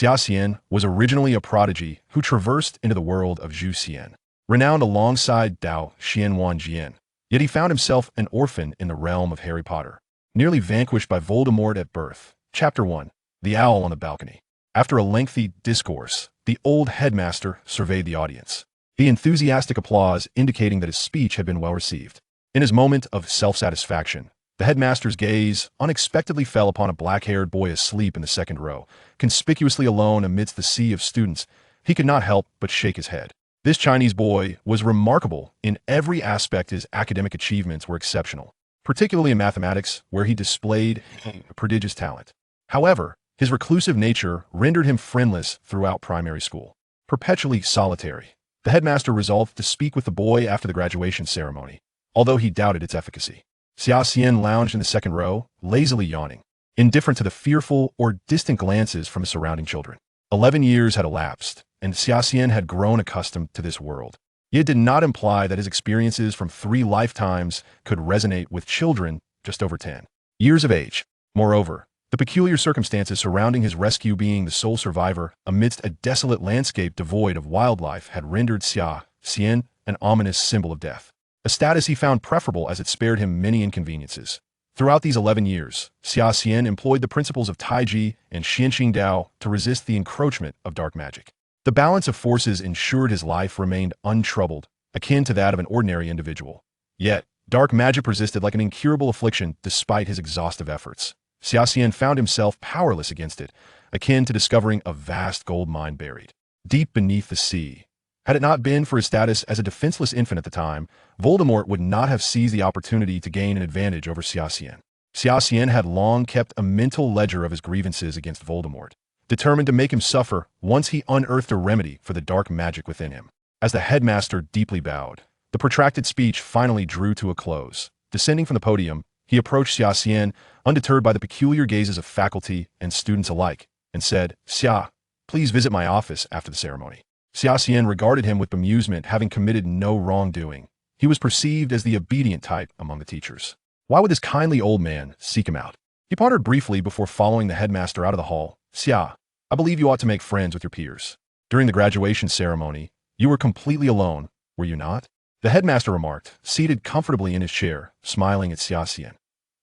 Xia Xian was originally a prodigy who traversed into the world of Zhu Xian, renowned alongside Dao Xianwan Jian. Yet he found himself an orphan in the realm of Harry Potter, nearly vanquished by Voldemort at birth. Chapter 1. The Owl on the Balcony. After a lengthy discourse, the old headmaster surveyed the audience, the enthusiastic applause indicating that his speech had been well received. In his moment of self-satisfaction, the headmaster's gaze unexpectedly fell upon a black-haired boy asleep in the second row, conspicuously alone amidst the sea of students. He could not help but shake his head. This Chinese boy was remarkable in every aspect. His academic achievements were exceptional, particularly in mathematics, where he displayed a prodigious talent. However, his reclusive nature rendered him friendless throughout primary school. Perpetually solitary, the headmaster resolved to speak with the boy after the graduation ceremony, although he doubted its efficacy. Xia Xian lounged in the second row, lazily yawning, indifferent to the fearful or distant glances from his surrounding children. 11 years had elapsed, and Xia Xian had grown accustomed to this world. It did not imply that his experiences from 3 lifetimes could resonate with children just over 10 years of age. Moreover, the peculiar circumstances surrounding his rescue, being the sole survivor amidst a desolate landscape devoid of wildlife, had rendered Xia Xian an ominous symbol of death, a status he found preferable as it spared him many inconveniences. Throughout these 11 years, Xia Xian employed the principles of Taiji and Xianxing Dao to resist the encroachment of dark magic. The balance of forces ensured his life remained untroubled, akin to that of an ordinary individual. Yet, dark magic persisted like an incurable affliction despite his exhaustive efforts. Xia Xian found himself powerless against it, akin to discovering a vast gold mine buried deep beneath the sea. Had it not been for his status as a defenseless infant at the time, Voldemort would not have seized the opportunity to gain an advantage over Xia Xian. Xia Xian had long kept a mental ledger of his grievances against Voldemort, determined to make him suffer once he unearthed a remedy for the dark magic within him. As the headmaster deeply bowed, the protracted speech finally drew to a close. Descending from the podium, he approached Xia Xian, undeterred by the peculiar gazes of faculty and students alike, and said, "Xia, please visit my office after the ceremony." Xia Xian regarded him with bemusement, having committed no wrongdoing. He was perceived as the obedient type among the teachers. Why would this kindly old man seek him out? He pondered briefly before following the headmaster out of the hall. "Xia, I believe you ought to make friends with your peers. During the graduation ceremony, you were completely alone, were you not?" The headmaster remarked, seated comfortably in his chair, smiling at Xia Xian.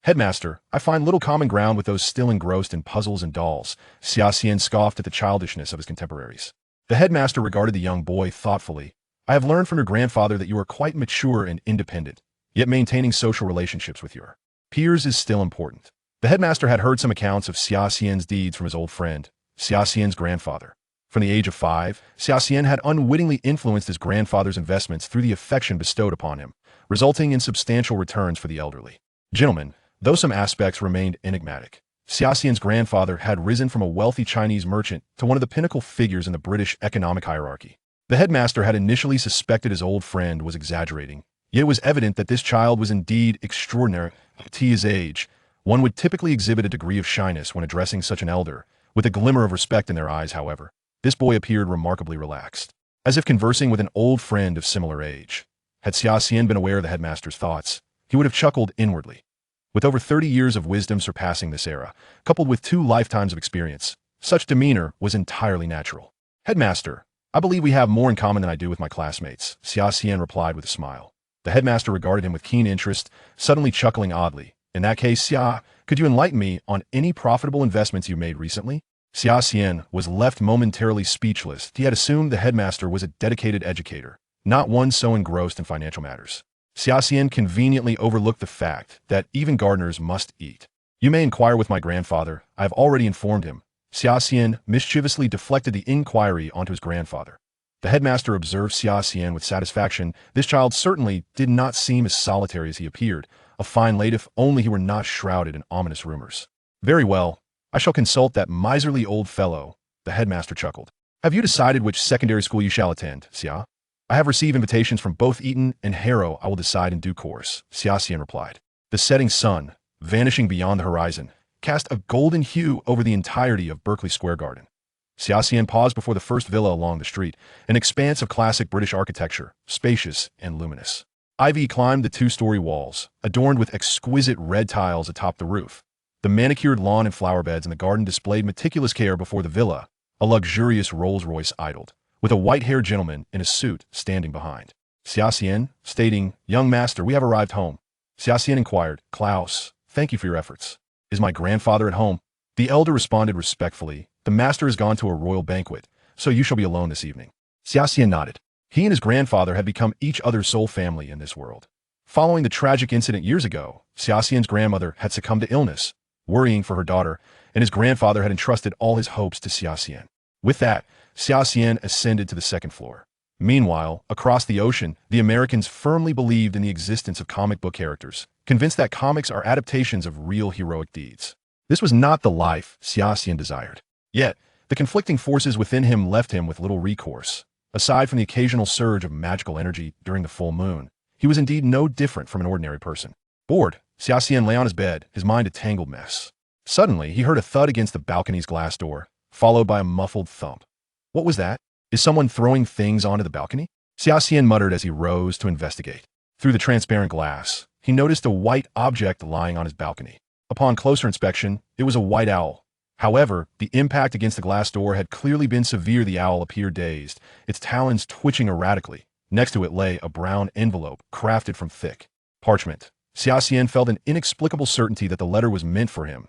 "Headmaster, I find little common ground with those still engrossed in puzzles and dolls." Xia Xian scoffed at the childishness of his contemporaries. The headmaster regarded the young boy thoughtfully. "I have learned from your grandfather that you are quite mature and independent, yet maintaining social relationships with your peers is still important." The headmaster had heard some accounts of Xia Xian's deeds from his old friend, Xia Xian's grandfather. From the age of 5, Xia Xian had unwittingly influenced his grandfather's investments through the affection bestowed upon him, resulting in substantial returns for the elderly gentleman. Though some aspects remained enigmatic, Xia Xian's grandfather had risen from a wealthy Chinese merchant to one of the pinnacle figures in the British economic hierarchy. The headmaster had initially suspected his old friend was exaggerating, yet it was evident that this child was indeed extraordinary. At his age, one would typically exhibit a degree of shyness when addressing such an elder, with a glimmer of respect in their eyes. However, this boy appeared remarkably relaxed, as if conversing with an old friend of similar age. Had Xia Xian been aware of the headmaster's thoughts, he would have chuckled inwardly. With over 30 years of wisdom surpassing this era, coupled with 2 lifetimes of experience, such demeanor was entirely natural. "Headmaster, I believe we have more in common than I do with my classmates," Xia Xian replied with a smile. The headmaster regarded him with keen interest, suddenly chuckling oddly. "In that case, Xia, could you enlighten me on any profitable investments you made recently?" Xia Xian was left momentarily speechless. He had assumed the headmaster was a dedicated educator, not one so engrossed in financial matters. Xia Xian conveniently overlooked the fact that even gardeners must eat. "You may inquire with my grandfather. I have already informed him." Xia Xian mischievously deflected the inquiry onto his grandfather. The headmaster observed Xia Xian with satisfaction. This child certainly did not seem as solitary as he appeared. A fine lad, if only he were not shrouded in ominous rumors. "Very well, I shall consult that miserly old fellow," the headmaster chuckled. "Have you decided which secondary school you shall attend, Xia?" "I have received invitations from both Eton and Harrow. I will decide in due course," Xia Xian replied. The setting sun, vanishing beyond the horizon, cast a golden hue over the entirety of Berkeley Square Garden. Xia Xian paused before the first villa along the street, an expanse of classic British architecture, spacious and luminous. Ivy climbed the 2-story walls, adorned with exquisite red tiles atop the roof. The manicured lawn and flower beds in the garden displayed meticulous care before the villa, A luxurious Rolls-Royce idled, with a white-haired gentleman in a suit standing behind. Xia Xian, stating, "Young master, we have arrived home." Xia Xian inquired, "Klaus, thank you for your efforts. Is my grandfather at home?" The elder responded respectfully, "The master has gone to a royal banquet, so you shall be alone this evening." Xia Xian nodded. He and his grandfather had become each other's sole family in this world. Following the tragic incident years ago, Xia Xian's grandmother had succumbed to illness, worrying for her daughter, and his grandfather had entrusted all his hopes to Xia Xian. With that, Xia Xian ascended to the second floor. Meanwhile, across the ocean, the Americans firmly believed in the existence of comic book characters, convinced that comics are adaptations of real heroic deeds. This was not the life Xia Xian desired. Yet, the conflicting forces within him left him with little recourse. Aside from the occasional surge of magical energy during the full moon, he was indeed no different from an ordinary person. Bored, Xia Xian lay on his bed, his mind a tangled mess. Suddenly, he heard a thud against the balcony's glass door, followed by a muffled thump. What was that? Is someone throwing things onto the balcony? Xia Xian muttered as he rose to investigate. Through the transparent glass, he noticed a white object lying on his balcony. Upon closer inspection, it was a white owl. However, the impact against the glass door had clearly been severe. The owl appeared dazed, its talons twitching erratically. Next to it lay a brown envelope crafted from thick parchment. Xia Xian felt an inexplicable certainty that the letter was meant for him.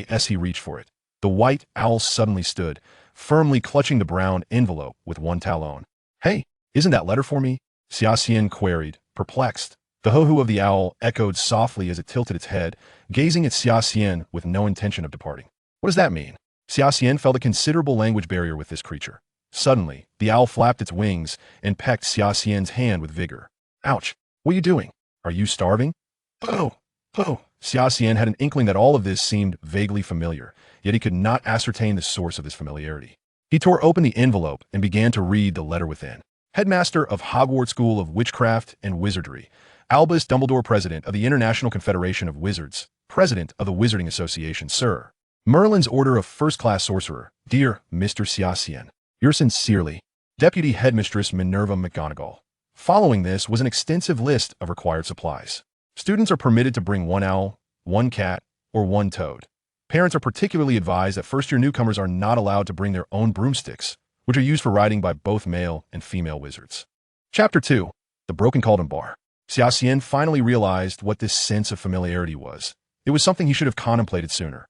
As he reached for it, the white owl suddenly stood, firmly clutching the brown envelope with one talon. "Hey, isn't that letter for me?" Xia Xian queried, perplexed. The hoo-hoo of the owl echoed softly as it tilted its head, gazing at Xia Xian with no intention of departing. What does that mean? Xia Xian felt a considerable language barrier with this creature. Suddenly, the owl flapped its wings and pecked Xia Xian's hand with vigor. "Ouch! What are you doing? Are you starving?" "Oh! Oh!" Xia Xian had an inkling that all of this seemed vaguely familiar, yet he could not ascertain the source of this familiarity. He tore open the envelope and began to read the letter within. "Headmaster of Hogwarts School of Witchcraft and Wizardry, Albus Dumbledore, President of the International Confederation of Wizards, President of the Wizarding Association, Sir. Merlin's Order of First-Class Sorcerer, dear Mr. Xia Xian. Yours sincerely, Deputy Headmistress Minerva McGonagall." Following this was an extensive list of required supplies. Students are permitted to bring one owl, one cat, or one toad. Parents are particularly advised that first-year newcomers are not allowed to bring their own broomsticks, which are used for riding by both male and female wizards. Chapter 2. The Broken Cauldron Bar. Xia Xian finally realized what this sense of familiarity was. It was something he should have contemplated sooner.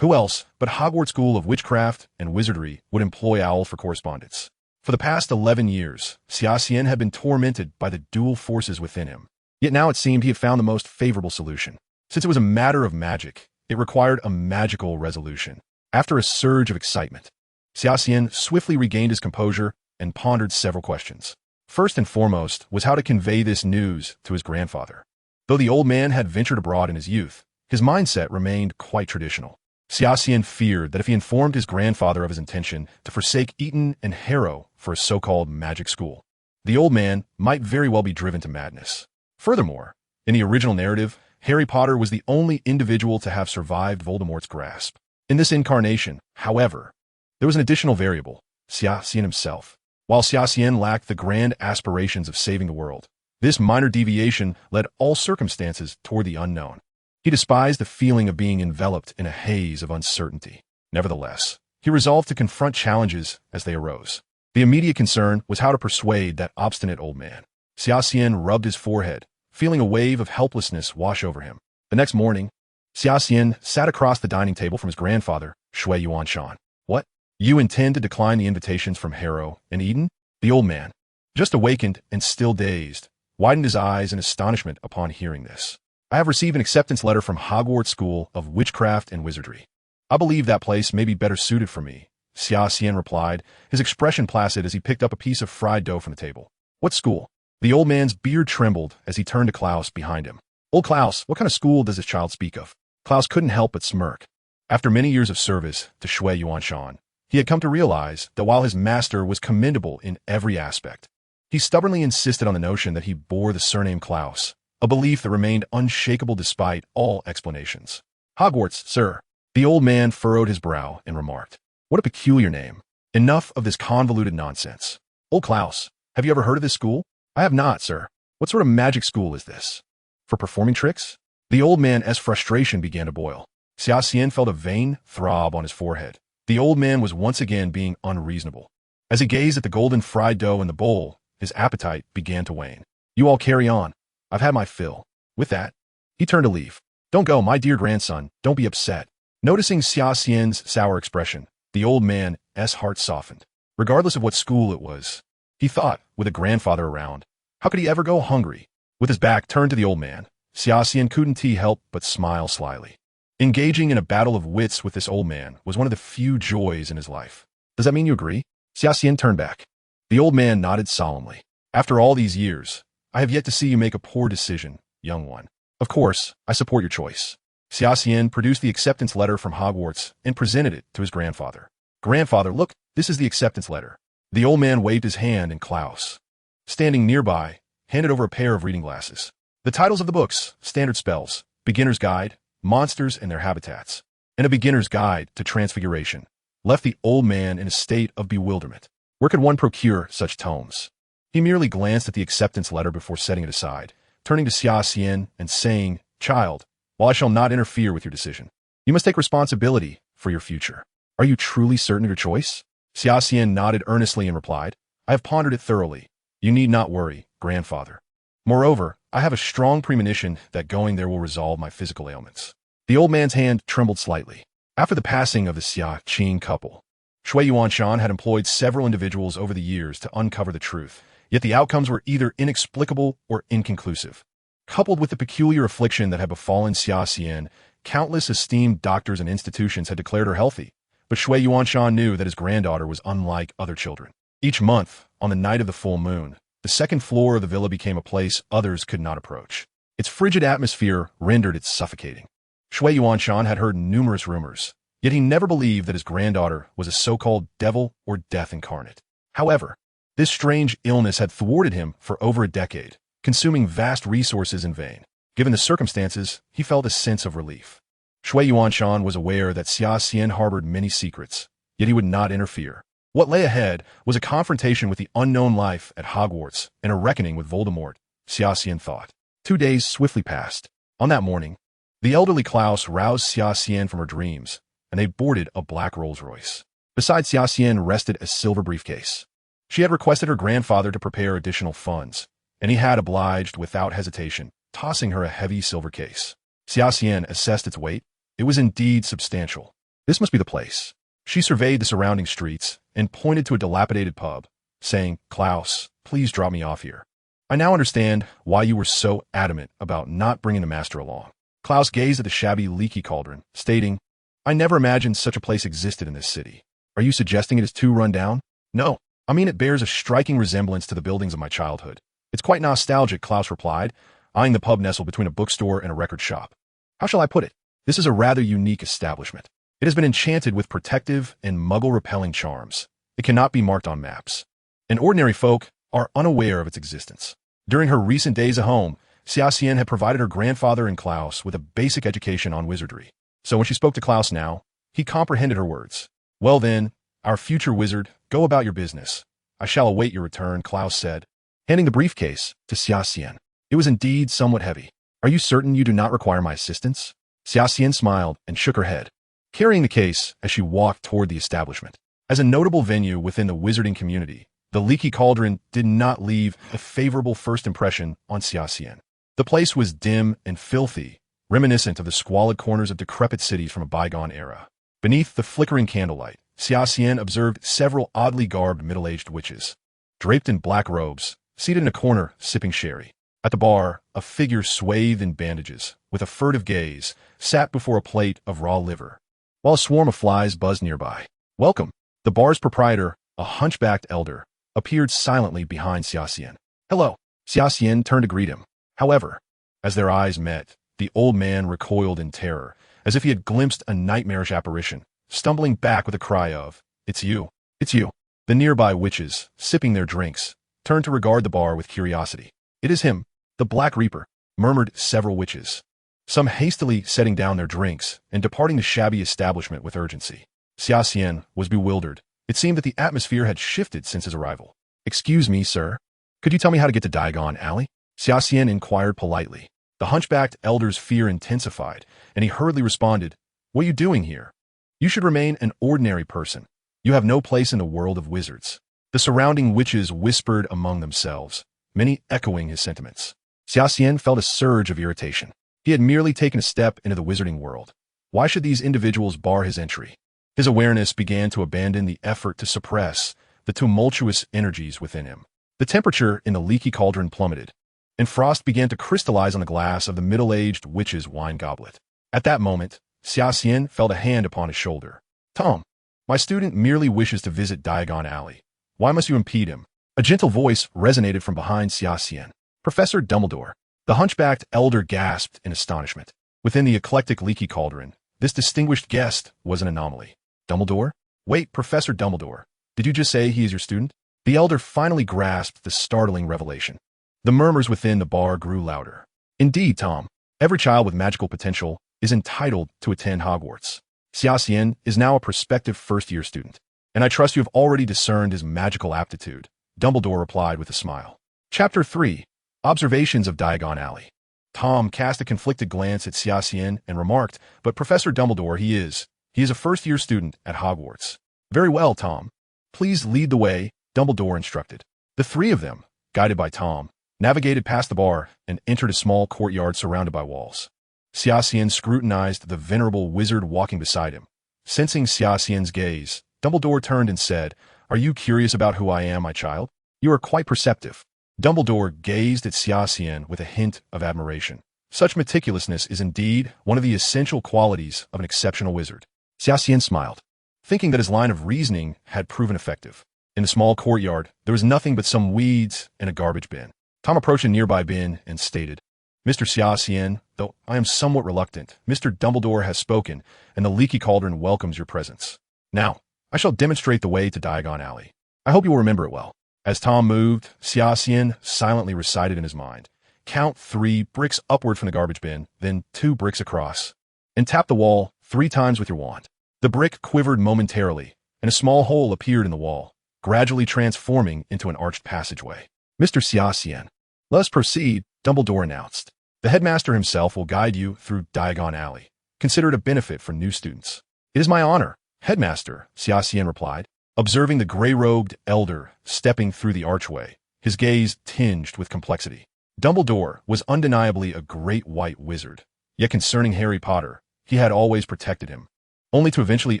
Who else but Hogwarts School of Witchcraft and Wizardry would employ owl for correspondence? For the past 11 years, Xia Xian had been tormented by the dual forces within him. Yet now it seemed he had found the most favorable solution. Since it was a matter of magic, it required a magical resolution. After a surge of excitement, Xia Xian swiftly regained his composure and pondered several questions. First and foremost was how to convey this news to his grandfather. Though the old man had ventured abroad in his youth, his mindset remained quite traditional. Xia Xian feared that if he informed his grandfather of his intention to forsake Eton and Harrow for a so-called magic school, the old man might very well be driven to madness. Furthermore, in the original narrative, Harry Potter was the only individual to have survived Voldemort's grasp. In this incarnation, however, there was an additional variable, Xia Xian himself. While Xia Xian lacked the grand aspirations of saving the world, this minor deviation led all circumstances toward the unknown. He despised the feeling of being enveloped in a haze of uncertainty. Nevertheless, he resolved to confront challenges as they arose. The immediate concern was how to persuade that obstinate old man. Xia Xian rubbed his forehead, feeling a wave of helplessness wash over him. The next morning, Xia Xian sat across the dining table from his grandfather, Shui Yuanshan. "What? You intend to decline the invitations from Harrow and Eden?" The old man, just awakened and still dazed, widened his eyes in astonishment upon hearing this. "I have received an acceptance letter from Hogwarts School of Witchcraft and Wizardry. I believe that place may be better suited for me," Xia Xian replied, his expression placid as he picked up a piece of fried dough from the table. "What school?" The old man's beard trembled as he turned to Klaus behind him. "Old Klaus, what kind of school does this child speak of?" Klaus couldn't help but smirk. After many years of service to Shui Yuanshan, he had come to realize that while his master was commendable in every aspect, he stubbornly insisted on the notion that he bore the surname Klaus, a belief that remained unshakable despite all explanations. "Hogwarts, sir." The old man furrowed his brow and remarked, "What a peculiar name. Enough of this convoluted nonsense. Old Klaus, have you ever heard of this school?" "I have not, sir. What sort of magic school is this? For performing tricks?" The old man's frustration began to boil. Xia Xian felt a vain throb on his forehead. The old man was once again being unreasonable. As he gazed at the golden fried dough in the bowl, his appetite began to wane. You all carry on. I've had my fill. With that, he turned to leave. Don't go, my dear grandson. Don't be upset. Noticing Xia Xian's sour expression, the old man's heart softened. Regardless of what school it was, he thought, with a grandfather around, how could he ever go hungry? With his back turned to the old man, Xia Xian couldn't help but smile slyly. Engaging in a battle of wits with this old man was one of the few joys in his life. Does that mean you agree? Xia Xian turned back. The old man nodded solemnly. After all these years, I have yet to see you make a poor decision, young one. Of course, I support your choice. Xia Xian produced the acceptance letter from Hogwarts and presented it to his grandfather. Grandfather, look, this is the acceptance letter. The old man waved his hand and Klaus, standing nearby, handed over a pair of reading glasses. The titles of the books, Standard Spells, Beginner's Guide, Monsters and Their Habitats, and A Beginner's Guide to Transfiguration, left the old man in a state of bewilderment. Where could one procure such tomes? He merely glanced at the acceptance letter before setting it aside, turning to Xia Xian and saying, Child, while I shall not interfere with your decision, you must take responsibility for your future. Are you truly certain of your choice? Xia Xian nodded earnestly and replied, I have pondered it thoroughly. You need not worry, grandfather. Moreover, I have a strong premonition that going there will resolve my physical ailments. The old man's hand trembled slightly. After the passing of the Xia Xian couple, Shui Yuanshan had employed several individuals over the years to uncover the truth, yet the outcomes were either inexplicable or inconclusive. Coupled with the peculiar affliction that had befallen Xia Xian, countless esteemed doctors and institutions had declared her healthy, but Shui Yuanshan knew that his granddaughter was unlike other children. Each month, on the night of the full moon, the second floor of the villa became a place others could not approach. Its frigid atmosphere rendered it suffocating. Shui Yuanshan had heard numerous rumors, yet he never believed that his granddaughter was a so-called devil or death incarnate. However, this strange illness had thwarted him for over a decade, consuming vast resources in vain. Given the circumstances, he felt a sense of relief. Shui Yuanshan was aware that Xia Xian harbored many secrets, yet he would not interfere. What lay ahead was a confrontation with the unknown life at Hogwarts and a reckoning with Voldemort, Xia Xian thought. 2 days swiftly passed. On that morning, the elderly Klaus roused Xia Xian from her dreams, and they boarded a black Rolls-Royce. Beside Xia Xian rested a silver briefcase. She had requested her grandfather to prepare additional funds, and he had obliged without hesitation, tossing her a heavy silver case. Xia Xian assessed its weight. It was indeed substantial. This must be the place. She surveyed the surrounding streets and pointed to a dilapidated pub, saying, Klaus, please drop me off here. I now understand why you were so adamant about not bringing the master along. Klaus gazed at the shabby, leaky cauldron, stating, I never imagined such a place existed in this city. Are you suggesting it is too run down? No, I mean it bears a striking resemblance to the buildings of my childhood. It's quite nostalgic, Klaus replied, eyeing the pub nestled between a bookstore and a record shop. How shall I put it? This is a rather unique establishment. It has been enchanted with protective and muggle-repelling charms. It cannot be marked on maps, and ordinary folk are unaware of its existence. During her recent days at home, Xia Xian had provided her grandfather and Klaus with a basic education on wizardry. So when she spoke to Klaus now, he comprehended her words. Well then, our future wizard, go about your business. I shall await your return, Klaus said, handing the briefcase to Xia Xian. It was indeed somewhat heavy. Are you certain you do not require my assistance? Xia Xian smiled and shook her head, carrying the case as she walked toward the establishment. As a notable venue within the wizarding community, the leaky cauldron did not leave a favorable first impression on Xia Xian. The place was dim and filthy, reminiscent of the squalid corners of decrepit cities from a bygone era. Beneath the flickering candlelight, Xia Xian observed several oddly garbed middle-aged witches, draped in black robes, seated in a corner sipping sherry. At the bar, a figure swathed in bandages, with a furtive gaze, sat before a plate of raw liver, while a swarm of flies buzzed nearby. Welcome. The bar's proprietor, a hunchbacked elder, appeared silently behind Xia Xian. Hello. Xia Xian turned to greet him. However, as their eyes met, the old man recoiled in terror, as if he had glimpsed a nightmarish apparition, stumbling back with a cry of, It's you. It's you. The nearby witches, sipping their drinks, turned to regard the bar with curiosity. It is him, the Black Reaper, murmured several witches, some hastily setting down their drinks and departing the shabby establishment with urgency. Xia Xian was bewildered. It seemed that the atmosphere had shifted since his arrival. Excuse me, sir. Could you tell me how to get to Diagon Alley? Xia Xian inquired politely. The hunchbacked elder's fear intensified, and he hurriedly responded, What are you doing here? You should remain an ordinary person. You have no place in the world of wizards. The surrounding witches whispered among themselves, many echoing his sentiments. Xia Xian felt a surge of irritation. He had merely taken a step into the wizarding world. Why should these individuals bar his entry? His awareness began to abandon the effort to suppress the tumultuous energies within him. The temperature in the leaky cauldron plummeted, and frost began to crystallize on the glass of the middle-aged witch's wine goblet. At that moment, Xia Xian felt a hand upon his shoulder. Tom, my student merely wishes to visit Diagon Alley. Why must you impede him? A gentle voice resonated from behind Xia Xian. Professor Dumbledore. The hunchbacked elder gasped in astonishment. Within the eclectic leaky cauldron, this distinguished guest was an anomaly. Dumbledore? Wait, Professor Dumbledore. Did you just say he is your student? The elder finally grasped the startling revelation. The murmurs within the bar grew louder. Indeed, Tom. Every child with magical potential is entitled to attend Hogwarts. Xia Xian is now a prospective first-year student, and I trust you have already discerned his magical aptitude, Dumbledore replied with a smile. Chapter 3. Observations of Diagon Alley. Tom cast a conflicted glance at Xia Xian and remarked, but Professor Dumbledore, he is a first-year student at Hogwarts. Very well, Tom. Please lead the way, Dumbledore instructed. The three of them, guided by Tom, navigated past the bar and entered a small courtyard surrounded by walls. Xia Xian scrutinized the venerable wizard walking beside him. Sensing Xia Xian's gaze, Dumbledore turned and said, Are you curious about who I am, my child? You are quite perceptive. Dumbledore gazed at Xia Xian with a hint of admiration. Such meticulousness is indeed one of the essential qualities of an exceptional wizard. Xia Xian smiled, thinking that his line of reasoning had proven effective. In the small courtyard, there was nothing but some weeds and a garbage bin. Tom approached a nearby bin and stated, Mr. Xia Xian, though I am somewhat reluctant, Mr. Dumbledore has spoken, and the leaky cauldron welcomes your presence. Now, I shall demonstrate the way to Diagon Alley. I hope you will remember it well. As Tom moved, Xia Xian silently recited in his mind, Count 3 bricks upward from the garbage bin, then 2 bricks across, and tap the wall 3 times with your wand. The brick quivered momentarily, and a small hole appeared in the wall, gradually transforming into an arched passageway. Mr. Xia Xian, let us proceed, Dumbledore announced. The headmaster himself will guide you through Diagon Alley. Consider it a benefit for new students. It is my honor, Headmaster, Xia Xian replied, observing the gray-robed elder stepping through the archway, his gaze tinged with complexity. Dumbledore was undeniably a great white wizard, yet concerning Harry Potter, he had always protected him, only to eventually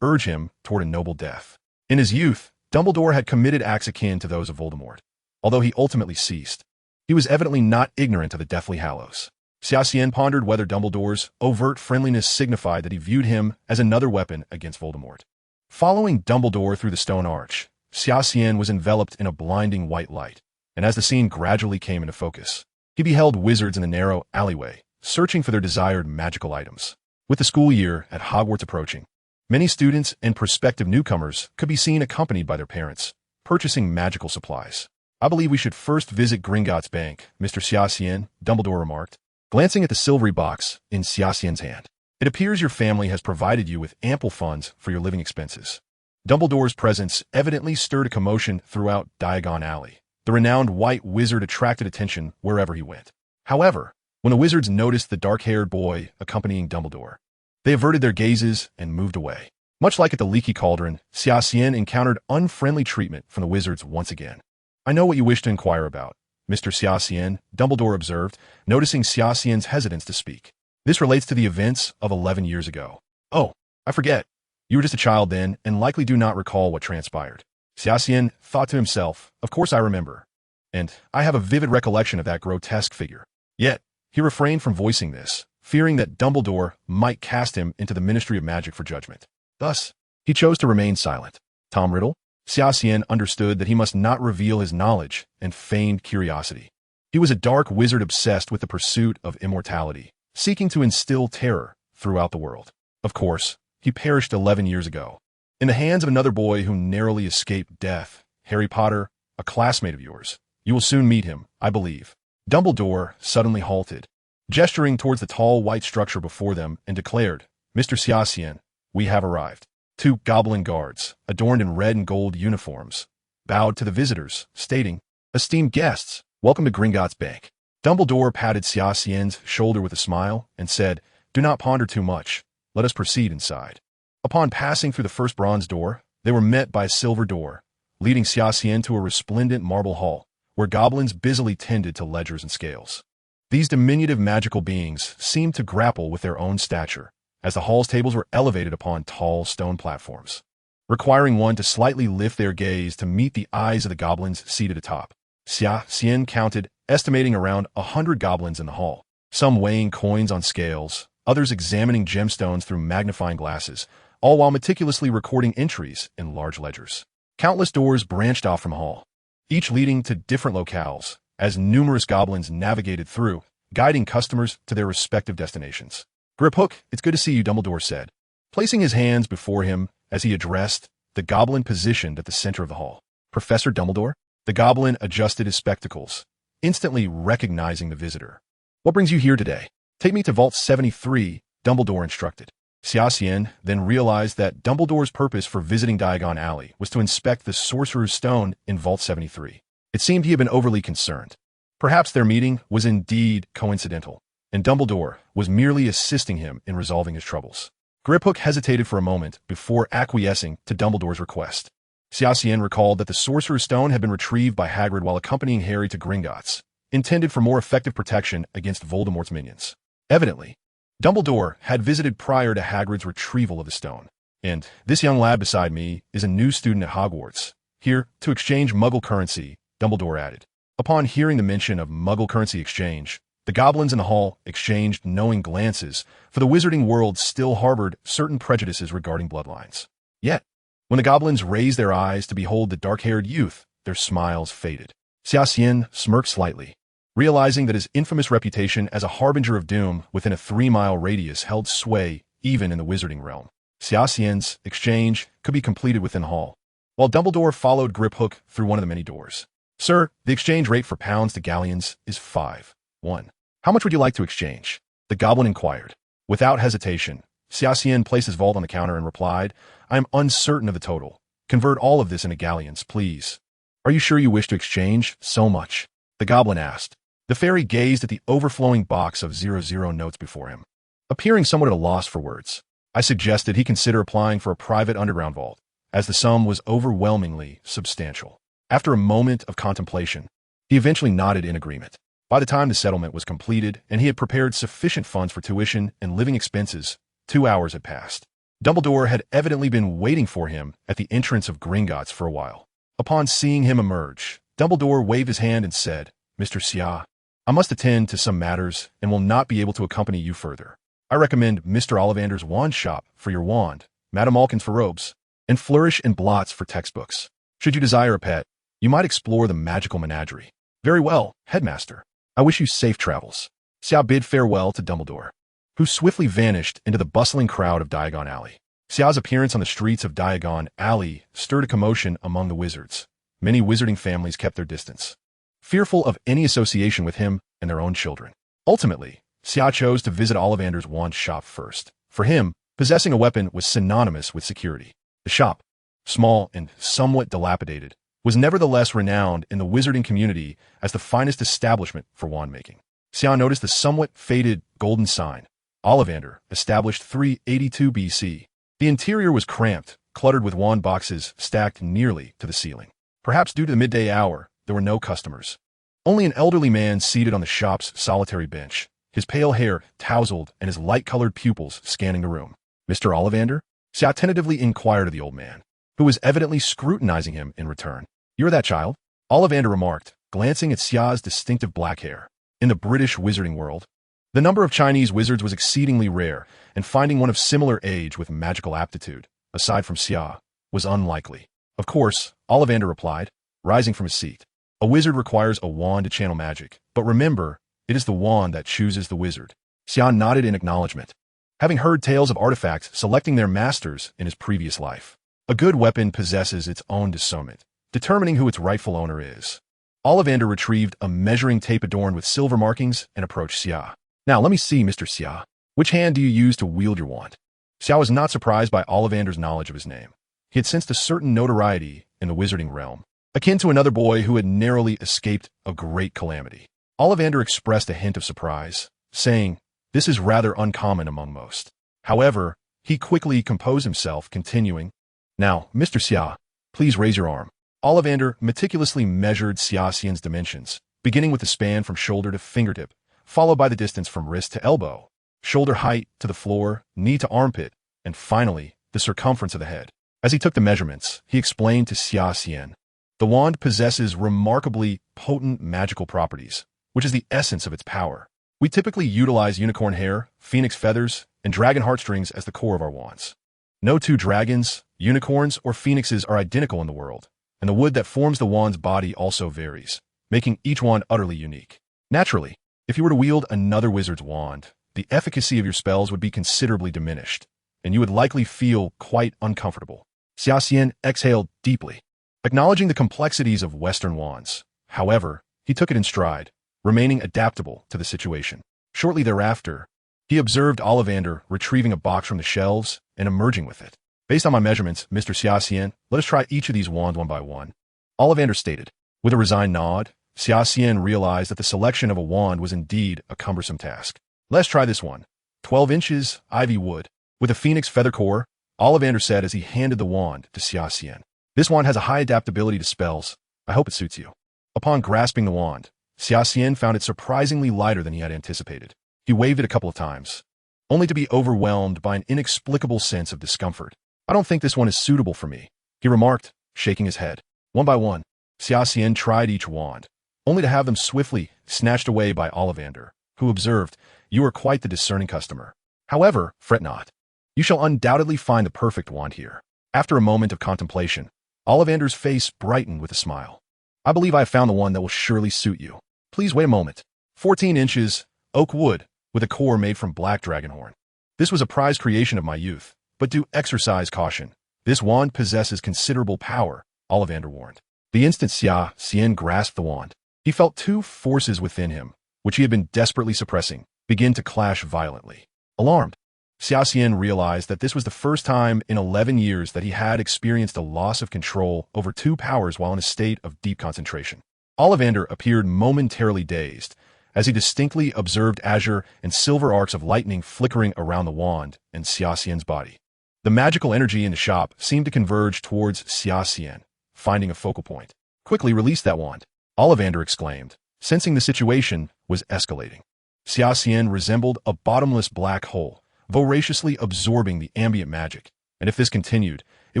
urge him toward a noble death. In his youth, Dumbledore had committed acts akin to those of Voldemort. Although he ultimately ceased, he was evidently not ignorant of the Deathly Hallows. Xia Xian pondered whether Dumbledore's overt friendliness signified that he viewed him as another weapon against Voldemort. Following Dumbledore through the stone arch, Xia Xian was enveloped in a blinding white light, and as the scene gradually came into focus, he beheld wizards in the narrow alleyway, searching for their desired magical items. With the school year at Hogwarts approaching, many students and prospective newcomers could be seen accompanied by their parents, purchasing magical supplies. I believe we should first visit Gringotts Bank, Mr. Xia Xian, Dumbledore remarked, glancing at the silvery box in Xia Xian's hand. It appears your family has provided you with ample funds for your living expenses. Dumbledore's presence evidently stirred a commotion throughout Diagon Alley. The renowned white wizard attracted attention wherever he went. However, when the wizards noticed the dark-haired boy accompanying Dumbledore, they averted their gazes and moved away. Much like at the leaky cauldron, Xia Xian encountered unfriendly treatment from the wizards once again. I know what you wish to inquire about, Mr. Xia Xian, Dumbledore observed, noticing Xia Xian's hesitance to speak. This relates to the events of 11 years ago. Oh, I forget. You were just a child then, and likely do not recall what transpired. Xia Xian thought to himself, of course I remember. And I have a vivid recollection of that grotesque figure. Yet, he refrained from voicing this, fearing that Dumbledore might cast him into the Ministry of Magic for judgment. Thus, he chose to remain silent. Tom Riddle? Xia Xian understood that he must not reveal his knowledge and feigned curiosity. He was a dark wizard obsessed with the pursuit of immortality, seeking to instill terror throughout the world. Of course, he perished 11 years ago, in the hands of another boy who narrowly escaped death. Harry Potter, a classmate of yours. You will soon meet him, I believe. Dumbledore suddenly halted, gesturing towards the tall white structure before them, and declared, Mr. Xia Xian, we have arrived. 2 goblin guards, adorned in red and gold uniforms, bowed to the visitors, stating, Esteemed guests, welcome to Gringotts Bank. Dumbledore patted Xia Xian's shoulder with a smile and said, Do not ponder too much. Let us proceed inside. Upon passing through the first bronze door, they were met by a silver door, leading Xia Xian to a resplendent marble hall, where goblins busily tended to ledgers and scales. These diminutive magical beings seemed to grapple with their own stature, as the hall's tables were elevated upon tall stone platforms, requiring one to slightly lift their gaze to meet the eyes of the goblins seated atop. Xia Xian counted, estimating around 100 goblins in the hall, some weighing coins on scales, others examining gemstones through magnifying glasses, all while meticulously recording entries in large ledgers. Countless doors branched off from the hall, each leading to different locales, as numerous goblins navigated through, guiding customers to their respective destinations. "Griphook, it's good to see you," Dumbledore said, placing his hands before him as he addressed the goblin positioned at the center of the hall. "Professor Dumbledore?" The goblin adjusted his spectacles, instantly recognizing the visitor. "What brings you here today?" "Take me to Vault 73, Dumbledore instructed. Xia Xian then realized that Dumbledore's purpose for visiting Diagon Alley was to inspect the Sorcerer's Stone in Vault 73. It seemed he had been overly concerned. Perhaps their meeting was indeed coincidental, and Dumbledore was merely assisting him in resolving his troubles. Griphook hesitated for a moment before acquiescing to Dumbledore's request. Xia Xian recalled that the Sorcerer's Stone had been retrieved by Hagrid while accompanying Harry to Gringotts, intended for more effective protection against Voldemort's minions. Evidently, Dumbledore had visited prior to Hagrid's retrieval of the stone. "And this young lad beside me is a new student at Hogwarts, here to exchange Muggle currency," Dumbledore added. Upon hearing the mention of Muggle currency exchange, the goblins in the hall exchanged knowing glances, for the wizarding world still harbored certain prejudices regarding bloodlines. Yet, when the goblins raised their eyes to behold the dark-haired youth, their smiles faded. Xia Xian smirked slightly, realizing that his infamous reputation as a harbinger of doom within a 3-mile radius held sway even in the wizarding realm. Xia Xian's exchange could be completed within the hall, while Dumbledore followed Griphook through one of the many doors. "Sir, the exchange rate for pounds to galleons is 5-1. How much would you like to exchange?" the goblin inquired. Without hesitation, Xia Xian placed his vault on the counter and replied, "I am uncertain of the total. Convert all of this into galleons, please." "Are you sure you wish to exchange so much?" the goblin asked. The fairy gazed at the overflowing box of 00 notes before him, appearing somewhat at a loss for words. I suggested he consider applying for a private underground vault, as the sum was overwhelmingly substantial. After a moment of contemplation, he eventually nodded in agreement. By the time the settlement was completed and he had prepared sufficient funds for tuition and living expenses, 2 hours had passed. Dumbledore had evidently been waiting for him at the entrance of Gringotts for a while. Upon seeing him emerge, Dumbledore waved his hand and said, "Mr. Xia, I must attend to some matters and will not be able to accompany you further. I recommend Mr. Ollivander's wand shop for your wand, Madame Alkin's for robes, and Flourish and Blots for textbooks. Should you desire a pet, you might explore the magical menagerie." "Very well, Headmaster. I wish you safe travels." Xia bid farewell to Dumbledore, who swiftly vanished into the bustling crowd of Diagon Alley. Xia's appearance on the streets of Diagon Alley stirred a commotion among the wizards. Many wizarding families kept their distance, fearful of any association with him and their own children. Ultimately, Xia chose to visit Ollivander's wand shop first. For him, possessing a weapon was synonymous with security. The shop, small and somewhat dilapidated, was nevertheless renowned in the wizarding community as the finest establishment for wand making. Xia noticed the somewhat faded golden sign, Ollivander, established 382 BC. The interior was cramped, cluttered with wand boxes stacked nearly to the ceiling. Perhaps due to the midday hour, there were no customers. Only an elderly man seated on the shop's solitary bench, his pale hair tousled and his light-colored pupils scanning the room. "Mr. Ollivander?" Xia tentatively inquired of the old man, who was evidently scrutinizing him in return. "You're that child?" Ollivander remarked, glancing at Xia's distinctive black hair. In the British wizarding world, the number of Chinese wizards was exceedingly rare, and finding one of similar age with magical aptitude, aside from Xia, was unlikely. "Of course," Ollivander replied, rising from his seat. "A wizard requires a wand to channel magic, but remember, it is the wand that chooses the wizard." Xia nodded in acknowledgement, having heard tales of artifacts selecting their masters in his previous life. A good weapon possesses its own discernment, determining who its rightful owner is. Ollivander retrieved a measuring tape adorned with silver markings and approached Xia. "Now let me see, Mr. Xia. Which hand do you use to wield your wand?" Xia was not surprised by Ollivander's knowledge of his name. He had sensed a certain notoriety in the wizarding realm, akin to another boy who had narrowly escaped a great calamity. Ollivander expressed a hint of surprise, saying, "This is rather uncommon among most." However, He quickly composed himself, continuing, "Now, Mr. Xia, please raise your arm." Ollivander meticulously measured Xia Xian's dimensions, beginning with the span from shoulder to fingertip, followed by the distance from wrist to elbow, shoulder height to the floor, knee to armpit, and finally, the circumference of the head. As he took the measurements, he explained to Xia Xian, "The wand possesses remarkably potent magical properties, which is the essence of its power. We typically utilize unicorn hair, phoenix feathers, and dragon heartstrings as the core of our wands. No two dragons, unicorns, or phoenixes are identical in the world, and the wood that forms the wand's body also varies, making each wand utterly unique. Naturally, if you were to wield another wizard's wand, the efficacy of your spells would be considerably diminished, and you would likely feel quite uncomfortable." Xia Xian exhaled deeply, acknowledging the complexities of Western wands. However, he took it in stride, remaining adaptable to the situation. Shortly thereafter, he observed Ollivander retrieving a box from the shelves and emerging with it. "Based on my measurements, Mr. Xia Xian, let us try each of these wands one by one," Ollivander stated. With a resigned nod, Xia Xian realized that the selection of a wand was indeed a cumbersome task. "Let's try this one. 12 inches, ivy wood, with a phoenix feather core," Ollivander said as he handed the wand to Xia Xian. "This wand has a high adaptability to spells. I hope it suits you." Upon grasping the wand, Xia Xian found it surprisingly lighter than he had anticipated. He waved it a couple of times, only to be overwhelmed by an inexplicable sense of discomfort. "I don't think this one is suitable for me," he remarked, shaking his head. One by one, Xia Xian tried each wand, only to have them swiftly snatched away by Ollivander, who observed, "You are quite the discerning customer. However, fret not. You shall undoubtedly find the perfect wand here." After a moment of contemplation, Ollivander's face brightened with a smile. "I believe I have found the one that will surely suit you. Please wait a moment. 14 inches, oak wood, with a core made from black dragonhorn. This was a prized creation of my youth, but do exercise caution. This wand possesses considerable power," Ollivander warned. The instant Xia Xian grasped the wand, he felt two forces within him, which he had been desperately suppressing, begin to clash violently. Alarmed, Xia Xian realized that this was the first time in 11 years that he had experienced a loss of control over two powers while in a state of deep concentration. Ollivander appeared momentarily dazed, as he distinctly observed azure and silver arcs of lightning flickering around the wand and Xia Xian's body. The magical energy in the shop seemed to converge towards Xia Xian, finding a focal point. "Quickly release that wand," Ollivander exclaimed, sensing the situation was escalating. Xia Xian resembled a bottomless black hole, voraciously absorbing the ambient magic, and if this continued, it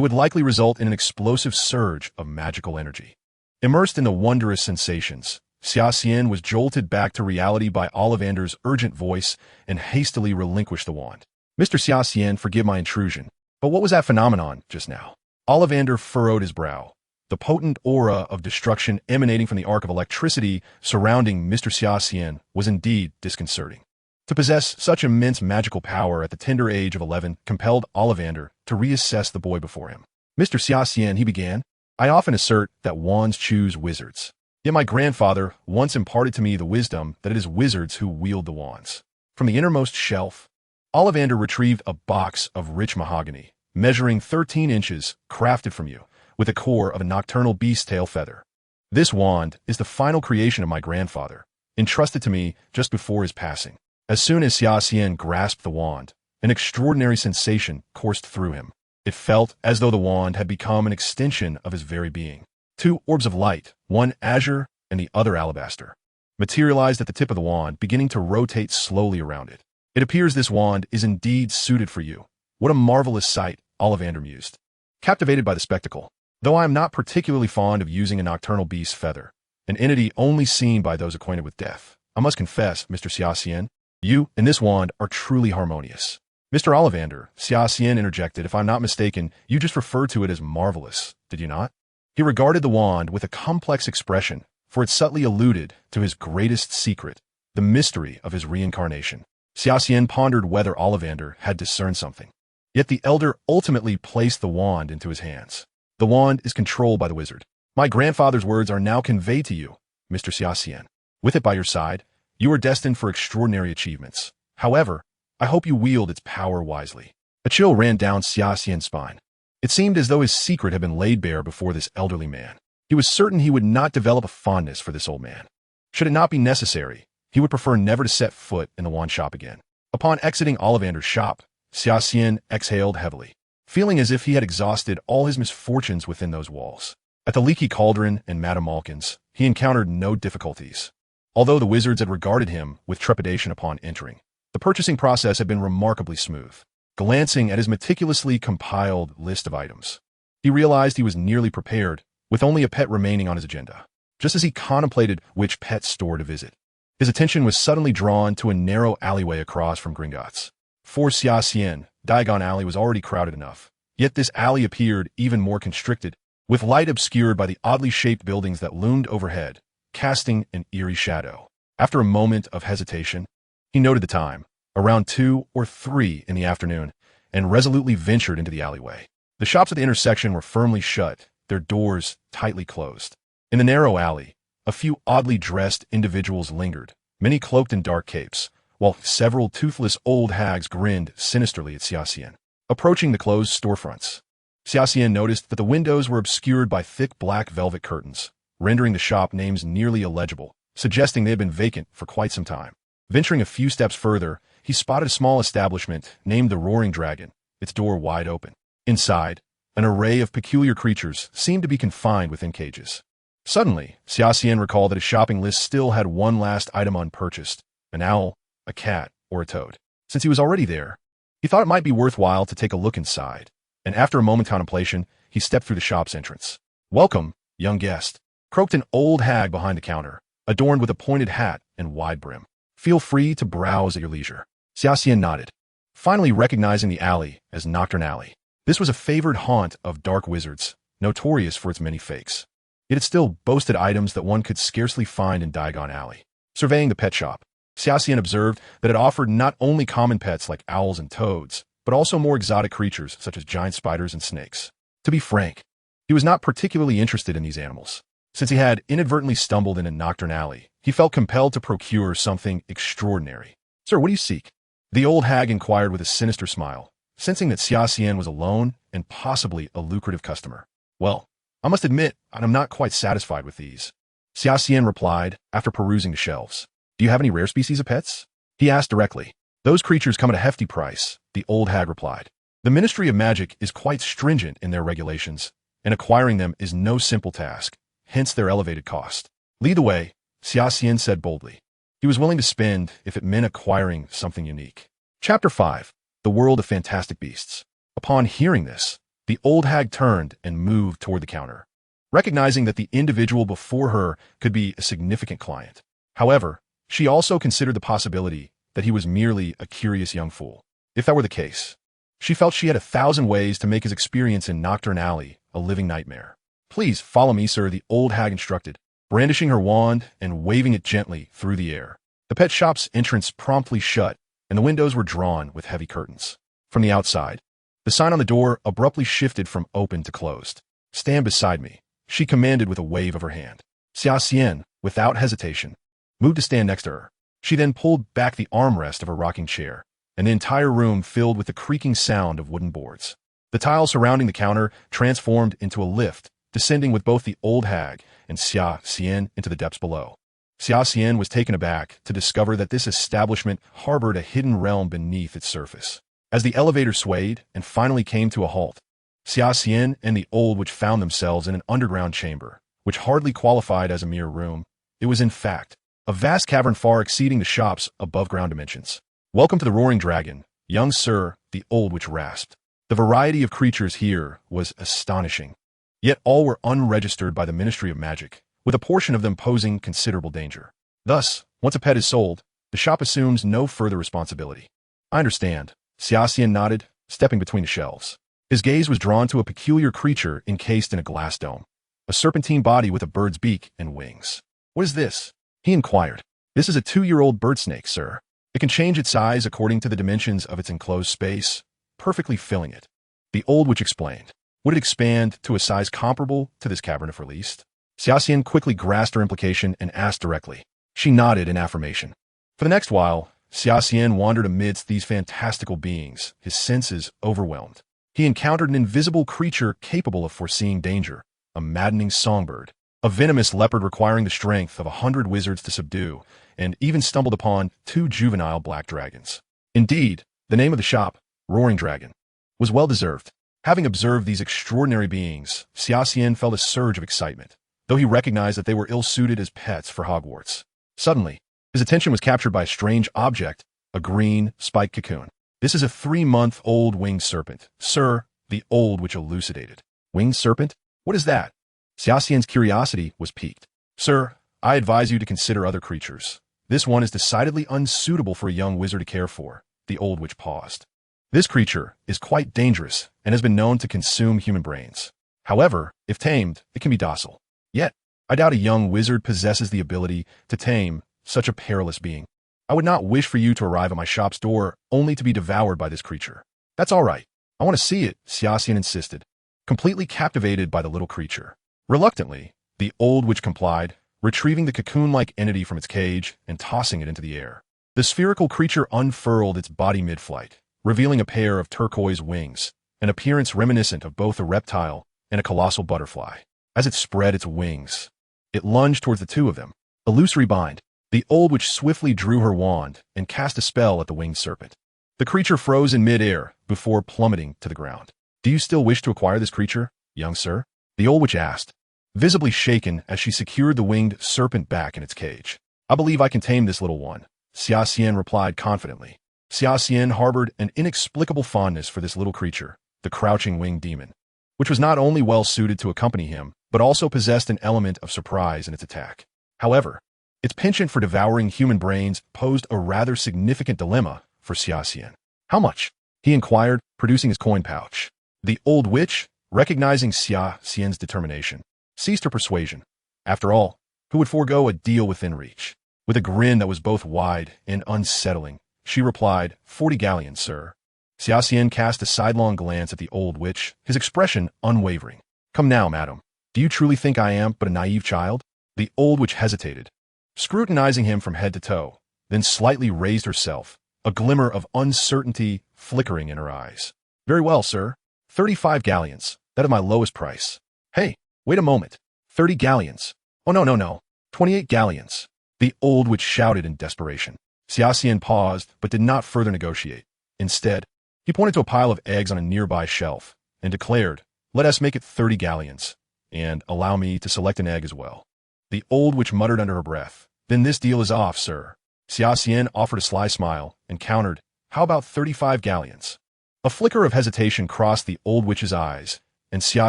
would likely result in an explosive surge of magical energy. Immersed in the wondrous sensations, Xia Xian was jolted back to reality by Ollivander's urgent voice and hastily relinquished the wand. "Mr. Xia Xian, forgive my intrusion, but what was that phenomenon just now?" Ollivander furrowed his brow. The potent aura of destruction emanating from the arc of electricity surrounding Mr. Xia Xian was indeed disconcerting. To possess such immense magical power at the tender age of 11 compelled Ollivander to reassess the boy before him. "Mr. Xia Xian," he began, "I often assert that wands choose wizards. Yet my grandfather once imparted to me the wisdom that it is wizards who wield the wands." From the innermost shelf, Ollivander retrieved a box of rich mahogany, measuring 13 inches, crafted from you, with the core of a nocturnal beast's tail feather. "This wand is the final creation of my grandfather, entrusted to me just before his passing." As soon as Xia Xian grasped the wand, an extraordinary sensation coursed through him. It felt as though the wand had become an extension of his very being. Two orbs of light, one azure and the other alabaster, materialized at the tip of the wand, beginning to rotate slowly around it. "It appears this wand is indeed suited for you. What a marvelous sight," Ollivander mused, captivated by the spectacle. "Though I am not particularly fond of using a nocturnal beast's feather, an entity only seen by those acquainted with death, I must confess, Mr. Xia Xian, you and this wand are truly harmonious." "Mr. Ollivander," Xia Xian interjected, "if I'm not mistaken, you just referred to it as marvelous, did you not?" He regarded the wand with a complex expression, for it subtly alluded to his greatest secret, the mystery of his reincarnation. Xia Xian pondered whether Ollivander had discerned something. Yet the elder ultimately placed the wand into his hands. "The wand is controlled by the wizard. My grandfather's words are now conveyed to you, Mr. Xia Xian. With it by your side, you are destined for extraordinary achievements. However, I hope you wield its power wisely." A chill ran down Xia Xian's spine. It seemed as though his secret had been laid bare before this elderly man. He was certain he would not develop a fondness for this old man. Should it not be necessary, he would prefer never to set foot in the wand shop again. Upon exiting Ollivander's shop, Xia Xian exhaled heavily, feeling as if he had exhausted all his misfortunes within those walls. At the Leaky Cauldron and Madame Malkin's, he encountered no difficulties. Although the wizards had regarded him with trepidation upon entering, the purchasing process had been remarkably smooth. Glancing at his meticulously compiled list of items, he realized he was nearly prepared, with only a pet remaining on his agenda. Just as he contemplated which pet store to visit, his attention was suddenly drawn to a narrow alleyway across from Gringotts. For Xia Xian, Diagon Alley was already crowded enough, yet this alley appeared even more constricted, with light obscured by the oddly shaped buildings that loomed overhead, casting an eerie shadow. After a moment of hesitation, he noted the time, around 2 or 3 in the afternoon, and resolutely ventured into the alleyway. The shops at the intersection were firmly shut, their doors tightly closed. In the narrow alley, a few oddly dressed individuals lingered, many cloaked in dark capes, while several toothless old hags grinned sinisterly at Xia Xian. Approaching the closed storefronts, Xia Xian noticed that the windows were obscured by thick black velvet curtains, rendering the shop names nearly illegible, suggesting they had been vacant for quite some time. Venturing a few steps further, he spotted a small establishment named the Roaring Dragon, its door wide open. Inside, an array of peculiar creatures seemed to be confined within cages. Suddenly, Xia Xian recalled that his shopping list still had one last item unpurchased: an owl, a cat, or a toad. Since he was already there, he thought it might be worthwhile to take a look inside, and after a moment's contemplation, he stepped through the shop's entrance. "Welcome, young guest," croaked an old hag behind the counter, adorned with a pointed hat and wide brim. "Feel free to browse at your leisure." Xia Xian nodded, finally recognizing the alley as Nocturne Alley. This was a favored haunt of dark wizards, notorious for its many fakes. Yet it still boasted items that one could scarcely find in Diagon Alley. Surveying the pet shop, Xia Xian observed that it offered not only common pets like owls and toads, but also more exotic creatures such as giant spiders and snakes. To be frank, he was not particularly interested in these animals. Since he had inadvertently stumbled into Nocturne Alley, he felt compelled to procure something extraordinary. "Sir, what do you seek?" The old hag inquired with a sinister smile, sensing that Xia Xian was alone and possibly a lucrative customer. "Well, I must admit, I'm not quite satisfied with these," Xia Xian replied after perusing the shelves. "Do you have any rare species of pets?" he asked directly. "Those creatures come at a hefty price," the old hag replied. "The Ministry of Magic is quite stringent in their regulations, and acquiring them is no simple task, hence their elevated cost." "Lead the way," Xia Xian said boldly. He was willing to spend if it meant acquiring something unique. Chapter 5. The World of Fantastic Beasts. Upon hearing this, the old hag turned and moved toward the counter, recognizing that the individual before her could be a significant client. However, she also considered the possibility that he was merely a curious young fool. If that were the case, she felt she had 1,000 ways to make his experience in Nocturne Alley a living nightmare. "Please follow me, sir," the old hag instructed, brandishing her wand and waving it gently through the air. The pet shop's entrance promptly shut, and the windows were drawn with heavy curtains. From the outside, the sign on the door abruptly shifted from open to closed. "Stand beside me," she commanded with a wave of her hand. Xia Xian, without hesitation, moved to stand next to her. She then pulled back the armrest of her rocking chair, and the entire room filled with the creaking sound of wooden boards. The tiles surrounding the counter transformed into a lift, descending with both the old hag and Xia Xian into the depths below. Xia Xian was taken aback to discover that this establishment harbored a hidden realm beneath its surface. As the elevator swayed and finally came to a halt, Xia Xian and the old witch found themselves in an underground chamber, which hardly qualified as a mere room. It was, in fact, a vast cavern far exceeding the shop's above-ground dimensions. "Welcome to the Roaring Dragon, young sir," the old witch rasped. The variety of creatures here was astonishing, yet all were unregistered by the Ministry of Magic, with a portion of them posing considerable danger. Thus, once a pet is sold, the shop assumes no further responsibility. "I understand," Xia Xian nodded, stepping between the shelves. His gaze was drawn to a peculiar creature encased in a glass dome, a serpentine body with a bird's beak and wings. "What is this?" he inquired. "This is a 2-year-old bird snake, sir. It can change its size according to the dimensions of its enclosed space, perfectly filling it," the old witch explained. "Would it expand to a size comparable to this cavern if released?" Xia Xian quickly grasped her implication and asked directly. She nodded in affirmation. For the next while, Xia Xian wandered amidst these fantastical beings, his senses overwhelmed. He encountered an invisible creature capable of foreseeing danger, a maddening songbird, a venomous leopard requiring the strength of 100 wizards to subdue, and even stumbled upon 2 juvenile black dragons. Indeed, the name of the shop, roaring dragon, was well-deserved. Having observed these extraordinary beings, Xia Xian felt a surge of excitement, though he recognized that they were ill-suited as pets for Hogwarts. Suddenly, his attention was captured by a strange object, a green, spiked cocoon. "This is a 3-month-old winged serpent, sir," the old witch elucidated. "Winged serpent? What is that?" Xia Xian's curiosity was piqued. "Sir, I advise you to consider other creatures. This one is decidedly unsuitable for a young wizard to care for," the old witch paused. "This creature is quite dangerous and has been known to consume human brains. However, if tamed, it can be docile. Yet, I doubt a young wizard possesses the ability to tame such a perilous being. I would not wish for you to arrive at my shop's door only to be devoured by this creature." "That's all right. I want to see it," Xia Xian insisted, completely captivated by the little creature. Reluctantly, the old witch complied, retrieving the cocoon-like entity from its cage and tossing it into the air. The spherical creature unfurled its body mid-flight, revealing a pair of turquoise wings, an appearance reminiscent of both a reptile and a colossal butterfly. As it spread its wings, it lunged towards the two of them. Illusory bind. The old witch swiftly drew her wand and cast a spell at the winged serpent. The creature froze in mid-air before plummeting to the ground. "Do you still wish to acquire this creature, young sir?" the old witch asked, visibly shaken as she secured the winged serpent back in its cage. "I believe I can tame this little one," Xia Xian replied confidently. Xia Xian harbored an inexplicable fondness for this little creature, the crouching winged demon, which was not only well-suited to accompany him, but also possessed an element of surprise in its attack. However, its penchant for devouring human brains posed a rather significant dilemma for Xia Xian. "How much?" he inquired, producing his coin pouch. The old witch, recognizing Xia Xian's determination, ceased her persuasion. After all, who would forego a deal within reach? With a grin that was both wide and unsettling, she replied, 40 galleons, sir." Xia Xian cast a sidelong glance at the old witch, his expression unwavering. "Come now, madam. Do you truly think I am but a naive child?" The old witch hesitated, scrutinizing him from head to toe, then slightly raised herself, a glimmer of uncertainty flickering in her eyes. "Very well, sir. 35 galleons. That is my lowest price." "Hey, wait a moment. 30 galleons. Oh, no. 28 galleons." The old witch shouted in desperation. Xia Xian paused, but did not further negotiate. Instead, he pointed to a pile of eggs on a nearby shelf and declared, "Let us make it 30 galleons, and allow me to select an egg as well." The old witch muttered under her breath, "Then this deal is off, sir." Xia Xian offered a sly smile and countered, "How about 35 galleons?" A flicker of hesitation crossed the old witch's eyes, and Xia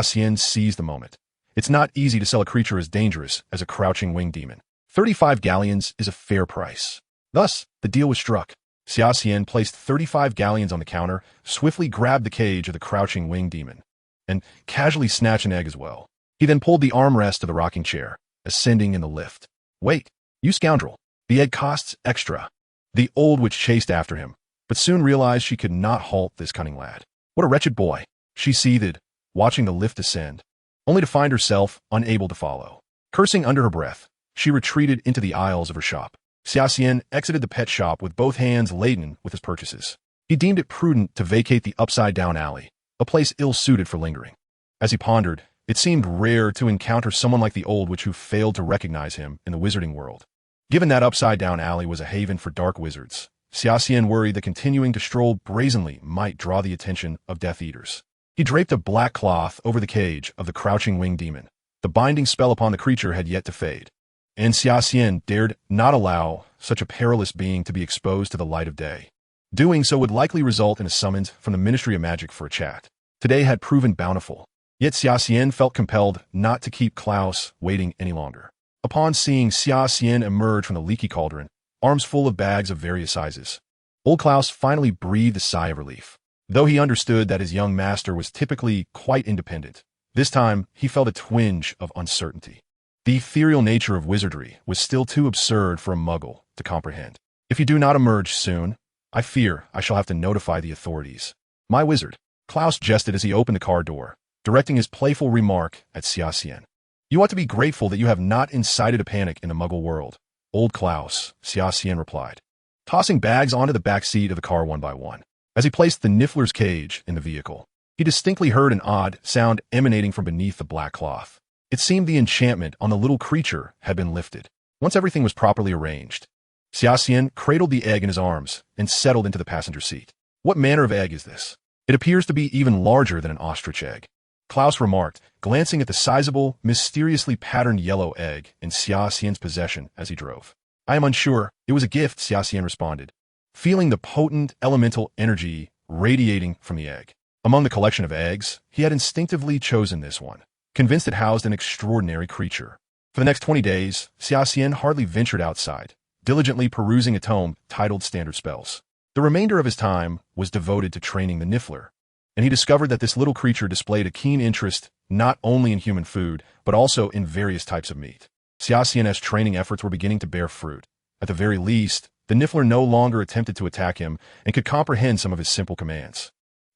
Xian seized the moment. It's not easy to sell a creature as dangerous as a crouching winged demon. 35 galleons is a fair price. Thus, the deal was struck. Xia Xian placed 35 galleons on the counter, swiftly grabbed the cage of the crouching winged demon, and casually snatched an egg as well. He then pulled the armrest of the rocking chair, ascending in the lift. "Wait, you scoundrel. The egg costs extra." The old witch chased after him, but soon realized she could not halt this cunning lad. "What a wretched boy," she seethed, watching the lift descend, only to find herself unable to follow. Cursing under her breath, she retreated into the aisles of her shop. Xia Xian exited the pet shop with both hands laden with his purchases. He deemed it prudent to vacate the upside-down alley, a place ill-suited for lingering. As he pondered, it seemed rare to encounter someone like the old witch who failed to recognize him in the wizarding world. Given that upside-down alley was a haven for dark wizards, Xia Xian worried that continuing to stroll brazenly might draw the attention of Death Eaters. He draped a black cloth over the cage of the crouching winged demon. The binding spell upon the creature had yet to fade, and Xia Xian dared not allow such a perilous being to be exposed to the light of day. Doing so would likely result in a summons from the Ministry of Magic for a chat. Today had proven bountiful, yet Xia Xian felt compelled not to keep Klaus waiting any longer. Upon seeing Xia Xian emerge from the leaky cauldron, arms full of bags of various sizes, old Klaus finally breathed a sigh of relief. Though he understood that his young master was typically quite independent, this time he felt a twinge of uncertainty. The ethereal nature of wizardry was still too absurd for a muggle to comprehend. "If you do not emerge soon, I fear I shall have to notify the authorities." "My wizard," Klaus jested as he opened the car door, directing his playful remark at Xia Xian. "You ought to be grateful that you have not incited a panic in the muggle world." "Old Klaus," Xia Xian replied, tossing bags onto the back seat of the car one by one. As he placed the Niffler's cage in the vehicle, he distinctly heard an odd sound emanating from beneath the black cloth. It seemed the enchantment on the little creature had been lifted. Once everything was properly arranged, Xia Xian cradled the egg in his arms and settled into the passenger seat. What manner of egg is this? It appears to be even larger than an ostrich egg. Klaus remarked, glancing at the sizable, mysteriously patterned yellow egg in Xia Xian's possession as he drove. I am unsure. It was a gift, Xia Xian responded, feeling the potent elemental energy radiating from the egg. Among the collection of eggs, he had instinctively chosen this one, convinced it housed an extraordinary creature. For the next 20 days, Xia Xian hardly ventured outside, diligently perusing a tome titled Standard Spells. The remainder of his time was devoted to training the Niffler, and he discovered that this little creature displayed a keen interest not only in human food, but also in various types of meat. Xia Xian's training efforts were beginning to bear fruit. At the very least, the Niffler no longer attempted to attack him and could comprehend some of his simple commands.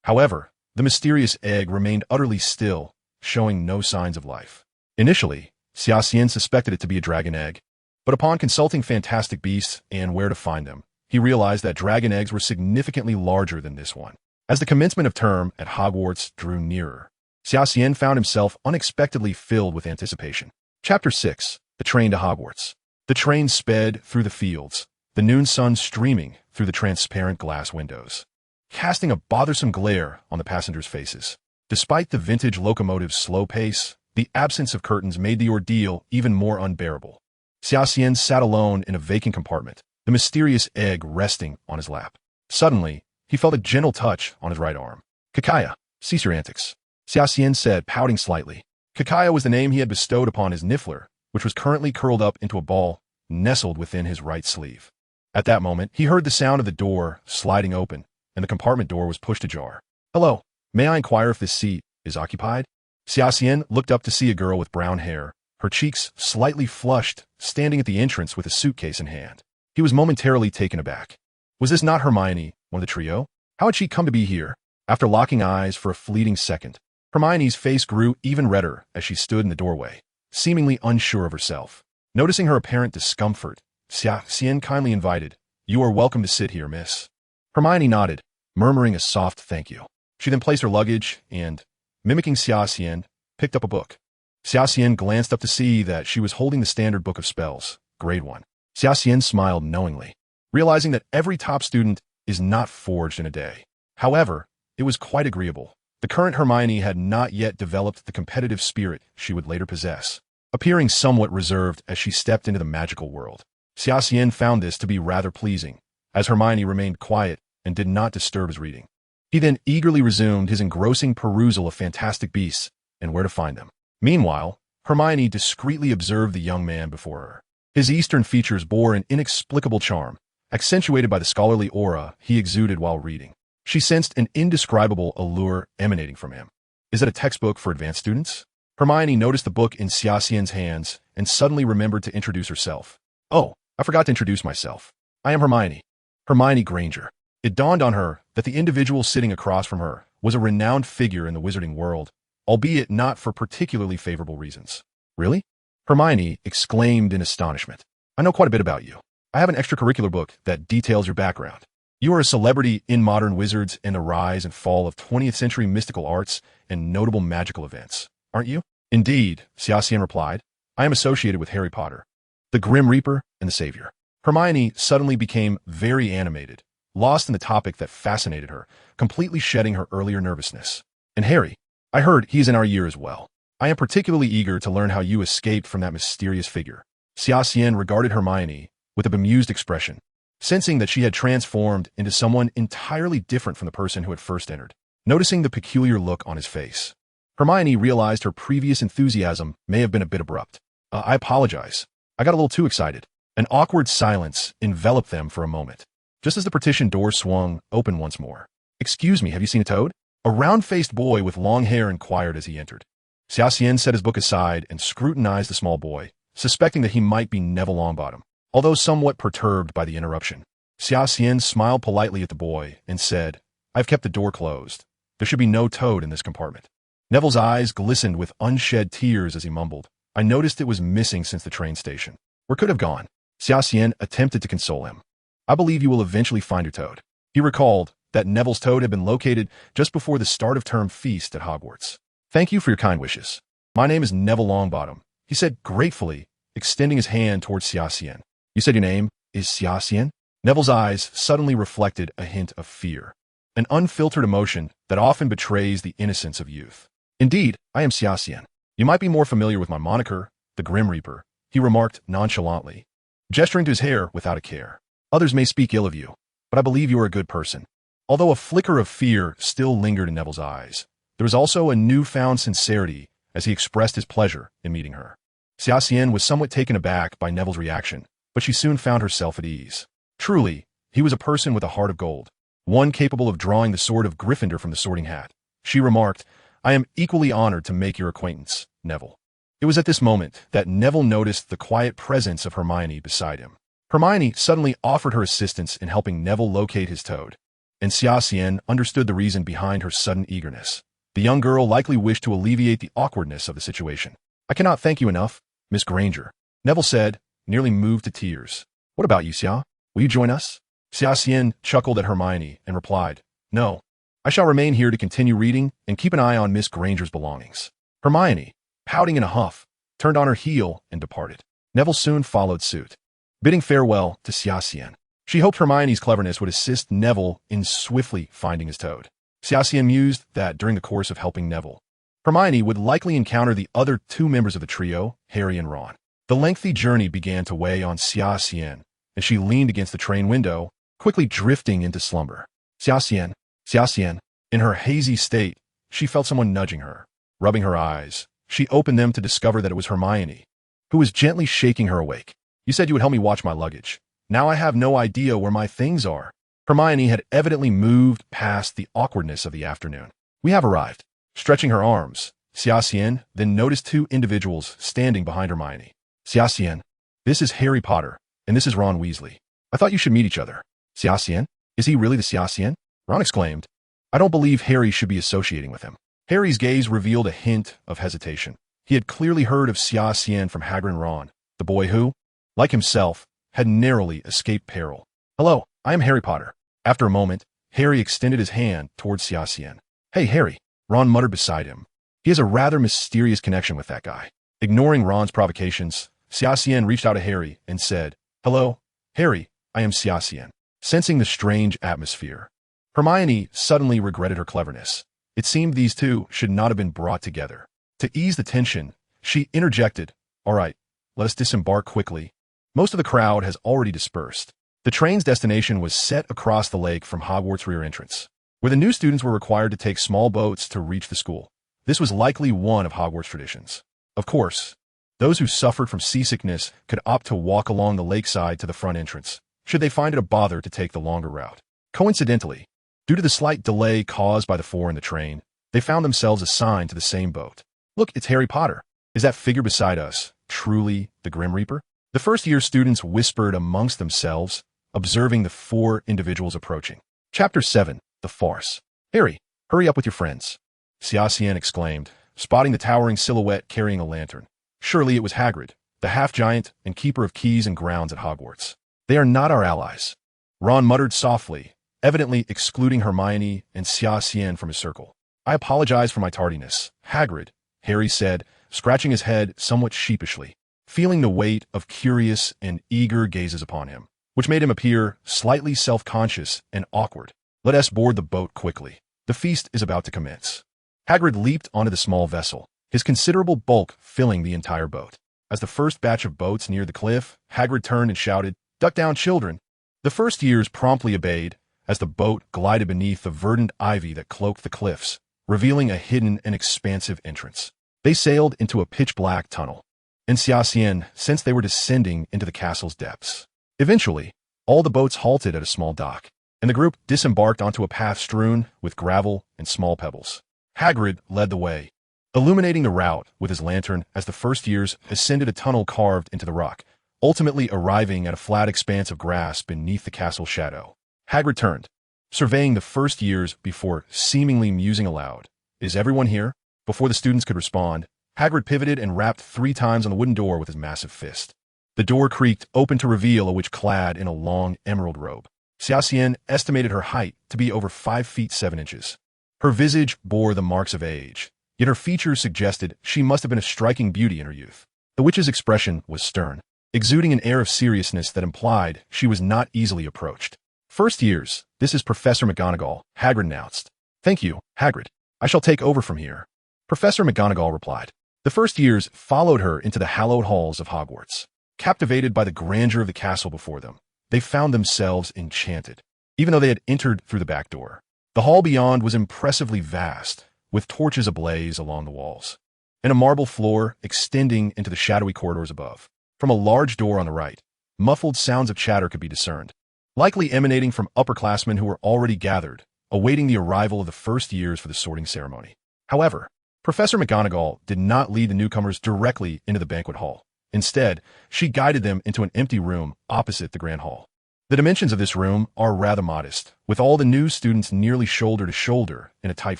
However, the mysterious egg remained utterly still, showing no signs of life. Initially, Xia Xian suspected it to be a dragon egg, but upon consulting fantastic beasts and where to find them, he realized that dragon eggs were significantly larger than this one. As the commencement of term at Hogwarts drew nearer, Xia Xian found himself unexpectedly filled with anticipation. Chapter 6. The Train to Hogwarts. The train sped through the fields, the noon sun streaming through the transparent glass windows, casting a bothersome glare on the passengers' faces. Despite the vintage locomotive's slow pace, the absence of curtains made the ordeal even more unbearable. Xia Xian sat alone in a vacant compartment, the mysterious egg resting on his lap. Suddenly, he felt a gentle touch on his right arm. Kakaya, cease your antics, Xia Xian said, pouting slightly. Kakaya was the name he had bestowed upon his Niffler, which was currently curled up into a ball nestled within his right sleeve. At that moment, he heard the sound of the door sliding open, and the compartment door was pushed ajar. Hello, may I inquire if this seat is occupied? Xia Xian looked up to see a girl with brown hair, her cheeks slightly flushed, standing at the entrance with a suitcase in hand. He was momentarily taken aback. Was this not Hermione, one of the trio? How had she come to be here? After locking eyes for a fleeting second, Hermione's face grew even redder as she stood in the doorway, seemingly unsure of herself. Noticing her apparent discomfort, Xia Xian kindly invited, "You are welcome to sit here, miss." Hermione nodded, murmuring a soft thank you. She then placed her luggage and, mimicking Xia Xian, picked up a book. Xia Xian glanced up to see that she was holding the Standard Book of Spells, Grade 1. Xia Xian smiled knowingly, realizing that every top student is not forged in a day. However, it was quite agreeable. The current Hermione had not yet developed the competitive spirit she would later possess, appearing somewhat reserved as she stepped into the magical world. Xia Xian found this to be rather pleasing, as Hermione remained quiet and did not disturb his reading. He then eagerly resumed his engrossing perusal of fantastic beasts and where to find them. Meanwhile, Hermione discreetly observed the young man before her. His Eastern features bore an inexplicable charm, accentuated by the scholarly aura he exuded while reading. She sensed an indescribable allure emanating from him. Is it a textbook for advanced students? Hermione noticed the book in Xia Xian's hands and suddenly remembered to introduce herself. Oh, I forgot to introduce myself. I am Hermione. Hermione Granger. It dawned on her that the individual sitting across from her was a renowned figure in the wizarding world, albeit not for particularly favorable reasons. Really? Hermione exclaimed in astonishment. I know quite a bit about you. I have an extracurricular book that details your background. You are a celebrity in modern wizards and the rise and fall of 20th century mystical arts and notable magical events, aren't you? Indeed, Xia Xian replied. I am associated with Harry Potter, the Grim Reaper, and the Savior. Hermione suddenly became very animated, lost in the topic that fascinated her, completely shedding her earlier nervousness. And Harry, I heard he's in our year as well. I am particularly eager to learn how you escaped from that mysterious figure. Xia Xian regarded Hermione with a bemused expression, sensing that she had transformed into someone entirely different from the person who had first entered. Noticing the peculiar look on his face, Hermione realized her previous enthusiasm may have been a bit abrupt. I apologize. I got a little too excited. An awkward silence enveloped them for a moment, just as the partition door swung open once more. Excuse me, have you seen a toad? A round-faced boy with long hair inquired as he entered. Xia Xian set his book aside and scrutinized the small boy, suspecting that he might be Neville Longbottom. Although somewhat perturbed by the interruption, Xia Xian smiled politely at the boy and said, I've kept the door closed. There should be no toad in this compartment. Neville's eyes glistened with unshed tears as he mumbled, I noticed it was missing since the train station. Where could have gone? Xia Xian attempted to console him. I believe you will eventually find your toad. He recalled that Neville's toad had been located just before the start of term feast at Hogwarts. Thank you for your kind wishes. My name is Neville Longbottom, he said gratefully, extending his hand towards Xia Xian. You said your name is Xia Xian? Neville's eyes suddenly reflected a hint of fear. an unfiltered emotion that often betrays the innocence of youth. Indeed, I am Xia Xian. You might be more familiar with my moniker, the Grim Reaper, he remarked nonchalantly, gesturing to his hair without a care. Others may speak ill of you, but I believe you are a good person. Although a flicker of fear still lingered in Neville's eyes, there was also a newfound sincerity as he expressed his pleasure in meeting her. Xia Xian was somewhat taken aback by Neville's reaction, but she soon found herself at ease. Truly, he was a person with a heart of gold, one capable of drawing the sword of Gryffindor from the sorting hat. She remarked, I am equally honored to make your acquaintance, Neville. It was at this moment that Neville noticed the quiet presence of Hermione beside him. Hermione suddenly offered her assistance in helping Neville locate his toad, and Xia Xian understood the reason behind her sudden eagerness. The young girl likely wished to alleviate the awkwardness of the situation. I cannot thank you enough, Miss Granger, Neville said, nearly moved to tears. What about you, Xia? Will you join us? Xia Xian chuckled at Hermione and replied, No, I shall remain here to continue reading and keep an eye on Miss Granger's belongings. Hermione, pouting in a huff, turned on her heel and departed. Neville soon followed suit, bidding farewell to Xia Xian. She hoped Hermione's cleverness would assist Neville in swiftly finding his toad. Xia Xian mused that during the course of helping Neville, Hermione would likely encounter the other two members of the trio, Harry and Ron. The lengthy journey began to weigh on Xia Xian, and she leaned against the train window, quickly drifting into slumber. Xia Xian, Xia Xian. In her hazy state, she felt someone nudging her. Rubbing her eyes, she opened them to discover that it was Hermione, who was gently shaking her awake. You said you would help me watch my luggage. Now I have no idea where my things are. Hermione had evidently moved past the awkwardness of the afternoon. We have arrived. Stretching her arms, Xia Xian then noticed two individuals standing behind Hermione. Xia Xian, this is Harry Potter, and this is Ron Weasley. I thought you should meet each other. Xia Xian? Is he really the Xia Xian? Ron exclaimed. I don't believe Harry should be associating with him. Harry's gaze revealed a hint of hesitation. He had clearly heard of Xia Xian from Hagrid and Ron, the boy who, like himself, had narrowly escaped peril. Hello, I am Harry Potter. After a moment, Harry extended his hand towards Xia Xian. Hey, Harry, Ron muttered beside him. He has a rather mysterious connection with that guy. Ignoring Ron's provocations, Xia Xian reached out to Harry and said, Hello, Harry, I am Xia Xian. Sensing the strange atmosphere, Hermione suddenly regretted her cleverness. It seemed these two should not have been brought together. To ease the tension, she interjected, All right, let us disembark quickly. Most of the crowd has already dispersed. The train's destination was set across the lake from Hogwarts' rear entrance, where the new students were required to take small boats to reach the school. This was likely one of Hogwarts' traditions. Of course, those who suffered from seasickness could opt to walk along the lakeside to the front entrance, should they find it a bother to take the longer route. Coincidentally, due to the slight delay caused by the four in the train, they found themselves assigned to the same boat. Look, it's Harry Potter. Is that figure beside us truly the Grim Reaper? The first-year students whispered amongst themselves, observing the four individuals approaching. Chapter 7, The Farce. Harry, hurry up with your friends, Xia Xian exclaimed, spotting the towering silhouette carrying a lantern. Surely it was Hagrid, the half-giant and keeper of keys and grounds at Hogwarts. They are not our allies, Ron muttered softly, evidently excluding Hermione and Xia Xian from his circle. I apologize for my tardiness, Hagrid, Harry said, scratching his head somewhat sheepishly, feeling the weight of curious and eager gazes upon him, which made him appear slightly self-conscious and awkward. Let us board the boat quickly. The feast is about to commence. Hagrid leaped onto the small vessel, his considerable bulk filling the entire boat. As the first batch of boats neared the cliff, Hagrid turned and shouted, Duck down, children! The first years promptly obeyed as the boat glided beneath the verdant ivy that cloaked the cliffs, revealing a hidden and expansive entrance. They sailed into a pitch-black tunnel, and Xia Xian sensed they were descending into the castle's depths. Eventually, all the boats halted at a small dock, and the group disembarked onto a path strewn with gravel and small pebbles. Hagrid led the way, illuminating the route with his lantern as the first years ascended a tunnel carved into the rock, ultimately arriving at a flat expanse of grass beneath the castle's shadow. Hagrid turned, surveying the first years before seemingly musing aloud. Is everyone here? Before the students could respond, Hagrid pivoted and rapped 3 times on the wooden door with his massive fist. The door creaked open to reveal a witch clad in a long emerald robe. Xia Xian estimated her height to be over 5 feet 7 inches. Her visage bore the marks of age, yet her features suggested she must have been a striking beauty in her youth. The witch's expression was stern, exuding an air of seriousness that implied she was not easily approached. First years, this is Professor McGonagall, Hagrid announced. Thank you, Hagrid. I shall take over from here. Professor McGonagall replied. The first years followed her into the hallowed halls of Hogwarts. Captivated by the grandeur of the castle before them, they found themselves enchanted, even though they had entered through the back door. The hall beyond was impressively vast, with torches ablaze along the walls, and a marble floor extending into the shadowy corridors above. From a large door on the right, muffled sounds of chatter could be discerned, likely emanating from upperclassmen who were already gathered, awaiting the arrival of the first years for the sorting ceremony. However, Professor McGonagall did not lead the newcomers directly into the banquet hall. Instead, she guided them into an empty room opposite the Grand Hall. The dimensions of this room are rather modest, with all the new students nearly shoulder to shoulder in a tight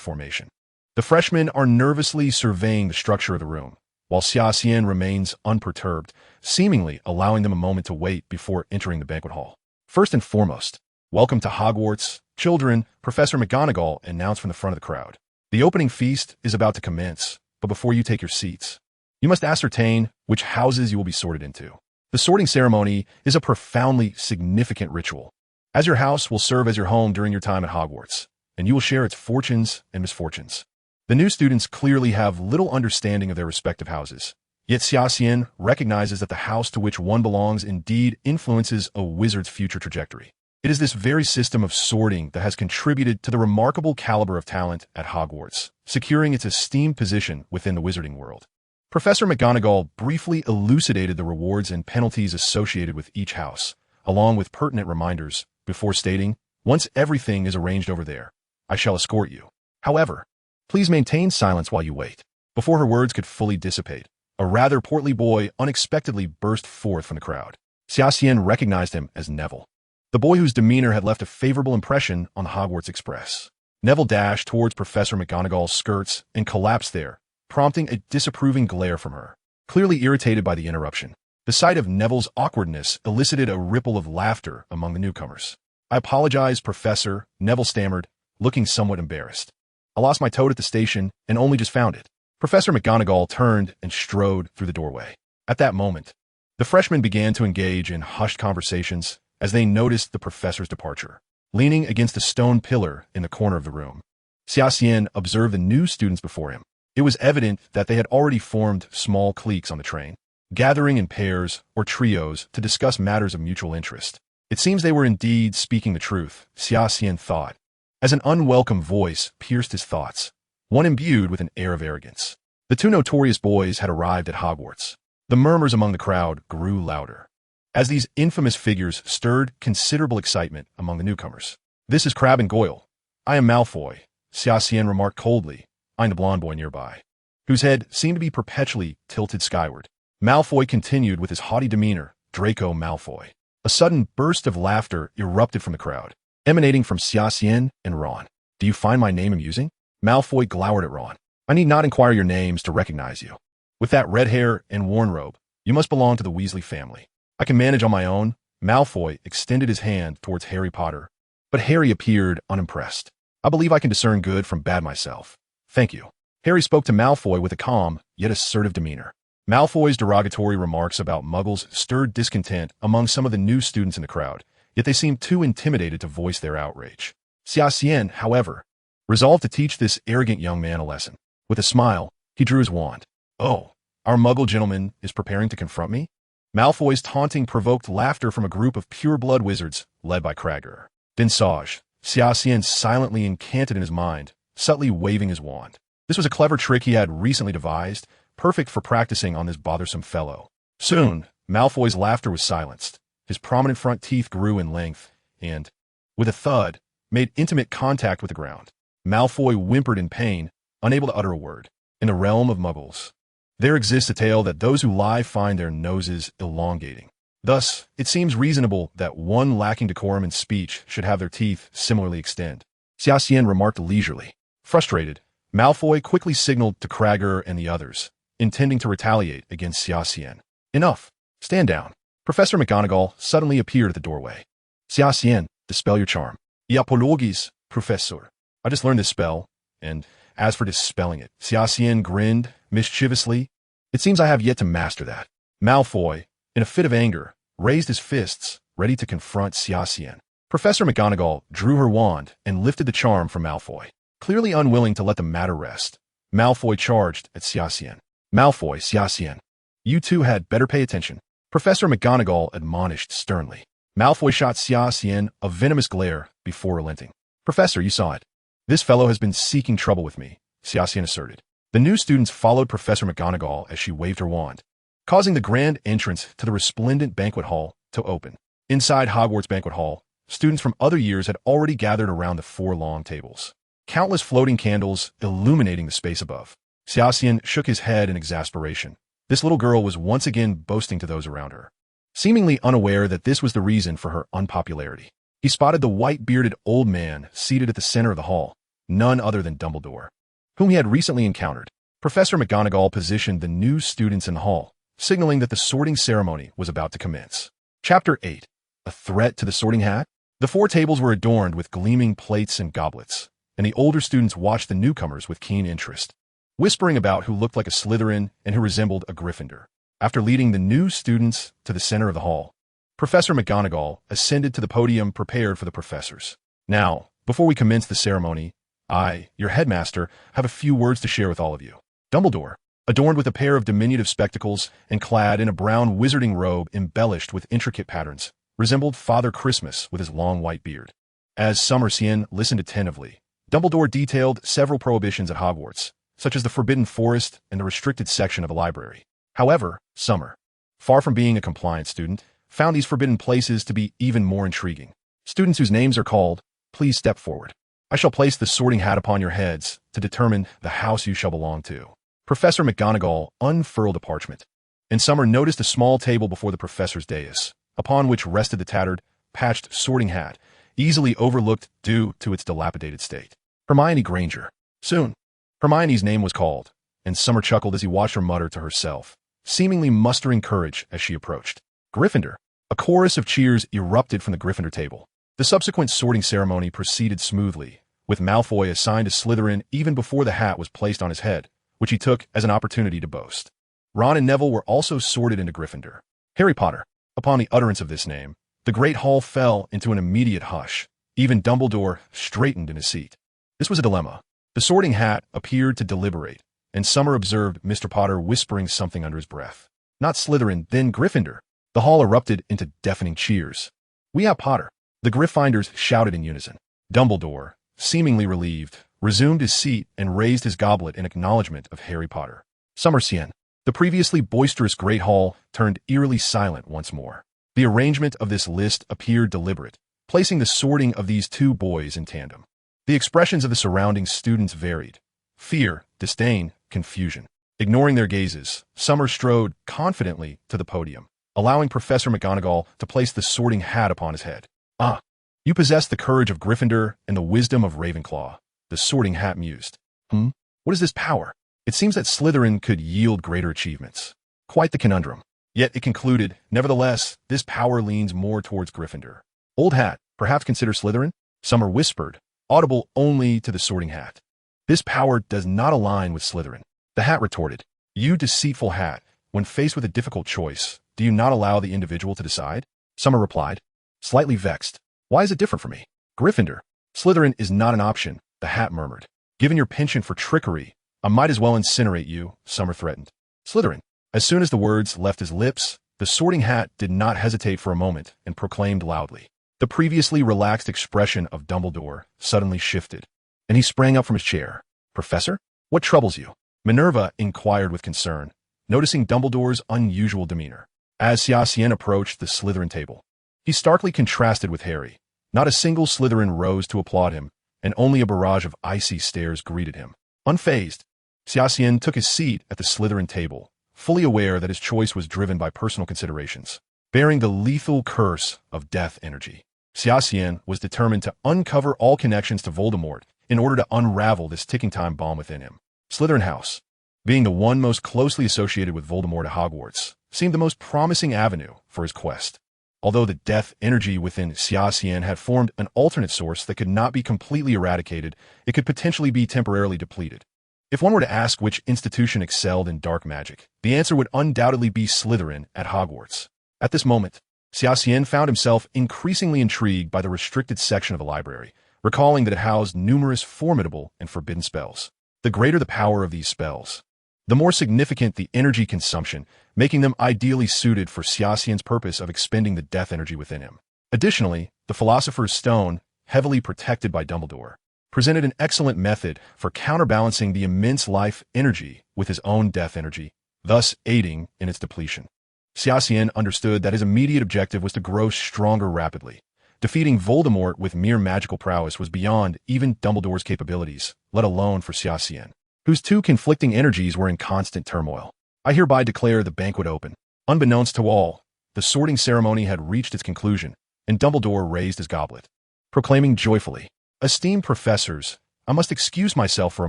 formation. The freshmen are nervously surveying the structure of the room, while Xia Xian remains unperturbed, seemingly allowing them a moment to wait before entering the banquet hall. First and foremost, welcome to Hogwarts, children, Professor McGonagall announced from the front of the crowd. The opening feast is about to commence, but before you take your seats, you must ascertain which houses you will be sorted into. The sorting ceremony is a profoundly significant ritual, as your house will serve as your home during your time at Hogwarts, and you will share its fortunes and misfortunes. The new students clearly have little understanding of their respective houses, yet Xia Xian recognizes that the house to which one belongs indeed influences a wizard's future trajectory. It is this very system of sorting that has contributed to the remarkable caliber of talent at Hogwarts, securing its esteemed position within the wizarding world. Professor McGonagall briefly elucidated the rewards and penalties associated with each house, along with pertinent reminders, before stating, "Once everything is arranged over there, I shall escort you. However, please maintain silence while you wait." Before her words could fully dissipate, a rather portly boy unexpectedly burst forth from the crowd. Xia Xian recognized him as Neville, the boy whose demeanor had left a favorable impression on the Hogwarts Express. Neville dashed towards Professor McGonagall's skirts and collapsed there, prompting a disapproving glare from her. Clearly irritated by the interruption, the sight of Neville's awkwardness elicited a ripple of laughter among the newcomers. "I apologize, Professor," Neville stammered, looking somewhat embarrassed. "I lost my toad at the station and only just found it." Professor McGonagall turned and strode through the doorway. At that moment, the freshmen began to engage in hushed conversations as they noticed the professor's departure. Leaning against a stone pillar in the corner of the room, Xia Xian observed the new students before him. It was evident that they had already formed small cliques on the train, gathering in pairs or trios to discuss matters of mutual interest. It seems they were indeed speaking the truth, Xia Xian thought, as an unwelcome voice pierced his thoughts, one imbued with an air of arrogance. The two notorious boys had arrived at Hogwarts. The murmurs among the crowd grew louder, as these infamous figures stirred considerable excitement among the newcomers. "This is Crabbe and Goyle. I am Malfoy," Xia Xian remarked coldly, eyeing the blond boy nearby, whose head seemed to be perpetually tilted skyward. Malfoy continued with his haughty demeanor, "Draco Malfoy." A sudden burst of laughter erupted from the crowd, emanating from Xia Xian and Ron. "Do you find my name amusing?" Malfoy glowered at Ron. "I need not inquire your names to recognize you. With that red hair and worn robe, you must belong to the Weasley family." "I can manage on my own." Malfoy extended his hand towards Harry Potter, but Harry appeared unimpressed. "I believe I can discern good from bad myself. Thank you." Harry spoke to Malfoy with a calm, yet assertive demeanor. Malfoy's derogatory remarks about muggles stirred discontent among some of the new students in the crowd, yet they seemed too intimidated to voice their outrage. Xia Xian, however, resolved to teach this arrogant young man a lesson. With a smile, he drew his wand. "Oh, our muggle gentleman is preparing to confront me?" Malfoy's taunting provoked laughter from a group of pure-blood wizards led by Cragger. "Then Sage," Xia Xian silently incanted in his mind, subtly waving his wand. This was a clever trick he had recently devised, perfect for practicing on this bothersome fellow. Soon, Malfoy's laughter was silenced. His prominent front teeth grew in length and, with a thud, made intimate contact with the ground. Malfoy whimpered in pain, unable to utter a word. In the realm of muggles, there exists a tale that those who lie find their noses elongating. Thus, it seems reasonable that one lacking decorum in speech should have their teeth similarly extend. Xia Xian remarked leisurely. Frustrated, Malfoy quickly signaled to Cragger and the others, intending to retaliate against Xia Xian. "Enough. Stand down." Professor McGonagall suddenly appeared at the doorway. "Xia Xian, dispel your charm." "Apologies, Professor. I just learned this spell, and as for dispelling it," Xia Xian grinned mischievously, "it seems I have yet to master that." Malfoy, in a fit of anger, raised his fists, ready to confront Xia Xian. Professor McGonagall drew her wand and lifted the charm from Malfoy. Clearly unwilling to let the matter rest, Malfoy charged at Xia Xian. Malfoy, Xia Xian. You two had better pay attention. Professor McGonagall admonished sternly. Malfoy shot Xia Xian a venomous glare before relenting. Professor, you saw it. This fellow has been seeking trouble with me, Xia Xian asserted. The new students followed Professor McGonagall as she waved her wand, causing the grand entrance to the resplendent banquet hall to open. Inside Hogwarts Banquet Hall, students from other years had already gathered around the 4 long tables, countless floating candles illuminating the space above. Xia Xian shook his head in exasperation. This little girl was once again boasting to those around her, seemingly unaware that this was the reason for her unpopularity. He spotted the white-bearded old man seated at the center of the hall, none other than Dumbledore, whom he had recently encountered. Professor McGonagall positioned the new students in the hall, signaling that the sorting ceremony was about to commence. Chapter 8. A Threat to the Sorting Hat? The 4 tables were adorned with gleaming plates and goblets, and the older students watched the newcomers with keen interest, whispering about who looked like a Slytherin and who resembled a Gryffindor. After leading the new students to the center of the hall, Professor McGonagall ascended to the podium prepared for the professors. Now, before we commence the ceremony, I, your headmaster, have a few words to share with all of you. Dumbledore, adorned with a pair of diminutive spectacles and clad in a brown wizarding robe embellished with intricate patterns, resembled Father Christmas with his long white beard. As Summer Xian listened attentively, Dumbledore detailed several prohibitions at Hogwarts, such as the Forbidden Forest and the restricted section of the library. However, Summer, far from being a compliant student, found these forbidden places to be even more intriguing. Students whose names are called, please step forward. I shall place the sorting hat upon your heads to determine the house you shall belong to. Professor McGonagall unfurled a parchment, and Summer noticed a small table before the professor's dais, upon which rested the tattered, patched sorting hat, easily overlooked due to its dilapidated state. Hermione Granger. Soon, Hermione's name was called, and Summer chuckled as he watched her mutter to herself, seemingly mustering courage as she approached. Gryffindor. A chorus of cheers erupted from the Gryffindor table. The subsequent sorting ceremony proceeded smoothly, with Malfoy assigned a Slytherin even before the hat was placed on his head, which he took as an opportunity to boast. Ron and Neville were also sorted into Gryffindor. Harry Potter. Upon the utterance of this name, the great hall fell into an immediate hush. Even Dumbledore straightened in his seat. This was a dilemma. The sorting hat appeared to deliberate, and Summer observed Mr. Potter whispering something under his breath. Not Slytherin, then Gryffindor. The hall erupted into deafening cheers. We have Potter. The Gryffindors shouted in unison. Dumbledore, seemingly relieved, resumed his seat and raised his goblet in acknowledgement of Harry Potter. Summer Xian. The previously boisterous great hall turned eerily silent once more. The arrangement of this list appeared deliberate, placing the sorting of these 2 boys in tandem. The expressions of the surrounding students varied. Fear, disdain, confusion. Ignoring their gazes, Summer strode confidently to the podium, allowing Professor McGonagall to place the sorting hat upon his head. Ah, you possess the courage of Gryffindor and the wisdom of Ravenclaw, the sorting hat mused. What is this power? It seems that Slytherin could yield greater achievements. Quite the conundrum. Yet it concluded, nevertheless, this power leans more towards Gryffindor. Old hat, perhaps consider Slytherin? Summer whispered, audible only to the sorting hat. This power does not align with Slytherin. The hat retorted, you deceitful hat, when faced with a difficult choice, do you not allow the individual to decide? Summer replied, slightly vexed. Why is it different for me? Gryffindor. Slytherin is not an option, the hat murmured. Given your penchant for trickery, I might as well incinerate you, Summer threatened. Slytherin. As soon as the words left his lips, the sorting hat did not hesitate for a moment and proclaimed loudly. The previously relaxed expression of Dumbledore suddenly shifted, and he sprang up from his chair. Professor, what troubles you? Minerva inquired with concern, noticing Dumbledore's unusual demeanor. As Xia Xian approached the Slytherin table, he starkly contrasted with Harry. Not a single Slytherin rose to applaud him, and only a barrage of icy stares greeted him. Unfazed, Xia Xian took his seat at the Slytherin table, fully aware that his choice was driven by personal considerations. Bearing the lethal curse of death energy, Xia Xian was determined to uncover all connections to Voldemort in order to unravel this ticking time bomb within him. Slytherin House, being the one most closely associated with Voldemort at Hogwarts, seemed the most promising avenue for his quest. Although the death energy within Xia Xian had formed an alternate source that could not be completely eradicated, it could potentially be temporarily depleted. If one were to ask which institution excelled in dark magic, the answer would undoubtedly be Slytherin at Hogwarts. At this moment, Xia Xian found himself increasingly intrigued by the restricted section of the library, recalling that it housed numerous formidable and forbidden spells. The greater the power of these spells, the more significant the energy consumption, making them ideally suited for Xia Xian's purpose of expending the death energy within him. Additionally, the Philosopher's Stone, heavily protected by Dumbledore, presented an excellent method for counterbalancing the immense life energy with his own death energy, thus aiding in its depletion. Xia Xian understood that his immediate objective was to grow stronger rapidly. Defeating Voldemort with mere magical prowess was beyond even Dumbledore's capabilities, let alone for Xia Xian, whose two conflicting energies were in constant turmoil. I hereby declare the banquet open. Unbeknownst to all, the sorting ceremony had reached its conclusion, and Dumbledore raised his goblet, proclaiming joyfully, "Esteemed professors, I must excuse myself for a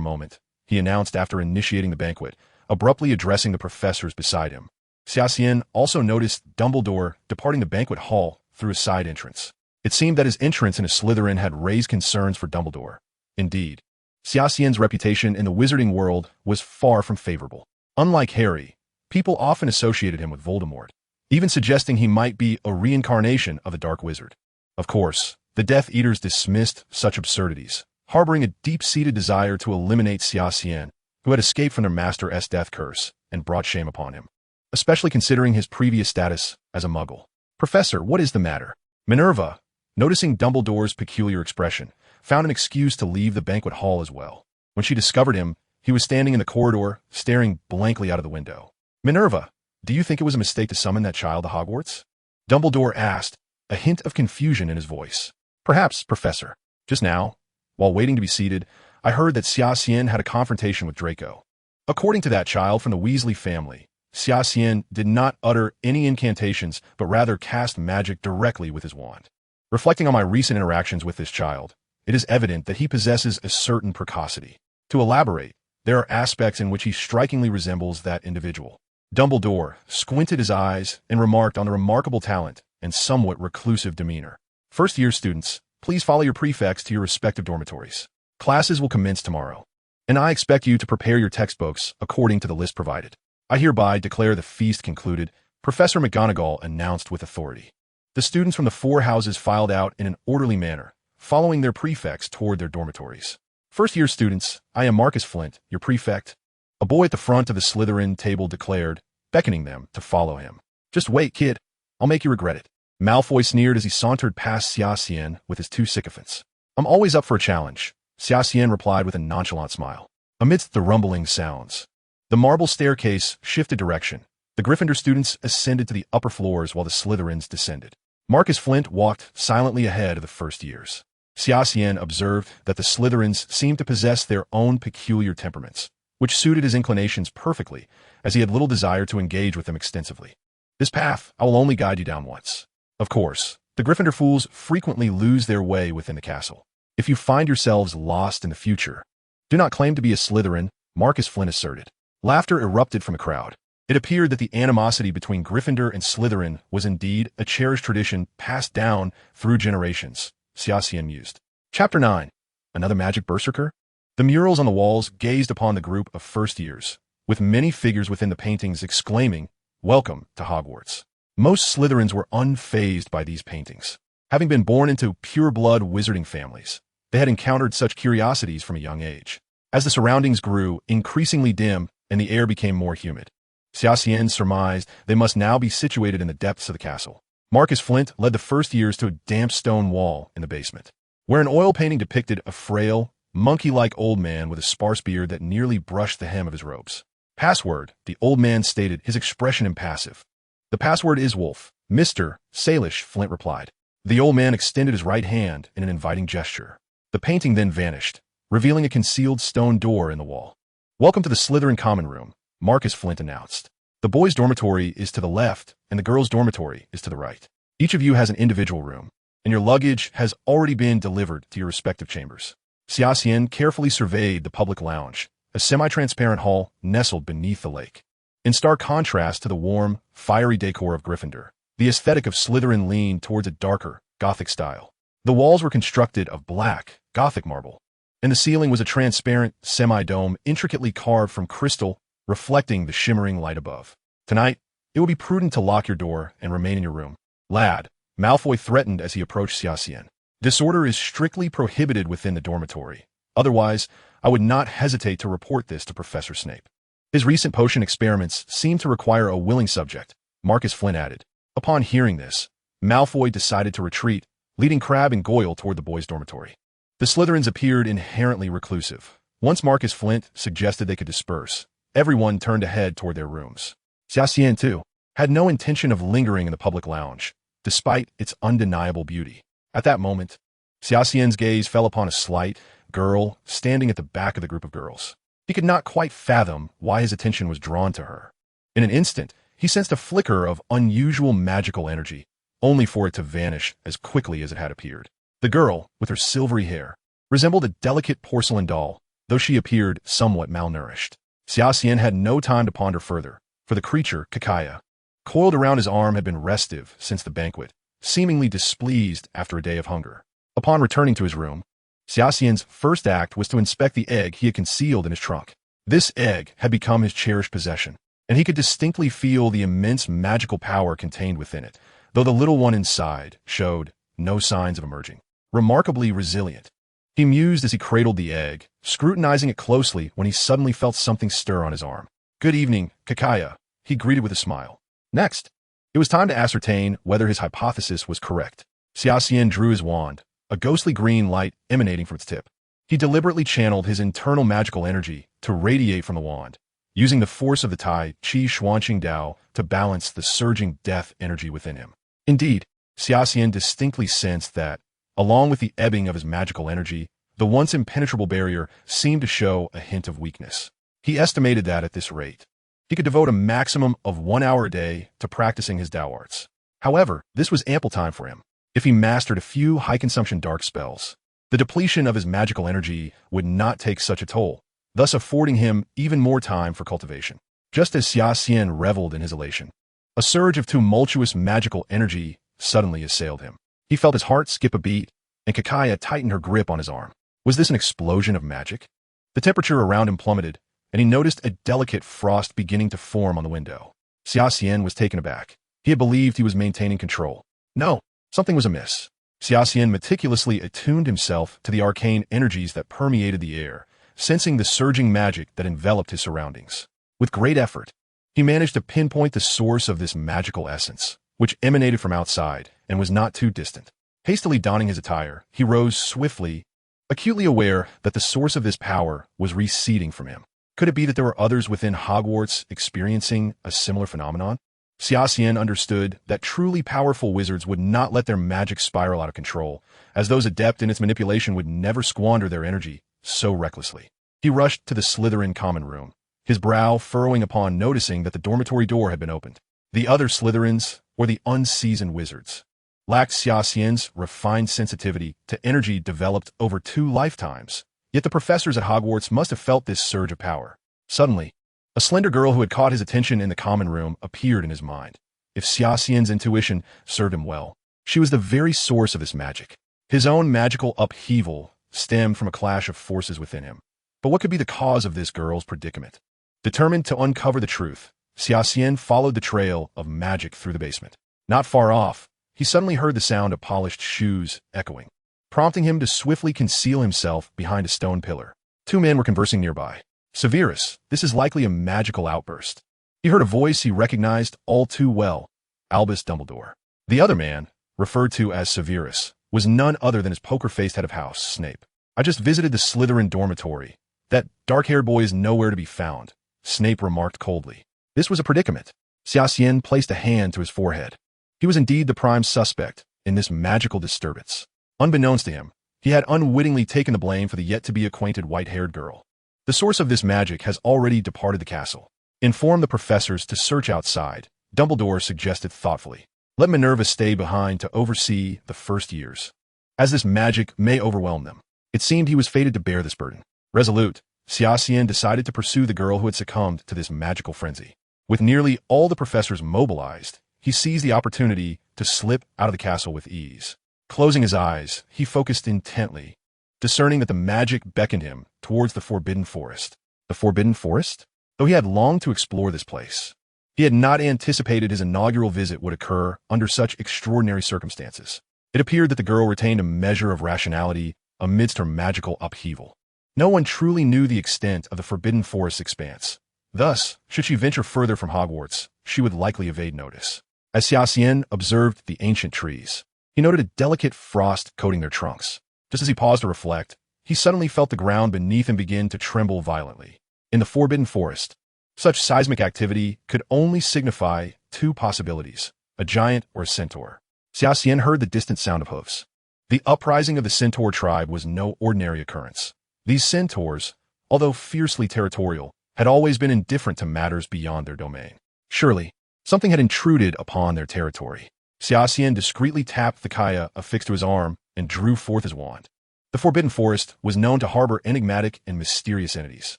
moment," he announced after initiating the banquet, abruptly addressing the professors beside him. Xia Xian also noticed Dumbledore departing the banquet hall through a side entrance. It seemed that his entrance in a Slytherin had raised concerns for Dumbledore. Indeed, Xia Xian's reputation in the wizarding world was far from favorable. Unlike Harry, people often associated him with Voldemort, even suggesting he might be a reincarnation of the Dark Wizard. Of course, the Death Eaters dismissed such absurdities, harboring a deep-seated desire to eliminate Xia Xian, who had escaped from their master's death curse and brought shame upon him, especially considering his previous status as a Muggle. "Professor, what is the matter?" Minerva, noticing Dumbledore's peculiar expression, found an excuse to leave the banquet hall as well. When she discovered him, he was standing in the corridor, staring blankly out of the window. "Minerva, do you think it was a mistake to summon that child to Hogwarts?" Dumbledore asked, a hint of confusion in his voice. "Perhaps, Professor. Just now, while waiting to be seated, I heard that Xia Xian had a confrontation with Draco. According to that child from the Weasley family, Xia Xian did not utter any incantations, but rather cast magic directly with his wand. Reflecting on my recent interactions with this child, it is evident that he possesses a certain precocity. To elaborate, there are aspects in which he strikingly resembles that individual." Dumbledore squinted his eyes and remarked on the remarkable talent and somewhat reclusive demeanor. "First-year students, please follow your prefects to your respective dormitories. Classes will commence tomorrow, and I expect you to prepare your textbooks according to the list provided. I hereby declare the feast concluded," Professor McGonagall announced with authority. The students from the four houses filed out in an orderly manner, following their prefects toward their dormitories. "First-year students, I am Marcus Flint, your prefect," a boy at the front of the Slytherin table declared, beckoning them to follow him. "Just wait, kid. I'll make you regret it." Malfoy sneered as he sauntered past Xia Xian with his two sycophants. "I'm always up for a challenge," Xia Xian replied with a nonchalant smile. Amidst the rumbling sounds, the marble staircase shifted direction. The Gryffindor students ascended to the upper floors while the Slytherins descended. Marcus Flint walked silently ahead of the first years. Xia Xian observed that the Slytherins seemed to possess their own peculiar temperaments, which suited his inclinations perfectly, as he had little desire to engage with them extensively. "This path I will only guide you down once. Of course, the Gryffindor fools frequently lose their way within the castle. If you find yourselves lost in the future, do not claim to be a Slytherin," Marcus Flint asserted. Laughter erupted from the crowd. It appeared that the animosity between Gryffindor and Slytherin was indeed a cherished tradition passed down through generations, Xia Xian mused. Chapter 9. Another Magic Berserker? The murals on the walls gazed upon the group of first years, with many figures within the paintings exclaiming, "Welcome to Hogwarts." Most Slytherins were unfazed by these paintings. Having been born into pure-blood wizarding families, they had encountered such curiosities from a young age. As the surroundings grew increasingly dim and the air became more humid, Xia Xian surmised they must now be situated in the depths of the castle. Marcus Flint led the first years to a damp stone wall in the basement, where an oil painting depicted a frail, monkey-like old man with a sparse beard that nearly brushed the hem of his robes. "Password," the old man stated, his expression impassive. "The password is Wolf, Mr. Salish," Flint replied. The old man extended his right hand in an inviting gesture. The painting then vanished, revealing a concealed stone door in the wall. "Welcome to the Slytherin Common Room," Marcus Flint announced. "The boys' dormitory is to the left, and the girls' dormitory is to the right. Each of you has an individual room, and your luggage has already been delivered to your respective chambers." Xia Xian carefully surveyed the public lounge, a semi-transparent hall nestled beneath the lake. In stark contrast to the warm, fiery decor of Gryffindor, the aesthetic of Slytherin leaned towards a darker, Gothic style. The walls were constructed of black, Gothic marble, and the ceiling was a transparent, semi-dome intricately carved from crystal, reflecting the shimmering light above. "Tonight, it will be prudent to lock your door and remain in your room," Lad, Malfoy threatened as he approached Xia Xian. Disorder is strictly prohibited within the dormitory. Otherwise, I would not hesitate to report this to Professor Snape. His recent potion experiments seem to require a willing subject, Marcus Flynn added. Upon hearing this, Malfoy decided to retreat, leading Crabbe and Goyle toward the boys' dormitory. The Slytherins appeared inherently reclusive. Once Marcus Flint suggested they could disperse, everyone turned to head toward their rooms. Xia Xian, too, had no intention of lingering in the public lounge, despite its undeniable beauty. At that moment, Xia Xian's gaze fell upon a slight girl standing at the back of the group of girls. He could not quite fathom why his attention was drawn to her. In an instant, he sensed a flicker of unusual magical energy, only for it to vanish as quickly as it had appeared. The girl, with her silvery hair, resembled a delicate porcelain doll, though she appeared somewhat malnourished. Xia Xian had no time to ponder further, for the creature, Kakaya, coiled around his arm, had been restive since the banquet, seemingly displeased after a day of hunger. Upon returning to his room, Xia Xian's first act was to inspect the egg he had concealed in his trunk. This egg had become his cherished possession, and he could distinctly feel the immense magical power contained within it, though the little one inside showed no signs of emerging. Remarkably resilient, he mused as he cradled the egg, scrutinizing it closely when he suddenly felt something stir on his arm. "Good evening, Kakaya," he greeted with a smile. Next, it was time to ascertain whether his hypothesis was correct. Xia Xian drew his wand, a ghostly green light emanating from its tip. He deliberately channeled his internal magical energy to radiate from the wand, using the force of the Tai Chi Xuanqing Dao to balance the surging death energy within him. Indeed, Xia Xian distinctly sensed that, along with the ebbing of his magical energy, the once impenetrable barrier seemed to show a hint of weakness. He estimated that, at this rate, he could devote a maximum of 1 hour a day to practicing his Dao arts. However, this was ample time for him. If he mastered a few high-consumption dark spells, the depletion of his magical energy would not take such a toll, thus affording him even more time for cultivation. Just as Xia Xian reveled in his elation, a surge of tumultuous magical energy suddenly assailed him. He felt his heart skip a beat, and Kakaya tightened her grip on his arm. Was this an explosion of magic? The temperature around him plummeted, and he noticed a delicate frost beginning to form on the window. Xia Xian was taken aback. He had believed he was maintaining control. No, something was amiss. Xia Xian meticulously attuned himself to the arcane energies that permeated the air, sensing the surging magic that enveloped his surroundings. With great effort, he managed to pinpoint the source of this magical essence, which emanated from outside and was not too distant. Hastily donning his attire, he rose swiftly, acutely aware that the source of this power was receding from him. Could it be that there were others within Hogwarts experiencing a similar phenomenon? Xia Xian understood that truly powerful wizards would not let their magic spiral out of control, as those adept in its manipulation would never squander their energy so recklessly. He rushed to the Slytherin common room, his brow furrowing upon noticing that the dormitory door had been opened. The other Slytherins, or the unseasoned wizards, lacked Xia Xian's refined sensitivity to energy developed over 2 lifetimes. Yet the professors at Hogwarts must have felt this surge of power. Suddenly, a slender girl who had caught his attention in the common room appeared in his mind. If Xia Xian's intuition served him well, she was the very source of this magic. His own magical upheaval stemmed from a clash of forces within him. But what could be the cause of this girl's predicament? Determined to uncover the truth, Xia Xian followed the trail of magic through the basement. Not far off, he suddenly heard the sound of polished shoes echoing, prompting him to swiftly conceal himself behind a stone pillar. 2 men were conversing nearby. "Severus, this is likely a magical outburst." He heard a voice he recognized all too well, Albus Dumbledore. The other man, referred to as Severus, was none other than his poker-faced head of house, Snape. "I just visited the Slytherin dormitory. That dark-haired boy is nowhere to be found," Snape remarked coldly. This was a predicament. Xia Xian placed a hand to his forehead. He was indeed the prime suspect in this magical disturbance. Unbeknownst to him, he had unwittingly taken the blame for the yet-to-be-acquainted white-haired girl. The source of this magic has already departed the castle. Inform the professors to search outside, Dumbledore suggested thoughtfully. Let Minerva stay behind to oversee the first years, as this magic may overwhelm them. It seemed he was fated to bear this burden. Resolute, Xia Xian decided to pursue the girl who had succumbed to this magical frenzy. With nearly all the professors mobilized, he seized the opportunity to slip out of the castle with ease. Closing his eyes, he focused intently, discerning that the magic beckoned him towards the Forbidden Forest. The Forbidden Forest? Though he had longed to explore this place, He had not anticipated his inaugural visit would occur under such extraordinary circumstances. It appeared that the girl retained a measure of rationality amidst her magical upheaval. No one truly knew the extent of the Forbidden Forest's expanse. Thus, should she venture further from Hogwarts, she would likely evade notice. As Xia Xian observed the ancient trees, he noted a delicate frost coating their trunks. Just as he paused to reflect, he suddenly felt the ground beneath him begin to tremble violently. In the Forbidden Forest, such seismic activity could only signify two possibilities, a giant or a centaur. Xia Xian heard the distant sound of hoofs. The uprising of the centaur tribe was no ordinary occurrence. These centaurs, although fiercely territorial, had always been indifferent to matters beyond their domain. Surely, something had intruded upon their territory. Xia Xian discreetly tapped the kaya affixed to his arm and drew forth his wand. The Forbidden Forest was known to harbor enigmatic and mysterious entities.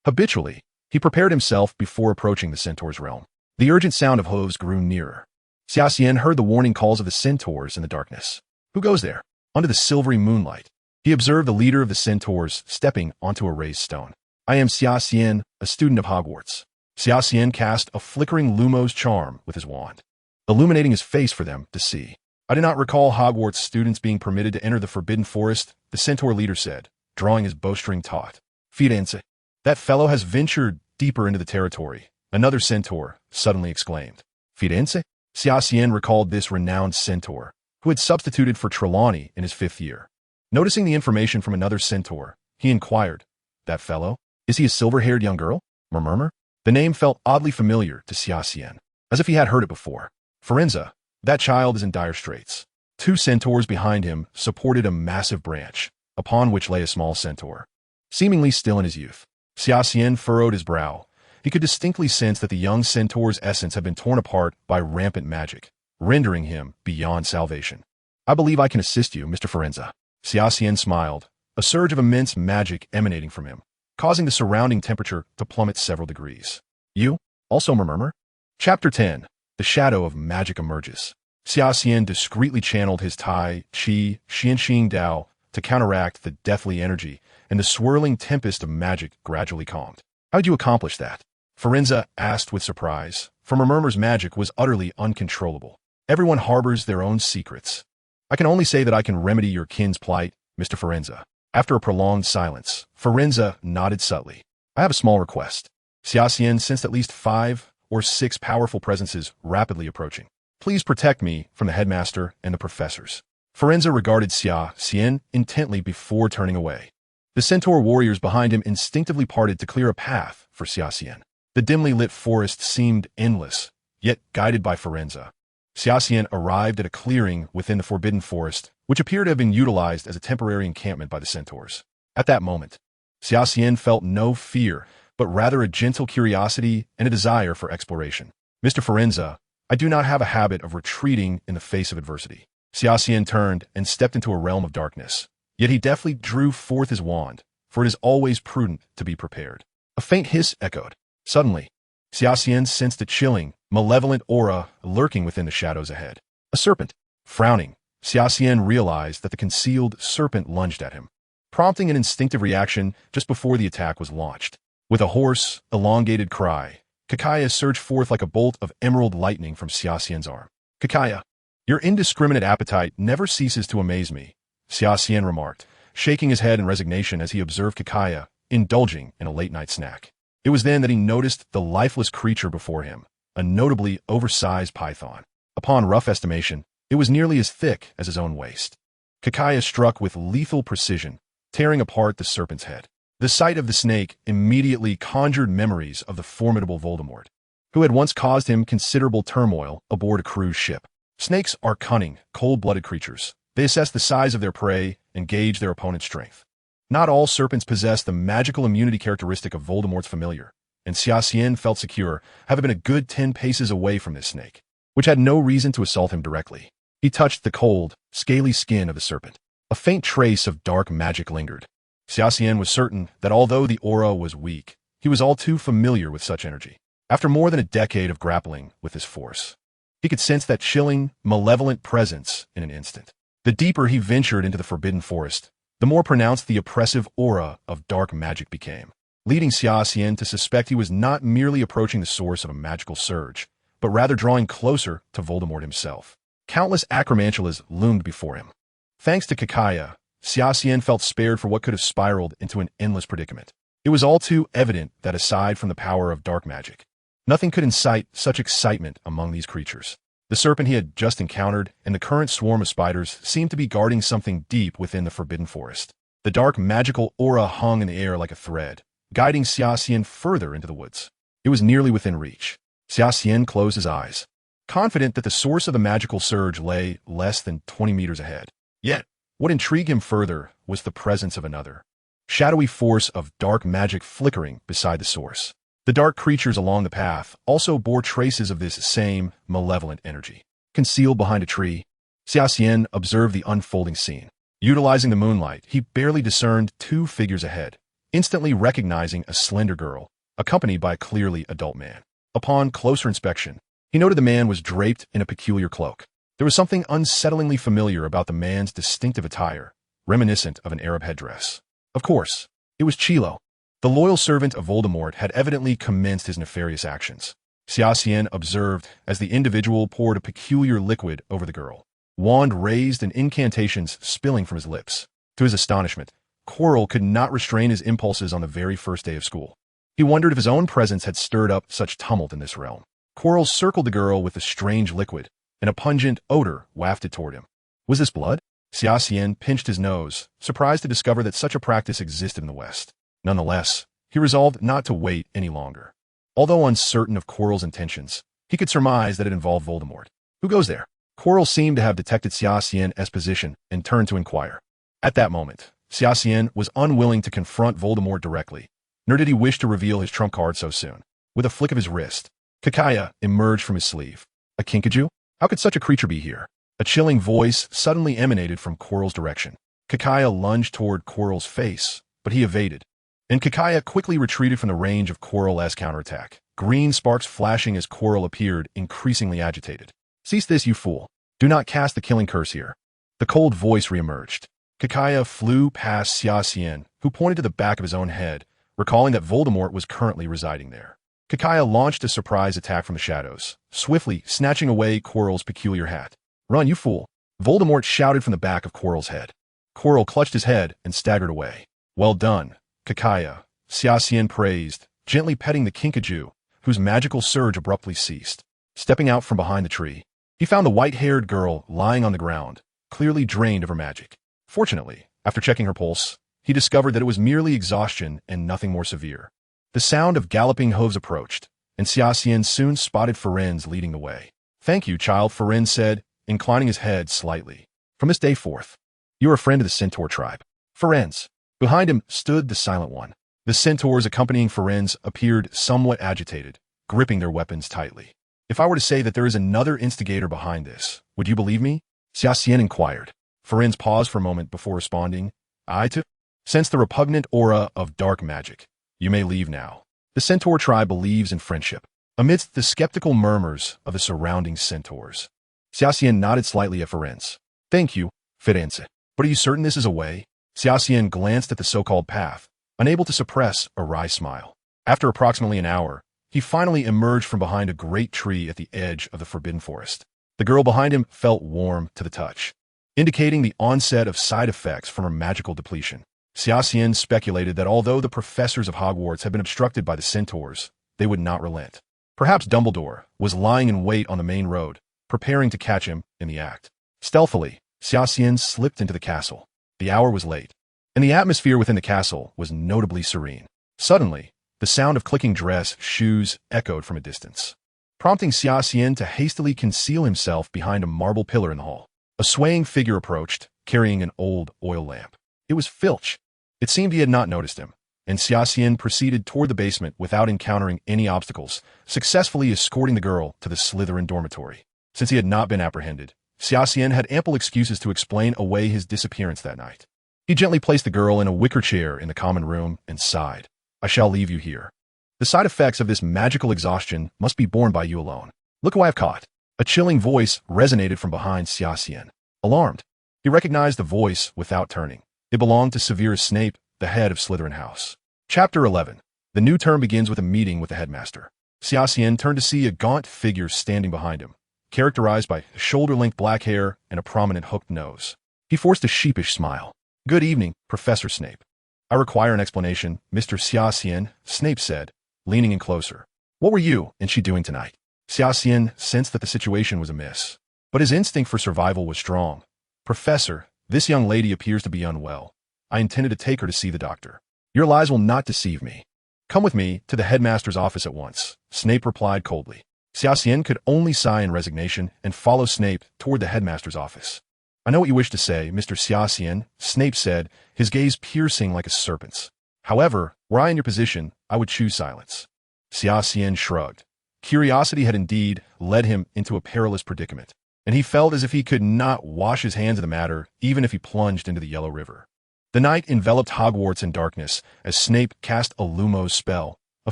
Habitually, he prepared himself before approaching the centaur's realm. The urgent sound of hooves grew nearer. Xia Xian heard the warning calls of the centaurs in the darkness. Who goes there? Under the silvery moonlight, he observed the leader of the centaurs stepping onto a raised stone. I am Xia Xian, a student of Hogwarts. Xia Xian cast a flickering Lumos charm with his wand, illuminating his face for them to see. I do not recall Hogwarts students being permitted to enter the Forbidden Forest, the centaur leader said, drawing his bowstring taut. Firenze. That fellow has ventured deeper into the territory, another centaur suddenly exclaimed. Firenze? Xia Xian recalled this renowned centaur, who had substituted for Trelawney in his 5th year. Noticing the information from another centaur, he inquired, that fellow? Is he a silver-haired young girl? Murmur? The name felt oddly familiar to Xia Xian, as if he had heard it before. Firenze, that child is in dire straits. 2 centaurs behind him supported a massive branch, upon which lay a small centaur, seemingly still in his youth. Xia Xian furrowed his brow. He could distinctly sense that the young centaur's essence had been torn apart by rampant magic, rendering him beyond salvation. I believe I can assist you, Mr. Firenze. Xia Xian smiled, a surge of immense magic emanating from him, causing the surrounding temperature to plummet several degrees. You? Also murmur? Chapter 10. The Shadow of Magic Emerges. Xia Xian discreetly channeled his Tai, Qi, Xianxing Dao to counteract the deathly energy, and the swirling tempest of magic gradually calmed. How did you accomplish that? Firenze asked with surprise, for Murmur's magic was utterly uncontrollable. Everyone harbors their own secrets. I can only say that I can remedy your kin's plight, Mr. Firenze. After a prolonged silence, Firenze nodded subtly. I have a small request. Xia Xian sensed at least 5 or 6 powerful presences rapidly approaching. Please protect me from the headmaster and the professors. Firenze regarded Xia Xian intently before turning away. The centaur warriors behind him instinctively parted to clear a path for Xia Xian. The dimly lit forest seemed endless, yet guided by Firenze. Xia Xian arrived at a clearing within the Forbidden Forest, which appeared to have been utilized as a temporary encampment by the centaurs. At that moment, Xia Xian felt no fear, but rather a gentle curiosity and a desire for exploration. Mr. Firenze, I do not have a habit of retreating in the face of adversity. Xia Xian turned and stepped into a realm of darkness. Yet he deftly drew forth his wand, for it is always prudent to be prepared. A faint hiss echoed. Suddenly, Xia Xian sensed a chilling, malevolent aura lurking within the shadows ahead. A serpent. Frowning, Xia Xian realized that the concealed serpent lunged at him, prompting an instinctive reaction just before the attack was launched. With a hoarse, elongated cry, Kakaya surged forth like a bolt of emerald lightning from Xia Xian's arm. Kakaya, your indiscriminate appetite never ceases to amaze me, Xia Xian remarked, shaking his head in resignation as he observed Kakaya indulging in a late-night snack. It was then that he noticed the lifeless creature before him, a notably oversized python. Upon rough estimation, it was nearly as thick as his own waist. Kakaya struck with lethal precision, tearing apart the serpent's head. The sight of the snake immediately conjured memories of the formidable Voldemort, who had once caused him considerable turmoil aboard a cruise ship. Snakes are cunning, cold-blooded creatures. They assess the size of their prey and gauge their opponent's strength. Not all serpents possess the magical immunity characteristic of Voldemort's familiar, and Xia Xian felt secure, having been a good 10 paces away from this snake, which had no reason to assault him directly. He touched the cold, scaly skin of the serpent. A faint trace of dark magic lingered. Xia Xian was certain that although the aura was weak, he was all too familiar with such energy. After more than a decade of grappling with this force, he could sense that chilling, malevolent presence in an instant. The deeper he ventured into the Forbidden Forest, the more pronounced the oppressive aura of dark magic became, leading Xia Xian to suspect he was not merely approaching the source of a magical surge, but rather drawing closer to Voldemort himself. Countless acromantulas loomed before him. Thanks to Xia Xian felt spared for what could have spiraled into an endless predicament. It was all too evident that aside from the power of dark magic, nothing could incite such excitement among these creatures. The serpent he had just encountered and the current swarm of spiders seemed to be guarding something deep within the forbidden forest. The dark magical aura hung in the air like a thread, guiding Xia Xian further into the woods. It was nearly within reach. Xia Xian closed his eyes, confident that the source of the magical surge lay less than 20 meters ahead. Yet, what intrigued him further was the presence of another shadowy force of dark magic flickering beside the source. The dark creatures along the path also bore traces of this same malevolent energy. Concealed behind a tree, Xia Xian observed the unfolding scene. Utilizing the moonlight, he barely discerned two figures ahead, instantly recognizing a slender girl, accompanied by a clearly adult man. Upon closer inspection, he noted the man was draped in a peculiar cloak. There was something unsettlingly familiar about the man's distinctive attire, reminiscent of an Arab headdress. Of course, it was Chilo. The loyal servant of Voldemort had evidently commenced his nefarious actions. Xia Xian observed as the individual poured a peculiar liquid over the girl, wand raised and incantations spilling from his lips. To his astonishment, Quirrell could not restrain his impulses on the very first day of school. He wondered if his own presence had stirred up such tumult in this realm. Quirrell circled the girl with the strange liquid, and a pungent odor wafted toward him. Was this blood? Xia Xian pinched his nose, surprised to discover that such a practice existed in the West. Nonetheless, he resolved not to wait any longer. Although uncertain of Quirrell's intentions, he could surmise that it involved Voldemort. Who goes there? Quirrell seemed to have detected Xia Xian's position and turned to inquire. At that moment, Xia Xian was unwilling to confront Voldemort directly, nor did he wish to reveal his trump card so soon. With a flick of his wrist, Xia emerged from his sleeve. A kinkajou? How could such a creature be here? A chilling voice suddenly emanated from Quirrell's direction. Xia lunged toward Quirrell's face, but he evaded, and Xia quickly retreated from the range of Quirrell's counterattack, green sparks flashing as Quirrell appeared increasingly agitated. Cease this, you fool. Do not cast the killing curse here. The cold voice reemerged. Xia flew past Xia Xian, who pointed to the back of his own head, recalling that Voldemort was currently residing there. Xia launched a surprise attack from the shadows, swiftly snatching away Quirrell's peculiar hat. Run, you fool! Voldemort shouted from the back of Quirrell's head. Quirrell clutched his head and staggered away. Well done, Xia Xian praised, gently petting the kinkajou, whose magical surge abruptly ceased. Stepping out from behind the tree, he found the white-haired girl lying on the ground, clearly drained of her magic. Fortunately, after checking her pulse, he discovered that it was merely exhaustion and nothing more severe. The sound of galloping hooves approached, and Xia Xian soon spotted Ferenz leading the way. Thank you, child, Ferenz said, inclining his head slightly. From this day forth, you are a friend of the Centaur tribe. Ferenz. Behind him stood the Silent One. The centaurs accompanying Ferenz appeared somewhat agitated, gripping their weapons tightly. If I were to say that there is another instigator behind this, would you believe me? Xia Xian inquired. Ferenz paused for a moment before responding. I too sense the repugnant aura of dark magic. You may leave now. The Centaur tribe believes in friendship, amidst the skeptical murmurs of the surrounding centaurs. Xia Xian nodded slightly at Ferenz. Thank you, Ferenz. But are you certain this is a way? Xia Xian glanced at the so-called path, unable to suppress a wry smile. After approximately an hour, he finally emerged from behind a great tree at the edge of the forbidden forest. The girl behind him felt warm to the touch, indicating the onset of side effects from her magical depletion. Xia Xian speculated that although the professors of Hogwarts had been obstructed by the centaurs, they would not relent. Perhaps Dumbledore was lying in wait on the main road, preparing to catch him in the act. Stealthily, Xia Xian slipped into the castle. The hour was late, and the atmosphere within the castle was notably serene. Suddenly, the sound of clicking dress shoes echoed from a distance, prompting Xia Xian to hastily conceal himself behind a marble pillar in the hall. A swaying figure approached, carrying an old oil lamp. It was Filch. It seemed he had not noticed him, and Xia Xian proceeded toward the basement without encountering any obstacles, successfully escorting the girl to the Slytherin dormitory. Since he had not been apprehended, Xia Xian had ample excuses to explain away his disappearance that night. He gently placed the girl in a wicker chair in the common room and sighed. I shall leave you here. The side effects of this magical exhaustion must be borne by you alone. Look who I have caught. A chilling voice resonated from behind Xia Xian. Alarmed, he recognized the voice without turning. It belonged to Severus Snape, the head of Slytherin House. Chapter 11. The new term begins with a meeting with the headmaster. Xia Xian turned to see a gaunt figure standing behind him, characterized by shoulder-length black hair and a prominent hooked nose. He forced a sheepish smile. "Good evening, Professor Snape." "I require an explanation, Mr. Xia Xian," Snape said, leaning in closer. "What were you and she doing tonight?" Xia Xian sensed that the situation was amiss, but his instinct for survival was strong. "Professor, this young lady appears to be unwell. I intended to take her to see the doctor." "Your lies will not deceive me. Come with me to the headmaster's office at once," Snape replied coldly. Xia Xian could only sigh in resignation and follow Snape toward the headmaster's office. "I know what you wish to say, Mr. Xia Xian," Snape said, his gaze piercing like a serpent's. "However, were I in your position, I would choose silence." Xia Xian shrugged. Curiosity had indeed led him into a perilous predicament, and he felt as if he could not wash his hands of the matter even if he plunged into the Yellow River. The night enveloped Hogwarts in darkness as Snape cast a Lumos spell, a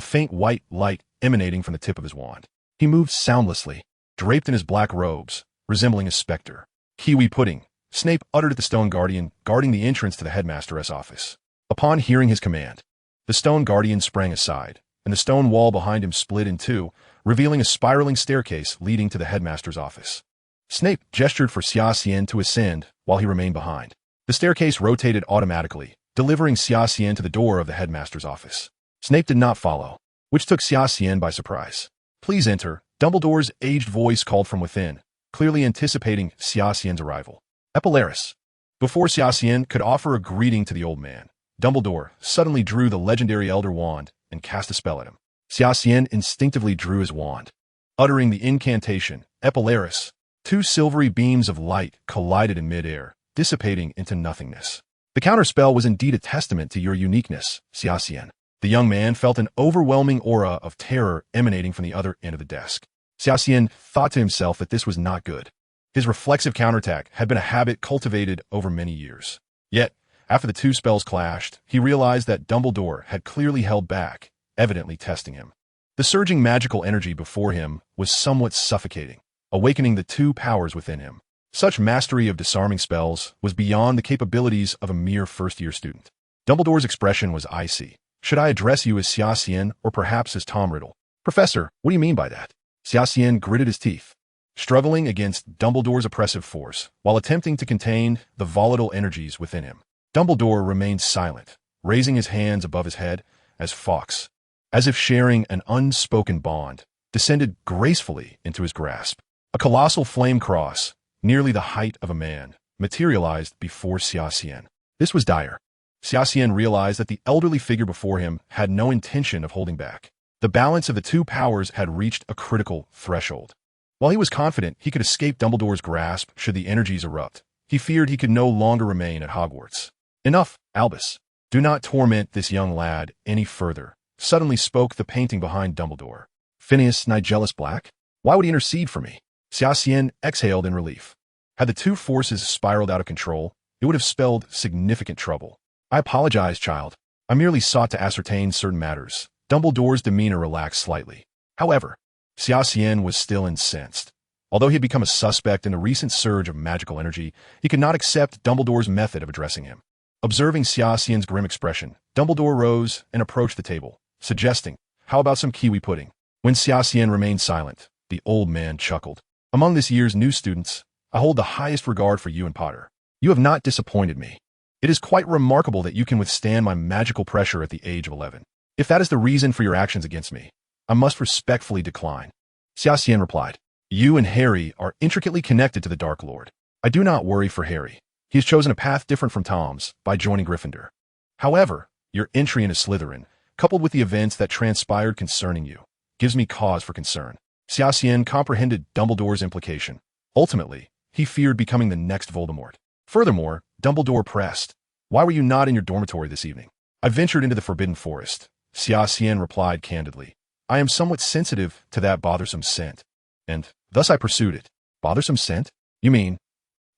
faint white light emanating from the tip of his wand. He moved soundlessly, draped in his black robes, resembling a specter. "Kiwi pudding," Snape uttered at the stone guardian guarding the entrance to the headmaster's office. Upon hearing his command, the stone guardian sprang aside, and the stone wall behind him split in two, revealing a spiraling staircase leading to the headmaster's office. Snape gestured for Xia Xian to ascend while he remained behind. The staircase rotated automatically, delivering Xia Xian to the door of the headmaster's office. Snape did not follow, which took Xia Xian by surprise. "Please enter," Dumbledore's aged voice called from within, clearly anticipating Xia Xian's arrival. "Epilaris." Before Xia Xian could offer a greeting to the old man, Dumbledore suddenly drew the legendary Elder Wand and cast a spell at him. Xia Xian instinctively drew his wand. Uttering the incantation, Epilaris, two silvery beams of light collided in midair, dissipating into nothingness. "The counterspell was indeed a testament to your uniqueness, Xia Xian." The young man felt an overwhelming aura of terror emanating from the other end of the desk. Xia Xian thought to himself that this was not good. His reflexive counterattack had been a habit cultivated over many years. Yet, after the two spells clashed, he realized that Dumbledore had clearly held back, evidently testing him. The surging magical energy before him was somewhat suffocating, awakening the two powers within him. Such mastery of disarming spells was beyond the capabilities of a mere first-year student. Dumbledore's expression was icy. "Should I address you as Xia Xian or perhaps as Tom Riddle?" "Professor, what do you mean by that?" Xia Xian gritted his teeth, struggling against Dumbledore's oppressive force while attempting to contain the volatile energies within him. Dumbledore remained silent, raising his hands above his head as Fawkes, as if sharing an unspoken bond, descended gracefully into his grasp. A colossal flame cross, nearly the height of a man, materialized before Xia Xian. This was dire. Xia Xian realized that the elderly figure before him had no intention of holding back. The balance of the two powers had reached a critical threshold. While he was confident he could escape Dumbledore's grasp should the energies erupt, he feared he could no longer remain at Hogwarts. "Enough, Albus. Do not torment this young lad any further," suddenly spoke the painting behind Dumbledore. "Phineas Nigellus Black? Why would he intercede for me?" Xia Xian exhaled in relief. Had the two forces spiraled out of control, it would have spelled significant trouble. "I apologize, child. I merely sought to ascertain certain matters." Dumbledore's demeanor relaxed slightly. However, Xia Xian was still incensed. Although he had become a suspect in a recent surge of magical energy, he could not accept Dumbledore's method of addressing him. Observing Xia Xian's grim expression, Dumbledore rose and approached the table, suggesting, "How about some kiwi pudding?" When Xia Xian remained silent, the old man chuckled. "Among this year's new students, I hold the highest regard for you and Potter. You have not disappointed me. It is quite remarkable that you can withstand my magical pressure at the age of 11. If that is the reason for your actions against me, I must respectfully decline." Xia Xian replied, "You and Harry are intricately connected to the Dark Lord. I do not worry for Harry. He has chosen a path different from Tom's by joining Gryffindor. However, your entry into Slytherin, coupled with the events that transpired concerning you, gives me cause for concern." Xia Xian comprehended Dumbledore's implication. Ultimately, he feared becoming the next Voldemort. Furthermore, Dumbledore pressed, "Why were you not in your dormitory this evening?" "I ventured into the Forbidden Forest," Xia Xian replied candidly. "I am somewhat sensitive to that bothersome scent, and thus I pursued it." "Bothersome scent? You mean?"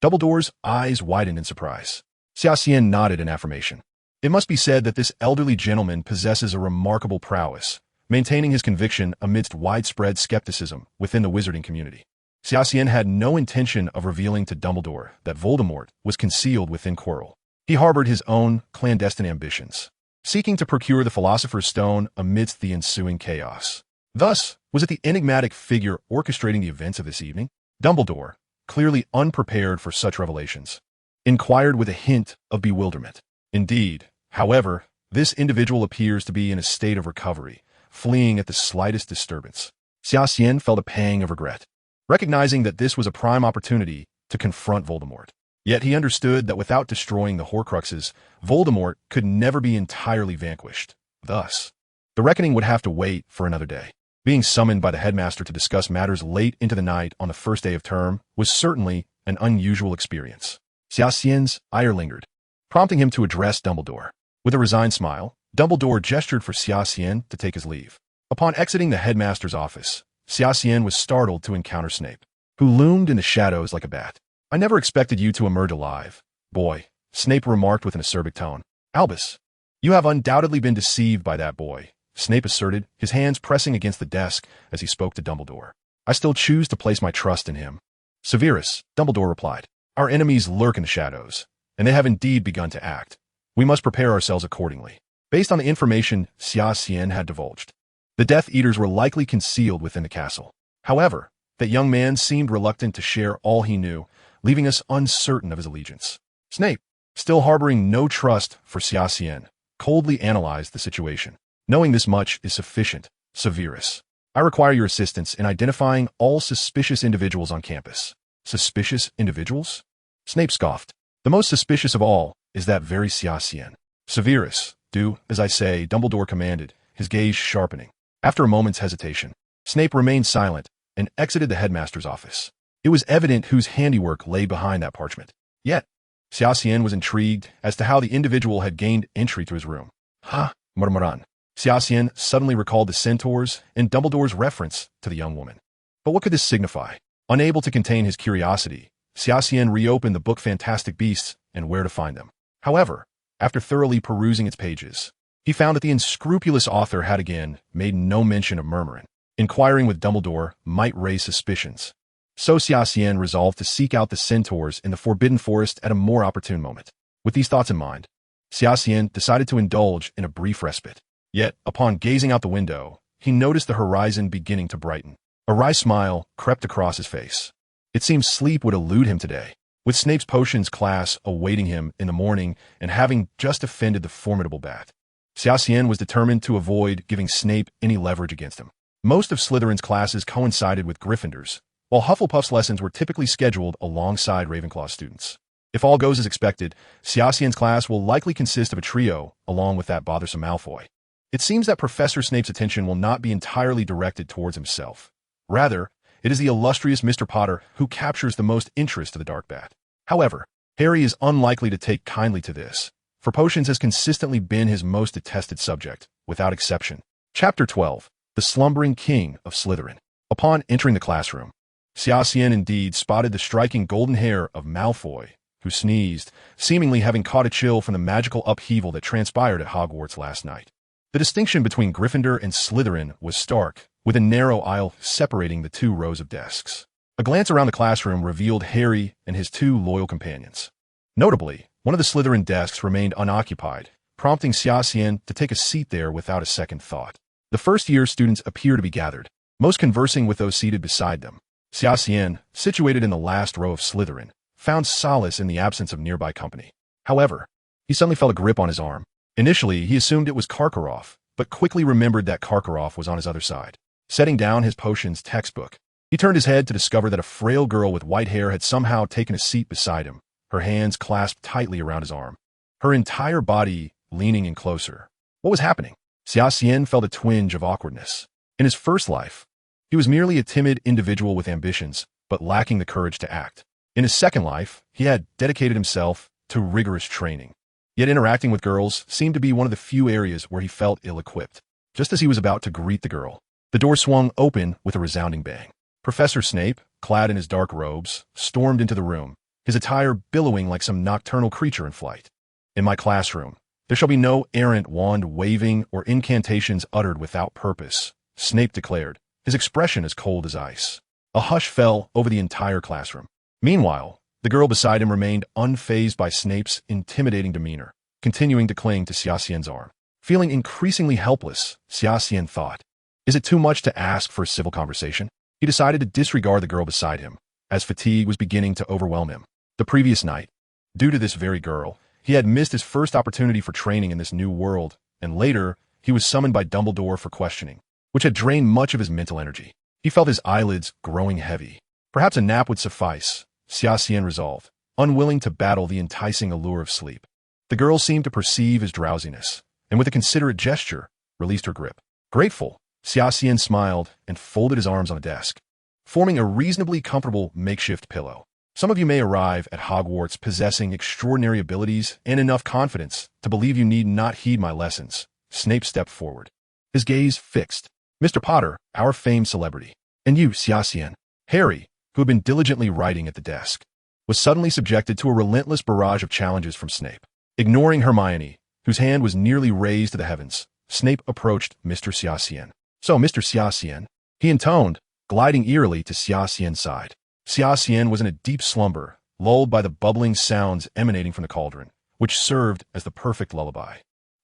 Dumbledore's eyes widened in surprise. Xia Xian nodded in affirmation. It must be said that this elderly gentleman possesses a remarkable prowess, maintaining his conviction amidst widespread skepticism within the wizarding community. Xia Xian had no intention of revealing to Dumbledore that Voldemort was concealed within Quirrell. He harbored his own clandestine ambitions, seeking to procure the Philosopher's Stone amidst the ensuing chaos. Thus, Was it the enigmatic figure orchestrating the events of this evening? Dumbledore, clearly unprepared for such revelations, inquired with a hint of bewilderment. Indeed, however, this individual appears to be in a state of recovery, fleeing at the slightest disturbance. Xia Xian felt a pang of regret, recognizing that this was a prime opportunity to confront Voldemort. Yet he understood that without destroying the Horcruxes, Voldemort could never be entirely vanquished. Thus, the reckoning would have to wait for another day. Being summoned by the headmaster to discuss matters late into the night on the first day of term was certainly an unusual experience. Xia Xian's ire lingered, prompting him to address Dumbledore. With a resigned smile, Dumbledore gestured for Xia Xian to take his leave. Upon exiting the headmaster's office, Xia Xian was startled to encounter Snape, who loomed in the shadows like a bat. "I never expected you to emerge alive, boy," Snape remarked with an acerbic tone. "Albus, you have undoubtedly been deceived by that boy," Snape asserted, his hands pressing against the desk as he spoke to Dumbledore. "I still choose to place my trust in him." "Severus," Dumbledore replied, "our enemies lurk in the shadows, and they have indeed begun to act. We must prepare ourselves accordingly." Based on the information Xia Xian had divulged, the Death Eaters were likely concealed within the castle. However, that young man seemed reluctant to share all he knew, leaving us uncertain of his allegiance. Snape, still harboring no trust for Xia Xian, coldly analyzed the situation. "Knowing this much is sufficient, Severus. I require your assistance in identifying all suspicious individuals on campus." "Suspicious individuals?" Snape scoffed. "The most suspicious of all is that very Xia Xian." "Severus, do as I say," Dumbledore commanded, his gaze sharpening. After a moment's hesitation, Snape remained silent and exited the headmaster's office. It was evident whose handiwork lay behind that parchment. Yet, Xia Xian was intrigued as to how the individual had gained entry to his room. "Ha, murmuran." Xia Xian suddenly recalled the centaurs and Dumbledore's reference to the young woman. But what could this signify? Unable to contain his curiosity, Xia Xian reopened the book Fantastic Beasts and Where to Find Them. However, after thoroughly perusing its pages, he found that the unscrupulous author had again made no mention of murmurin. Inquiring with Dumbledore might raise suspicions. So Xia Xian resolved to seek out the centaurs in the Forbidden Forest at a more opportune moment. With these thoughts in mind, Xia Xian decided to indulge in a brief respite. Yet, upon gazing out the window, he noticed the horizon beginning to brighten. A wry smile crept across his face. It seemed sleep would elude him today. With Snape's potions class awaiting him in the morning and having just offended the formidable bat, Xia Xian was determined to avoid giving Snape any leverage against him. Most of Slytherin's classes coincided with Gryffindor's, while Hufflepuff's lessons were typically scheduled alongside Ravenclaw students. If all goes as expected, Xia Xian's class will likely consist of a trio along with that bothersome Malfoy. It seems that Professor Snape's attention will not be entirely directed towards himself. Rather, it is the illustrious Mr. Potter who captures the most interest to the Dark Bat. However, Harry is unlikely to take kindly to this, for potions has consistently been his most detested subject, without exception. Chapter 12. The Slumbering King of Slytherin. Upon entering the classroom, Xia Xian indeed spotted the striking golden hair of Malfoy, who sneezed, seemingly having caught a chill from the magical upheaval that transpired at Hogwarts last night. The distinction between Gryffindor and Slytherin was stark, with a narrow aisle separating the two rows of desks. A glance around the classroom revealed Harry and his two loyal companions. Notably, one of the Slytherin desks remained unoccupied, prompting Xia Xian to take a seat there without a second thought. The first-year students appear to be gathered, most conversing with those seated beside them. Xia Xian, situated in the last row of Slytherin, found solace in the absence of nearby company. However, he suddenly felt a grip on his arm. Initially, he assumed it was Karkaroff, but quickly remembered that Karkaroff was on his other side. Setting down his potions textbook, he turned his head to discover that a frail girl with white hair had somehow taken a seat beside him, her hands clasped tightly around his arm, her entire body leaning in closer. What was happening? Xia Xian felt a twinge of awkwardness. In his first life, he was merely a timid individual with ambitions, but lacking the courage to act. In his second life, he had dedicated himself to rigorous training. Yet interacting with girls seemed to be one of the few areas where he felt ill-equipped. Just as he was about to greet the girl, the door swung open with a resounding bang. Professor Snape, clad in his dark robes, stormed into the room, his attire billowing like some nocturnal creature in flight. "In my classroom, there shall be no errant wand waving or incantations uttered without purpose," Snape declared, his expression as cold as ice. A hush fell over the entire classroom. Meanwhile, the girl beside him remained unfazed by Snape's intimidating demeanor, continuing to cling to Xia Xian's arm. Feeling increasingly helpless, Xia Xian thought, Is it too much to ask for a civil conversation? He decided to disregard the girl beside him, as fatigue was beginning to overwhelm him. The previous night, due to this very girl, he had missed his first opportunity for training in this new world, and later, he was summoned by Dumbledore for questioning, which had drained much of his mental energy. He felt his eyelids growing heavy. Perhaps a nap would suffice, Xia Xian resolved, unwilling to battle the enticing allure of sleep. The girl seemed to perceive his drowsiness, and with a considerate gesture, released her grip. Grateful, Xia Xian smiled and folded his arms on a desk, forming a reasonably comfortable makeshift pillow. Some of you may arrive at Hogwarts possessing extraordinary abilities and enough confidence to believe you need not heed my lessons. Snape stepped forward, his gaze fixed. Mr. Potter, our famed celebrity, and you, Xia Xian. Harry, who had been diligently writing at the desk, was suddenly subjected to a relentless barrage of challenges from Snape. Ignoring Hermione, whose hand was nearly raised to the heavens, Snape approached Mr. Xia Xian. So, Mr. Xia Xian, he intoned, gliding eerily to Xia Xian's side. Xia Xian was in a deep slumber, lulled by the bubbling sounds emanating from the cauldron, which served as the perfect lullaby.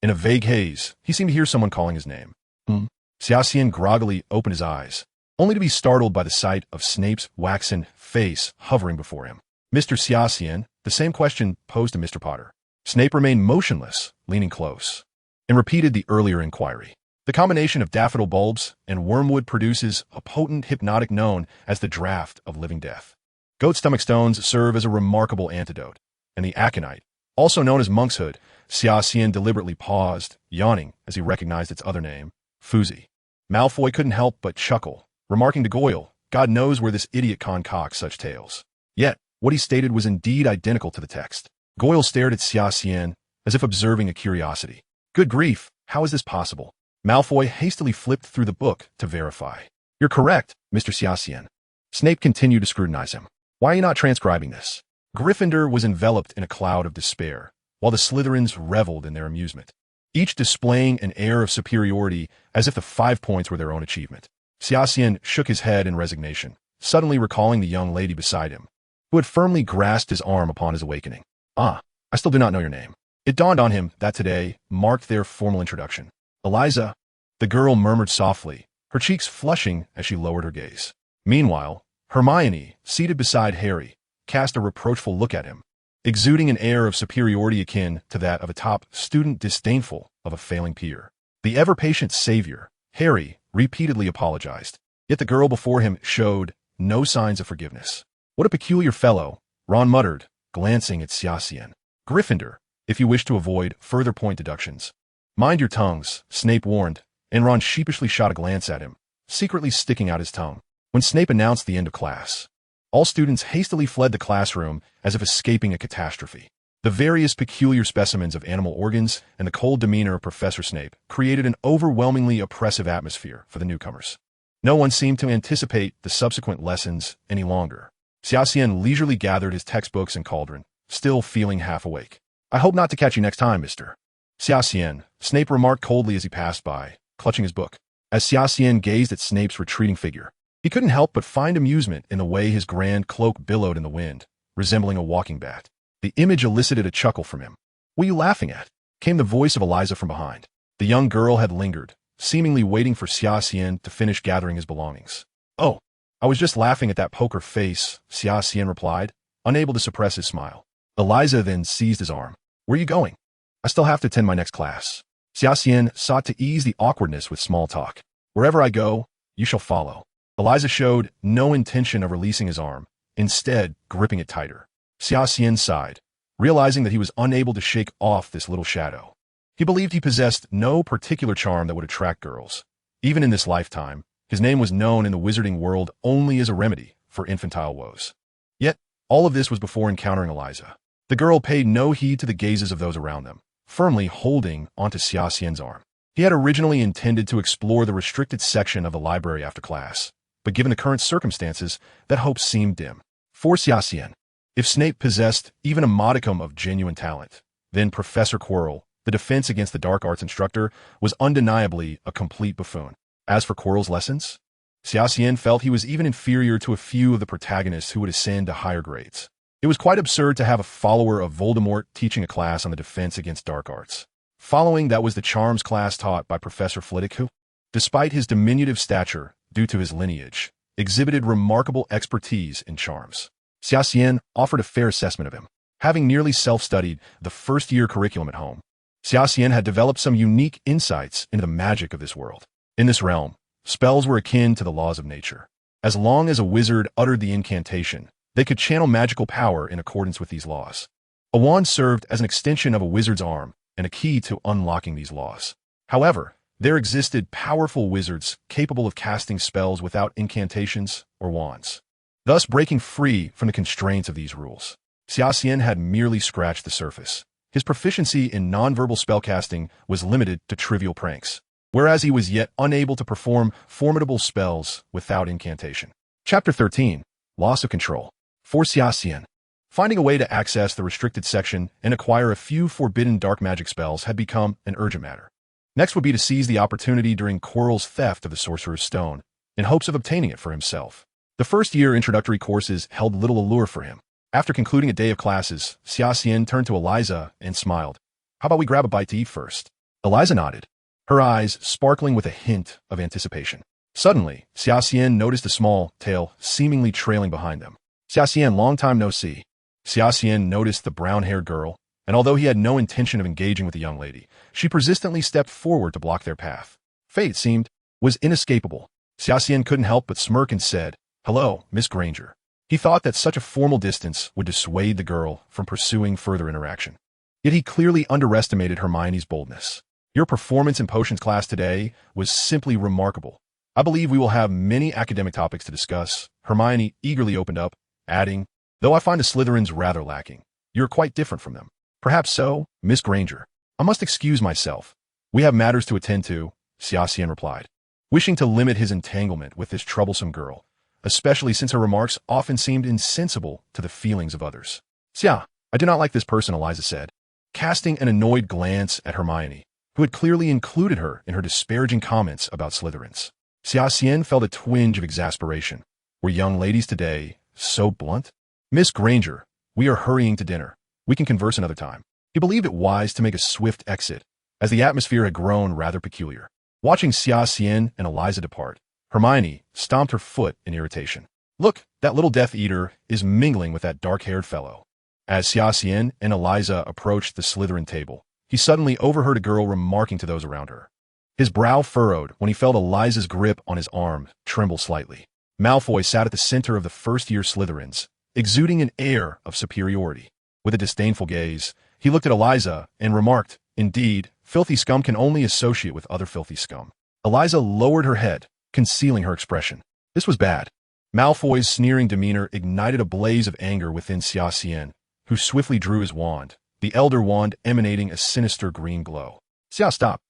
In a vague haze, he seemed to hear someone calling his name. Xia Xian groggily opened his eyes, only to be startled by the sight of Snape's waxen face hovering before him. Mr. Xia Xian, the same question posed to Mr. Potter. Snape remained motionless, leaning close, and repeated the earlier inquiry. The combination of daffodil bulbs and wormwood produces a potent hypnotic known as the draught of living death. Goat stomach stones serve as a remarkable antidote, and the aconite, also known as monk's hood, Xia Xian deliberately paused, yawning as he recognized its other name, Foozy. Malfoy couldn't help but chuckle, remarking to Goyle, God knows where this idiot concocts such tales. Yet, what he stated was indeed identical to the text. Goyle stared at Xia Xian, as if observing a curiosity. Good grief, how is this possible? Malfoy hastily flipped through the book to verify. You're correct, Mr. Xia Xian. Snape continued to scrutinize him. Why are you not transcribing this? Gryffindor was enveloped in a cloud of despair, while the Slytherins reveled in their amusement, each displaying an air of superiority as if the 5 points were their own achievement. Xia Xian shook his head in resignation, suddenly recalling the young lady beside him, who had firmly grasped his arm upon his awakening. I still do not know your name. It dawned on him that today marked their formal introduction. Eliza, the girl murmured softly, her cheeks flushing as she lowered her gaze. Meanwhile, Hermione, seated beside Harry, cast a reproachful look at him, exuding an air of superiority akin to that of a top student disdainful of a failing peer. The ever-patient savior, Harry, repeatedly apologized, yet the girl before him showed no signs of forgiveness. What a peculiar fellow, Ron muttered, glancing at Xia Xian. Gryffindor, if you wish to avoid further point deductions. Mind your tongues, Snape warned, and Ron sheepishly shot a glance at him, secretly sticking out his tongue. When Snape announced the end of class, all students hastily fled the classroom as if escaping a catastrophe. The various peculiar specimens of animal organs and the cold demeanor of Professor Snape created an overwhelmingly oppressive atmosphere for the newcomers. No one seemed to anticipate the subsequent lessons any longer. Xia Xian leisurely gathered his textbooks and cauldron, still feeling half awake. I hope not to catch you next time, Mr. Xia Xian, Snape remarked coldly as he passed by, clutching his book. As Xia Xian gazed at Snape's retreating figure, he couldn't help but find amusement in the way his grand cloak billowed in the wind, resembling a walking bat. The image elicited a chuckle from him. What are you laughing at? Came the voice of Eliza from behind. The young girl had lingered, seemingly waiting for Xia Xian to finish gathering his belongings. Oh, I was just laughing at that poker face, Xia Xian replied, unable to suppress his smile. Eliza then seized his arm. Where are you going? I still have to attend my next class. Xia Xian sought to ease the awkwardness with small talk. Wherever I go, you shall follow. Eliza showed no intention of releasing his arm, instead gripping it tighter. Xia Xian sighed, realizing that he was unable to shake off this little shadow. He believed he possessed no particular charm that would attract girls. Even in this lifetime, his name was known in the wizarding world only as a remedy for infantile woes. Yet, all of this was before encountering Eliza. The girl paid no heed to the gazes of those around them, firmly holding onto Xia Xian's arm. He had originally intended to explore the restricted section of the library after class, but given the current circumstances, that hope seemed dim. For Xia Xian, if Snape possessed even a modicum of genuine talent, then Professor Quirrell, the defense against the dark arts instructor, was undeniably a complete buffoon. As for Quirrell's lessons, Xia Xian felt he was even inferior to a few of the protagonists who would ascend to higher grades. It was quite absurd to have a follower of Voldemort teaching a class on the defense against dark arts. Following that was the charms class taught by Professor Flitwick, who, despite his diminutive stature due to his lineage, exhibited remarkable expertise in charms. Xia Xian offered a fair assessment of him. Having nearly self-studied the first-year curriculum at home, Xia Xian had developed some unique insights into the magic of this world. In this realm, spells were akin to the laws of nature. As long as a wizard uttered the incantation, they could channel magical power in accordance with these laws. A wand served as an extension of a wizard's arm and a key to unlocking these laws. However, there existed powerful wizards capable of casting spells without incantations or wands, thus breaking free from the constraints of these rules. Xia Xian had merely scratched the surface. His proficiency in nonverbal spellcasting was limited to trivial pranks, whereas he was yet unable to perform formidable spells without incantation. Chapter 13. Loss of Control. For Xia Xian, finding a way to access the restricted section and acquire a few forbidden dark magic spells had become an urgent matter. Next would be to seize the opportunity during Quirrell's theft of the Sorcerer's Stone, in hopes of obtaining it for himself. The first-year introductory courses held little allure for him. After concluding a day of classes, Xia Xian turned to Eliza and smiled. "How about we grab a bite to eat first?" Eliza nodded, her eyes sparkling with a hint of anticipation. Suddenly, Xia Xian noticed a small tail seemingly trailing behind them. "Xia Xian, long time no see." Xia Xian noticed the brown-haired girl, and although he had no intention of engaging with the young lady, she persistently stepped forward to block their path. Fate, it seemed, was inescapable. Xia Xian couldn't help but smirk and said, "Hello, Miss Granger." He thought that such a formal distance would dissuade the girl from pursuing further interaction. Yet he clearly underestimated Hermione's boldness. "Your performance in potions class today was simply remarkable. I believe we will have many academic topics to discuss." Hermione eagerly opened up, adding, "Though I find the Slytherins rather lacking. You're quite different from them." "Perhaps so, Miss Granger. I must excuse myself. We have matters to attend to," Xia Xian replied, wishing to limit his entanglement with this troublesome girl, especially since her remarks often seemed insensible to the feelings of others. "Xia, I do not like this person," Eliza said, casting an annoyed glance at Hermione, who had clearly included her in her disparaging comments about Slytherins. Xia Xian felt a twinge of exasperation. Were young ladies today so blunt? "Miss Granger, we are hurrying to dinner. We can converse another time." He believed it wise to make a swift exit, as the atmosphere had grown rather peculiar. Watching Xia Xian and Eliza depart, Hermione stomped her foot in irritation. "Look, that little Death Eater is mingling with that dark-haired fellow." As Xia Xian and Eliza approached the Slytherin table, he suddenly overheard a girl remarking to those around her. His brow furrowed when he felt Eliza's grip on his arm tremble slightly. Malfoy sat at the center of the first-year Slytherins, exuding an air of superiority. With a disdainful gaze, he looked at Eliza and remarked, "Indeed, filthy scum can only associate with other filthy scum." Eliza lowered her head, concealing her expression. This was bad. Malfoy's sneering demeanor ignited a blaze of anger within Xia Xian, who swiftly drew his wand, the Elder Wand emanating a sinister green glow. "Xia, stop."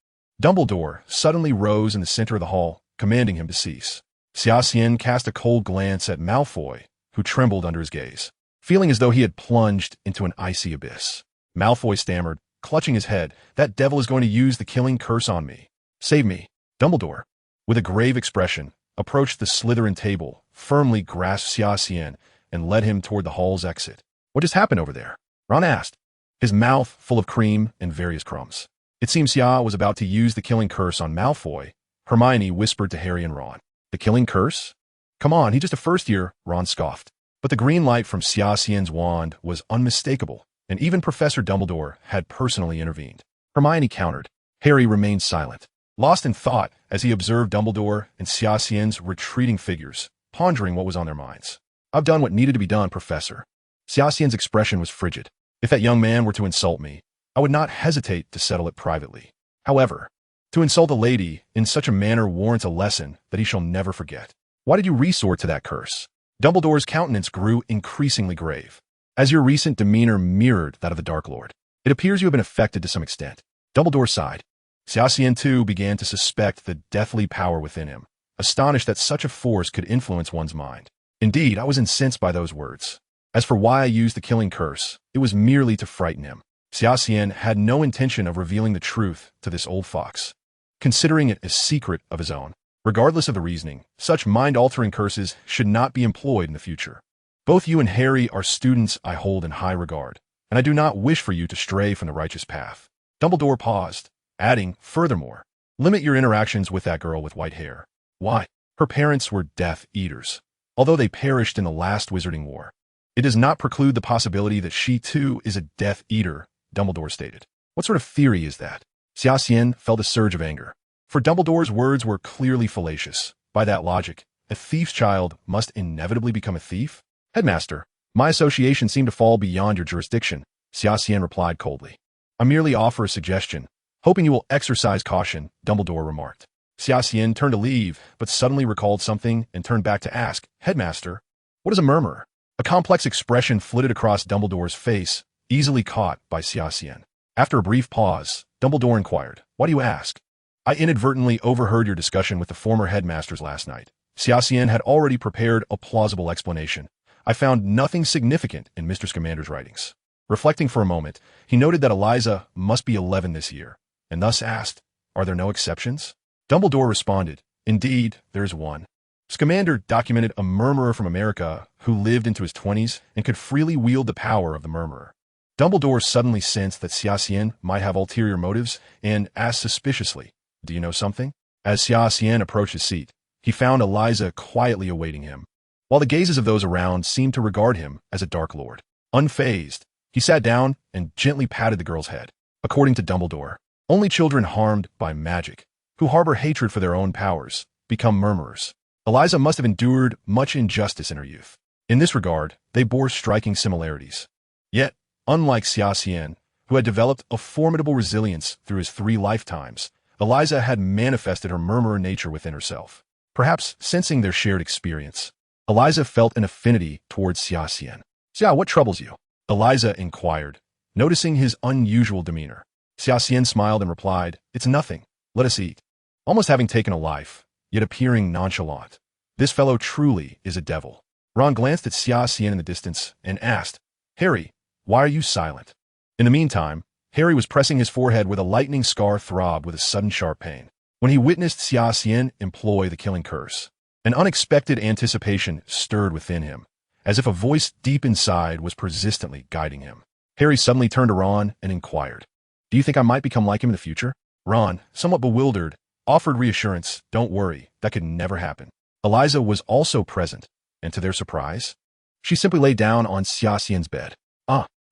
Dumbledore suddenly rose in the center of the hall, commanding him to cease. Xia Xian cast a cold glance at Malfoy, who trembled under his gaze, feeling as though he had plunged into an icy abyss. Malfoy stammered, clutching his head, "That devil is going to use the killing curse on me. Save me." Dumbledore, with a grave expression, approached the Slytherin table, firmly grasped Xia Xian, and led him toward the hall's exit. "What just happened over there?" Ron asked, his mouth full of cream and various crumbs. It seemed Xia was about to use the killing curse on Malfoy. Hermione whispered to Harry and Ron, "The killing curse? Come on, he's just a first year," Ron scoffed. But the green light from Xia Xian's wand was unmistakable, and even Professor Dumbledore had personally intervened. Hermione countered. Harry remained silent, lost in thought as he observed Dumbledore and Xia Xian's retreating figures, pondering what was on their minds. "I've done what needed to be done, Professor." Xia Xian's expression was frigid. "If that young man were to insult me, I would not hesitate to settle it privately. However, to insult a lady in such a manner warrants a lesson that he shall never forget. Why did you resort to that curse?" Dumbledore's countenance grew increasingly grave, as your recent demeanor mirrored that of the Dark Lord. "It appears you have been affected to some extent." Dumbledore sighed. Xia Xian too began to suspect the deathly power within him, astonished that such a force could influence one's mind. "Indeed, I was incensed by those words. As for why I used the killing curse, it was merely to frighten him." Xia Xian had no intention of revealing the truth to this old fox, considering it a secret of his own. Regardless of the reasoning, such mind-altering curses should not be employed in the future. "Both you and Harry are students I hold in high regard, and I do not wish for you to stray from the righteous path." Dumbledore paused, adding, "Furthermore, Limit your interactions with that girl with white hair. Why? Her parents were Death Eaters, although they perished in the last Wizarding War. It does not preclude the possibility that she too is a Death Eater, Dumbledore stated. What sort of theory is that? Xia Xian felt a surge of anger. For Dumbledore's words were clearly fallacious. By that logic, a thief's child must inevitably become a thief? Headmaster, my association seemed to fall beyond your jurisdiction, Xia Xian replied coldly. I merely offer a suggestion, hoping you will exercise caution, Dumbledore remarked. Xia Xian turned to leave, but suddenly recalled something and turned back to ask, Headmaster, what is a murmur? A complex expression flitted across Dumbledore's face, easily caught by Xia Xian. After a brief pause, Dumbledore inquired, Why do you ask? I inadvertently overheard your discussion with the former headmasters last night. Xia Xian had already prepared a plausible explanation. I found nothing significant in Mr. Scamander's writings. Reflecting for a moment, he noted that Eliza must be 11 this year, and thus asked, Are there no exceptions? Dumbledore responded, Indeed, there is one. Scamander documented a murmurer from America who lived into his 20s and could freely wield the power of the murmurer. Dumbledore suddenly sensed that Xia Xian might have ulterior motives and asked suspiciously, Do you know something? As Xia Xian approached his seat, he found Eliza quietly awaiting him, while the gazes of those around seemed to regard him as a Dark Lord. Unfazed, he sat down and gently patted the girl's head. According to Dumbledore, only children harmed by magic, who harbor hatred for their own powers, become murmurers. Eliza must have endured much injustice in her youth. In this regard, they bore striking similarities. Yet, unlike Xia Xian, who had developed a formidable resilience through his 3 lifetimes, Eliza had manifested her murmurer nature within herself. Perhaps sensing their shared experience, Eliza felt an affinity towards Xia Xian. Xia, what troubles you? Eliza inquired, noticing his unusual demeanor. Xia Xian smiled and replied, It's nothing. Let us eat. Almost having taken a life, yet appearing nonchalant. This fellow truly is a devil. Ron glanced at Xia Xian in the distance and asked, Harry, why are you silent? In the meantime, Harry was pressing his forehead where the lightning scar throbbed with a sudden sharp pain, when he witnessed Xia Xian employ the killing curse. An unexpected anticipation stirred within him, as if a voice deep inside was persistently guiding him. Harry suddenly turned to Ron and inquired, Do you think I might become like him in the future? Ron, somewhat bewildered, offered reassurance, Don't worry, that could never happen. Eliza was also present, and to their surprise, she simply lay down on Xia Xian's bed.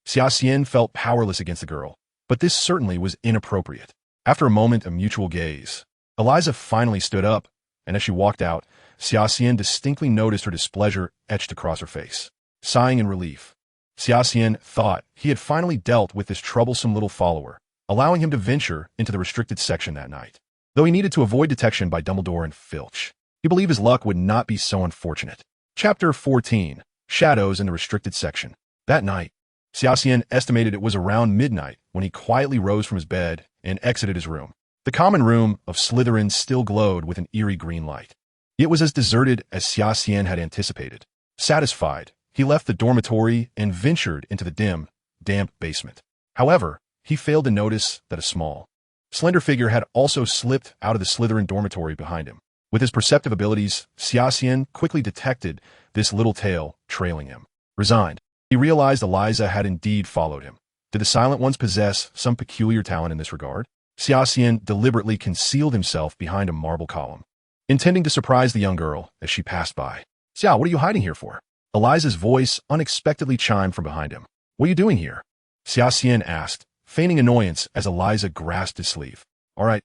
Xia Xian felt powerless against the girl, but this certainly was inappropriate. After a moment of mutual gaze, Eliza finally stood up, and as she walked out, Xia Xian distinctly noticed her displeasure etched across her face. Sighing in relief, Xia Xian thought he had finally dealt with this troublesome little follower, allowing him to venture into the restricted section that night. Though he needed to avoid detection by Dumbledore and Filch, he believed his luck would not be so unfortunate. Chapter 14, Shadows in the Restricted Section. That night, Xia Xian estimated it was around midnight when he quietly rose from his bed and exited his room. The common room of Slytherin still glowed with an eerie green light. It was as deserted as Xia Xian had anticipated. Satisfied, he left the dormitory and ventured into the dim, damp basement. However, he failed to notice that a small, slender figure had also slipped out of the Slytherin dormitory behind him. With his perceptive abilities, Xia Xian quickly detected this little tail trailing him. Resigned, he realized Eliza had indeed followed him. Did the Silent Ones possess some peculiar talent in this regard? Xia Xian deliberately concealed himself behind a marble column, intending to surprise the young girl as she passed by. Xia, what are you hiding here for? Eliza's voice unexpectedly chimed from behind him. What are you doing here? Xia Xian asked, feigning annoyance as Eliza grasped his sleeve. All right,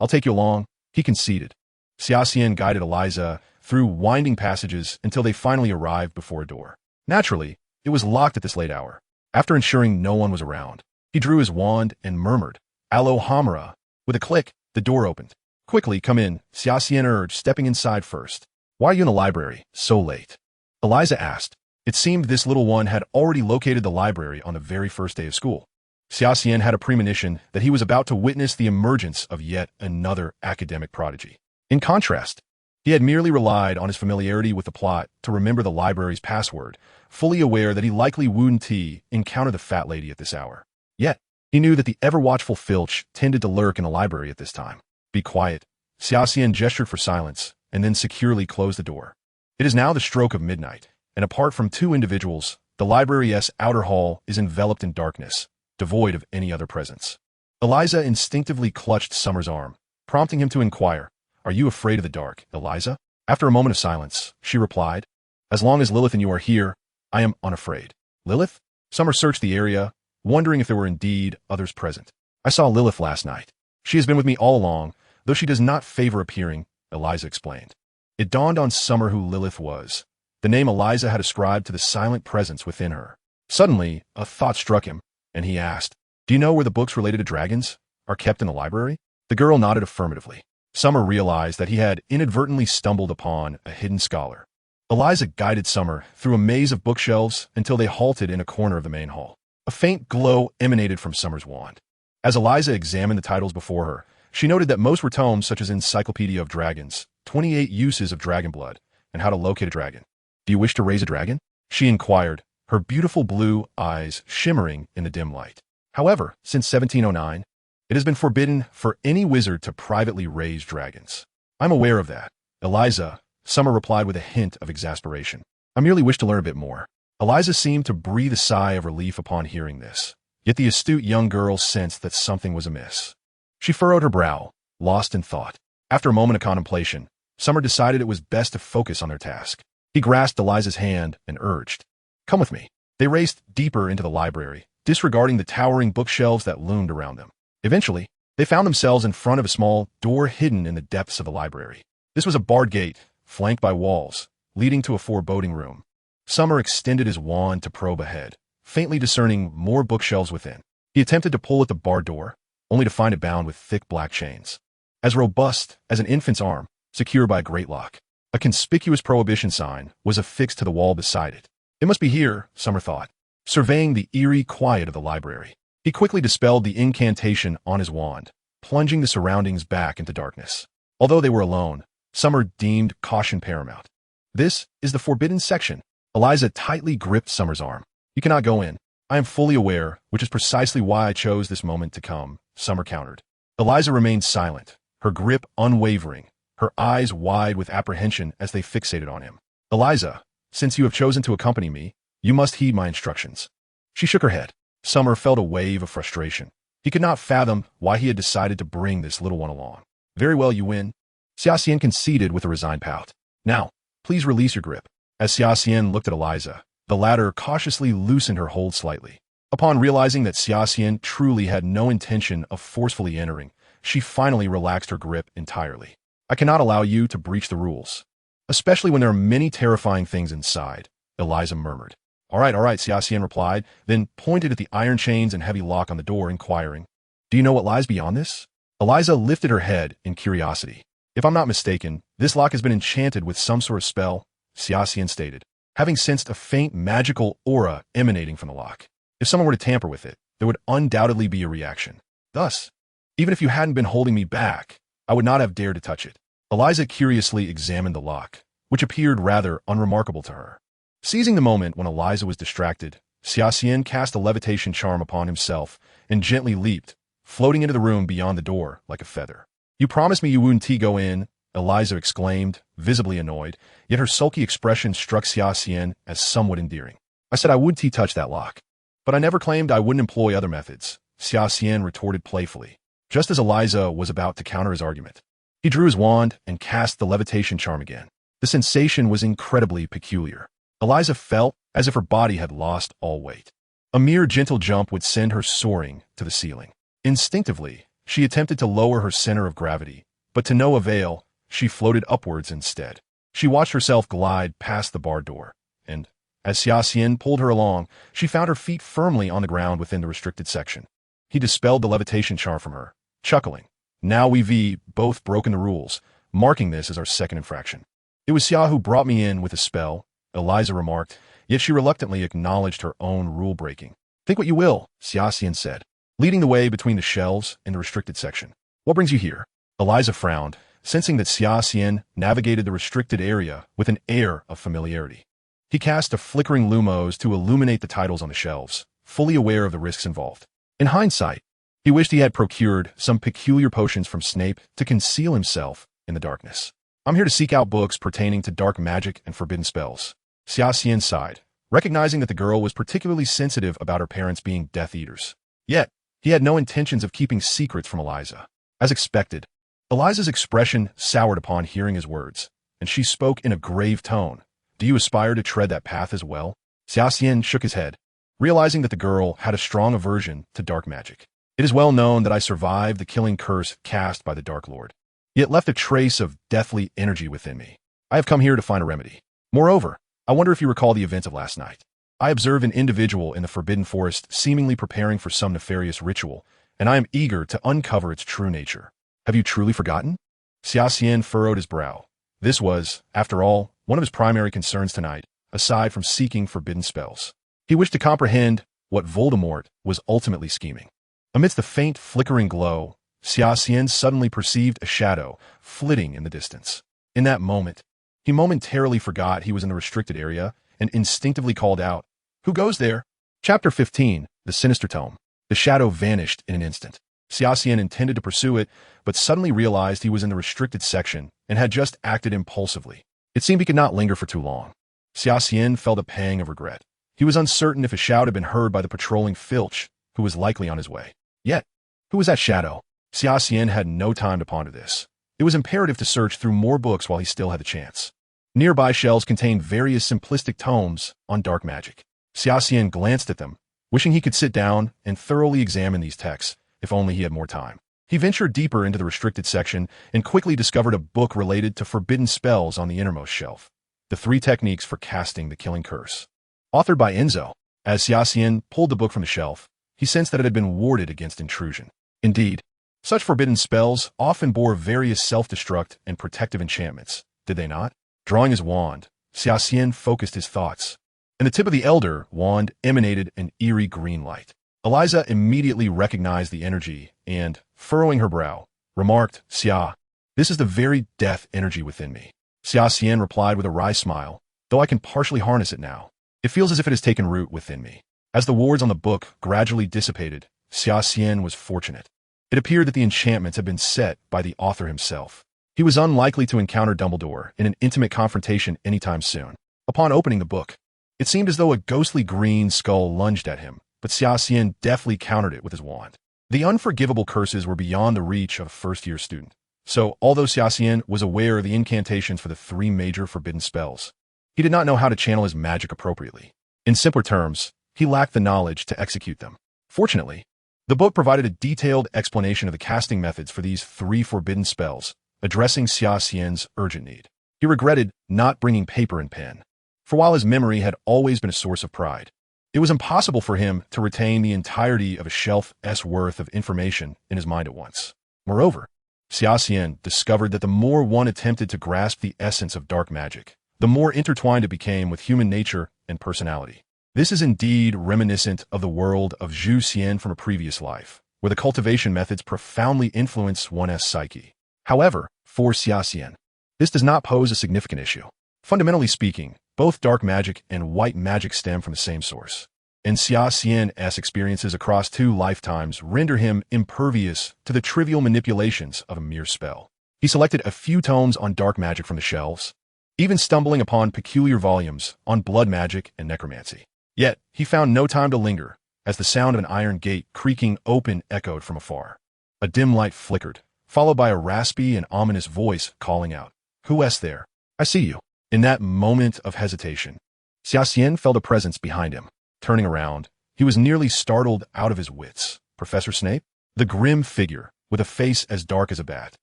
I'll take you along, he conceded. Xia Xian guided Eliza through winding passages until they finally arrived before a door. Naturally, it was locked at this late hour. After ensuring no one was around, he drew his wand and murmured, Alohomora. With a click, the door opened. Quickly, come in, Xia Xian urged, stepping inside first. Why are you in the library, so late? Eliza asked. It seemed this little one had already located the library on the very first day of school. Xia Xian had a premonition that he was about to witness the emergence of yet another academic prodigy. In contrast, he had merely relied on his familiarity with the plot to remember the library's password, fully aware that he likely wouldn't encounter the fat lady at this hour. Yet, he knew that the ever-watchful Filch tended to lurk in the library at this time. Be quiet. Xia Xian gestured for silence, and then securely closed the door. It is now the stroke of midnight, and apart from 2 individuals, the library's outer hall is enveloped in darkness, devoid of any other presence. Eliza instinctively clutched Summer's arm, prompting him to inquire, "Are you afraid of the dark, Eliza?" After a moment of silence, she replied, "As long as Lilith and you are here, I am unafraid." Lilith? Summer searched the area, wondering if there were indeed others present. "I saw Lilith last night. She has been with me all along, though she does not favor appearing," Eliza explained. It dawned on Summer who Lilith was, the name Eliza had ascribed to the silent presence within her. Suddenly, a thought struck him, and he asked, "Do you know where the books related to dragons are kept in the library?" The girl nodded affirmatively. Summer realized that he had inadvertently stumbled upon a hidden scholar. Eliza guided Summer through a maze of bookshelves until they halted in a corner of the main hall. A faint glow emanated from Summer's wand. As Eliza examined the titles before her, she noted that most were tomes such as Encyclopedia of Dragons, 28 Uses of Dragon Blood, and How to Locate a Dragon. "Do you wish to raise a dragon?" she inquired, her beautiful blue eyes shimmering in the dim light. However, since 1709, it has been forbidden for any wizard to privately raise dragons. "I'm aware of that, Eliza," Summer replied with a hint of exasperation. "I merely wish to learn a bit more." Eliza seemed to breathe a sigh of relief upon hearing this, yet the astute young girl sensed that something was amiss. She furrowed her brow, lost in thought. After a moment of contemplation, Summer decided it was best to focus on their task. He grasped Eliza's hand and urged, "Come with me." They raced deeper into the library, disregarding the towering bookshelves that loomed around them. Eventually, they found themselves in front of a small door hidden in the depths of the library. This was a barred gate, flanked by walls, leading to a foreboding room. Summer extended his wand to probe ahead, faintly discerning more bookshelves within. He attempted to pull at the barred door, only to find it bound with thick black chains, as robust as an infant's arm, secured by a great lock. A conspicuous prohibition sign was affixed to the wall beside it. It must be here, Summer thought, surveying the eerie quiet of the library. He quickly dispelled the incantation on his wand, plunging the surroundings back into darkness. Although they were alone, Summer deemed caution paramount. "This is the forbidden section." Eliza tightly gripped Summer's arm. "You cannot go in. I am fully aware, which is precisely why I chose this moment to come," Summer countered. Eliza remained silent, her grip unwavering, her eyes wide with apprehension as they fixated on him. "Eliza, since you have chosen to accompany me, you must heed my instructions." She shook her head. Summer felt a wave of frustration. He could not fathom why he had decided to bring this little one along. "Very well, you win." Xia Xian conceded with a resigned pout. "Now, please release your grip." As Xia Xian looked at Eliza, the latter cautiously loosened her hold slightly. Upon realizing that Xia Xian truly had no intention of forcefully entering, she finally relaxed her grip entirely. "I cannot allow you to breach the rules, especially when there are many terrifying things inside," Eliza murmured. All right, Xia Xian replied, then pointed at the iron chains and heavy lock on the door, inquiring, "Do you know what lies beyond this?" Eliza lifted her head in curiosity. "If I'm not mistaken, this lock has been enchanted with some sort of spell," Xia Xian stated, having sensed a faint magical aura emanating from the lock. "If someone were to tamper with it, there would undoubtedly be a reaction. Thus, even if you hadn't been holding me back, I would not have dared to touch it." Eliza curiously examined the lock, which appeared rather unremarkable to her. Seizing the moment when Eliza was distracted, Xia Xian cast a levitation charm upon himself and gently leaped, floating into the room beyond the door like a feather. "You promised me you wouldn't go in," Eliza exclaimed, visibly annoyed, yet her sulky expression struck Xia Xian as somewhat endearing. "I said I wouldn't touch that lock, but I never claimed I wouldn't employ other methods," Xia Xian retorted playfully, just as Eliza was about to counter his argument. He drew his wand and cast the levitation charm again. The sensation was incredibly peculiar. Eliza felt as if her body had lost all weight. A mere gentle jump would send her soaring to the ceiling. Instinctively, she attempted to lower her center of gravity, but to no avail, she floated upwards instead. She watched herself glide past the barred door, and, as Xia Xian pulled her along, she found her feet firmly on the ground within the restricted section. He dispelled the levitation charm from her, chuckling. "Now we've both broken the rules, marking this as our second infraction." "It was Xia who brought me in with a spell," Eliza remarked, yet she reluctantly acknowledged her own rule-breaking. "Think what you will," Xia Xian said, leading the way between the shelves in the restricted section. "What brings you here?" Eliza frowned, sensing that Xia Xian navigated the restricted area with an air of familiarity. He cast a flickering lumos to illuminate the titles on the shelves, fully aware of the risks involved. In hindsight, he wished he had procured some peculiar potions from Snape to conceal himself in the darkness. "I'm here to seek out books pertaining to dark magic and forbidden spells." Xia Xian sighed, recognizing that the girl was particularly sensitive about her parents being Death Eaters. Yet, he had no intentions of keeping secrets from Eliza. As expected, Eliza's expression soured upon hearing his words, and she spoke in a grave tone. Do you aspire to tread that path as well? Xia Xian shook his head, realizing that the girl had a strong aversion to dark magic. It is well known that I survived the killing curse cast by the Dark Lord, yet left a trace of deathly energy within me. I have come here to find a remedy. Moreover, I wonder if you recall the events of last night. I observe an individual in the Forbidden Forest seemingly preparing for some nefarious ritual, and I am eager to uncover its true nature. Have you truly forgotten? Xia Xian furrowed his brow. This was, after all, one of his primary concerns tonight, aside from seeking forbidden spells. He wished to comprehend what Voldemort was ultimately scheming. Amidst the faint, flickering glow, Xia Xian suddenly perceived a shadow flitting in the distance. In that moment, he momentarily forgot he was in the restricted area and instinctively called out, "Who goes there?" Chapter 15, The Sinister Tome. The shadow vanished in an instant. Xia Xian intended to pursue it, but suddenly realized he was in the restricted section and had just acted impulsively. It seemed he could not linger for too long. Xia Xian felt a pang of regret. He was uncertain if his shout had been heard by the patrolling Filch, who was likely on his way. Yet, who was that shadow? Xia Xian had no time to ponder this. It was imperative to search through more books while he still had the chance. Nearby shelves contained various simplistic tomes on dark magic. Xia Xian glanced at them, wishing he could sit down and thoroughly examine these texts, if only he had more time. He ventured deeper into the restricted section and quickly discovered a book related to forbidden spells on the innermost shelf. The 3 Techniques for Casting the Killing Curse. Authored by Enzo. As Xia Xian pulled the book from the shelf, he sensed that it had been warded against intrusion. Indeed, such forbidden spells often bore various self-destruct and protective enchantments, did they not? Drawing his wand, Xia Xian focused his thoughts. In the tip of the Elder wand emanated an eerie green light. Eliza immediately recognized the energy and, furrowing her brow, remarked, "Xia, this is the very death energy within me." Xia Xian replied with a wry smile, "Though I can partially harness it now, it feels as if it has taken root within me." As the wards on the book gradually dissipated, Xia Xian was fortunate. It appeared that the enchantments had been set by the author himself. He was unlikely to encounter Dumbledore in an intimate confrontation anytime soon. Upon opening the book, it seemed as though a ghostly green skull lunged at him, but Xia Xian deftly countered it with his wand. The unforgivable curses were beyond the reach of a first-year student. So, although Xia Xian was aware of the incantations for the 3 major forbidden spells, he did not know how to channel his magic appropriately. In simpler terms, he lacked the knowledge to execute them. Fortunately, the book provided a detailed explanation of the casting methods for these 3 forbidden spells, addressing Xia Xian's urgent need. He regretted not bringing paper and pen, for while his memory had always been a source of pride, it was impossible for him to retain the entirety of a shelf's worth of information in his mind at once. Moreover, Xia Xian discovered that the more one attempted to grasp the essence of dark magic, the more intertwined it became with human nature and personality. This is indeed reminiscent of the world of Zhu Xian from a previous life, where the cultivation methods profoundly influence one's psyche. However, for Xia Xian, this does not pose a significant issue. Fundamentally speaking, both dark magic and white magic stem from the same source, and Xia Xian's experiences across 2 lifetimes render him impervious to the trivial manipulations of a mere spell. He selected a few tomes on dark magic from the shelves, even stumbling upon peculiar volumes on blood magic and necromancy. Yet, he found no time to linger, as the sound of an iron gate creaking open echoed from afar. A dim light flickered, followed by a raspy and ominous voice calling out, "Who's there? I see you." In that moment of hesitation, Xia Xian felt a presence behind him. Turning around, he was nearly startled out of his wits. Professor Snape? The grim figure, with a face as dark as a bat,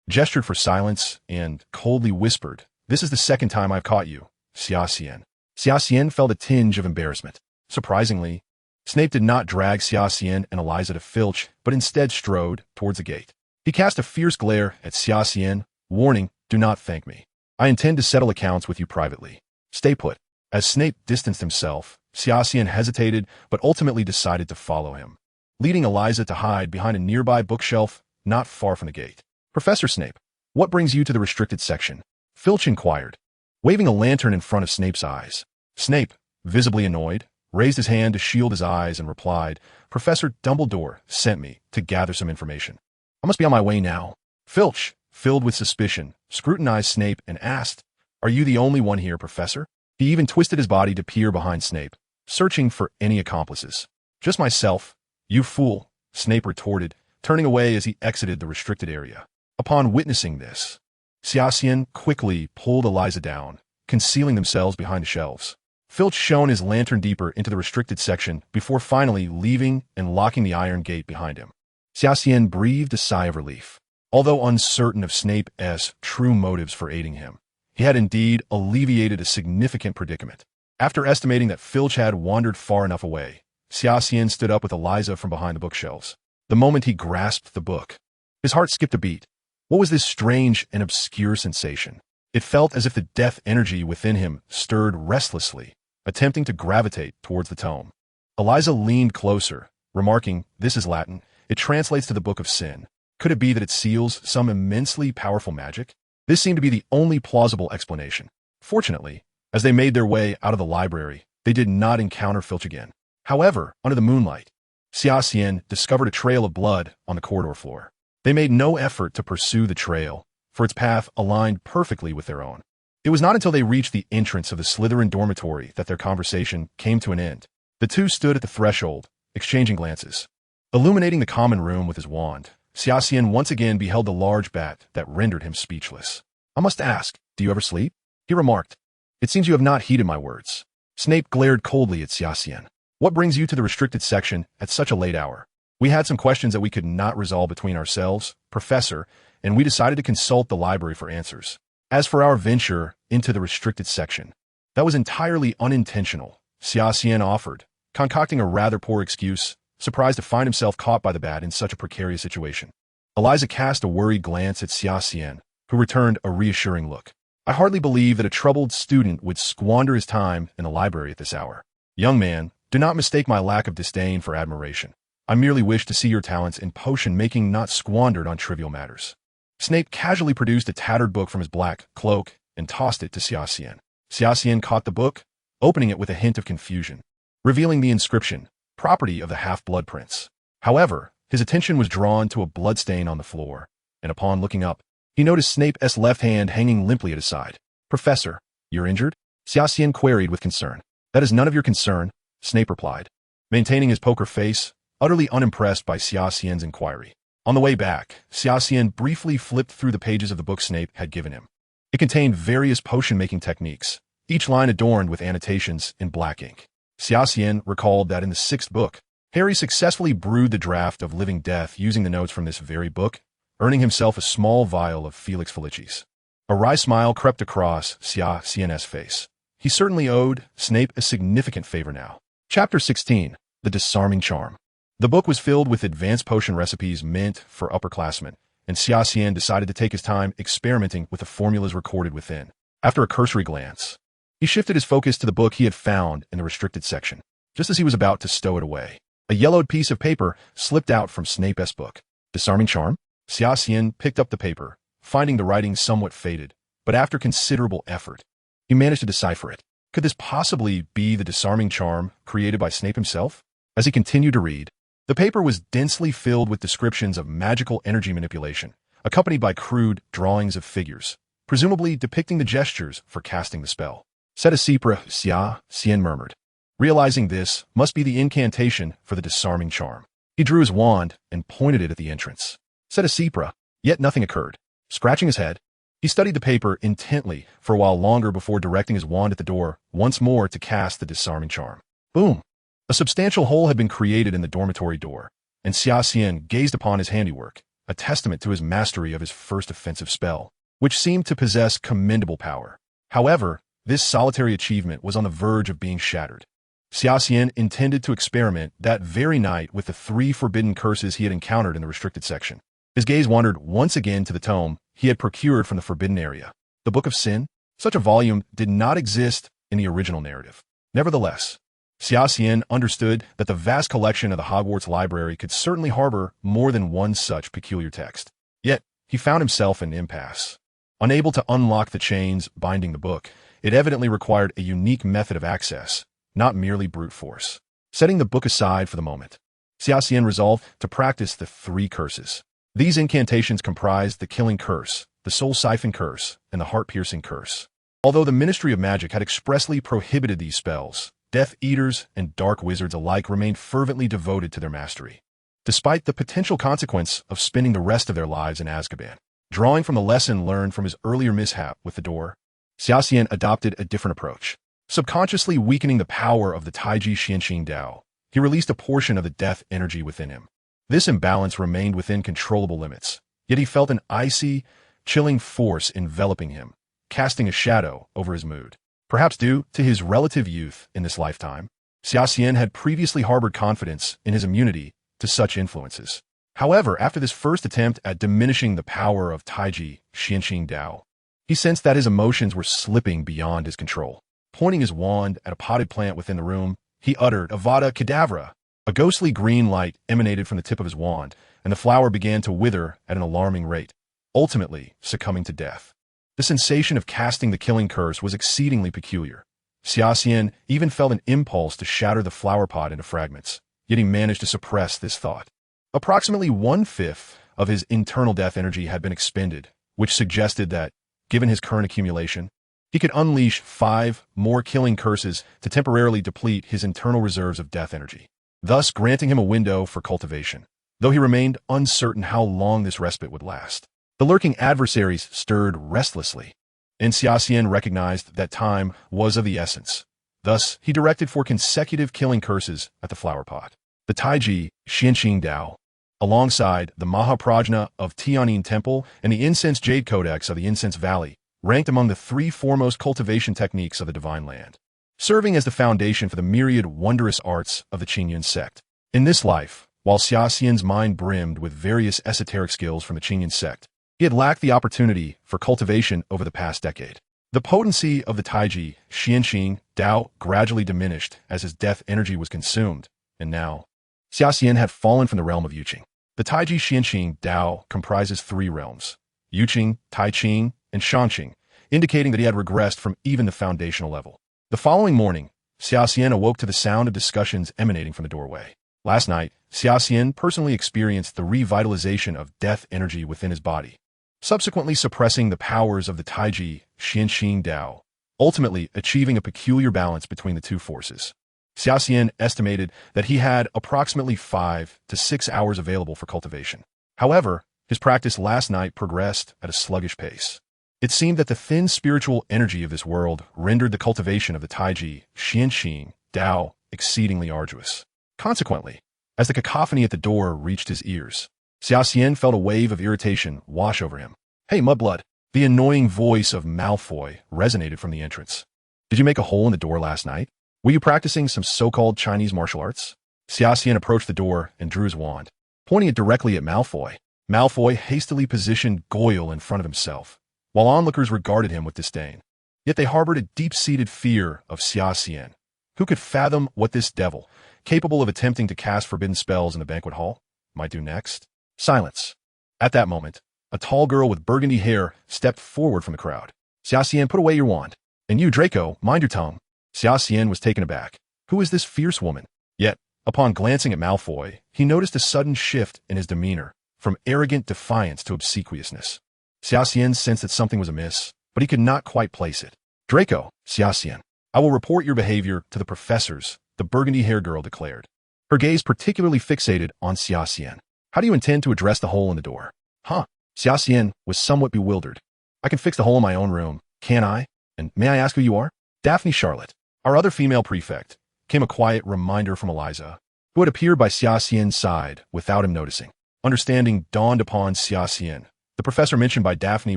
gestured for silence and coldly whispered, "This is the second time I've caught you, Xia Xian." Xia Xian felt a tinge of embarrassment. Surprisingly, Snape did not drag Xia Xian and Eliza to Filch, but instead strode towards the gate. He cast a fierce glare at Xia Xian, warning, "Do not thank me. I intend to settle accounts with you privately. Stay put." As Snape distanced himself, Xia Xian hesitated but ultimately decided to follow him, leading Eliza to hide behind a nearby bookshelf not far from the gate. "Professor Snape, what brings you to the restricted section?" Filch inquired, waving a lantern in front of Snape's eyes. Snape, visibly annoyed, raised his hand to shield his eyes and replied, "Professor Dumbledore sent me to gather some information. I must be on my way now." Filch, filled with suspicion, scrutinized Snape and asked, "Are you the only one here, Professor?" He even twisted his body to peer behind Snape, searching for any accomplices. "Just myself, you fool," Snape retorted, turning away as he exited the restricted area. Upon witnessing this, Xia Xian quickly pulled Eliza down, concealing themselves behind the shelves. Filch shone his lantern deeper into the restricted section before finally leaving and locking the iron gate behind him. Xia Xian breathed a sigh of relief. Although uncertain of Snape's true motives for aiding him, he had indeed alleviated a significant predicament. After estimating that Filch had wandered far enough away, Xia Xian stood up with Eliza from behind the bookshelves. The moment he grasped the book, his heart skipped a beat. What was this strange and obscure sensation? It felt as if the death energy within him stirred restlessly, attempting to gravitate towards the tome. Eliza leaned closer, remarking, "This is Latin. It translates to the Book of Sin. Could it be that it seals some immensely powerful magic?" This seemed to be the only plausible explanation. Fortunately, as they made their way out of the library, they did not encounter Filch again. However, under the moonlight, Xia Xian discovered a trail of blood on the corridor floor. They made no effort to pursue the trail, for its path aligned perfectly with their own. It was not until they reached the entrance of the Slytherin dormitory that their conversation came to an end. The two stood at the threshold, exchanging glances. Illuminating the common room with his wand, Xia Xian once again beheld the large bat that rendered him speechless. "I must ask, do you ever sleep?" he remarked. "It seems you have not heeded my words." Snape glared coldly at Xia Xian. "What brings you to the restricted section at such a late hour?" "We had some questions that we could not resolve between ourselves, Professor, and we decided to consult the library for answers. As for our venture into the restricted section, that was entirely unintentional," Xia Xian offered, concocting a rather poor excuse, surprised to find himself caught by the bat in such a precarious situation. Eliza cast a worried glance at Xia Xian, who returned a reassuring look. "I hardly believe that a troubled student would squander his time in the library at this hour. Young man, do not mistake my lack of disdain for admiration. I merely wish to see your talents in potion-making not squandered on trivial matters." Snape casually produced a tattered book from his black cloak and tossed it to Xia Xian. Xia Xian caught the book, opening it with a hint of confusion, revealing the inscription, "Property of the Half-Blood Prince." However, his attention was drawn to a bloodstain on the floor, and upon looking up, he noticed Snape's left hand hanging limply at his side. "Professor, you're injured?" Xia Xian queried with concern. "That is none of your concern," Snape replied, maintaining his poker face, utterly unimpressed by Xia Xian's inquiry. On the way back, Xia Xian briefly flipped through the pages of the book Snape had given him. It contained various potion-making techniques, each line adorned with annotations in black ink. Xia Xian recalled that in the 6th book, Harry successfully brewed the draft of Living Death using the notes from this very book, earning himself a small vial of Felix Felicis. A wry smile crept across Xia Xian's face. He certainly owed Snape a significant favor now. Chapter 16, The Disarming Charm. The book was filled with advanced potion recipes meant for upperclassmen, and Xia Xian decided to take his time experimenting with the formulas recorded within. After a cursory glance, he shifted his focus to the book he had found in the restricted section. Just as he was about to stow it away, a yellowed piece of paper slipped out from Snape's book. "Disarming Charm?" Xia Xian picked up the paper, finding the writing somewhat faded, but after considerable effort, he managed to decipher it. Could this possibly be the disarming charm created by Snape himself? As he continued to read, the paper was densely filled with descriptions of magical energy manipulation, accompanied by crude drawings of figures, presumably depicting the gestures for casting the spell. "Setacipra," Xia Xian murmured. Realizing this must be the incantation for the disarming charm, he drew his wand and pointed it at the entrance. "Setacipra," yet nothing occurred. Scratching his head, he studied the paper intently for a while longer before directing his wand at the door once more to cast the disarming charm. Boom! A substantial hole had been created in the dormitory door, and Xia Xian gazed upon his handiwork, a testament to his mastery of his first offensive spell, which seemed to possess commendable power. However, this solitary achievement was on the verge of being shattered. Xia Xian intended to experiment that very night with the 3 forbidden curses he had encountered in the restricted section. His gaze wandered once again to the tome he had procured from the forbidden area. The Book of Sin? Such a volume did not exist in the original narrative. Nevertheless, Xia Xian understood that the vast collection of the Hogwarts library could certainly harbor more than one such peculiar text. Yet, he found himself in an impasse. Unable to unlock the chains binding the book, it evidently required a unique method of access, not merely brute force. Setting the book aside for the moment, Xia Xian resolved to practice the 3 curses. These incantations comprised the Killing Curse, the Soul Siphon Curse, and the Heart-Piercing Curse. Although the Ministry of Magic had expressly prohibited these spells, Death Eaters and Dark Wizards alike remained fervently devoted to their mastery, despite the potential consequence of spending the rest of their lives in Azkaban. Drawing from the lesson learned from his earlier mishap with the door, Xia Xian adopted a different approach. Subconsciously weakening the power of the Taiji Xianqing Dao, he released a portion of the death energy within him. This imbalance remained within controllable limits, yet he felt an icy, chilling force enveloping him, casting a shadow over his mood. Perhaps due to his relative youth in this lifetime, Xia Xian had previously harbored confidence in his immunity to such influences. However, after this first attempt at diminishing the power of Taiji Xianqing Dao, he sensed that his emotions were slipping beyond his control. Pointing his wand at a potted plant within the room, he uttered Avada Kedavra. A ghostly green light emanated from the tip of his wand, and the flower began to wither at an alarming rate, ultimately succumbing to death. The sensation of casting the killing curse was exceedingly peculiar. Xia Xian even felt an impulse to shatter the flower pot into fragments, yet he managed to suppress this thought. Approximately 1/5 of his internal death energy had been expended, which suggested that, given his current accumulation, he could unleash 5 more killing curses to temporarily deplete his internal reserves of death energy, thus granting him a window for cultivation, though he remained uncertain how long this respite would last. The lurking adversaries stirred restlessly, and Xia Xian recognized that time was of the essence. Thus, he directed for consecutive killing curses at the flower pot. The Taiji Xianqing Dao, alongside the Mahaprajna of Tianyin Temple and the Incense Jade Codex of the Incense Valley, ranked among the 3 foremost cultivation techniques of the Divine Land, serving as the foundation for the myriad wondrous arts of the Qingyun sect. In this life, while Xia Xian's mind brimmed with various esoteric skills from the Qingyun sect, he had lacked the opportunity for cultivation over the past decade. The potency of the Taiji Xianqing Dao gradually diminished as his death energy was consumed, and now, Xia Xian had fallen from the realm of Yuqing. The Taiji Xianqing Dao comprises 3 realms, Yuqing, Taiqing, and Shangqing, indicating that he had regressed from even the foundational level. The following morning, Xia Xian awoke to the sound of discussions emanating from the doorway. Last night, Xia Xian personally experienced the revitalization of death energy within his body, subsequently suppressing the powers of the Taiji Xianqing Dao, ultimately achieving a peculiar balance between the 2 forces. Xia Xian estimated that he had approximately 5 to 6 hours available for cultivation. However, his practice last night progressed at a sluggish pace. It seemed that the thin spiritual energy of this world rendered the cultivation of the Taiji Xianqing Dao exceedingly arduous. Consequently, as the cacophony at the door reached his ears, Xia Xian felt a wave of irritation wash over him. "Hey, Mudblood!" The annoying voice of Malfoy resonated from the entrance. "Did you make a hole in the door last night? Were you practicing some so-called Chinese martial arts?" Xia Xian approached the door and drew his wand, pointing it directly at Malfoy. Malfoy hastily positioned Goyle in front of himself, while onlookers regarded him with disdain. Yet they harbored a deep-seated fear of Xia Xian. Who could fathom what this devil, capable of attempting to cast forbidden spells in the banquet hall, might do next? Silence. At that moment, a tall girl with burgundy hair stepped forward from the crowd. "Xia Xian, put away your wand. And you, Draco, mind your tongue." Xia Xian was taken aback. Who is this fierce woman? Yet, upon glancing at Malfoy, he noticed a sudden shift in his demeanor, from arrogant defiance to obsequiousness. Xia Xian sensed that something was amiss, but he could not quite place it. "Draco, Xia Xian, I will report your behavior to the professors," the burgundy-haired girl declared, her gaze particularly fixated on Xia Xian. "How do you intend to address the hole in the door?" "Huh?" Xia Xian was somewhat bewildered. "I can fix the hole in my own room, can I? And may I ask who you are?" "Daphne Charlotte, our other female prefect," came a quiet reminder from Eliza, who had appeared by Xia Xian's side without him noticing. Understanding dawned upon Xia Xian. The professor mentioned by Daphne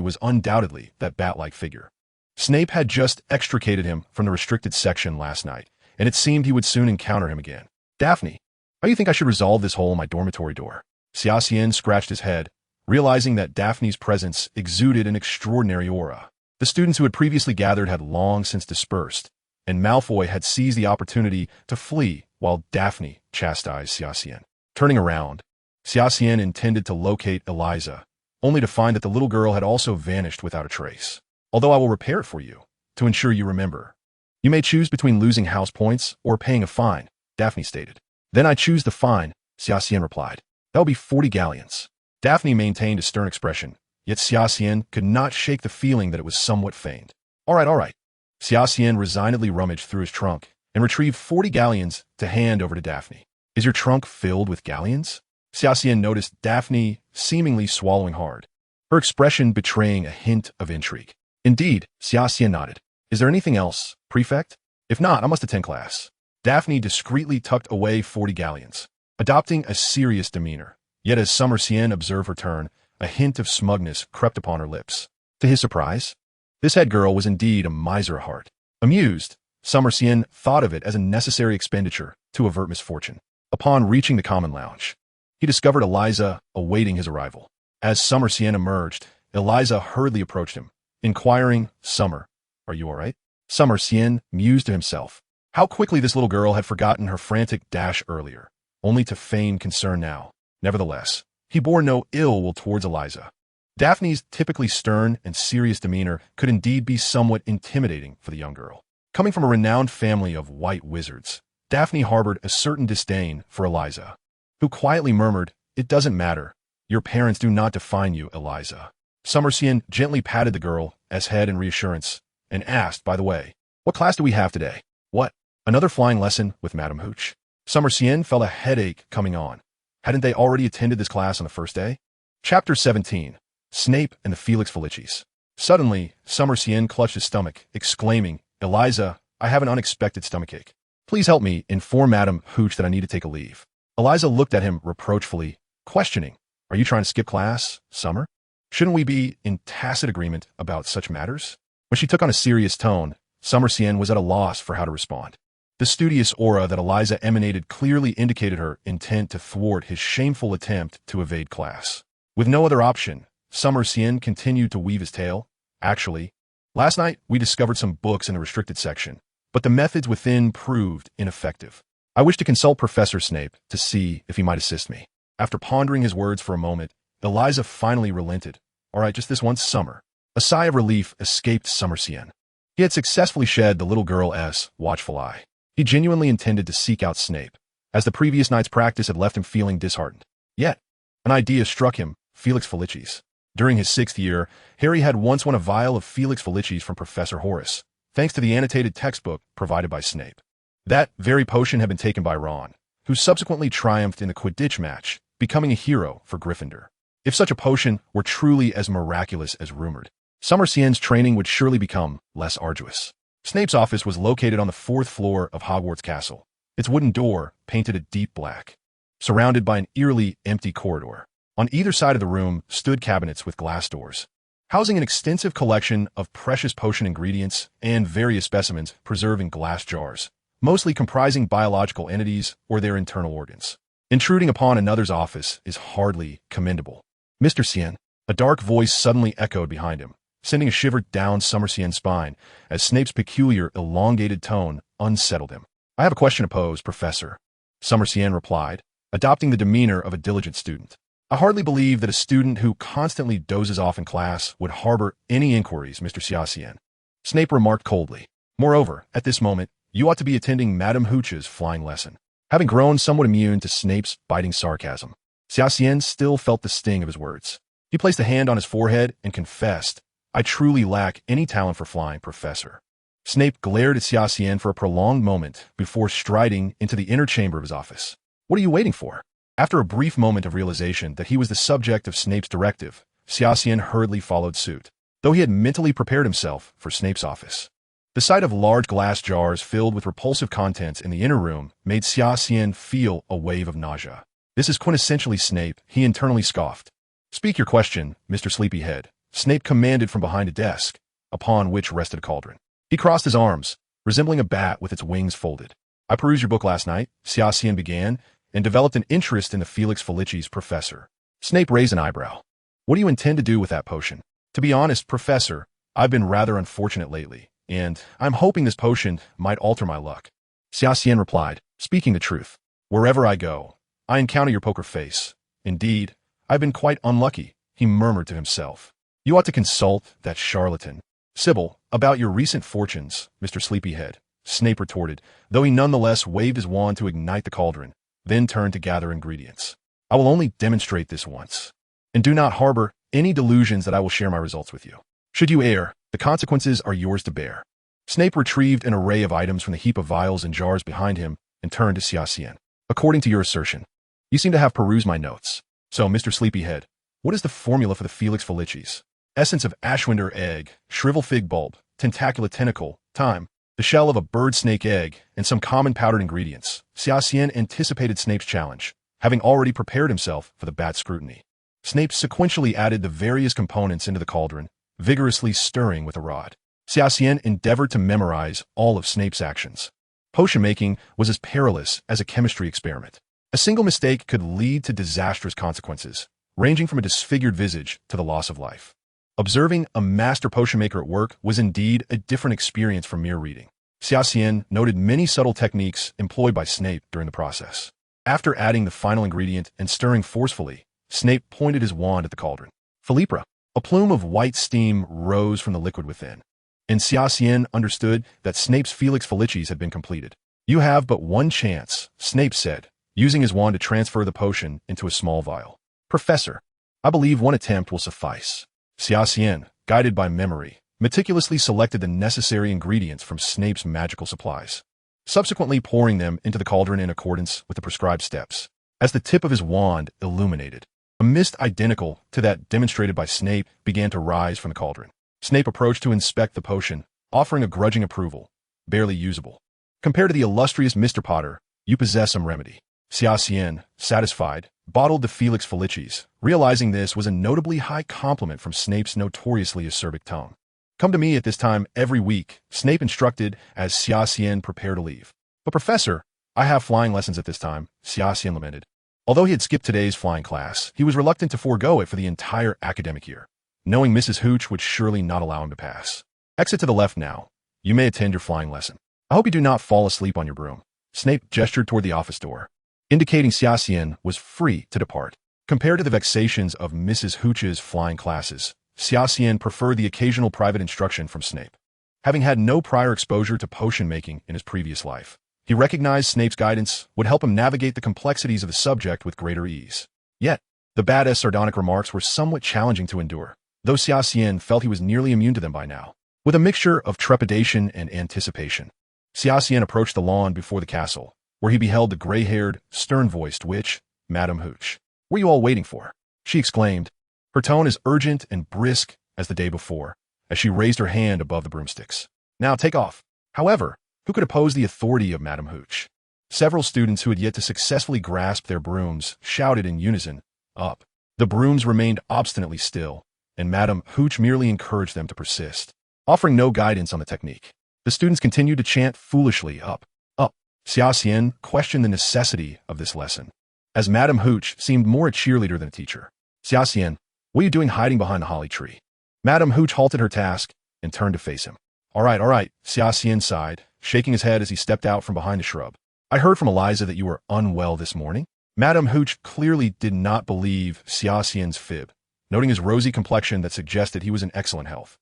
was undoubtedly that bat-like figure. Snape had just extricated him from the restricted section last night, and it seemed he would soon encounter him again. "Daphne, how do you think I should resolve this hole in my dormitory door?" Xia Xian scratched his head, realizing that Daphne's presence exuded an extraordinary aura. The students who had previously gathered had long since dispersed, and Malfoy had seized the opportunity to flee while Daphne chastised Xia Xian. Turning around, Xia Xian intended to locate Eliza, only to find that the little girl had also vanished without a trace. "Although I will repair it for you, to ensure you remember. You may choose between losing house points or paying a fine," Daphne stated. "Then I choose the fine," Xia Xian replied. "That will be 40 galleons." Daphne maintained a stern expression, yet Xia Xian could not shake the feeling that it was somewhat feigned. All right. Xia Xian resignedly rummaged through his trunk and retrieved 40 galleons to hand over to Daphne. "Is your trunk filled with galleons?" Xia Xian noticed Daphne seemingly swallowing hard. her expression betraying a hint of intrigue. Indeed, Xia Xian nodded. Is there anything else, Prefect? If not, I must attend class. Daphne discreetly tucked away 40 galleons, adopting a serious demeanor. Yet as Summer Xian observed her turn, a hint of smugness crept upon her lips. To his surprise, this head girl was indeed a miser at heart. Amused, Summer Xian thought of it as a necessary expenditure to avert misfortune. Upon reaching the common lounge, he discovered Eliza awaiting his arrival. As Summer Xian emerged, Eliza hurriedly approached him, inquiring, Summer, are you all right? Summer Xian mused to himself. How quickly this little girl had forgotten her frantic dash earlier, only to feign concern now. Nevertheless, he bore no ill will towards Eliza. Daphne's typically stern and serious demeanor could indeed be somewhat intimidating for the young girl. Coming from a renowned family of white wizards, Daphne harbored a certain disdain for Eliza, who quietly murmured, It doesn't matter. Your parents do not define you, Eliza. Summer Xian gently patted the girl as head in reassurance, and asked, by the way, what class do we have today? What? Another flying lesson with Madame Hooch? Summer Xian felt a headache coming on. Hadn't they already attended this class on the first day? Chapter 17. Snape and the Felix Felicis. Suddenly, Summer Xian clutched his stomach, exclaiming, Eliza, I have an unexpected stomachache. Please help me inform Madame Hooch that I need to take a leave. Eliza looked at him reproachfully, questioning, Are you trying to skip class, Summer? Shouldn't we be in tacit agreement about such matters? When she took on a serious tone, Summer Xian was at a loss for how to respond. The studious aura that Eliza emanated clearly indicated her intent to thwart his shameful attempt to evade class. With no other option, Summer Xian continued to weave his tale. Actually, last night we discovered some books in the restricted section, but the methods within proved ineffective. I wish to consult Professor Snape to see if he might assist me. After pondering his words for a moment, Eliza finally relented. All right, just this once, Summer. A sigh of relief escaped Summer Xian. He had successfully shed the little girl's watchful eye. He genuinely intended to seek out Snape, as the previous night's practice had left him feeling disheartened. Yet, an idea struck him, Felix Felicis. During his 6th year, Harry had once won a vial of Felix Felicis from Professor Horace, thanks to the annotated textbook provided by Snape. That very potion had been taken by Ron, who subsequently triumphed in the Quidditch match, becoming a hero for Gryffindor. If such a potion were truly as miraculous as rumored, Summer Xian's training would surely become less arduous. Snape's office was located on the 4th floor of Hogwarts Castle, its wooden door painted a deep black, surrounded by an eerily empty corridor. On either side of the room stood cabinets with glass doors, housing an extensive collection of precious potion ingredients and various specimens preserved in glass jars, mostly comprising biological entities or their internal organs. Intruding upon another's office is hardly commendable. Mr. Xian, a dark voice suddenly echoed behind him, sending a shiver down Summer Xian's spine as Snape's peculiar, elongated tone unsettled him. I have a question to pose, Professor. Summer Xian replied, adopting the demeanor of a diligent student. I hardly believe that a student who constantly dozes off in class would harbor any inquiries, Mr. Xia Xian. Snape remarked coldly. Moreover, at this moment, you ought to be attending Madame Hooch's flying lesson. Having grown somewhat immune to Snape's biting sarcasm, Xia Xian still felt the sting of his words. He placed a hand on his forehead and confessed, I truly lack any talent for flying, Professor. Snape glared at Xia Xian for a prolonged moment before striding into the inner chamber of his office. What are you waiting for? After a brief moment of realization that he was the subject of Snape's directive, Xia Xian hurriedly followed suit, though he had mentally prepared himself for Snape's office. The sight of large glass jars filled with repulsive contents in the inner room made Xia Xian feel a wave of nausea. This is quintessentially Snape, he internally scoffed. Speak your question, Mr. Sleepyhead, Snape commanded from behind a desk, upon which rested a cauldron. He crossed his arms, resembling a bat with its wings folded. I perused your book last night, Xia Xian began, and developed an interest in the Felix Felicis, Professor. Snape raised an eyebrow. What do you intend to do with that potion? To be honest, Professor, I've been rather unfortunate lately, and I'm hoping this potion might alter my luck. Xia Xian replied, speaking the truth. Wherever I go, I encounter your poker face. Indeed, I've been quite unlucky, he murmured to himself. You ought to consult that charlatan, Sybil, about your recent fortunes, Mr. Sleepyhead, Snape retorted, though he nonetheless waved his wand to ignite the cauldron, then turned to gather ingredients. I will only demonstrate this once, and do not harbor any delusions that I will share my results with you. Should you err, the consequences are yours to bear. Snape retrieved an array of items from the heap of vials and jars behind him and turned to Xia Xian. According to your assertion, you seem to have perused my notes. So, Mr. Sleepyhead, What is the formula for the Felix Felicis? Essence of ashwinder egg, shrivel fig bulb, tentacula tentacle, thyme, the shell of a bird snake egg, and some common powdered ingredients. Xia Xian anticipated Snape's challenge, having already prepared himself for the bat scrutiny. Snape sequentially added the various components into the cauldron, vigorously stirring with a rod. Xia Xian endeavored to memorize all of Snape's actions. Potion making was as perilous as a chemistry experiment. A single mistake could lead to disastrous consequences, ranging from a disfigured visage to the loss of life. Observing a master potion maker at work was indeed a different experience from mere reading. Xia Xian noted many subtle techniques employed by Snape during the process. After adding the final ingredient and stirring forcefully, Snape pointed his wand at the cauldron. Philippra, a plume of white steam rose from the liquid within, and Xia Xian understood that Snape's Felix Felicis had been completed. You have but one chance, Snape said, using his wand to transfer the potion into a small vial. Professor, I believe one attempt will suffice. Xia Xian, guided by memory, meticulously selected the necessary ingredients from Snape's magical supplies, subsequently pouring them into the cauldron in accordance with the prescribed steps. As the tip of his wand illuminated, a mist identical to that demonstrated by Snape began to rise from the cauldron. Snape approached to inspect the potion, offering a grudging approval. Barely usable. Compared to the illustrious Mr. Potter, you possess some remedy. Xia Xian, satisfied, bottled the Felix Felicis, realizing this was a notably high compliment from Snape's notoriously acerbic tongue. Come to me at this time every week, Snape instructed as Xia Xian prepared to leave. But Professor, I have flying lessons at this time, Xia Xian lamented. Although he had skipped today's flying class, he was reluctant to forego it for the entire academic year, knowing Mrs. Hooch would surely not allow him to pass. Exit to the left now. You may attend your flying lesson. I hope you do not fall asleep on your broom. Snape gestured toward the office door, indicating Xia Xian was free to depart. Compared to the vexations of Mrs. Hooch's flying classes, Xia Xian preferred the occasional private instruction from Snape. Having had no prior exposure to potion making in his previous life, he recognized Snape's guidance would help him navigate the complexities of the subject with greater ease. Yet, the badass sardonic remarks were somewhat challenging to endure, though Xia Xian felt he was nearly immune to them by now. With a mixture of trepidation and anticipation, Xia Xian approached the lawn before the castle, where he beheld the gray-haired, stern-voiced witch, Madame Hooch. What are you all waiting for? She exclaimed, her tone as urgent and brisk as the day before, as she raised her hand above the broomsticks. Now take off. However, who could oppose the authority of Madame Hooch? Several students who had yet to successfully grasp their brooms shouted in unison, up. The brooms remained obstinately still, and Madame Hooch merely encouraged them to persist, offering no guidance on the technique. The students continued to chant foolishly, up, up. Xia Xian questioned the necessity of this lesson, as Madame Hooch seemed more a cheerleader than a teacher. Xia Xian, what are you doing hiding behind the holly tree? Madame Hooch halted her task and turned to face him. All right, Xia Xian sighed, shaking his head as he stepped out from behind a shrub. I heard from Eliza that you were unwell this morning. Madame Hooch clearly did not believe Xia Xian's fib, noting his rosy complexion that suggested he was in excellent health.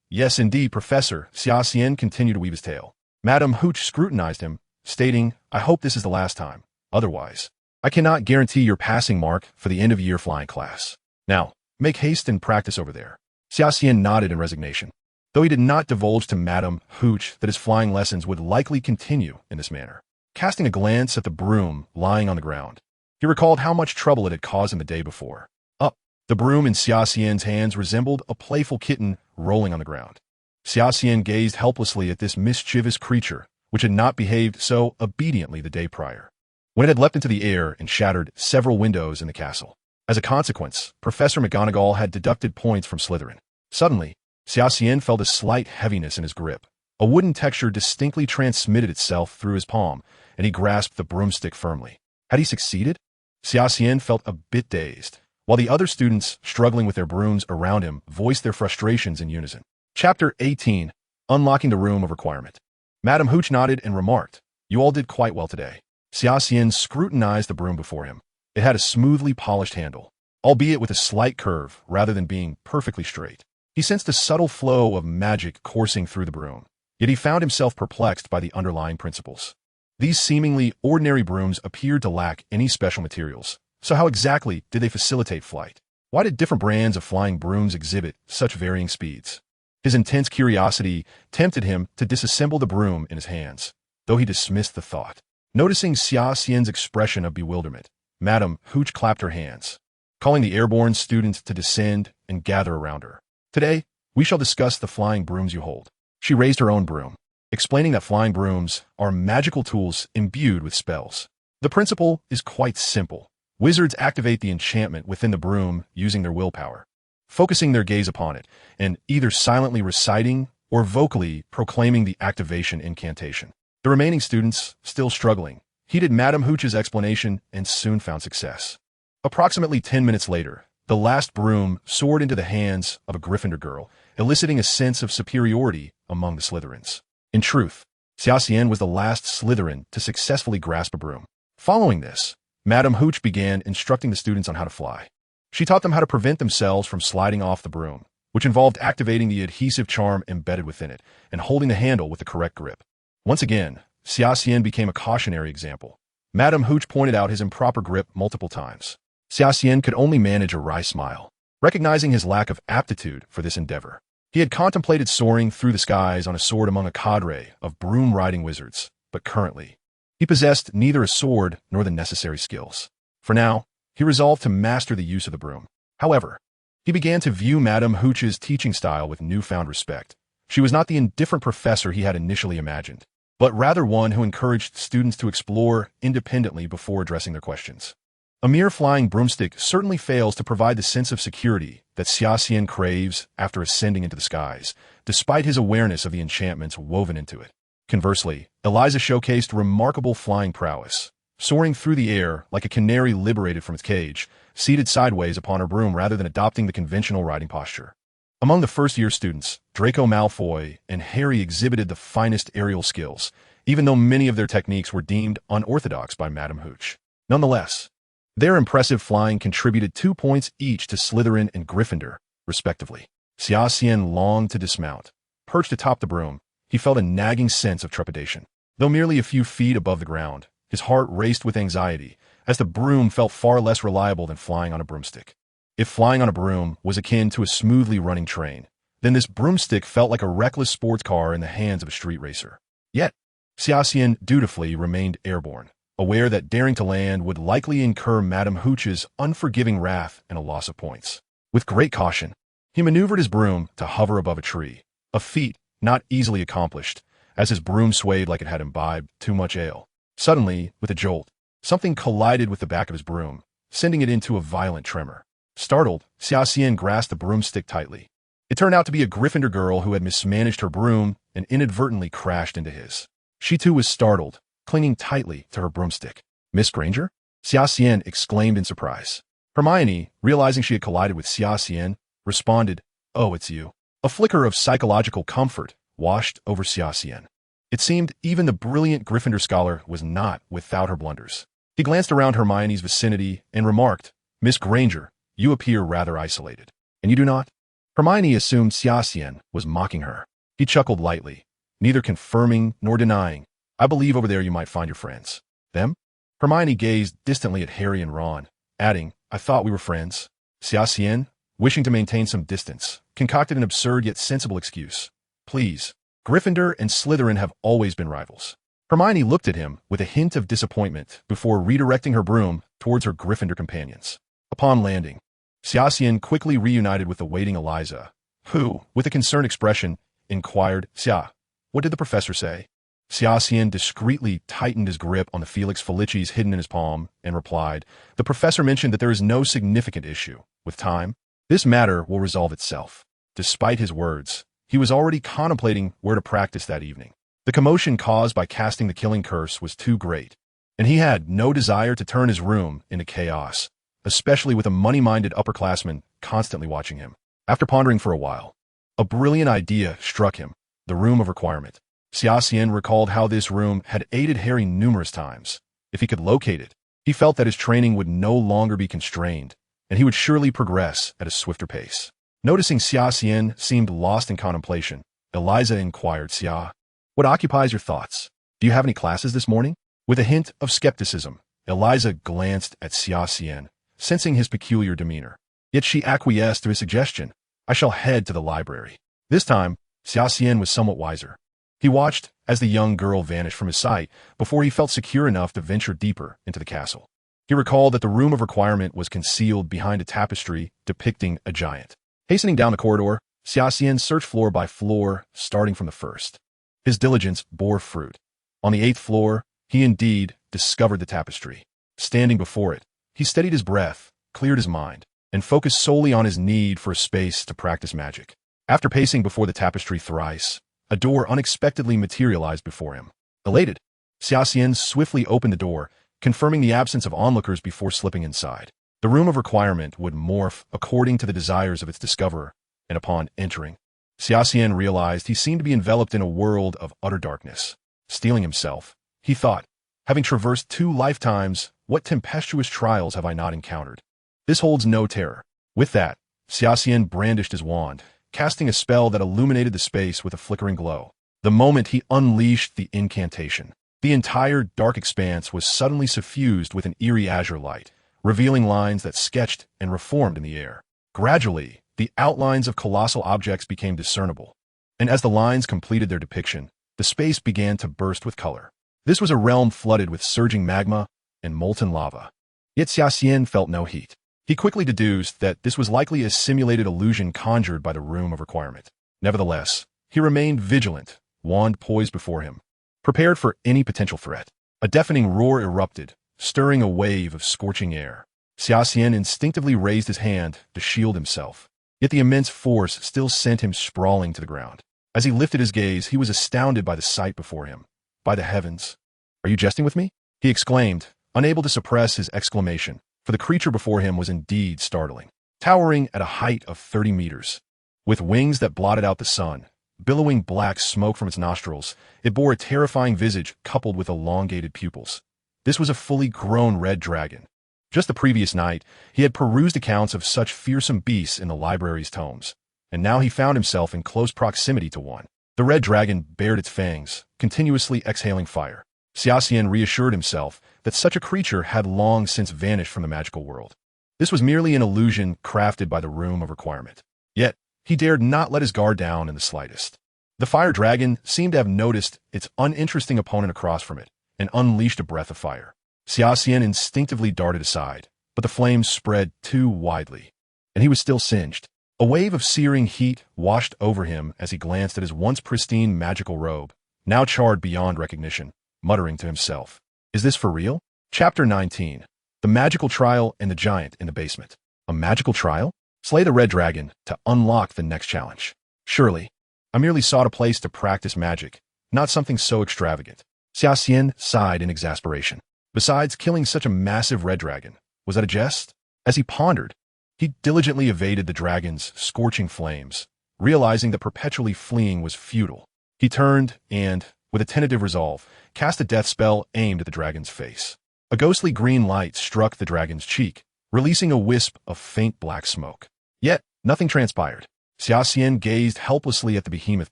Yes indeed, Professor, Xia Xian continued to weave his tale. Madame Hooch scrutinized him, stating, I hope this is the last time. Otherwise, I cannot guarantee your passing mark for the end-of-year flying class. Now, make haste and practice over there. Xia Xian nodded in resignation, though he did not divulge to Madame Hooch that his flying lessons would likely continue in this manner. Casting a glance at the broom lying on the ground, he recalled how much trouble it had caused him the day before. Up. The broom in Xia Xian's hands resembled a playful kitten rolling on the ground. Xia Xian gazed helplessly at this mischievous creature, which had not behaved so obediently the day prior, when it had leapt into the air and shattered several windows in the castle. As a consequence, Professor McGonagall had deducted points from Slytherin. Suddenly, Xia Xian felt a slight heaviness in his grip. A wooden texture distinctly transmitted itself through his palm, and he grasped the broomstick firmly. Had he succeeded? Xia Xian felt a bit dazed, while the other students, struggling with their brooms around him, voiced their frustrations in unison. Chapter 18. Unlocking the Room of Requirement. Madame Hooch nodded and remarked, You all did quite well today. Xia Xian scrutinized the broom before him. It had a smoothly polished handle, albeit with a slight curve rather than being perfectly straight. He sensed a subtle flow of magic coursing through the broom, yet he found himself perplexed by the underlying principles. These seemingly ordinary brooms appeared to lack any special materials, so how exactly did they facilitate flight? Why did different brands of flying brooms exhibit such varying speeds? His intense curiosity tempted him to disassemble the broom in his hands, though he dismissed the thought. Noticing Xia Xian's expression of bewilderment, Madame Hooch clapped her hands. calling the airborne students to descend and gather around her. Today, we shall discuss the flying brooms you hold. She raised her own broom, explaining that flying brooms are magical tools imbued with spells. The principle is quite simple. Wizards activate the enchantment within the broom using their willpower, focusing their gaze upon it, and either silently reciting or vocally proclaiming the activation incantation. The remaining students, still struggling, heeded Madame Hooch's explanation and soon found success. Approximately 10 minutes later, the last broom soared into the hands of a Gryffindor girl, eliciting a sense of superiority among the Slytherins. In truth, Xia Xian was the last Slytherin to successfully grasp a broom. Following this, Madame Hooch began instructing the students on how to fly. She taught them how to prevent themselves from sliding off the broom, which involved activating the adhesive charm embedded within it and holding the handle with the correct grip. Once again, Xia Xian became a cautionary example. Madame Hooch pointed out his improper grip multiple times. Xia Xian could only manage a wry smile, recognizing his lack of aptitude for this endeavor. He had contemplated soaring through the skies on a sword among a cadre of broom-riding wizards, but currently, he possessed neither a sword nor the necessary skills. For now, he resolved to master the use of the broom. However, he began to view Madame Hooch's teaching style with newfound respect. She was not the indifferent professor he had initially imagined, but rather one who encouraged students to explore independently before addressing their questions. A mere flying broomstick certainly fails to provide the sense of security that Xia Xian craves after ascending into the skies, despite his awareness of the enchantments woven into it. Conversely, Eliza showcased remarkable flying prowess, soaring through the air like a canary liberated from its cage, seated sideways upon her broom rather than adopting the conventional riding posture. Among the first-year students, Draco Malfoy and Harry exhibited the finest aerial skills, even though many of their techniques were deemed unorthodox by Madame Hooch. Nonetheless, their impressive flying contributed 2 points each to Slytherin and Gryffindor, respectively. Xia Xian longed to dismount. Perched atop the broom, he felt a nagging sense of trepidation. Though merely a few feet above the ground, his heart raced with anxiety, as the broom felt far less reliable than flying on a broomstick. If flying on a broom was akin to a smoothly running train, then this broomstick felt like a reckless sports car in the hands of a street racer. Yet, Xia Xian dutifully remained airborne, aware that daring to land would likely incur Madame Hooch's unforgiving wrath and a loss of points. With great caution, he maneuvered his broom to hover above a tree, a feat not easily accomplished, as his broom swayed like it had imbibed too much ale. Suddenly, with a jolt, something collided with the back of his broom, sending it into a violent tremor. Startled, Xia Xian grasped the broomstick tightly. It turned out to be a Gryffindor girl who had mismanaged her broom and inadvertently crashed into his. She too was startled, clinging tightly to her broomstick. "Miss Granger?" Xia Xian exclaimed in surprise. Hermione, realizing she had collided with Xia Xian, responded, "Oh, it's you." A flicker of psychological comfort washed over Xia Xian. It seemed even the brilliant Gryffindor scholar was not without her blunders. He glanced around Hermione's vicinity and remarked, "Miss Granger, you appear rather isolated. And you do not?" Hermione assumed Xia Xian was mocking her. He chuckled lightly, neither confirming nor denying. "I believe over there you might find your friends." "Them?" Hermione gazed distantly at Harry and Ron, adding, "I thought we were friends." Xia Xian, wishing to maintain some distance, concocted an absurd yet sensible excuse. "Please, Gryffindor and Slytherin have always been rivals." Hermione looked at him with a hint of disappointment before redirecting her broom towards her Gryffindor companions. Upon landing, Xia Xian quickly reunited with the waiting Eliza, who, with a concerned expression, inquired, "Xia, what did the professor say?" Xia Xian discreetly tightened his grip on the Felix Felicis hidden in his palm and replied, "The professor mentioned that there is no significant issue. With time, this matter will resolve itself." Despite his words, he was already contemplating where to practice that evening. The commotion caused by casting the killing curse was too great, and he had no desire to turn his room into chaos, especially with a money-minded upperclassman constantly watching him. After pondering for a while, a brilliant idea struck him: the Room of Requirement. Xia Xian recalled how this room had aided Harry numerous times. If he could locate it, he felt that his training would no longer be constrained, and he would surely progress at a swifter pace. Noticing Xia Xian seemed lost in contemplation, Eliza inquired, "Xia, what occupies your thoughts? Do you have any classes this morning?" With a hint of skepticism, Eliza glanced at Xia Xian, sensing his peculiar demeanor. Yet she acquiesced to his suggestion. "I shall head to the library." This time, Xia Xian was somewhat wiser. He watched as the young girl vanished from his sight before he felt secure enough to venture deeper into the castle. He recalled that the room of requirement was concealed behind a tapestry depicting a giant. Hastening down the corridor, Xia Xian searched floor by floor, starting from the first. His diligence bore fruit. On the 8th floor, he indeed discovered the tapestry. Standing before it, he steadied his breath, cleared his mind, and focused solely on his need for a space to practice magic. After pacing before the tapestry thrice, a door unexpectedly materialized before him. Elated, Xia Xian swiftly opened the door, confirming the absence of onlookers before slipping inside. The room of requirement would morph according to the desires of its discoverer, and upon entering, Xia Xian realized he seemed to be enveloped in a world of utter darkness. Steeling himself, he thought, having traversed 2 lifetimes, what tempestuous trials have I not encountered? This holds no terror. With that, Xia Xian brandished his wand, casting a spell that illuminated the space with a flickering glow. The moment he unleashed the incantation, the entire dark expanse was suddenly suffused with an eerie azure light, revealing lines that sketched and reformed in the air. Gradually, the outlines of colossal objects became discernible, and as the lines completed their depiction, the space began to burst with color. This was a realm flooded with surging magma and molten lava. Yet Xia Xian felt no heat. He quickly deduced that this was likely a simulated illusion conjured by the room of requirement. Nevertheless, he remained vigilant, wand poised before him, prepared for any potential threat. A deafening roar erupted, stirring a wave of scorching air. Xia Xian instinctively raised his hand to shield himself, yet the immense force still sent him sprawling to the ground. As he lifted his gaze, he was astounded by the sight before him. By the heavens! Are you jesting with me? He exclaimed, unable to suppress his exclamation, for the creature before him was indeed startling. Towering at a height of 30 meters, with wings that blotted out the sun, billowing black smoke from its nostrils, it bore a terrifying visage coupled with elongated pupils. This was a fully grown red dragon. Just the previous night, he had perused accounts of such fearsome beasts in the library's tomes, and now he found himself in close proximity to one. The red dragon bared its fangs, continuously exhaling fire. Xia Xian reassured himself that such a creature had long since vanished from the magical world. This was merely an illusion crafted by the room of requirement. Yet, he dared not let his guard down in the slightest. The fire dragon seemed to have noticed its uninteresting opponent across from it, and unleashed a breath of fire. Xia Xian instinctively darted aside, but the flames spread too widely, and he was still singed. A wave of searing heat washed over him as he glanced at his once pristine magical robe, now charred beyond recognition, muttering to himself, "Is this for real?" Chapter 19. The Magical Trial and the Giant in the Basement. A magical trial? Slay the red dragon to unlock the next challenge. Surely, I merely sought a place to practice magic, not something so extravagant. Xia Xian sighed in exasperation. Besides killing such a massive red dragon, was that a jest? As he pondered, he diligently evaded the dragon's scorching flames, realizing that perpetually fleeing was futile. He turned and, with a tentative resolve, cast a death spell aimed at the dragon's face. A ghostly green light struck the dragon's cheek, releasing a wisp of faint black smoke. Yet, nothing transpired. Xia Xian gazed helplessly at the behemoth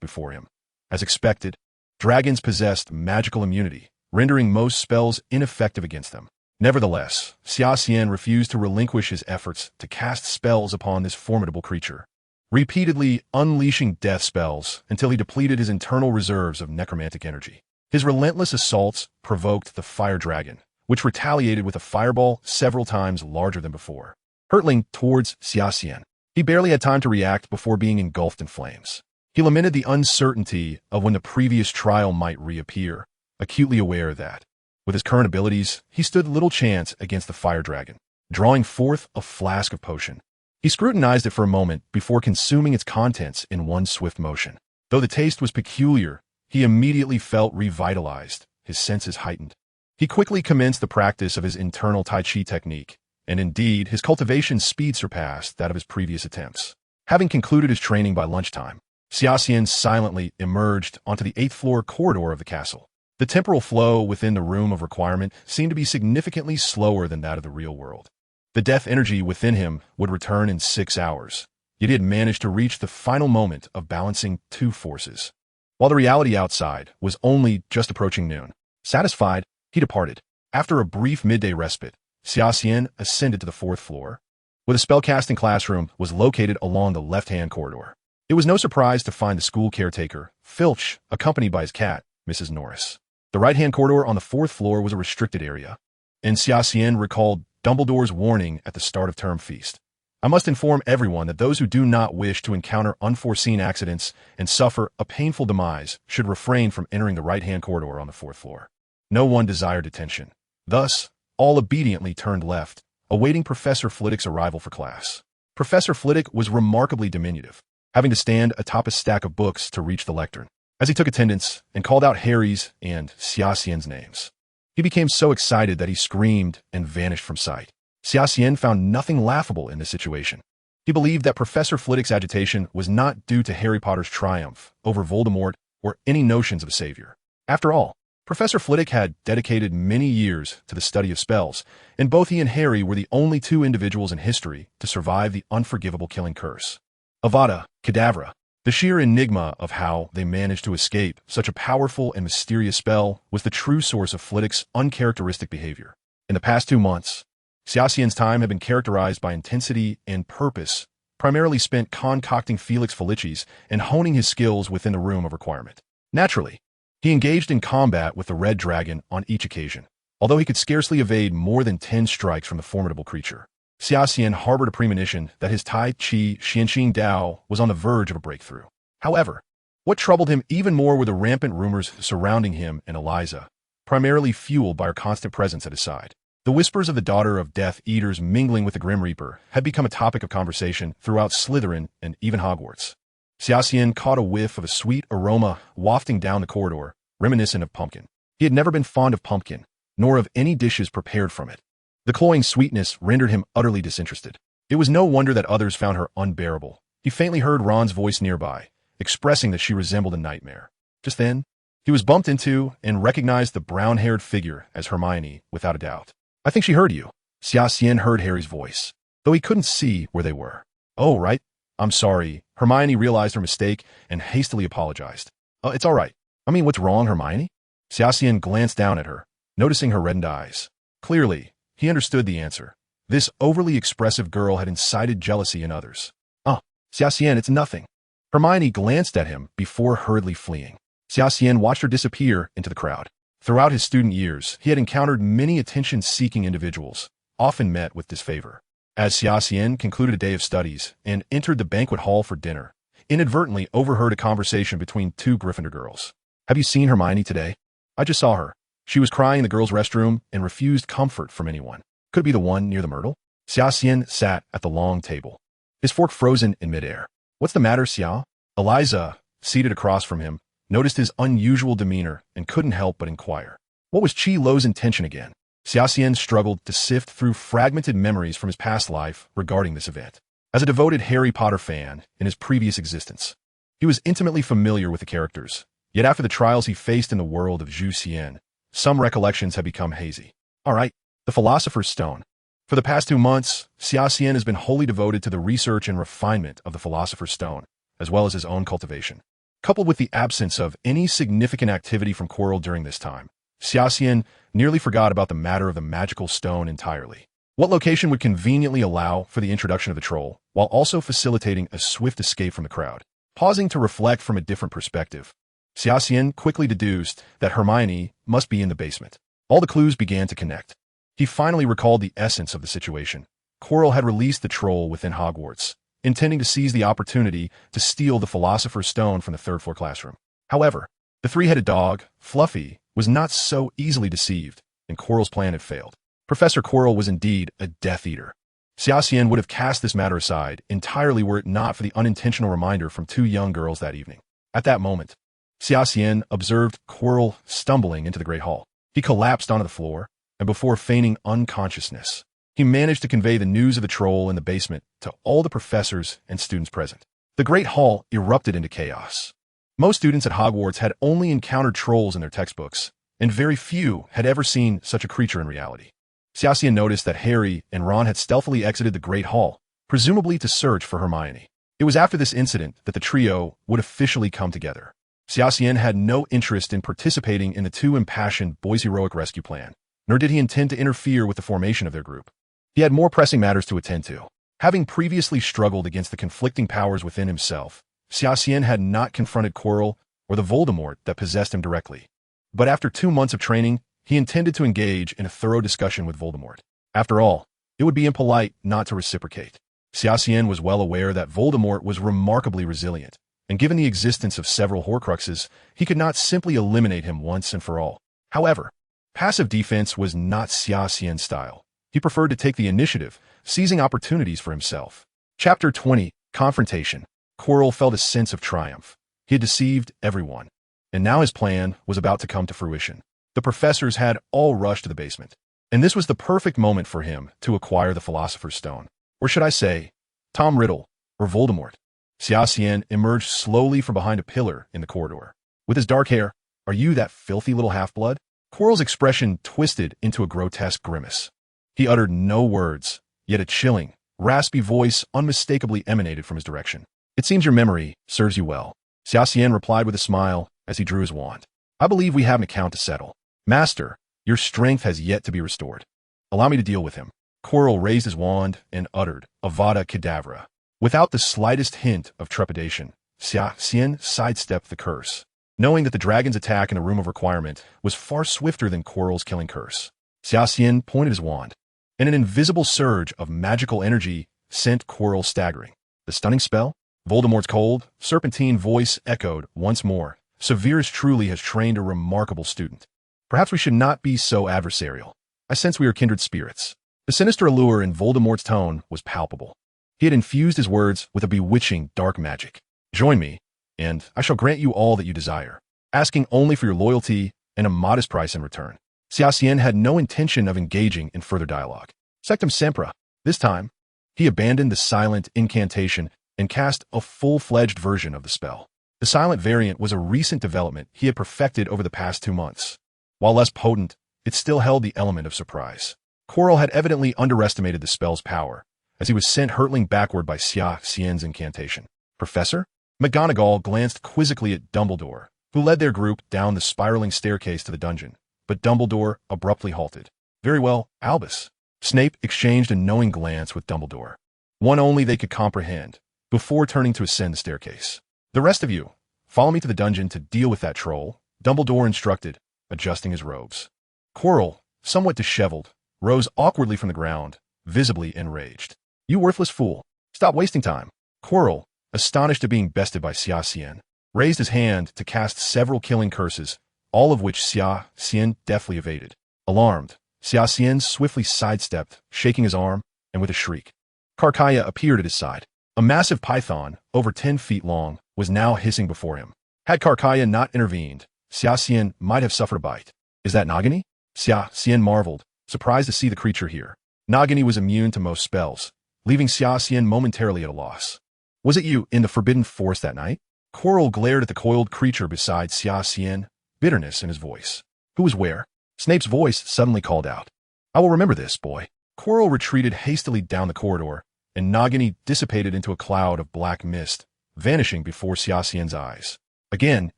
before him. As expected, dragons possessed magical immunity, rendering most spells ineffective against them. Nevertheless, Xia Xian refused to relinquish his efforts to cast spells upon this formidable creature, repeatedly unleashing death spells until he depleted his internal reserves of necromantic energy. His relentless assaults provoked the fire dragon, which retaliated with a fireball several times larger than before, hurtling towards Xia Xian. He barely had time to react before being engulfed in flames. He lamented the uncertainty of when the previous trial might reappear, acutely aware that, with his current abilities, he stood little chance against the fire dragon. Drawing forth a flask of potion, he scrutinized it for a moment before consuming its contents in one swift motion. Though the taste was peculiar, he immediately felt revitalized, his senses heightened. He quickly commenced the practice of his internal Tai Chi technique, and indeed, his cultivation's speed surpassed that of his previous attempts. Having concluded his training by lunchtime, Xia Xian silently emerged onto the 8th floor corridor of the castle. The temporal flow within the room of requirement seemed to be significantly slower than that of the real world. The death energy within him would return in 6 hours, yet he had managed to reach the final moment of balancing 2 forces, while the reality outside was only just approaching noon. Satisfied, he departed. After a brief midday respite, Xia Xian ascended to the 4th floor, where the spellcasting classroom was located along the left-hand corridor. It was no surprise to find the school caretaker, Filch, accompanied by his cat, Mrs. Norris. The right-hand corridor on the 4th floor was a restricted area, and Xia Xian recalled Dumbledore's warning at the start of term feast. I must inform everyone that those who do not wish to encounter unforeseen accidents and suffer a painful demise should refrain from entering the right-hand corridor on the 4th floor. No one desired detention. Thus, all obediently turned left, awaiting Professor Flitwick's arrival for class. Professor Flitwick was remarkably diminutive, having to stand atop a stack of books to reach the lectern. As he took attendance and called out Harry's and Xia Xian's names, he became so excited that he screamed and vanished from sight. Xia Xian found nothing laughable in this situation. He believed that Professor Flitwick's agitation was not due to Harry Potter's triumph over Voldemort or any notions of a savior. After all, Professor Flitwick had dedicated many years to the study of spells, and both he and Harry were the only two individuals in history to survive the unforgivable killing curse. Avada Kedavra. The sheer enigma of how they managed to escape such a powerful and mysterious spell was the true source of Flitwick's uncharacteristic behavior. In the past 2 months, Xia Xian's time had been characterized by intensity and purpose, primarily spent concocting Felix Felicis and honing his skills within the room of requirement. Naturally, he engaged in combat with the Red Dragon on each occasion, although he could scarcely evade more than 10 strikes from the formidable creature. Xia Xian harbored a premonition that his Tai Chi Xianxing Dao was on the verge of a breakthrough. However, what troubled him even more were the rampant rumors surrounding him and Eliza, primarily fueled by her constant presence at his side. The whispers of the daughter of Death Eaters mingling with the Grim Reaper had become a topic of conversation throughout Slytherin and even Hogwarts. Xia Xian caught a whiff of a sweet aroma wafting down the corridor, reminiscent of pumpkin. He had never been fond of pumpkin, nor of any dishes prepared from it. The cloying sweetness rendered him utterly disinterested. It was no wonder that others found her unbearable. He faintly heard Ron's voice nearby, expressing that she resembled a nightmare. Just then, he was bumped into and recognized the brown-haired figure as Hermione, without a doubt. I think she heard you. Xia Xian heard Harry's voice, though he couldn't see where they were. Oh, right. I'm sorry. Hermione realized her mistake and hastily apologized. It's all right. I mean, what's wrong, Hermione? Xia Xian glanced down at her, noticing her reddened eyes. Clearly, he understood the answer. This overly expressive girl had incited jealousy in others. Xia Xian, it's nothing. Hermione glanced at him before hurriedly fleeing. Xia Xian watched her disappear into the crowd. Throughout his student years, he had encountered many attention-seeking individuals, often met with disfavor. As Xia Xian concluded a day of studies and entered the banquet hall for dinner, inadvertently overheard a conversation between 2 Gryffindor girls. Have you seen Hermione today? I just saw her. She was crying in the girls' restroom and refused comfort from anyone. Could it be the one near the myrtle? Xia Xian sat at the long table, his fork frozen in midair. What's the matter, Xia? Eliza, seated across from him, noticed his unusual demeanor and couldn't help but inquire. What was Qi Lo's intention again? Xia Xian struggled to sift through fragmented memories from his past life regarding this event. As a devoted Harry Potter fan in his previous existence, he was intimately familiar with the characters, yet after the trials he faced in the world of Zhu Xian, some recollections had become hazy. All right, the Philosopher's Stone. For the past 2 months, Xia Xian has been wholly devoted to the research and refinement of the Philosopher's Stone, as well as his own cultivation. Coupled with the absence of any significant activity from Quirrell during this time, Xia Xian nearly forgot about the matter of the magical stone entirely. What location would conveniently allow for the introduction of the troll, while also facilitating a swift escape from the crowd? Pausing to reflect from a different perspective, Xia Xian quickly deduced that Hermione must be in the basement. All the clues began to connect. He finally recalled the essence of the situation. Quirrell had released the troll within Hogwarts, intending to seize the opportunity to steal the Philosopher's Stone from the 3rd-floor classroom. However, the 3-headed dog, Fluffy, was not so easily deceived, and Quirrell's plan had failed. Professor Quirrell was indeed a Death Eater. Xia Xian would have cast this matter aside entirely were it not for the unintentional reminder from 2 young girls that evening. At that moment, Xia Xian observed Quirrell stumbling into the Great Hall. He collapsed onto the floor, and before feigning unconsciousness, he managed to convey the news of the troll in the basement to all the professors and students present. The Great Hall erupted into chaos. Most students at Hogwarts had only encountered trolls in their textbooks, and very few had ever seen such a creature in reality. Xia Xian noticed that Harry and Ron had stealthily exited the Great Hall, presumably to search for Hermione. It was after this incident that the trio would officially come together. Xia Xian had no interest in participating in the 2 impassioned boys' heroic rescue plan, nor did he intend to interfere with the formation of their group. He had more pressing matters to attend to. Having previously struggled against the conflicting powers within himself, Xia Xian had not confronted Quirrell or the Voldemort that possessed him directly. But after 2 months of training, he intended to engage in a thorough discussion with Voldemort. After all, it would be impolite not to reciprocate. Xia Xian was well aware that Voldemort was remarkably resilient, and given the existence of several Horcruxes, he could not simply eliminate him once and for all. However, passive defense was not Xia Xian's style. He preferred to take the initiative, seizing opportunities for himself. Chapter 20, Confrontation. Quirrell felt a sense of triumph. He had deceived everyone, and now his plan was about to come to fruition. The professors had all rushed to the basement, and this was the perfect moment for him to acquire the Philosopher's Stone. Or should I say, Tom Riddle, or Voldemort. Xia Xian emerged slowly from behind a pillar in the corridor. With his dark hair, "Are you that filthy little half-blood?" Quirrell's expression twisted into a grotesque grimace. He uttered no words, yet a chilling, raspy voice unmistakably emanated from his direction. "It seems your memory serves you well." Xia Xian replied with a smile as he drew his wand. "I believe we have an account to settle. Master, your strength has yet to be restored. Allow me to deal with him." Quirrell raised his wand and uttered, "Avada Kedavra." Without the slightest hint of trepidation, Xia Xian sidestepped the curse, knowing that the dragon's attack in the Room of Requirement was far swifter than Quirrell's killing curse. Xia Xian pointed his wand, and an invisible surge of magical energy sent Quirrell staggering. The stunning spell? Voldemort's cold, serpentine voice echoed once more. "Severus truly has trained a remarkable student. Perhaps we should not be so adversarial. I sense we are kindred spirits." The sinister allure in Voldemort's tone was palpable. He had infused his words with a bewitching dark magic. "Join me, and I shall grant you all that you desire, asking only for your loyalty and a modest price in return." Xia Xian had no intention of engaging in further dialogue. Sectum Sempra. This time, he abandoned the silent incantation and cast a full-fledged version of the spell. The silent variant was a recent development he had perfected over the past 2 months. While less potent, it still held the element of surprise. Quirrell had evidently underestimated the spell's power, as he was sent hurtling backward by Xia Xian's incantation. "Professor?" McGonagall glanced quizzically at Dumbledore, who led their group down the spiraling staircase to the dungeon, but Dumbledore abruptly halted. "Very well, Albus." Snape exchanged a knowing glance with Dumbledore, one only they could comprehend, before turning to ascend the staircase. "The rest of you, follow me to the dungeon to deal with that troll," Dumbledore instructed, adjusting his robes. Quirrell, somewhat disheveled, rose awkwardly from the ground, visibly enraged. "You worthless fool! Stop wasting time!" Quirrell, astonished at being bested by Xia Xian, raised his hand to cast several killing curses, all of which Xia Xian deftly evaded. Alarmed, Xia Xian swiftly sidestepped, shaking his arm, and with a shriek, Carcaya appeared at his side. A massive python, over 10 feet long, was now hissing before him. Had Carcaya not intervened, Xia Xian might have suffered a bite. "Is that Nagini?" Xia Xian marveled, surprised to see the creature here. Nagini was immune to most spells, leaving Xia Xian momentarily at a loss. "Was it you in the Forbidden Forest that night?" Quirrell glared at the coiled creature beside Xia Xian, bitterness in his voice. "Who was where?" Snape's voice suddenly called out. "I will remember this, boy." Quirrell retreated hastily down the corridor, and Nagini dissipated into a cloud of black mist, vanishing before Xia Xian's eyes. "Again,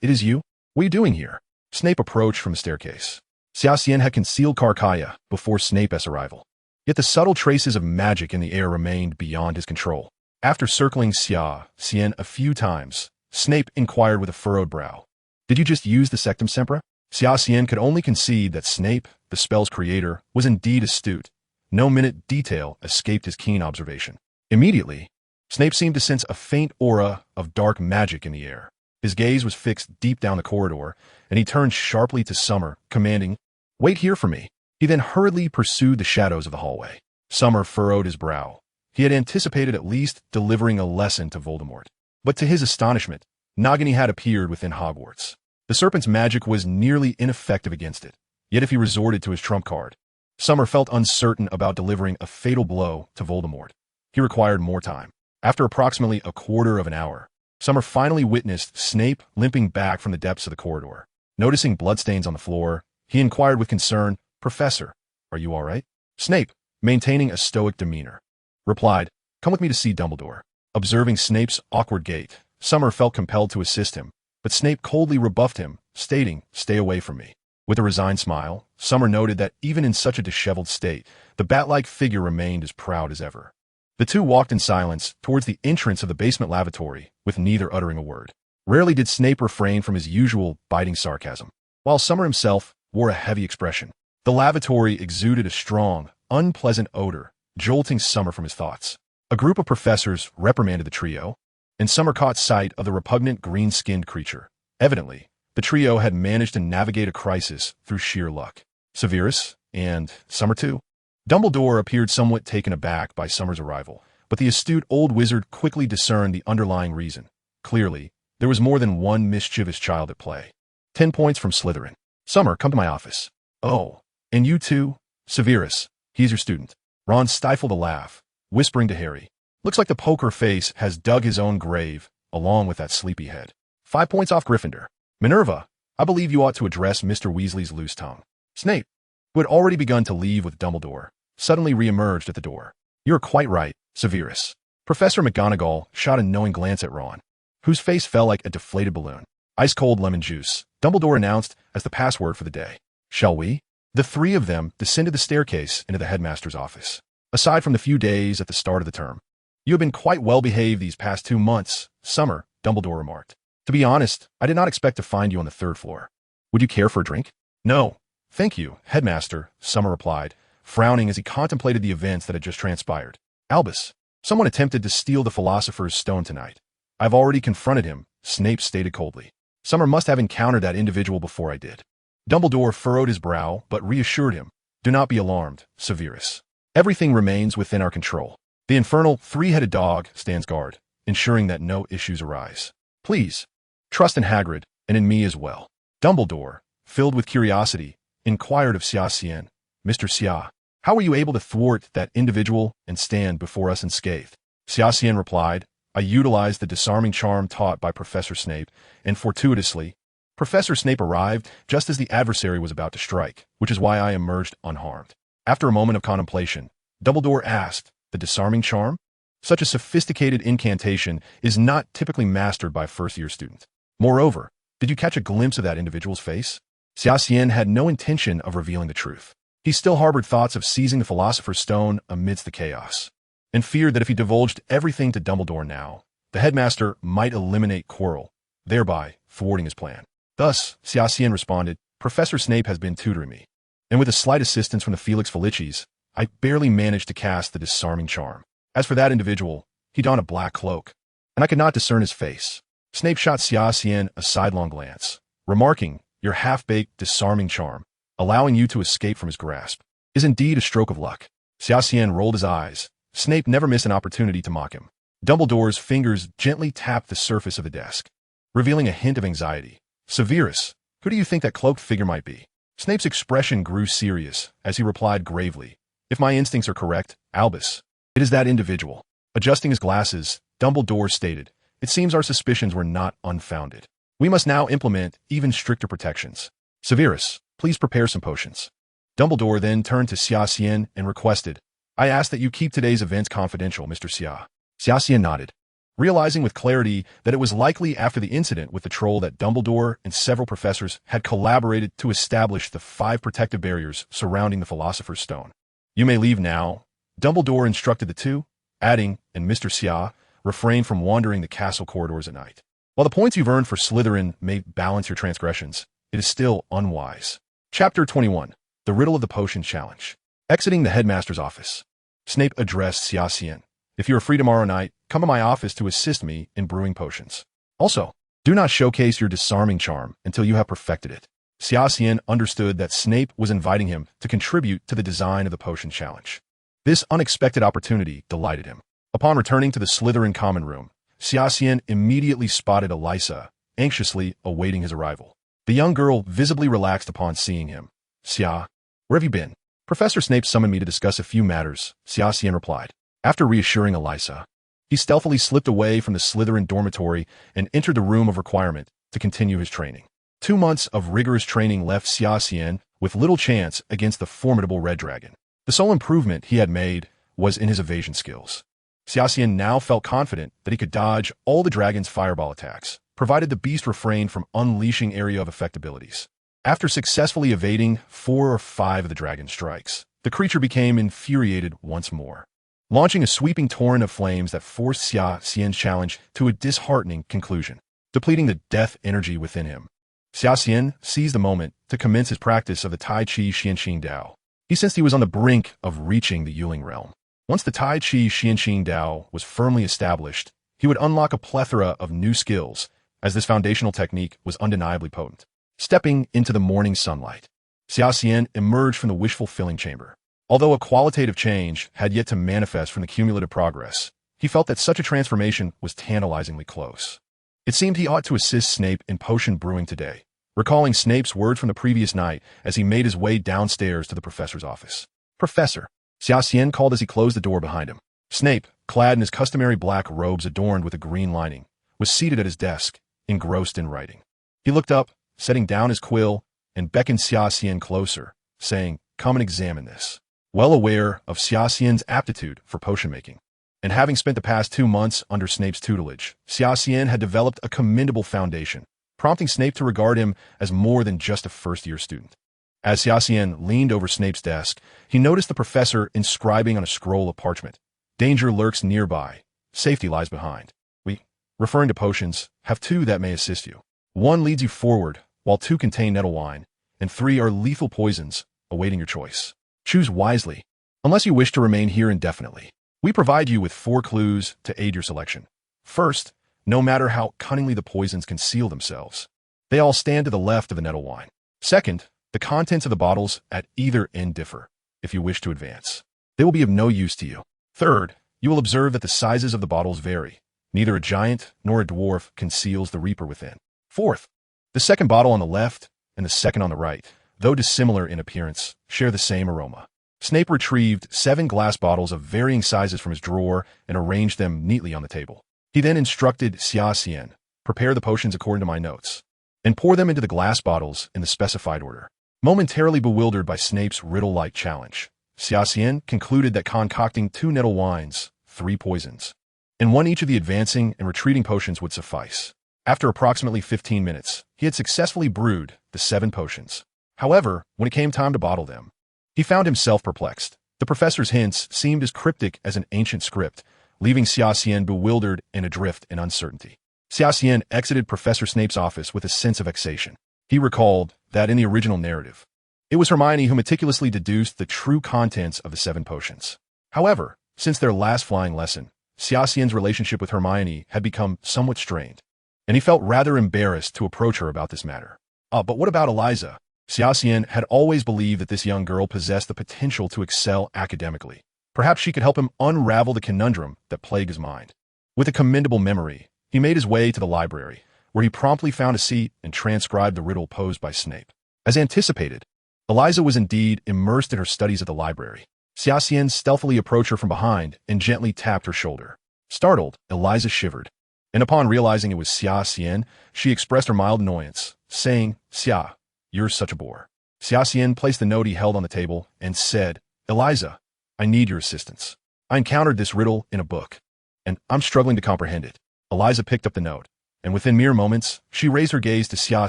it is you? What are you doing here?" Snape approached from the staircase. Xia Xian had concealed Carcaya before Snape's arrival. Yet the subtle traces of magic in the air remained beyond his control. After circling Xia Xian a few times, Snape inquired with a furrowed brow. "Did you just use the Sectum Sempra?" Xia Xian could only concede that Snape, the spell's creator, was indeed astute. No minute detail escaped his keen observation. Immediately, Snape seemed to sense a faint aura of dark magic in the air. His gaze was fixed deep down the corridor, and he turned sharply to Summer, commanding, "Wait here for me." He then hurriedly pursued the shadows of the hallway. Summer furrowed his brow. He had anticipated at least delivering a lesson to Voldemort. But to his astonishment, Nagini had appeared within Hogwarts. The serpent's magic was nearly ineffective against it, yet if he resorted to his trump card, Summer felt uncertain about delivering a fatal blow to Voldemort. He required more time. After approximately a quarter of an hour, Summer finally witnessed Snape limping back from the depths of the corridor. Noticing bloodstains on the floor, he inquired with concern, "Professor, are you all right?" Snape, maintaining a stoic demeanor, replied, "Come with me to see Dumbledore." Observing Snape's awkward gait, Summer felt compelled to assist him, but Snape coldly rebuffed him, stating, "Stay away from me." With a resigned smile, Summer noted that even in such a disheveled state, the bat-like figure remained as proud as ever. The two walked in silence towards the entrance of the basement lavatory, with neither uttering a word. Rarely did Snape refrain from his usual biting sarcasm, while Summer himself wore a heavy expression. The lavatory exuded a strong, unpleasant odor, jolting Summer from his thoughts. A group of professors reprimanded the trio, and Summer caught sight of the repugnant green-skinned creature. Evidently, the trio had managed to navigate a crisis through sheer luck. Severus, and Summer too. Dumbledore appeared somewhat taken aback by Summer's arrival, but the astute old wizard quickly discerned the underlying reason. Clearly, there was more than one mischievous child at play. 10 points from Slytherin. Summer, come to my office. Oh, and you too? Severus, he's your student. Ron stifled a laugh, whispering to Harry. Looks like the poker face has dug his own grave, along with that sleepy head. 5 points off Gryffindor. Minerva, I believe you ought to address Mr. Weasley's loose tongue. Snape, who had already begun to leave with Dumbledore, suddenly re-emerged at the door. You're quite right, Severus. Professor McGonagall shot a knowing glance at Ron, whose face fell like a deflated balloon. Ice-cold lemon juice, Dumbledore announced as the password for the day. Shall we? The three of them descended the staircase into the headmaster's office. Aside from the few days at the start of the term, you have been quite well behaved these past 2 months, Summer, Dumbledore remarked. To be honest, I did not expect to find you on the 3rd floor. Would you care for a drink? No. Thank you, Headmaster, Summer replied, frowning as he contemplated the events that had just transpired. Albus, someone attempted to steal the Philosopher's Stone tonight. I've already confronted him, Snape stated coldly. Summer must have encountered that individual before I did. Dumbledore furrowed his brow, but reassured him. Do not be alarmed, Severus. Everything remains within our control. The infernal three-headed dog stands guard, ensuring that no issues arise. Please, trust in Hagrid, and in me as well. Dumbledore, filled with curiosity, inquired of Xia Xian, Mr. Xia, how were you able to thwart that individual and stand before us unscathed? Xia Xian replied, I utilized the disarming charm taught by Professor Snape, and fortuitously, Professor Snape arrived just as the adversary was about to strike, which is why I emerged unharmed. After a moment of contemplation, Dumbledore asked, the disarming charm? Such a sophisticated incantation is not typically mastered by a first-year student. Moreover, did you catch a glimpse of that individual's face? Xia Xian had no intention of revealing the truth. He still harbored thoughts of seizing the Philosopher's Stone amidst the chaos, and feared that if he divulged everything to Dumbledore now, the headmaster might eliminate Quirrell, thereby thwarting his plan. Thus, Xia Xian responded, Professor Snape has been tutoring me, and with a slight assistance from the Felix Felicis, I barely managed to cast the disarming charm. As for that individual, he donned a black cloak, and I could not discern his face. Snape shot Xia Xian a sidelong glance, remarking, your half-baked disarming charm, allowing you to escape from his grasp, is indeed a stroke of luck. Xia Xian rolled his eyes. Snape never missed an opportunity to mock him. Dumbledore's fingers gently tapped the surface of the desk, revealing a hint of anxiety. Severus, who do you think that cloaked figure might be? Snape's expression grew serious as he replied gravely, if my instincts are correct, Albus, it is that individual. Adjusting his glasses, Dumbledore stated, it seems our suspicions were not unfounded. We must now implement even stricter protections. Severus, please prepare some potions. Dumbledore then turned to Xia Xian and requested, I ask that you keep today's events confidential, Mr. Xia. Xia Xian nodded, realizing with clarity that it was likely after the incident with the troll that Dumbledore and several professors had collaborated to establish the 5 protective barriers surrounding the Philosopher's Stone. You may leave now, Dumbledore instructed the two, adding, and Mr. Xia, refrain from wandering the castle corridors at night. While the points you've earned for Slytherin may balance your transgressions, it is still unwise. Chapter 21. The Riddle of the Potion Challenge. Exiting the headmaster's office, Snape addressed Xia Xian. If you are free tomorrow night, come to my office to assist me in brewing potions. Also, do not showcase your disarming charm until you have perfected it. Xia Xian understood that Snape was inviting him to contribute to the design of the potion challenge. This unexpected opportunity delighted him. Upon returning to the Slytherin common room, Xia Xian immediately spotted Elisa, anxiously awaiting his arrival. The young girl visibly relaxed upon seeing him. Xia, where have you been? Professor Snape summoned me to discuss a few matters, Xia Xian replied. After reassuring Elisa, he stealthily slipped away from the Slytherin dormitory and entered the room of requirement to continue his training. 2 months of rigorous training left Xia Xian with little chance against the formidable Red Dragon. The sole improvement he had made was in his evasion skills. Xia Xian now felt confident that he could dodge all the dragon's fireball attacks, provided the beast refrained from unleashing area of effect abilities. After successfully evading 4 or 5 of the dragon's strikes, the creature became infuriated once more, launching a sweeping torrent of flames that forced Xia Xian's challenge to a disheartening conclusion, depleting the death energy within him. Xia Xian seized the moment to commence his practice of the Tai Chi Xianqing Dao. He sensed he was on the brink of reaching the Yuling realm. Once the Tai Chi Xianqing Dao was firmly established, he would unlock a plethora of new skills, as this foundational technique was undeniably potent. Stepping into the morning sunlight, Xia Xian emerged from the wish-fulfilling chamber. Although a qualitative change had yet to manifest from the cumulative progress, he felt that such a transformation was tantalizingly close. It seemed he ought to assist Snape in potion brewing today, recalling Snape's words from the previous night as he made his way downstairs to the professor's office. "Professor," Xia Xian called as he closed the door behind him. Snape, clad in his customary black robes adorned with a green lining, was seated at his desk, engrossed in writing. He looked up, setting down his quill, and beckoned Xia Xian closer, saying, "Come and examine this." Well aware of Xia Xian's aptitude for potion making, and having spent the past 2 months under Snape's tutelage, Xia Xian had developed a commendable foundation, prompting Snape to regard him as more than just a first-year student. As Xia Xian leaned over Snape's desk, he noticed the professor inscribing on a scroll of parchment, "Danger lurks nearby, safety lies behind. We," referring to potions, "have 2 that may assist you. 1 leads you forward, while 2 contain nettle wine, and 3 are lethal poisons, awaiting your choice. Choose wisely, unless you wish to remain here indefinitely. We provide you with 4 clues to aid your selection. First, no matter how cunningly the poisons conceal themselves, they all stand to the left of the nettle wine. Second, the contents of the bottles at either end differ, if you wish to advance. They will be of no use to you. Third, you will observe that the sizes of the bottles vary. Neither a giant nor a dwarf conceals the reaper within. Fourth, the second bottle on the left and the second on the right, though dissimilar in appearance, share the same aroma." Snape retrieved 7 glass bottles of varying sizes from his drawer and arranged them neatly on the table. He then instructed Xia Xian, "Prepare the potions according to my notes, and pour them into the glass bottles in the specified order." Momentarily bewildered by Snape's riddle-like challenge, Xia Xian concluded that concocting 2 nettle wines, 3 poisons, and 1 each of the advancing and retreating potions would suffice. After approximately 15 minutes, he had successfully brewed the 7 potions. However, when it came time to bottle them, he found himself perplexed. The professor's hints seemed as cryptic as an ancient script, leaving Xia Xian bewildered and adrift in uncertainty. Xia Xian exited Professor Snape's office with a sense of vexation. He recalled that in the original narrative, it was Hermione who meticulously deduced the true contents of the 7 potions. However, since their last flying lesson, Xia Xian's relationship with Hermione had become somewhat strained, and he felt rather embarrassed to approach her about this matter. But what about Eliza? Xia Xian had always believed that this young girl possessed the potential to excel academically. Perhaps she could help him unravel the conundrum that plagued his mind. With a commendable memory, he made his way to the library, where he promptly found a seat and transcribed the riddle posed by Snape. As anticipated, Eliza was indeed immersed in her studies at the library. Xia Xian stealthily approached her from behind and gently tapped her shoulder. Startled, Eliza shivered, and upon realizing it was Xia Xian, she expressed her mild annoyance, saying, "Xia, you're such a bore." Xia Xian placed the note he held on the table and said, "Eliza, I need your assistance. I encountered this riddle in a book, and I'm struggling to comprehend it." Eliza picked up the note, and within mere moments, she raised her gaze to Xia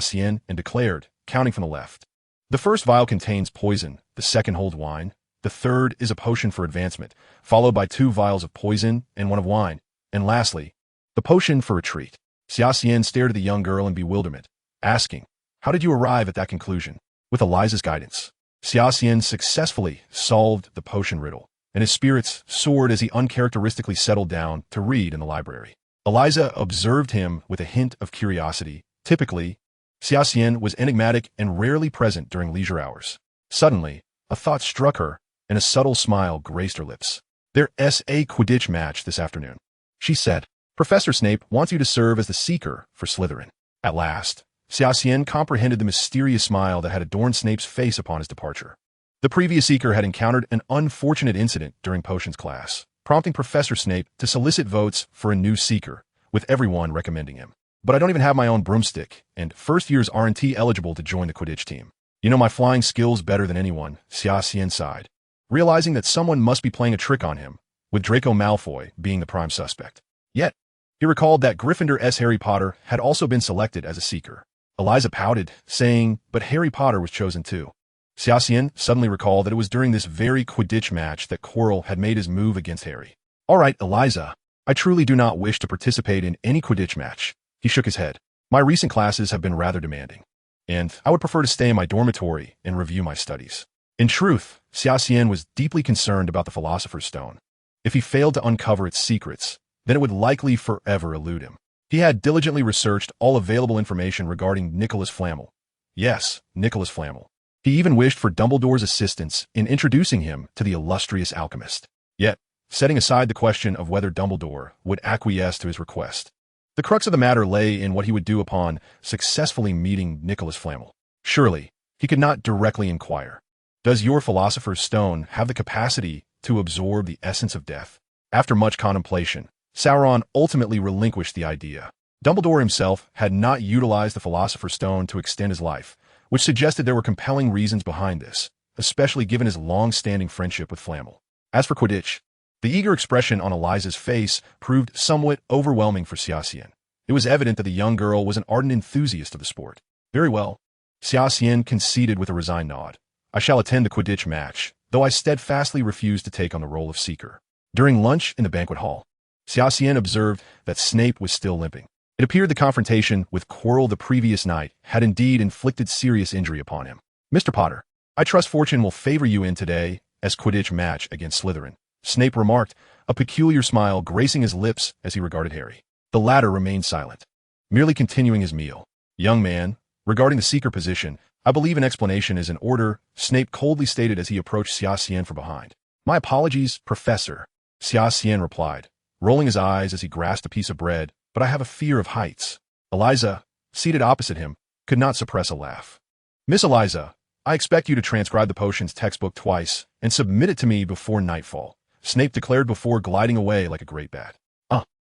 Xian and declared, counting from the left, "The first vial contains poison, the second holds wine, the third is a potion for advancement, followed by 2 vials of poison and 1 of wine, and lastly, the potion for retreat." Xia Xian stared at the young girl in bewilderment, asking, "How did you arrive at that conclusion?" With Eliza's guidance, Xia Xian successfully solved the potion riddle, and his spirits soared as he uncharacteristically settled down to read in the library. Eliza observed him with a hint of curiosity. Typically, Xia Xian was enigmatic and rarely present during leisure hours. Suddenly, a thought struck her, and a subtle smile graced her lips. "There's a Quidditch match this afternoon," she said. "Professor Snape wants you to serve as the Seeker for Slytherin." At last, Xia Xian comprehended the mysterious smile that had adorned Snape's face upon his departure. The previous Seeker had encountered an unfortunate incident during potions class, prompting Professor Snape to solicit votes for a new Seeker, with everyone recommending him. "But I don't even have my own broomstick, and first years aren't eligible to join the Quidditch team. You know my flying skills better than anyone," Xia Xian sighed, realizing that someone must be playing a trick on him, with Draco Malfoy being the prime suspect. Yet, he recalled that Gryffindor's Harry Potter had also been selected as a Seeker. Eliza pouted, saying, "But Harry Potter was chosen too." Xia Xian suddenly recalled that it was during this very Quidditch match that Quirrell had made his move against Harry. "All right, Eliza, I truly do not wish to participate in any Quidditch match." He shook his head. "My recent classes have been rather demanding." and I would prefer to stay in my dormitory and review my studies. In truth, Xia Xian was deeply concerned about the Philosopher's Stone. If he failed to uncover its secrets, then it would likely forever elude him. He had diligently researched all available information regarding Nicholas Flamel. Yes, Nicholas Flamel. He even wished for Dumbledore's assistance in introducing him to the illustrious alchemist. Yet, setting aside the question of whether Dumbledore would acquiesce to his request, the crux of the matter lay in what he would do upon successfully meeting Nicholas Flamel. Surely, he could not directly inquire, "Does your Philosopher's Stone have the capacity to absorb the essence of death?" After much contemplation, Sauron ultimately relinquished the idea. Dumbledore himself had not utilized the Philosopher's Stone to extend his life, which suggested there were compelling reasons behind this, especially given his long-standing friendship with Flamel. As for Quidditch, the eager expression on Eliza's face proved somewhat overwhelming for Xia Xian. It was evident that the young girl was an ardent enthusiast of the sport. "Very well," Xia Xian conceded with a resigned nod. "I shall attend the Quidditch match, though I steadfastly refuse to take on the role of seeker." During lunch in the banquet hall, Xia Xian observed that Snape was still limping. It appeared the confrontation with Quirrell the previous night had indeed inflicted serious injury upon him. "Mr. Potter, I trust fortune will favor you in today as Quidditch match against Slytherin," Snape remarked, a peculiar smile gracing his lips as he regarded Harry. The latter remained silent, merely continuing his meal. "Young man, regarding the seeker position, I believe an explanation is in order," Snape coldly stated as he approached Xia Xian from behind. "My apologies, Professor," Xia Xian replied, rolling his eyes as he grasped a piece of bread, "but I have a fear of heights." Eliza, seated opposite him, could not suppress a laugh. "Miss Eliza, I expect you to transcribe the potions textbook twice and submit it to me before nightfall," Snape declared before gliding away like a great bat.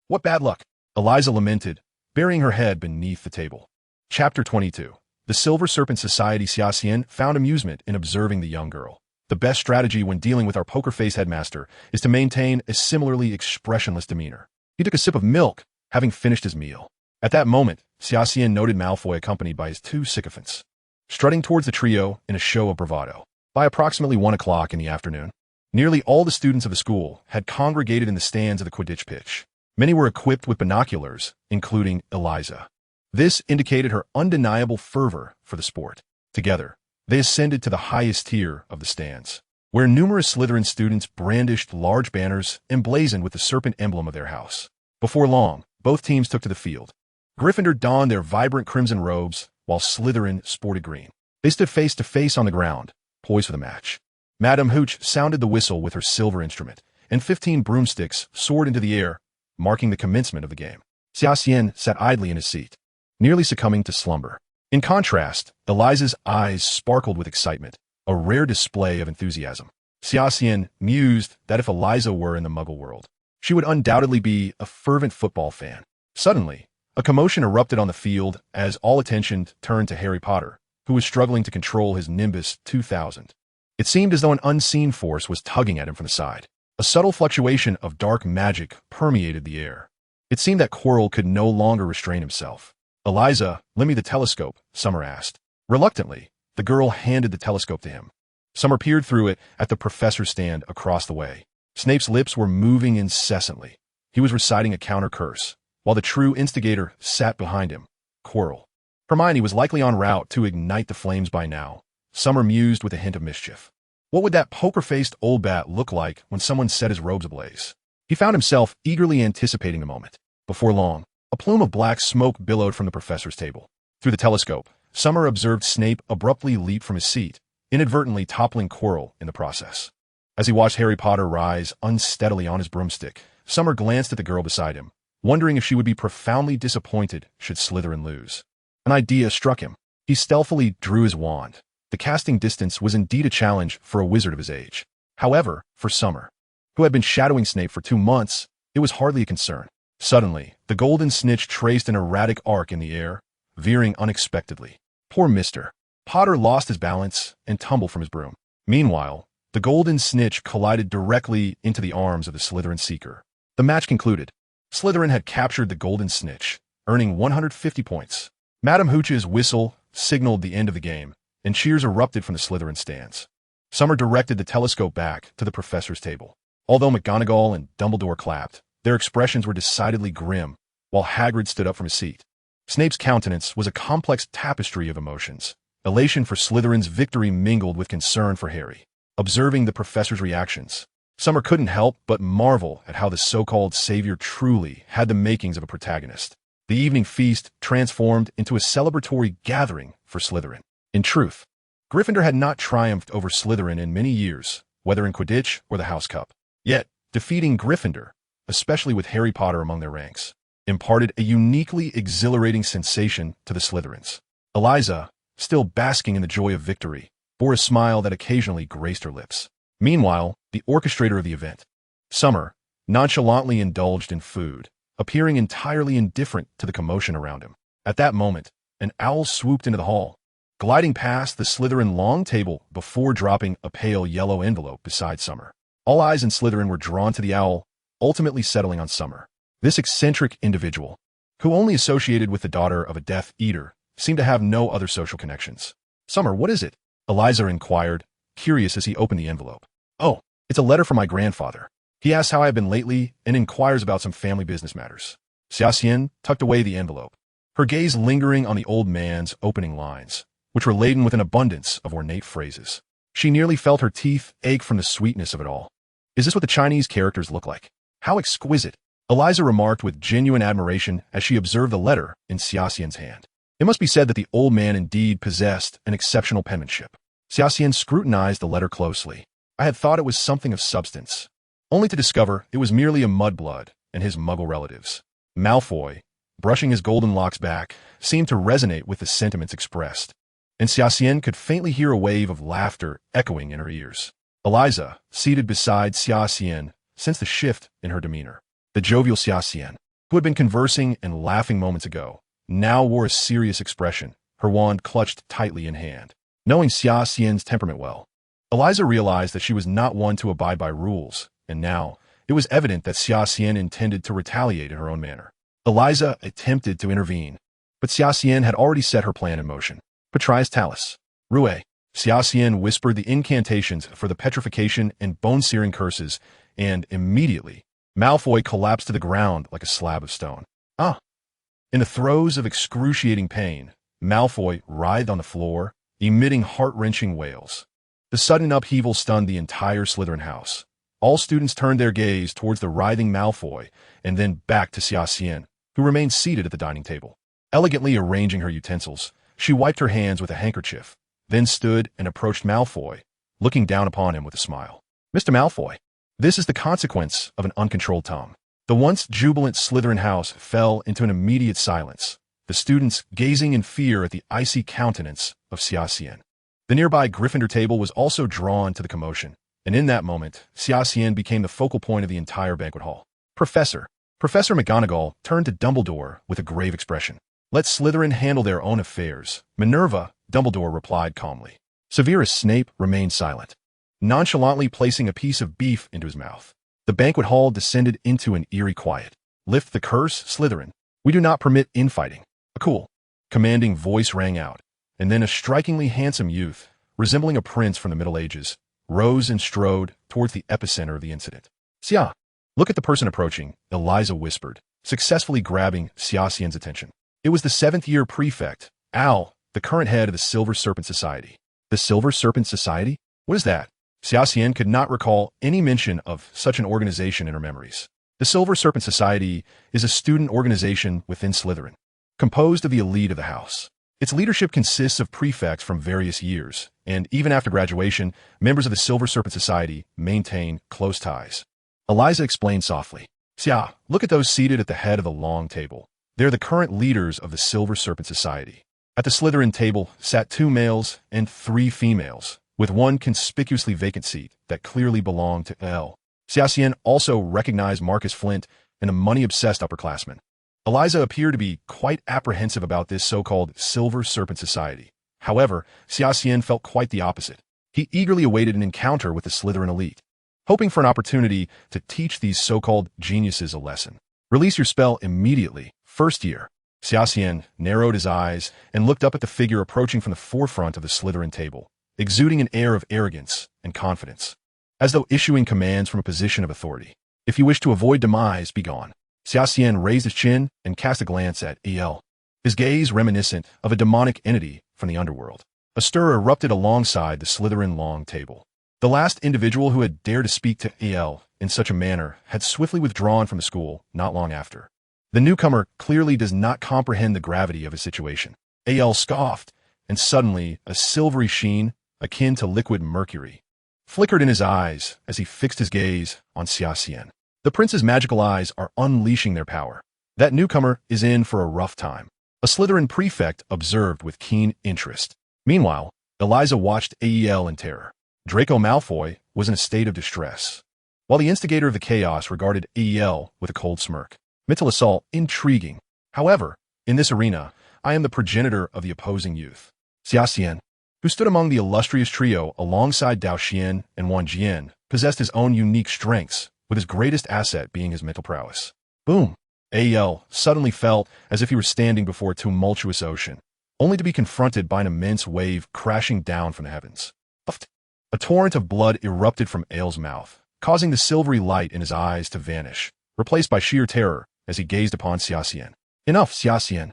What bad luck," Eliza lamented, burying her head beneath the table. Chapter 22. The Silver Serpent Society. Xia Xian found amusement in observing the young girl. "The best strategy when dealing with our poker-face headmaster is to maintain a similarly expressionless demeanor." He took a sip of milk, having finished his meal. At that moment, Xia Xian noted Malfoy accompanied by his two sycophants, strutting towards the trio in a show of bravado. By approximately 1 o'clock in the afternoon, nearly all the students of the school had congregated in the stands of the Quidditch pitch. Many were equipped with binoculars, including Eliza. This indicated her undeniable fervor for the sport. Together, they ascended to the highest tier of the stands, where numerous Slytherin students brandished large banners emblazoned with the serpent emblem of their house. Before long, both teams took to the field. Gryffindor donned their vibrant crimson robes, while Slytherin sported green. They stood face to face on the ground, poised for the match. Madame Hooch sounded the whistle with her silver instrument, and 15 broomsticks soared into the air, marking the commencement of the game. Xia Xian sat idly in his seat, nearly succumbing to slumber. In contrast, Eliza's eyes sparkled with excitement, a rare display of enthusiasm. Xia Xian mused that if Eliza were in the Muggle world, she would undoubtedly be a fervent football fan. Suddenly, a commotion erupted on the field as all attention turned to Harry Potter, who was struggling to control his Nimbus 2000. It seemed as though an unseen force was tugging at him from the side. A subtle fluctuation of dark magic permeated the air. It seemed that Quirrell could no longer restrain himself. "Eliza, lend me the telescope," Summer asked. Reluctantly, the girl handed the telescope to him. Summer peered through it at the professor's stand across the way. Snape's lips were moving incessantly. He was reciting a counter curse, while the true instigator sat behind him, Quirrell. Hermione was likely en route to ignite the flames by now, Summer mused with a hint of mischief. What would that poker-faced old bat look like when someone set his robes ablaze? He found himself eagerly anticipating the moment. Before long, a plume of black smoke billowed from the professor's table. Through the telescope, Summer observed Snape abruptly leap from his seat, inadvertently toppling Quirrell in the process. As he watched Harry Potter rise unsteadily on his broomstick, Summer glanced at the girl beside him, wondering if she would be profoundly disappointed should Slytherin lose. An idea struck him. He stealthily drew his wand. The casting distance was indeed a challenge for a wizard of his age. However, for Summer, who had been shadowing Snape for 2 months, it was hardly a concern. Suddenly, the golden snitch traced an erratic arc in the air, veering unexpectedly. Poor Mr. Potter lost his balance and tumbled from his broom. Meanwhile, the golden snitch collided directly into the arms of the Slytherin seeker. The match concluded. Slytherin had captured the golden snitch, earning 150 points. Madame Hooch's whistle signaled the end of the game, and cheers erupted from the Slytherin stands. Summer directed the telescope back to the professor's table. Although McGonagall and Dumbledore clapped, their expressions were decidedly grim, while Hagrid stood up from his seat. Snape's countenance was a complex tapestry of emotions. Elation for Slytherin's victory mingled with concern for Harry. Observing the professor's reactions, Summer couldn't help but marvel at how the so-called savior truly had the makings of a protagonist. The evening feast transformed into a celebratory gathering for Slytherin. In truth, Gryffindor had not triumphed over Slytherin in many years, whether in Quidditch or the House Cup. Yet, defeating Gryffindor, especially with Harry Potter among their ranks, imparted a uniquely exhilarating sensation to the Slytherins. Eliza, still basking in the joy of victory, bore a smile that occasionally graced her lips. Meanwhile, the orchestrator of the event, Summer, nonchalantly indulged in food, appearing entirely indifferent to the commotion around him. At that moment, an owl swooped into the hall, gliding past the Slytherin long table before dropping a pale yellow envelope beside Summer. All eyes in Slytherin were drawn to the owl, ultimately settling on Summer. This eccentric individual, who only associated with the daughter of a Death Eater, seemed to have no other social connections. "Summer, what is it?" Eliza inquired, curious as he opened the envelope. "Oh, it's a letter from my grandfather. He asks how I have been lately and inquires about some family business matters." Xia Xian tucked away the envelope, her gaze lingering on the old man's opening lines, which were laden with an abundance of ornate phrases. She nearly felt her teeth ache from the sweetness of it all. "Is this what the Chinese characters look like? How exquisite," Eliza remarked with genuine admiration as she observed the letter in Xia Xian's hand. It must be said that the old man indeed possessed an exceptional penmanship. Xia Xian scrutinized the letter closely. I had thought it was something of substance, only to discover it was merely a mudblood and his muggle relatives. Malfoy, brushing his golden locks back, seemed to resonate with the sentiments expressed, and Xia Xian could faintly hear a wave of laughter echoing in her ears. Eliza, seated beside Xia Xian, sensed the shift in her demeanor. The jovial Xia Xian, who had been conversing and laughing moments ago, now wore a serious expression, her wand clutched tightly in hand. Knowing Xia Xian's temperament well, Eliza realized that she was not one to abide by rules, and now it was evident that Xia Xian intended to retaliate in her own manner. Eliza attempted to intervene, but Xia Xian had already set her plan in motion. Patria's Talus. Rue. Xia Xian whispered the incantations for the petrification and bone-searing curses, and immediately, Malfoy collapsed to the ground like a slab of stone. Ah! In the throes of excruciating pain, Malfoy writhed on the floor, emitting heart-wrenching wails. The sudden upheaval stunned the entire Slytherin house. All students turned their gaze towards the writhing Malfoy, and then back to Xia Xian, who remained seated at the dining table. Elegantly arranging her utensils, she wiped her hands with a handkerchief, then stood and approached Malfoy, looking down upon him with a smile. "Mr. Malfoy, this is the consequence of an uncontrolled tongue." The once jubilant Slytherin house fell into an immediate silence, the students gazing in fear at the icy countenance of Xia Xian. The nearby Gryffindor table was also drawn to the commotion, and in that moment, Xia Xian became the focal point of the entire banquet hall. Professor McGonagall turned to Dumbledore with a grave expression. "Let Slytherin handle their own affairs, Minerva," Dumbledore replied calmly. Severus Snape remained silent, nonchalantly placing a piece of beef into his mouth. The banquet hall descended into an eerie quiet. "Lift the curse, Slytherin. We do not permit infighting." A cool, commanding voice rang out, and then a strikingly handsome youth, resembling a prince from the Middle Ages, rose and strode towards the epicenter of the incident. "Xia, look at the person approaching," Eliza whispered, successfully grabbing Xia Xian's attention. It was the seventh-year prefect, Al, the current head of the Silver Serpent Society. The Silver Serpent Society? What is that? Xia Xian could not recall any mention of such an organization in her memories. The Silver Serpent Society is a student organization within Slytherin, composed of the elite of the house. Its leadership consists of prefects from various years, and even after graduation, members of the Silver Serpent Society maintain close ties. Eliza explained softly. "Xia, look at those seated at the head of the long table. They're the current leaders of the Silver Serpent Society." At the Slytherin table sat 2 males and 3 females, with one conspicuously vacant seat that clearly belonged to L. Xia Xian also recognized Marcus Flint and a money-obsessed upperclassman. Eliza appeared to be quite apprehensive about this so-called Silver Serpent Society. However, Xia Xian felt quite the opposite. He eagerly awaited an encounter with the Slytherin elite, hoping for an opportunity to teach these so-called geniuses a lesson. "Release your spell immediately, first year." Xia Xian narrowed his eyes and looked up at the figure approaching from the forefront of the Slytherin table, exuding an air of arrogance and confidence, as though issuing commands from a position of authority. "If you wish to avoid demise, be gone." Xia Xian raised his chin and cast a glance at El. his gaze reminiscent of a demonic entity from the underworld. A stir erupted alongside the Slytherin long table. The last individual who had dared to speak to AL in such a manner had swiftly withdrawn from the school not long after. The newcomer clearly does not comprehend the gravity of his situation. AL scoffed, and suddenly a silvery sheen, akin to liquid mercury, flickered in his eyes as he fixed his gaze on Xia Xian. The prince's magical eyes are unleashing their power. That newcomer is in for a rough time. A Slytherin prefect observed with keen interest. Meanwhile, Eliza watched AEL in terror. Draco Malfoy was in a state of distress, while the instigator of the chaos regarded AEL with a cold smirk. Mental assault, intriguing. However, in this arena, I am the progenitor of the opposing youth. Xia Xian, who stood among the illustrious trio alongside Zhu Xian and Wang Jian, possessed his own unique strengths, with his greatest asset being his mental prowess. Boom! AEL suddenly felt as if he were standing before a tumultuous ocean, only to be confronted by an immense wave crashing down from the heavens. A torrent of blood erupted from Ael's mouth, causing the silvery light in his eyes to vanish, replaced by sheer terror as he gazed upon Xia Xian. Enough, Xia Xian.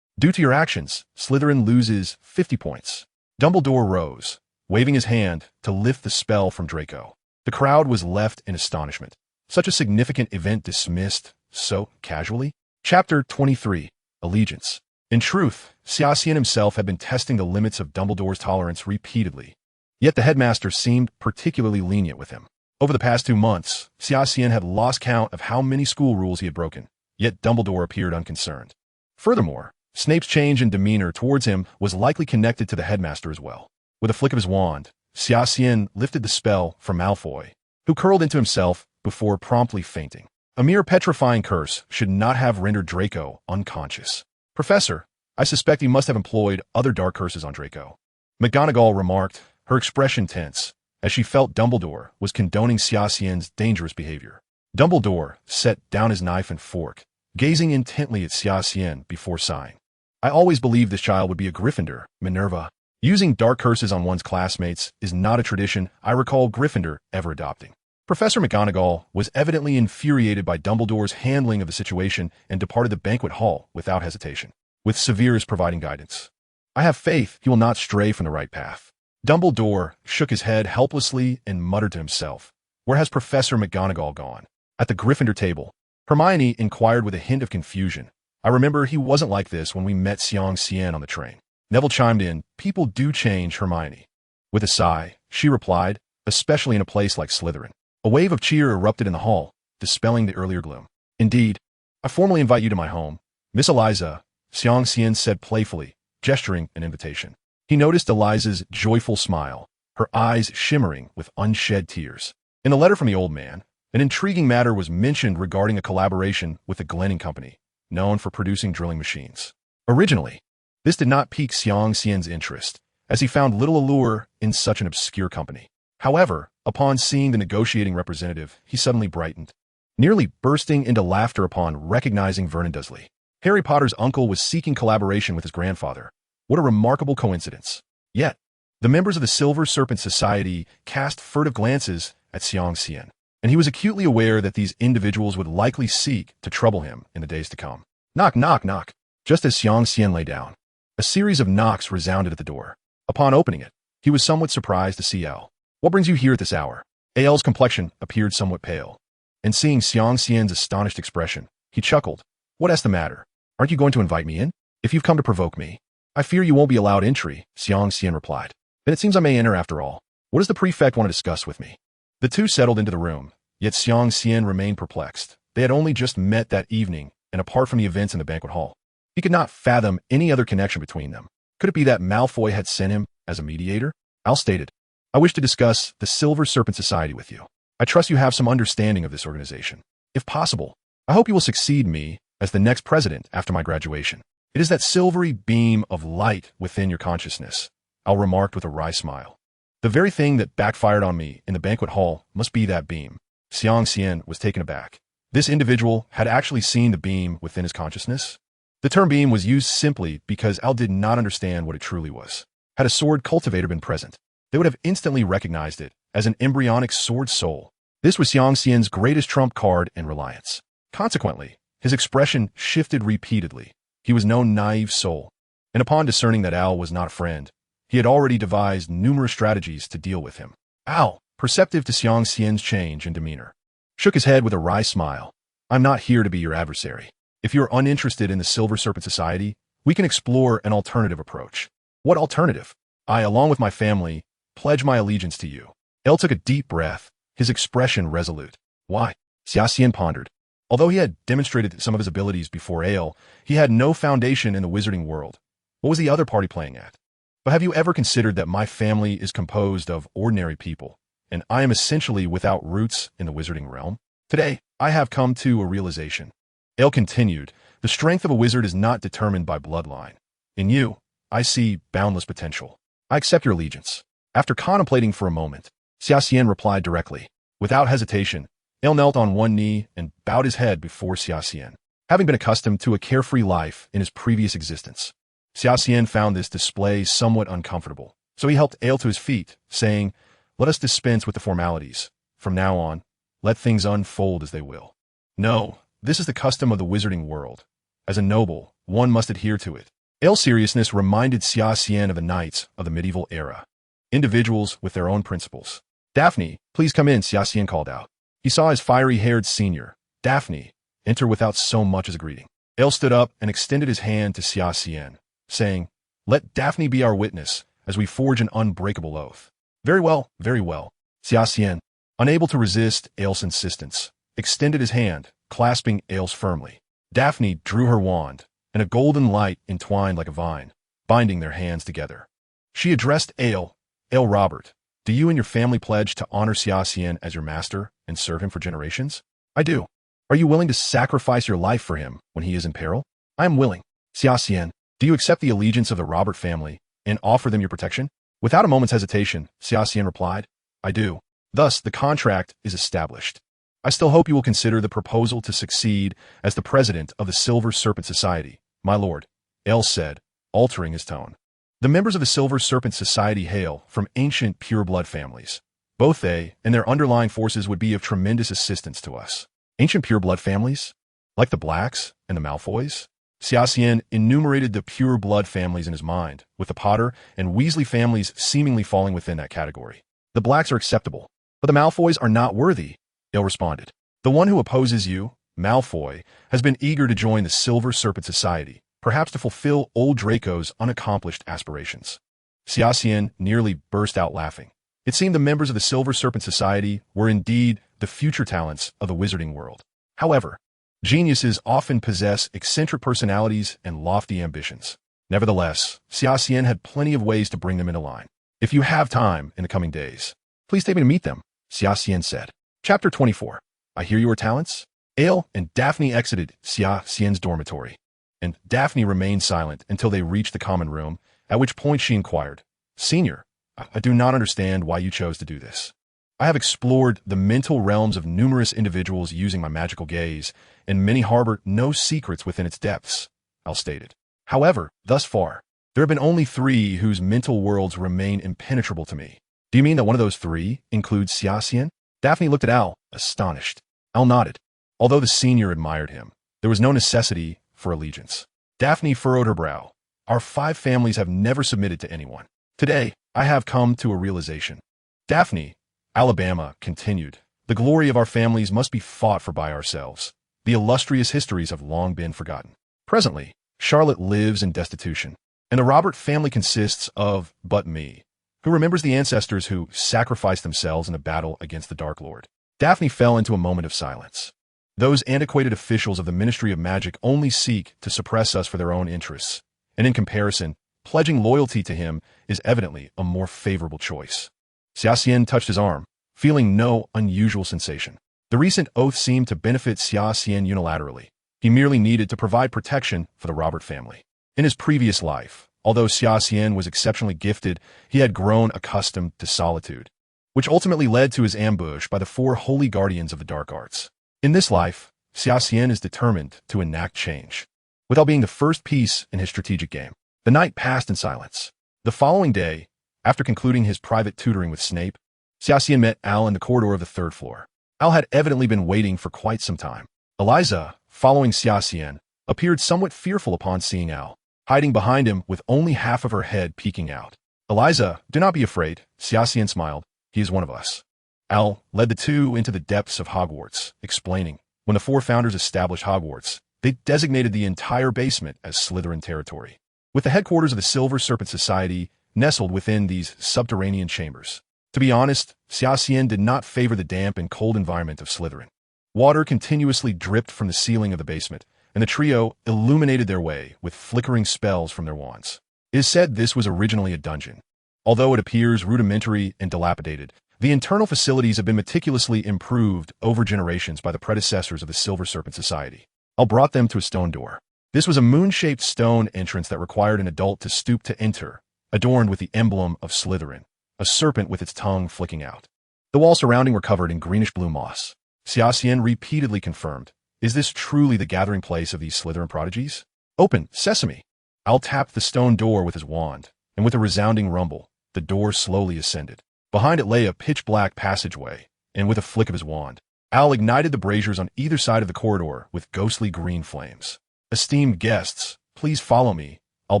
Due to your actions, Slytherin loses 50 points. Dumbledore rose, waving his hand to lift the spell from Draco. The crowd was left in astonishment. Such a significant event dismissed so casually? Chapter 23. Allegiance. In truth, Xia Xian himself had been testing the limits of Dumbledore's tolerance repeatedly. Yet the headmaster seemed particularly lenient with him. Over the past 2 months, Xia Xian had lost count of how many school rules he had broken, yet Dumbledore appeared unconcerned. Furthermore, Snape's change in demeanor towards him was likely connected to the headmaster as well. With a flick of his wand, Xia Xian lifted the spell from Malfoy, who curled into himself before promptly fainting. A mere petrifying curse should not have rendered Draco unconscious. Professor, I suspect he must have employed other dark curses on Draco. McGonagall remarked, her expression tense, as she felt Dumbledore was condoning Xia Xian's dangerous behavior. Dumbledore set down his knife and fork, gazing intently at Xia Xian before sighing. I always believed this child would be a Gryffindor, Minerva. Using dark curses on one's classmates is not a tradition I recall Gryffindor ever adopting. Professor McGonagall was evidently infuriated by Dumbledore's handling of the situation and departed the banquet hall without hesitation, with Severus providing guidance. I have faith he will not stray from the right path. Dumbledore shook his head helplessly and muttered to himself, where has Professor McGonagall gone? At the Gryffindor table, Hermione inquired with a hint of confusion. I remember he wasn't like this when we met Xia Xian on the train. Neville chimed in, people do change, Hermione. With a sigh, she replied, especially in a place like Slytherin. A wave of cheer erupted in the hall, dispelling the earlier gloom. Indeed, I formally invite you to my home. Miss Eliza, Xia Xian said playfully, gesturing an invitation. He noticed Eliza's joyful smile, her eyes shimmering with unshed tears. In a letter from the old man, an intriguing matter was mentioned regarding a collaboration with the Glenning Company, known for producing drilling machines. Originally, this did not pique Xia Xian's interest, as he found little allure in such an obscure company. However, upon seeing the negotiating representative, he suddenly brightened, nearly bursting into laughter upon recognizing Vernon Dursley. Harry Potter's uncle was seeking collaboration with his grandfather. What a remarkable coincidence. Yet, the members of the Silver Serpent Society cast furtive glances at Xia Xian, and he was acutely aware that these individuals would likely seek to trouble him in the days to come. Knock, knock, knock. Just as Xia Xian lay down, a series of knocks resounded at the door. Upon opening it, he was somewhat surprised to see Al. What brings you here at this hour? Al's complexion appeared somewhat pale, and seeing Xia Xian's astonished expression, he chuckled. What's the matter? Aren't you going to invite me in? If you've come to provoke me, I fear you won't be allowed entry, Xia Xian replied. Then it seems I may enter after all. What does the prefect want to discuss with me? The two settled into the room, yet Xia Xian remained perplexed. They had only just met that evening, and apart from the events in the banquet hall, he could not fathom any other connection between them. Could it be that Malfoy had sent him as a mediator? Al stated, I wish to discuss the Silver Serpent Society with you. I trust you have some understanding of this organization. If possible, I hope you will succeed me as the next president after my graduation. It is that silvery beam of light within your consciousness, Al remarked with a wry smile. The very thing that backfired on me in the banquet hall must be that beam. Xia Xian was taken aback. This individual had actually seen the beam within his consciousness. The term beam was used simply because Al did not understand what it truly was. Had a sword cultivator been present, they would have instantly recognized it as an embryonic sword soul. This was Xia Xian's greatest trump card and reliance. Consequently, his expression shifted repeatedly, He was no naive soul, and upon discerning that Al was not a friend, he had already devised numerous strategies to deal with him. Al, perceptive to Xia Xian's change in demeanor, shook his head with a wry smile. I'm not here to be your adversary. If you are uninterested in the Silver Serpent Society, we can explore an alternative approach. What alternative? I, along with my family, pledge my allegiance to you. El took a deep breath, his expression resolute. Why? Xia Xian pondered. Although he had demonstrated some of his abilities before Ale, he had no foundation in the wizarding world. What was the other party playing at? But have you ever considered that my family is composed of ordinary people, and I am essentially without roots in the wizarding realm? Today, I have come to a realization. Ale continued, the strength of a wizard is not determined by bloodline. In you, I see boundless potential. I accept your allegiance. After contemplating for a moment, Xia Xian replied directly. Without hesitation, Ale knelt on one knee and bowed his head before Xia Xian. Having been accustomed to a carefree life in his previous existence, Xia Xian found this display somewhat uncomfortable, so he helped Ale to his feet, saying, let us dispense with the formalities. From now on, let things unfold as they will. No, this is the custom of the wizarding world. As a noble, one must adhere to it. Ale's seriousness reminded Xia Xian of the knights of the medieval era, individuals with their own principles. Daphne, please come in, Xia Xian called out. He saw his fiery-haired senior, Daphne, enter without so much as a greeting. Ale stood up and extended his hand to Xia Xian, saying, let Daphne be our witness as we forge an unbreakable oath. Very well, very well. Xia Xian, unable to resist Ale's insistence, extended his hand, clasping Ale's firmly. Daphne drew her wand, and a golden light entwined like a vine, binding their hands together. She addressed Ale, Robert, do you and your family pledge to honor Xia Xian as your master and serve him for generations? I do. Are you willing to sacrifice your life for him when he is in peril? I am willing. Xia Xian, do you accept the allegiance of the Robert family and offer them your protection? Without a moment's hesitation, Xia Xian replied, I do. Thus, the contract is established. I still hope you will consider the proposal to succeed as the president of the Silver Serpent Society, my lord, Ale said, altering his tone. The members of the Silver Serpent Society hail from ancient pure-blood families. Both they and their underlying forces would be of tremendous assistance to us. Ancient pure-blood families? Like the Blacks and the Malfoys? Xia Xian enumerated the pure-blood families in his mind, with the Potter and Weasley families seemingly falling within that category. The Blacks are acceptable, but the Malfoys are not worthy, Ale responded. The one who opposes you, Malfoy, has been eager to join the Silver Serpent Society, perhaps to fulfill old Draco's unaccomplished aspirations. Xia Xian nearly burst out laughing. It seemed the members of the Silver Serpent Society were indeed the future talents of the wizarding world. However, geniuses often possess eccentric personalities and lofty ambitions. Nevertheless, Xia Xian had plenty of ways to bring them into line. If you have time in the coming days, please take me to meet them, Xia Xian said. Chapter 24. I hear your talents? Ale and Daphne exited Xia Xian's dormitory, and Daphne remained silent until they reached the common room, at which point she inquired, Senior, I do not understand why you chose to do this. I have explored the mental realms of numerous individuals using my magical gaze, and many harbor no secrets within its depths, Al stated. However, thus far, there have been only 3 whose mental worlds remain impenetrable to me. Do you mean that one of those 3 includes Xia Xian? Daphne looked at Al, astonished. Al nodded. Although the senior admired him, there was no necessity for allegiance. Daphne furrowed her brow. Our 5 families have never submitted to anyone. Today, I have come to a realization. Daphne, Alabama, continued, the glory of our families must be fought for by ourselves. The illustrious histories have long been forgotten. Presently, Charlotte lives in destitution, and the Robert family consists of but me, who remembers the ancestors who sacrificed themselves in a battle against the Dark Lord. Daphne fell into a moment of silence. Those antiquated officials of the Ministry of Magic only seek to suppress us for their own interests, and in comparison, pledging loyalty to him is evidently a more favorable choice. Xia Xian touched his arm, feeling no unusual sensation. The recent oath seemed to benefit Xia Xian unilaterally. He merely needed to provide protection for the Robert family. In his previous life, although Xia Xian was exceptionally gifted, he had grown accustomed to solitude, which ultimately led to his ambush by the 4 holy guardians of the dark arts. In this life, Xia Xian is determined to enact change, without being the first piece in his strategic game. The night passed in silence. The following day, after concluding his private tutoring with Snape, Xia Xian met Al in the corridor of the 3rd floor. Al had evidently been waiting for quite some time. Eliza, following Xia Xian, appeared somewhat fearful upon seeing Al, hiding behind him with only half of her head peeking out. "Eliza, do not be afraid," Xia Xian smiled. "He is one of us." Al led the two into the depths of Hogwarts, explaining, when the four founders established Hogwarts, they designated the entire basement as Slytherin territory, with the headquarters of the Silver Serpent Society nestled within these subterranean chambers. To be honest, Xia Xian did not favor the damp and cold environment of Slytherin. Water continuously dripped from the ceiling of the basement, and the trio illuminated their way with flickering spells from their wands. It is said this was originally a dungeon. Although it appears rudimentary and dilapidated, the internal facilities have been meticulously improved over generations by the predecessors of the Silver Serpent Society. Al brought them to a stone door. This was a moon-shaped stone entrance that required an adult to stoop to enter, adorned with the emblem of Slytherin, a serpent with its tongue flicking out. The walls surrounding were covered in greenish-blue moss. Xia Xian repeatedly confirmed, "Is this truly the gathering place of these Slytherin prodigies? Open, sesame!" Al tapped the stone door with his wand, and with a resounding rumble, the door slowly ascended. Behind it lay a pitch-black passageway, and with a flick of his wand, Al ignited the braziers on either side of the corridor with ghostly green flames. "Esteemed guests, please follow me," Al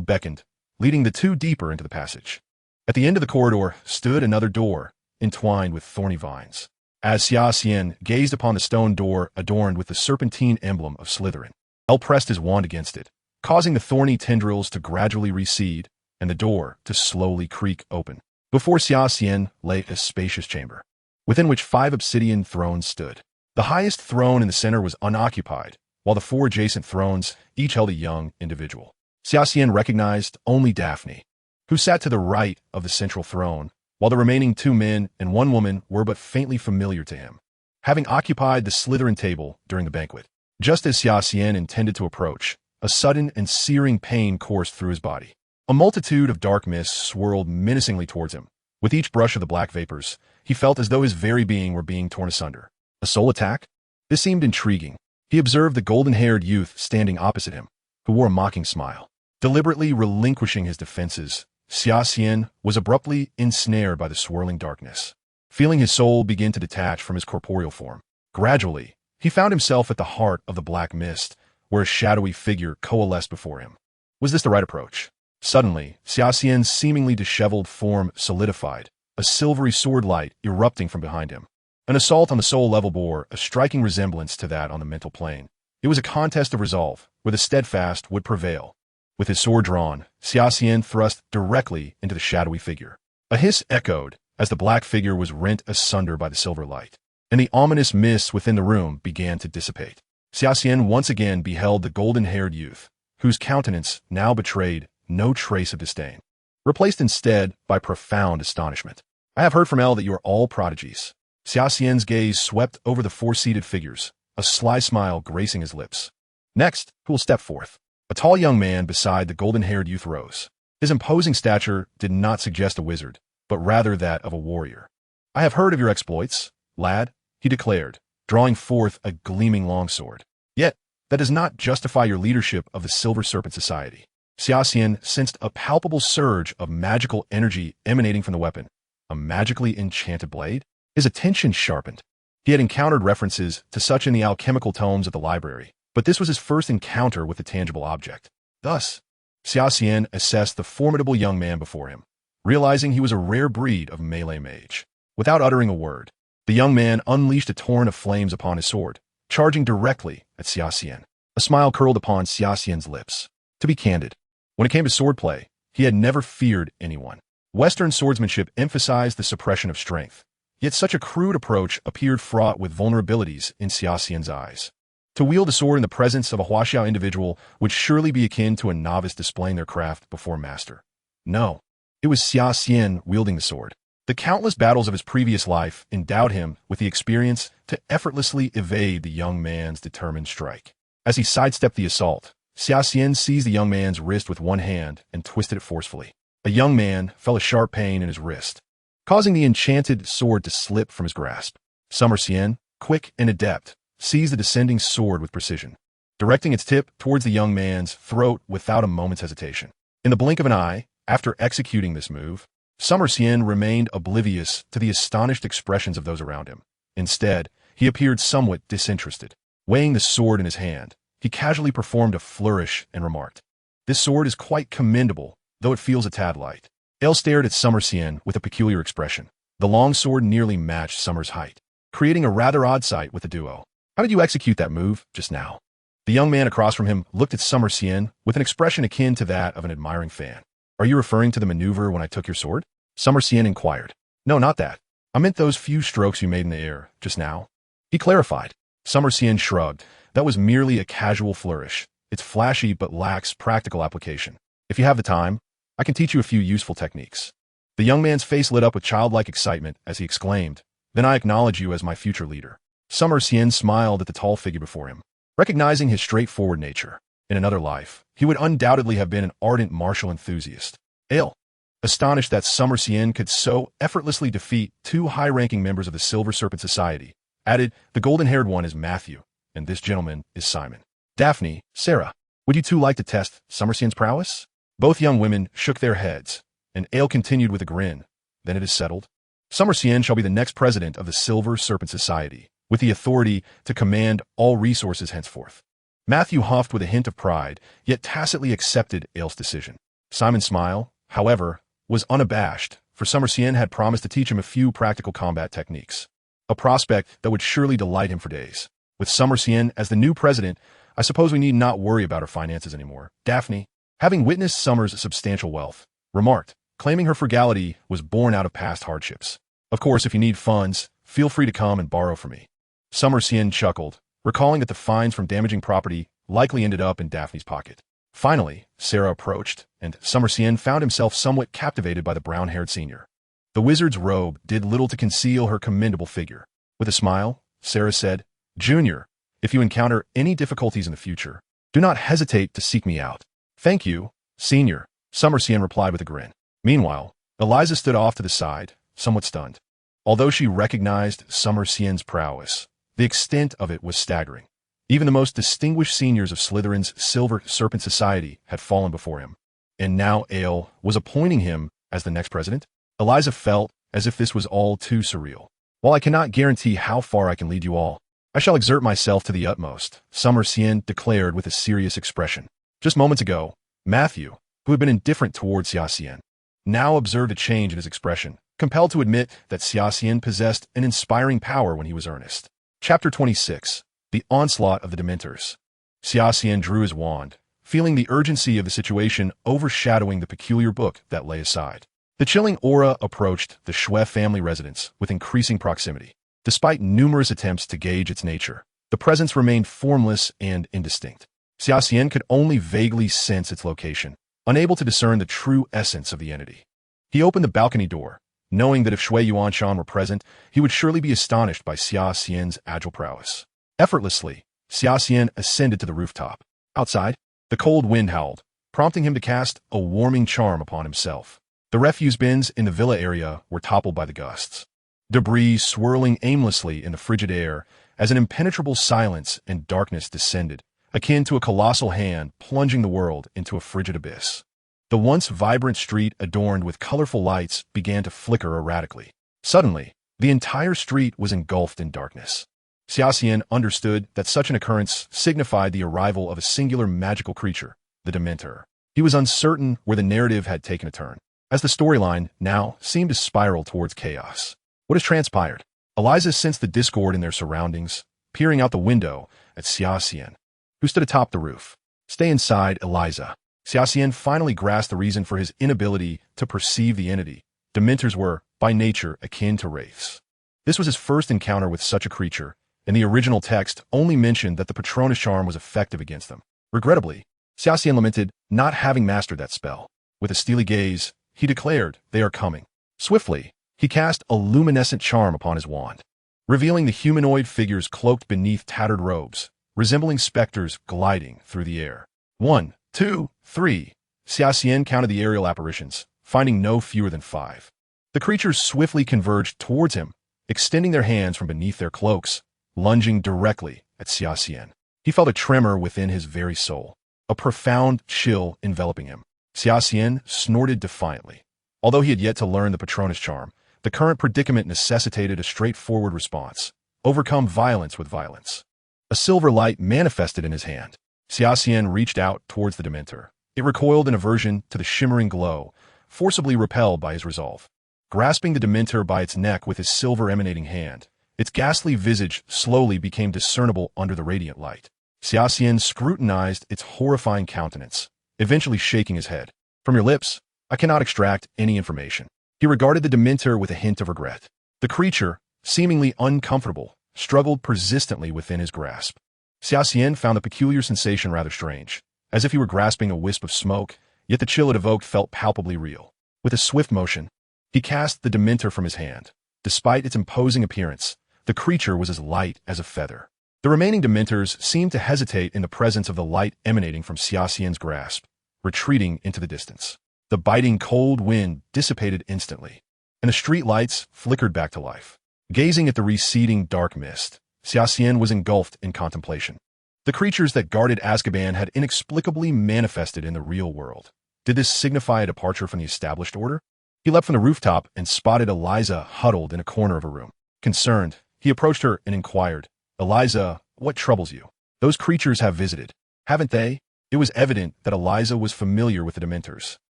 beckoned, leading the two deeper into the passage. At the end of the corridor stood another door, entwined with thorny vines. As Xia Xian gazed upon the stone door adorned with the serpentine emblem of Slytherin, Al pressed his wand against it, causing the thorny tendrils to gradually recede and the door to slowly creak open. Before Xia Xian lay a spacious chamber, within which 5 obsidian thrones stood. The highest throne in the center was unoccupied, while the 4 adjacent thrones each held a young individual. Xia Xian recognized only Daphne, who sat to the right of the central throne, while the remaining 2 men and 1 woman were but faintly familiar to him, having occupied the Slytherin table during the banquet. Just as Xia Xian intended to approach, a sudden and searing pain coursed through his body. A multitude of dark mists swirled menacingly towards him. With each brush of the black vapors, he felt as though his very being were being torn asunder. A soul attack? This seemed intriguing. He observed the golden-haired youth standing opposite him, who wore a mocking smile. Deliberately relinquishing his defenses, Xia Xian was abruptly ensnared by the swirling darkness. Feeling his soul begin to detach from his corporeal form, gradually, he found himself at the heart of the black mist, where a shadowy figure coalesced before him. Was this the right approach? Suddenly, Xia Xian's seemingly disheveled form solidified, a silvery sword light erupting from behind him. An assault on the soul level bore a striking resemblance to that on the mental plane. It was a contest of resolve, where the steadfast would prevail. With his sword drawn, Xia Xian thrust directly into the shadowy figure. A hiss echoed as the black figure was rent asunder by the silver light, and the ominous mists within the room began to dissipate. Xia Xian once again beheld the golden-haired youth, whose countenance now betrayed no trace of disdain, replaced instead by profound astonishment. "I have heard from El that you are all prodigies." Xia Xian's gaze swept over the 4 seated figures, a sly smile gracing his lips. "Next, who will step forth?" A tall young man beside the golden-haired youth rose. His imposing stature did not suggest a wizard, but rather that of a warrior. "I have heard of your exploits, lad," he declared, drawing forth a gleaming longsword. "Yet, that does not justify your leadership of the Silver Serpent Society." Xia Xian sensed a palpable surge of magical energy emanating from the weapon. A magically enchanted blade? His attention sharpened. He had encountered references to such in the alchemical tomes of the library, but this was his first encounter with a tangible object. Thus, Xia Xian assessed the formidable young man before him, realizing he was a rare breed of melee mage. Without uttering a word, the young man unleashed a torrent of flames upon his sword, charging directly at Xia Xian. A smile curled upon Xia Xian's lips. To be candid, when it came to swordplay, he had never feared anyone. Western swordsmanship emphasized the suppression of strength, yet such a crude approach appeared fraught with vulnerabilities in Xia Xian's eyes. To wield a sword in the presence of a Huaxiao individual would surely be akin to a novice displaying their craft before a master. No, it was Xia Xian wielding the sword. The countless battles of his previous life endowed him with the experience to effortlessly evade the young man's determined strike. As he sidestepped the assault, Xia Xian seized the young man's wrist with one hand and twisted it forcefully. A young man felt a sharp pain in his wrist, causing the enchanted sword to slip from his grasp. Summer Xian, quick and adept, seized the descending sword with precision, directing its tip towards the young man's throat without a moment's hesitation. In the blink of an eye, after executing this move, Summer Xian remained oblivious to the astonished expressions of those around him. Instead, he appeared somewhat disinterested, weighing the sword in his hand, he casually performed a flourish and remarked, "This sword is quite commendable, though it feels a tad light." Ale stared at Xia Xian with a peculiar expression. The long sword nearly matched Summer's height, creating a rather odd sight with the duo. "How did you execute that move just now?" The young man across from him looked at Xia Xian with an expression akin to that of an admiring fan. "Are you referring to the maneuver when I took your sword?" Xia Xian inquired. "No, not that. I meant those few strokes you made in the air just now." He clarified. Xia Xian shrugged. "That was merely a casual flourish. It's flashy but lacks practical application. If you have the time, I can teach you a few useful techniques." The young man's face lit up with childlike excitement as he exclaimed, "Then I acknowledge you as my future leader." Xia Xian smiled at the tall figure before him, recognizing his straightforward nature. In another life, he would undoubtedly have been an ardent martial enthusiast. Ale, astonished that Xia Xian could so effortlessly defeat two high-ranking members of the Silver Serpent Society, added, "The golden-haired one is Matthew, and this gentleman is Simon." "Daphne, Sarah, would you two like to test Xia Xian's prowess?" Both young women shook their heads, and Ale continued with a grin. "Then it is settled. Xia Xian shall be the next president of the Silver Serpent Society, with the authority to command all resources henceforth." Matthew huffed with a hint of pride, yet tacitly accepted Ale's decision. Simon's smile, however, was unabashed, for Xia Xian had promised to teach him a few practical combat techniques, a prospect that would surely delight him for days. "With Xia Xian as the new president, I suppose we need not worry about our finances anymore." Daphne, having witnessed Summer's substantial wealth, remarked, claiming her frugality was born out of past hardships. "Of course, if you need funds, feel free to come and borrow from me." Xia Xian chuckled, recalling that the fines from damaging property likely ended up in Daphne's pocket. Finally, Sarah approached, and Xia Xian found himself somewhat captivated by the brown-haired senior. The wizard's robe did little to conceal her commendable figure. With a smile, Sarah said, "Junior, if you encounter any difficulties in the future, do not hesitate to seek me out." "Thank you, Senior," Xia Xian replied with a grin. Meanwhile, Eliza stood off to the side, somewhat stunned. Although she recognized Xia Xian's prowess, the extent of it was staggering. Even the most distinguished seniors of Slytherin's Silver Serpent Society had fallen before him. And now Ale was appointing him as the next president? Eliza felt as if this was all too surreal. "While I cannot guarantee how far I can lead you all, I shall exert myself to the utmost," Xia Xian declared with a serious expression. Just moments ago, Matthew, who had been indifferent towards Xia Xian, now observed a change in his expression, compelled to admit that Xia Xian possessed an inspiring power when he was earnest. Chapter 26. The Onslaught of the Dementors. Xia Xian drew his wand, feeling the urgency of the situation overshadowing the peculiar book that lay aside. The chilling aura approached the Shui family residence with increasing proximity. Despite numerous attempts to gauge its nature, the presence remained formless and indistinct. Xia Xian could only vaguely sense its location, unable to discern the true essence of the entity. He opened the balcony door, knowing that if Shui Yuanshan were present, he would surely be astonished by Xia Xian's agile prowess. Effortlessly, Xia Xian ascended to the rooftop. Outside, the cold wind howled, prompting him to cast a warming charm upon himself. The refuse bins in the villa area were toppled by the gusts, debris swirling aimlessly in the frigid air as an impenetrable silence and darkness descended, akin to a colossal hand plunging the world into a frigid abyss. The once vibrant street adorned with colorful lights began to flicker erratically. Suddenly, the entire street was engulfed in darkness. Xia Xian understood that such an occurrence signified the arrival of a singular magical creature, the Dementor. He was uncertain where the narrative had taken a turn, as the storyline now seemed to spiral towards chaos. What has transpired? Eliza sensed the discord in their surroundings, peering out the window at Xia Xian, who stood atop the roof. "Stay inside, Eliza." Xia Xian finally grasped the reason for his inability to perceive the entity. Dementors were, by nature, akin to wraiths. This was his first encounter with such a creature, and the original text only mentioned that the Patronus charm was effective against them. Regrettably, Xia Xian lamented not having mastered that spell. With a steely gaze, he declared, "They are coming." Swiftly, he cast a luminescent charm upon his wand, revealing the humanoid figures cloaked beneath tattered robes, resembling specters gliding through the air. 1, 2, 3. Xia Xian counted the aerial apparitions, finding no fewer than 5. The creatures swiftly converged towards him, extending their hands from beneath their cloaks, lunging directly at Xia Xian. He felt a tremor within his very soul, a profound chill enveloping him. Xia Xian snorted defiantly. Although he had yet to learn the Patronus charm, the current predicament necessitated a straightforward response: overcome violence with violence. A silver light manifested in his hand, Xia Xian reached out towards the Dementor. It recoiled in aversion to the shimmering glow, forcibly repelled by his resolve. Grasping the Dementor by its neck with his silver emanating hand, its ghastly visage slowly became discernible under the radiant light. Xia Xian scrutinized its horrifying countenance, eventually shaking his head. From your lips, I cannot extract any information. He regarded the Dementor with a hint of regret. The creature, seemingly uncomfortable, struggled persistently within his grasp. Xia Xian found the peculiar sensation rather strange, as if he were grasping a wisp of smoke, yet the chill it evoked felt palpably real. With a swift motion, he cast the Dementor from his hand. Despite its imposing appearance, the creature was as light as a feather. The remaining Dementors seemed to hesitate in the presence of the light emanating from Xia Xian's grasp, retreating into the distance. The biting cold wind dissipated instantly, and the street lights flickered back to life. Gazing at the receding dark mist, Xia Xian was engulfed in contemplation. The creatures that guarded Azkaban had inexplicably manifested in the real world. Did this signify a departure from the established order? He leapt from the rooftop and spotted Eliza huddled in a corner of a room. Concerned, he approached her and inquired, "Eliza, what troubles you? Those creatures have visited, haven't they?" It was evident that Eliza was familiar with the Dementors.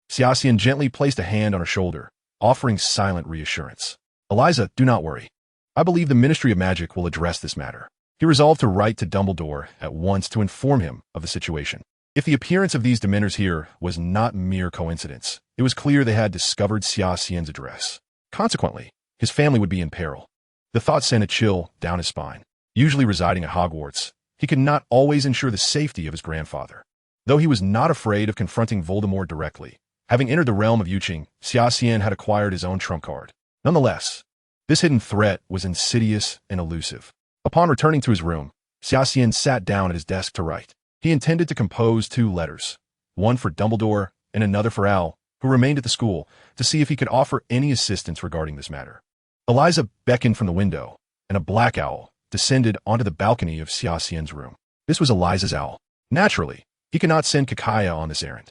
Xia Xian gently placed a hand on her shoulder, offering silent reassurance. "Eliza, do not worry. I believe the Ministry of Magic will address this matter." He resolved to write to Dumbledore at once to inform him of the situation. If the appearance of these Dementors here was not mere coincidence, it was clear they had discovered Xia Xian's address. Consequently, his family would be in peril. The thought sent a chill down his spine. Usually residing at Hogwarts, he could not always ensure the safety of his grandfather. Though he was not afraid of confronting Voldemort directly, having entered the realm of Yuqing, Xia Xian had acquired his own trump card. Nonetheless, this hidden threat was insidious and elusive. Upon returning to his room, Xia Xian sat down at his desk to write. He intended to compose 2 letters, one for Dumbledore and another for Al, who remained at the school, to see if he could offer any assistance regarding this matter. Eliza beckoned from the window, and a black owl descended onto the balcony of Xia Xian's room. This was Eliza's owl. Naturally, he could not send Kakaya on this errand,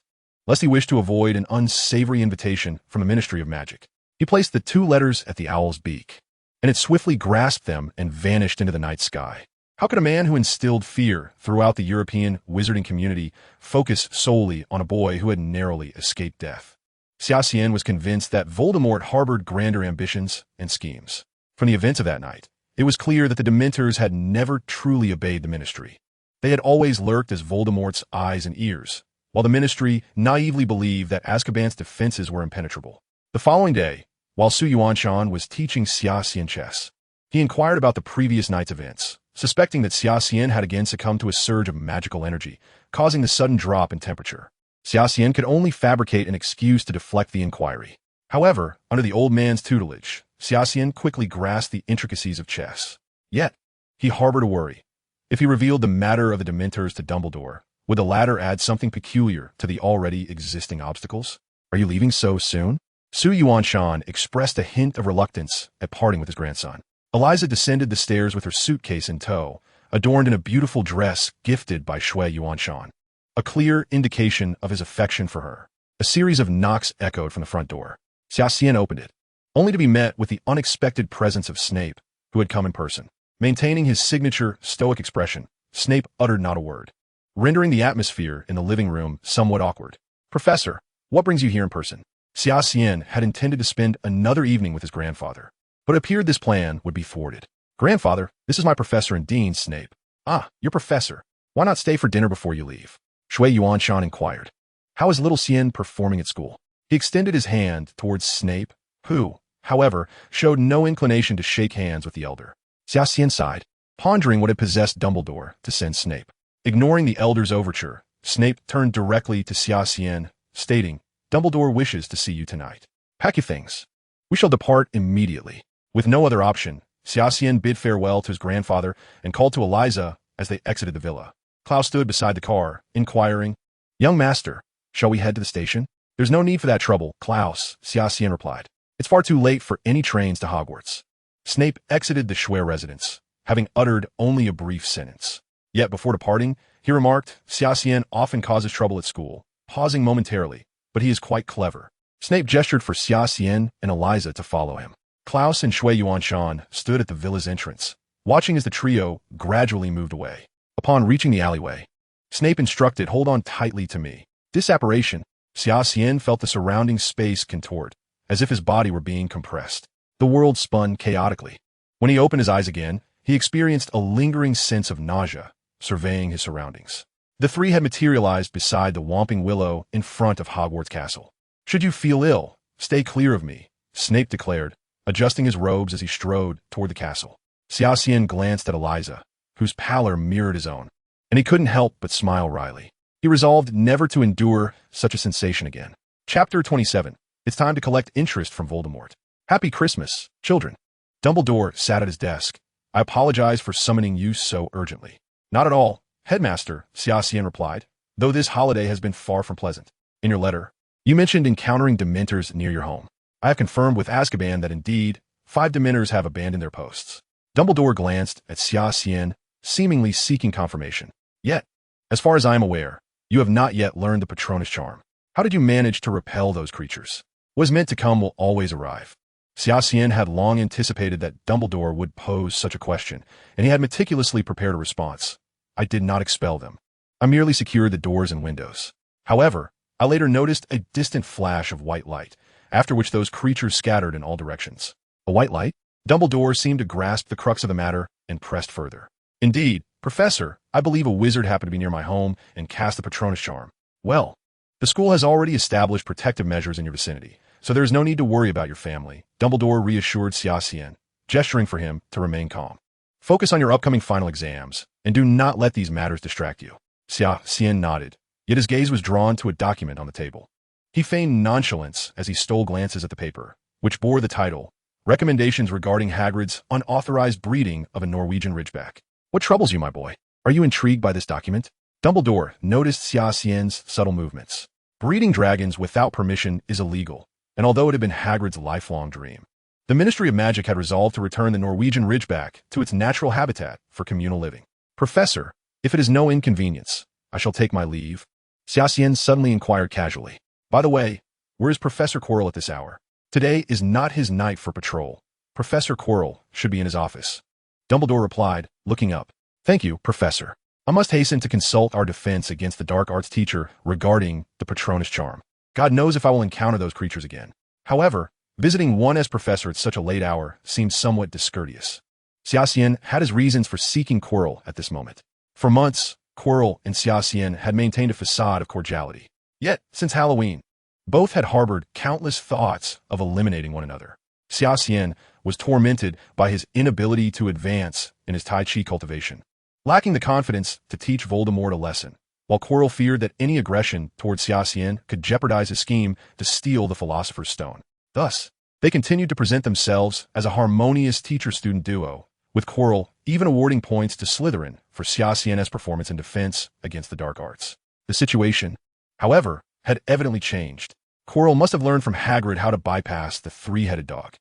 lest he wished to avoid an unsavory invitation from the Ministry of Magic. He placed the 2 letters at the owl's beak, and it swiftly grasped them and vanished into the night sky. How could a man who instilled fear throughout the European wizarding community focus solely on a boy who had narrowly escaped death? Xia Xian was convinced that Voldemort harbored grander ambitions and schemes. From the events of that night, it was clear that the Dementors had never truly obeyed the Ministry. They had always lurked as Voldemort's eyes and ears, while the Ministry naively believed that Azkaban's defenses were impenetrable. The following day, while Su Yuanshan was teaching Xia Xian chess, he inquired about the previous night's events, suspecting that Xia Xian had again succumbed to a surge of magical energy, causing the sudden drop in temperature. Xia Xian could only fabricate an excuse to deflect the inquiry. However, under the old man's tutelage, Xia Xian quickly grasped the intricacies of chess. Yet, he harbored a worry. If he revealed the matter of the Dementors to Dumbledore, would the latter add something peculiar to the already existing obstacles? "Are you leaving so soon?" Su Yuanshan expressed a hint of reluctance at parting with his grandson. Eliza descended the stairs with her suitcase in tow, adorned in a beautiful dress gifted by Shui Yuanshan, a clear indication of his affection for her. A series of knocks echoed from the front door. Xia Xian opened it, only to be met with the unexpected presence of Snape, who had come in person. Maintaining his signature stoic expression, Snape uttered not a word, rendering the atmosphere in the living room somewhat awkward. "Professor, what brings you here in person?" Xia Xian had intended to spend another evening with his grandfather, but it appeared this plan would be thwarted. "Grandfather, this is my professor and dean, Snape." "Ah, your professor. Why not stay for dinner before you leave?" Shui Yuanshan inquired. "How is little Xian performing at school?" He extended his hand towards Snape, who, however, showed no inclination to shake hands with the elder. Xia Xian sighed, pondering what had possessed Dumbledore to send Snape. Ignoring the elder's overture, Snape turned directly to Xia Xian, stating, "Dumbledore wishes to see you tonight. Pack your things. We shall depart immediately." With no other option, Xia Xian bid farewell to his grandfather and called to Eliza as they exited the villa. Klaus stood beside the car, inquiring, "Young master, shall we head to the station?" "There's no need for that trouble, Klaus," Xia Xian replied. "It's far too late for any trains to Hogwarts." Snape exited the Shui residence, having uttered only a brief sentence. Yet before departing, he remarked, "Xia Xian often causes trouble at school," pausing momentarily, "but he is quite clever." Snape gestured for Xia Xian and Eliza to follow him. Klaus and Shui Yuanshan stood at the villa's entrance, watching as the trio gradually moved away. Upon reaching the alleyway, Snape instructed, hold on tightly to me. Disapparition. Xia Xian felt the surrounding space contort, as if his body were being compressed. The world spun chaotically. When he opened his eyes again, he experienced a lingering sense of nausea, surveying his surroundings. The three had materialized beside the Whomping Willow in front of Hogwarts Castle. Should you feel ill, stay clear of me, Snape declared, adjusting his robes as he strode toward the castle. Xia Xian glanced at Eliza, whose pallor mirrored his own, and he couldn't help but smile wryly. He resolved never to endure such a sensation again. Chapter 27. It's time to collect interest from Voldemort. Happy Christmas, children. Dumbledore sat at his desk. I apologize for summoning you so urgently. Not at all, Headmaster, Xia Xian replied, though this holiday has been far from pleasant. In your letter, you mentioned encountering Dementors near your home. I have confirmed with Azkaban that indeed, 5 Dementors have abandoned their posts. Dumbledore glanced at Xia Xian, seemingly seeking confirmation. Yet, as far as I am aware, you have not yet learned the Patronus charm. How did you manage to repel those creatures? What is meant to come will always arrive. Xia Xian had long anticipated that Dumbledore would pose such a question, and he had meticulously prepared a response. I did not expel them. I merely secured the doors and windows. However, I later noticed a distant flash of white light, after which those creatures scattered in all directions. A white light? Dumbledore seemed to grasp the crux of the matter and pressed further. Indeed, Professor, I believe a wizard happened to be near my home and cast the Patronus charm. Well, the school has already established protective measures in your vicinity, so there is no need to worry about your family, Dumbledore reassured Xia Xian, gesturing for him to remain calm. Focus on your upcoming final exams, and do not let these matters distract you. Xia Xian nodded, yet his gaze was drawn to a document on the table. He feigned nonchalance as he stole glances at the paper, which bore the title, Recommendations Regarding Hagrid's Unauthorized Breeding of a Norwegian Ridgeback. What troubles you, my boy? Are you intrigued by this document? Dumbledore noticed Xia Xian's subtle movements. Breeding dragons without permission is illegal, and although it had been Hagrid's lifelong dream, the Ministry of Magic had resolved to return the Norwegian Ridgeback to its natural habitat for communal living. Professor, if it is no inconvenience, I shall take my leave. Xia Xian suddenly inquired casually. By the way, where is Professor Quirrell at this hour? Today is not his night for patrol. Professor Quirrell should be in his office. Dumbledore replied, looking up. Thank you, Professor. I must hasten to consult our defense against the dark arts teacher regarding the Patronus charm. God knows if I will encounter those creatures again. However, visiting one as professor at such a late hour seems somewhat discourteous. Xia Xian had his reasons for seeking Quirrell at this moment. For months, Quirrell and Xia Xian had maintained a facade of cordiality. Yet, since Halloween, both had harbored countless thoughts of eliminating one another. Xia Xian was tormented by his inability to advance in his Tai Chi cultivation, lacking the confidence to teach Voldemort a lesson, while Quirrell feared that any aggression towards Xia Xian could jeopardize his scheme to steal the Philosopher's Stone. Thus, they continued to present themselves as a harmonious teacher-student duo, with Quirrell even awarding points to Slytherin for Xia Xian's performance in defense against the dark arts. The situation, however, had evidently changed. Quirrell must have learned from Hagrid how to bypass the three-headed dog.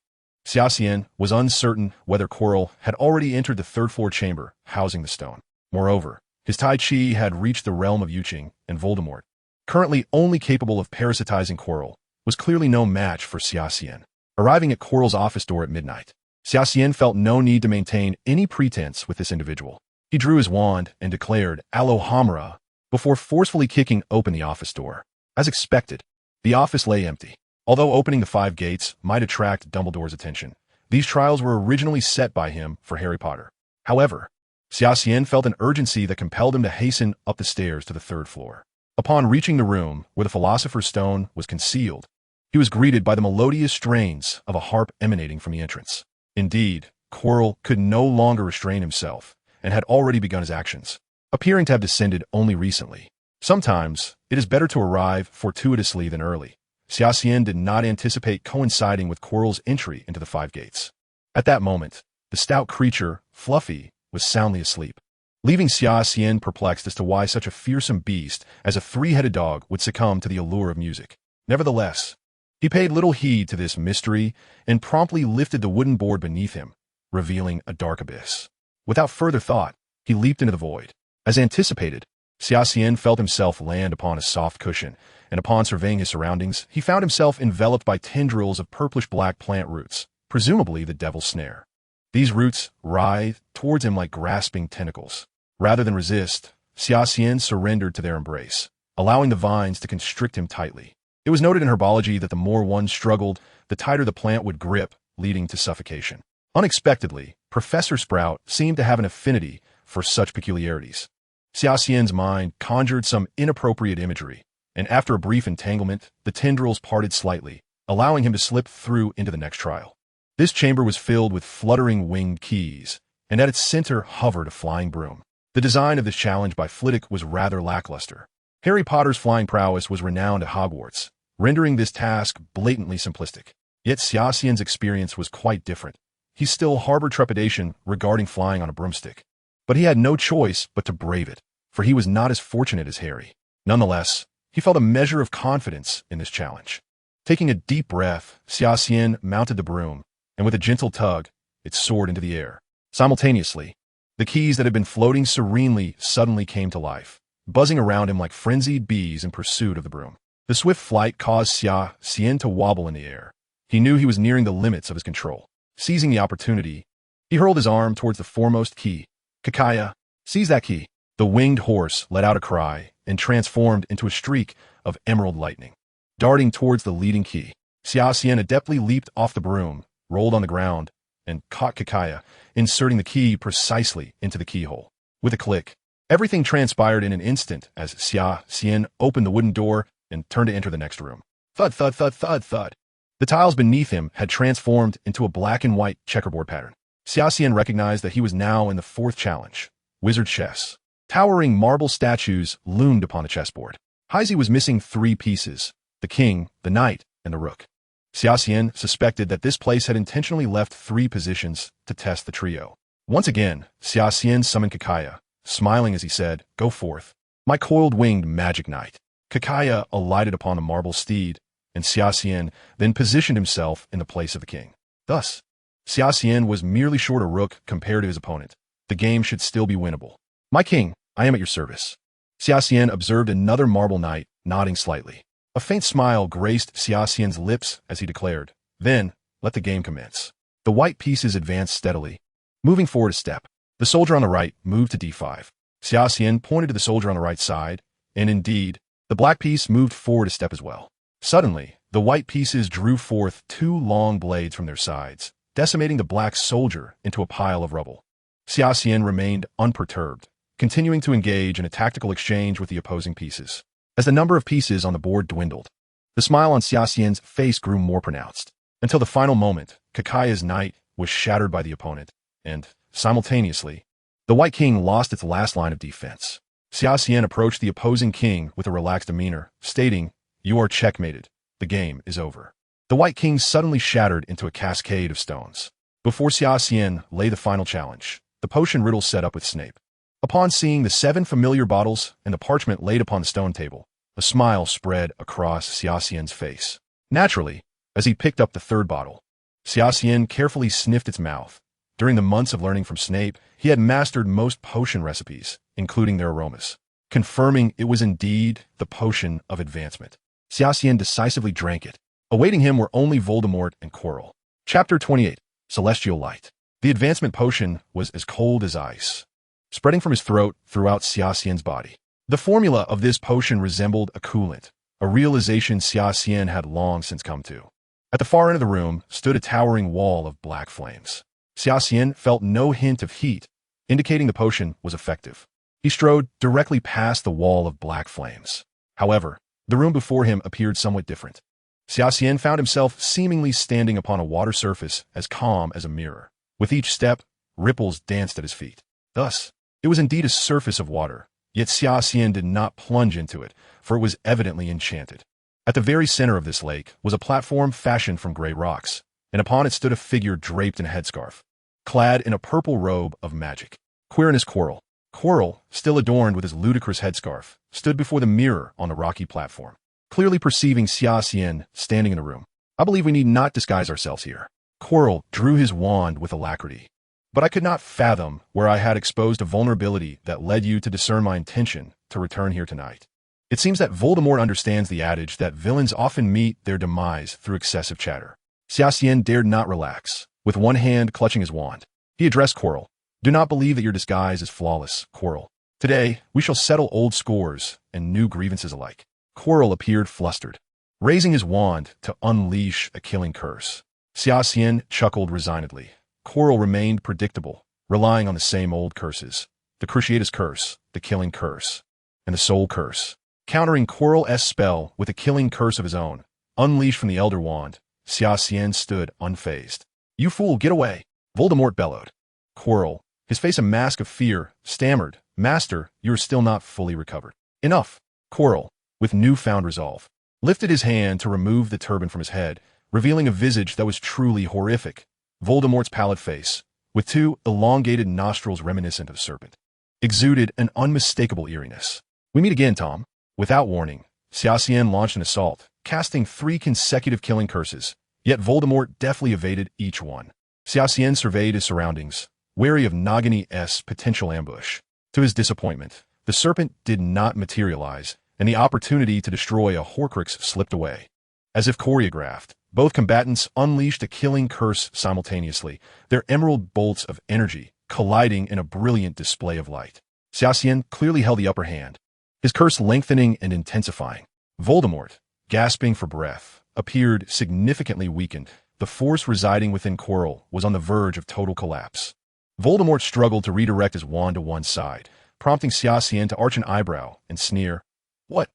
Xia Xian was uncertain whether Quirrell had already entered the third-floor chamber housing the stone. Moreover, his Tai Chi had reached the realm of Yuqing, and Voldemort, currently only capable of parasitizing Quirrell, was clearly no match for Xia Xian. Arriving at Quirrell's office door at midnight, Xia Xian felt no need to maintain any pretense with this individual. He drew his wand and declared Alohomora before forcefully kicking open the office door. As expected, the office lay empty. Although opening the 5 gates might attract Dumbledore's attention, these trials were originally set by him for Harry Potter. However, Xia Xian felt an urgency that compelled him to hasten up the stairs to the 3rd floor. Upon reaching the room where the Philosopher's Stone was concealed, he was greeted by the melodious strains of a harp emanating from the entrance. Indeed, Quirrell could no longer restrain himself and had already begun his actions, appearing to have descended only recently. Sometimes, it is better to arrive fortuitously than early. Xia Xian did not anticipate coinciding with Quirrell's entry into the 5 gates. At that moment, the stout creature, Fluffy, was soundly asleep, leaving Xia Xian perplexed as to why such a fearsome beast as a 3-headed dog would succumb to the allure of music. Nevertheless, he paid little heed to this mystery and promptly lifted the wooden board beneath him, revealing a dark abyss. Without further thought, he leaped into the void. As anticipated, Xia Xian felt himself land upon a soft cushion, and upon surveying his surroundings, he found himself enveloped by tendrils of purplish-black plant roots, presumably the devil's snare. These roots writhed towards him like grasping tentacles. Rather than resist, Xia Xian surrendered to their embrace, allowing the vines to constrict him tightly. It was noted in herbology that the more one struggled, the tighter the plant would grip, leading to suffocation. Unexpectedly, Professor Sprout seemed to have an affinity for such peculiarities. Xia Xian's mind conjured some inappropriate imagery, and after a brief entanglement, the tendrils parted slightly, allowing him to slip through into the next trial. This chamber was filled with fluttering winged keys, and at its center hovered a flying broom. The design of this challenge by Flitwick was rather lackluster. Harry Potter's flying prowess was renowned at Hogwarts, rendering this task blatantly simplistic. Yet Xia Xian's experience was quite different. He still harbored trepidation regarding flying on a broomstick, but he had no choice but to brave it, for he was not as fortunate as Harry. Nonetheless, he felt a measure of confidence in this challenge. Taking a deep breath, Xia Xian mounted the broom, and with a gentle tug, it soared into the air. Simultaneously, the keys that had been floating serenely suddenly came to life, buzzing around him like frenzied bees in pursuit of the broom. The swift flight caused Xia Xian to wobble in the air. He knew he was nearing the limits of his control. Seizing the opportunity, he hurled his arm towards the foremost key. Kakaya, seize that key. The winged horse let out a cry and transformed into a streak of emerald lightning. Darting towards the leading key, Xia Xian adeptly leaped off the broom, rolled on the ground, and caught Kakaya, inserting the key precisely into the keyhole. With a click, everything transpired in an instant as Xia Xian opened the wooden door and turned to enter the next room. Thud, thud, thud, thud, thud. The tiles beneath him had transformed into a black and white checkerboard pattern. Xia Xian recognized that he was now in the fourth challenge, Wizard Chess. Towering marble statues loomed upon the chessboard. Heisey was missing 3 pieces, the king, the knight, and the rook. Xia Xian suspected that this place had intentionally left 3 positions to test the trio. Once again, Xia Xian summoned Kakaya, smiling as he said, "Go forth, my coiled-winged magic knight." Kakaya alighted upon the marble steed, and Xia Xian then positioned himself in the place of the king. Thus, Xia Xian was merely short a rook compared to his opponent. The game should still be winnable. "My king, I am at your service." Xia Xian observed another marble knight, nodding slightly. A faint smile graced Xia Xian's lips as he declared, "Then, let the game commence." The white pieces advanced steadily, moving forward a step. The soldier on the right moved to d5. Xia Xian pointed to the soldier on the right side, and indeed, the black piece moved forward a step as well. Suddenly, the white pieces drew forth 2 long blades from their sides, decimating the black soldier into a pile of rubble. Xia Xian remained unperturbed, continuing to engage in a tactical exchange with the opposing pieces. As the number of pieces on the board dwindled, the smile on Xia Xian's face grew more pronounced, until the final moment, Kakaya's knight was shattered by the opponent, and, simultaneously, the white king lost its last line of defense. Xia Xian approached the opposing king with a relaxed demeanor, stating, "You are checkmated. The game is over." The white king suddenly shattered into a cascade of stones. Before Xia Xian lay the final challenge, the potion riddle set up with Snape. Upon seeing the 7 familiar bottles and the parchment laid upon the stone table, a smile spread across Xia Xian's face. Naturally, as he picked up the 3rd bottle, Xia Xian carefully sniffed its mouth. During the months of learning from Snape, he had mastered most potion recipes, including their aromas, confirming it was indeed the potion of advancement. Xia Xian decisively drank it. Awaiting him were only Voldemort and Quirrell. Chapter 28, Celestial Light. The advancement potion was as cold as ice, spreading from his throat throughout Xia Xian's body. The formula of this potion resembled a coolant, a realization Xia Xian had long since come to. At the far end of the room stood a towering wall of black flames. Xia Xian felt no hint of heat, indicating the potion was effective. He strode directly past the wall of black flames. However, the room before him appeared somewhat different. Xia Xian found himself seemingly standing upon a water surface as calm as a mirror. With each step, ripples danced at his feet. Thus, it was indeed a surface of water, yet Xia Xian did not plunge into it, for it was evidently enchanted. At the very center of this lake was a platform fashioned from gray rocks, and upon it stood a figure draped in a headscarf, clad in a purple robe of magic. Quirinus Quirrell. Quirrell, still adorned with his ludicrous headscarf, stood before the mirror on the rocky platform. Clearly perceiving Xia Xian standing in the room, "I believe we need not disguise ourselves here." Quirrell drew his wand with alacrity. "But I could not fathom where I had exposed a vulnerability that led you to discern my intention to return here tonight. It seems that Voldemort understands the adage that villains often meet their demise through excessive chatter." Xia Xian dared not relax, with one hand clutching his wand. He addressed Quirrell. "Do not believe that your disguise is flawless, Quirrell. Today, we shall settle old scores and new grievances alike. Quirrell appeared flustered, raising his wand to unleash a killing curse. Xia Xian chuckled resignedly. Quirrell remained predictable, relying on the same old curses. The Cruciatus Curse, the Killing Curse, and the Soul Curse. Countering Quirrell's spell with a killing curse of his own, unleashed from the Elder Wand, Xia Xian stood unfazed. "You fool, get away!" Voldemort bellowed. Quirrell, his face a mask of fear, stammered, "Master, you are still not fully recovered." "Enough!" Quirrell, with newfound resolve, lifted his hand to remove the turban from his head, revealing a visage that was truly horrific. Voldemort's pallid face, with two elongated nostrils reminiscent of a serpent, exuded an unmistakable eeriness. "We meet again, Tom." Without warning, Xia Xian launched an assault, casting 3 consecutive killing curses, yet Voldemort deftly evaded each one. Xia Xian surveyed his surroundings, wary of Nagini's potential ambush. To his disappointment, the serpent did not materialize, and the opportunity to destroy a Horcrux slipped away. As if choreographed, both combatants unleashed a killing curse simultaneously, their emerald bolts of energy colliding in a brilliant display of light. Xia Xian clearly held the upper hand, his curse lengthening and intensifying. Voldemort, gasping for breath, appeared significantly weakened. The force residing within Quirrell was on the verge of total collapse. Voldemort struggled to redirect his wand to one side, prompting Xia Xian to arch an eyebrow and sneer. "What?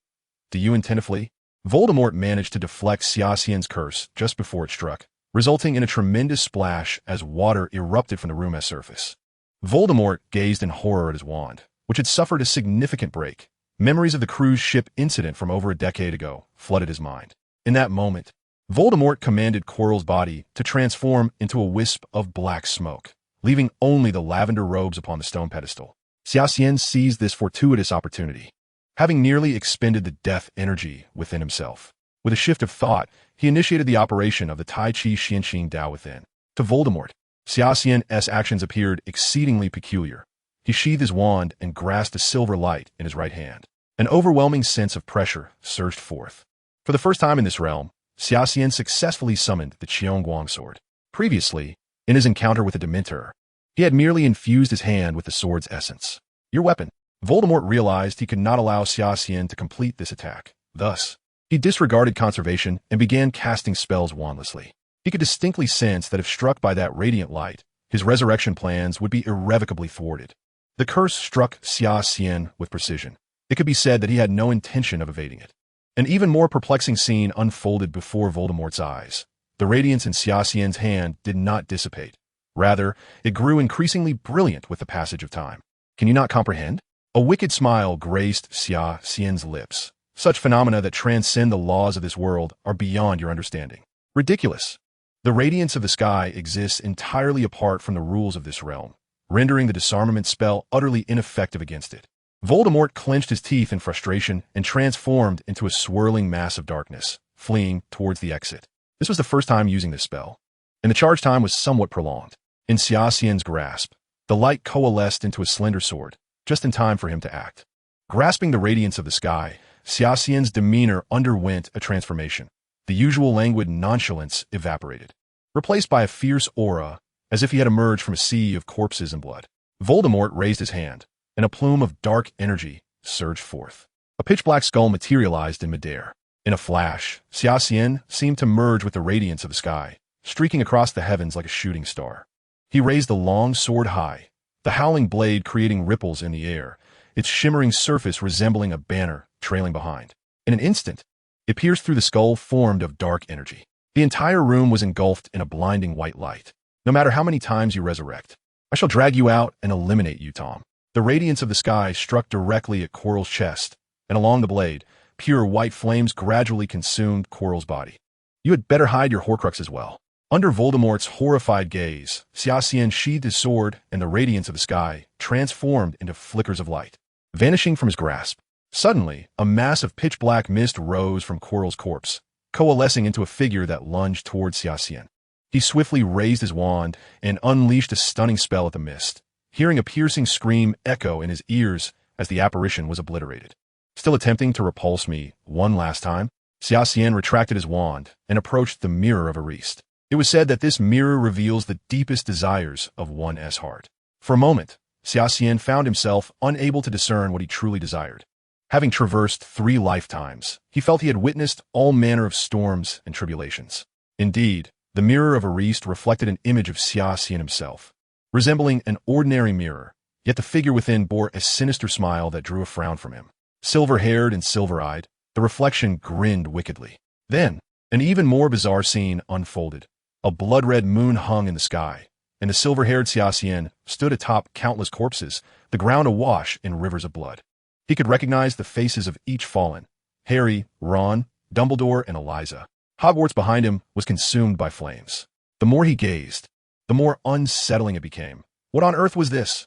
Do you intend to flee?" Voldemort managed to deflect Xia Xian's curse just before it struck, resulting in a tremendous splash as water erupted from the room's surface. Voldemort gazed in horror at his wand, which had suffered a significant break. Memories of the cruise ship incident from over a decade ago flooded his mind. In that moment, Voldemort commanded Quirrell's body to transform into a wisp of black smoke, leaving only the lavender robes upon the stone pedestal. Xia Xian seized this fortuitous opportunity, having nearly expended the death energy within himself. With a shift of thought, he initiated the operation of the Tai Chi Xianxing Dao within. To Voldemort, Xia Xian's actions appeared exceedingly peculiar. He sheathed his wand and grasped a silver light in his right hand. An overwhelming sense of pressure surged forth. For the first time in this realm, Xia Xian successfully summoned the Qiongguang sword. Previously, in his encounter with the Dementor, he had merely infused his hand with the sword's essence. "Your weapon." Voldemort realized he could not allow Xia Xian to complete this attack. Thus, he disregarded conservation and began casting spells wandlessly. He could distinctly sense that if struck by that radiant light, his resurrection plans would be irrevocably thwarted. The curse struck Xia Xian with precision. It could be said that he had no intention of evading it. An even more perplexing scene unfolded before Voldemort's eyes. The radiance in Xia Xian's hand did not dissipate. Rather, it grew increasingly brilliant with the passage of time. "Can you not comprehend?" A wicked smile graced Xia Xian's lips. "Such phenomena that transcend the laws of this world are beyond your understanding." "Ridiculous. The radiance of the sky exists entirely apart from the rules of this realm, rendering the disarmament spell utterly ineffective against it." Voldemort clenched his teeth in frustration and transformed into a swirling mass of darkness, fleeing towards the exit. This was the first time using this spell, and the charge time was somewhat prolonged. In Xia Xian's grasp, the light coalesced into a slender sword, just in time for him to act. Grasping the radiance of the sky, Xia Xian's demeanor underwent a transformation. The usual languid nonchalance evaporated, replaced by a fierce aura, as if he had emerged from a sea of corpses and blood. Voldemort raised his hand, and a plume of dark energy surged forth. A pitch-black skull materialized in midair. In a flash, Xia Xian seemed to merge with the radiance of the sky, streaking across the heavens like a shooting star. He raised the long sword high, the howling blade creating ripples in the air, its shimmering surface resembling a banner trailing behind. In an instant, it pierced through the skull formed of dark energy. The entire room was engulfed in a blinding white light. "No matter how many times you resurrect, I shall drag you out and eliminate you, Tom." The radiance of the sky struck directly at Quirrell's chest, and along the blade, pure white flames gradually consumed Quirrell's body. "You had better hide your Horcrux as well." Under Voldemort's horrified gaze, Xia Xian sheathed his sword, and the radiance of the sky transformed into flickers of light, vanishing from his grasp. Suddenly, a mass of pitch-black mist rose from Quirrell's corpse, coalescing into a figure that lunged towards Xia Xian. He swiftly raised his wand and unleashed a stunning spell at the mist, hearing a piercing scream echo in his ears as the apparition was obliterated. "Still attempting to repulse me one last time?" Xia Xian retracted his wand and approached the mirror of Ariste. It was said that this mirror reveals the deepest desires of one's heart. For a moment, Xia Xian found himself unable to discern what he truly desired. Having traversed 3 lifetimes, he felt he had witnessed all manner of storms and tribulations. Indeed, the mirror of Ariste reflected an image of Xia Xian himself, resembling an ordinary mirror, yet the figure within bore a sinister smile that drew a frown from him. Silver-haired and silver-eyed, the reflection grinned wickedly. Then, an even more bizarre scene unfolded. A blood-red moon hung in the sky, and the silver-haired Xia Xian stood atop countless corpses, the ground awash in rivers of blood. He could recognize the faces of each fallen: Harry, Ron, Dumbledore, and Eliza. Hogwarts behind him was consumed by flames. The more he gazed, the more unsettling it became. What on earth was this?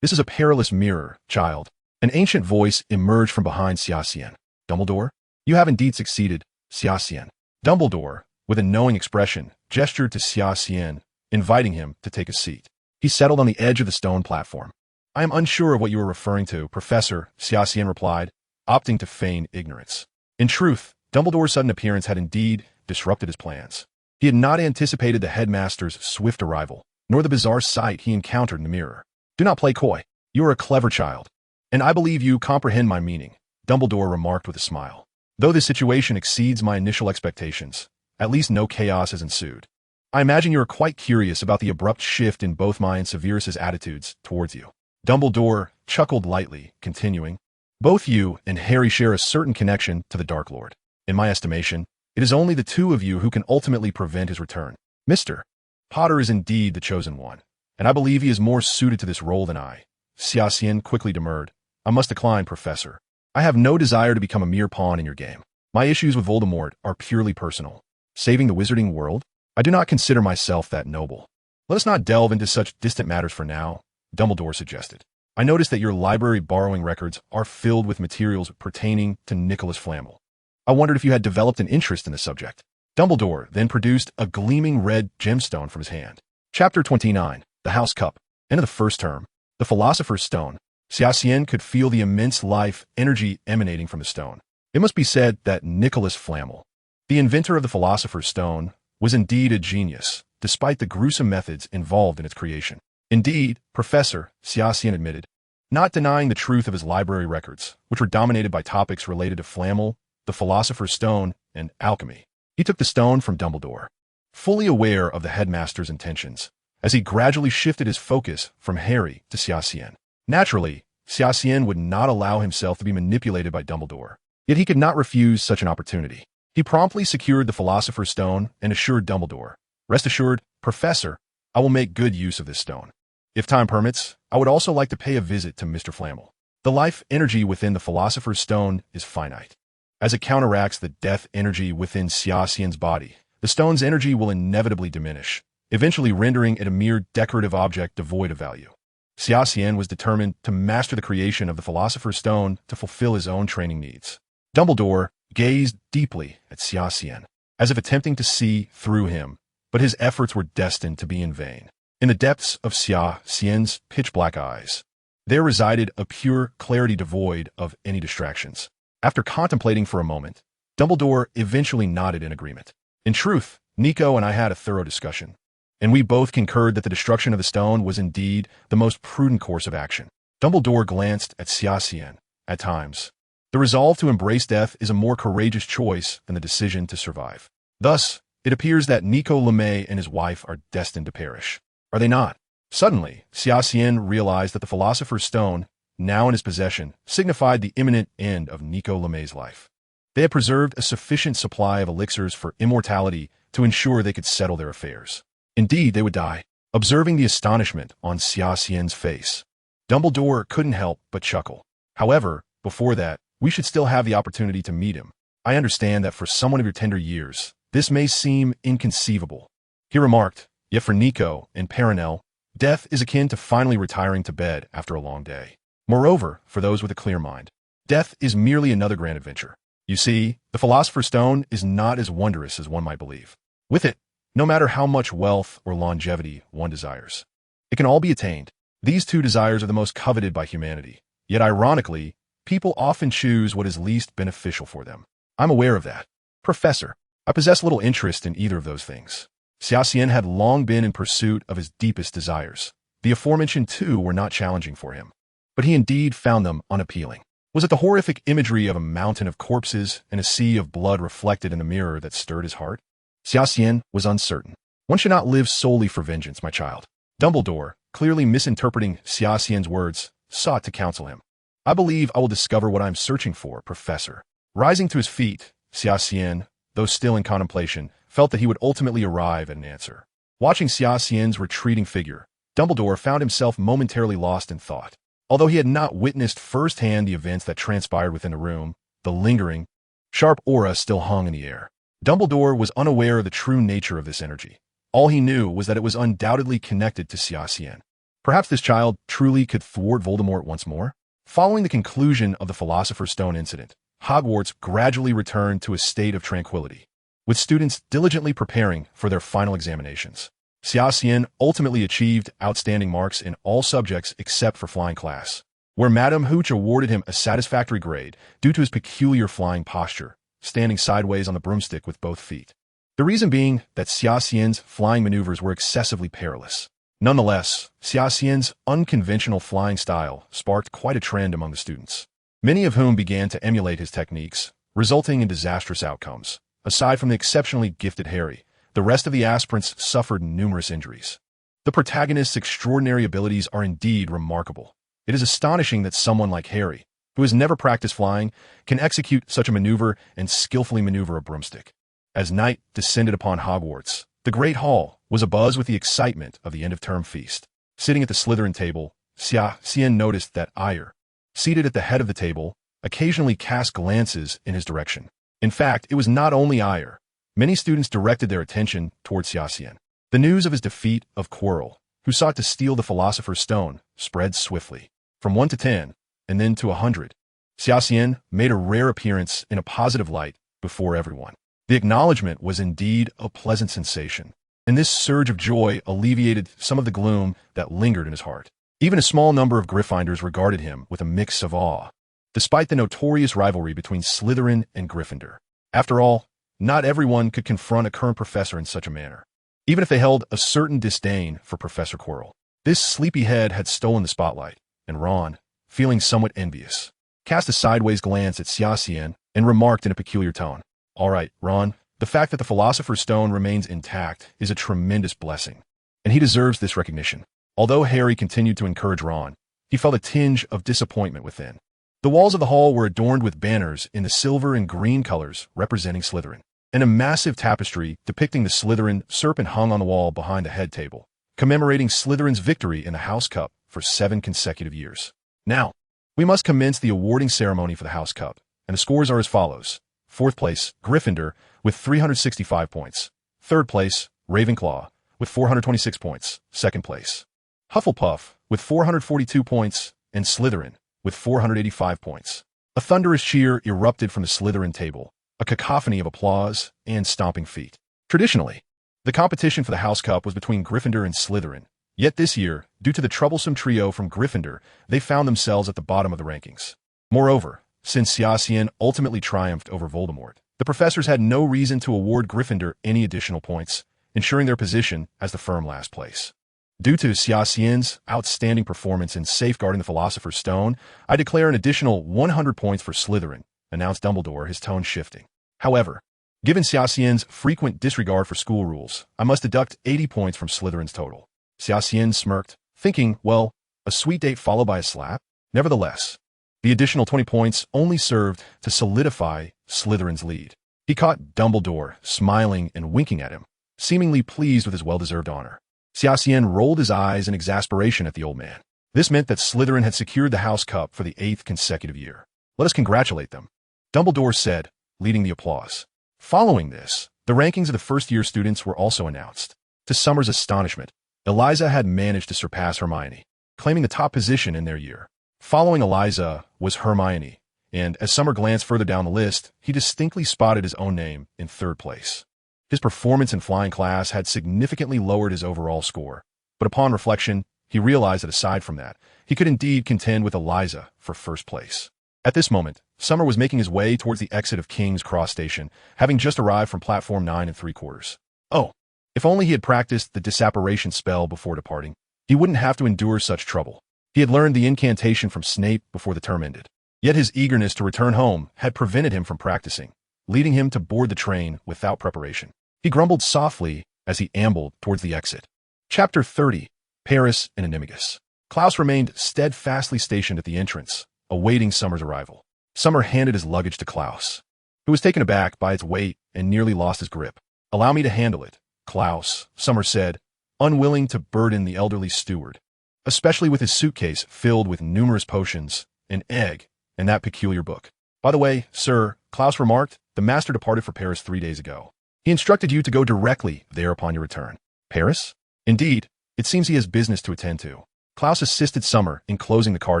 This is a perilous mirror, child. An ancient voice emerged from behind Xia Xian. Dumbledore? You have indeed succeeded, Xia Xian. Dumbledore, with a knowing expression, gestured to Xia Xian, inviting him to take a seat. He settled on the edge of the stone platform. I am unsure of what you are referring to, Professor, Xia Xian replied, opting to feign ignorance. In truth, Dumbledore's sudden appearance had indeed disrupted his plans. He had not anticipated the headmaster's swift arrival, nor the bizarre sight he encountered in the mirror. Do not play coy. You are a clever child, and I believe you comprehend my meaning, Dumbledore remarked with a smile. Though this situation exceeds my initial expectations, at least no chaos has ensued. I imagine you are quite curious about the abrupt shift in both my and Severus's attitudes towards you. Dumbledore chuckled lightly, continuing, both you and Harry share a certain connection to the Dark Lord. In my estimation, it is only the two of you who can ultimately prevent his return. Mr. Potter is indeed the chosen one, and I believe he is more suited to this role than I. Xia Xian quickly demurred. I must decline, Professor. I have no desire to become a mere pawn in your game. My issues with Voldemort are purely personal. Saving the wizarding world? I do not consider myself that noble. Let us not delve into such distant matters for now, Dumbledore suggested. I notice that your library borrowing records are filled with materials pertaining to Nicholas Flamel. I wondered if you had developed an interest in the subject. Dumbledore then produced a gleaming red gemstone from his hand. Chapter 29, The House Cup. End of the first term. The Philosopher's Stone. Xia Xian could feel the immense life energy emanating from the stone. It must be said that Nicholas Flamel, the inventor of the Philosopher's Stone, was indeed a genius, despite the gruesome methods involved in its creation. Indeed, Professor, Xia Xian admitted, not denying the truth of his library records, which were dominated by topics related to Flamel, the Philosopher's Stone, and alchemy. He took the stone from Dumbledore, fully aware of the headmaster's intentions, as he gradually shifted his focus from Harry to Xia Xian. Naturally, Xia Xian would not allow himself to be manipulated by Dumbledore, yet he could not refuse such an opportunity. He promptly secured the Philosopher's Stone and assured Dumbledore, rest assured, Professor, I will make good use of this stone. If time permits, I would also like to pay a visit to Mr. Flamel. The life energy within the Philosopher's Stone is finite. As it counteracts the death energy within Xia Xian's body, the stone's energy will inevitably diminish, eventually rendering it a mere decorative object devoid of value. Xia Xian was determined to master the creation of the Philosopher's Stone to fulfill his own training needs. Dumbledore gazed deeply at Xia Xian, as if attempting to see through him, but his efforts were destined to be in vain. In the depths of Xia Xian's pitch-black eyes, there resided a pure clarity devoid of any distractions. After contemplating for a moment, Dumbledore eventually nodded in agreement. In truth, Nico and I had a thorough discussion, and we both concurred that the destruction of the stone was indeed the most prudent course of action. Dumbledore glanced at Xia Xian. At times, the resolve to embrace death is a more courageous choice than the decision to survive. Thus, it appears that Nico LeMay and his wife are destined to perish. Are they not? Suddenly, Xia Xian realized that the Philosopher's Stone, now in his possession, signified the imminent end of Nico LeMay's life. They had preserved a sufficient supply of elixirs for immortality to ensure they could settle their affairs. Indeed, they would die. Observing the astonishment on Xia Xian's face, Dumbledore couldn't help but chuckle. However, before that, we should still have the opportunity to meet him. I understand that for someone of your tender years, this may seem inconceivable, he remarked, yet for Nico and Perenelle, death is akin to finally retiring to bed after a long day. Moreover, for those with a clear mind, death is merely another grand adventure. You see, the Philosopher's Stone is not as wondrous as one might believe. With it, no matter how much wealth or longevity one desires, it can all be attained. These two desires are the most coveted by humanity. Yet ironically, people often choose what is least beneficial for them. I'm aware of that. Professor, I possess little interest in either of those things. Xia Xian had long been in pursuit of his deepest desires, The aforementioned two were not challenging for him, but he indeed found them unappealing. Was it the horrific imagery of a mountain of corpses and a sea of blood reflected in the mirror that stirred his heart? Xia Xian was uncertain. One should not live solely for vengeance, my child. Dumbledore, clearly misinterpreting Xia Xian's words, sought to counsel him. I believe I will discover what I am searching for, Professor. Rising to his feet, Xia Xian, though still in contemplation, felt that he would ultimately arrive at an answer. Watching Xia Xian's retreating figure, Dumbledore found himself momentarily lost in thought. Although he had not witnessed firsthand the events that transpired within the room, the lingering, sharp aura still hung in the air. Dumbledore was unaware of the true nature of this energy. All he knew was that it was undoubtedly connected to Xia Xian. Perhaps this child truly could thwart Voldemort once more? Following the conclusion of the Philosopher's Stone incident, Hogwarts gradually returned to a state of tranquility, with students diligently preparing for their final examinations. Xia Xian ultimately achieved outstanding marks in all subjects except for flying class, where Madame Hooch awarded him a satisfactory grade due to his peculiar flying posture, standing sideways on the broomstick with both feet. The reason being that Xia Xian's flying maneuvers were excessively perilous. Nonetheless, Xia Xian's unconventional flying style sparked quite a trend among the students, many of whom began to emulate his techniques, resulting in disastrous outcomes. Aside from the exceptionally gifted Harry, the rest of the aspirants suffered numerous injuries. The protagonist's extraordinary abilities are indeed remarkable. It is astonishing that someone like Harry, who has never practiced flying, can execute such a maneuver and skillfully maneuver a broomstick. As night descended upon Hogwarts, the Great Hall was abuzz with the excitement of the end-of-term feast. Sitting at the Slytherin table, Xia Xian noticed that Ire, seated at the head of the table, occasionally cast glances in his direction. In fact, it was not only Ire. Many students directed their attention towards Xia Xian. The news of his defeat of Quirrell, who sought to steal the Philosopher's Stone, spread swiftly. From 1 to 10, and then to 100, Xia Xian made a rare appearance in a positive light before everyone. The acknowledgement was indeed a pleasant sensation, and this surge of joy alleviated some of the gloom that lingered in his heart. Even a small number of Gryffindors regarded him with a mix of awe, despite the notorious rivalry between Slytherin and Gryffindor. After all, not everyone could confront a current professor in such a manner, even if they held a certain disdain for Professor Quirrell. This sleepyhead had stolen the spotlight, and Ron, feeling somewhat envious, cast a sideways glance at Xia Xian and remarked in a peculiar tone, "All right, Ron, the fact that the Philosopher's Stone remains intact is a tremendous blessing, and he deserves this recognition." Although Harry continued to encourage Ron, he felt a tinge of disappointment within. The walls of the hall were adorned with banners in the silver and green colors representing Slytherin, and a massive tapestry depicting the Slytherin serpent hung on the wall behind the head table, commemorating Slytherin's victory in the House Cup for 7 consecutive years. Now, we must commence the awarding ceremony for the House Cup, and the scores are as follows. 4th place, Gryffindor, with 365 points. 3rd place, Ravenclaw, with 426 points. 2nd place, Hufflepuff, with 442 points, and Slytherin, with 485 points. A thunderous cheer erupted from the Slytherin table, a cacophony of applause and stomping feet. Traditionally, the competition for the House Cup was between Gryffindor and Slytherin, yet this year, due to the troublesome trio from Gryffindor, they found themselves at the bottom of the rankings. Moreover, since Xia Xian ultimately triumphed over Voldemort, the professors had no reason to award Gryffindor any additional points, ensuring their position as the firm last place. Due to Xia Xian's outstanding performance in safeguarding the Philosopher's Stone, I declare an additional 100 points for Slytherin, announced Dumbledore, his tone shifting. However, given Xia Xian's frequent disregard for school rules, I must deduct 80 points from Slytherin's total. Xia Xian smirked, thinking, well, a sweet date followed by a slap? Nevertheless, the additional 20 points only served to solidify Slytherin's lead. He caught Dumbledore smiling and winking at him, seemingly pleased with his well-deserved honor. Xia Xian rolled his eyes in exasperation at the old man. This meant that Slytherin had secured the House Cup for the 8th consecutive year. Let us congratulate them, Dumbledore said, leading the applause. Following this, the rankings of the first-year students were also announced. To Summer's astonishment, Eliza had managed to surpass Hermione, claiming the top position in their year. Following Eliza was Hermione, and as Summer glanced further down the list, he distinctly spotted his own name in 3rd place. His performance in flying class had significantly lowered his overall score, but upon reflection, he realized that aside from that, he could indeed contend with Eliza for 1st place. At this moment, Summer was making his way towards the exit of King's Cross Station, having just arrived from platform 9 3/4. Oh, if only he had practiced the disapparation spell before departing. he wouldn't have to endure such trouble. He had learned the incantation from Snape before the term ended. Yet his eagerness to return home had prevented him from practicing, leading him to board the train without preparation. He grumbled softly as he ambled towards the exit. Chapter 30. Paris and Animagus. Klaus remained steadfastly stationed at the entrance, awaiting Summer's arrival. Summer handed his luggage to Klaus, who was taken aback by its weight and nearly lost his grip. "Allow me to handle it, Klaus," Summer said, unwilling to burden the elderly steward, especially with his suitcase filled with numerous potions, an egg, and that peculiar book. "By the way, sir," Klaus remarked, "the master departed for Paris 3 days ago. He instructed you to go directly there upon your return." "Paris?" "Indeed, it seems he has business to attend to." Klaus assisted Summer in closing the car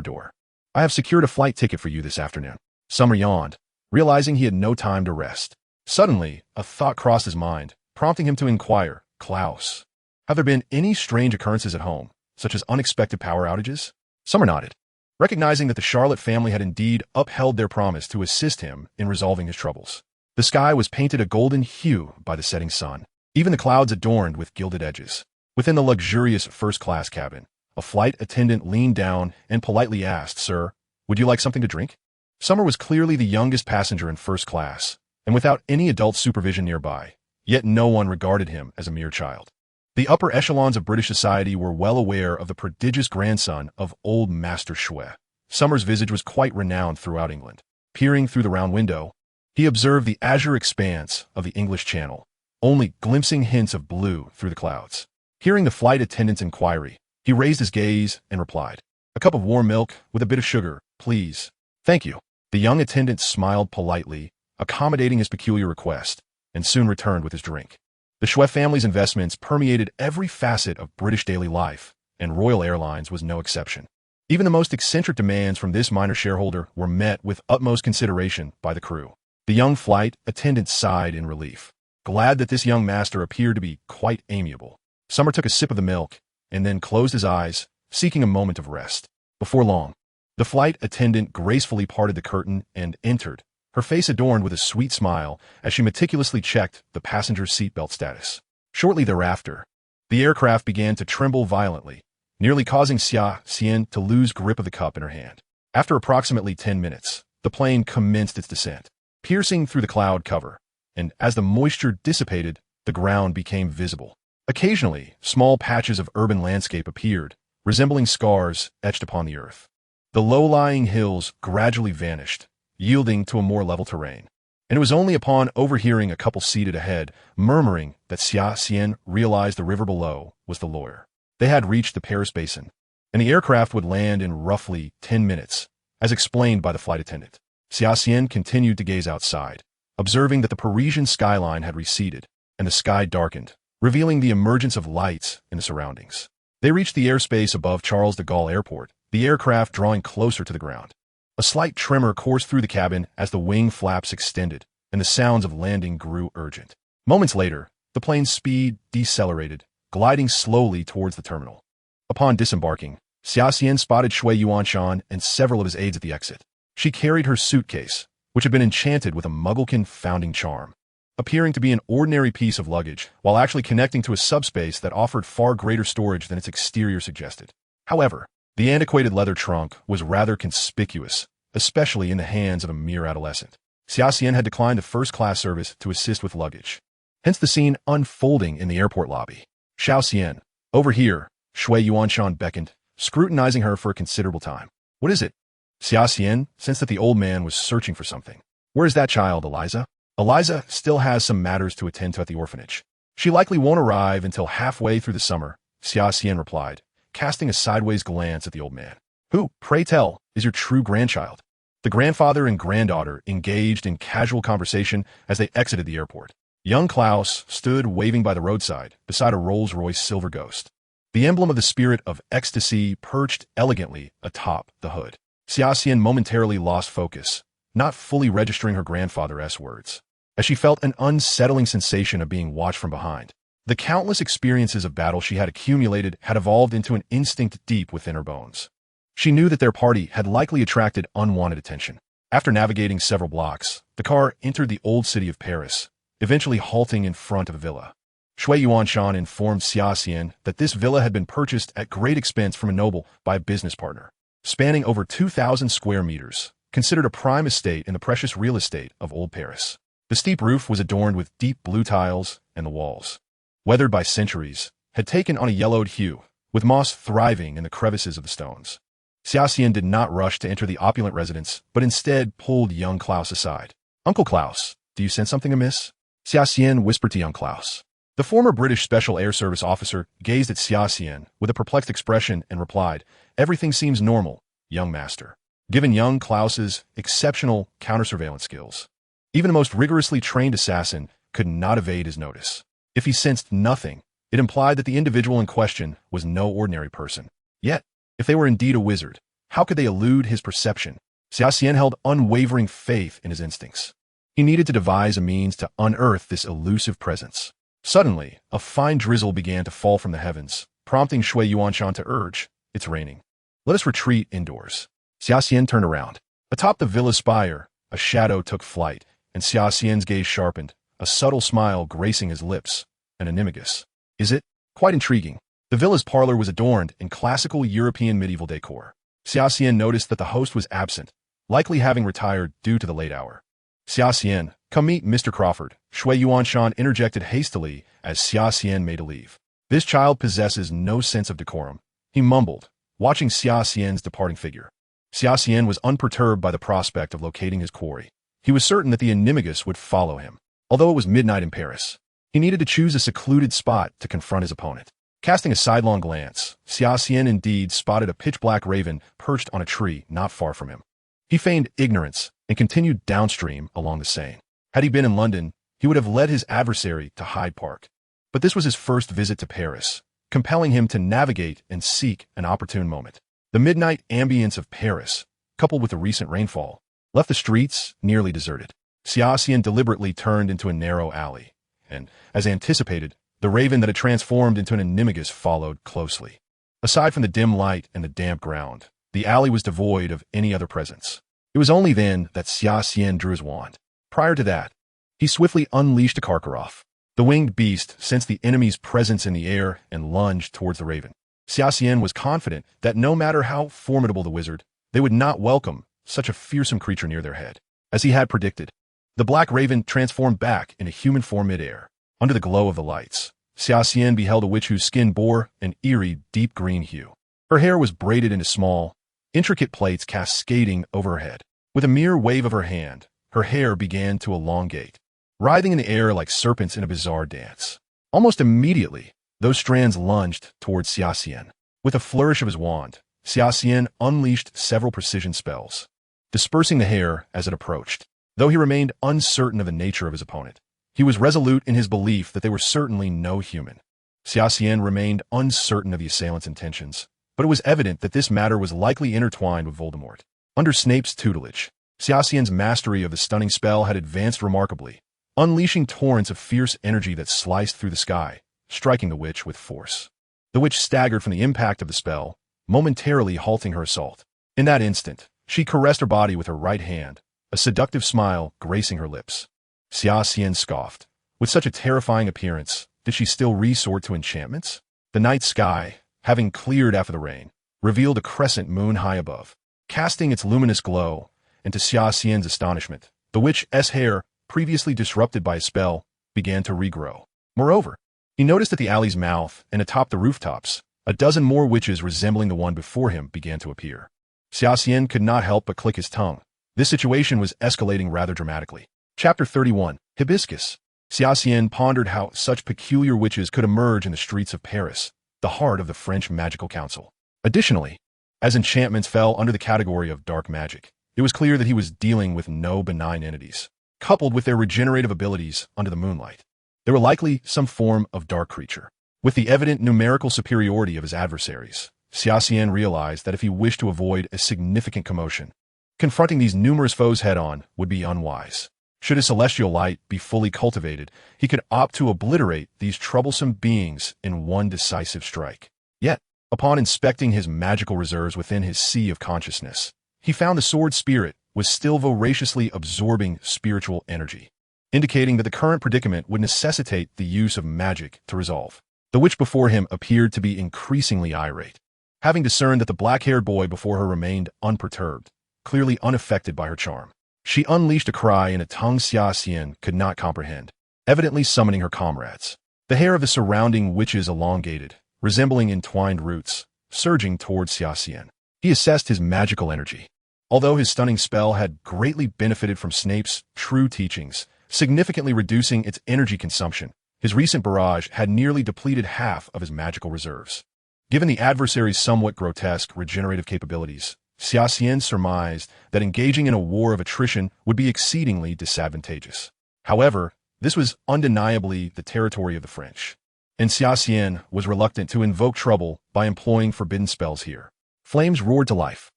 door. "I have secured a flight ticket for you this afternoon." Summer yawned, realizing he had no time to rest. Suddenly, a thought crossed his mind, prompting him to inquire, "Klaus, have there been any strange occurrences at home, such as unexpected power outages?" Summer nodded, recognizing that the Charlotte family had indeed upheld their promise to assist him in resolving his troubles. The sky was painted a golden hue by the setting sun, even the clouds adorned with gilded edges. Within the luxurious first-class cabin, a flight attendant leaned down and politely asked, "Sir, would you like something to drink?" Summer was clearly the youngest passenger in first class, and without any adult supervision nearby, yet no one regarded him as a mere child. The upper echelons of British society were well aware of the prodigious grandson of old Master Shui. Summer's visage was quite renowned throughout England. Peering through the round window, he observed the azure expanse of the English Channel, only glimpsing hints of blue through the clouds. Hearing the flight attendant's inquiry, he raised his gaze and replied, "A cup of warm milk with a bit of sugar, please." "Thank you." The young attendant smiled politely, accommodating his peculiar request, and soon returned with his drink. The Shui family's investments permeated every facet of British daily life, and Royal Airlines was no exception. Even the most eccentric demands from this minor shareholder were met with utmost consideration by the crew. The young flight attendant sighed in relief, glad that this young master appeared to be quite amiable. Summer took a sip of the milk, and then closed his eyes, seeking a moment of rest. Before long, the flight attendant gracefully parted the curtain and entered, her face adorned with a sweet smile as she meticulously checked the passenger's seatbelt status. Shortly thereafter, the aircraft began to tremble violently, nearly causing Xia Xian to lose grip of the cup in her hand. After approximately 10 minutes, the plane commenced its descent, piercing through the cloud cover, and as the moisture dissipated, the ground became visible. Occasionally, small patches of urban landscape appeared, resembling scars etched upon the earth. The low-lying hills gradually vanished, yielding to a more level terrain. And it was only upon overhearing a couple seated ahead murmuring that Xia Xian realized the river below was the Loire. They had reached the Paris basin, and the aircraft would land in roughly 10 minutes, as explained by the flight attendant. Xia Xian continued to gaze outside, observing that the Parisian skyline had receded, and the sky darkened, revealing the emergence of lights in the surroundings. They reached the airspace above Charles de Gaulle Airport, the aircraft drawing closer to the ground. A slight tremor coursed through the cabin as the wing flaps extended, and the sounds of landing grew urgent. Moments later, the plane's speed decelerated, gliding slowly towards the terminal. Upon disembarking, Xia Xian spotted Shui Yuanshan and several of his aides at the exit. She carried her suitcase, which had been enchanted with a Mugglekin founding charm, appearing to be an ordinary piece of luggage, while actually connecting to a subspace that offered far greater storage than its exterior suggested. However, the antiquated leather trunk was rather conspicuous, especially in the hands of a mere adolescent. Xia Xian had declined the first-class service to assist with luggage, hence the scene unfolding in the airport lobby. "Xiao Xian, over here," Shui Yuanshan beckoned, scrutinizing her for a considerable time. "What is it?" Xia Xian sensed that the old man was searching for something. "Where is that child, Eliza?" "Eliza still has some matters to attend to at the orphanage. She likely won't arrive until halfway through the summer," Xia Xian replied, casting a sideways glance at the old man. "Who, pray tell, is your true grandchild?" The grandfather and granddaughter engaged in casual conversation as they exited the airport. Young Klaus stood waving by the roadside beside a Rolls-Royce Silver Ghost. The emblem of the spirit of ecstasy perched elegantly atop the hood. Xia Xian momentarily lost focus, not fully registering her grandfather's words, as she felt an unsettling sensation of being watched from behind. The countless experiences of battle she had accumulated had evolved into an instinct deep within her bones. She knew that their party had likely attracted unwanted attention. After navigating several blocks, the car entered the old city of Paris, eventually halting in front of a villa. Shui Yuanshan informed Xia Xian that this villa had been purchased at great expense from a noble by a business partner, spanning over 2,000 square meters, considered a prime estate in the precious real estate of Old Paris. The steep roof was adorned with deep blue tiles, and the walls, weathered by centuries, had taken on a yellowed hue, with moss thriving in the crevices of the stones. Xia Xian did not rush to enter the opulent residence, but instead pulled young Klaus aside. "Uncle Klaus, do you sense something amiss?" Xia Xian whispered to young Klaus. The former British Special Air Service officer gazed at Xia Xian with a perplexed expression and replied, "Everything seems normal, young master." Given young Klaus's exceptional counter-surveillance skills, even the most rigorously trained assassin could not evade his notice. If he sensed nothing, it implied that the individual in question was no ordinary person. Yet, if they were indeed a wizard, how could they elude his perception? Xia Xian held unwavering faith in his instincts. He needed to devise a means to unearth this elusive presence. Suddenly, a fine drizzle began to fall from the heavens, prompting Shui Yuanshan to urge, "It's raining. Let us retreat indoors." Xia Xian turned around. Atop the villa's spire, a shadow took flight, and Xia Xian's gaze sharpened, a subtle smile gracing his lips, an animagus. "Is it? Quite intriguing." The villa's parlor was adorned in classical European medieval decor. Xia Xian noticed that the host was absent, likely having retired due to the late hour. "Xia Xian, come meet Mr. Crawford," Shui Yuanshan interjected hastily as Xia Xian made a leave. "This child possesses no sense of decorum," he mumbled, watching Xia Xian's departing figure. Xia Xian was unperturbed by the prospect of locating his quarry. He was certain that the animagus would follow him. Although it was midnight in Paris, he needed to choose a secluded spot to confront his opponent. Casting a sidelong glance, Xia Xian indeed spotted a pitch-black raven perched on a tree not far from him. He feigned ignorance and continued downstream along the Seine. Had he been in London, he would have led his adversary to Hyde Park. But this was his first visit to Paris, compelling him to navigate and seek an opportune moment. The midnight ambience of Paris, coupled with the recent rainfall, left the streets nearly deserted. Xia Xian deliberately turned into a narrow alley, and, as anticipated, the raven that had transformed into an animagus followed closely. Aside from the dim light and the damp ground, the alley was devoid of any other presence. It was only then that Xia Xian drew his wand. Prior to that, he swiftly unleashed a Karkaroff. The winged beast sensed the enemy's presence in the air and lunged towards the raven. Xia Xian was confident that no matter how formidable the wizard, they would not welcome such a fearsome creature near their head. As he had predicted, the black raven transformed back into human form mid-air. Under the glow of the lights, Xia Xian beheld a witch whose skin bore an eerie, deep green hue. Her hair was braided into small, intricate plaits cascading over her head. With a mere wave of her hand, her hair began to elongate, writhing in the air like serpents in a bizarre dance. Almost immediately, those strands lunged towards Xia Xian. With a flourish of his wand, Xia Xian unleashed several precision spells, dispersing the hair as it approached. Though he remained uncertain of the nature of his opponent, he was resolute in his belief that they were certainly no human. Xia Xian remained uncertain of the assailant's intentions, but it was evident that this matter was likely intertwined with Voldemort. Under Snape's tutelage, Xia Xian's mastery of the stunning spell had advanced remarkably, unleashing torrents of fierce energy that sliced through the sky, striking the witch with force. The witch staggered from the impact of the spell, momentarily halting her assault. In that instant, she caressed her body with her right hand, a seductive smile gracing her lips. Xia Xian scoffed. With such a terrifying appearance, did she still resort to enchantments? The night sky, having cleared after the rain, revealed a crescent moon high above. Casting its luminous glow, and to Xia Xian's astonishment, the witch's hair, previously disrupted by a spell, began to regrow. Moreover, he noticed at the alley's mouth and atop the rooftops, a dozen more witches resembling the one before him began to appear. Xia Xian could not help but click his tongue. This situation was escalating rather dramatically. Chapter 31. Hibiscus. Xia Xian pondered how such peculiar witches could emerge in the streets of Paris, the heart of the French magical council. Additionally, as enchantments fell under the category of dark magic, it was clear that he was dealing with no benign entities. Coupled with their regenerative abilities under the moonlight, they were likely some form of dark creature. With the evident numerical superiority of his adversaries, Xia Xian realized that if he wished to avoid a significant commotion, confronting these numerous foes head-on would be unwise. Should his celestial light be fully cultivated, he could opt to obliterate these troublesome beings in one decisive strike. Yet, upon inspecting his magical reserves within his sea of consciousness, he found the sword spirit was still voraciously absorbing spiritual energy. indicating that the current predicament would necessitate the use of magic to resolve. The witch before him appeared to be increasingly irate. Having discerned that the black-haired boy before her remained unperturbed, clearly unaffected by her charm, she unleashed a cry in a tongue Xia Xian could not comprehend, evidently summoning her comrades. The hair of the surrounding witches elongated, resembling entwined roots, surging towards Xia Xian. He assessed his magical energy. Although his stunning spell had greatly benefited from Snape's true teachings, significantly reducing its energy consumption, his recent barrage had nearly depleted half of his magical reserves. Given the adversary's somewhat grotesque regenerative capabilities, Xia Xian surmised that engaging in a war of attrition would be exceedingly disadvantageous. However, this was undeniably the territory of the French, and Xia Xian was reluctant to invoke trouble by employing forbidden spells here. Flames roared to life.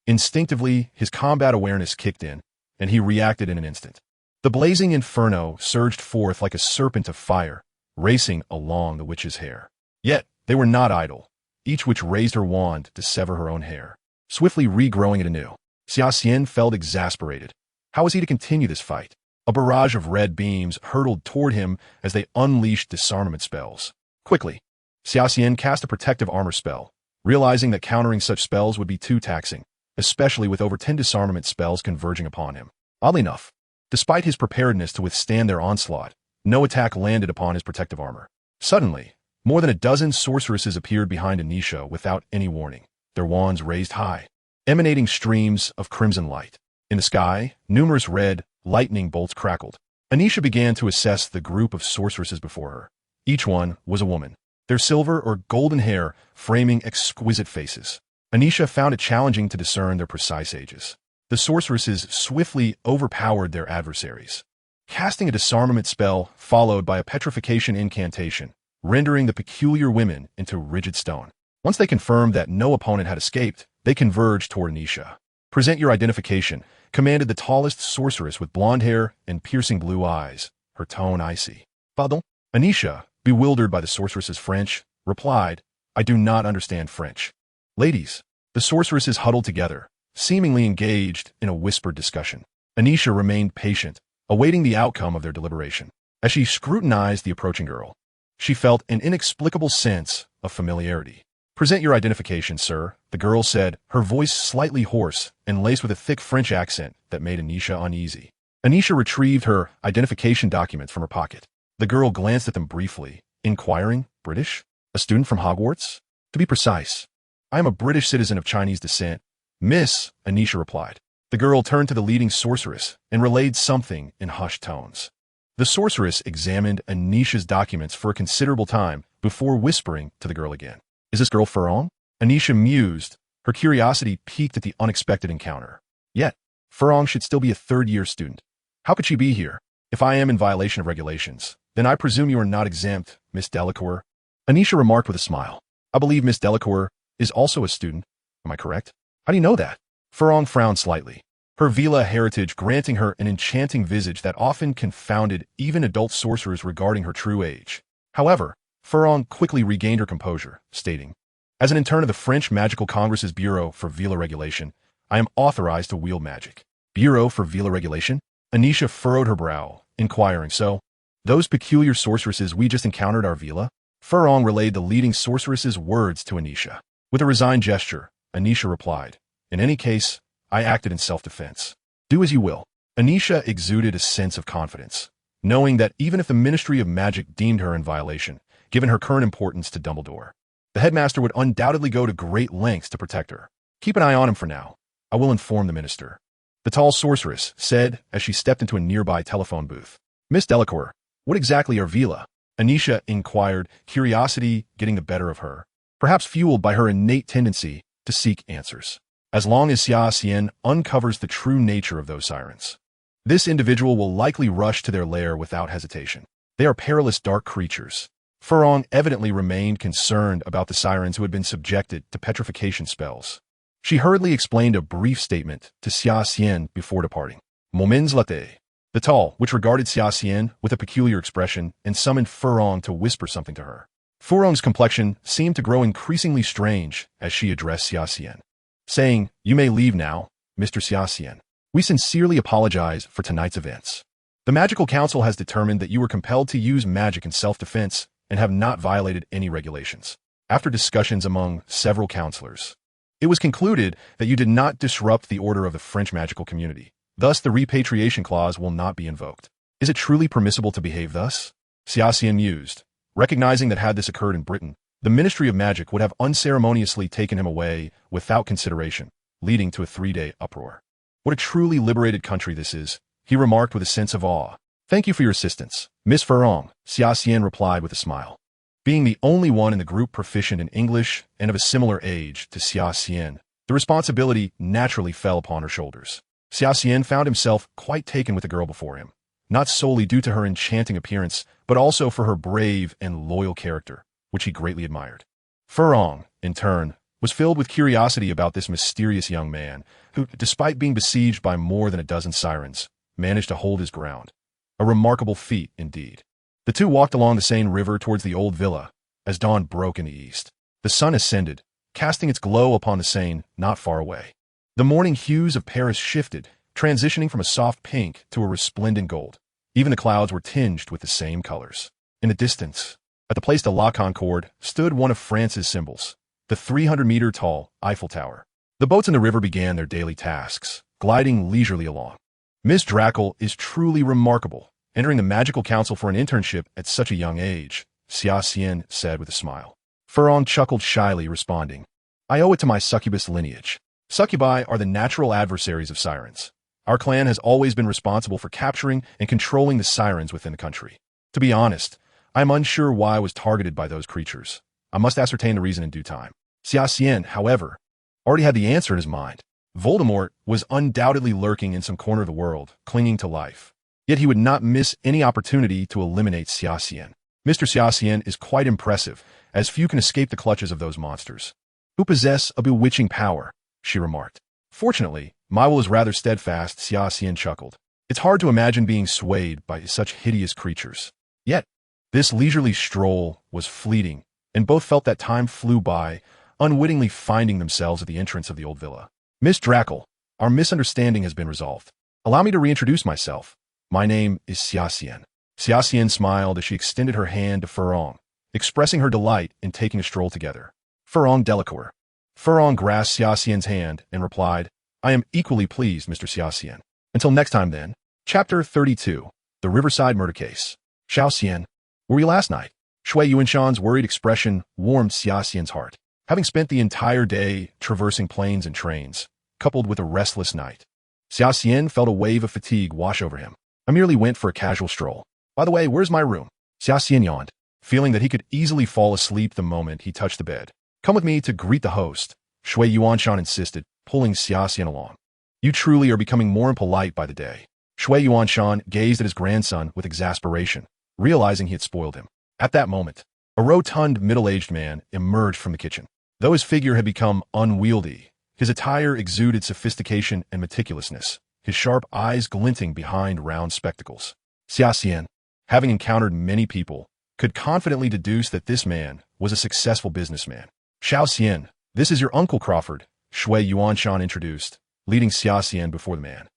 Instinctively, his combat awareness kicked in, and he reacted in an instant. The blazing inferno surged forth like a serpent of fire, racing along the witch's hair. Yet, they were not idle. Each witch raised her wand to sever her own hair, swiftly regrowing it anew. Xia Xian felt exasperated. How was he to continue this fight? A barrage of red beams hurtled toward him as they unleashed disarmament spells. Quickly, Xia Xian cast a protective armor spell, realizing that countering such spells would be too taxing, especially with over 10 disarmament spells converging upon him. Oddly enough, despite his preparedness to withstand their onslaught, no attack landed upon his protective armor. Suddenly, more than a dozen sorceresses appeared behind Anisha without any warning, their wands raised high, emanating streams of crimson light. In the sky, numerous red, lightning bolts crackled. Anisha began to assess the group of sorceresses before her. Each one was a woman, their silver or golden hair framing exquisite faces. Anisha found it challenging to discern their precise ages. The sorceresses swiftly overpowered their adversaries, casting a disarmament spell followed by a petrification incantation, rendering the peculiar women into rigid stone. Once they confirmed that no opponent had escaped, they converged toward Anisha. "Present your identification," commanded the tallest sorceress with blonde hair and piercing blue eyes, her tone icy. "Pardon?" Anisha, bewildered by the sorceress's French, replied, "I do not understand French." "Ladies," the sorceresses huddled together, seemingly engaged in a whispered discussion. Anisha remained patient, awaiting the outcome of their deliberation. As she scrutinized the approaching girl, she felt an inexplicable sense of familiarity. "Present your identification, sir," the girl said, her voice slightly hoarse and laced with a thick French accent that made Anisha uneasy. Anisha retrieved her identification documents from her pocket. The girl glanced at them briefly, inquiring, "British? A student from Hogwarts?" "To be precise, I am a British citizen of Chinese descent, Miss," Anisha replied. The girl turned to the leading sorceress and relayed something in hushed tones. The sorceress examined Anisha's documents for a considerable time before whispering to the girl again. "Is this girl Furong?" Anisha mused, her curiosity piqued at the unexpected encounter. Yet, Furong should still be a third-year student. How could she be here? "If I am in violation of regulations, then I presume you are not exempt, Miss Delacour," Anisha remarked with a smile. "I believe Miss Delacour is also a student. Am I correct?" "How do you know that?" Furong frowned slightly, her Vila heritage granting her an enchanting visage that often confounded even adult sorcerers regarding her true age. However, Furong quickly regained her composure, stating, "As an intern of the French Magical Congress's Bureau for Vila Regulation, I am authorized to wield magic." "Bureau for Vila Regulation?" Anisha furrowed her brow, inquiring, "So, those peculiar sorceresses we just encountered are Vila?" Furong relayed the leading sorceress's words to Anisha. With a resigned gesture, Anisha replied, "In any case, I acted in self-defense. Do as you will." Anisha exuded a sense of confidence, knowing that even if the Ministry of Magic deemed her in violation, given her current importance to Dumbledore, the headmaster would undoubtedly go to great lengths to protect her. "Keep an eye on him for now. I will inform the minister," the tall sorceress said as she stepped into a nearby telephone booth. "Miss Delacour, what exactly are Vila?" Anisha inquired, curiosity getting the better of her, perhaps fueled by her innate tendency to seek answers. "As long as Xia Xian uncovers the true nature of those sirens, this individual will likely rush to their lair without hesitation. They are perilous dark creatures." Furong evidently remained concerned about the sirens who had been subjected to petrification spells. She hurriedly explained a brief statement to Xia Xian before departing. "Moments latte." The tall, which regarded Xia Xian with a peculiar expression and summoned Furong to whisper something to her. Furong's complexion seemed to grow increasingly strange as she addressed Xia Xian, saying, "You may leave now, Mr. Xia Xian. We sincerely apologize for tonight's events." The Magical Council has determined that you were compelled to use magic in self-defense and have not violated any regulations. After discussions among several counselors, it was concluded that you did not disrupt the order of the French magical community. Thus, the repatriation clause will not be invoked. Is it truly permissible to behave thus? Xia Xian mused, recognizing that had this occurred in Britain, the Ministry of Magic would have unceremoniously taken him away without consideration, leading to a 3-day uproar. What a truly liberated country this is, he remarked with a sense of awe. Thank you for your assistance, Miss Ferrong, Xia Xian replied with a smile. Being the only one in the group proficient in English and of a similar age to Xia Xian, the responsibility naturally fell upon her shoulders. Xia Xian found himself quite taken with the girl before him, not solely due to her enchanting appearance, but also for her brave and loyal character, which he greatly admired. Ferrong, in turn, was filled with curiosity about this mysterious young man, who, despite being besieged by more than a dozen sirens, managed to hold his ground. A remarkable feat, indeed. The two walked along the Seine River towards the old villa, as dawn broke in the east. The sun ascended, casting its glow upon the Seine not far away. The morning hues of Paris shifted, transitioning from a soft pink to a resplendent gold. Even the clouds were tinged with the same colors. In the distance, at the Place de la Concorde, stood one of France's symbols, the 300-meter-tall Eiffel Tower. The boats in the river began their daily tasks, gliding leisurely along. Miss Drackle is truly remarkable, entering the Magical Council for an internship at such a young age, Xia Xian said with a smile. Ferrong chuckled shyly, responding, I owe it to my succubus lineage. Succubi are the natural adversaries of sirens. Our clan has always been responsible for capturing and controlling the sirens within the country. To be honest, I am unsure why I was targeted by those creatures. I must ascertain the reason in due time. Xia Xian, however, already had the answer in his mind. Voldemort was undoubtedly lurking in some corner of the world, clinging to life. Yet he would not miss any opportunity to eliminate Xia Xian. Mr. Xia Xian is quite impressive, as few can escape the clutches of those monsters, who possess a bewitching power, she remarked. Fortunately, my will is rather steadfast, Xia Xian chuckled. It's hard to imagine being swayed by such hideous creatures. Yet, this leisurely stroll was fleeting, and both felt that time flew by, unwittingly finding themselves at the entrance of the old villa. Miss Drackle, our misunderstanding has been resolved. Allow me to reintroduce myself. My name is Xia Xian. Xia Xian smiled as she extended her hand to Ferrong, expressing her delight in taking a stroll together. Ferrong Delacour. Ferrong grasped Xia Xian's hand and replied, I am equally pleased, Mr. Xia Xian. Until next time then. Chapter 32. The Riverside Murder Case. Xiao Xian, where were you last night? Shui Yuanshan's worried expression warmed Xia Xian's heart. Having spent the entire day traversing planes and trains, coupled with a restless night, Xia Xian felt a wave of fatigue wash over him. I merely went for a casual stroll. By the way, where's my room? Xia Xian yawned, feeling that he could easily fall asleep the moment he touched the bed. Come with me to greet the host, Shui Yuanshan insisted, pulling Xia Xian along. You truly are becoming more impolite by the day. Shui Yuanshan gazed at his grandson with exasperation, realizing he had spoiled him. At that moment, a rotund middle-aged man emerged from the kitchen. Though his figure had become unwieldy, his attire exuded sophistication and meticulousness, his sharp eyes glinting behind round spectacles. Xia Xian, having encountered many people, could confidently deduce that this man was a successful businessman. Xiao Xian, this is your uncle Crawford, Shui Yuanshan introduced, leading Xia Xian before the man.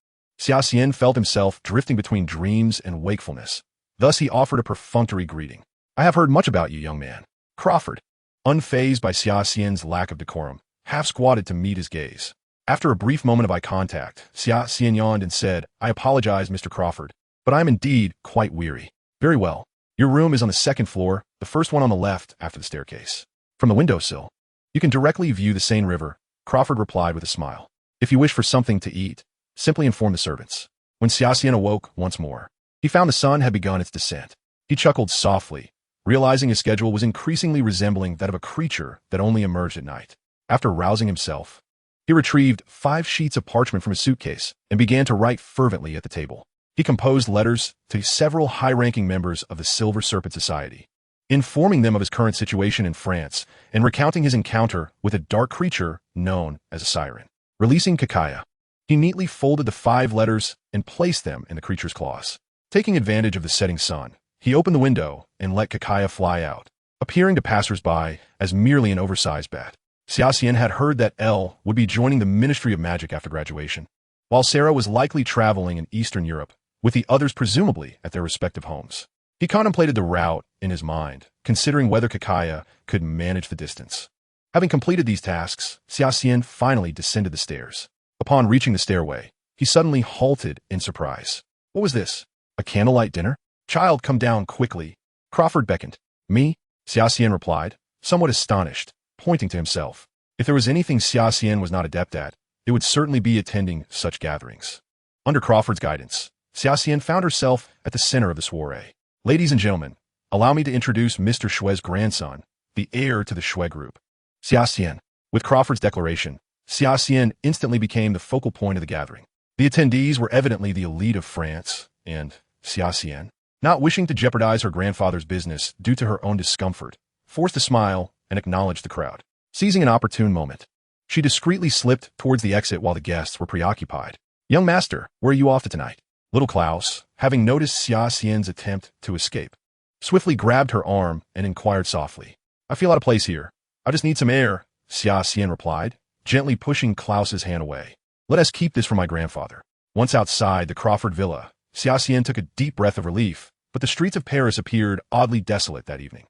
Xia Xian felt himself drifting between dreams and wakefulness. Thus he offered a perfunctory greeting. I have heard much about you, young man. Crawford, unfazed by Xia Xian's lack of decorum, half squatted to meet his gaze. After a brief moment of eye contact, Xia Xian yawned and said, I apologize, Mr. Crawford, but I am indeed quite weary. Very well. Your room is on the second floor, the first one on the left after the staircase. From the windowsill, you can directly view the Seine River, Crawford replied with a smile. If you wish for something to eat, simply inform the servants. When Xia Xian awoke once more, he found the sun had begun its descent. He chuckled softly, realizing his schedule was increasingly resembling that of a creature that only emerged at night. After rousing himself, he retrieved 5 sheets of parchment from his suitcase and began to write fervently at the table. He composed letters to several high-ranking members of the Silver Serpent Society, informing them of his current situation in France and recounting his encounter with a dark creature known as a siren. Releasing Kakaya, he neatly folded the 5 letters and placed them in the creature's claws. Taking advantage of the setting sun, he opened the window and let Kakaya fly out, appearing to passers-by as merely an oversized bat. Xia Xian had heard that Elle would be joining the Ministry of Magic after graduation, while Sarah was likely traveling in Eastern Europe, with the others presumably at their respective homes. He contemplated the route in his mind, considering whether Kakaya could manage the distance. Having completed these tasks, Xia Xian finally descended the stairs. Upon reaching the stairway, he suddenly halted in surprise. What was this? A candlelight dinner? Child, come down quickly. Crawford beckoned. Me? Xia Xian replied, somewhat astonished, pointing to himself. If there was anything Xia Xian was not adept at, it would certainly be attending such gatherings. Under Crawford's guidance, Xia Xian found herself at the center of the soiree. Ladies and gentlemen, allow me to introduce Mr. Xue's grandson, the heir to the Xue group. Xia Xian. With Crawford's declaration, Xia Xian instantly became the focal point of the gathering. The attendees were evidently the elite of France, and Xia Xian, not wishing to jeopardize her grandfather's business due to her own discomfort, forced a smile and acknowledged the crowd. Seizing an opportune moment, she discreetly slipped towards the exit while the guests were preoccupied. Young master, where are you off to tonight? Little Klaus, having noticed Xia Xian's attempt to escape, swiftly grabbed her arm and inquired softly. I feel out of place here. I just need some air, Xia Xian replied, gently pushing Klaus's hand away. Let us keep this for my grandfather. Once outside the Crawford villa, Xia Xian took a deep breath of relief, but the streets of Paris appeared oddly desolate that evening.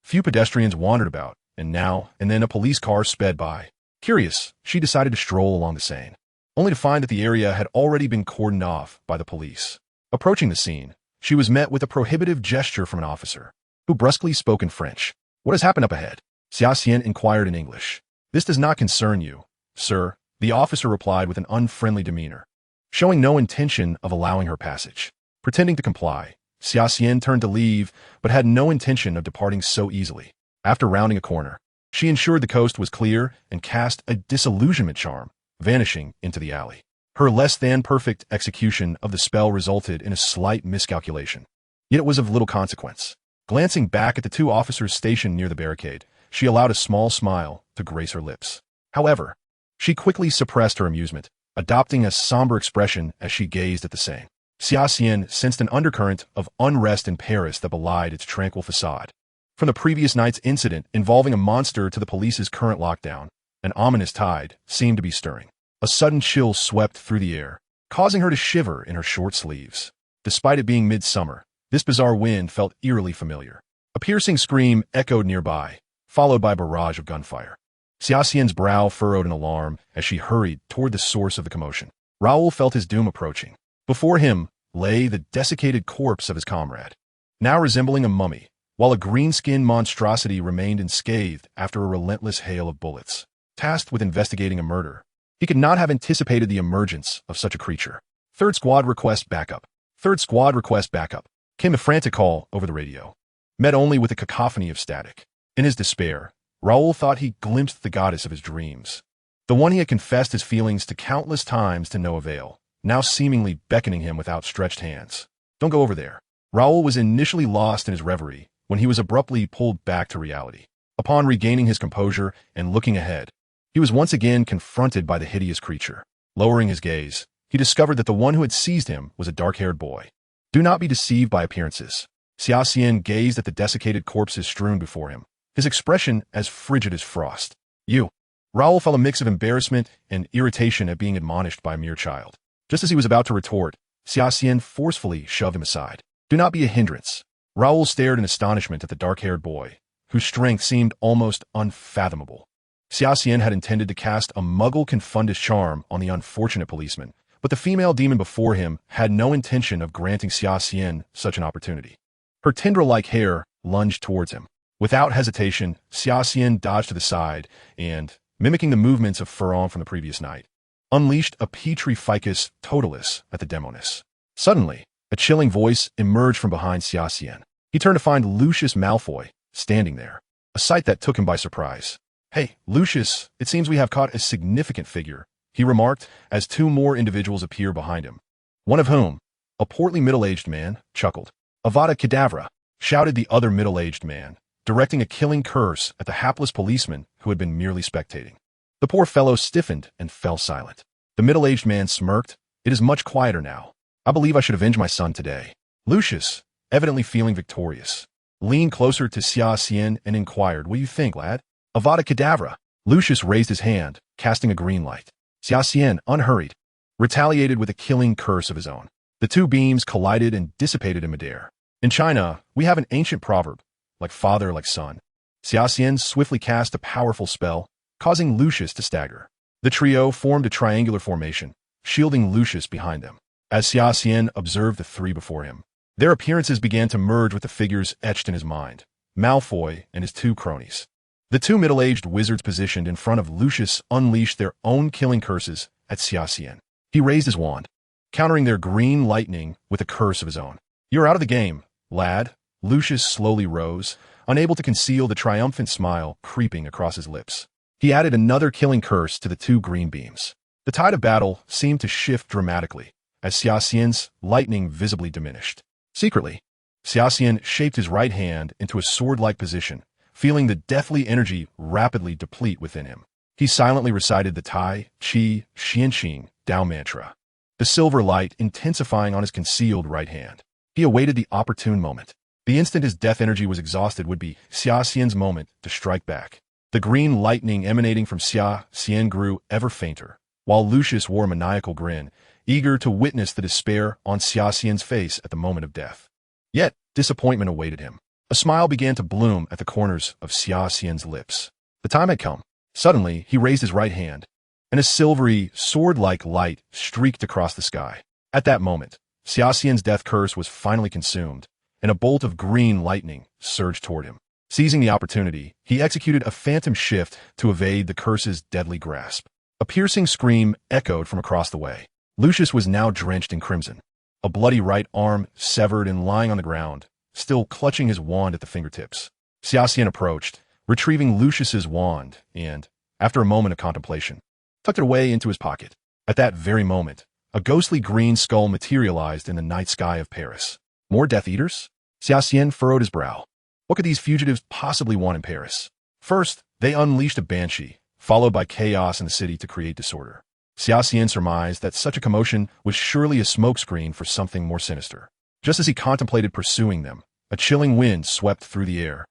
Few pedestrians wandered about, and now and then a police car sped by. Curious, she decided to stroll along the Seine, only to find that the area had already been cordoned off by the police. Approaching the scene, she was met with a prohibitive gesture from an officer, who brusquely spoke in French. What has happened up ahead? Xia Xian inquired in English. This does not concern you, sir, the officer replied with an unfriendly demeanor, showing no intention of allowing her passage. Pretending to comply, Xia Xian turned to leave, but had no intention of departing so easily. After rounding a corner, she ensured the coast was clear and cast a disillusionment charm, vanishing into the alley. Her less-than-perfect execution of the spell resulted in a slight miscalculation, yet it was of little consequence. Glancing back at the two officers stationed near the barricade, she allowed a small smile to grace her lips. However, she quickly suppressed her amusement, adopting a somber expression as she gazed at the Seine. Xia Xian sensed an undercurrent of unrest in Paris that belied its tranquil facade. From the previous night's incident involving a monster to the police's current lockdown, an ominous tide seemed to be stirring. A sudden chill swept through the air, causing her to shiver in her short sleeves. Despite it being midsummer, this bizarre wind felt eerily familiar. A piercing scream echoed nearby, followed by a barrage of gunfire. Xia Xian's brow furrowed in alarm as she hurried toward the source of the commotion. Raoul felt his doom approaching. Before him lay the desiccated corpse of his comrade, now resembling a mummy, while a green-skinned monstrosity remained unscathed after a relentless hail of bullets. Tasked with investigating a murder, he could not have anticipated the emergence of such a creature. Third squad request backup. Third squad request backup. Came a frantic call over the radio, met only with a cacophony of static. In his despair, Raoul thought he glimpsed the goddess of his dreams, the one he had confessed his feelings to countless times to no avail, now seemingly beckoning him with outstretched hands. Don't go over there. Raoul was initially lost in his reverie when he was abruptly pulled back to reality. Upon regaining his composure and looking ahead, he was once again confronted by the hideous creature. Lowering his gaze, he discovered that the one who had seized him was a dark-haired boy. Do not be deceived by appearances. Xia Xian gazed at the desiccated corpses strewn before him, his expression as frigid as frost. You. Raoul felt a mix of embarrassment and irritation at being admonished by a mere child. Just as he was about to retort, Xia Xian forcefully shoved him aside. Do not be a hindrance. Raoul stared in astonishment at the dark-haired boy, whose strength seemed almost unfathomable. Xia Xian had intended to cast a Muggle-confundus charm on the unfortunate policeman, but the female demon before him had no intention of granting Xia Xian such an opportunity. Her tendril-like hair lunged towards him. Without hesitation, Xia Xian dodged to the side and, mimicking the movements of Ferron from the previous night, unleashed a Petri ficus totalis at the demoness. Suddenly, a chilling voice emerged from behind Xia Xian. He turned to find Lucius Malfoy standing there, a sight that took him by surprise. Hey, Lucius, it seems we have caught a significant figure, he remarked as two more individuals appeared behind him. One of whom, a portly middle-aged man, chuckled. Avada Kedavra, shouted the other middle-aged man, directing a killing curse at the hapless policeman who had been merely spectating. The poor fellow stiffened and fell silent. The middle-aged man smirked. It is much quieter now. I believe I should avenge my son today. Lucius, evidently feeling victorious, leaned closer to Xia Xian and inquired, what do you think, lad? Avada Kedavra. Lucius raised his hand, casting a green light. Xia Xian, unhurried, retaliated with a killing curse of his own. The two beams collided and dissipated in midair. In China, we have an ancient proverb, like father, like son. Xia Xian swiftly cast a powerful spell, causing Lucius to stagger. The trio formed a triangular formation, shielding Lucius behind them. As Xia Xian observed the three before him, their appearances began to merge with the figures etched in his mind, Malfoy and his two cronies. The two middle-aged wizards positioned in front of Lucius unleashed their own killing curses at Xia Xian. He raised his wand, countering their green lightning with a curse of his own. "You're out of the game, lad." Lucius slowly rose, unable to conceal the triumphant smile creeping across his lips. He added another killing curse to the two green beams. The tide of battle seemed to shift dramatically, as Xia Xian's lightning visibly diminished. Secretly, Xia Xian shaped his right hand into a sword-like position, feeling the deathly energy rapidly deplete within him. He silently recited the Tai, Chi, Xian Xing Dao mantra, the silver light intensifying on his concealed right hand. He awaited the opportune moment. The instant his death energy was exhausted would be Xia Xian's moment to strike back. The green lightning emanating from Xia Xian grew ever fainter, while Lucius wore a maniacal grin, eager to witness the despair on Xia Xian's face at the moment of death. Yet, disappointment awaited him. A smile began to bloom at the corners of Xia Xian's lips. The time had come. Suddenly, he raised his right hand, and a silvery, sword-like light streaked across the sky. At that moment, Xia Xian's death curse was finally consumed, and a bolt of green lightning surged toward him. Seizing the opportunity, he executed a phantom shift to evade the curse's deadly grasp. A piercing scream echoed from across the way. Lucius was now drenched in crimson, a bloody right arm severed and lying on the ground, still clutching his wand at the fingertips. Xia Xian approached, retrieving Lucius's wand, and, after a moment of contemplation, tucked it away into his pocket. At that very moment, a ghostly green skull materialized in the night sky of Paris. More Death Eaters? Xia Xian furrowed his brow. What could these fugitives possibly want in Paris? First, they unleashed a banshee, followed by chaos in the city to create disorder. Xia Xian surmised that such a commotion was surely a smokescreen for something more sinister. Just as he contemplated pursuing them, a chilling wind swept through the air,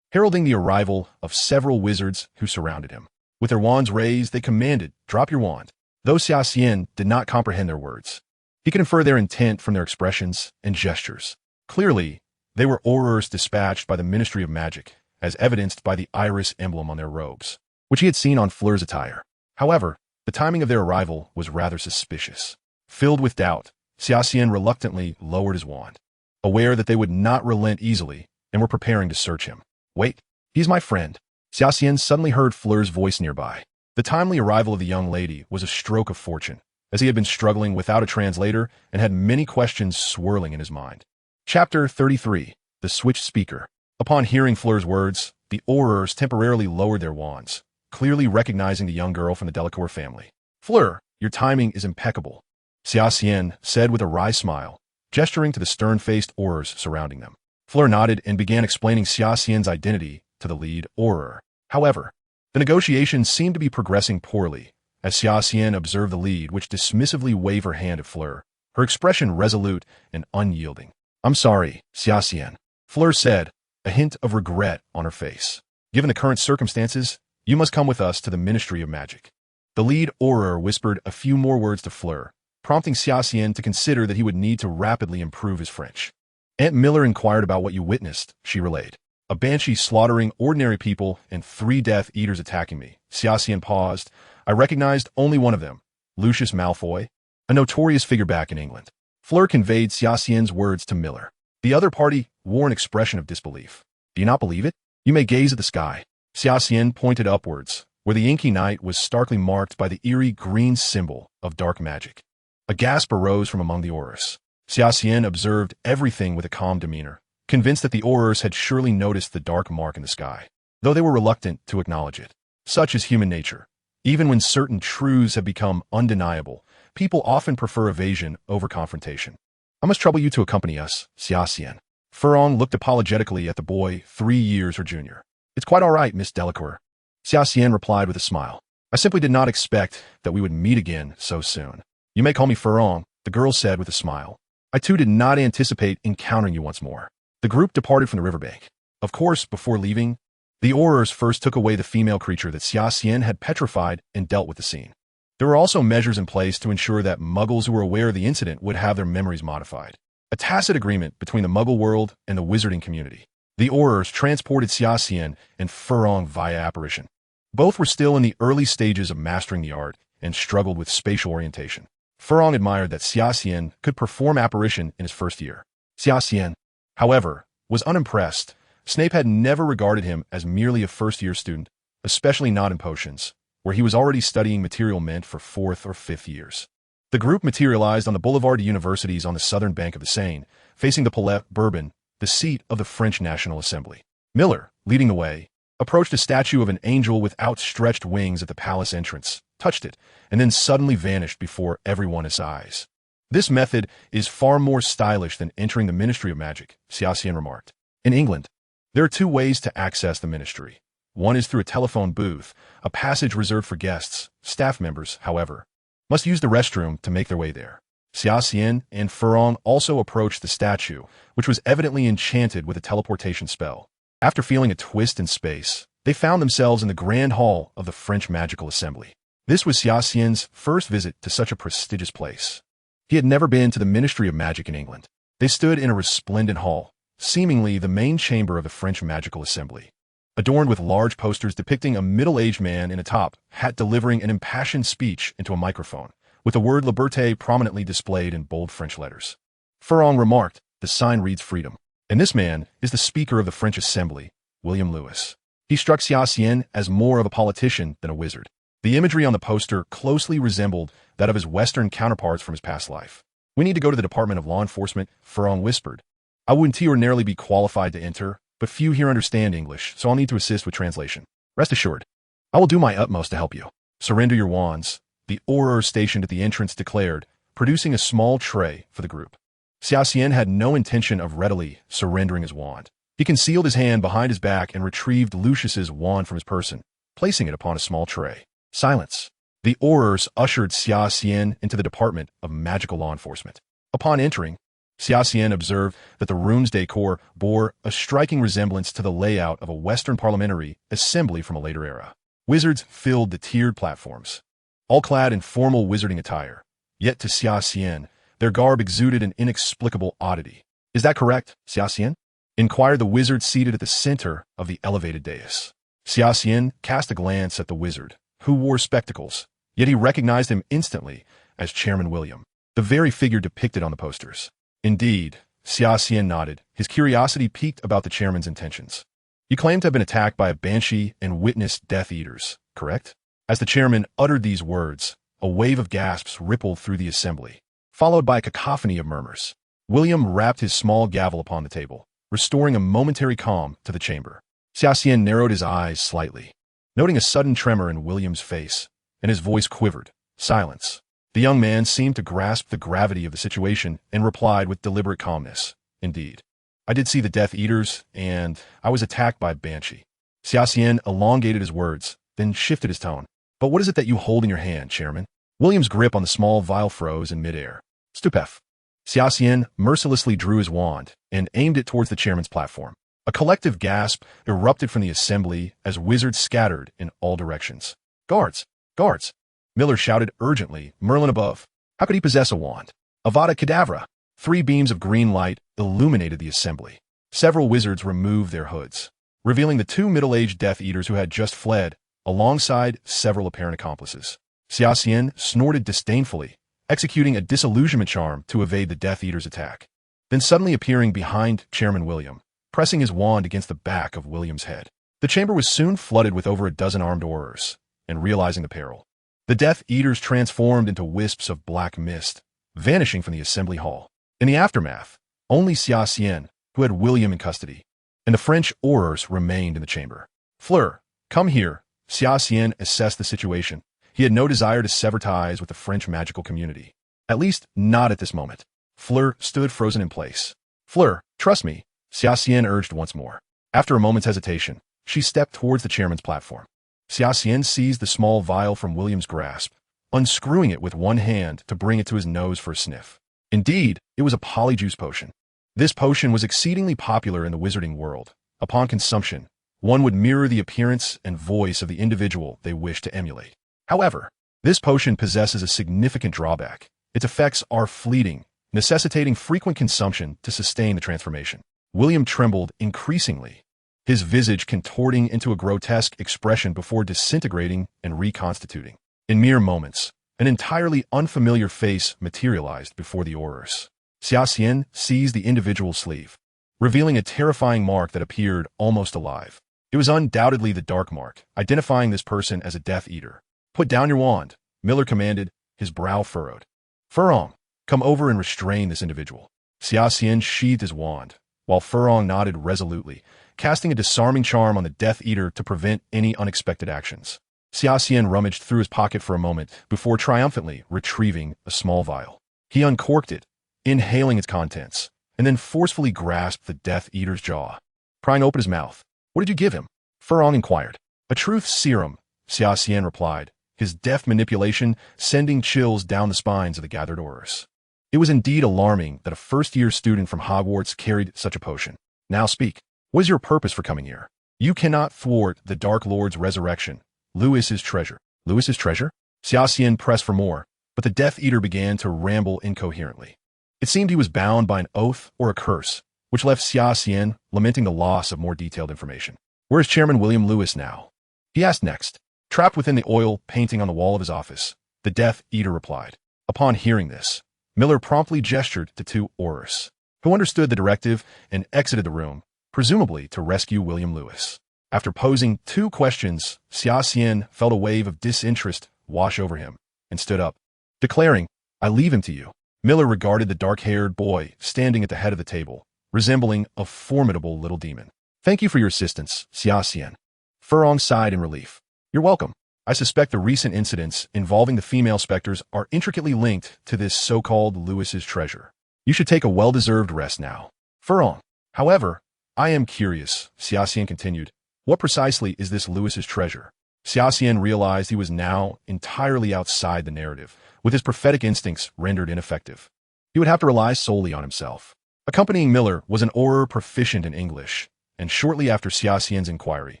heralding the arrival of several wizards who surrounded him. With their wands raised, they commanded, "Drop your wand." Though Xia Xian did not comprehend their words, he could infer their intent from their expressions and gestures. Clearly, they were aurors dispatched by the Ministry of Magic, as evidenced by the iris emblem on their robes, which he had seen on Fleur's attire. However, the timing of their arrival was rather suspicious. Filled with doubt, Xia Xian reluctantly lowered his wand, aware that they would not relent easily and were preparing to search him. "Wait, he's my friend." Xia Xian suddenly heard Fleur's voice nearby. The timely arrival of the young lady was a stroke of fortune, as he had been struggling without a translator and had many questions swirling in his mind. Chapter 33. The Switch Speaker. Upon hearing Fleur's words, the aurors temporarily lowered their wands, clearly recognizing the young girl from the Delacour family. "Fleur, your timing is impeccable," Xia Xian said with a wry smile, gesturing to the stern-faced aurors surrounding them. Fleur nodded and began explaining Xia Xian's identity to the lead auror. However, the negotiations seemed to be progressing poorly, as Xia Xian observed the lead, which dismissively waved her hand at Fleur, her expression resolute and unyielding. "I'm sorry, Xia Xian," Fleur said, a hint of regret on her face. "Given the current circumstances, you must come with us to the Ministry of Magic." The lead auror whispered a few more words to Fleur, prompting Xia Xian to consider that he would need to rapidly improve his French. "Aunt Miller inquired about what you witnessed," she relayed. "A banshee slaughtering ordinary people and 3 Death Eaters attacking me." Xia Xian paused. "I recognized only one of them, Lucius Malfoy, a notorious figure back in England." Fleur conveyed Xia Xian's words to Miller. The other party wore an expression of disbelief. "Do you not believe it? You may gaze at the sky." Xia Xian pointed upwards, where the inky night was starkly marked by the eerie green symbol of dark magic. A gasp arose from among the aurors. Xia Xian observed everything with a calm demeanor, convinced that the aurors had surely noticed the dark mark in the sky, though they were reluctant to acknowledge it. Such is human nature. Even when certain truths have become undeniable, people often prefer evasion over confrontation. "I must trouble you to accompany us, Xia Xian." Furong looked apologetically at the boy 3 years her junior. "It's quite all right, Miss Delacour," Xia Xian replied with a smile. "I simply did not expect that we would meet again so soon." "You may call me Furong," the girl said with a smile. "I too did not anticipate encountering you once more." The group departed from the riverbank. Of course, before leaving, the aurors first took away the female creature that Xia Xian had petrified and dealt with the scene. There were also measures in place to ensure that Muggles who were aware of the incident would have their memories modified. A tacit agreement between the Muggle world and the wizarding community. The Aurors transported Xia Xian and Furong via apparition. Both were still in the early stages of mastering the art and struggled with spatial orientation. Furong admired that Xia Xian could perform apparition in his first year. Xia Xian, however, was unimpressed. Snape had never regarded him as merely a first-year student, especially not in potions, where he was already studying material meant for 4th or 5th years. The group materialized on the boulevard of universities on the southern bank of the Seine, facing the Palais Bourbon, the seat of the French National Assembly. Miller, leading the way, approached a statue of an angel with outstretched wings at the palace entrance, touched it, and then suddenly vanished before everyone's eyes. This method is far more stylish than entering the Ministry of Magic, Xia Xian remarked. In England, there are 2 ways to access the ministry. One is through a telephone booth, a passage reserved for guests. Staff members, however, must use the restroom to make their way there. Xia Xian and Furong also approached the statue, which was evidently enchanted with a teleportation spell. After feeling a twist in space, they found themselves in the Grand Hall of the French Magical Assembly. This was Xia Xian's first visit to such a prestigious place. He had never been to the Ministry of Magic in England. They stood in a resplendent hall, seemingly the main chamber of the French Magical Assembly, adorned with large posters depicting a middle-aged man in a top hat delivering an impassioned speech into a microphone, with the word Liberté prominently displayed in bold French letters. Furong remarked, "The sign reads freedom. And this man is the Speaker of the French Assembly, William Lewis." He struck Xia Xian as more of a politician than a wizard. The imagery on the poster closely resembled that of his Western counterparts from his past life. "We need to go to the Department of Law Enforcement," Furong whispered. "I wouldn't ordinarily be qualified to enter, but few here understand English, so I'll need to assist with translation. Rest assured, I will do my utmost to help you. Surrender your wands," the Auror stationed at the entrance declared, producing a small tray for the group. Xia Xian had no intention of readily surrendering his wand. He concealed his hand behind his back and retrieved Lucius's wand from his person, placing it upon a small tray. Silence. The Aurors ushered Xia Xian into the Department of Magical Law Enforcement. Upon entering, Xia Xian observed that the room's decor bore a striking resemblance to the layout of a Western parliamentary assembly from a later era. Wizards filled the tiered platforms, all clad in formal wizarding attire. Yet to Xia Xian, their garb exuded an inexplicable oddity. "Is that correct, Xia Xian?" inquired the wizard seated at the center of the elevated dais. Xia Xian cast a glance at the wizard, who wore spectacles, yet he recognized him instantly as Chairman William, the very figure depicted on the posters. Indeed, Xia Xian nodded, his curiosity piqued about the chairman's intentions. "You claim to have been attacked by a banshee and witnessed Death Eaters, correct?" As the chairman uttered these words, a wave of gasps rippled through the assembly, followed by a cacophony of murmurs. William rapped his small gavel upon the table, restoring a momentary calm to the chamber. Xia Xian narrowed his eyes slightly, noting a sudden tremor in William's face, and his voice quivered. Silence. The young man seemed to grasp the gravity of the situation and replied with deliberate calmness. "Indeed. I did see the Death Eaters, and I was attacked by a banshee." Xia Xian elongated his words, then shifted his tone. "But what is it that you hold in your hand, Chairman?" William's grip on the small vial froze in midair. "Stupef." Xia Xian mercilessly drew his wand and aimed it towards the chairman's platform. A collective gasp erupted from the assembly as wizards scattered in all directions. "Guards! Guards!" Miller shouted urgently, Merlin above. How could he possess a wand? Avada Kedavra! 3 beams of green light illuminated the assembly. Several wizards removed their hoods, revealing the 2 middle-aged Death Eaters who had just fled, alongside several apparent accomplices. Xia Xian snorted disdainfully, executing a disillusionment charm to evade the Death Eaters' attack, then suddenly appearing behind Chairman William, pressing his wand against the back of William's head. The chamber was soon flooded with over a dozen armed Aurors, and realizing the peril, the Death Eaters transformed into wisps of black mist, vanishing from the assembly hall. In the aftermath, only Xia Xian, who had William in custody, and the French Aurors remained in the chamber. "Fleur, come here." Xia Xian assessed the situation. He had no desire to sever ties with the French magical community. At least, not at this moment. Fleur stood frozen in place. "Fleur, trust me," Xia Xian urged once more. After a moment's hesitation, she stepped towards the chairman's platform. Xia Xian seized the small vial from William's grasp, unscrewing it with one hand to bring it to his nose for a sniff. Indeed, it was a polyjuice potion. This potion was exceedingly popular in the wizarding world. Upon consumption, one would mirror the appearance and voice of the individual they wished to emulate. However, This potion possesses a significant drawback. Its effects are fleeting, necessitating frequent consumption to sustain the transformation. William trembled increasingly, his visage contorting into a grotesque expression before disintegrating and reconstituting. In mere moments, an entirely unfamiliar face materialized before the aurors. Xia Xian seized the individual sleeve, revealing a terrifying mark that appeared almost alive. It was undoubtedly the dark mark, identifying this person as a Death Eater. "Put down your wand," Miller commanded, his brow furrowed. "Furong, come over and restrain this individual." Xia Xian sheathed his wand, while Furong nodded resolutely, casting a disarming charm on the Death Eater to prevent any unexpected actions. Xia Xian rummaged through his pocket for a moment before triumphantly retrieving a small vial. He uncorked it, inhaling its contents, and then forcefully grasped the Death Eater's jaw, prying open his mouth. "What did you give him?" Furong inquired. "A truth serum," Xia Xian replied, his deft manipulation sending chills down the spines of the gathered aurors. It was indeed alarming that a first-year student from Hogwarts carried such a potion. "Now speak. What is your purpose for coming here?" "You cannot thwart the Dark Lord's resurrection. Lewis's treasure." "Lewis's treasure?" Xia Xian pressed for more, but the Death Eater began to ramble incoherently. It seemed he was bound by an oath or a curse, which left Xia Xian lamenting the loss of more detailed information. "Where is Chairman William Lewis now?" he asked next. "Trapped within the oil painting on the wall of his office," the Death Eater replied. Upon hearing this, Miller promptly gestured to two aurors, who understood the directive and exited the room, presumably to rescue William Lewis. After posing two questions, Xia Xian felt a wave of disinterest wash over him and stood up, declaring, "I leave him to you." Miller regarded the dark-haired boy standing at the head of the table, resembling a formidable little demon. "Thank you for your assistance, Xia Xian." Furong sighed in relief. "You're welcome. I suspect the recent incidents involving the female specters are intricately linked to this so-called Lewis's treasure. You should take a well-deserved rest now." "Furong, however, I am curious," Xia Xian continued. "What precisely is this Lewis's treasure?" Xia Xian realized he was now entirely outside the narrative, with his prophetic instincts rendered ineffective. He would have to rely solely on himself. Accompanying Miller was an auror proficient in English, and shortly after Xia Xian's inquiry,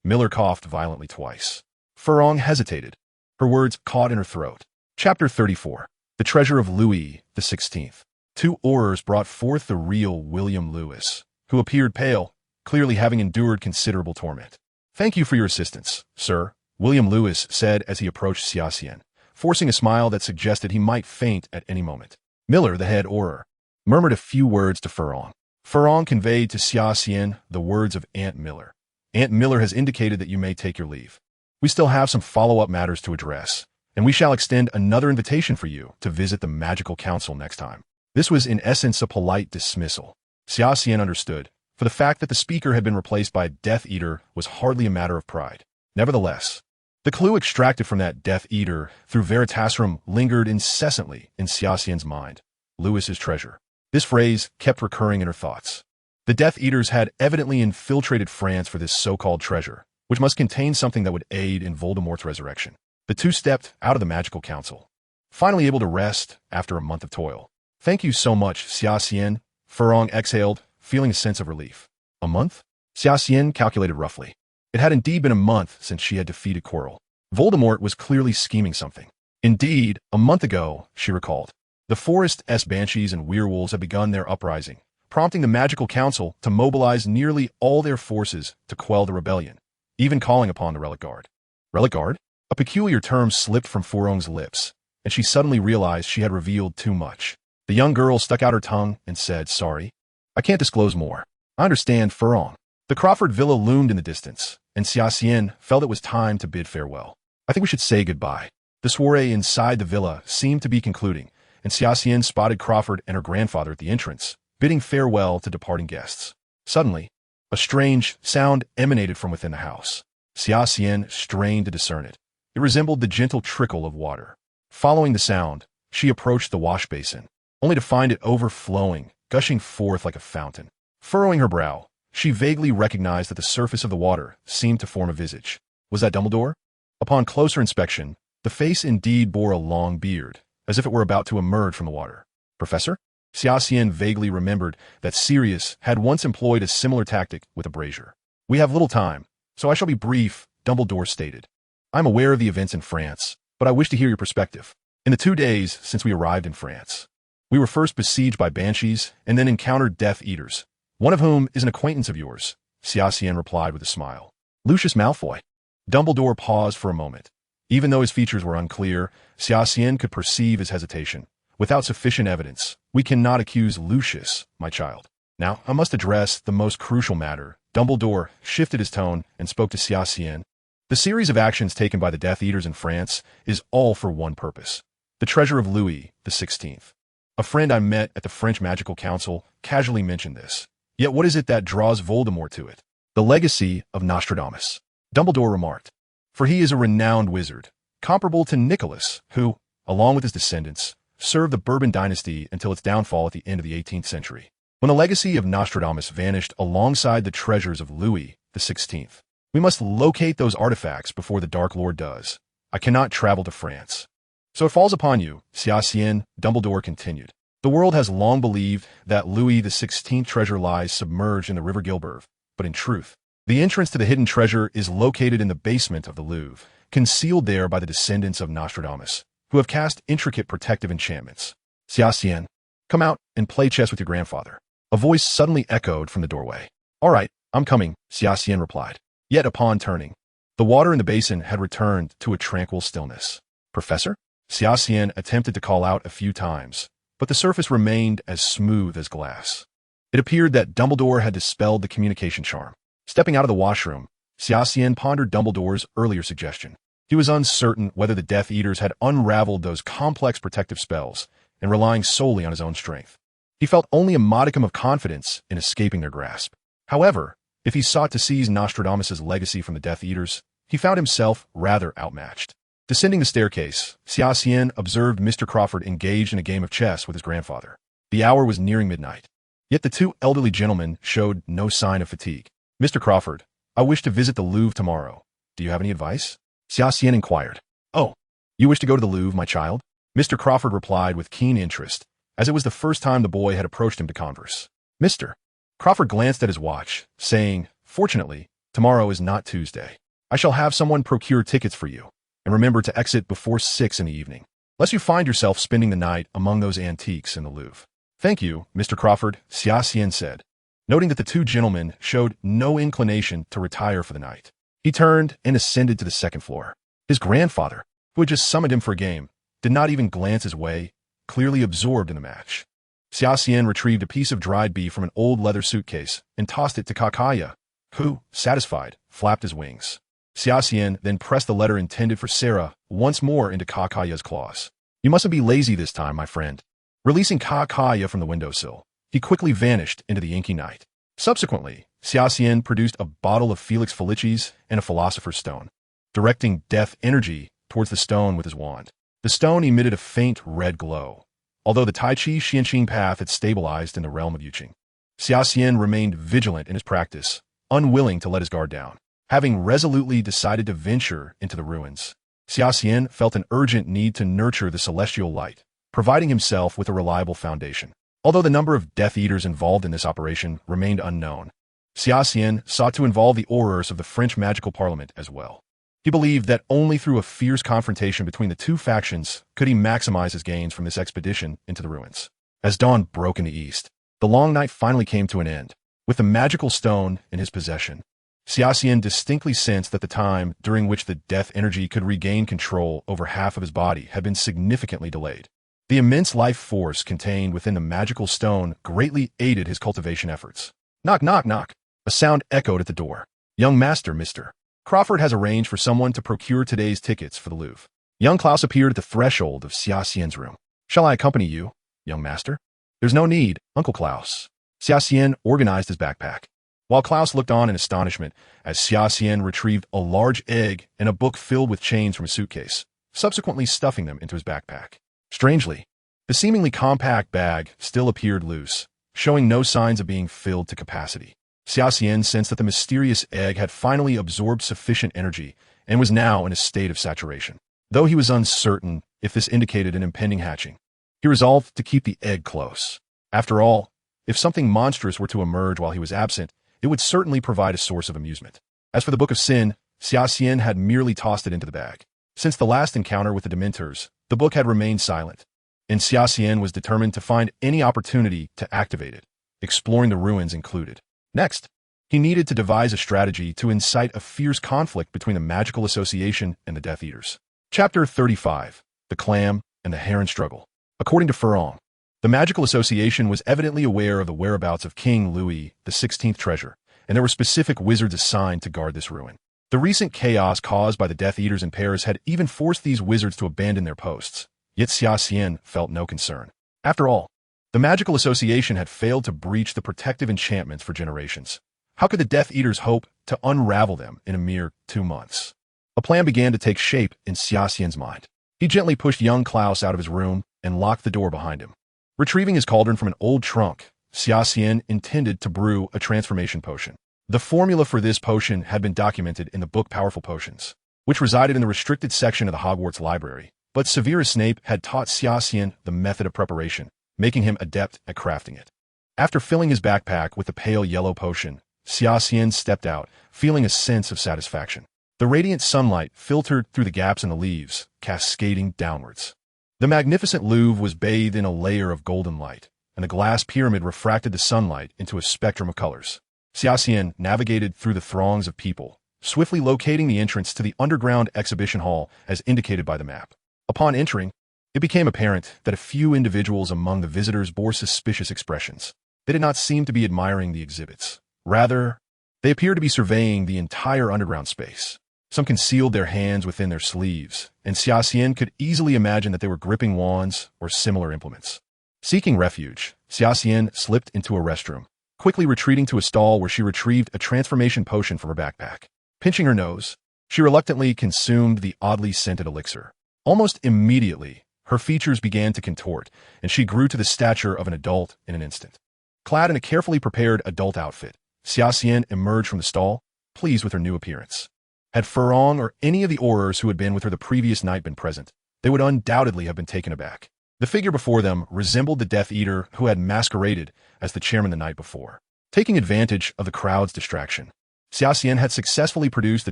Miller coughed violently twice. Furong hesitated, her words caught in her throat. Chapter 34. The Treasure of Louis XVI. Two aurors brought forth the real William Lewis, who appeared pale, clearly having endured considerable torment. "Thank you for your assistance, sir," William Lewis said as he approached Xia Xian, forcing a smile that suggested he might faint at any moment. Miller, the head auror, murmured a few words to Furong. Furong conveyed to Xia Xian the words of Aunt Miller. "Aunt Miller has indicated that you may take your leave. We still have some follow-up matters to address, and we shall extend another invitation for you to visit the Magical Council next time." This was in essence a polite dismissal. Xia Xian understood, for the fact that the speaker had been replaced by a Death Eater was hardly a matter of pride. Nevertheless, the clue extracted from that Death Eater through Veritasrum lingered incessantly in Xia Xian's mind. Lewis's treasure. This phrase kept recurring in her thoughts. The Death Eaters had evidently infiltrated France for this so-called treasure, which must contain something that would aid in Voldemort's resurrection. The two stepped out of the Magical Council, finally able to rest after a month of toil. "Thank you so much, Xia Xian," Furong exhaled, feeling a sense of relief. A month? Xia Xian calculated roughly. It had indeed been a month since she had defeated Quirrell. Voldemort was clearly scheming something. Indeed, a month ago, she recalled, the forest's banshees and werewolves had begun their uprising, prompting the Magical Council to mobilize nearly all their forces to quell the rebellion, even calling upon the Relic Guard. Relic Guard? A peculiar term slipped from Furong's lips, and she suddenly realized she had revealed too much. The young girl stuck out her tongue and said, "Sorry. I can't disclose more." "I understand, Furong." The Crawford Villa loomed in the distance, and Xia Xian felt it was time to bid farewell. "I think we should say goodbye." The soiree inside the villa seemed to be concluding, and Xia Xian spotted Crawford and her grandfather at the entrance, bidding farewell to departing guests. Suddenly, a strange sound emanated from within the house. Xia Xian strained to discern it. It resembled the gentle trickle of water. Following the sound, she approached the wash basin, only to find it overflowing, gushing forth like a fountain. Furrowing her brow, she vaguely recognized that the surface of the water seemed to form a visage. Was that Dumbledore? Upon closer inspection, the face indeed bore a long beard, as if it were about to emerge from the water. "Professor?" Xia Xian vaguely remembered that Sirius had once employed a similar tactic with a brazier. "We have little time, so I shall be brief," Dumbledore stated. "I'm aware of the events in France, but I wish to hear your perspective. In the 2 days since we arrived in France, we were first besieged by banshees and then encountered Death Eaters, one of whom is an acquaintance of yours, Xia Xian replied with a smile. Lucius Malfoy. Dumbledore paused for a moment. Even though his features were unclear, Xia Xian could perceive his hesitation. Without sufficient evidence, we cannot accuse Lucius, my child. Now, I must address the most crucial matter. Dumbledore shifted his tone and spoke to Xia Xian. The series of actions taken by the Death Eaters in France is all for one purpose. The treasure of Louis XVI. A friend I met at the French Magical Council casually mentioned this. Yet what is it that draws Voldemort to it? The legacy of Nostradamus, Dumbledore remarked. For he is a renowned wizard, comparable to Nicholas, who, along with his descendants, served the Bourbon dynasty until its downfall at the end of the 18th century, when the legacy of Nostradamus vanished alongside the treasures of Louis XVI. We must locate those artifacts before the Dark Lord does. I cannot travel to France. So it falls upon you, Xia Xian, Dumbledore continued. The world has long believed that Louis XVI treasure lies submerged in the River Gilberve, but in truth, the entrance to the hidden treasure is located in the basement of the Louvre, concealed there by the descendants of Nostradamus, who have cast intricate protective enchantments. Xia Xian, come out and play chess with your grandfather. A voice suddenly echoed from the doorway. All right, I'm coming, Xia Xian replied. Yet upon turning, the water in the basin had returned to a tranquil stillness. Professor? Xia Xian attempted to call out a few times, but the surface remained as smooth as glass. It appeared that Dumbledore had dispelled the communication charm. Stepping out of the washroom, Xia Xian pondered Dumbledore's earlier suggestion. He was uncertain whether the Death Eaters had unraveled those complex protective spells and relying solely on his own strength. He felt only a modicum of confidence in escaping their grasp. However, if he sought to seize Nostradamus' legacy from the Death Eaters, he found himself rather outmatched. Descending the staircase, Xia Xian observed Mr. Crawford engaged in a game of chess with his grandfather. The hour was nearing midnight. Yet the two elderly gentlemen showed no sign of fatigue. Mr. Crawford, I wish to visit the Louvre tomorrow. Do you have any advice? Xia Xian inquired. Oh, you wish to go to the Louvre, my child? Mr. Crawford replied with keen interest, as it was the first time the boy had approached him to converse. Mr. Crawford glanced at his watch, saying, Fortunately, tomorrow is not Tuesday. I shall have someone procure tickets for you, and remember to exit before 6 in the evening, lest you find yourself spending the night among those antiques in the Louvre. Thank you, Mr. Crawford, Xia Xian said, noting that the two gentlemen showed no inclination to retire for the night. He turned and ascended to the second floor. His grandfather, who had just summoned him for a game, did not even glance his way, clearly absorbed in the match. Xia Xian retrieved a piece of dried beef from an old leather suitcase and tossed it to Kakaya, who, satisfied, flapped his wings. Xia Xian then pressed the letter intended for Sarah once more into Kakaya's claws. You mustn't be lazy this time, my friend. Releasing Kakaya from the windowsill, he quickly vanished into the inky night. Subsequently, Xia Xian produced a bottle of Felix Felicis and a Philosopher's Stone, directing death energy towards the stone with his wand. The stone emitted a faint red glow, although the Tai Chi Xianqing path had stabilized in the realm of Yuqing. Xia Xian remained vigilant in his practice, unwilling to let his guard down. Having resolutely decided to venture into the ruins, Xia Xian felt an urgent need to nurture the celestial light, providing himself with a reliable foundation. Although the number of Death Eaters involved in this operation remained unknown, Xia Xian sought to involve the Aurors of the French magical parliament as well. He believed that only through a fierce confrontation between the two factions could he maximize his gains from this expedition into the ruins. As dawn broke in the east, the long night finally came to an end. With the magical stone in his possession, Xia Xian distinctly sensed that the time during which the death energy could regain control over half of his body had been significantly delayed. The immense life force contained within the magical stone greatly aided his cultivation efforts. Knock, knock, knock. A sound echoed at the door. Young master, Mr. Crawford has arranged for someone to procure today's tickets for the Louvre. Young Klaus appeared at the threshold of Xia Xian's room. Shall I accompany you, young master? There's no need, Uncle Klaus. Xia Xian organized his backpack, while Klaus looked on in astonishment as Xia Xian retrieved a large egg and a book filled with chains from a suitcase, subsequently stuffing them into his backpack. Strangely, the seemingly compact bag still appeared loose, showing no signs of being filled to capacity. Xia Xian sensed that the mysterious egg had finally absorbed sufficient energy and was now in a state of saturation. Though he was uncertain if this indicated an impending hatching, he resolved to keep the egg close. After all, if something monstrous were to emerge while he was absent, it would certainly provide a source of amusement. As for the Book of Sin, Xia Xian had merely tossed it into the bag. Since the last encounter with the Dementors, the book had remained silent, and Xia Xian was determined to find any opportunity to activate it, exploring the ruins included. Next, he needed to devise a strategy to incite a fierce conflict between the magical association and the Death Eaters. Chapter 35. The Clam and the Heron Struggle. According to Furong, the magical association was evidently aware of the whereabouts of King Louis XVI's treasure, and there were specific wizards assigned to guard this ruin. The recent chaos caused by the Death Eaters in Paris had even forced these wizards to abandon their posts, yet Xia Xian felt no concern. After all, the magical association had failed to breach the protective enchantments for generations. How could the Death Eaters hope to unravel them in a mere 2 months? A plan began to take shape in Xia Xian's mind. He gently pushed young Klaus out of his room and locked the door behind him. Retrieving his cauldron from an old trunk, Xia Xian intended to brew a transformation potion. The formula for this potion had been documented in the book Powerful Potions, which resided in the restricted section of the Hogwarts library, but Severus Snape had taught Xia Xian the method of preparation, making him adept at crafting it. After filling his backpack with the pale yellow potion, Xia Xian stepped out, feeling a sense of satisfaction. The radiant sunlight filtered through the gaps in the leaves, cascading downwards. The magnificent Louvre was bathed in a layer of golden light, and the glass pyramid refracted the sunlight into a spectrum of colors. Xia Xian navigated through the throngs of people, swiftly locating the entrance to the underground exhibition hall as indicated by the map. Upon entering, it became apparent that a few individuals among the visitors bore suspicious expressions. They did not seem to be admiring the exhibits. Rather, they appeared to be surveying the entire underground space. Some concealed their hands within their sleeves, and Xia Xian could easily imagine that they were gripping wands or similar implements. Seeking refuge, Xia Xian slipped into a restroom, quickly retreating to a stall where she retrieved a transformation potion from her backpack. Pinching her nose, she reluctantly consumed the oddly scented elixir. Almost immediately, her features began to contort, and she grew to the stature of an adult in an instant. Clad in a carefully prepared adult outfit, Xia Xian emerged from the stall, pleased with her new appearance. Had Furong or any of the Aurors who had been with her the previous night been present, they would undoubtedly have been taken aback. The figure before them resembled the Death Eater who had masqueraded as the chairman the night before. Taking advantage of the crowd's distraction, Xia Xian had successfully produced the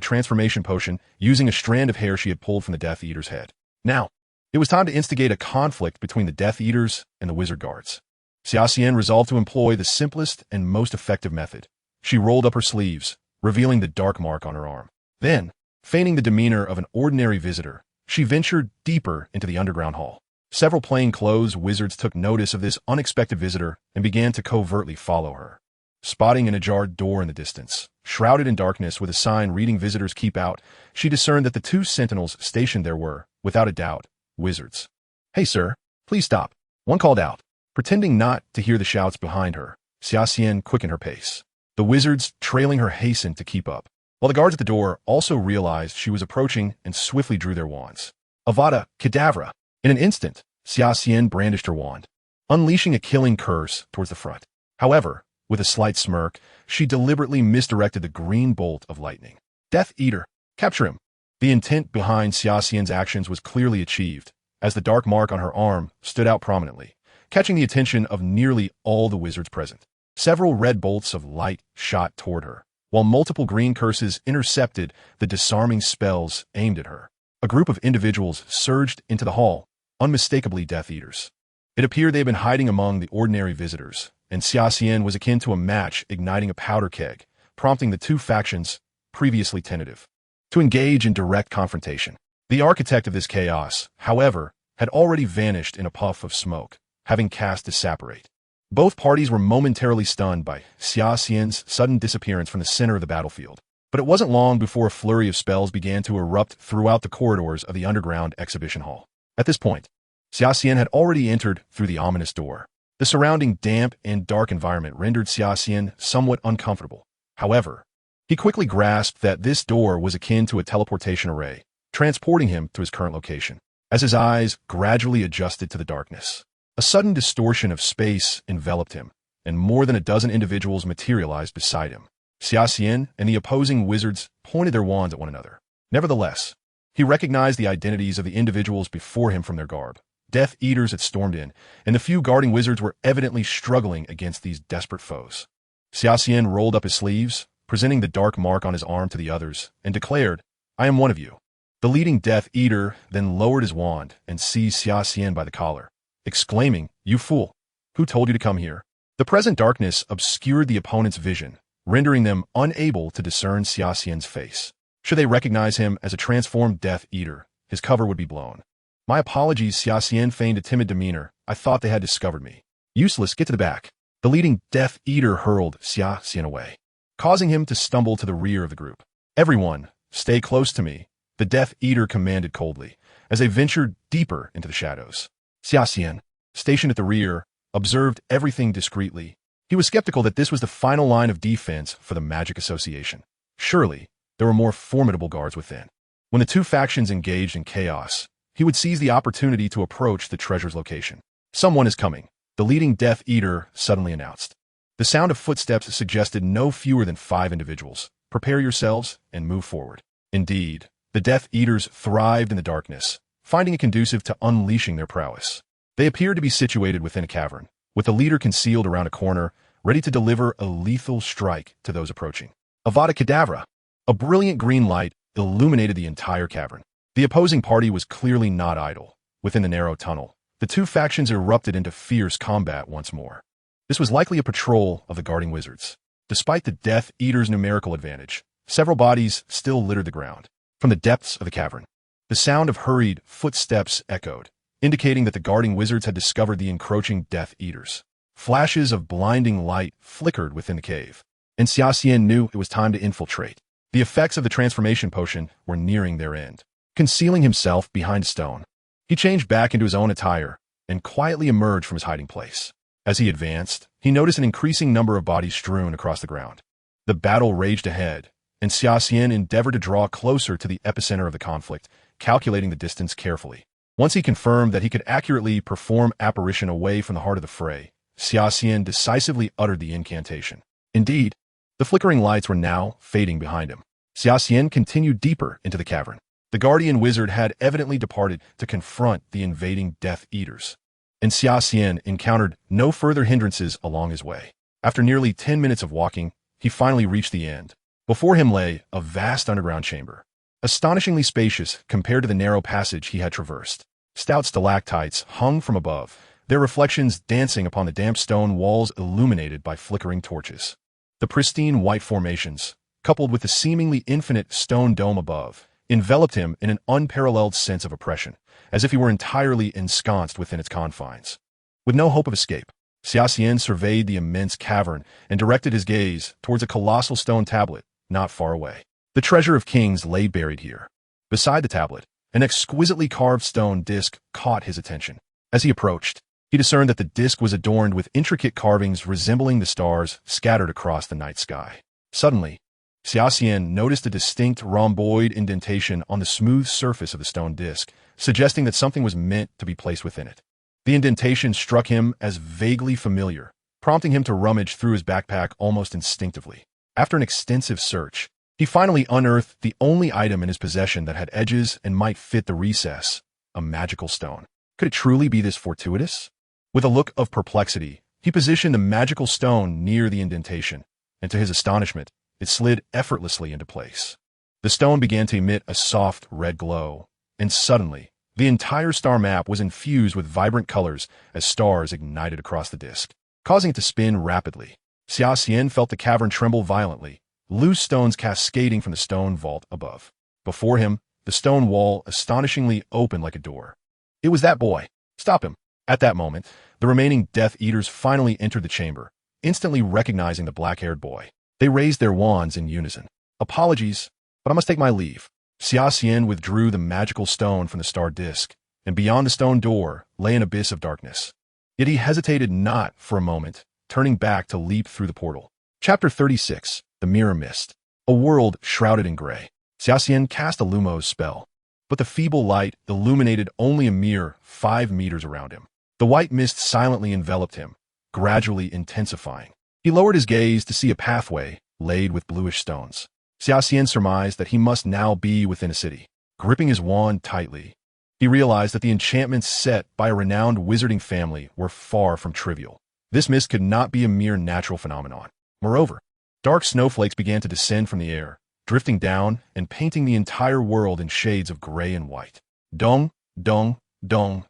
transformation potion using a strand of hair she had pulled from the Death Eater's head. Now, it was time to instigate a conflict between the Death Eaters and the Wizard Guards. Xia Xian resolved to employ the simplest and most effective method. She rolled up her sleeves, revealing the dark mark on her arm. Then, feigning the demeanor of an ordinary visitor, she ventured deeper into the underground hall. Several plainclothes wizards took notice of this unexpected visitor and began to covertly follow her. Spotting an ajar door in the distance, shrouded in darkness with a sign reading "Visitors Keep Out," she discerned that the 2 sentinels stationed there were, without a doubt, wizards. "Hey, sir, please stop," one called out. Pretending not to hear the shouts behind her, Xia Xian quickened her pace. The wizards, trailing her, hastened to keep up, while the guards at the door also realized she was approaching and swiftly drew their wands. Avada Kedavra! In an instant, Xia Xian brandished her wand, unleashing a killing curse towards the front. However, with a slight smirk, she deliberately misdirected the green bolt of lightning. "Death Eater, capture him!" The intent behind Xia Xian's actions was clearly achieved, as the dark mark on her arm stood out prominently, catching the attention of nearly all the wizards present. Several red bolts of light shot toward her, while multiple green curses intercepted the disarming spells aimed at her. A group of individuals surged into the hall, unmistakably Death Eaters. It appeared they had been hiding among the ordinary visitors, and Xia Xian was akin to a match igniting a powder keg, prompting the 2 factions, previously tentative, to engage in direct confrontation. The architect of this chaos, however, had already vanished in a puff of smoke, having cast Disapparate. Both parties were momentarily stunned by Xia Xian's sudden disappearance from the center of the battlefield. But it wasn't long before a flurry of spells began to erupt throughout the corridors of the underground exhibition hall. At this point, Xia Xian had already entered through the ominous door. The surrounding damp and dark environment rendered Xia Xian somewhat uncomfortable. However, he quickly grasped that this door was akin to a teleportation array, transporting him to his current location. As his eyes gradually adjusted to the darkness, a sudden distortion of space enveloped him, and more than a dozen individuals materialized beside him. Xia Xian and the opposing wizards pointed their wands at one another. Nevertheless, he recognized the identities of the individuals before him from their garb. Death Eaters had stormed in, and the few guarding wizards were evidently struggling against these desperate foes. Xia Xian rolled up his sleeves, presenting the dark mark on his arm to the others, and declared, "I am one of you." The leading Death Eater then lowered his wand and seized Xia Xian by the collar, exclaiming, "You fool! Who told you to come here?" The present darkness obscured the opponent's vision, rendering them unable to discern Xia Xian's face. Should they recognize him as a transformed Death Eater, his cover would be blown. "My apologies," Xia Xian feigned a timid demeanor. "I thought they had discovered me." "Useless, get to the back." The leading Death Eater hurled Xia Xian away, causing him to stumble to the rear of the group. "Everyone, stay close to me," the Death Eater commanded coldly, as they ventured deeper into the shadows. Xia Xian, stationed at the rear, observed everything discreetly. He was skeptical that this was the final line of defense for the Magic Association. Surely, there were more formidable guards within. When the two factions engaged in chaos, he would seize the opportunity to approach the treasure's location. "Someone is coming," the leading Death Eater suddenly announced. The sound of footsteps suggested no fewer than 5 individuals. "Prepare yourselves and move forward." Indeed, the Death Eaters thrived in the darkness, finding it conducive to unleashing their prowess. They appeared to be situated within a cavern, with the leader concealed around a corner, ready to deliver a lethal strike to those approaching. Avada Kedavra! A brilliant green light illuminated the entire cavern. The opposing party was clearly not idle. Within the narrow tunnel, the two factions erupted into fierce combat once more. This was likely a patrol of the guarding wizards. Despite the Death Eater's numerical advantage, several bodies still littered the ground. From the depths of the cavern, the sound of hurried footsteps echoed, indicating that the guarding wizards had discovered the encroaching Death Eaters. Flashes of blinding light flickered within the cave, and Xia Xian knew it was time to infiltrate. The effects of the transformation potion were nearing their end. Concealing himself behind a stone, he changed back into his own attire and quietly emerged from his hiding place. As he advanced, he noticed an increasing number of bodies strewn across the ground. The battle raged ahead, and Xia Xian endeavored to draw closer to the epicenter of the conflict, calculating the distance carefully. Once he confirmed that he could accurately perform apparition away from the heart of the fray, Xia Xian decisively uttered the incantation. Indeed, the flickering lights were now fading behind him. Xia Xian continued deeper into the cavern. The guardian wizard had evidently departed to confront the invading Death Eaters, and Xia Xian encountered no further hindrances along his way. After nearly 10 minutes of walking, he finally reached the end. Before him lay a vast underground chamber, astonishingly spacious compared to the narrow passage he had traversed. Stout stalactites hung from above, their reflections dancing upon the damp stone walls illuminated by flickering torches. The pristine white formations, coupled with the seemingly infinite stone dome above, enveloped him in an unparalleled sense of oppression, as if he were entirely ensconced within its confines. With no hope of escape, Xia Xian surveyed the immense cavern and directed his gaze towards a colossal stone tablet not far away. The treasure of kings lay buried here. Beside the tablet, an exquisitely carved stone disc caught his attention. As he approached, he discerned that the disc was adorned with intricate carvings resembling the stars scattered across the night sky. Suddenly, Xia Xian noticed a distinct rhomboid indentation on the smooth surface of the stone disc, suggesting that something was meant to be placed within it. The indentation struck him as vaguely familiar, prompting him to rummage through his backpack almost instinctively. After an extensive search, he finally unearthed the only item in his possession that had edges and might fit the recess, a magical stone. Could it truly be this fortuitous? With a look of perplexity, he positioned the magical stone near the indentation, and to his astonishment, it slid effortlessly into place. The stone began to emit a soft red glow, and suddenly, the entire star map was infused with vibrant colors as stars ignited across the disk, causing it to spin rapidly. Xia Xian felt the cavern tremble violently, loose stones cascading from the stone vault above. Before him, the stone wall astonishingly opened like a door. It was that boy. Stop him. At that moment, the remaining Death Eaters finally entered the chamber, instantly recognizing the black-haired boy. They raised their wands in unison. "Apologies, but I must take my leave." Xia Xian withdrew the magical stone from the star disk, and beyond the stone door lay an abyss of darkness. Yet he hesitated not for a moment, turning back to leap through the portal. Chapter 36. The Mirror Mist. A world shrouded in gray. Xia Xian cast a Lumos spell, but the feeble light illuminated only a mere 5 meters around him. The white mist silently enveloped him, gradually intensifying. He lowered his gaze to see a pathway laid with bluish stones. Xia Xian surmised that he must now be within a city. Gripping his wand tightly, he realized that the enchantments set by a renowned wizarding family were far from trivial. This mist could not be a mere natural phenomenon. Moreover, dark snowflakes began to descend from the air, drifting down and painting the entire world in shades of gray and white. Dong, dong, dong.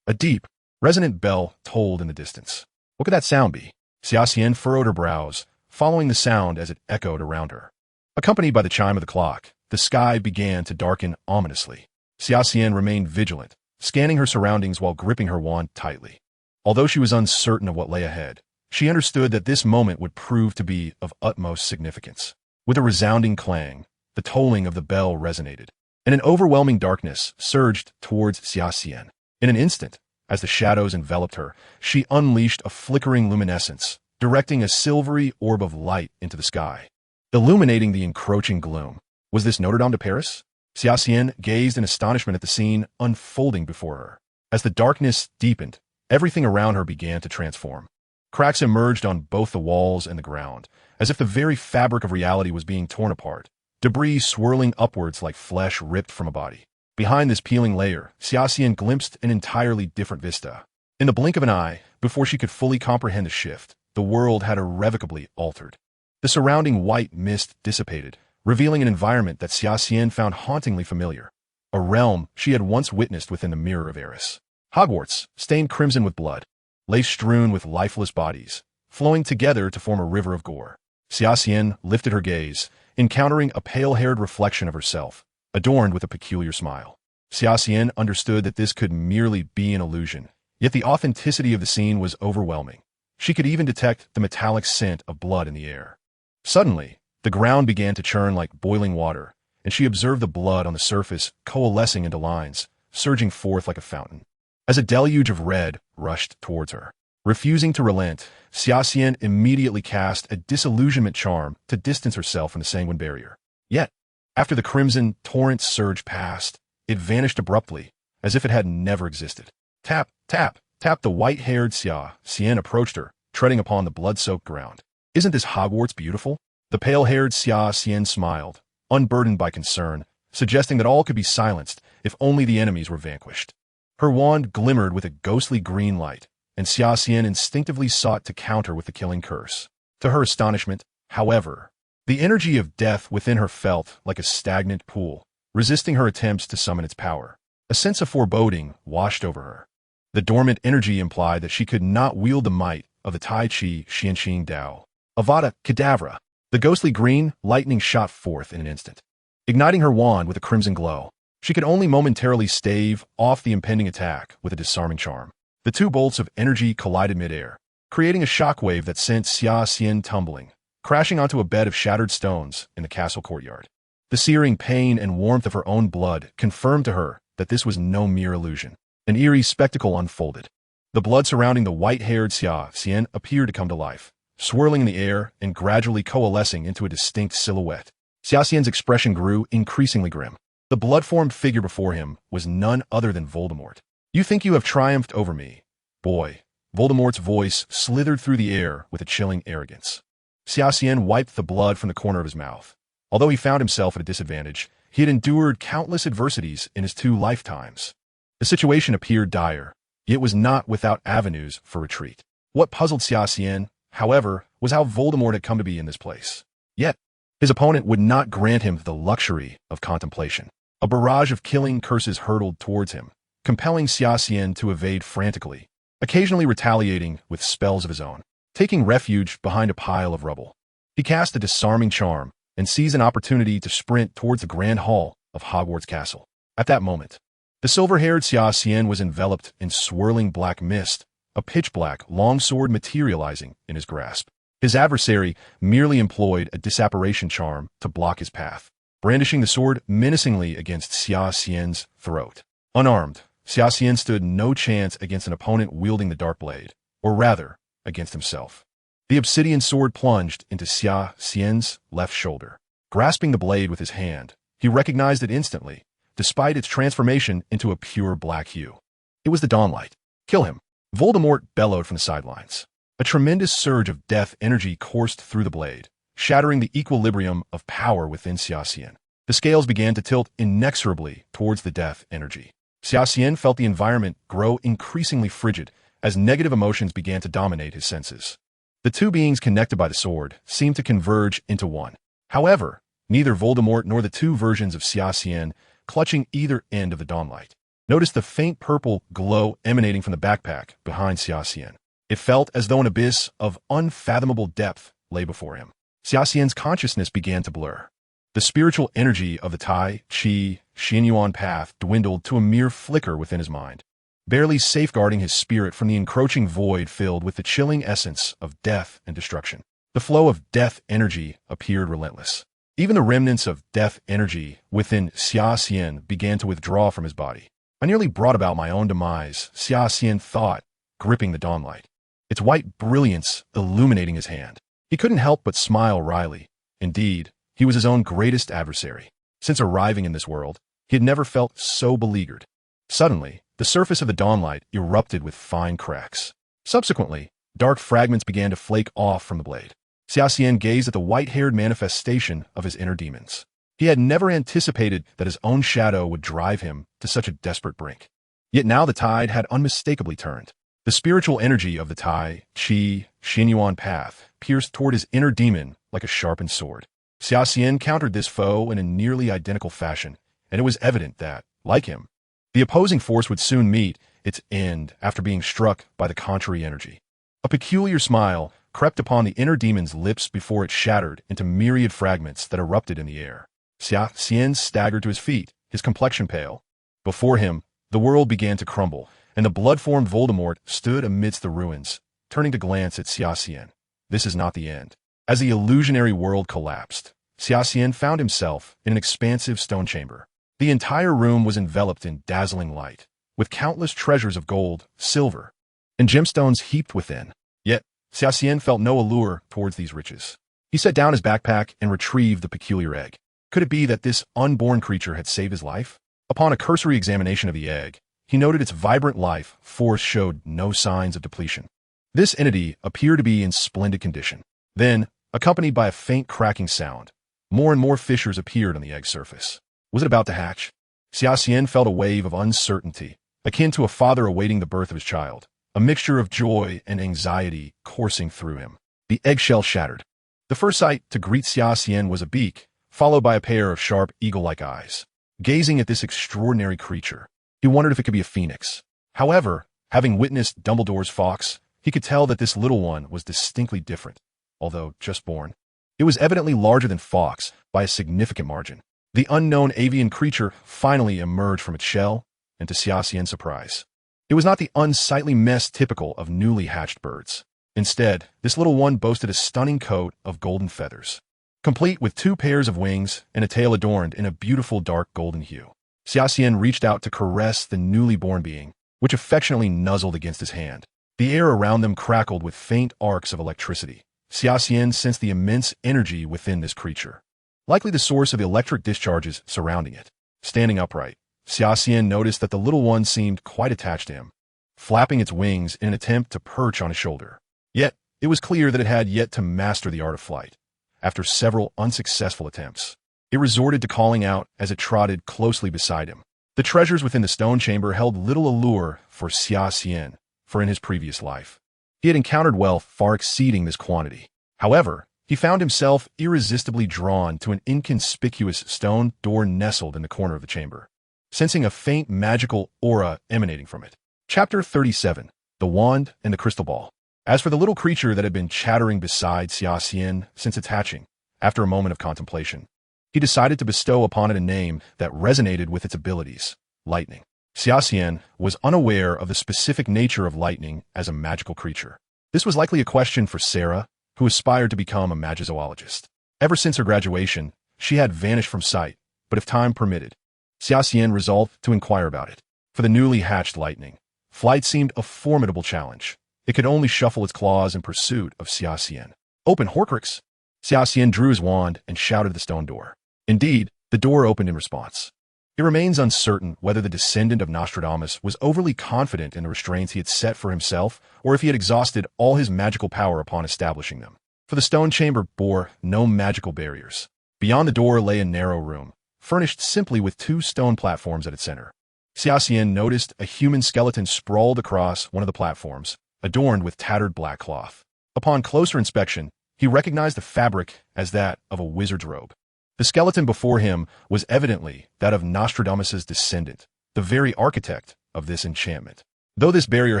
A deep, resonant bell tolled in the distance. What could that sound be? Xia Xian furrowed her brows, following the sound as it echoed around her. Accompanied by the chime of the clock, the sky began to darken ominously. Xia Xian remained vigilant, scanning her surroundings while gripping her wand tightly. Although she was uncertain of what lay ahead, she understood that this moment would prove to be of utmost significance. With a resounding clang, the tolling of the bell resonated, and an overwhelming darkness surged towards Xia Xian. In an instant, as the shadows enveloped her, she unleashed a flickering luminescence, directing a silvery orb of light into the sky, illuminating the encroaching gloom. Was this Notre Dame de Paris? Xia Xian gazed in astonishment at the scene unfolding before her. As the darkness deepened, everything around her began to transform. Cracks emerged on both the walls and the ground, as if the very fabric of reality was being torn apart, debris swirling upwards like flesh ripped from a body. Behind this peeling layer, Xia Xian glimpsed an entirely different vista. In the blink of an eye, before she could fully comprehend the shift, the world had irrevocably altered. The surrounding white mist dissipated, revealing an environment that Xia Xian found hauntingly familiar, a realm she had once witnessed within the mirror of Eris. Hogwarts, stained crimson with blood, lay strewn with lifeless bodies, flowing together to form a river of gore. Xia Xian lifted her gaze, encountering a pale-haired reflection of herself, adorned with a peculiar smile. Xia Xian understood that this could merely be an illusion, yet the authenticity of the scene was overwhelming. She could even detect the metallic scent of blood in the air. Suddenly, the ground began to churn like boiling water, and she observed the blood on the surface coalescing into lines, surging forth like a fountain. As a deluge of red rushed towards her. Refusing to relent, Xia Xian immediately cast a disillusionment charm to distance herself from the sanguine barrier. Yet, after the crimson torrent surged past, it vanished abruptly, as if it had never existed. Tap, tap, tap. The white-haired Xia Xian approached her, treading upon the blood-soaked ground. Isn't this Hogwarts beautiful? The pale-haired Xia Xian smiled, unburdened by concern, suggesting that all could be silenced if only the enemies were vanquished. Her wand glimmered with a ghostly green light, and Xia Xian instinctively sought to counter with the killing curse. To her astonishment, however, the energy of death within her felt like a stagnant pool, resisting her attempts to summon its power. A sense of foreboding washed over her. The dormant energy implied that she could not wield the might of the Tai Chi Xianxing Dao. Avada Kedavra! The ghostly green lightning shot forth in an instant, igniting her wand with a crimson glow. She could only momentarily stave off the impending attack with a disarming charm. The two bolts of energy collided midair, creating a shockwave that sent Xia Xian tumbling, crashing onto a bed of shattered stones in the castle courtyard. The searing pain and warmth of her own blood confirmed to her that this was no mere illusion. An eerie spectacle unfolded. The blood surrounding the white-haired Xia Xian appeared to come to life, swirling in the air and gradually coalescing into a distinct silhouette. Xia Xian's expression grew increasingly grim. The blood-formed figure before him was none other than Voldemort. You think you have triumphed over me, boy. Voldemort's voice slithered through the air with a chilling arrogance. Xia Xian wiped the blood from the corner of his mouth. Although he found himself at a disadvantage, he had endured countless adversities in his 2 lifetimes. The situation appeared dire, yet was not without avenues for retreat. What puzzled Xia Xian, however, was how Voldemort had come to be in this place. Yet, his opponent would not grant him the luxury of contemplation. A barrage of killing curses hurtled towards him, compelling Xia Xian to evade frantically, occasionally retaliating with spells of his own. Taking refuge behind a pile of rubble, he cast a disarming charm and seized an opportunity to sprint towards the grand hall of Hogwarts Castle. At that moment, the silver-haired Xia Xian was enveloped in swirling black mist, a pitch-black longsword materializing in his grasp. His adversary merely employed a disapparation charm to block his path, brandishing the sword menacingly against Xia Xian's throat. Unarmed, Xia Xian stood no chance against an opponent wielding the dark blade, or rather, against himself. The obsidian sword plunged into Xia Xian's left shoulder. Grasping the blade with his hand, he recognized it instantly, despite its transformation into a pure black hue. It was the Dawnlight. Kill him! Voldemort bellowed from the sidelines. A tremendous surge of death energy coursed through the blade, shattering the equilibrium of power within Xia Xian. The scales began to tilt inexorably towards the death energy. Xia Xian felt the environment grow increasingly frigid as negative emotions began to dominate his senses. The two beings connected by the sword seemed to converge into one. However, Neither Voldemort nor the two versions of Xia Xian clutching either end of the dawnlight. Noticed the faint purple glow emanating from the backpack behind Xia Xian. It felt as though an abyss of unfathomable depth lay before him. Xia Xian's consciousness began to blur. The spiritual energy of the Tai, Chi, Xianyuan path dwindled to a mere flicker within his mind, barely safeguarding his spirit from the encroaching void filled with the chilling essence of death and destruction. The flow of death energy appeared relentless. Even the remnants of death energy within Xia Xian began to withdraw from his body. I nearly brought about my own demise, Xia Xian thought, gripping the dawnlight, its white brilliance illuminating his hand. He couldn't help but smile wryly. Indeed, he was his own greatest adversary. Since arriving in this world, he had never felt so beleaguered. Suddenly, the surface of the dawnlight erupted with fine cracks. Subsequently, dark fragments began to flake off from the blade. Xia Xian gazed at the white-haired manifestation of his inner demons. He had never anticipated that his own shadow would drive him to such a desperate brink. Yet now the tide had unmistakably turned. The spiritual energy of the Tai, Chi, Xianyuan path pierced toward his inner demon like a sharpened sword. Xia Xian countered this foe in a nearly identical fashion, and it was evident that, like him, the opposing force would soon meet its end after being struck by the contrary energy. A peculiar smile crept upon the inner demon's lips before it shattered into myriad fragments that erupted in the air. Xia Xian staggered to his feet, his complexion pale. Before him, the world began to crumble, and the blood-formed Voldemort stood amidst the ruins, turning to glance at Xia Xian. This is not the end. As the illusionary world collapsed, Xia Xian found himself in an expansive stone chamber. The entire room was enveloped in dazzling light, with countless treasures of gold, silver, and gemstones heaped within. Yet, Xia Xian felt no allure towards these riches. He set down his backpack and retrieved the peculiar egg. Could it be that this unborn creature had saved his life? Upon a cursory examination of the egg, he noted its vibrant life force showed no signs of depletion. This entity appeared to be in splendid condition. Then, accompanied by a faint cracking sound, more and more fissures appeared on the egg's surface. Was it about to hatch? Xia Xian felt a wave of uncertainty, akin to a father awaiting the birth of his child. A mixture of joy and anxiety coursing through him. The eggshell shattered. The first sight to greet Xia Xian was a beak, followed by a pair of sharp, eagle-like eyes. Gazing at this extraordinary creature, he wondered if it could be a phoenix. However, having witnessed Dumbledore's fox, he could tell that this little one was distinctly different, although just born. It was evidently larger than Fox by a significant margin. The unknown avian creature finally emerged from its shell, and to Xia Xian's surprise, it was not the unsightly mess typical of newly hatched birds. Instead, this little one boasted a stunning coat of golden feathers, complete with 2 pairs of wings and a tail adorned in a beautiful dark golden hue. Xia Xian reached out to caress the newly born being, which affectionately nuzzled against his hand. The air around them crackled with faint arcs of electricity. Xia Xian sensed the immense energy within this creature, likely the source of the electric discharges surrounding it. Standing upright, Xia Xian noticed that the little one seemed quite attached to him, flapping its wings in an attempt to perch on his shoulder. Yet, it was clear that it had yet to master the art of flight. After several unsuccessful attempts, it resorted to calling out as it trotted closely beside him. The treasures within the stone chamber held little allure for Xia Xian, for in his previous life, he had encountered wealth far exceeding this quantity. However, he found himself irresistibly drawn to an inconspicuous stone door nestled in the corner of the chamber, sensing a faint magical aura emanating from it. Chapter 37. The Wand and the Crystal Ball. As for the little creature that had been chattering beside Xia Xian since its hatching, after a moment of contemplation, he decided to bestow upon it a name that resonated with its abilities, Lightning. Xia Xian was unaware of the specific nature of lightning as a magical creature. This was likely a question for Sarah, who aspired to become a magizoologist. Ever since her graduation, she had vanished from sight, but if time permitted, Xia Xian resolved to inquire about it. For the newly hatched lightning, flight seemed a formidable challenge. It could only shuffle its claws in pursuit of Xia Xian. Open, Horcrux! Xia Xian drew his wand and shouted at the stone door. Indeed, the door opened in response. It remains uncertain whether the descendant of Nostradamus was overly confident in the restraints he had set for himself, or if he had exhausted all his magical power upon establishing them. For the stone chamber bore no magical barriers. Beyond the door lay a narrow room, furnished simply with 2 stone platforms at its center. Xia Xian noticed a human skeleton sprawled across one of the platforms, adorned with tattered black cloth. Upon closer inspection, he recognized the fabric as that of a wizard's robe. The skeleton before him was evidently that of Nostradamus' descendant, the very architect of this enchantment. Though this barrier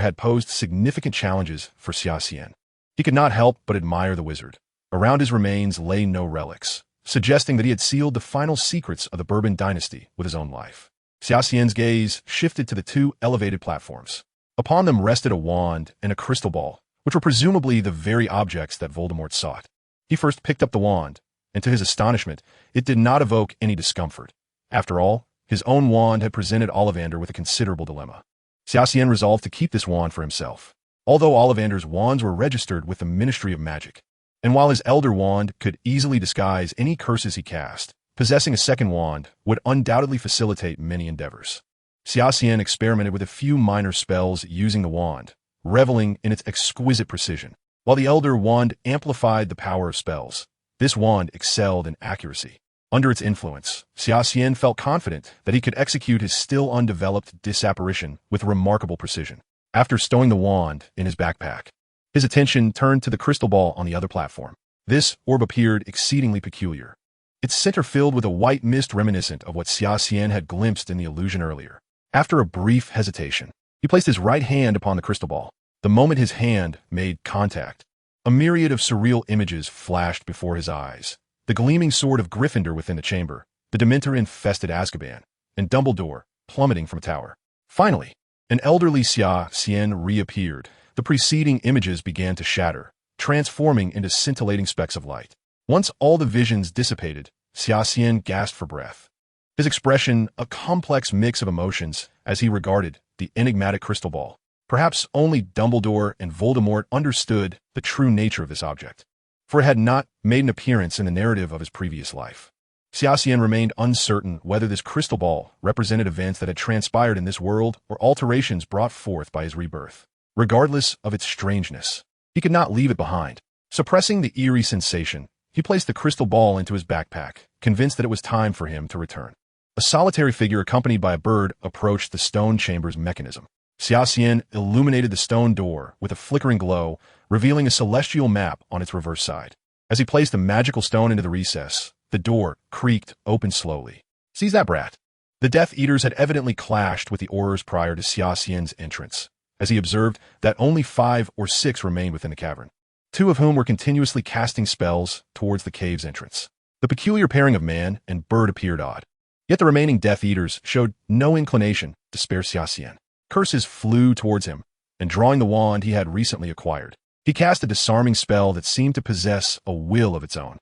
had posed significant challenges for Xia Xian, he could not help but admire the wizard. Around his remains lay no relics, suggesting that he had sealed the final secrets of the Bourbon dynasty with his own life. Xia Xian's gaze shifted to the two elevated platforms. Upon them rested a wand and a crystal ball, which were presumably the very objects that Voldemort sought. He first picked up the wand, and to his astonishment, it did not evoke any discomfort. After all, his own wand had presented Ollivander with a considerable dilemma. Xia Xian resolved to keep this wand for himself, although Ollivander's wands were registered with the Ministry of Magic. And while his elder wand could easily disguise any curses he cast, possessing a second wand would undoubtedly facilitate many endeavors. Xia Xian experimented with a few minor spells using the wand, reveling in its exquisite precision. While the elder wand amplified the power of spells, this wand excelled in accuracy. Under its influence, Xia Xian felt confident that he could execute his still undeveloped disapparition with remarkable precision. After stowing the wand in his backpack, his attention turned to the crystal ball on the other platform. This orb appeared exceedingly peculiar, its center filled with a white mist reminiscent of what Xia Xian had glimpsed in the illusion earlier. After a brief hesitation, he placed his right hand upon the crystal ball. The moment his hand made contact, a myriad of surreal images flashed before his eyes. The gleaming sword of Gryffindor within the chamber, the Dementor-infested Azkaban, and Dumbledore plummeting from a tower. Finally, an elderly Xia Xian reappeared. The preceding images began to shatter, transforming into scintillating specks of light. Once all the visions dissipated, Xia Xian gasped for breath. His expression a complex mix of emotions as he regarded the enigmatic crystal ball. Perhaps only Dumbledore and Voldemort understood the true nature of this object, for it had not made an appearance in the narrative of his previous life. Xia Xian remained uncertain whether this crystal ball represented events that had transpired in this world or alterations brought forth by his rebirth. Regardless of its strangeness, he could not leave it behind. Suppressing the eerie sensation, he placed the crystal ball into his backpack, convinced that it was time for him to return. A solitary figure accompanied by a bird approached the stone chamber's mechanism. Xia Xian illuminated the stone door with a flickering glow, revealing a celestial map on its reverse side. As he placed the magical stone into the recess, the door creaked open slowly. "Seize that brat." The Death Eaters had evidently clashed with the Aurors prior to Xia Xian's entrance, as he observed that only 5 or 6 remained within the cavern, 2 of whom were continuously casting spells towards the cave's entrance. The peculiar pairing of man and bird appeared odd, yet the remaining Death Eaters showed no inclination to spare Xia Xian. Curses flew towards him, and drawing the wand he had recently acquired, he cast a disarming spell that seemed to possess a will of its own,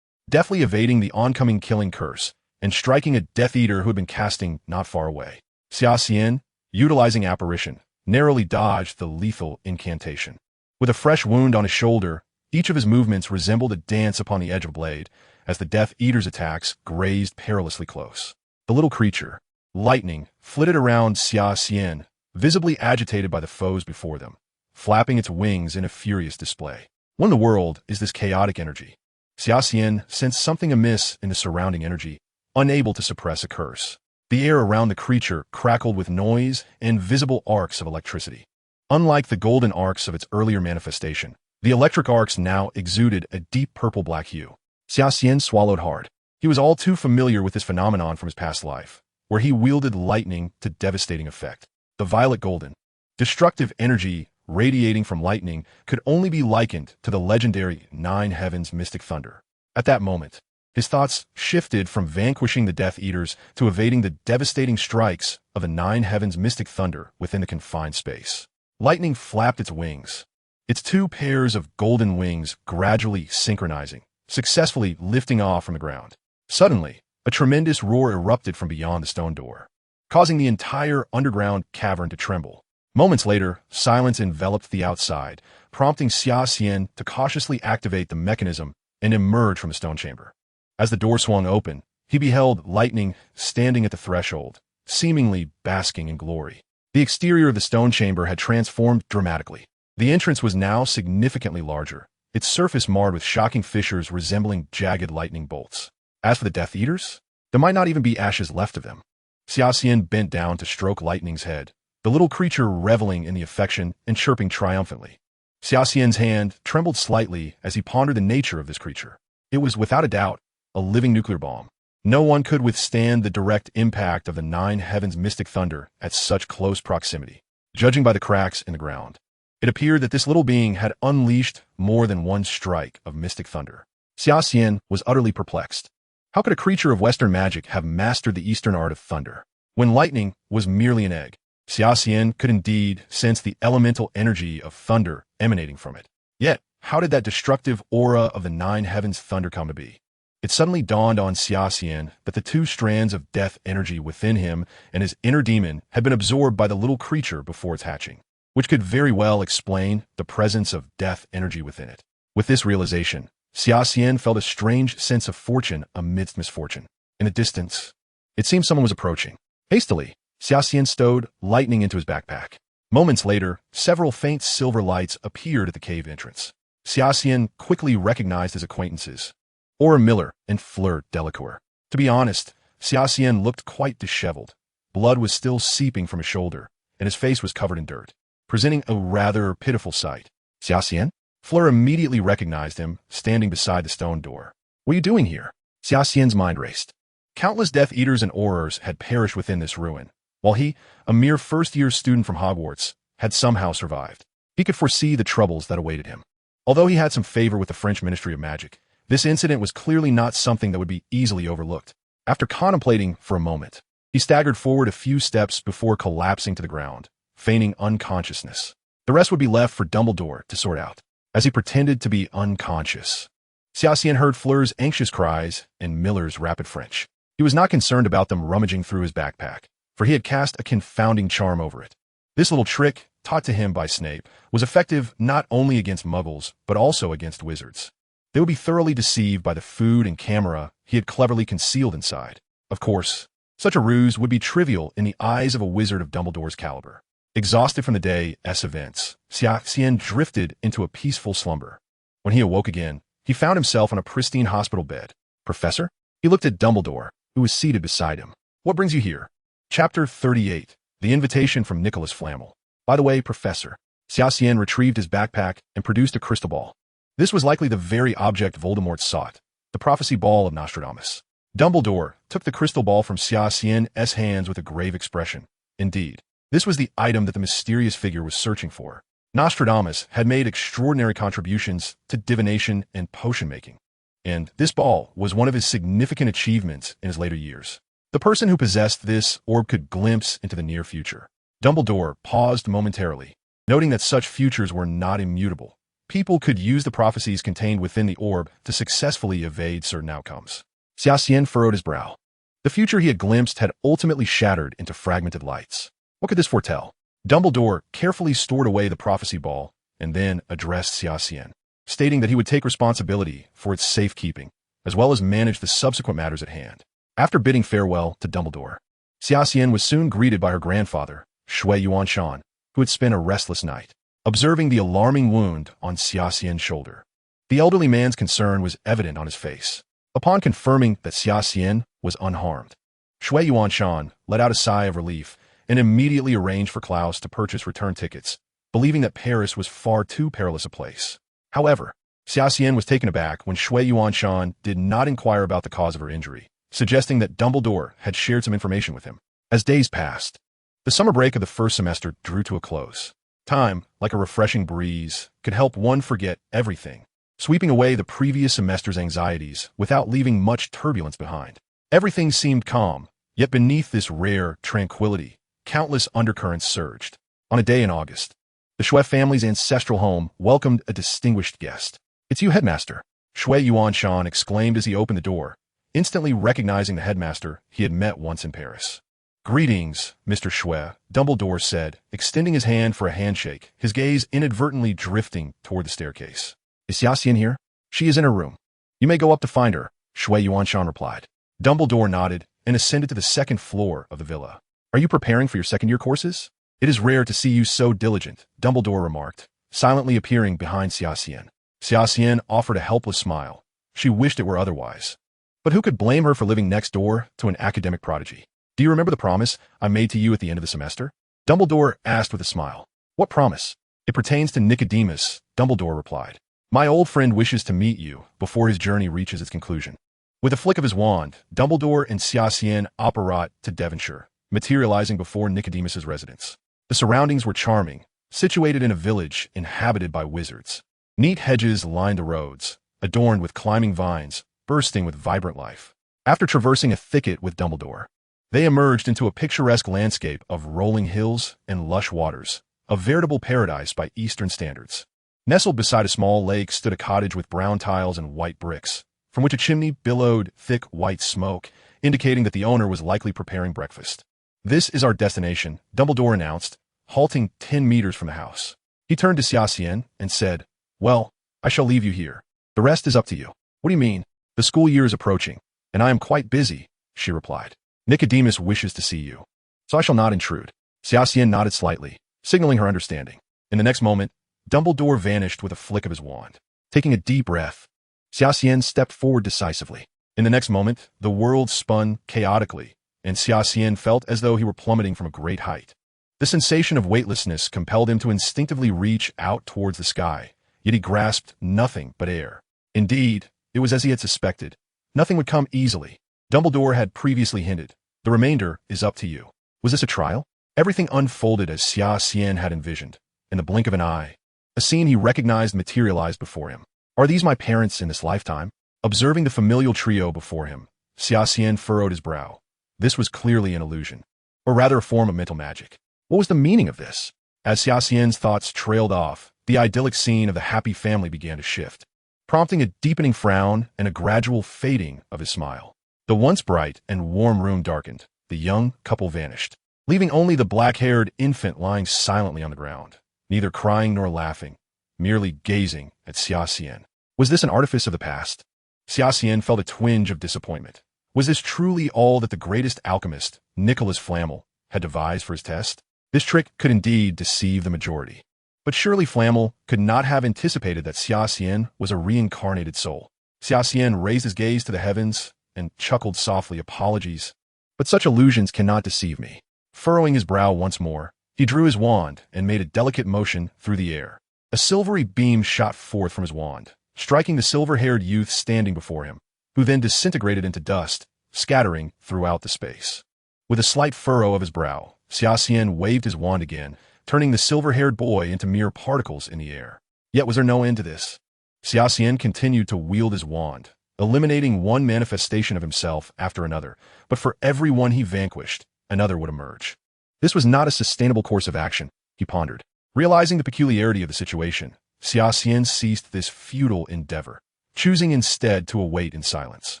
deftly evading the oncoming killing curse and striking a Death Eater who had been casting not far away. Xia Xian, utilizing apparition, narrowly dodged the lethal incantation. With a fresh wound on his shoulder, each of his movements resembled a dance upon the edge of a blade, as the Death Eater's attacks grazed perilously close. The little creature, lightning, flitted around Xia Xian, visibly agitated by the foes before them, flapping its wings in a furious display. What in the world is this chaotic energy? Xia Xian sensed something amiss in the surrounding energy, unable to suppress a curse. The air around the creature crackled with noise and visible arcs of electricity. Unlike the golden arcs of its earlier manifestation, the electric arcs now exuded a deep purple-black hue. Xia Xian swallowed hard. He was all too familiar with this phenomenon from his past life, where he wielded lightning to devastating effect. The violet golden, destructive energy radiating from lightning could only be likened to the legendary 9 Heavens mystic thunder. At that moment, his thoughts shifted from vanquishing the Death Eaters to evading the devastating strikes of the 9 Heavens mystic thunder within the confined space. Lightning flapped its wings, its 2 pairs of golden wings gradually synchronizing, successfully lifting off from the ground. Suddenly, a tremendous roar erupted from beyond the stone door, causing the entire underground cavern to tremble. Moments later, silence enveloped the outside, prompting Xia Xian to cautiously activate the mechanism and emerge from the stone chamber. As the door swung open, he beheld lightning standing at the threshold, seemingly basking in glory. The exterior of the stone chamber had transformed dramatically. The entrance was now significantly larger, its surface marred with shocking fissures resembling jagged lightning bolts. As for the Death Eaters, there might not even be ashes left of them. Xia Xian bent down to stroke Lightning's head, the little creature reveling in the affection and chirping triumphantly. Xia Xian's hand trembled slightly as he pondered the nature of this creature. It was, without a doubt, a living nuclear bomb. No one could withstand the direct impact of the nine heavens' mystic thunder at such close proximity. Judging by the cracks in the ground, it appeared that this little being had unleashed more than one strike of mystic thunder. Xia Xian was utterly perplexed. How could a creature of Western magic have mastered the Eastern art of thunder, when lightning was merely an egg? Xia Xian could indeed sense the elemental energy of thunder emanating from it. Yet, how did that destructive aura of the nine heavens' thunder come to be? It suddenly dawned on Xia Xian that the two strands of death energy within him and his inner demon had been absorbed by the little creature before its hatching, which could very well explain the presence of death energy within it. With this realization, Xia Xian felt a strange sense of fortune amidst misfortune. In the distance, it seemed someone was approaching. Hastily, Xia Xian stowed lightning into his backpack. Moments later, several faint silver lights appeared at the cave entrance. Xia Xian quickly recognized his acquaintances, Aura Miller and Fleur Delacour. To be honest, Xia Xian looked quite disheveled. Blood was still seeping from his shoulder, and his face was covered in dirt, presenting a rather pitiful sight. Xia Xian? Fleur immediately recognized him, standing beside the stone door. What are you doing here? Xia Xian's mind raced. Countless Death Eaters and Aurors had perished within this ruin, while he, a mere first-year student from Hogwarts, had somehow survived. He could foresee the troubles that awaited him. Although he had some favor with the French Ministry of Magic, this incident was clearly not something that would be easily overlooked. After contemplating for a moment, he staggered forward a few steps before collapsing to the ground, feigning unconsciousness. The rest would be left for Dumbledore to sort out. As he pretended to be unconscious, Xia Xian heard Fleur's anxious cries and Miller's rapid French. He was not concerned about them rummaging through his backpack, for he had cast a confounding charm over it. This little trick, taught to him by Snape, was effective not only against muggles, but also against wizards. They would be thoroughly deceived by the food and camera he had cleverly concealed inside. Of course, such a ruse would be trivial in the eyes of a wizard of Dumbledore's caliber. Exhausted from the day's events, Xia Xian drifted into a peaceful slumber. When he awoke again, he found himself on a pristine hospital bed. Professor? He looked at Dumbledore, who was seated beside him. What brings you here? Chapter 38. The Invitation from Nicholas Flamel. By the way, Professor. Xia Xian retrieved his backpack and produced a crystal ball. This was likely the very object Voldemort sought, the prophecy ball of Nostradamus. Dumbledore took the crystal ball from Xia Xian's hands with a grave expression. Indeed, this was the item that the mysterious figure was searching for. Nostradamus had made extraordinary contributions to divination and potion-making, and this ball was one of his significant achievements in his later years. The person who possessed this orb could glimpse into the near future. Dumbledore paused momentarily, noting that such futures were not immutable. People could use the prophecies contained within the orb to successfully evade certain outcomes. Xia Xian furrowed his brow. The future he had glimpsed had ultimately shattered into fragmented lights. What could this foretell? Dumbledore carefully stored away the prophecy ball and then addressed Xia Xian, stating that he would take responsibility for its safekeeping, as well as manage the subsequent matters at hand. After bidding farewell to Dumbledore, Xia Xian was soon greeted by her grandfather, Shui Yuanshan, who had spent a restless night, observing the alarming wound on Xia Xian's shoulder. The elderly man's concern was evident on his face. Upon confirming that Xia Xian was unharmed, Shui Yuanshan let out a sigh of relief and immediately arranged for Klaus to purchase return tickets, believing that Paris was far too perilous a place. However, Xia Xian was taken aback when Shui Yuanshan did not inquire about the cause of her injury, suggesting that Dumbledore had shared some information with him. As days passed, the summer break of the first semester drew to a close. Time, like a refreshing breeze, could help one forget everything, sweeping away the previous semester's anxieties without leaving much turbulence behind. Everything seemed calm, yet beneath this rare tranquility, countless undercurrents surged. On a day in August, the Shui family's ancestral home welcomed a distinguished guest. "It's you, headmaster," Shui Yuanshan exclaimed as he opened the door, instantly recognizing the headmaster he had met once in Paris. "Greetings, Mr. Shui," Dumbledore said, extending his hand for a handshake, his gaze inadvertently drifting toward the staircase. "Is Xia Xian here?" "She is in her room. You may go up to find her," Shui Yuanshan replied. Dumbledore nodded and ascended to the second floor of the villa. "Are you preparing for your second-year courses?" "It is rare to see you so diligent," Dumbledore remarked, silently appearing behind Xia Xian. Xia Xian offered a helpless smile. She wished it were otherwise. But who could blame her for living next door to an academic prodigy? "Do you remember the promise I made to you at the end of the semester?" Dumbledore asked with a smile. "What promise?" "It pertains to Nicodemus," Dumbledore replied. "My old friend wishes to meet you before his journey reaches its conclusion." With a flick of his wand, Dumbledore and Xia Xian apparat to Devonshire, materializing before Nicodemus's residence. The surroundings were charming, situated in a village inhabited by wizards. Neat hedges lined the roads, adorned with climbing vines, bursting with vibrant life. After traversing a thicket with Dumbledore, they emerged into a picturesque landscape of rolling hills and lush waters, a veritable paradise by Eastern standards. Nestled beside a small lake stood a cottage with brown tiles and white bricks, from which a chimney billowed thick white smoke, indicating that the owner was likely preparing breakfast. "This is our destination," Dumbledore announced, halting 10 meters from the house. He turned to Xia Xian and said, "Well, I shall leave you here. The rest is up to you." "What do you mean?" "The school year is approaching, and I am quite busy," she replied. "Nicodemus wishes to see you, so I shall not intrude." Xia Xian nodded slightly, signaling her understanding. In the next moment, Dumbledore vanished with a flick of his wand. Taking a deep breath, Xia Xian stepped forward decisively. In the next moment, the world spun chaotically, and Xia Xian felt as though he were plummeting from a great height. The sensation of weightlessness compelled him to instinctively reach out towards the sky, yet he grasped nothing but air. Indeed, it was as he had suspected. Nothing would come easily. Dumbledore had previously hinted, "The remainder is up to you." Was this a trial? Everything unfolded as Xia Xian had envisioned. In the blink of an eye, a scene he recognized materialized before him. "Are these my parents in this lifetime?" Observing the familial trio before him, Xia Xian furrowed his brow. This was clearly an illusion, or rather a form of mental magic. What was the meaning of this? As Xia Xian's thoughts trailed off, the idyllic scene of the happy family began to shift, prompting a deepening frown and a gradual fading of his smile. The once bright and warm room darkened. The young couple vanished, leaving only the black-haired infant lying silently on the ground, neither crying nor laughing, merely gazing at Xia Xian. Was this an artifice of the past? Xia Xian felt a twinge of disappointment. Was this truly all that the greatest alchemist, Nicholas Flamel, had devised for his test? This trick could indeed deceive the majority. But surely Flamel could not have anticipated that Xia Xian was a reincarnated soul. Xia Xian raised his gaze to the heavens and chuckled softly, "Apologies, but such illusions cannot deceive me." Furrowing his brow once more, he drew his wand and made a delicate motion through the air. A silvery beam shot forth from his wand, striking the silver-haired youth standing before him, who then disintegrated into dust, scattering throughout the space. With a slight furrow of his brow, Xia Xian waved his wand again, turning the silver-haired boy into mere particles in the air. Yet was there no end to this? Xia Xian continued to wield his wand, eliminating one manifestation of himself after another, but for every one he vanquished, another would emerge. This was not a sustainable course of action, he pondered. Realizing the peculiarity of the situation, Xia Xian ceased this futile endeavor, choosing instead to await in silence.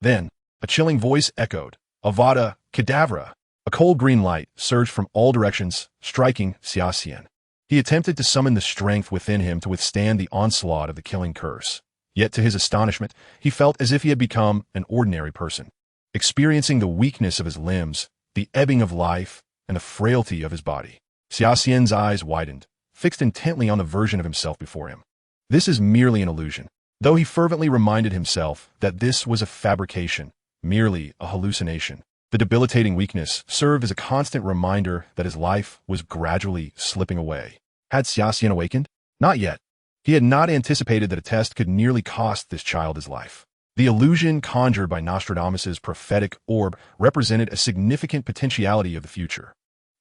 Then, a chilling voice echoed, "Avada Kedavra!" A cold green light surged from all directions, striking Xia Xian. He attempted to summon the strength within him to withstand the onslaught of the killing curse. Yet to his astonishment, he felt as if he had become an ordinary person, experiencing the weakness of his limbs, the ebbing of life, and the frailty of his body. Xia Xian's eyes widened, fixed intently on the version of himself before him. This is merely an illusion, though he fervently reminded himself that this was a fabrication, merely a hallucination. The debilitating weakness served as a constant reminder that his life was gradually slipping away. Had Xia Xian awakened? Not yet. He had not anticipated that a test could nearly cost this child his life. The illusion conjured by Nostradamus's prophetic orb represented a significant potentiality of the future.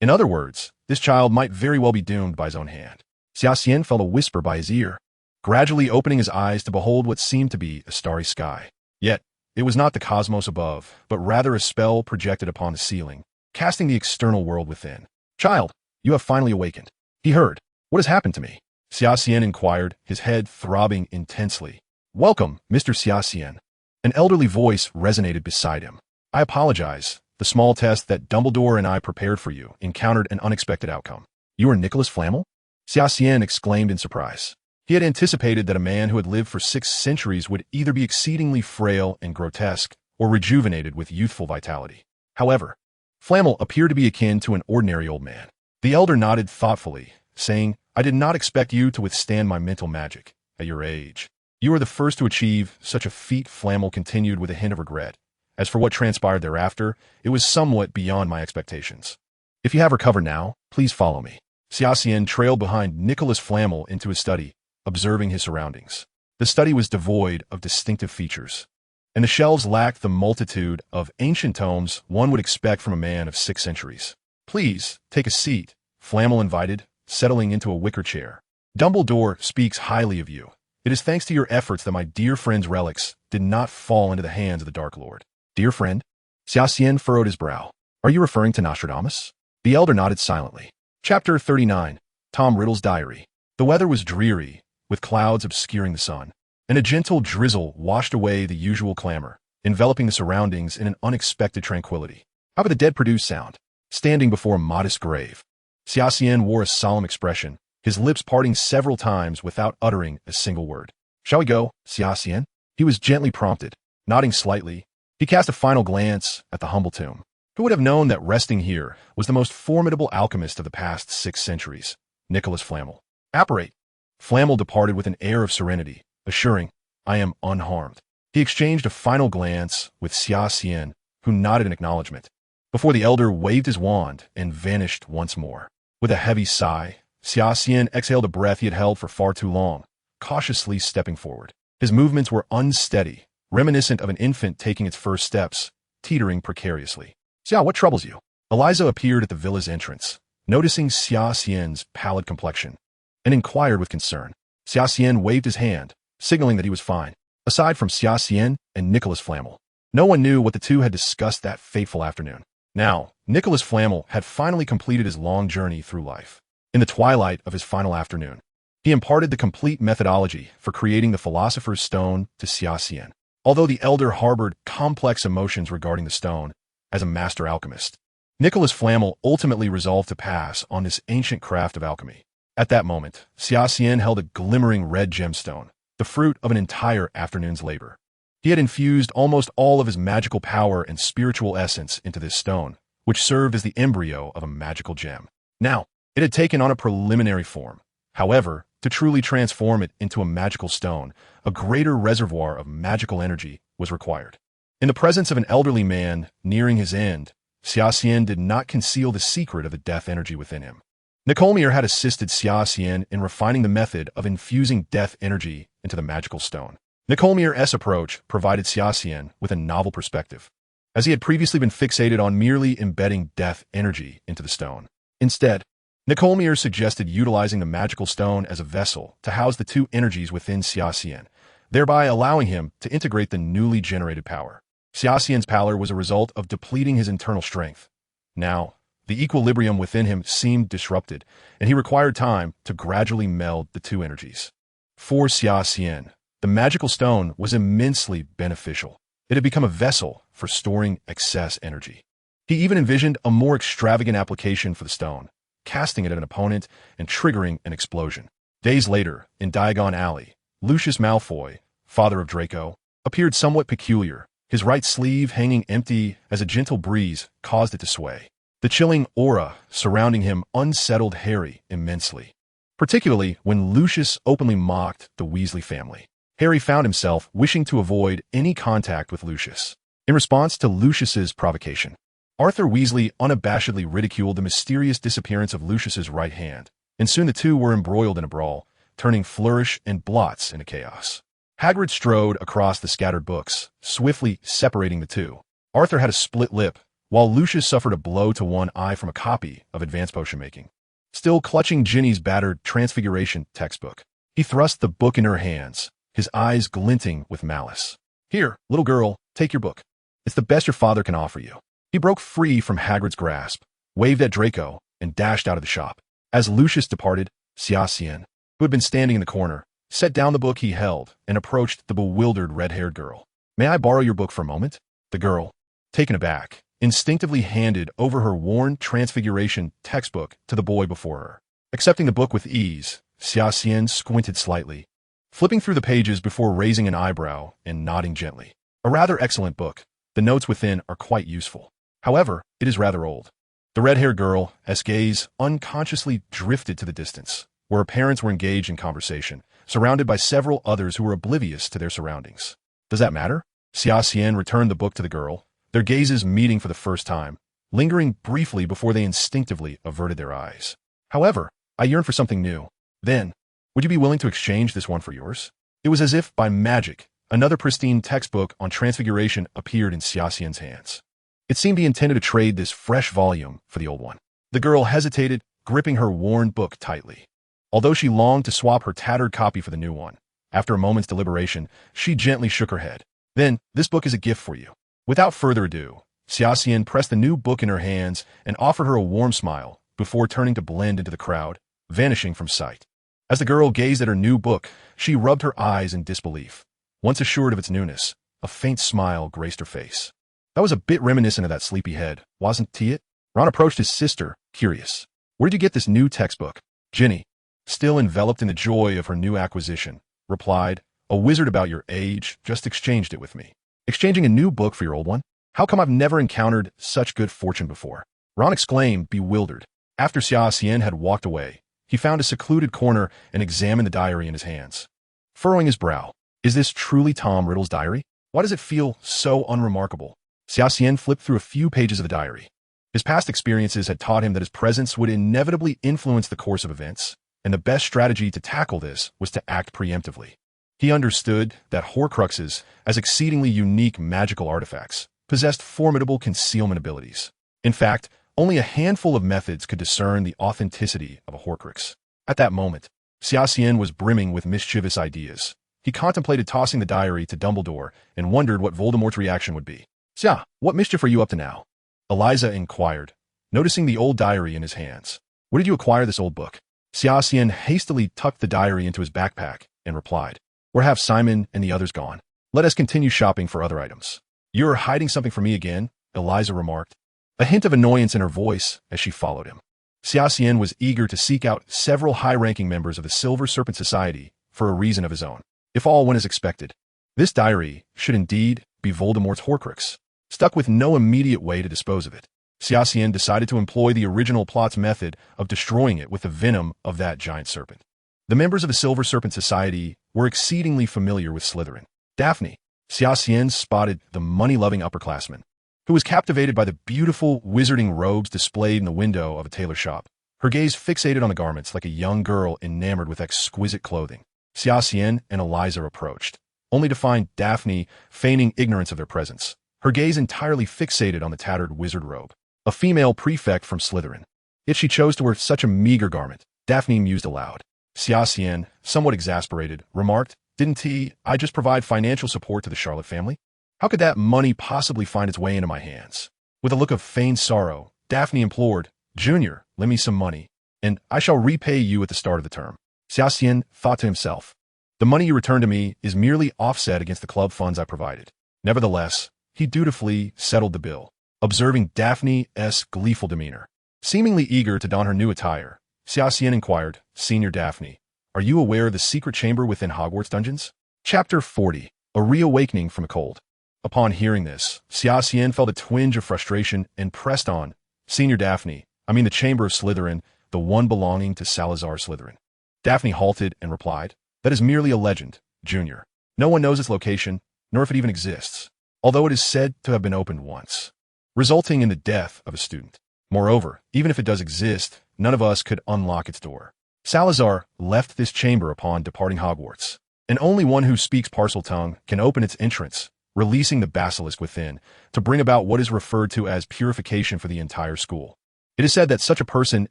In other words, this child might very well be doomed by his own hand. Xia Xian felt a whisper by his ear, gradually opening his eyes to behold what seemed to be a starry sky. Yet, it was not the cosmos above, but rather a spell projected upon the ceiling, casting the external world within. "Child, you have finally awakened." He heard. "What has happened to me?" Xia Xian inquired, his head throbbing intensely. "Welcome, Mr. Xia Xian." An elderly voice resonated beside him. "I apologize. The small test that Dumbledore and I prepared for you encountered an unexpected outcome." "You are Nicholas Flamel?" Xia Xian exclaimed in surprise. He had anticipated that a man who had lived for 6 centuries would either be exceedingly frail and grotesque, or rejuvenated with youthful vitality. However, Flamel appeared to be akin to an ordinary old man. The elder nodded thoughtfully, saying, "I did not expect you to withstand my mental magic at your age. You are the first to achieve such a feat." Flamel continued with a hint of regret. "As for what transpired thereafter, it was somewhat beyond my expectations. If you have recovered now, please follow me." Xia Xian trailed behind Nicholas Flamel into his study, observing his surroundings. The study was devoid of distinctive features. and the shelves lacked the multitude of ancient tomes one would expect from a man of 6 centuries. "Please, take a seat," Flamel invited, settling into a wicker chair. "Dumbledore speaks highly of you. It is thanks to your efforts that my dear friend's relics did not fall into the hands of the Dark Lord." "Dear friend?" Xia Xian furrowed his brow. "Are you referring to Nostradamus?" The elder nodded silently. Chapter 39. Tom Riddle's Diary. The weather was dreary, with clouds obscuring the sun, and a gentle drizzle washed away the usual clamor, enveloping the surroundings in an unexpected tranquility. How could the dead produce sound? Standing before a modest grave, Xia Xian wore a solemn expression, his lips parting several times without uttering a single word. "Shall we go, Xia Xian?" He was gently prompted. Nodding slightly, he cast a final glance at the humble tomb. Who would have known that resting here was the most formidable alchemist of the past 6 centuries, Nicholas Flamel. "Apparate." Flamel departed with an air of serenity, assuring, "I am unharmed." He exchanged a final glance with Xia Xian, who nodded in acknowledgement, before the elder waved his wand and vanished once more. With a heavy sigh, Xia Xian exhaled a breath he had held for far too long, cautiously stepping forward. His movements were unsteady, reminiscent of an infant taking its first steps, teetering precariously. "Xia, what troubles you?" Eliza appeared at the villa's entrance, noticing Xia Xian's pallid complexion, and inquired with concern. Xia Xian waved his hand, signaling that he was fine. Aside from Xia Xian and Nicholas Flamel, no one knew what the two had discussed that fateful afternoon. Now, Nicholas Flamel had finally completed his long journey through life. In the twilight of his final afternoon, he imparted the complete methodology for creating the Philosopher's Stone to Xia Xian. Although the elder harbored complex emotions regarding the stone, as a master alchemist, Nicholas Flamel ultimately resolved to pass on this ancient craft of alchemy. At that moment, Xia Xian held a glimmering red gemstone, the fruit of an entire afternoon's labor. He had infused almost all of his magical power and spiritual essence into this stone, which served as the embryo of a magical gem. Now, it had taken on a preliminary form. However, to truly transform it into a magical stone, a greater reservoir of magical energy was required. In the presence of an elderly man nearing his end, Xia Xian did not conceal the secret of the death energy within him. Nicolmir had assisted Xia Xian in refining the method of infusing death energy into the magical stone. Nicolmir's approach provided Xia Xian with a novel perspective, as he had previously been fixated on merely embedding death energy into the stone. Instead, Nicolmir suggested utilizing the magical stone as a vessel to house the two energies within Xia Xian, thereby allowing him to integrate the newly generated power. Xia Xian's pallor was a result of depleting his internal strength. Now, the equilibrium within him seemed disrupted, and he required time to gradually meld the two energies. For Xia Xian, the magical stone was immensely beneficial. It had become a vessel for storing excess energy. He even envisioned a more extravagant application for the stone, casting it at an opponent and triggering an explosion. Days later, in Diagon Alley, Lucius Malfoy, father of Draco, appeared somewhat peculiar, his right sleeve hanging empty as a gentle breeze caused it to sway. The chilling aura surrounding him unsettled Harry immensely, particularly when Lucius openly mocked the Weasley family. Harry found himself wishing to avoid any contact with Lucius. In response to Lucius's provocation, Arthur Weasley unabashedly ridiculed the mysterious disappearance of Lucius's right hand, and soon the two were embroiled in a brawl, turning flourish and blots into chaos. Hagrid strode across the scattered books, swiftly separating the two. Arthur had a split lip, while Lucius suffered a blow to one eye from a copy of Advanced Potion Making. Still clutching Ginny's battered Transfiguration textbook, he thrust the book in her hands, his eyes glinting with malice. "Here, little girl, take your book. It's the best your father can offer you." He broke free from Hagrid's grasp, waved at Draco, and dashed out of the shop. As Lucius departed, Xia Xian, who had been standing in the corner, set down the book he held and approached the bewildered red-haired girl. "May I borrow your book for a moment?" The girl, taken aback, instinctively handed over her worn Transfiguration textbook to the boy before her. Accepting the book with ease, Xia Xian squinted slightly, flipping through the pages before raising an eyebrow and nodding gently. "A rather excellent book. The notes within are quite useful. However, it is rather old." The red-haired girl, as gaze unconsciously drifted to the distance, where her parents were engaged in conversation, surrounded by several others who were oblivious to their surroundings. "Does that matter?" Xia Xian returned the book to the girl, their gazes meeting for the first time, lingering briefly before they instinctively averted their eyes. "However, I yearn for something new. Then, would you be willing to exchange this one for yours?" It was as if by magic, Another pristine textbook on transfiguration appeared in Xia Xian's hands. It seemed he intended to trade this fresh volume for the old one. The girl hesitated, gripping her worn book tightly. Although she longed to swap her tattered copy for the new one, after a moment's deliberation, she gently shook her head. Then, this book is a gift for you. Without further ado, Xia Xian pressed the new book in her hands and offered her a warm smile before turning to blend into the crowd, vanishing from sight. As the girl gazed at her new book, she rubbed her eyes in disbelief. Once assured of its newness, a faint smile graced her face. That was a bit reminiscent of that sleepy head, wasn't it? Ron approached his sister, curious. Where'd you get this new textbook? Ginny, still enveloped in the joy of her new acquisition, replied, a wizard about your age just exchanged it with me. Exchanging a new book for your old one? How come I've never encountered such good fortune before? Ron exclaimed, bewildered. After Xia Xian had walked away, he found a secluded corner and examined the diary in his hands. Furrowing his brow, is this truly Tom Riddle's diary? Why does it feel so unremarkable? Xia Xian flipped through a few pages of the diary. His past experiences had taught him that his presence would inevitably influence the course of events, and the best strategy to tackle this was to act preemptively. He understood that Horcruxes, as exceedingly unique magical artifacts, possessed formidable concealment abilities. In fact, only a handful of methods could discern the authenticity of a Horcrux. At that moment, Xia Xian was brimming with mischievous ideas. He contemplated tossing the diary to Dumbledore and wondered what Voldemort's reaction would be. Xia, what mischief are you up to now? Eliza inquired, noticing the old diary in his hands. Where did you acquire this old book? Xia Xian hastily tucked the diary into his backpack and replied, where have Simon and the others gone? Let us continue shopping for other items. You're hiding something from me again, Eliza remarked, a hint of annoyance in her voice as she followed him. Xia Xian was eager to seek out several high-ranking members of the Silver Serpent Society for a reason of his own. If all went as expected, this diary should indeed be Voldemort's Horcrux. Stuck with no immediate way to dispose of it, Xia Xian decided to employ the original plot's method of destroying it with the venom of that giant serpent. The members of the Silver Serpent Society were exceedingly familiar with Slytherin. Daphne, Xia Xian spotted the money-loving upperclassman, who was captivated by the beautiful wizarding robes displayed in the window of a tailor shop, her gaze fixated on the garments like a young girl enamored with exquisite clothing. Xia Xian and Eliza approached, only to find Daphne feigning ignorance of their presence, her gaze entirely fixated on the tattered wizard robe. A female prefect from Slytherin. Yet she chose to wear such a meager garment, Daphne mused aloud. Xia Xian, somewhat exasperated, remarked, didn't I just provide financial support to the Charlotte family? How could that money possibly find its way into my hands? With a look of feigned sorrow, Daphne implored, Junior, lend me some money, and I shall repay you at the start of the term. Xia Xian thought to himself, the money you return to me is merely offset against the club funds I provided. Nevertheless, he dutifully settled the bill, observing Daphne's gleeful demeanor. Seemingly eager to don her new attire, Xia Xian inquired, Senior Daphne, are you aware of the secret chamber within Hogwarts dungeons? Chapter 40, A Reawakening from a Cold. Upon hearing this, Xia Xian felt a twinge of frustration and pressed on, Senior Daphne, I mean the chamber of Slytherin, the one belonging to Salazar Slytherin. Daphne halted and replied, that is merely a legend, Junior. No one knows its location, nor if it even exists, although it is said to have been opened once, resulting in the death of a student. Moreover, even if it does exist, none of us could unlock its door. Salazar left this chamber upon departing Hogwarts, and only one who speaks Parseltongue can open its entrance, releasing the basilisk within, to bring about what is referred to as purification for the entire school. It is said that such a person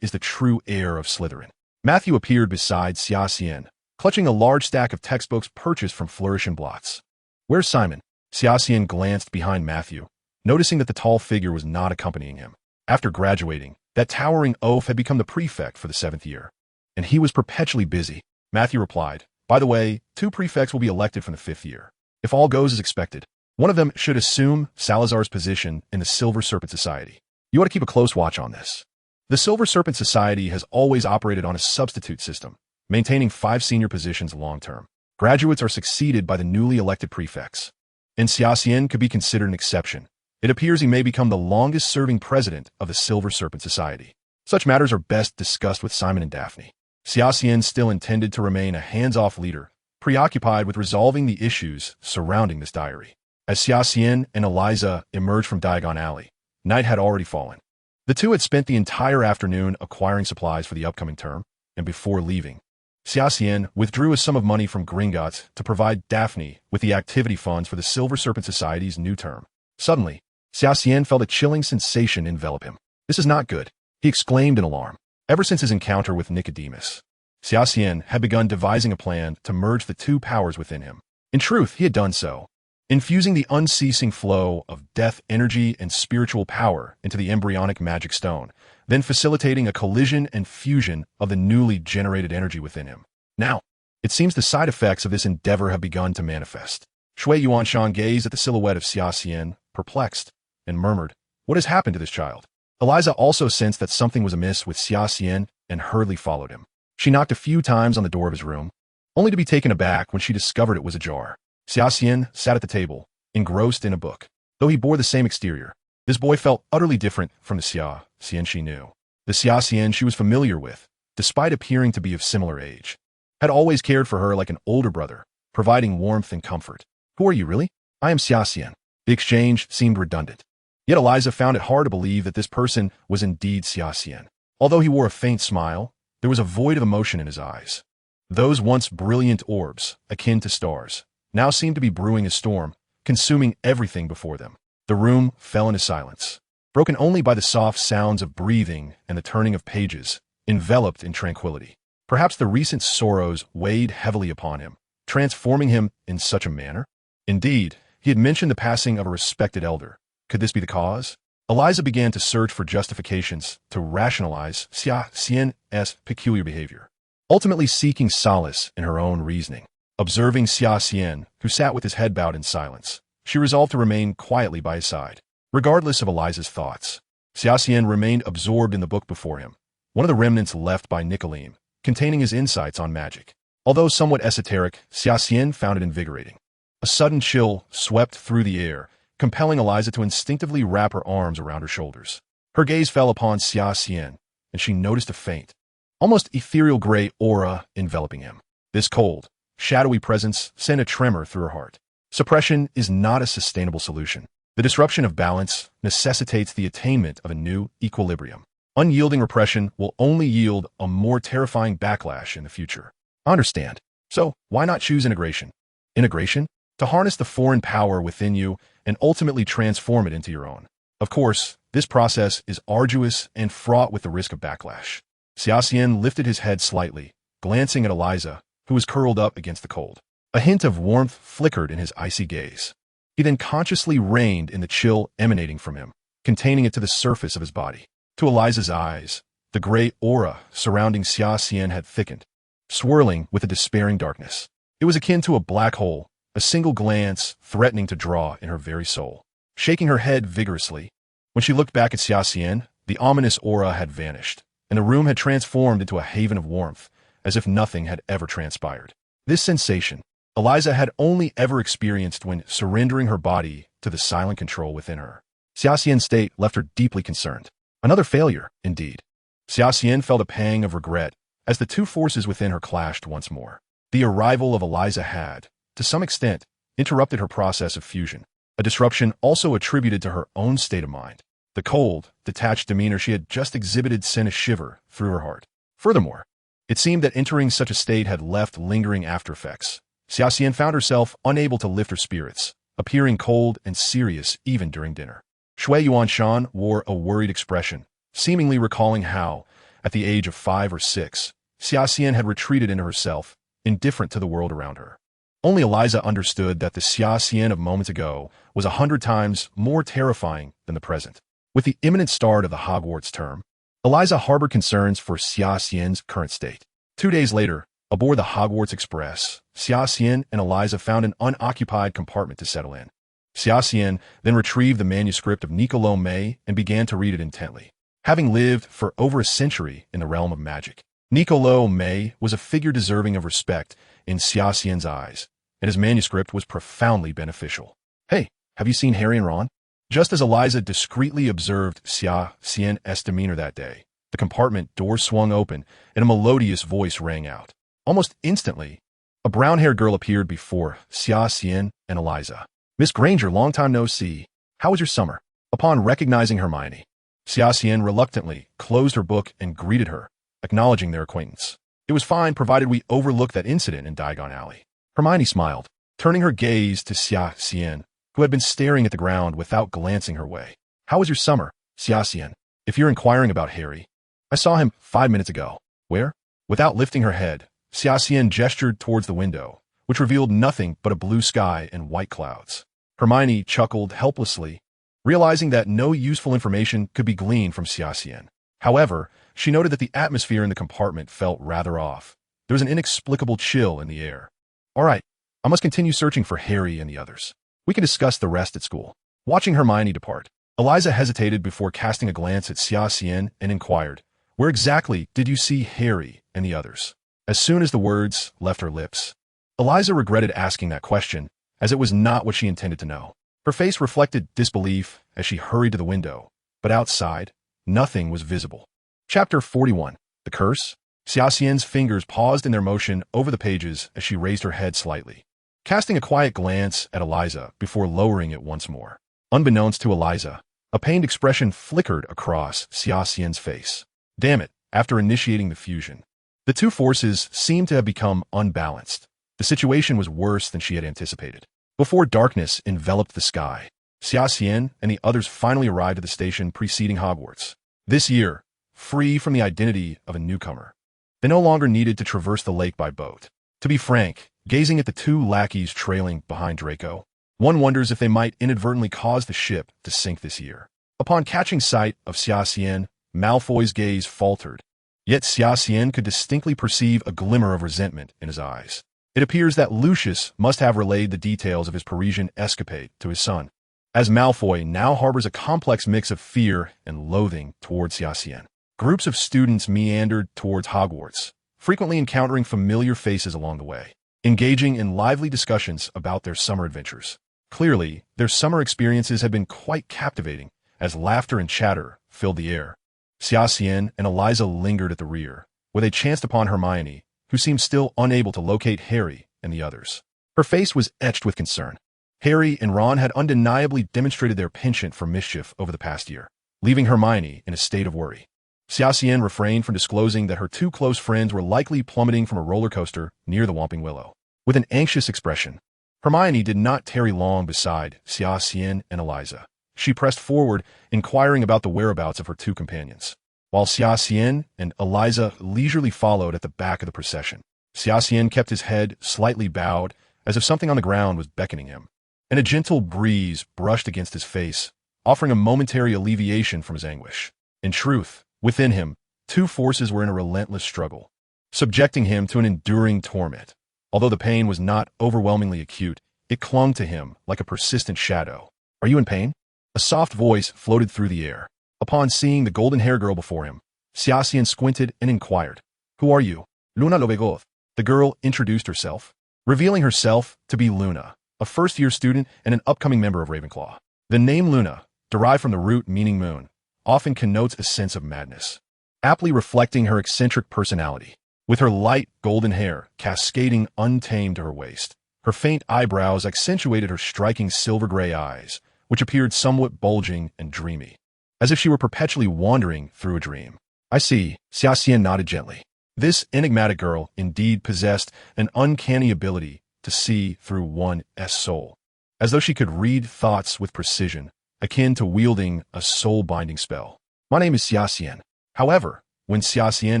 is the true heir of Slytherin. Matthew appeared beside Xia Xian, clutching a large stack of textbooks purchased from Flourish and Blots. Where's Simon? Xia Xian glanced behind Matthew, noticing that the tall figure was not accompanying him. After graduating, that towering oaf had become the prefect for the 7th year, and he was perpetually busy. Matthew replied, by the way, 2 prefects will be elected from the 5th year. If all goes as expected, one of them should assume Salazar's position in the Silver Serpent Society. You ought to keep a close watch on this. The Silver Serpent Society has always operated on a substitute system, maintaining 5 senior positions long-term. Graduates are succeeded by the newly elected prefects. And Xia Xian could be considered an exception. It appears he may become the longest-serving president of the Silver Serpent Society. Such matters are best discussed with Simon and Daphne. Xia Xian still intended to remain a hands-off leader, preoccupied with resolving the issues surrounding this diary. As Xia Xian and Eliza emerged from Diagon Alley, night had already fallen. The two had spent the entire afternoon acquiring supplies for the upcoming term, and before leaving, Xia Xian withdrew a sum of money from Gringotts to provide Daphne with the activity funds for the Silver Serpent Society's new term. Suddenly, Xia Xian felt a chilling sensation envelop him. This is not good, he exclaimed in alarm. Ever since his encounter with Nicodemus, Xia Xian had begun devising a plan to merge the two powers within him. In truth, he had done so, infusing the unceasing flow of death energy and spiritual power into the embryonic magic stone, then facilitating a collision and fusion of the newly generated energy within him. Now, it seems the side effects of this endeavor have begun to manifest. Shui Yuanshan gazed at the silhouette of Xia Xian, perplexed, and murmured, "What has happened to this child?" Eliza also sensed that something was amiss with Xia Xian and hurriedly followed him. She knocked a few times on the door of his room, only to be taken aback when she discovered it was ajar. Xia Xian sat at the table, engrossed in a book. Though he bore the same exterior, this boy felt utterly different from the Xia Xian she knew. The Xia Xian she was familiar with, despite appearing to be of similar age, had always cared for her like an older brother, providing warmth and comfort. "Who are you, really?" "I am Xia Xian." The exchange seemed redundant. Yet Eliza found it hard to believe that this person was indeed Xia Xian. Although he wore a faint smile, there was a void of emotion in his eyes. Those once brilliant orbs, akin to stars, now seemed to be brewing a storm, consuming everything before them. The room fell into silence, broken only by the soft sounds of breathing and the turning of pages, enveloped in tranquility. Perhaps the recent sorrows weighed heavily upon him, transforming him in such a manner. Indeed, he had mentioned the passing of a respected elder. Could this be the cause? Eliza began to search for justifications to rationalize Xia Xian's peculiar behavior, ultimately seeking solace in her own reasoning. Observing Xia Xian, who sat with his head bowed in silence, she resolved to remain quietly by his side. Regardless of Eliza's thoughts, Xia Xian remained absorbed in the book before him, one of the remnants left by Nicolim, containing his insights on magic. Although somewhat esoteric, Xia Xian found it invigorating. A sudden chill swept through the air, compelling Eliza to instinctively wrap her arms around her shoulders. Her gaze fell upon Xia Xian, and she noticed a faint, almost ethereal gray aura enveloping him. This cold, shadowy presence sent a tremor through her heart. Suppression is not a sustainable solution. The disruption of balance necessitates the attainment of a new equilibrium. Unyielding repression will only yield a more terrifying backlash in the future. Understand. So, why not choose integration? Integration? To harness the foreign power within you and ultimately transform it into your own. Of course, this process is arduous and fraught with the risk of backlash. Xia Xian lifted his head slightly, glancing at Eliza, who was curled up against the cold. A hint of warmth flickered in his icy gaze. He then consciously reined in the chill emanating from him, containing it to the surface of his body. To Eliza's eyes, the gray aura surrounding Xia Xian had thickened, swirling with a despairing darkness. It was akin to a black hole, a single glance threatening to draw in her very soul. Shaking her head vigorously, when she looked back at Xia Xian, the ominous aura had vanished, and the room had transformed into a haven of warmth, as if nothing had ever transpired. This sensation, Eliza had only ever experienced when surrendering her body to the silent control within her. Xia Xian's state left her deeply concerned. Another failure, indeed. Xia Xian felt a pang of regret as the two forces within her clashed once more. The arrival of Eliza had, to some extent, interrupted her process of fusion, a disruption also attributed to her own state of mind. The cold, detached demeanor she had just exhibited sent a shiver through her heart. Furthermore, it seemed that entering such a state had left lingering aftereffects. Xia Xian found herself unable to lift her spirits, appearing cold and serious even during dinner. Shui Yuanshan wore a worried expression, seemingly recalling how, at the age of 5 or 6, Xia Xian had retreated into herself, indifferent to the world around her. Only Eliza understood that the Xia Xian of moments ago was 100 times more terrifying than the present. With the imminent start of the Hogwarts term, Eliza harbored concerns for Xia Xian's current state. 2 days later, aboard the Hogwarts Express, Xia Xian and Eliza found an unoccupied compartment to settle in. Xia Xian then retrieved the manuscript of Niccolo May and began to read it intently. Having lived for over a century in the realm of magic, Niccolo May was a figure deserving of respect in Xia Xian's eyes, and his manuscript was profoundly beneficial. "Hey, have you seen Harry and Ron?" Just as Eliza discreetly observed Xia Xian's demeanor that day, the compartment door swung open and a melodious voice rang out. Almost instantly, a brown-haired girl appeared before Xia Xian and Eliza. "Miss Granger, long time no see. How was your summer?" Upon recognizing Hermione, Xia Xian reluctantly closed her book and greeted her, acknowledging their acquaintance. It was fine provided we overlook that incident in Diagon Alley. Hermione smiled, turning her gaze to Xia Xian, who had been staring at the ground without glancing her way. How was your summer, Xia Xian? If you're inquiring about Harry, I saw him 5 minutes ago. Where? Without lifting her head, Xia Xian gestured towards the window, which revealed nothing but a blue sky and white clouds. Hermione chuckled helplessly, realizing that no useful information could be gleaned from Xia Xian. However, she noted that the atmosphere in the compartment felt rather off. There was an inexplicable chill in the air. All right, I must continue searching for Harry and the others. We can discuss the rest at school. Watching Hermione depart, Eliza hesitated before casting a glance at Xia Xian and inquired, where exactly did you see Harry and the others? As soon as the words left her lips, Eliza regretted asking that question, as it was not what she intended to know. Her face reflected disbelief as she hurried to the window, but outside, nothing was visible. Chapter 41. The Curse. Xia Xian's fingers paused in their motion over the pages as she raised her head slightly, casting a quiet glance at Eliza before lowering it once more. Unbeknownst to Eliza, a pained expression flickered across Xia Xian's face. Damn it, after initiating the fusion, the two forces seemed to have become unbalanced. The situation was worse than she had anticipated. Before darkness enveloped the sky, Xia Xian and the others finally arrived at the station preceding Hogwarts. This year, free from the identity of a newcomer, they no longer needed to traverse the lake by boat. To be frank, gazing at the two lackeys trailing behind Draco, one wonders if they might inadvertently cause the ship to sink this year. Upon catching sight of Xia Xian, Malfoy's gaze faltered, yet Xia Xian could distinctly perceive a glimmer of resentment in his eyes. It appears that Lucius must have relayed the details of his Parisian escapade to his son, as Malfoy now harbors a complex mix of fear and loathing towards Xia Xian. Groups of students meandered towards Hogwarts, frequently encountering familiar faces along the way, engaging in lively discussions about their summer adventures. Clearly, their summer experiences had been quite captivating, as laughter and chatter filled the air. Xia Xian and Eliza lingered at the rear, where they chanced upon Hermione, who seemed still unable to locate Harry and the others. Her face was etched with concern. Harry and Ron had undeniably demonstrated their penchant for mischief over the past year, leaving Hermione in a state of worry. Xia Xian refrained from disclosing that her two close friends were likely plummeting from a roller coaster near the Whomping Willow. With an anxious expression, Hermione did not tarry long beside Xia Xian and Eliza. She pressed forward, inquiring about the whereabouts of her two companions, while Xia Xian and Eliza leisurely followed at the back of the procession. Xia Xian kept his head slightly bowed, as if something on the ground was beckoning him, and a gentle breeze brushed against his face, offering a momentary alleviation from his anguish. In truth, within him, two forces were in a relentless struggle, subjecting him to an enduring torment. Although the pain was not overwhelmingly acute, it clung to him like a persistent shadow. Are you in pain? A soft voice floated through the air. Upon seeing the golden-haired girl before him, Xia Xian squinted and inquired, Who are you? Luna Lovegoth. The girl introduced herself, revealing herself to be Luna, a first-year student and an upcoming member of Ravenclaw. The name Luna, derived from the root meaning moon, often connotes a sense of madness, aptly reflecting her eccentric personality. With her light golden hair cascading untamed to her waist, her faint eyebrows accentuated her striking silver-gray eyes, which appeared somewhat bulging and dreamy, as if she were perpetually wandering through a dream. I see, Xia Xian nodded gently. This enigmatic girl indeed possessed an uncanny ability to see through one's soul, as though she could read thoughts with precision, akin to wielding a soul-binding spell. My name is Xia Xian. However, when Xia Xian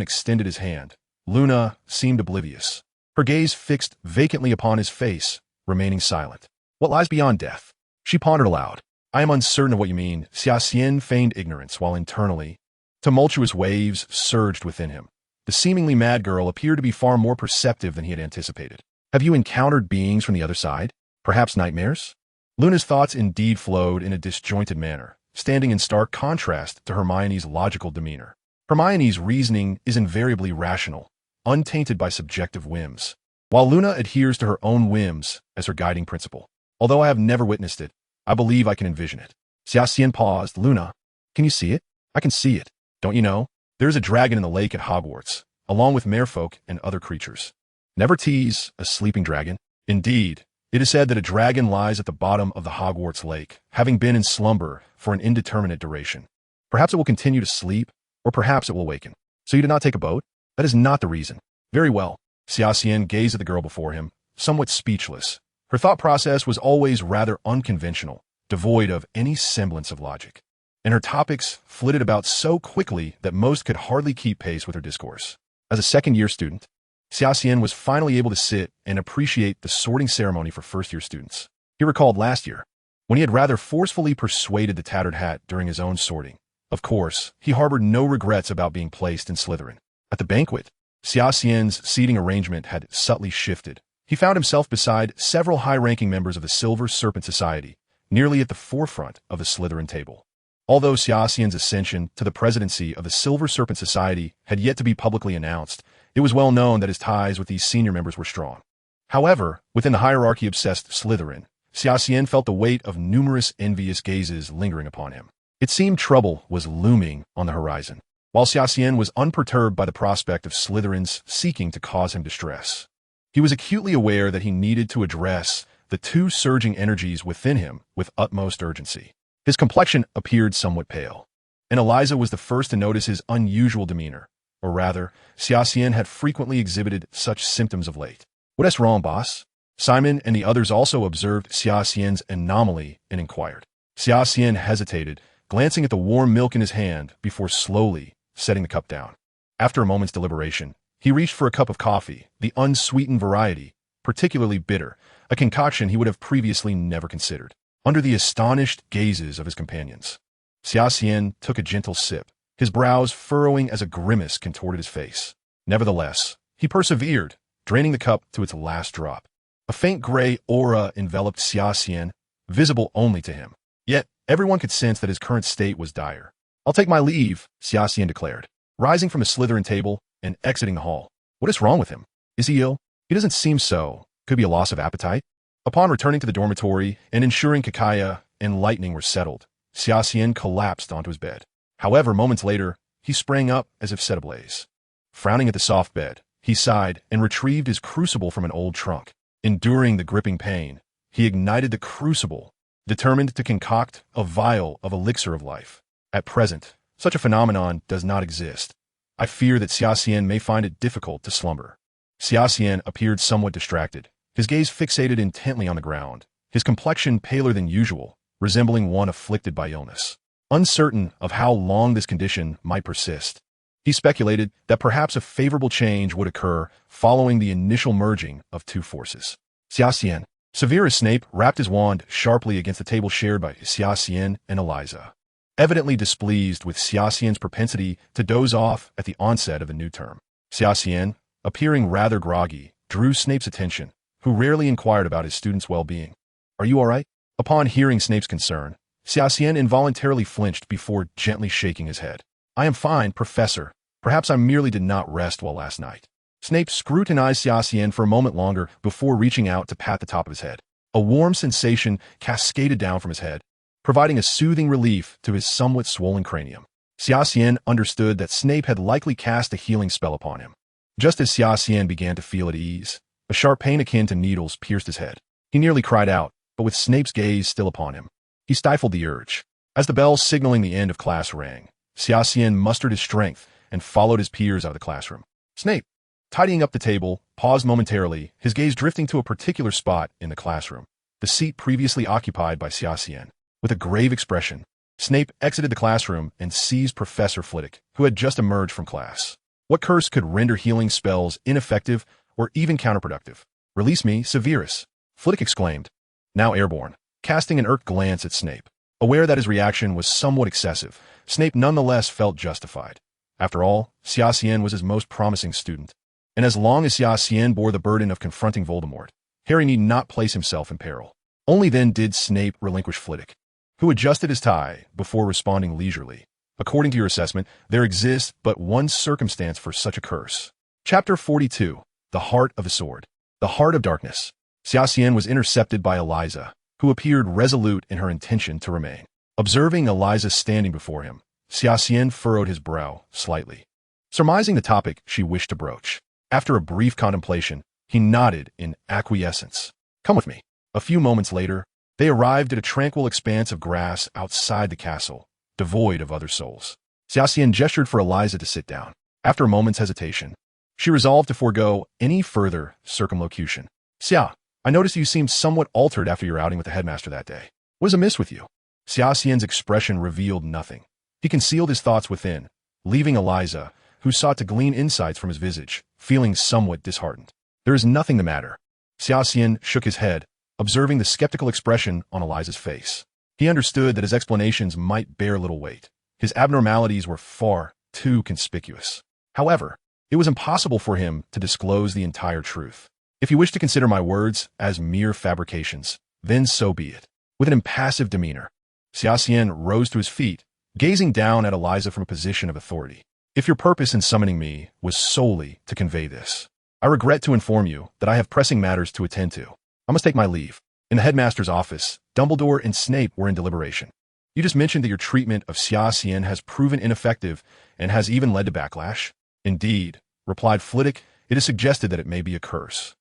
extended his hand, Luna seemed oblivious, her gaze fixed vacantly upon his face, remaining silent. What lies beyond death? She pondered aloud. I am uncertain of what you mean. Xia Xian feigned ignorance while internally, tumultuous waves surged within him. The seemingly mad girl appeared to be far more perceptive than he had anticipated. Have you encountered beings from the other side? Perhaps nightmares? Luna's thoughts indeed flowed in a disjointed manner, standing in stark contrast to Hermione's logical demeanor. Hermione's reasoning is invariably rational, untainted by subjective whims, while Luna adheres to her own whims as her guiding principle. Although I have never witnessed it, I believe I can envision it. Xia Xian paused. Luna, can you see it? I can see it. Don't you know? There is a dragon in the lake at Hogwarts, along with merfolk and other creatures. Never tease a sleeping dragon. Indeed, it is said that a dragon lies at the bottom of the Hogwarts lake, having been in slumber for an indeterminate duration. Perhaps it will continue to sleep, or perhaps it will awaken. So you did not take a boat? That is not the reason. Very well. Xia Xian gazed at the girl before him, somewhat speechless. Her thought process was always rather unconventional, devoid of any semblance of logic. And her topics flitted about so quickly that most could hardly keep pace with her discourse. As a second-year student, Xia Xian was finally able to sit and appreciate the sorting ceremony for first-year students. He recalled last year, when he had rather forcefully persuaded the tattered hat during his own sorting. Of course, he harbored no regrets about being placed in Slytherin. At the banquet, Xia Xian's seating arrangement had subtly shifted. He found himself beside several high-ranking members of the Silver Serpent Society, nearly at the forefront of the Slytherin table. Although Xia Xian's ascension to the presidency of the Silver Serpent Society had yet to be publicly announced, it was well known that his ties with these senior members were strong. However, within the hierarchy-obsessed Slytherin, Xia Xian felt the weight of numerous envious gazes lingering upon him. It seemed trouble was looming on the horizon, while Xia Xian was unperturbed by the prospect of Slytherins seeking to cause him distress. He was acutely aware that he needed to address the two surging energies within him with utmost urgency. His complexion appeared somewhat pale, and Eliza was the first to notice his unusual demeanor, or rather, Xia Xian had frequently exhibited such symptoms of late. "What's wrong, boss?" Simon and the others also observed Xia Xian's anomaly and inquired. Xia Xian hesitated, glancing at the warm milk in his hand before slowly setting the cup down. After a moment's deliberation, he reached for a cup of coffee, the unsweetened variety, particularly bitter, a concoction he would have previously never considered. Under the astonished gazes of his companions, Xia Xian took a gentle sip, his brows furrowing as a grimace contorted his face. Nevertheless, he persevered, draining the cup to its last drop. A faint gray aura enveloped Xia Xian, visible only to him. Yet, everyone could sense that his current state was dire. "I'll take my leave," Xia Xian declared, rising from the Slytherin table and exiting the hall. What is wrong with him? Is he ill? He doesn't seem so. Could be a loss of appetite. Upon returning to the dormitory and ensuring Kakaya and Lightning were settled, Xia Xian collapsed onto his bed. However, moments later, he sprang up as if set ablaze. Frowning at the soft bed, he sighed and retrieved his crucible from an old trunk. Enduring the gripping pain, he ignited the crucible, determined to concoct a vial of elixir of life. At present, such a phenomenon does not exist. I fear that Xia Xian may find it difficult to slumber. Xia Xian appeared somewhat distracted, his gaze fixated intently on the ground, his complexion paler than usual, resembling one afflicted by illness. Uncertain of how long this condition might persist, he speculated that perhaps a favorable change would occur following the initial merging of two forces. Xia Xian. Severus Snape rapped his wand sharply against the table shared by Xia Xian and Eliza, evidently displeased with Xia Xian's propensity to doze off at the onset of the new term. Xia Xian, appearing rather groggy, drew Snape's attention, who rarely inquired about his student's well-being. "Are you all right?" Upon hearing Snape's concern, Xia Xian involuntarily flinched before gently shaking his head. "I am fine, Professor. Perhaps I merely did not rest well last night." Snape scrutinized Xia Xian for a moment longer before reaching out to pat the top of his head. A warm sensation cascaded down from his head, providing a soothing relief to his somewhat swollen cranium. Xia Xian understood that Snape had likely cast a healing spell upon him. Just as Xia Xian began to feel at ease, a sharp pain akin to needles pierced his head. He nearly cried out, but with Snape's gaze still upon him, he stifled the urge. As the bell signaling the end of class rang, Xia Xian mustered his strength and followed his peers out of the classroom. Snape, tidying up the table, paused momentarily, his gaze drifting to a particular spot in the classroom, the seat previously occupied by Xia Xian. With a grave expression, Snape exited the classroom and seized Professor Flitwick, who had just emerged from class. What curse could render healing spells ineffective or even counterproductive? "Release me, Severus," Flitwick exclaimed, now airborne, casting an irked glance at Snape. Aware that his reaction was somewhat excessive, Snape nonetheless felt justified. After all, Xia Xian was his most promising student, and as long as Xia Xian bore the burden of confronting Voldemort, Harry need not place himself in peril. Only then did Snape relinquish Flitwick, who adjusted his tie before responding leisurely. "According to your assessment, there exists but one circumstance for such a curse." Chapter 42. The Heart of the Sword. The Heart of Darkness. Xia Xian was intercepted by Eliza, who appeared resolute in her intention to remain. Observing Eliza standing before him, Xia Xian furrowed his brow slightly, surmising the topic she wished to broach. After a brief contemplation, he nodded in acquiescence. "Come with me." A few moments later, they arrived at a tranquil expanse of grass outside the castle, devoid of other souls. Xia Xian gestured for Eliza to sit down. After a moment's hesitation, She resolved to forego any further circumlocution. Xia, I noticed you seemed somewhat altered after your outing with the headmaster that day. What is amiss with you? Xia Xian's expression revealed nothing. He concealed his thoughts within, leaving Eliza, who sought to glean insights from his visage, feeling somewhat disheartened. There is nothing the matter. Xia Xian shook his head, observing the skeptical expression on Eliza's face. He understood that his explanations might bear little weight. His abnormalities were far too conspicuous. However, it was impossible for him to disclose the entire truth. If you wish to consider my words as mere fabrications, then so be it. With an impassive demeanor, Xia Xian rose to his feet, gazing down at Eliza from a position of authority. If your purpose in summoning me was solely to convey this, I regret to inform you that I have pressing matters to attend to. I must take my leave. In the headmaster's office, Dumbledore and Snape were in deliberation. You just mentioned that your treatment of Xia Xian has proven ineffective and has even led to backlash. Indeed, replied Flitwick, it is suggested that it may be a curse.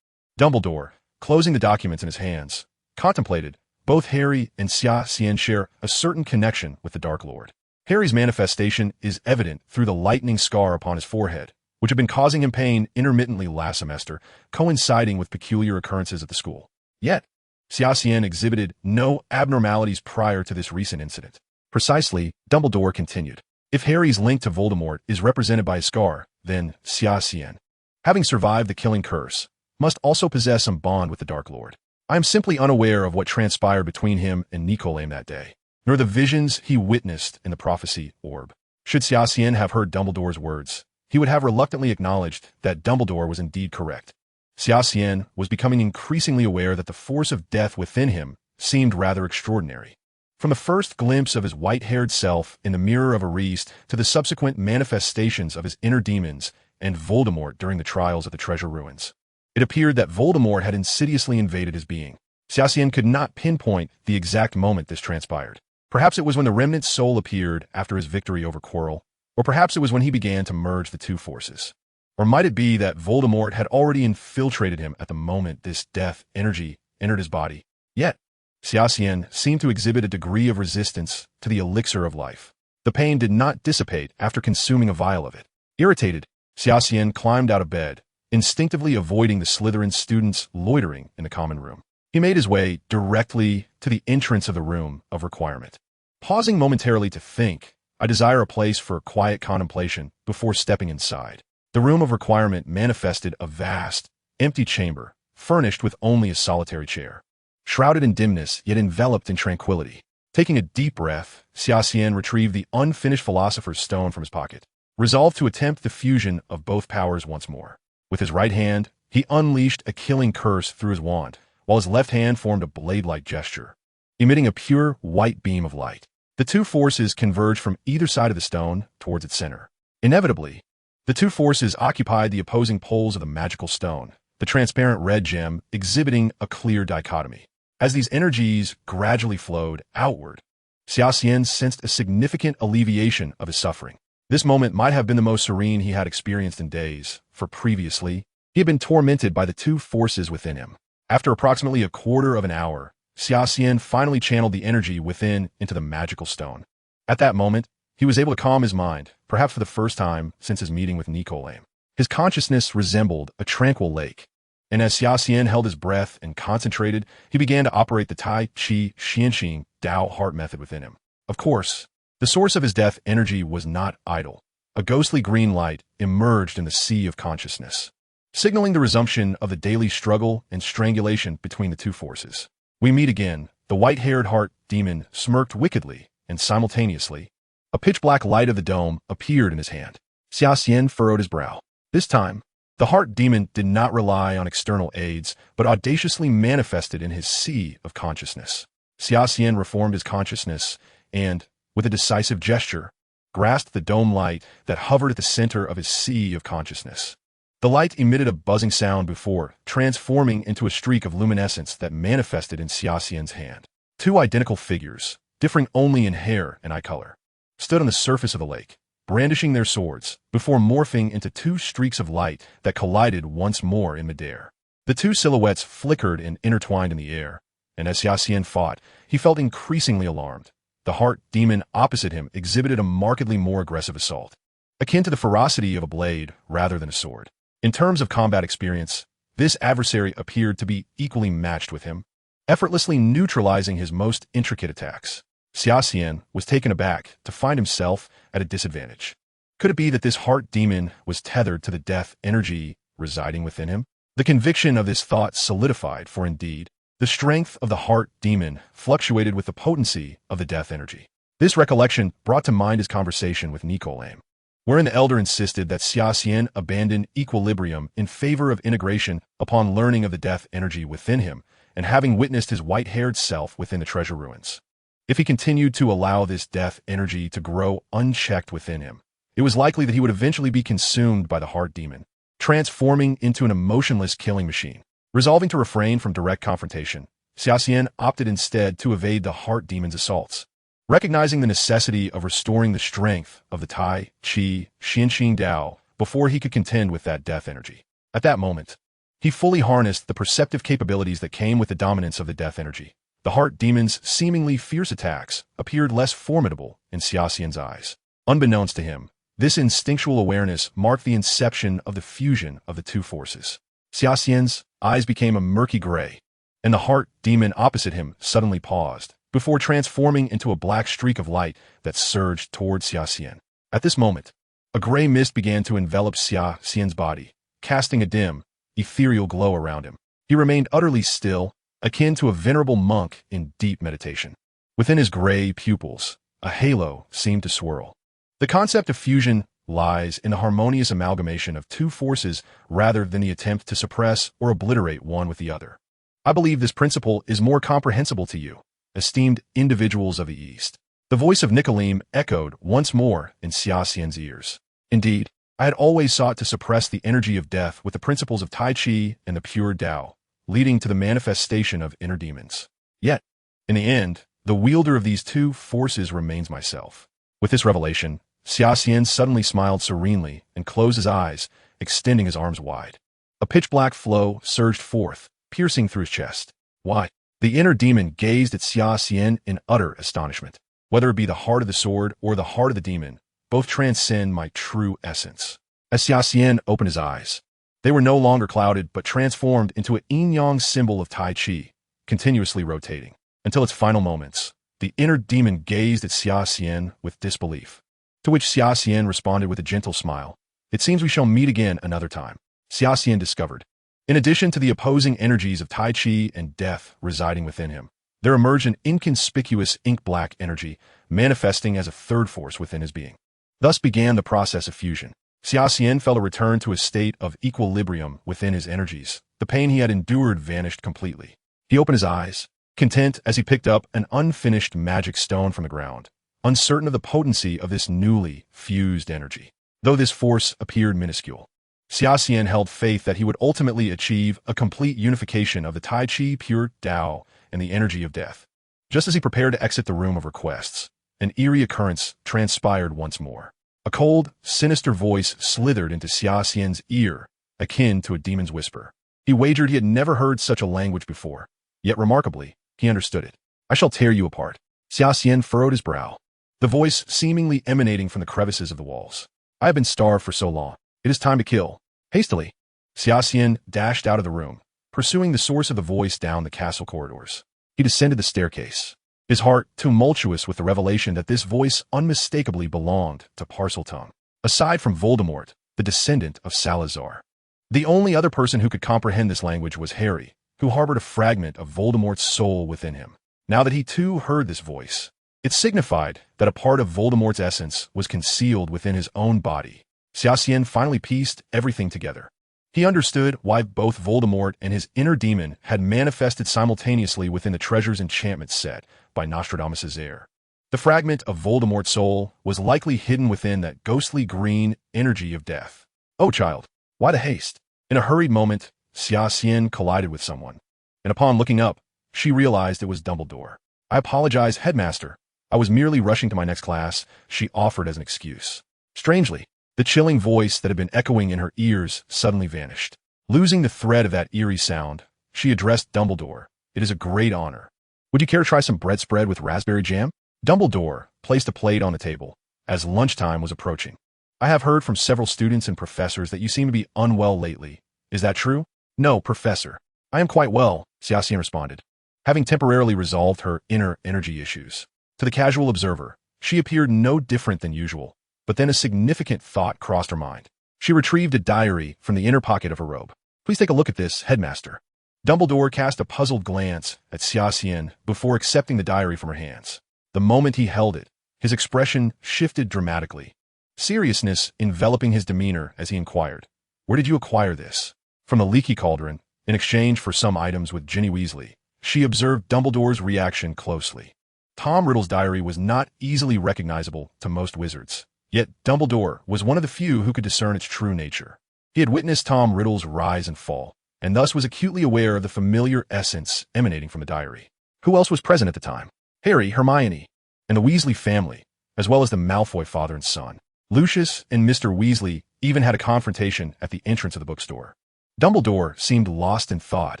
Dumbledore, closing the documents in his hands, contemplated. Both Harry and Xia Xian share a certain connection with the Dark Lord. Harry's manifestation is evident through the lightning scar upon his forehead, which had been causing him pain intermittently last semester, coinciding with peculiar occurrences at the school. Yet, Xia Xian exhibited no abnormalities prior to this recent incident. Precisely, Dumbledore continued. If Harry's link to Voldemort is represented by a scar, then Xia Xian, having survived the killing curse, must also possess some bond with the Dark Lord. I am simply unaware of what transpired between him and Nicolaim that day, nor the visions he witnessed in the prophecy orb. Should Xia Xian have heard Dumbledore's words, he would have reluctantly acknowledged that Dumbledore was indeed correct. Xia Xian was becoming increasingly aware that the force of death within him seemed rather extraordinary. From the first glimpse of his white-haired self in the mirror of Ariste to the subsequent manifestations of his inner demons and Voldemort during the trials at the Treasure Ruins, it appeared that Voldemort had insidiously invaded his being. Xia Xian could not pinpoint the exact moment this transpired. Perhaps it was when the remnant soul appeared after his victory over Quirrell, or perhaps it was when he began to merge the two forces. Or might it be that Voldemort had already infiltrated him at the moment this death energy entered his body? Yet, Xia Xian seemed to exhibit a degree of resistance to the elixir of life. The pain did not dissipate after consuming a vial of it. Irritated, Xia Xian climbed out of bed, instinctively avoiding the Slytherin students loitering in the common room. He made his way directly to the entrance of the room of requirement. Pausing momentarily to think, I desire a place for quiet contemplation before stepping inside. The room of requirement manifested a vast, empty chamber, furnished with only a solitary chair. Shrouded in dimness, yet enveloped in tranquility. Taking a deep breath, Xia Xian retrieved the unfinished Philosopher's Stone from his pocket, resolved to attempt the fusion of both powers once more. With his right hand, he unleashed a killing curse through his wand, while his left hand formed a blade-like gesture, emitting a pure white beam of light. The two forces converged from either side of the stone towards its center. Inevitably, the two forces occupied the opposing poles of the magical stone, the transparent red gem exhibiting a clear dichotomy. As these energies gradually flowed outward, Xia Xian sensed a significant alleviation of his suffering. This moment might have been the most serene he had experienced in days, for previously, he had been tormented by the two forces within him. After approximately a quarter of an hour, Xia Xian finally channeled the energy within into the magical stone. At that moment, he was able to calm his mind, perhaps for the first time since his meeting with Nicolaim. His consciousness resembled a tranquil lake, and as Xia Xian held his breath and concentrated, he began to operate the Tai Chi Xianxing Dao heart method within him. Of course, the source of his death energy was not idle. A ghostly green light emerged in the sea of consciousness, signaling the resumption of the daily struggle and strangulation between the two forces. We meet again. The white-haired heart demon smirked wickedly, and simultaneously, a pitch-black light of the dome appeared in his hand. Xia Xian furrowed his brow. This time, the heart demon did not rely on external aids, but audaciously manifested in his sea of consciousness. Xia Xian reformed his consciousness and, with a decisive gesture, grasped the dome light that hovered at the center of his sea of consciousness. The light emitted a buzzing sound before transforming into a streak of luminescence that manifested in Xia Xian's hand. Two identical figures, differing only in hair and eye color, stood on the surface of the lake, brandishing their swords, before morphing into two streaks of light that collided once more in midair. The two silhouettes flickered and intertwined in the air, and as Xia Xian fought, he felt increasingly alarmed. The heart demon opposite him exhibited a markedly more aggressive assault, akin to the ferocity of a blade rather than a sword. In terms of combat experience, this adversary appeared to be equally matched with him, effortlessly neutralizing his most intricate attacks. Xia Xian was taken aback to find himself at a disadvantage. Could it be that this heart demon was tethered to the death energy residing within him? The conviction of this thought solidified, for indeed, the strength of the heart demon fluctuated with the potency of the death energy. This recollection brought to mind his conversation with Nicolame, wherein the elder insisted that Xia Xian abandon equilibrium in favor of integration upon learning of the death energy within him and having witnessed his white-haired self within the treasure ruins. If he continued to allow this death energy to grow unchecked within him, it was likely that he would eventually be consumed by the heart demon, transforming into an emotionless killing machine. Resolving to refrain from direct confrontation, Xia Xian opted instead to evade the heart demon's assaults. Recognizing the necessity of restoring the strength of the Tai Chi Xian Dao before he could contend with that death energy. At that moment, he fully harnessed the perceptive capabilities that came with the dominance of the death energy. The heart demon's seemingly fierce attacks appeared less formidable in Xia Xian's eyes. Unbeknownst to him, this instinctual awareness marked the inception of the fusion of the two forces. Xia Xian's eyes became a murky gray, and the heart demon opposite him suddenly paused, before transforming into a black streak of light that surged toward Xia Xian. At this moment, a gray mist began to envelop Xia Xian's body, casting a dim, ethereal glow around him. He remained utterly still, akin to a venerable monk in deep meditation. Within his gray pupils, a halo seemed to swirl. The concept of fusion lies in the harmonious amalgamation of two forces rather than the attempt to suppress or obliterate one with the other. I believe this principle is more comprehensible to you, esteemed individuals of the East. The voice of Nicoleme echoed once more in Xia Xian's ears. Indeed, I had always sought to suppress the energy of death with the principles of Tai Chi and the pure Tao, leading to the manifestation of inner demons. Yet, in the end, the wielder of these two forces remains myself. With this revelation, Xia Xian suddenly smiled serenely and closed his eyes, extending his arms wide. A pitch-black flow surged forth, piercing through his chest. Why? The inner demon gazed at Xia Xian in utter astonishment. Whether it be the heart of the sword or the heart of the demon, both transcend my true essence. As Xia Xian opened his eyes, they were no longer clouded but transformed into an yin-yang symbol of Tai Chi, continuously rotating. Until its final moments, the inner demon gazed at Xia Xian with disbelief, to which Xia Xian responded with a gentle smile. It seems we shall meet again another time. Xia Xian discovered, in addition to the opposing energies of Tai Chi and death residing within him, there emerged an inconspicuous ink-black energy, manifesting as a third force within his being. Thus began the process of fusion. Xia Xian felt a return to a state of equilibrium within his energies. The pain he had endured vanished completely. He opened his eyes, content as he picked up an unfinished magic stone from the ground, uncertain of the potency of this newly fused energy. Though this force appeared minuscule, Xia Xian held faith that he would ultimately achieve a complete unification of the Tai Chi pure Tao and the energy of death. Just as he prepared to exit the room of requests, an eerie occurrence transpired once more. A cold, sinister voice slithered into Xia Xian's ear, akin to a demon's whisper. He wagered he had never heard such a language before, yet remarkably, he understood it. I shall tear you apart. Xia Xian furrowed his brow, the voice seemingly emanating from the crevices of the walls. I have been starved for so long. It is time to kill. Hastily, Xia Xian dashed out of the room, pursuing the source of the voice down the castle corridors. He descended the staircase, his heart tumultuous with the revelation that this voice unmistakably belonged to Parseltongue. Aside from Voldemort, the descendant of Salazar, the only other person who could comprehend this language was Harry, who harbored a fragment of Voldemort's soul within him. Now that he too heard this voice, it signified that a part of Voldemort's essence was concealed within his own body. Xia Xian finally pieced everything together. He understood why both Voldemort and his inner demon had manifested simultaneously within the treasure's enchantment set by Nostradamus' heir. The fragment of Voldemort's soul was likely hidden within that ghostly green energy of death. Oh, child, why the haste? In a hurried moment, Xia Xian collided with someone, and upon looking up, she realized it was Dumbledore. I apologize, headmaster. I was merely rushing to my next class, she offered as an excuse. Strangely, the chilling voice that had been echoing in her ears suddenly vanished. Losing the thread of that eerie sound, she addressed Dumbledore. It is a great honor. Would you care to try some bread spread with raspberry jam? Dumbledore placed a plate on the table as lunchtime was approaching. I have heard from several students and professors that you seem to be unwell lately. Is that true? No, professor. I am quite well, Xia Xian responded, having temporarily resolved her inner energy issues. To the casual observer, she appeared no different than usual, but then a significant thought crossed her mind. She retrieved a diary from the inner pocket of her robe. Please take a look at this, headmaster. Dumbledore cast a puzzled glance at Xia Xian before accepting the diary from her hands. The moment he held it, his expression shifted dramatically, seriousness enveloping his demeanor as he inquired, "Where did you acquire this?" From the leaky cauldron, in exchange for some items with Ginny Weasley. She observed Dumbledore's reaction closely. Tom Riddle's diary was not easily recognizable to most wizards, yet Dumbledore was one of the few who could discern its true nature. He had witnessed Tom Riddle's rise and fall, and thus was acutely aware of the familiar essence emanating from the diary. Who else was present at the time? Harry, Hermione, and the Weasley family, as well as the Malfoy father and son. Lucius and Mr. Weasley even had a confrontation at the entrance of the bookstore. Dumbledore seemed lost in thought,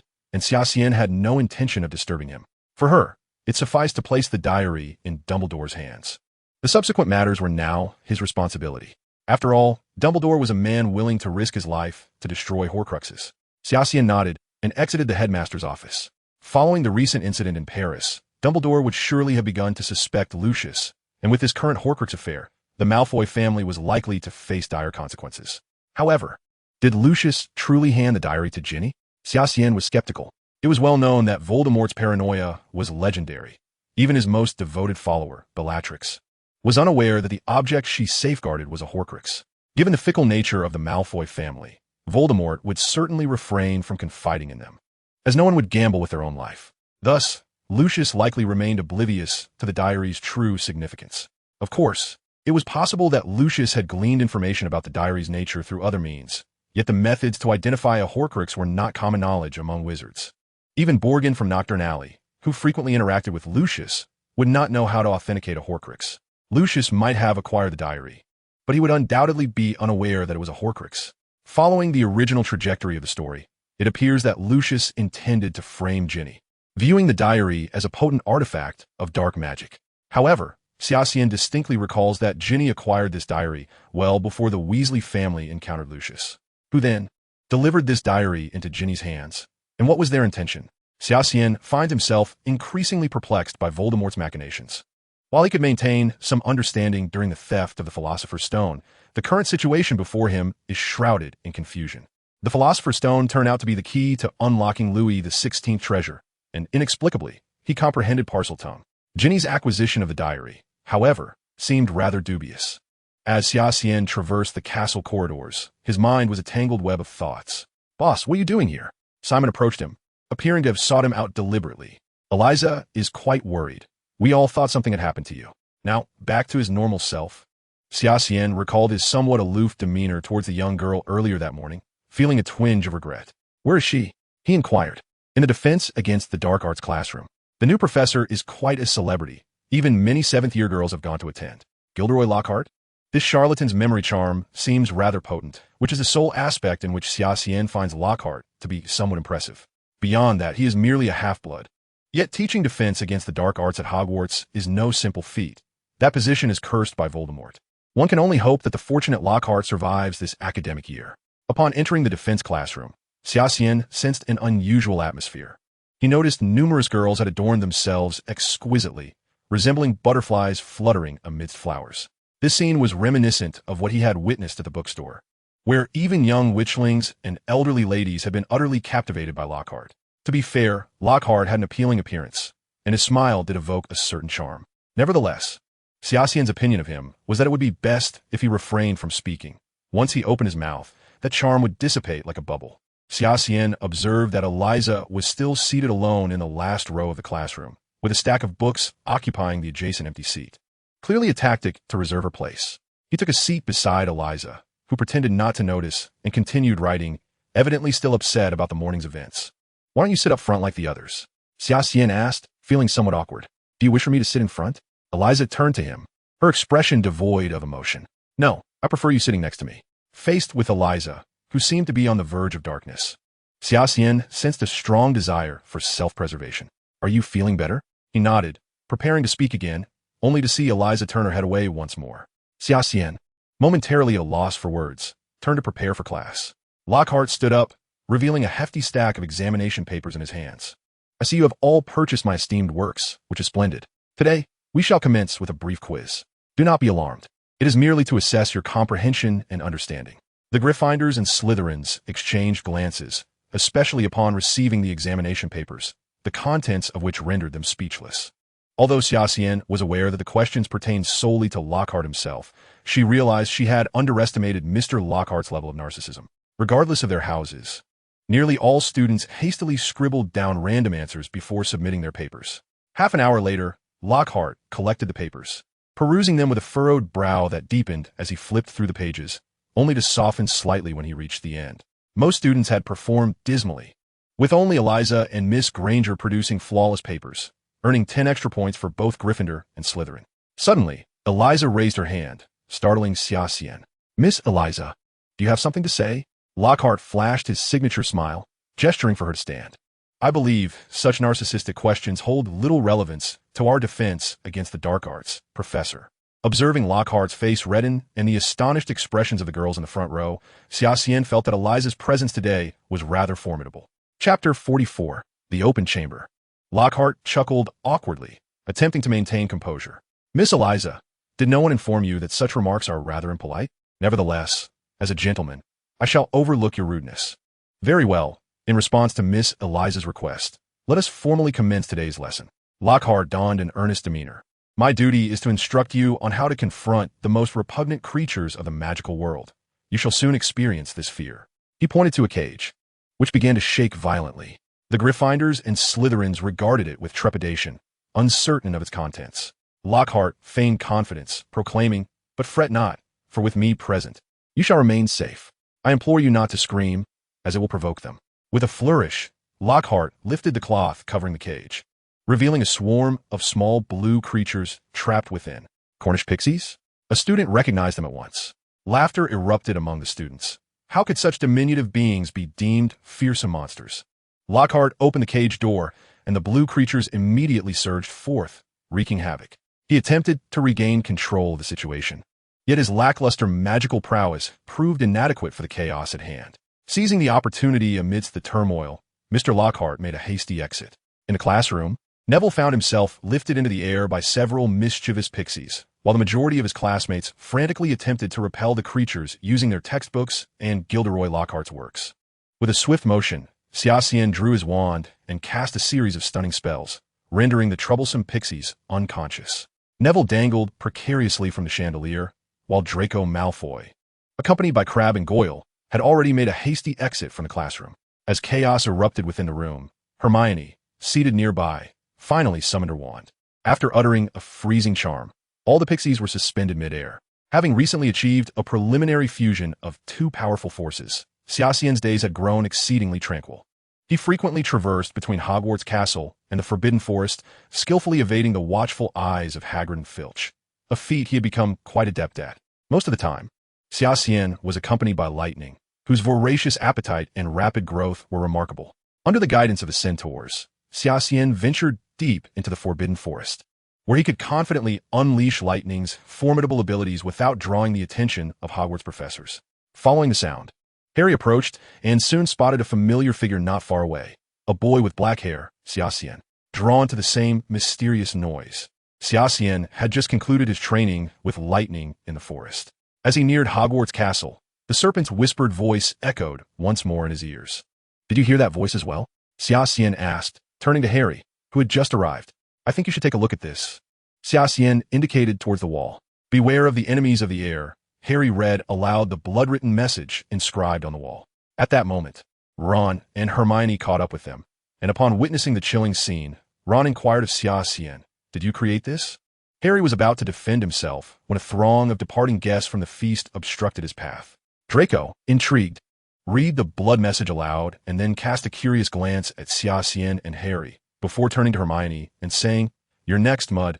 and Xia Xian had no intention of disturbing him. For her, it sufficed to place the diary in Dumbledore's hands. The subsequent matters were now his responsibility. After all, Dumbledore was a man willing to risk his life to destroy Horcruxes. Xia Xian nodded and exited the headmaster's office. Following the recent incident in Paris, Dumbledore would surely have begun to suspect Lucius, and with this current Horcrux affair, the Malfoy family was likely to face dire consequences. However, did Lucius truly hand the diary to Ginny? Xia Xian was skeptical. It was well known that Voldemort's paranoia was legendary. Even his most devoted follower, Bellatrix, was unaware that the object she safeguarded was a Horcrux. Given the fickle nature of the Malfoy family, Voldemort would certainly refrain from confiding in them, as no one would gamble with their own life. Thus, Lucius likely remained oblivious to the diary's true significance. Of course, it was possible that Lucius had gleaned information about the diary's nature through other means, yet the methods to identify a Horcrux were not common knowledge among wizards. Even Borgin from Knockturn Alley, who frequently interacted with Lucius, would not know how to authenticate a Horcrux. Lucius might have acquired the diary, but he would undoubtedly be unaware that it was a Horcrux. Following the original trajectory of the story, it appears that Lucius intended to frame Ginny, viewing the diary as a potent artifact of dark magic. However, Xia Xian distinctly recalls that Ginny acquired this diary well before the Weasley family encountered Lucius, who then delivered this diary into Ginny's hands. And what was their intention? Xia Xian finds himself increasingly perplexed by Voldemort's machinations. While he could maintain some understanding during the theft of the Philosopher's Stone, the current situation before him is shrouded in confusion. The Philosopher's Stone turned out to be the key to unlocking Louis XVI's treasure, and inexplicably, he comprehended Parseltongue. Ginny's acquisition of the diary, however, seemed rather dubious. As Xia Xian traversed the castle corridors, his mind was a tangled web of thoughts. "Boss, what are you doing here?" Simon approached him, appearing to have sought him out deliberately. "Eliza is quite worried. We all thought something had happened to you." Now, back to his normal self, Xia Xian recalled his somewhat aloof demeanor towards the young girl earlier that morning, feeling a twinge of regret. "Where is she?" he inquired. "In the defense against the dark arts classroom. The new professor is quite a celebrity. Even many seventh-year girls have gone to attend." Gilderoy Lockhart? This charlatan's memory charm seems rather potent, which is the sole aspect in which Xia Xian finds Lockhart to be somewhat impressive. Beyond that, he is merely a half-blood. Yet teaching defense against the dark arts at Hogwarts is no simple feat. That position is cursed by Voldemort. One can only hope that the fortunate Lockhart survives this academic year. Upon entering the defense classroom, Xia Xian sensed an unusual atmosphere. He noticed numerous girls had adorned themselves exquisitely, resembling butterflies fluttering amidst flowers. This scene was reminiscent of what he had witnessed at the bookstore, where even young witchlings and elderly ladies had been utterly captivated by Lockhart. To be fair, Lockhart had an appealing appearance, and his smile did evoke a certain charm. Nevertheless, Xia Xian's opinion of him was that it would be best if he refrained from speaking. Once he opened his mouth, that charm would dissipate like a bubble. Xia Xian observed that Eliza was still seated alone in the last row of the classroom, with a stack of books occupying the adjacent empty seat. Clearly a tactic to reserve her place. He took a seat beside Eliza, who pretended not to notice and continued writing, evidently still upset about the morning's events. "Why don't you sit up front like the others?" Xia Xian asked, feeling somewhat awkward. "Do you wish for me to sit in front?" Eliza turned to him, her expression devoid of emotion. "No, I prefer you sitting next to me." Faced with Eliza, who seemed to be on the verge of darkness, Xia Xian sensed a strong desire for self-preservation. "Are you feeling better?" He nodded, preparing to speak again, only to see Eliza turn her head away once more. "Xia Xian, momentarily at a loss for words, turned to prepare for class. Lockhart stood up, revealing a hefty stack of examination papers in his hands. I see you have all purchased my esteemed works, which is splendid. Today, we shall commence with a brief quiz. Do not be alarmed. It is merely to assess your comprehension and understanding. The Gryffindors and Slytherins exchanged glances, especially upon receiving the examination papers, the contents of which rendered them speechless. Although Xia Xian was aware that the questions pertained solely to Lockhart himself, she realized she had underestimated Mr. Lockhart's level of narcissism. Regardless of their houses, nearly all students hastily scribbled down random answers before submitting their papers. Half an hour later, Lockhart collected the papers, perusing them with a furrowed brow that deepened as he flipped through the pages, only to soften slightly when he reached the end. Most students had performed dismally, with only Eliza and Miss Granger producing flawless papers, earning 10 extra points for both Gryffindor and Slytherin. Suddenly, Eliza raised her hand, startling Xia Xian. "Miss Eliza, do you have something to say?" Lockhart flashed his signature smile, gesturing for her to stand. "I believe such narcissistic questions hold little relevance to our defense against the dark arts, Professor." Observing Lockhart's face redden and the astonished expressions of the girls in the front row, Xia Xian felt that Eliza's presence today was rather formidable. Chapter 44. The Open Chamber. Lockhart chuckled awkwardly, attempting to maintain composure. "Miss Eliza, did no one inform you that such remarks are rather impolite? Nevertheless, as a gentleman, I shall overlook your rudeness." "Very well. In response to Miss Eliza's request, let us formally commence today's lesson." Lockhart donned an earnest demeanor. "My duty is to instruct you on how to confront the most repugnant creatures of the magical world. You shall soon experience this fear." He pointed to a cage, which began to shake violently. The Gryffindors and Slytherins regarded it with trepidation, uncertain of its contents. Lockhart feigned confidence, proclaiming, "But fret not, for with me present, you shall remain safe. I implore you not to scream, as it will provoke them." With a flourish, Lockhart lifted the cloth covering the cage, revealing a swarm of small blue creatures trapped within. Cornish pixies? A student recognized them at once. Laughter erupted among the students. How could such diminutive beings be deemed fearsome monsters? Lockhart opened the cage door, and the blue creatures immediately surged forth, wreaking havoc. He attempted to regain control of the situation, yet his lackluster magical prowess proved inadequate for the chaos at hand. Seizing the opportunity amidst the turmoil, Mr. Lockhart made a hasty exit. In the classroom, Neville found himself lifted into the air by several mischievous pixies, while the majority of his classmates frantically attempted to repel the creatures using their textbooks and Gilderoy Lockhart's works. With a swift motion, Xia Xian drew his wand and cast a series of stunning spells, rendering the troublesome pixies unconscious. Neville dangled precariously from the chandelier, while Draco Malfoy, accompanied by Crabbe and Goyle, had already made a hasty exit from the classroom. As chaos erupted within the room, Hermione, seated nearby, finally summoned her wand. After uttering a freezing charm, all the pixies were suspended midair. Having recently achieved a preliminary fusion of two powerful forces, Xia Xian's days had grown exceedingly tranquil. He frequently traversed between Hogwarts Castle and the Forbidden Forest, skillfully evading the watchful eyes of Hagrid and Filch, a feat he had become quite adept at. Most of the time, Xia Xian was accompanied by Lightning, whose voracious appetite and rapid growth were remarkable. Under the guidance of the centaurs, Xia Xian ventured deep into the Forbidden Forest, where he could confidently unleash Lightning's formidable abilities without drawing the attention of Hogwarts professors. Following the sound, Harry approached and soon spotted a familiar figure not far away, a boy with black hair, Xia Xian, drawn to the same mysterious noise. Xia Xian had just concluded his training with Lightning in the forest. As he neared Hogwarts Castle, the serpent's whispered voice echoed once more in his ears. "Did you hear that voice as well?" Xia Xian asked, turning to Harry, who had just arrived. "I think you should take a look at this." Xia Xian indicated towards the wall. "Beware of the enemies of the air." Harry read aloud the blood-written message inscribed on the wall. At that moment, Ron and Hermione caught up with them, and upon witnessing the chilling scene, Ron inquired of Xia Xian, "Did you create this?" Harry was about to defend himself when a throng of departing guests from the feast obstructed his path. Draco, intrigued, read the blood message aloud and then cast a curious glance at Xia Xian and Harry, before turning to Hermione and saying, "You're next, Mud."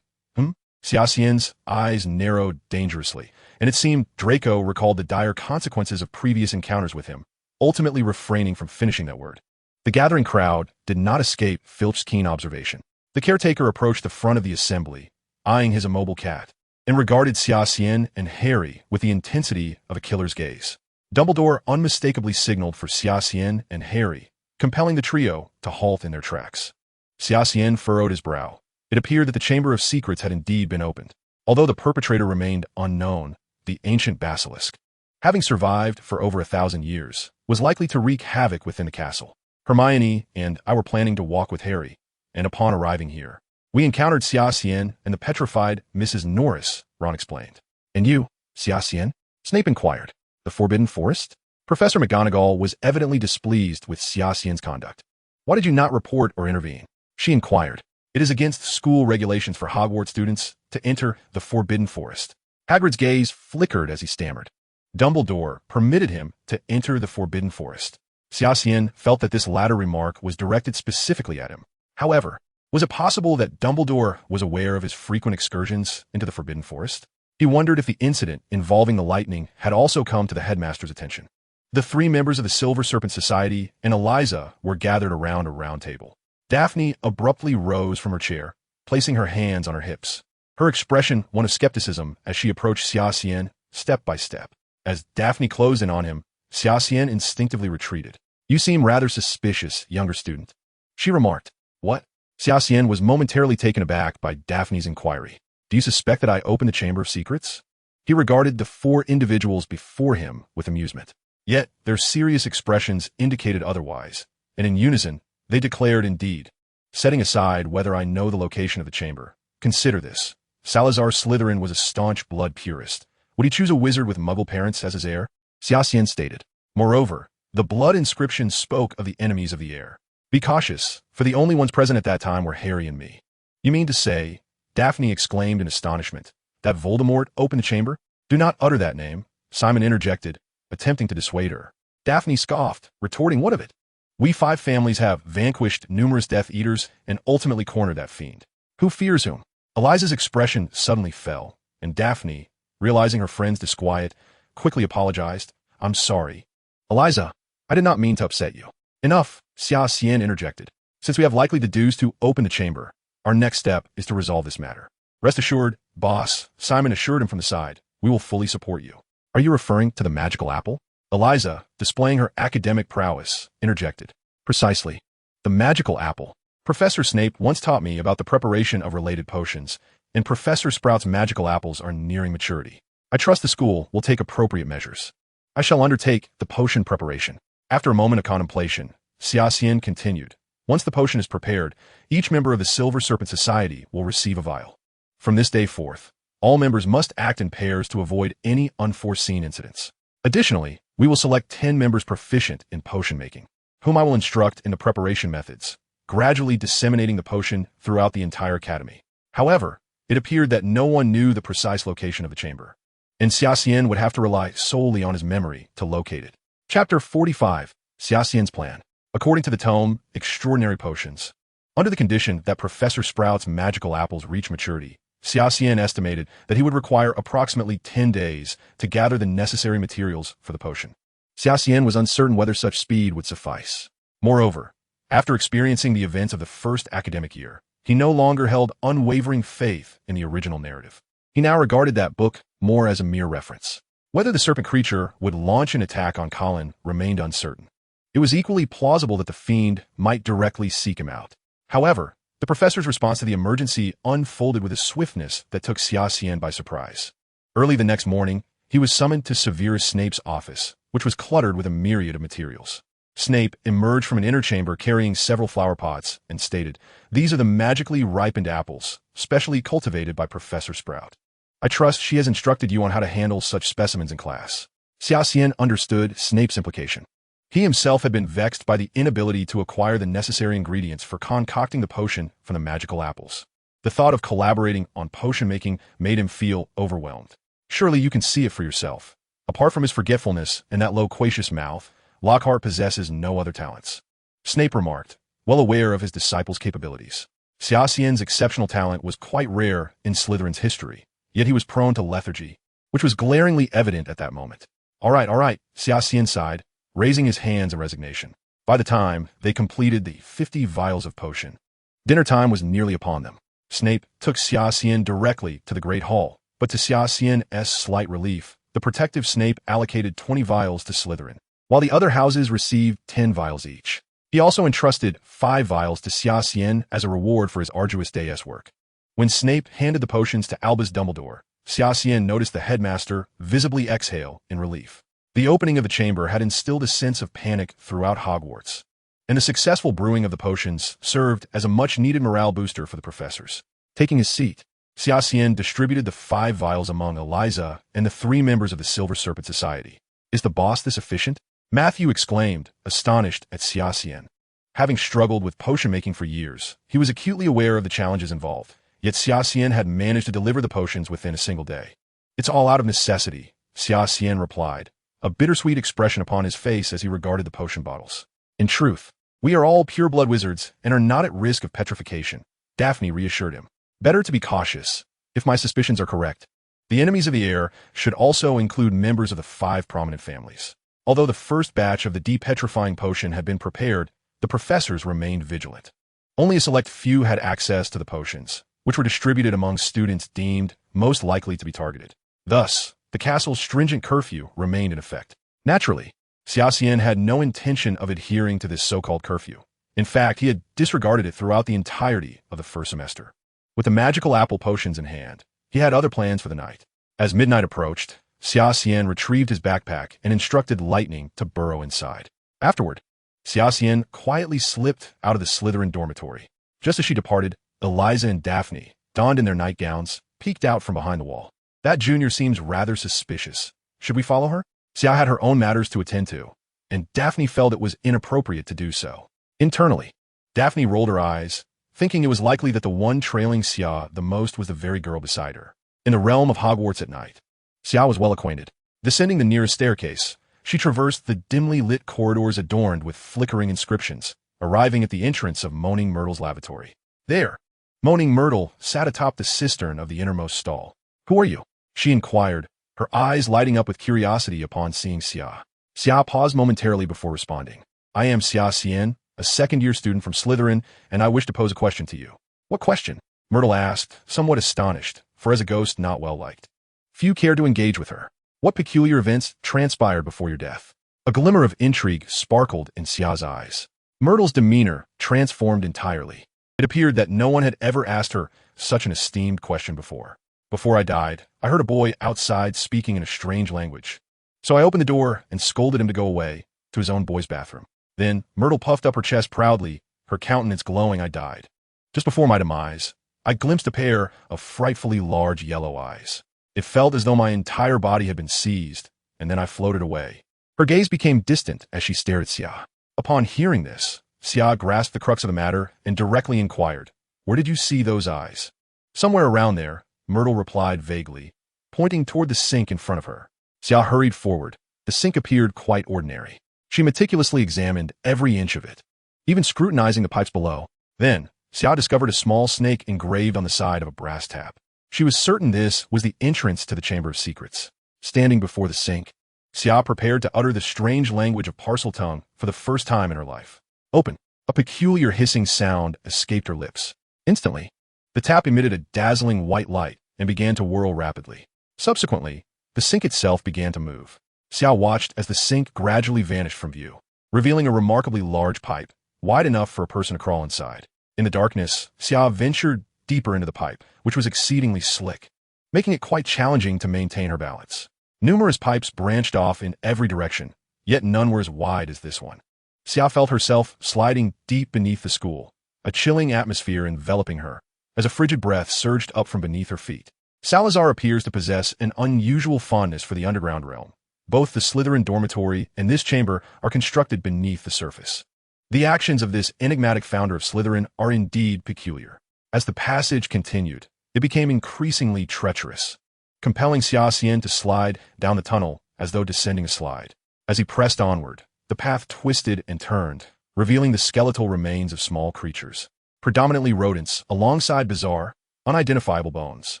Xia Xian's eyes narrowed dangerously, and it seemed Draco recalled the dire consequences of previous encounters with him, ultimately refraining from finishing that word. The gathering crowd did not escape Filch's keen observation. The caretaker approached the front of the assembly, eyeing his immobile cat. and regarded Xia Xian and Harry with the intensity of a killer's gaze. Dumbledore unmistakably signaled for Xia Xian and Harry, compelling the trio to halt in their tracks. Xia Xian furrowed his brow. It appeared that the Chamber of Secrets had indeed been opened, although the perpetrator remained unknown. The ancient basilisk, having survived for over 1,000 years, was likely to wreak havoc within the castle. Hermione and I were planning to walk with Harry, and upon arriving here, we encountered Xia Xian and the petrified Mrs. Norris, Ron explained. And you, Xia Xian? Snape inquired. The Forbidden Forest? Professor McGonagall was evidently displeased with Xia Xian's conduct. Why did you not report or intervene? She inquired. It is against school regulations for Hogwarts students to enter the Forbidden Forest. Hagrid's gaze flickered as he stammered. Dumbledore permitted him to enter the Forbidden Forest. Xia Xian felt that this latter remark was directed specifically at him. However, was it possible that Dumbledore was aware of his frequent excursions into the Forbidden Forest? He wondered if the incident involving the lightning had also come to the headmaster's attention. The 3 members of the Silver Serpent Society and Eliza were gathered around a round table. Daphne abruptly rose from her chair, placing her hands on her hips. Her expression one of skepticism as she approached Xia Xian step by step. As Daphne closed in on him, Xia Xian instinctively retreated. You seem rather suspicious, younger student, she remarked. What? Xia Xian was momentarily taken aback by Daphne's inquiry. Do you suspect that I opened the Chamber of Secrets? He regarded the 4 individuals before him with amusement. Yet their serious expressions indicated otherwise, and in unison, they declared indeed. Setting aside whether I know the location of the chamber, consider this. Salazar Slytherin was a staunch blood purist. Would he choose a wizard with Muggle parents as his heir? Xia Xian stated. Moreover, the blood inscription spoke of the enemies of the heir. Be cautious, for the only ones present at that time were Harry and me. You mean to say, Daphne exclaimed in astonishment, that Voldemort opened the chamber? Do not utter that name, Simon interjected, attempting to dissuade her. Daphne scoffed, retorting, what of it? We 5 families have vanquished numerous Death Eaters and ultimately cornered that fiend. Who fears whom? Eliza's expression suddenly fell, and Daphne, realizing her friend's disquiet, quickly apologized. I'm sorry. Eliza, I did not mean to upset you. Enough, Xia Xian interjected. Since we have likely deduced who opened the chamber, our next step is to resolve this matter. Rest assured, boss, Simon assured him from the side, we will fully support you. Are you referring to the magical apple? Eliza, displaying her academic prowess, interjected. Precisely. The magical apple. Professor Snape once taught me about the preparation of related potions, and Professor Sprout's magical apples are nearing maturity. I trust the school will take appropriate measures. I shall undertake the potion preparation. After a moment of contemplation, Xia Xian continued. Once the potion is prepared, each member of the Silver Serpent Society will receive a vial. From this day forth, all members must act in pairs to avoid any unforeseen incidents. Additionally, we will select 10 members proficient in potion making, whom I will instruct in the preparation methods, gradually disseminating the potion throughout the entire academy. However, it appeared that no one knew the precise location of the chamber, and Xia Xian would have to rely solely on his memory to locate it. Chapter 45, Xia Xian's Plan. According to the tome, Extraordinary Potions. Under the condition that Professor Sprout's magical apples reach maturity, Xia Xian estimated that he would require approximately 10 days to gather the necessary materials for the potion. Xia Xian was uncertain whether such speed would suffice. Moreover, after experiencing the events of the first academic year, he no longer held unwavering faith in the original narrative. He now regarded that book more as a mere reference. Whether the serpent creature would launch an attack on Colin remained uncertain. It was equally plausible that the fiend might directly seek him out. However, the professor's response to the emergency unfolded with a swiftness that took Xia Xian by surprise. Early the next morning, he was summoned to Severus Snape's office, which was cluttered with a myriad of materials. Snape emerged from an inner chamber carrying several flower pots and stated, "These are the magically ripened apples, specially cultivated by Professor Sprout. I trust she has instructed you on how to handle such specimens in class." Xia Xian understood Snape's implication. He himself had been vexed by the inability to acquire the necessary ingredients for concocting the potion from the magical apples. The thought of collaborating on potion making made him feel overwhelmed. Surely you can see it for yourself. Apart from his forgetfulness and that loquacious mouth, Lockhart possesses no other talents. Snape remarked, well aware of his disciple's capabilities. Xia Xian's exceptional talent was quite rare in Slytherin's history, yet he was prone to lethargy, which was glaringly evident at that moment. All right, Xia Xian sighed, raising his hands in resignation. By the time they completed the 50 vials of potion, dinner time was nearly upon them. Snape took Xia Xian directly to the Great Hall, but to Xia Xian's slight relief, the protective Snape allocated 20 vials to Slytherin, while the other houses received 10 vials each. He also entrusted 5 vials to Xia Xian as a reward for his arduous day's work. When Snape handed the potions to Albus Dumbledore, Xia Xian noticed the headmaster visibly exhale in relief. The opening of the chamber had instilled a sense of panic throughout Hogwarts, and the successful brewing of the potions served as a much-needed morale booster for the professors. Taking his seat, Xia Xian distributed the 5 vials among Eliza and the 3 members of the Silver Serpent Society. "Is the boss this efficient?" Matthew exclaimed, astonished at Xia Xian. Having struggled with potion-making for years, he was acutely aware of the challenges involved, yet Xia Xian had managed to deliver the potions within a single day. "It's all out of necessity," Xia Xian replied, a bittersweet expression upon his face as he regarded the potion bottles. "In truth, we are all pure-blood wizards and are not at risk of petrification," Daphne reassured him. "Better to be cautious, if my suspicions are correct. The enemies of the heir should also include members of the 5 prominent families." Although the first batch of the depetrifying potion had been prepared, the professors remained vigilant. Only a select few had access to the potions, which were distributed among students deemed most likely to be targeted. Thus, the castle's stringent curfew remained in effect. Naturally, Xia Xian had no intention of adhering to this so-called curfew. In fact, he had disregarded it throughout the entirety of the first semester. With the magical apple potions in hand, he had other plans for the night. As midnight approached, Xia Xian retrieved his backpack and instructed Lightning to burrow inside. Afterward, Xia Xian quietly slipped out of the Slytherin dormitory. Just as she departed, Eliza and Daphne, donned in their nightgowns, peeked out from behind the wall. "That junior seems rather suspicious. Should we follow her?" Xia had her own matters to attend to, and Daphne felt it was inappropriate to do so. Internally, Daphne rolled her eyes, thinking it was likely that the one trailing Xia the most was the very girl beside her. In the realm of Hogwarts at night, Xia was well acquainted. Descending the nearest staircase, she traversed the dimly lit corridors adorned with flickering inscriptions, arriving at the entrance of Moaning Myrtle's lavatory. There, Moaning Myrtle sat atop the cistern of the innermost stall. "Who are you?" she inquired, her eyes lighting up with curiosity upon seeing Xia. Xia paused momentarily before responding. "I am Xia Xian, a second-year student from Slytherin, and I wish to pose a question to you." "What question?" Myrtle asked, somewhat astonished, for as a ghost not well liked. Few cared to engage with her. "What peculiar events transpired before your death?" A glimmer of intrigue sparkled in Xia's eyes. Myrtle's demeanor transformed entirely. It appeared that no one had ever asked her such an esteemed question before. "Before I died, I heard a boy outside speaking in a strange language. So I opened the door and scolded him to go away, to his own boys' bathroom. Then, Myrtle puffed up her chest proudly, her countenance glowing. I died. Just before my demise, I glimpsed a pair of frightfully large yellow eyes. It felt as though my entire body had been seized, and then I floated away." Her gaze became distant as she stared at Xia. Upon hearing this, Xia grasped the crux of the matter and directly inquired, "Where did you see those eyes?" "Somewhere around there," Myrtle replied vaguely, pointing toward the sink in front of her. Xia hurried forward. The sink appeared quite ordinary. She meticulously examined every inch of it, even scrutinizing the pipes below. Then, Xia discovered a small snake engraved on the side of a brass tap. She was certain this was the entrance to the Chamber of Secrets. Standing before the sink, Xia prepared to utter the strange language of Parseltongue for the first time in her life. "Open." A peculiar hissing sound escaped her lips. Instantly, the tap emitted a dazzling white light and began to whirl rapidly. Subsequently, the sink itself began to move. Xia watched as the sink gradually vanished from view, revealing a remarkably large pipe, wide enough for a person to crawl inside. In the darkness, Xia ventured deeper into the pipe, which was exceedingly slick, making it quite challenging to maintain her balance. Numerous pipes branched off in every direction, yet none were as wide as this one. Xia felt herself sliding deep beneath the school, a chilling atmosphere enveloping her, as a frigid breath surged up from beneath her feet. Salazar appears to possess an unusual fondness for the underground realm. Both the Slytherin dormitory and this chamber are constructed beneath the surface. The actions of this enigmatic founder of Slytherin are indeed peculiar. As the passage continued, it became increasingly treacherous, compelling Xia Xian to slide down the tunnel as though descending a slide. As he pressed onward, the path twisted and turned, revealing the skeletal remains of small creatures, predominantly rodents, alongside bizarre, unidentifiable bones.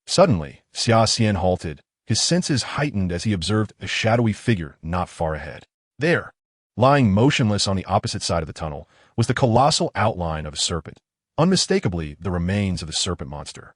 Suddenly, Xia Xian halted, his senses heightened as he observed a shadowy figure not far ahead. There, lying motionless on the opposite side of the tunnel, was the colossal outline of a serpent, unmistakably the remains of the serpent monster.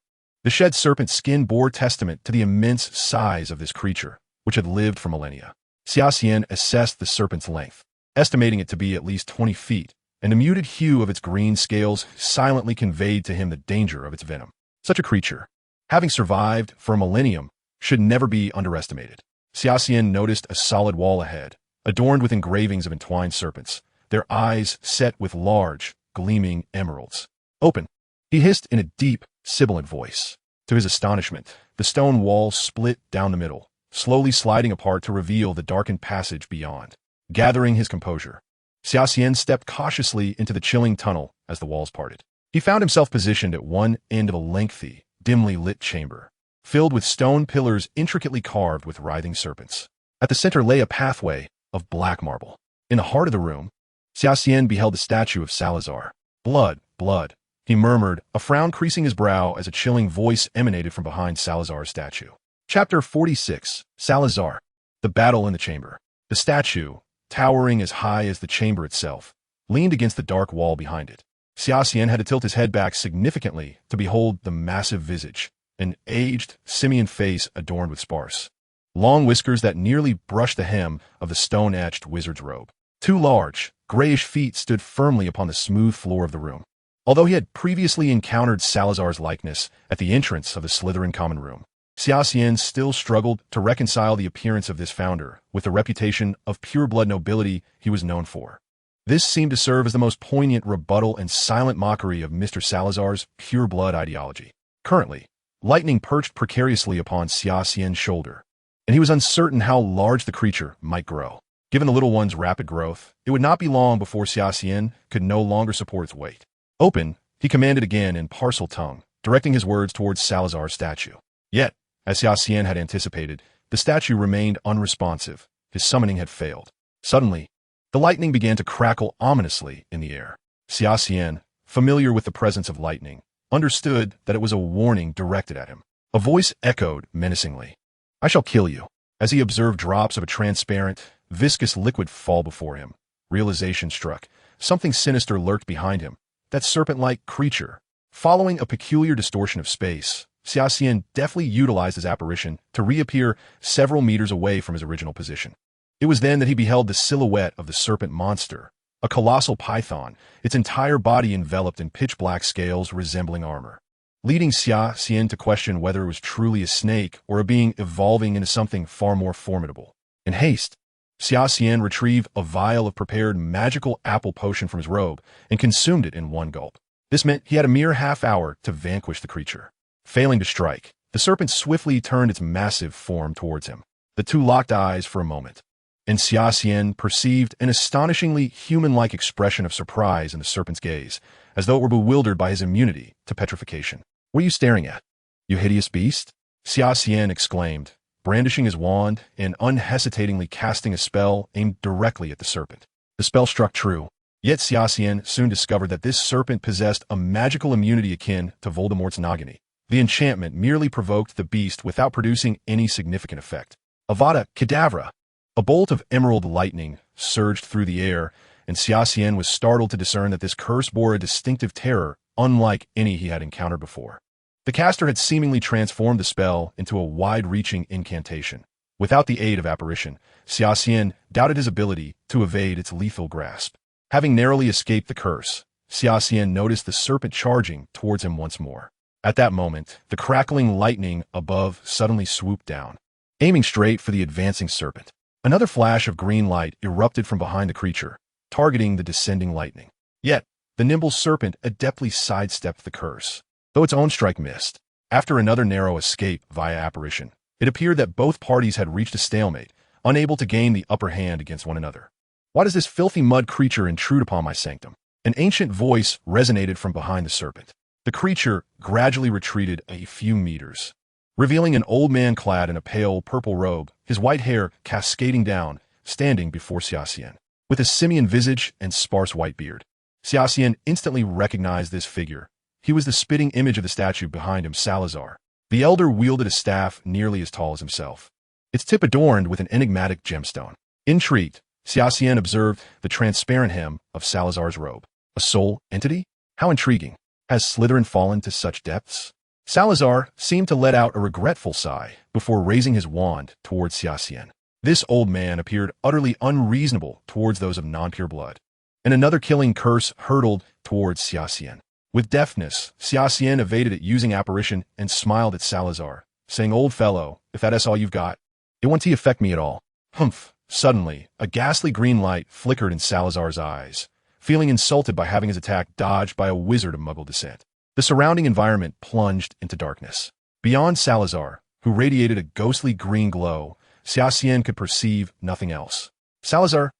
The shed serpent's skin bore testament to the immense size of this creature, which had lived for millennia. Xia Xian assessed the serpent's length, estimating it to be at least 20 feet, and the muted hue of its green scales silently conveyed to him the danger of its venom. Such a creature, having survived for a millennium, should never be underestimated. Xia Xian noticed a solid wall ahead, adorned with engravings of entwined serpents, their eyes set with large, gleaming emeralds. "Open," he hissed in a deep, sibilant voice. To his astonishment, the stone wall split down the middle, slowly sliding apart to reveal the darkened passage beyond. Gathering his composure, Xia Xian stepped cautiously into the chilling tunnel as the walls parted. He found himself positioned at one end of a lengthy, dimly lit chamber, filled with stone pillars intricately carved with writhing serpents. At the center lay a pathway of black marble. In the heart of the room, Xia Xian beheld the statue of Salazar. "Blood, blood," he murmured, a frown creasing his brow as a chilling voice emanated from behind Salazar's statue. Chapter 46. Salazar. The battle in the chamber. The statue, towering as high as the chamber itself, leaned against the dark wall behind it. Xia Xian had to tilt his head back significantly to behold the massive visage, an aged, simian face adorned with sparse, long whiskers that nearly brushed the hem of the stone-etched wizard's robe. Two large, grayish feet stood firmly upon the smooth floor of the room. Although he had previously encountered Salazar's likeness at the entrance of the Slytherin common room, Xia Xian still struggled to reconcile the appearance of this founder with the reputation of pure-blood nobility he was known for. This seemed to serve as the most poignant rebuttal and silent mockery of Mr. Salazar's pure-blood ideology. Currently, lightning perched precariously upon Xia Xian's shoulder, and he was uncertain how large the creature might grow. Given the little one's rapid growth, it would not be long before Xia Xian could no longer support its weight. "Open," he commanded again in parcel tongue, directing his words towards Salazar's statue. Yet, as Xia Xian had anticipated, the statue remained unresponsive. His summoning had failed. Suddenly, the lightning began to crackle ominously in the air. Xia Xian, familiar with the presence of lightning, understood that it was a warning directed at him. A voice echoed menacingly, "I shall kill you." As he observed drops of a transparent, viscous liquid fall before him, realization struck. Something sinister lurked behind him, that serpent-like creature. Following a peculiar distortion of space, Xia Xian deftly utilized his apparition to reappear several meters away from his original position. It was then that he beheld the silhouette of the serpent monster, a colossal python, its entire body enveloped in pitch-black scales resembling armor, leading Xia Xian to question whether it was truly a snake or a being evolving into something far more formidable. In haste, Xia Xian retrieved a vial of prepared magical apple potion from his robe and consumed it in one gulp. This meant he had a mere half-hour to vanquish the creature. Failing to strike, the serpent swiftly turned its massive form towards him. The two locked eyes for a moment, and Xia Xian perceived an astonishingly human-like expression of surprise in the serpent's gaze, as though it were bewildered by his immunity to petrification. "What are you staring at, you hideous beast?" Xia Xian exclaimed, brandishing his wand and unhesitatingly casting a spell aimed directly at the serpent. The spell struck true, yet Xia Xian soon discovered that this serpent possessed a magical immunity akin to Voldemort's Nagini. The enchantment merely provoked the beast without producing any significant effect. Avada Kedavra! A bolt of emerald lightning surged through the air, and Xia Xian was startled to discern that this curse bore a distinctive terror unlike any he had encountered before. The caster had seemingly transformed the spell into a wide-reaching incantation. Without the aid of apparition, Xia Xian doubted his ability to evade its lethal grasp. Having narrowly escaped the curse, Xia Xian noticed the serpent charging towards him once more. At that moment, the crackling lightning above suddenly swooped down, aiming straight for the advancing serpent. Another flash of green light erupted from behind the creature, targeting the descending lightning. Yet, the nimble serpent adeptly sidestepped the curse, though its own strike missed. After another narrow escape via apparition, it appeared that both parties had reached a stalemate, unable to gain the upper hand against one another. "Why does this filthy mud creature intrude upon my sanctum?" An ancient voice resonated from behind the serpent. The creature gradually retreated a few meters, revealing an old man clad in a pale purple robe, his white hair cascading down, standing before Xia Xian. With a simian visage and sparse white beard, Xia Xian instantly recognized this figure. He was the spitting image of the statue behind him, Salazar. The elder wielded a staff nearly as tall as himself, its tip adorned with an enigmatic gemstone. Intrigued, Xia Xian observed the transparent hem of Salazar's robe. A soul entity? How intriguing. Has Slytherin fallen to such depths? Salazar seemed to let out a regretful sigh before raising his wand towards Xia Xian. This old man appeared utterly unreasonable towards those of non-pure blood. And another killing curse hurtled towards Xia Xian. With deftness, Xia Xian evaded it using apparition and smiled at Salazar, saying, "Old fellow, if that is all you've got, it won't affect me at all." Humph! Suddenly, a ghastly green light flickered in Salazar's eyes, feeling insulted by having his attack dodged by a wizard of Muggle descent. The surrounding environment plunged into darkness. Beyond Salazar, who radiated a ghostly green glow, Xia Xian could perceive nothing else. Salazar's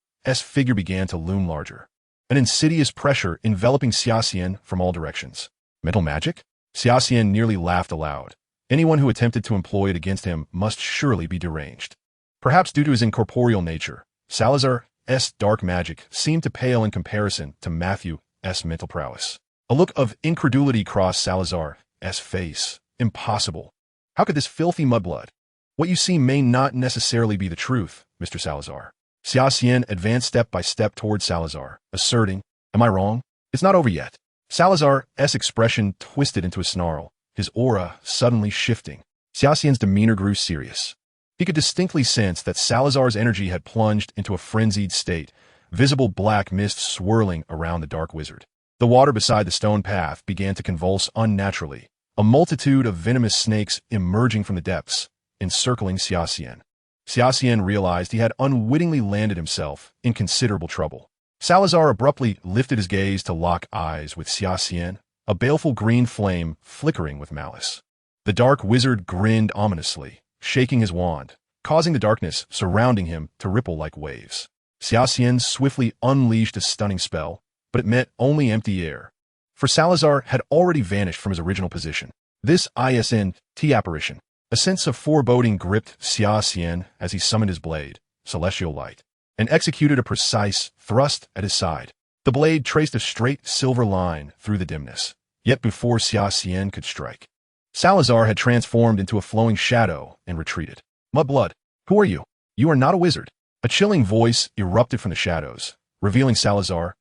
figure began to loom larger, an insidious pressure enveloping Xia Xian from all directions. Mental magic? Xia Xian nearly laughed aloud. Anyone who attempted to employ it against him must surely be deranged. Perhaps due to his incorporeal nature, Salazar's dark magic seemed to pale in comparison to Matthew's mental prowess. A look of incredulity crossed Salazar's face. Impossible. How could this filthy mudblood? What you see may not necessarily be the truth, Mr. Salazar. Xia Xian advanced step by step toward Salazar, asserting, "Am I wrong? It's not over yet." Salazar's expression twisted into a snarl, his aura suddenly shifting. Xia Xian's demeanor grew serious. He could distinctly sense that Salazar's energy had plunged into a frenzied state, visible black mist swirling around the dark wizard. The water beside the stone path began to convulse unnaturally, a multitude of venomous snakes emerging from the depths, encircling Xia Xian. Xia Xian realized he had unwittingly landed himself in considerable trouble. Salazar abruptly lifted his gaze to lock eyes with Xia Xian, a baleful green flame flickering with malice. The dark wizard grinned ominously, shaking his wand, causing the darkness surrounding him to ripple like waves. Xia Xian swiftly unleashed a stunning spell, but it met only empty air. For Salazar had already vanished from his original position. This ISNT apparition. A sense of foreboding gripped Xia Xian as he summoned his blade, Celestial Light, and executed a precise thrust at his side. The blade traced a straight silver line through the dimness. Yet before Xia Xian could strike, Salazar had transformed into a flowing shadow and retreated. "Mudblood, who are you? You are not a wizard." A chilling voice erupted from the shadows, revealing Salazar's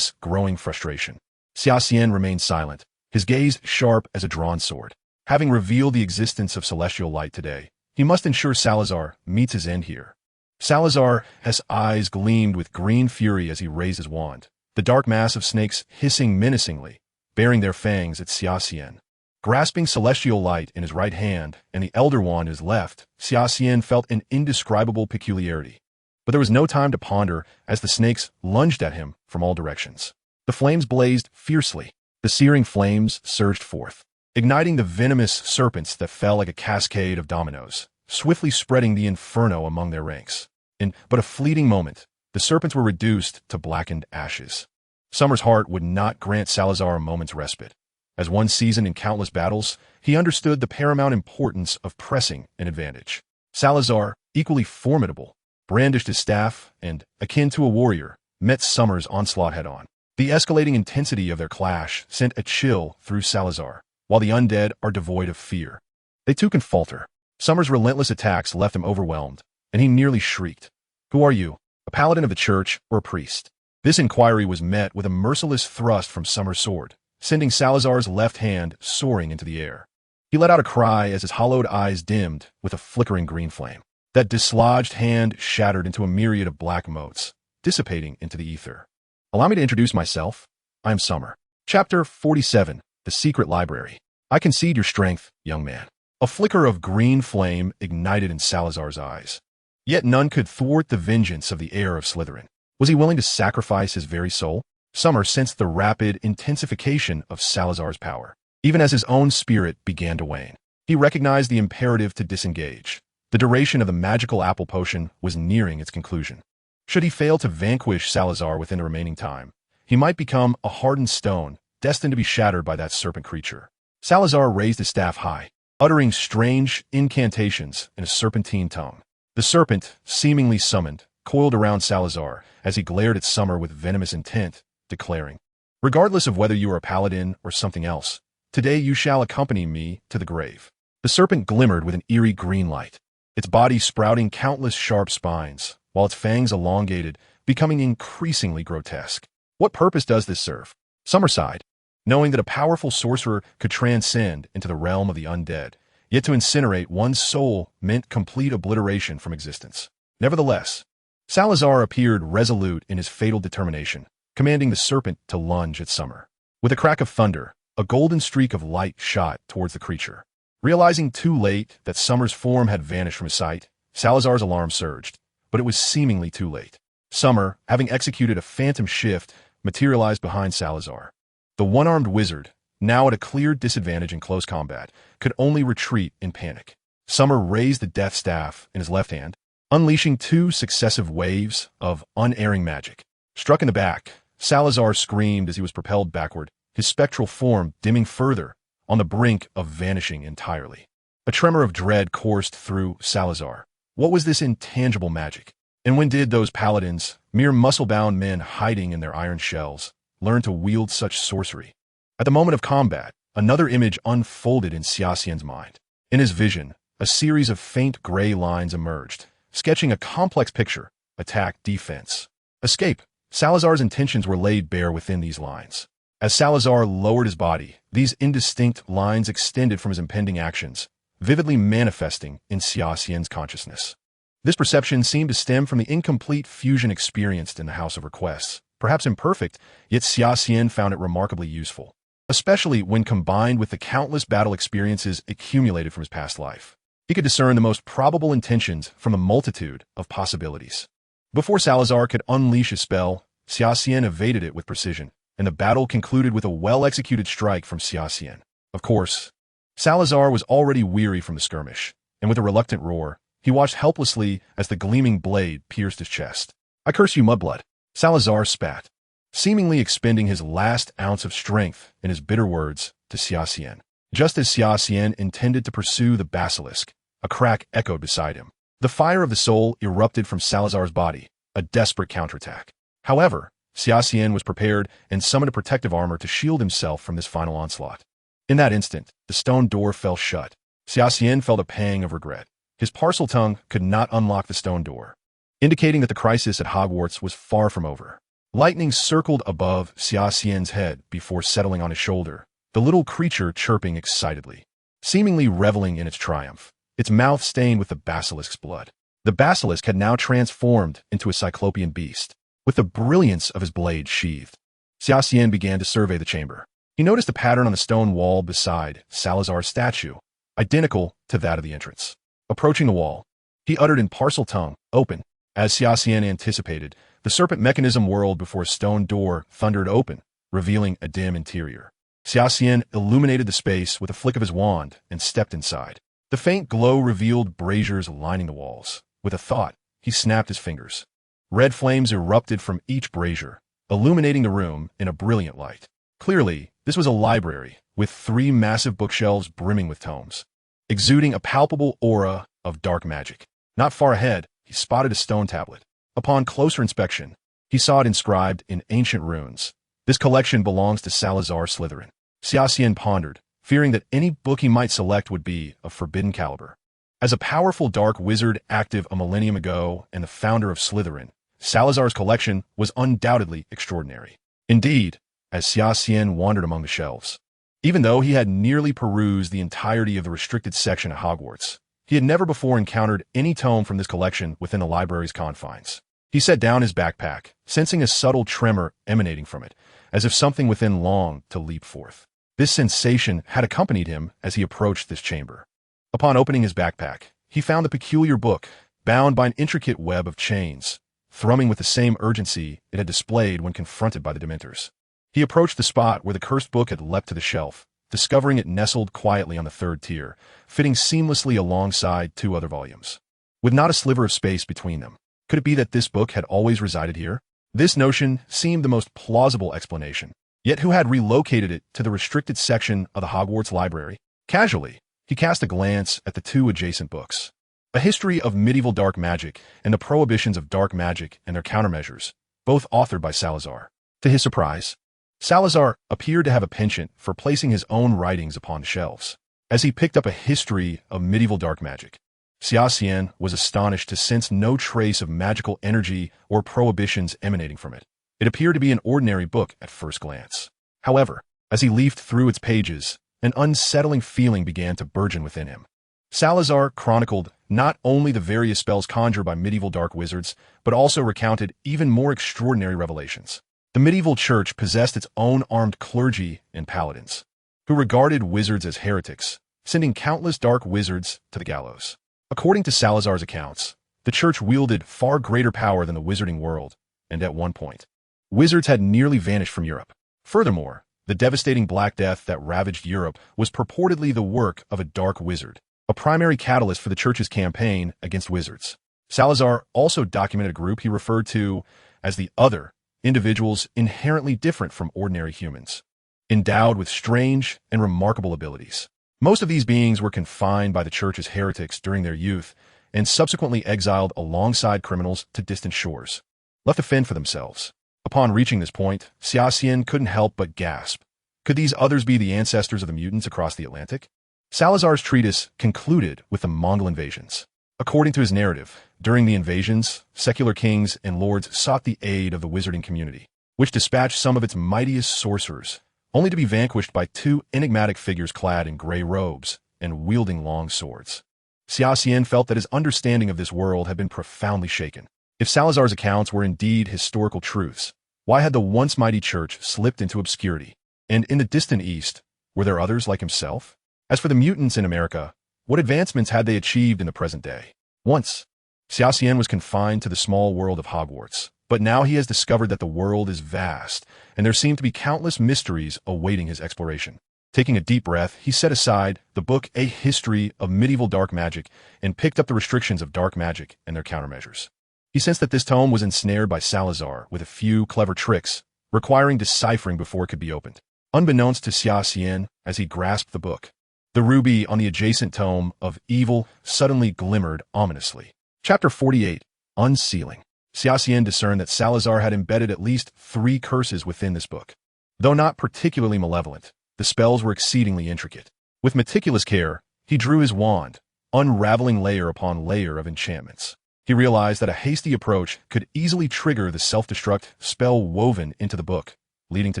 growing frustration. Xia Xian remained silent, his gaze sharp as a drawn sword. Having revealed the existence of Celestial Light today, he must ensure Salazar meets his end here. Salazar's eyes gleamed with green fury as he raised his wand, the dark mass of snakes hissing menacingly, baring their fangs at Xia Xian. Grasping Celestial Light in his right hand and the Elder Wand in his left, Xia Xian felt an indescribable peculiarity. But there was no time to ponder as the snakes lunged at him from all directions. The flames blazed fiercely. The searing flames surged forth, igniting the venomous serpents that fell like a cascade of dominoes, swiftly spreading the inferno among their ranks. In but a fleeting moment, the serpents were reduced to blackened ashes. Summer's heart would not grant Salazar a moment's respite. As one seasoned in countless battles, he understood the paramount importance of pressing an advantage. Salazar, equally formidable, brandished his staff and, akin to a warrior, met Summer's onslaught head-on. The escalating intensity of their clash sent a chill through Salazar, while the undead are devoid of fear. They too can falter. Summer's relentless attacks left him overwhelmed, and he nearly shrieked. "Who are you? A paladin of the church or a priest?" This inquiry was met with a merciless thrust from Summer's sword, sending Salazar's left hand soaring into the air. He let out a cry as his hollowed eyes dimmed with a flickering green flame. That dislodged hand shattered into a myriad of black motes, dissipating into the ether. "Allow me to introduce myself. I am Summer." Chapter 47, The Secret Library. "I concede your strength, young man." A flicker of green flame ignited in Salazar's eyes. Yet none could thwart the vengeance of the heir of Slytherin. Was he willing to sacrifice his very soul? Summer sensed the rapid intensification of Salazar's power, even as his own spirit began to wane. He recognized the imperative to disengage. The duration of the magical apple potion was nearing its conclusion. Should he fail to vanquish Salazar within the remaining time, he might become a hardened stone, destined to be shattered by that serpent creature. Salazar raised his staff high, uttering strange incantations in a serpentine tongue. The serpent, seemingly summoned, coiled around Salazar as he glared at Summer with venomous intent, declaring, "Regardless of whether you are a paladin or something else, today you shall accompany me to the grave." The serpent glimmered with an eerie green light, its body sprouting countless sharp spines, while its fangs elongated, becoming increasingly grotesque. "What purpose does this serve?" Summer sighed. knowing that a powerful sorcerer could transcend into the realm of the undead, yet to incinerate one's soul meant complete obliteration from existence. Nevertheless, Salazar appeared resolute in his fatal determination, commanding the serpent to lunge at Summer. With a crack of thunder, a golden streak of light shot towards the creature. Realizing too late that Summer's form had vanished from his sight, Salazar's alarm surged, but it was seemingly too late. Summer, having executed a phantom shift, materialized behind Salazar. The one-armed wizard, now at a clear disadvantage in close combat, could only retreat in panic. Summer raised the death staff in his left hand, unleashing 2 successive waves of unerring magic. Struck in the back, Salazar screamed as he was propelled backward, his spectral form dimming further, on the brink of vanishing entirely. A tremor of dread coursed through Salazar. What was this intangible magic? And when did those paladins, mere muscle-bound men hiding in their iron shells, learn to wield such sorcery? At the moment of combat, another image unfolded in Xia Xian's mind. In his vision, a series of faint gray lines emerged, sketching a complex picture: attack, defense, escape. Salazar's intentions were laid bare within these lines. As Salazar lowered his body, these indistinct lines extended from his impending actions, vividly manifesting in Xia Xian's consciousness. This perception seemed to stem from the incomplete fusion experienced in the House of Requests. Perhaps imperfect, yet Xia Xian found it remarkably useful, especially when combined with the countless battle experiences accumulated from his past life. He could discern the most probable intentions from a multitude of possibilities. Before Salazar could unleash his spell, Xia Xian evaded it with precision, and the battle concluded with a well-executed strike from Xia Xian. Of course, Salazar was already weary from the skirmish, and with a reluctant roar, he watched helplessly as the gleaming blade pierced his chest. "I curse you, mudblood," Salazar spat, seemingly expending his last ounce of strength in his bitter words to Xia Xian. Just as Xia Xian intended to pursue the basilisk, a crack echoed beside him. The fire of the soul erupted from Salazar's body, a desperate counterattack. However, Xia Xian was prepared and summoned a protective armor to shield himself from this final onslaught. In that instant, the stone door fell shut. Xia Xian felt a pang of regret. His parcel tongue could not unlock the stone door, indicating that the crisis at Hogwarts was far from over. Lightning circled above Xia Xian's head before settling on his shoulder, the little creature chirping excitedly, seemingly reveling in its triumph, its mouth stained with the basilisk's blood. The basilisk had now transformed into a cyclopean beast, with the brilliance of his blade sheathed. Xia Xian began to survey the chamber. He noticed a pattern on the stone wall beside Salazar's statue, identical to that of the entrance. Approaching the wall, he uttered in parcel tongue, "Open." As Xia Xian anticipated, the serpent mechanism whirled before a stone door thundered open, revealing a dim interior. Xia Xian illuminated the space with a flick of his wand and stepped inside. The faint glow revealed braziers lining the walls. With a thought, he snapped his fingers. Red flames erupted from each brazier, illuminating the room in a brilliant light. Clearly, this was a library, with 3 massive bookshelves brimming with tomes, exuding a palpable aura of dark magic. Not far ahead, he spotted a stone tablet. Upon closer inspection, he saw it inscribed in ancient runes. This collection belongs to Salazar Slytherin. Xia Xian pondered, fearing that any book he might select would be of forbidden caliber. As a powerful dark wizard active a millennium ago and the founder of Slytherin, Salazar's collection was undoubtedly extraordinary. Indeed, as Xia Xian wandered among the shelves, even though he had nearly perused the entirety of the restricted section at Hogwarts, he had never before encountered any tome from this collection within the library's confines. He set down his backpack, sensing a subtle tremor emanating from it, as if something within longed to leap forth. This sensation had accompanied him as he approached this chamber. Upon opening his backpack, he found the peculiar book, bound by an intricate web of chains, thrumming with the same urgency it had displayed when confronted by the Dementors. He approached the spot where the cursed book had leapt to the shelf, discovering it nestled quietly on the 3rd tier, fitting seamlessly alongside 2 other volumes, with not a sliver of space between them. Could it be that this book had always resided here? This notion seemed the most plausible explanation. Yet who had relocated it to the restricted section of the Hogwarts library? Casually, he cast a glance at the 2 adjacent books. A History of Medieval Dark Magic and the Prohibitions of Dark Magic and Their Countermeasures, both authored by Salazar. To his surprise, Salazar appeared to have a penchant for placing his own writings upon the shelves. As he picked up a History of Medieval Dark Magic, Xia Xian was astonished to sense no trace of magical energy or prohibitions emanating from it. It appeared to be an ordinary book at first glance. However, As he leafed through its pages, an unsettling feeling began to burgeon within him. Salazar chronicled not only the various spells conjured by medieval dark wizards, but also recounted even more extraordinary revelations. The medieval church possessed its own armed clergy and paladins, who regarded wizards as heretics, sending countless dark wizards to the gallows. According to Salazar's accounts, the church wielded far greater power than the wizarding world, and at one point, wizards had nearly vanished from Europe. Furthermore, the devastating Black Death that ravaged Europe was purportedly the work of a dark wizard, a primary catalyst for the church's campaign against wizards. Salazar also documented a group he referred to as the Other, individuals inherently different from ordinary humans, endowed with strange and remarkable abilities. Most of these beings were confined by the church as heretics during their youth and subsequently exiled alongside criminals to distant shores, left to fend for themselves. Upon reaching this point, Xia Xian couldn't help but gasp. Could these others be the ancestors of the mutants across the Atlantic? Salazar's treatise concluded with the Mongol invasions. According to his narrative, during the invasions, secular kings and lords sought the aid of the wizarding community, which dispatched some of its mightiest sorcerers, only to be vanquished by two enigmatic figures clad in gray robes and wielding long swords. Xia Xian felt that his understanding of this world had been profoundly shaken. If Salazar's accounts were indeed historical truths, why had the once mighty church slipped into obscurity? And in the distant East, were there others like himself? As for the mutants in America, what advancements had they achieved in the present day? Once, Xia Xian was confined to the small world of Hogwarts, but now he has discovered that the world is vast, and there seem to be countless mysteries awaiting his exploration. Taking a deep breath, he set aside the book A History of Medieval Dark Magic and picked up the restrictions of dark magic and their countermeasures. He sensed that this tome was ensnared by Salazar with a few clever tricks, requiring deciphering before it could be opened. Unbeknownst to Xia Xian, as he grasped the book, the ruby on the adjacent tome of Evil suddenly glimmered ominously. Chapter 48, Unsealing. Xia Xian discerned that Salazar had embedded at least 3 curses within this book. Though not particularly malevolent, the spells were exceedingly intricate. With meticulous care, he drew his wand, unraveling layer upon layer of enchantments. He realized that a hasty approach could easily trigger the self-destruct spell woven into the book, leading to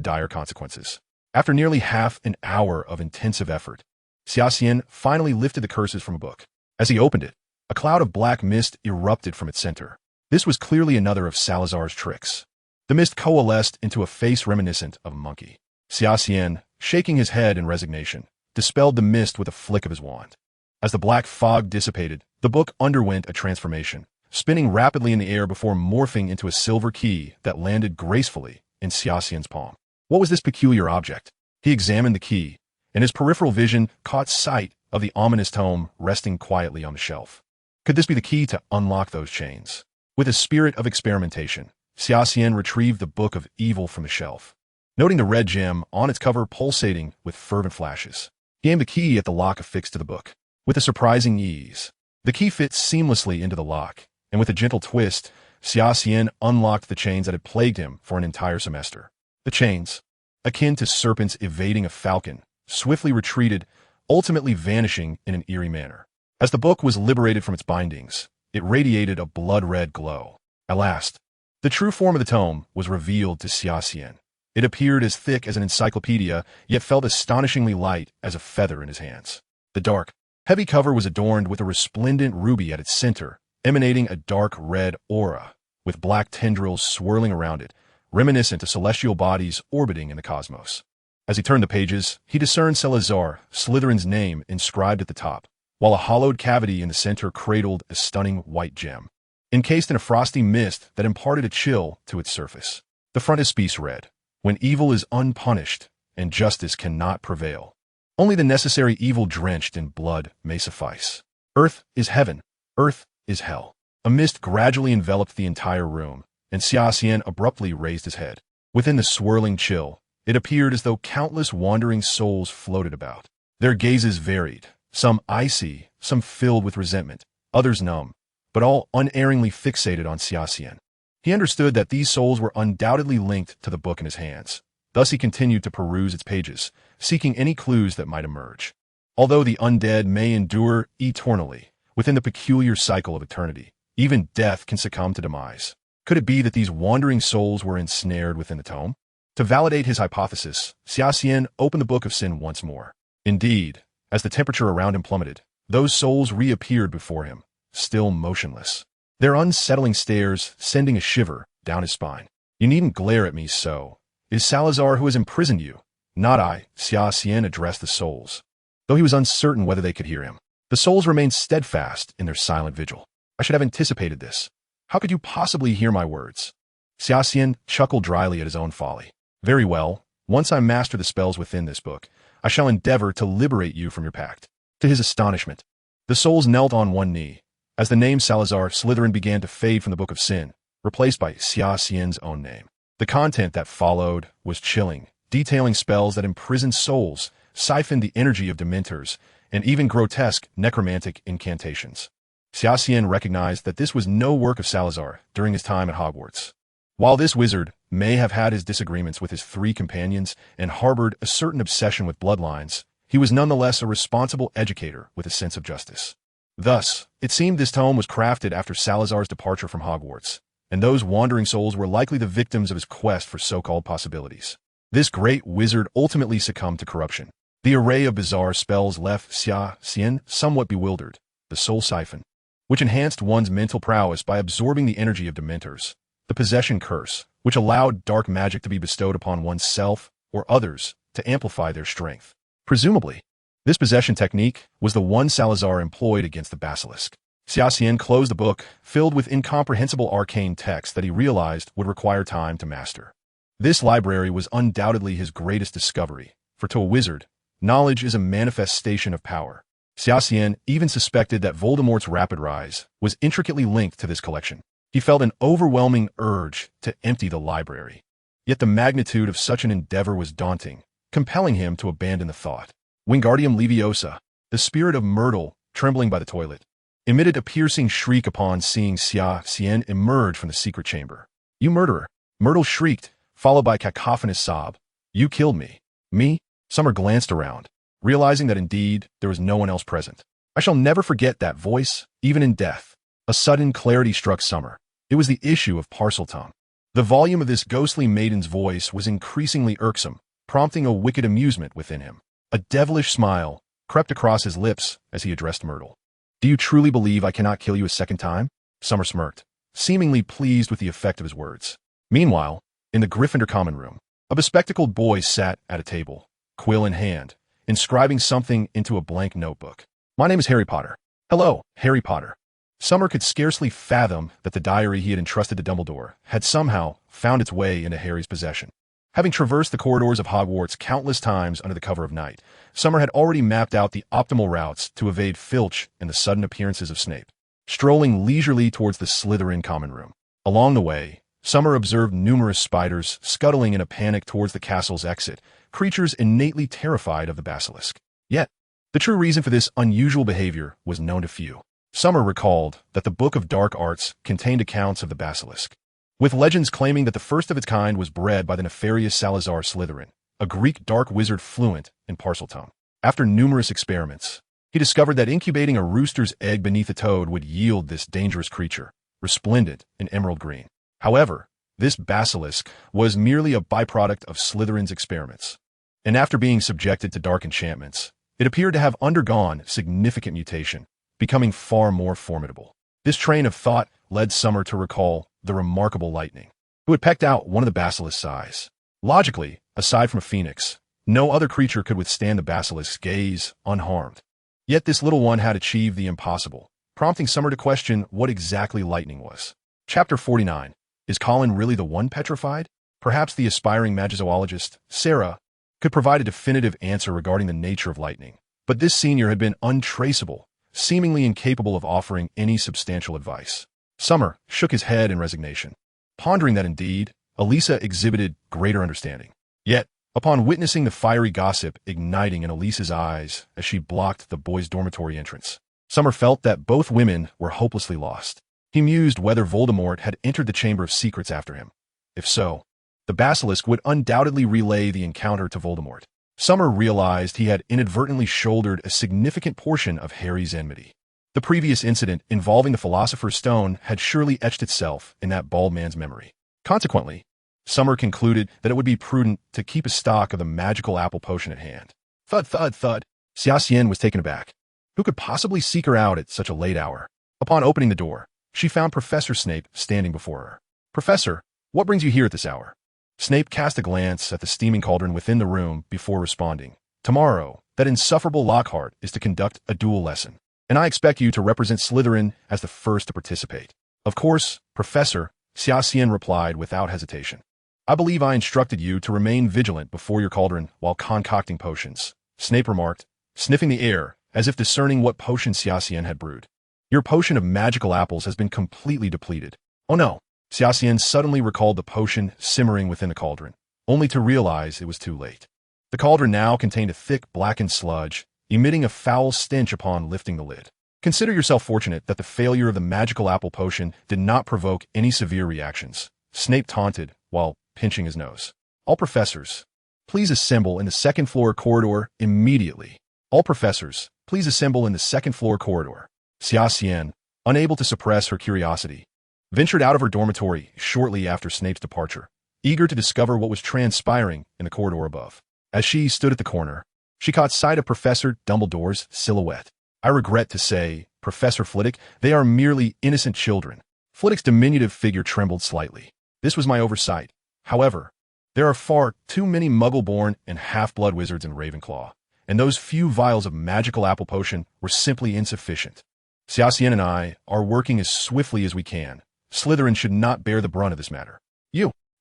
dire consequences. After nearly half an hour of intensive effort, Xia Xian finally lifted the curses from a book. As he opened it, a cloud of black mist erupted from its center. This was clearly another of Salazar's tricks. The mist coalesced into a face reminiscent of a monkey. Xia Xian, shaking his head in resignation, dispelled the mist with a flick of his wand. As the black fog dissipated, the book underwent a transformation, spinning rapidly in the air before morphing into a silver key that landed gracefully in Xia Xian's palm. What was this peculiar object? He examined the key, and his peripheral vision caught sight of the ominous tome resting quietly on the shelf. Could this be the key to unlock those chains? With a spirit of experimentation, Xia Xian retrieved the Book of Evil from the shelf, noting the red gem on its cover pulsating with fervent flashes. He aimed the key at the lock affixed to the book. With a surprising ease, the key fit seamlessly into the lock, and with a gentle twist, Xia Xian unlocked the chains that had plagued him for an entire semester. The chains, akin to serpents evading a falcon, swiftly retreated, ultimately vanishing in an eerie manner. As the book was liberated from its bindings, it radiated a blood-red glow. At last, the true form of the tome was revealed to Xia Xian. It appeared as thick as an encyclopedia, yet felt astonishingly light as a feather in his hands. The dark, heavy cover was adorned with a resplendent ruby at its center, emanating a dark red aura, with black tendrils swirling around it, reminiscent of celestial bodies orbiting in the cosmos. As he turned the pages, he discerned Salazar, Slytherin's name, inscribed at the top, while a hollowed cavity in the center cradled a stunning white gem, encased in a frosty mist that imparted a chill to its surface. The frontispiece read, "When evil is unpunished and justice cannot prevail, only the necessary evil drenched in blood may suffice. Earth is heaven, earth is hell." A mist gradually enveloped the entire room, and Xia Xian abruptly raised his head. Within the swirling chill, it appeared as though countless wandering souls floated about. Their gazes varied, some icy, some filled with resentment, others numb, but all unerringly fixated on Xia Xian. He understood that these souls were undoubtedly linked to the book in his hands. Thus he continued to peruse its pages, seeking any clues that might emerge. Although the undead may endure eternally within the peculiar cycle of eternity, even death can succumb to demise. Could it be that these wandering souls were ensnared within the tome? To validate his hypothesis, Xia Xian opened the Book of Sin once more. Indeed, as the temperature around him plummeted, those souls reappeared before him, still motionless. Their unsettling stares sending a shiver down his spine. You needn't glare at me so. It is Salazar who has imprisoned you, not I, Xia Xian addressed the souls. Though he was uncertain whether they could hear him, the souls remained steadfast in their silent vigil. I should have anticipated this. How could you possibly hear my words? Xia Xian chuckled dryly at his own folly. Very well, once I master the spells within this book, I shall endeavor to liberate you from your pact. To his astonishment, the souls knelt on one knee, as the name Salazar Slytherin began to fade from the Book of Sin, replaced by Xia Xian's own name. The content that followed was chilling, detailing spells that imprisoned souls, siphoned the energy of dementors, and even grotesque necromantic incantations. Xia Xian recognized that this was no work of Salazar during his time at Hogwarts. While this wizard may have had his disagreements with his three companions and harbored a certain obsession with bloodlines, he was nonetheless a responsible educator with a sense of justice. Thus, it seemed this tome was crafted after Salazar's departure from Hogwarts, and those wandering souls were likely the victims of his quest for so-called possibilities. This great wizard ultimately succumbed to corruption. The array of bizarre spells left Xia Xian somewhat bewildered. The soul siphon, which enhanced one's mental prowess by absorbing the energy of dementors. The possession curse, which allowed dark magic to be bestowed upon oneself or others to amplify their strength. Presumably, this possession technique was the one Salazar employed against the basilisk. Xia Xian closed the book, filled with incomprehensible arcane text that he realized would require time to master. This library was undoubtedly his greatest discovery, for to a wizard, knowledge is a manifestation of power. Xia Xian even suspected that Voldemort's rapid rise was intricately linked to this collection. He felt an overwhelming urge to empty the library. Yet the magnitude of such an endeavor was daunting, compelling him to abandon the thought. Wingardium Leviosa, the spirit of Myrtle, trembling by the toilet, emitted a piercing shriek upon seeing Xia Xian emerge from the secret chamber. You murderer! Myrtle shrieked, followed by a cacophonous sob. You killed me. Me? Summer glanced around, realizing that indeed there was no one else present. I shall never forget that voice, even in death. A sudden clarity struck Summer. It was the issue of Parseltongue. The volume of this ghostly maiden's voice was increasingly irksome, prompting a wicked amusement within him. A devilish smile crept across his lips as he addressed Myrtle. Do you truly believe I cannot kill you a second time? Summer smirked, seemingly pleased with the effect of his words. Meanwhile, in the Gryffindor common room, a bespectacled boy sat at a table, quill in hand, inscribing something into a blank notebook. My name is Harry Potter. Hello, Harry Potter. Summer could scarcely fathom that the diary he had entrusted to Dumbledore had somehow found its way into Harry's possession. Having traversed the corridors of Hogwarts countless times under the cover of night, Summer had already mapped out the optimal routes to evade Filch and the sudden appearances of Snape, strolling leisurely towards the Slytherin common room. Along the way, Summer observed numerous spiders scuttling in a panic towards the castle's exit, creatures innately terrified of the basilisk. Yet, the true reason for this unusual behavior was known to few. Summer recalled that the Book of Dark Arts contained accounts of the basilisk, with legends claiming that the first of its kind was bred by the nefarious Salazar Slytherin, a Greek dark wizard fluent in Parseltongue. After numerous experiments, he discovered that incubating a rooster's egg beneath a toad would yield this dangerous creature, resplendent in emerald green. However, this basilisk was merely a byproduct of Slytherin's experiments, and after being subjected to dark enchantments, it appeared to have undergone significant mutation, becoming far more formidable. This train of thought led Summer to recall the remarkable lightning, who had pecked out one of the basilisk's eyes. Logically, aside from a phoenix, no other creature could withstand the basilisk's gaze unharmed. Yet this little one had achieved the impossible, prompting Summer to question what exactly lightning was. Chapter 49. Is Colin really the one petrified? Perhaps the aspiring magizoologist, Sarah, could provide a definitive answer regarding the nature of lightning. But this senior had been untraceable, seemingly incapable of offering any substantial advice. Summer shook his head in resignation, pondering that indeed, Elisa exhibited greater understanding. Yet, upon witnessing the fiery gossip igniting in Elisa's eyes as she blocked the boys' dormitory entrance, Summer felt that both women were hopelessly lost. He mused whether Voldemort had entered the Chamber of Secrets after him. If so, the basilisk would undoubtedly relay the encounter to Voldemort. Summer realized he had inadvertently shouldered a significant portion of Harry's enmity. The previous incident involving the Philosopher's Stone had surely etched itself in that bald man's memory. Consequently, Summer concluded that it would be prudent to keep a stock of the magical apple potion at hand. Thud, thud, thud. Xia Xian was taken aback. Who could possibly seek her out at such a late hour? Upon opening the door, she found Professor Snape standing before her. Professor, what brings you here at this hour? Snape cast a glance at the steaming cauldron within the room before responding. Tomorrow, that insufferable Lockhart is to conduct a duel lesson, and I expect you to represent Slytherin as the first to participate. Of course, Professor, Xia Xian replied without hesitation. I believe I instructed you to remain vigilant before your cauldron while concocting potions, Snape remarked, sniffing the air as if discerning what potion Xia Xian had brewed. Your potion of magical apples has been completely depleted. Oh no. Xia Xian suddenly recalled the potion simmering within the cauldron, only to realize it was too late. The cauldron now contained a thick, blackened sludge, emitting a foul stench upon lifting the lid. Consider yourself fortunate that the failure of the magical apple potion did not provoke any severe reactions, Snape taunted while pinching his nose. All professors, please assemble in the second-floor corridor immediately. All professors, please assemble in the second-floor corridor. Xia Xian, unable to suppress her curiosity, ventured out of her dormitory shortly after Snape's departure, eager to discover what was transpiring in the corridor above. As she stood at the corner, she caught sight of Professor Dumbledore's silhouette. I regret to say, Professor Flitwick, they are merely innocent children. Flitwick's diminutive figure trembled slightly. This was my oversight. However, there are far too many muggle-born and half-blood wizards in Ravenclaw, and those few vials of magical apple potion were simply insufficient. Xia Xian and I are working as swiftly as we can. Slytherin should not bear the brunt of this matter.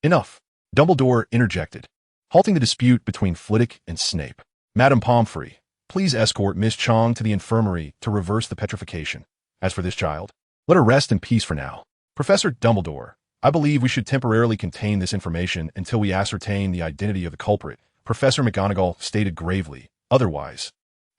Enough. Dumbledore interjected, halting the dispute between Flitwick and Snape. Madame Pomfrey, please escort Miss Chong to the infirmary to reverse the petrification. As for this child, let her rest in peace for now. Professor Dumbledore, I believe we should temporarily contain this information until we ascertain the identity of the culprit, Professor McGonagall stated gravely. Otherwise,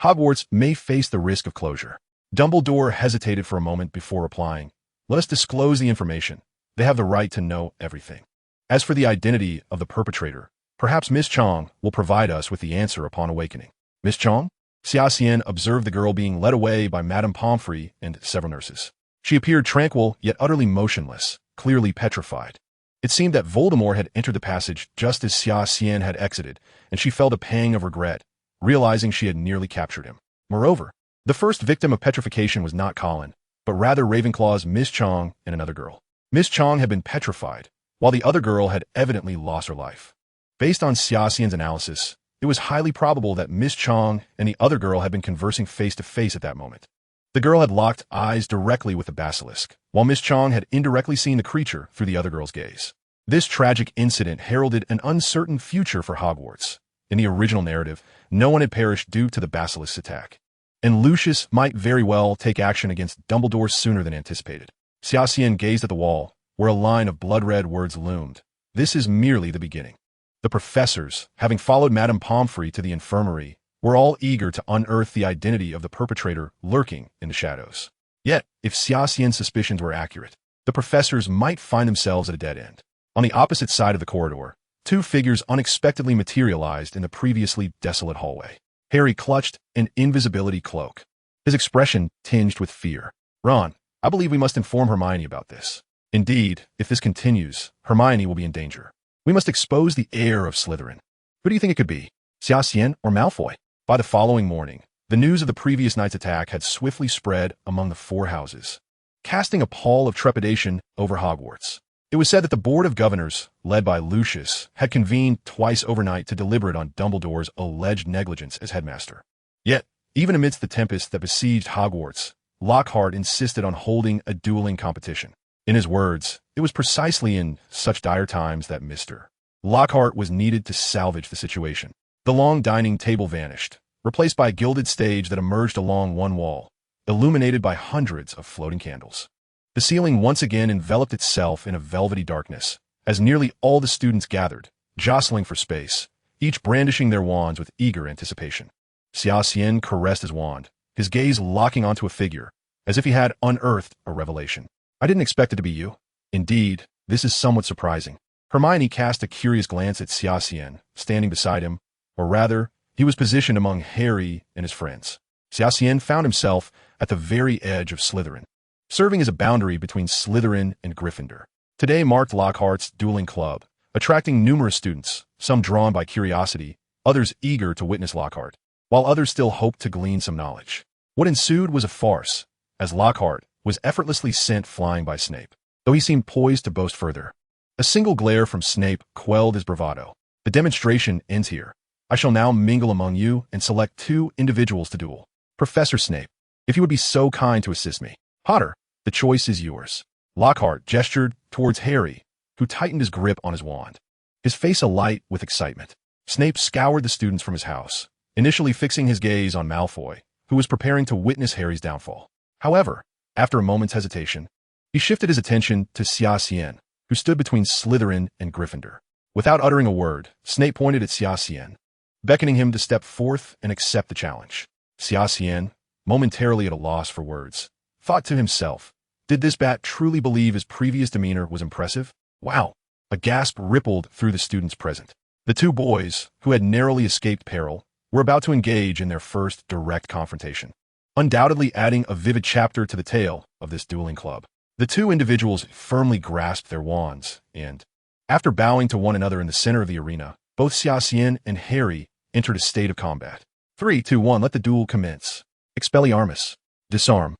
Hogwarts may face the risk of closure. Dumbledore hesitated for a moment before replying. Let us disclose the information. They have the right to know everything. As for the identity of the perpetrator, perhaps Miss Chong will provide us with the answer upon awakening. Miss Chong? Xia Xian observed the girl being led away by Madame Pomfrey and several nurses. She appeared tranquil yet utterly motionless, clearly petrified. It seemed that Voldemort had entered the passage just as Xia Xian had exited, and she felt a pang of regret, realizing she had nearly captured him. Moreover, the first victim of petrification was not Colin, but rather Ravenclaw's Miss Chong and another girl. Miss Chong had been petrified, while the other girl had evidently lost her life. Based on Xia Xian's analysis, it was highly probable that Miss Chong and the other girl had been conversing face-to-face at that moment. The girl had locked eyes directly with the basilisk, while Miss Chong had indirectly seen the creature through the other girl's gaze. This tragic incident heralded an uncertain future for Hogwarts. In the original narrative, no one had perished due to the basilisk's attack, and Lucius might very well take action against Dumbledore sooner than anticipated. Xia Xian gazed at the wall, where a line of blood-red words loomed. This is merely the beginning. The professors, having followed Madame Pomfrey to the infirmary, were all eager to unearth the identity of the perpetrator lurking in the shadows. Yet, if Xia Xian's suspicions were accurate, the professors might find themselves at a dead end. On the opposite side of the corridor, two figures unexpectedly materialized in the previously desolate hallway. Harry clutched an invisibility cloak, his expression tinged with fear. Ron, I believe we must inform Hermione about this. Indeed, if this continues, Hermione will be in danger. We must expose the heir of Slytherin. Who do you think it could be? Xia Xian or Malfoy? By the following morning, the news of the previous night's attack had swiftly spread among the four houses, casting a pall of trepidation over Hogwarts. It was said that the Board of Governors, led by Lucius, had convened twice overnight to deliberate on Dumbledore's alleged negligence as headmaster. Yet, even amidst the tempest that besieged Hogwarts, Lockhart insisted on holding a dueling competition. In his words, it was precisely in such dire times that Mr. Lockhart was needed to salvage the situation. The long dining table vanished, replaced by a gilded stage that emerged along one wall, illuminated by hundreds of floating candles. The ceiling once again enveloped itself in a velvety darkness, as nearly all the students gathered, jostling for space, each brandishing their wands with eager anticipation. Xia Xian caressed his wand, his gaze locking onto a figure, as if he had unearthed a revelation. I didn't expect it to be you. Indeed, this is somewhat surprising. Hermione cast a curious glance at Xia Xian, standing beside him, or rather, he was positioned among Harry and his friends. Xia Xian found himself at the very edge of Slytherin, serving as a boundary between Slytherin and Gryffindor. Today marked Lockhart's dueling club, attracting numerous students, some drawn by curiosity, others eager to witness Lockhart, while others still hoped to glean some knowledge. What ensued was a farce, as Lockhart was effortlessly sent flying by Snape, though he seemed poised to boast further. A single glare from Snape quelled his bravado. The demonstration ends here. I shall now mingle among you and select 2 individuals to duel. Professor Snape, if you would be so kind to assist me. Potter, the choice is yours. Lockhart gestured towards Harry, who tightened his grip on his wand, his face alight with excitement. Snape scoured the students from his house, initially fixing his gaze on Malfoy, who was preparing to witness Harry's downfall. However, after a moment's hesitation, he shifted his attention to Xia Xian, who stood between Slytherin and Gryffindor. Without uttering a word, Snape pointed at Xia Xian, beckoning him to step forth and accept the challenge. Xia Xian, momentarily at a loss for words, thought to himself, did this bat truly believe his previous demeanor was impressive? Wow! A gasp rippled through the students present. The 2 boys, who had narrowly escaped peril, were about to engage in their first direct confrontation, undoubtedly adding a vivid chapter to the tale of this dueling club. The 2 individuals firmly grasped their wands, and, after bowing to one another in the center of the arena, both Xia Xian and Harry entered a state of combat. 3, 2, 1, let the duel commence. Expelliarmus. Disarm.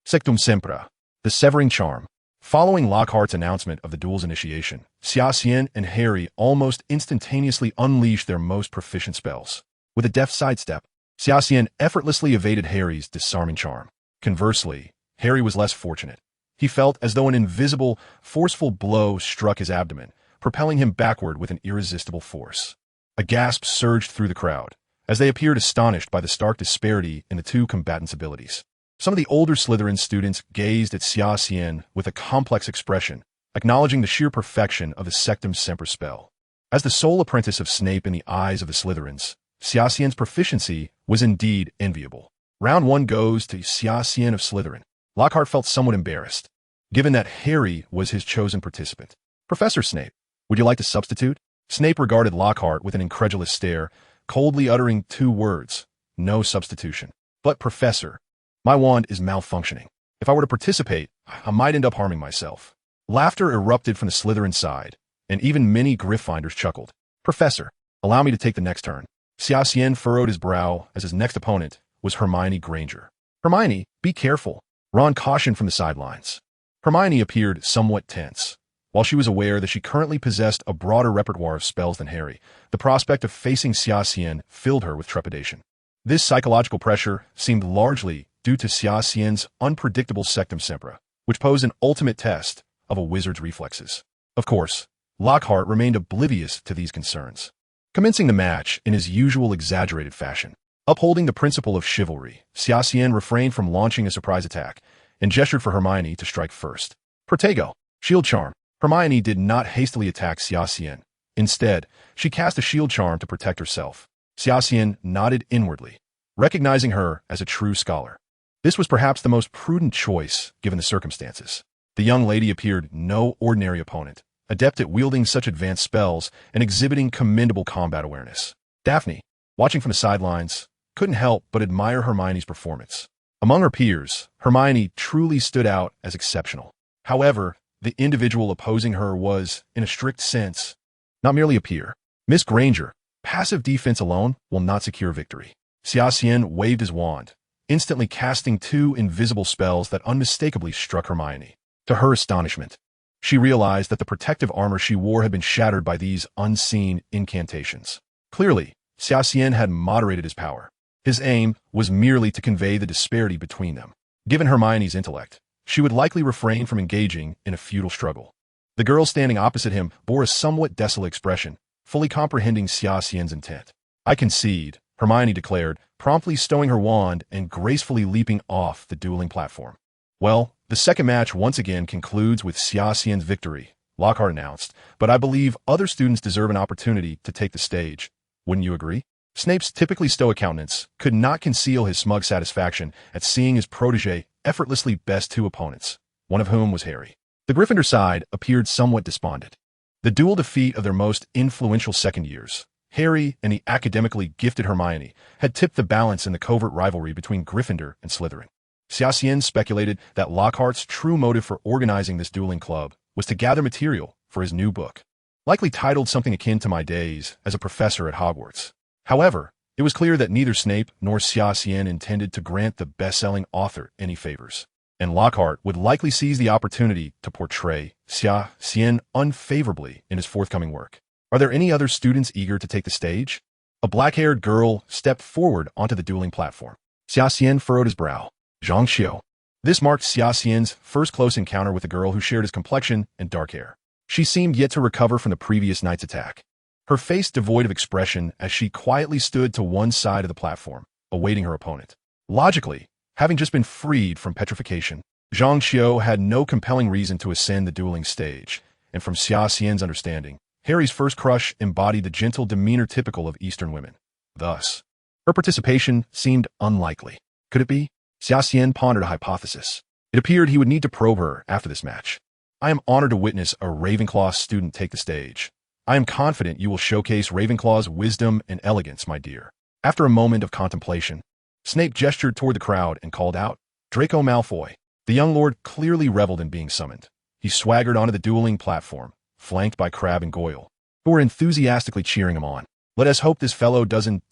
Sectum Sempra. The Severing Charm. Following Lockhart's announcement of the duel's initiation, Xia Xian and Harry almost instantaneously unleashed their most proficient spells. With a deft sidestep, Xia Xian effortlessly evaded Harry's disarming charm. Conversely, Harry was less fortunate. He felt as though an invisible, forceful blow struck his abdomen, propelling him backward with an irresistible force. A gasp surged through the crowd, as they appeared astonished by the stark disparity in the 2 combatants' abilities. Some of the older Slytherin students gazed at Xia Xian with a complex expression, acknowledging the sheer perfection of the Sectum Semper spell. As the sole apprentice of Snape in the eyes of the Slytherins, Xia Xian's proficiency was indeed enviable. Round 1 goes to Xia Xian of Slytherin. Lockhart felt somewhat embarrassed, given that Harry was his chosen participant. Professor Snape, would you like to substitute? Snape regarded Lockhart with an incredulous stare, coldly uttering 2 words, no substitution. But Professor, my wand is malfunctioning. If I were to participate, I might end up harming myself. Laughter erupted from the Slytherin side, and even many Gryffindors chuckled. Professor, allow me to take the next turn. Xia Xian furrowed his brow as his next opponent was Hermione Granger. Hermione, be careful. Ron cautioned from the sidelines. Hermione appeared somewhat tense. While she was aware that she currently possessed a broader repertoire of spells than Harry, the prospect of facing Xia Xian filled her with trepidation. This psychological pressure seemed largely due to Xia Xian's unpredictable Sectum Sempra, which posed an ultimate test of a wizard's reflexes. Of course, Lockhart remained oblivious to these concerns, commencing the match in his usual exaggerated fashion. Upholding the principle of chivalry, Xia Xian refrained from launching a surprise attack and gestured for Hermione to strike first. Protego, Shield Charm. Hermione did not hastily attack Xia Xian. Instead, she cast a shield charm to protect herself. Xia Xian nodded inwardly, recognizing her as a true scholar. This was perhaps the most prudent choice given the circumstances. The young lady appeared no ordinary opponent, adept at wielding such advanced spells and exhibiting commendable combat awareness. Daphne, watching from the sidelines, couldn't help but admire Hermione's performance. Among her peers, Hermione truly stood out as exceptional. However, the individual opposing her was, in a strict sense, not merely a peer. Miss Granger, passive defense alone will not secure victory. Xia Xian waved his wand, instantly casting 2 invisible spells that unmistakably struck Hermione. To her astonishment, she realized that the protective armor she wore had been shattered by these unseen incantations. Clearly, Xia Xian had moderated his power. His aim was merely to convey the disparity between them. Given Hermione's intellect, she would likely refrain from engaging in a futile struggle. The girl standing opposite him bore a somewhat desolate expression, fully comprehending Xia Xian's intent. I concede, Hermione declared, promptly stowing her wand and gracefully leaping off the dueling platform. Well, the second match once again concludes with Xia Xian's victory, Lockhart announced, but I believe other students deserve an opportunity to take the stage. Wouldn't you agree? Snape's typically stoic countenance could not conceal his smug satisfaction at seeing his protege effortlessly best 2 opponents, one of whom was Harry. The Gryffindor side appeared somewhat despondent. The dual defeat of their most influential second years, Harry and the academically gifted Hermione, had tipped the balance in the covert rivalry between Gryffindor and Slytherin. Xia Xian speculated that Lockhart's true motive for organizing this dueling club was to gather material for his new book. likely titled something akin to my days as a professor at Hogwarts. However, it was clear that neither Snape nor Xia Xian intended to grant the best-selling author any favors, and Lockhart would likely seize the opportunity to portray Xia Xian unfavorably in his forthcoming work. Are there any other students eager to take the stage? A black-haired girl stepped forward onto the dueling platform. Xia Xian furrowed his brow. Zhang Xiu. This marked Xia Xian's first close encounter with a girl who shared his complexion and dark hair. She seemed yet to recover from the previous night's attack, her face devoid of expression as she quietly stood to one side of the platform, awaiting her opponent. Logically, having just been freed from petrification, Zhang Xiu had no compelling reason to ascend the dueling stage, and from Xia Xian's understanding, Harry's first crush embodied the gentle demeanor typical of Eastern women. Thus, her participation seemed unlikely. Could it be? Xia Xian pondered a hypothesis. It appeared he would need to probe her after this match. I am honored to witness a Ravenclaw student take the stage. I am confident you will showcase Ravenclaw's wisdom and elegance, my dear. After a moment of contemplation, Snape gestured toward the crowd and called out, Draco Malfoy. The young lord clearly reveled in being summoned. He swaggered onto the dueling platform, flanked by Crabbe and Goyle, who were enthusiastically cheering him on. Let us hope this fellow doesn't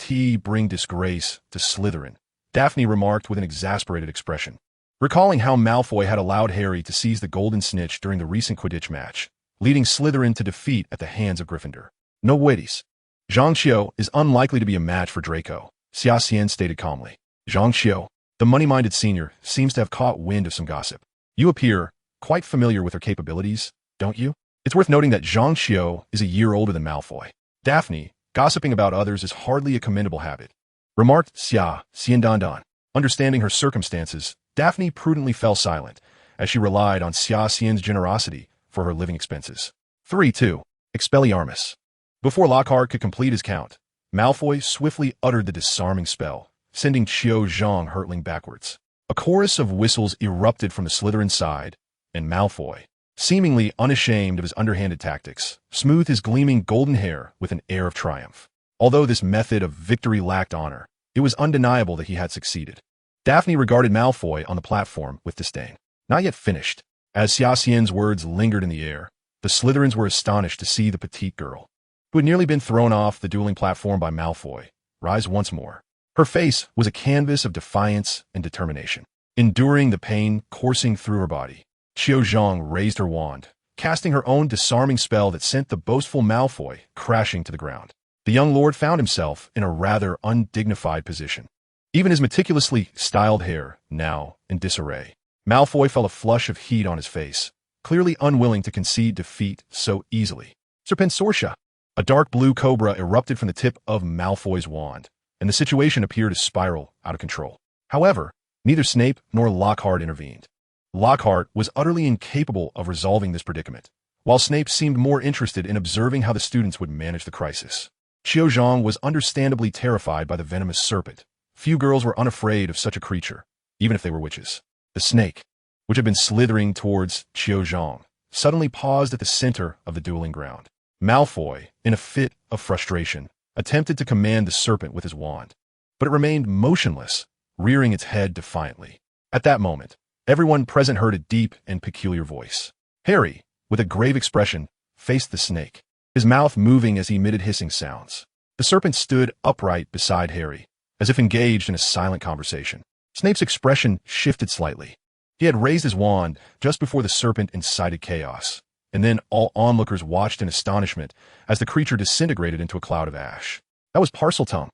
bring disgrace to Slytherin, Daphne remarked with an exasperated expression. Recalling how Malfoy had allowed Harry to seize the golden snitch during the recent Quidditch match, leading Slytherin to defeat at the hands of Gryffindor. No waities. Zhang Xiu is unlikely to be a match for Draco, Xia Xian stated calmly. Zhang Xiu, the money-minded senior, seems to have caught wind of some gossip. You appear quite familiar with her capabilities, don't you? It's worth noting that Zhang Xiu is a year older than Malfoy. Daphne, gossiping about others is hardly a commendable habit, remarked Xia Xian. Understanding her circumstances, Daphne prudently fell silent, as she relied on Xia Xian's generosity for her living expenses. 3-2. Expelliarmus. Before Lockhart could complete his count, Malfoy swiftly uttered the disarming spell, sending Qiu Zhang hurtling backwards. A chorus of whistles erupted from the Slytherin side, and Malfoy, seemingly unashamed of his underhanded tactics, smoothed his gleaming golden hair with an air of triumph. Although this method of victory lacked honor, it was undeniable that he had succeeded. Daphne regarded Malfoy on the platform with disdain. Not yet finished. As Xia Xian's words lingered in the air, the Slytherins were astonished to see the petite girl, who had nearly been thrown off the dueling platform by Malfoy, rise once more. Her face was a canvas of defiance and determination. Enduring the pain coursing through her body, Qiu Zhang raised her wand, casting her own disarming spell that sent the boastful Malfoy crashing to the ground. The young lord found himself in a rather undignified position. Even his meticulously styled hair, now in disarray. Malfoy felt a flush of heat on his face, clearly unwilling to concede defeat so easily. Serpensortia. A dark blue cobra erupted from the tip of Malfoy's wand, and the situation appeared to spiral out of control. However, neither Snape nor Lockhart intervened. Lockhart was utterly incapable of resolving this predicament, while Snape seemed more interested in observing how the students would manage the crisis. Qiu Zhang was understandably terrified by the venomous serpent. Few girls were unafraid of such a creature, even if they were witches. The snake, which had been slithering towards Qiu Zhang, suddenly paused at the center of the dueling ground. Malfoy, in a fit of frustration, attempted to command the serpent with his wand, but it remained motionless, rearing its head defiantly. At that moment, everyone present heard a deep and peculiar voice. Harry, with a grave expression, faced the snake, his mouth moving as he emitted hissing sounds. The serpent stood upright beside Harry, as if engaged in a silent conversation. Snape's expression shifted slightly. He had raised his wand just before the serpent incited chaos, and then all onlookers watched in astonishment as the creature disintegrated into a cloud of ash. That was Parseltongue.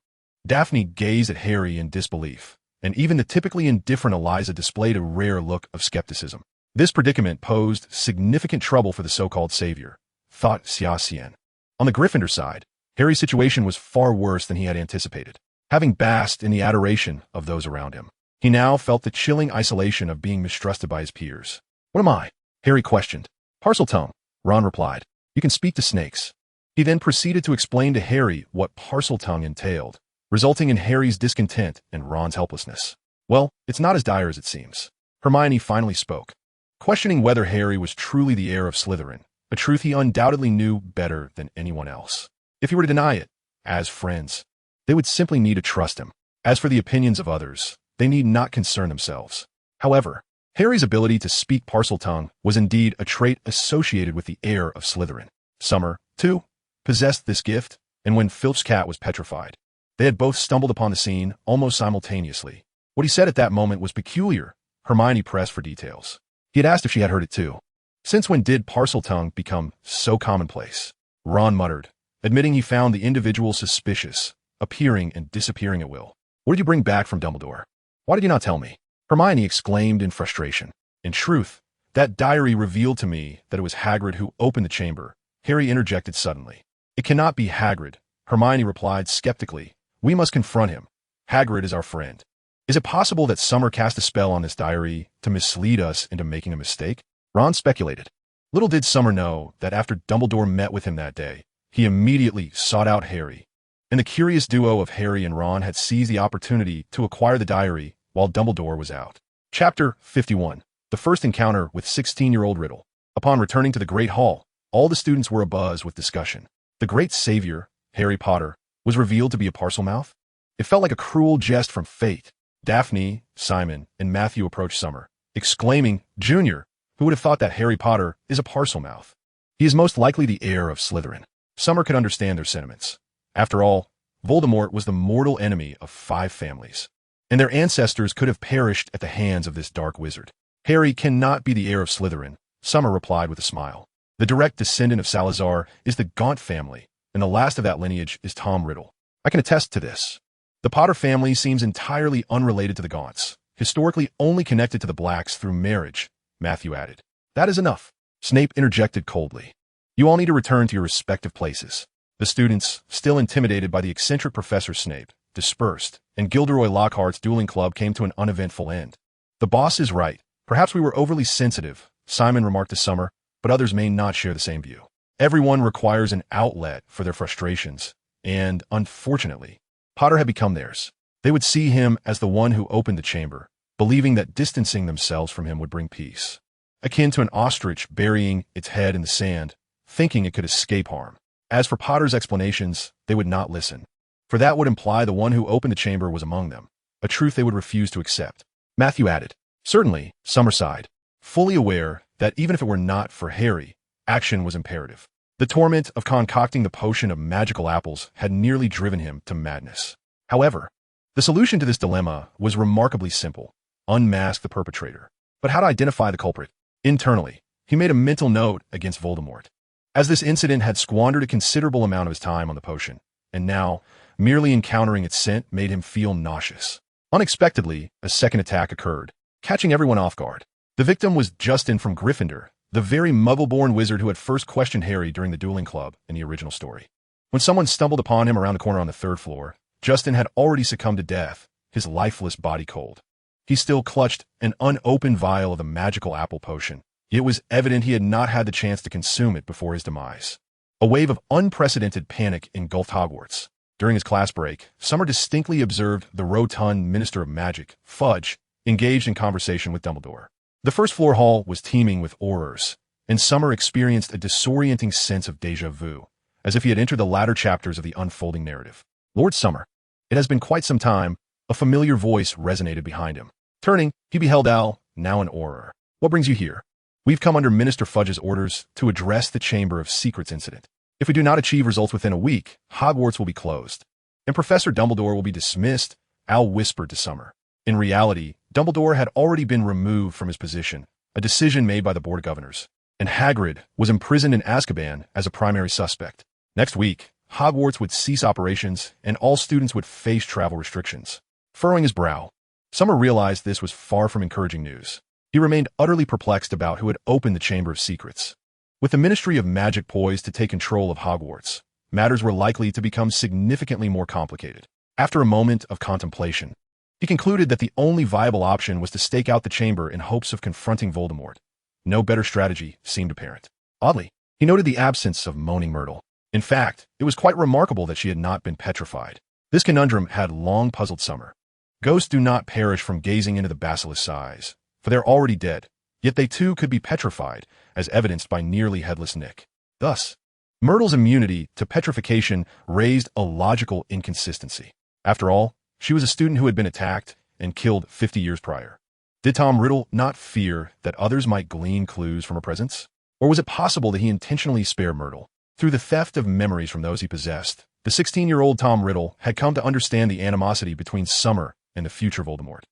Daphne gazed at Harry in disbelief, and even the typically indifferent Eliza displayed a rare look of skepticism. This predicament posed significant trouble for the so-called savior, thought Xia Xian. On the Gryffindor side, Harry's situation was far worse than he had anticipated. Having basked in the adoration of those around him, he now felt the chilling isolation of being mistrusted by his peers. What am I? Harry questioned. Parseltongue, Ron replied. You can speak to snakes. He then proceeded to explain to Harry what Parseltongue entailed, resulting in Harry's discontent and Ron's helplessness. Well, it's not as dire as it seems. Hermione finally spoke, questioning whether Harry was truly the heir of Slytherin, a truth he undoubtedly knew better than anyone else. If he were to deny it, as friends, they would simply need to trust him. As for the opinions of others, they need not concern themselves. However, Harry's ability to speak Parseltongue was indeed a trait associated with the heir of Slytherin. Summer, too, possessed this gift, and when Filch's cat was petrified. They had both stumbled upon the scene almost simultaneously. What he said at that moment was peculiar. Hermione pressed for details. He had asked if she had heard it too. Since when did Parseltongue become so commonplace? Ron muttered, admitting he found the individual suspicious, appearing and disappearing at will. What did you bring back from Dumbledore? Why did you not tell me? Hermione exclaimed in frustration. In truth, that diary revealed to me that it was Hagrid who opened the chamber. Harry interjected suddenly. It cannot be Hagrid, Hermione replied skeptically. We must confront him. Hagrid is our friend. Is it possible that Summer cast a spell on this diary to mislead us into making a mistake? Ron speculated. Little did Summer know that after Dumbledore met with him that day, he immediately sought out Harry. And the curious duo of Harry and Ron had seized the opportunity to acquire the diary while Dumbledore was out. Chapter 51. The first encounter with 16-year-old Riddle. Upon returning to the Great Hall, all the students were abuzz with discussion. The great savior, Harry Potter, was revealed to be a Parselmouth. It felt like a cruel jest from fate. Daphne, Simon, and Matthew approached Summer, exclaiming, Junior, who would have thought that Harry Potter is a Parselmouth? He is most likely the heir of Slytherin. Summer could understand their sentiments. After all, Voldemort was the mortal enemy of 5 families, and their ancestors could have perished at the hands of this dark wizard. Harry cannot be the heir of Slytherin, Summer replied with a smile. The direct descendant of Salazar is the Gaunt family, and the last of that lineage is Tom Riddle. I can attest to this. The Potter family seems entirely unrelated to the Gaunts, historically only connected to the Blacks through marriage, Matthew added. That is enough. Snape interjected coldly. You all need to return to your respective places. The students, still intimidated by the eccentric Professor Snape, dispersed, and Gilderoy Lockhart's dueling club came to an uneventful end. The boss is right. Perhaps we were overly sensitive, Simon remarked to Summer, but others may not share the same view. Everyone requires an outlet for their frustrations, and, unfortunately, Potter had become theirs. They would see him as the one who opened the chamber, believing that distancing themselves from him would bring peace. Akin to an ostrich burying its head in the sand, thinking it could escape harm. As for Potter's explanations, they would not listen, for that would imply the one who opened the chamber was among them, a truth they would refuse to accept. Matthew added, Certainly, Summer sighed, fully aware that even if it were not for Harry, action was imperative. The torment of concocting the potion of magical apples had nearly driven him to madness. However, the solution to this dilemma was remarkably simple. Unmask the perpetrator. But how to identify the culprit? Internally, he made a mental note against Voldemort, as this incident had squandered a considerable amount of his time on the potion, and now, merely encountering its scent made him feel nauseous. Unexpectedly, a second attack occurred, catching everyone off guard. The victim was Justin from Gryffindor, the very muggle-born wizard who had first questioned Harry during the dueling club in the original story. When someone stumbled upon him around the corner on the 3rd floor, Justin had already succumbed to death, his lifeless body cold. He still clutched an unopened vial of the magical apple potion. It was evident he had not had the chance to consume it before his demise. A wave of unprecedented panic engulfed Hogwarts. During his class break, Summer distinctly observed the rotund Minister of Magic, Fudge, engaged in conversation with Dumbledore. The first-floor hall was teeming with aurors, and Summer experienced a disorienting sense of déjà vu, as if he had entered the latter chapters of the unfolding narrative. Lord Summer. It has been quite some time. A familiar voice resonated behind him. Turning, he beheld Al, now an auror. What brings you here? We've come under Minister Fudge's orders to address the Chamber of Secrets incident. If we do not achieve results within a week, Hogwarts will be closed, and Professor Dumbledore will be dismissed, Al whispered to Summer. In reality, Dumbledore had already been removed from his position, a decision made by the Board of Governors, and Hagrid was imprisoned in Azkaban as a primary suspect. Next week, Hogwarts would cease operations, and all students would face travel restrictions. Furrowing his brow, Summer realized this was far from encouraging news. He remained utterly perplexed about who had opened the Chamber of Secrets. With the Ministry of Magic poised to take control of Hogwarts, matters were likely to become significantly more complicated. After a moment of contemplation, he concluded that the only viable option was to stake out the chamber in hopes of confronting Voldemort. No better strategy seemed apparent. Oddly, he noted the absence of Moaning Myrtle. In fact, it was quite remarkable that she had not been petrified. This conundrum had long puzzled Summer. Ghosts do not perish from gazing into the basilisk's eyes, for they are already dead, yet they too could be petrified, as evidenced by nearly headless Nick. Thus, Myrtle's immunity to petrification raised a logical inconsistency. After all, she was a student who had been attacked and killed 50 years prior. Did Tom Riddle not fear that others might glean clues from her presence? Or was it possible that he intentionally spared Myrtle, Through the theft of memories from those he possessed, the 16-year-old Tom Riddle had come to understand the animosity between Summer and the future Voldemort.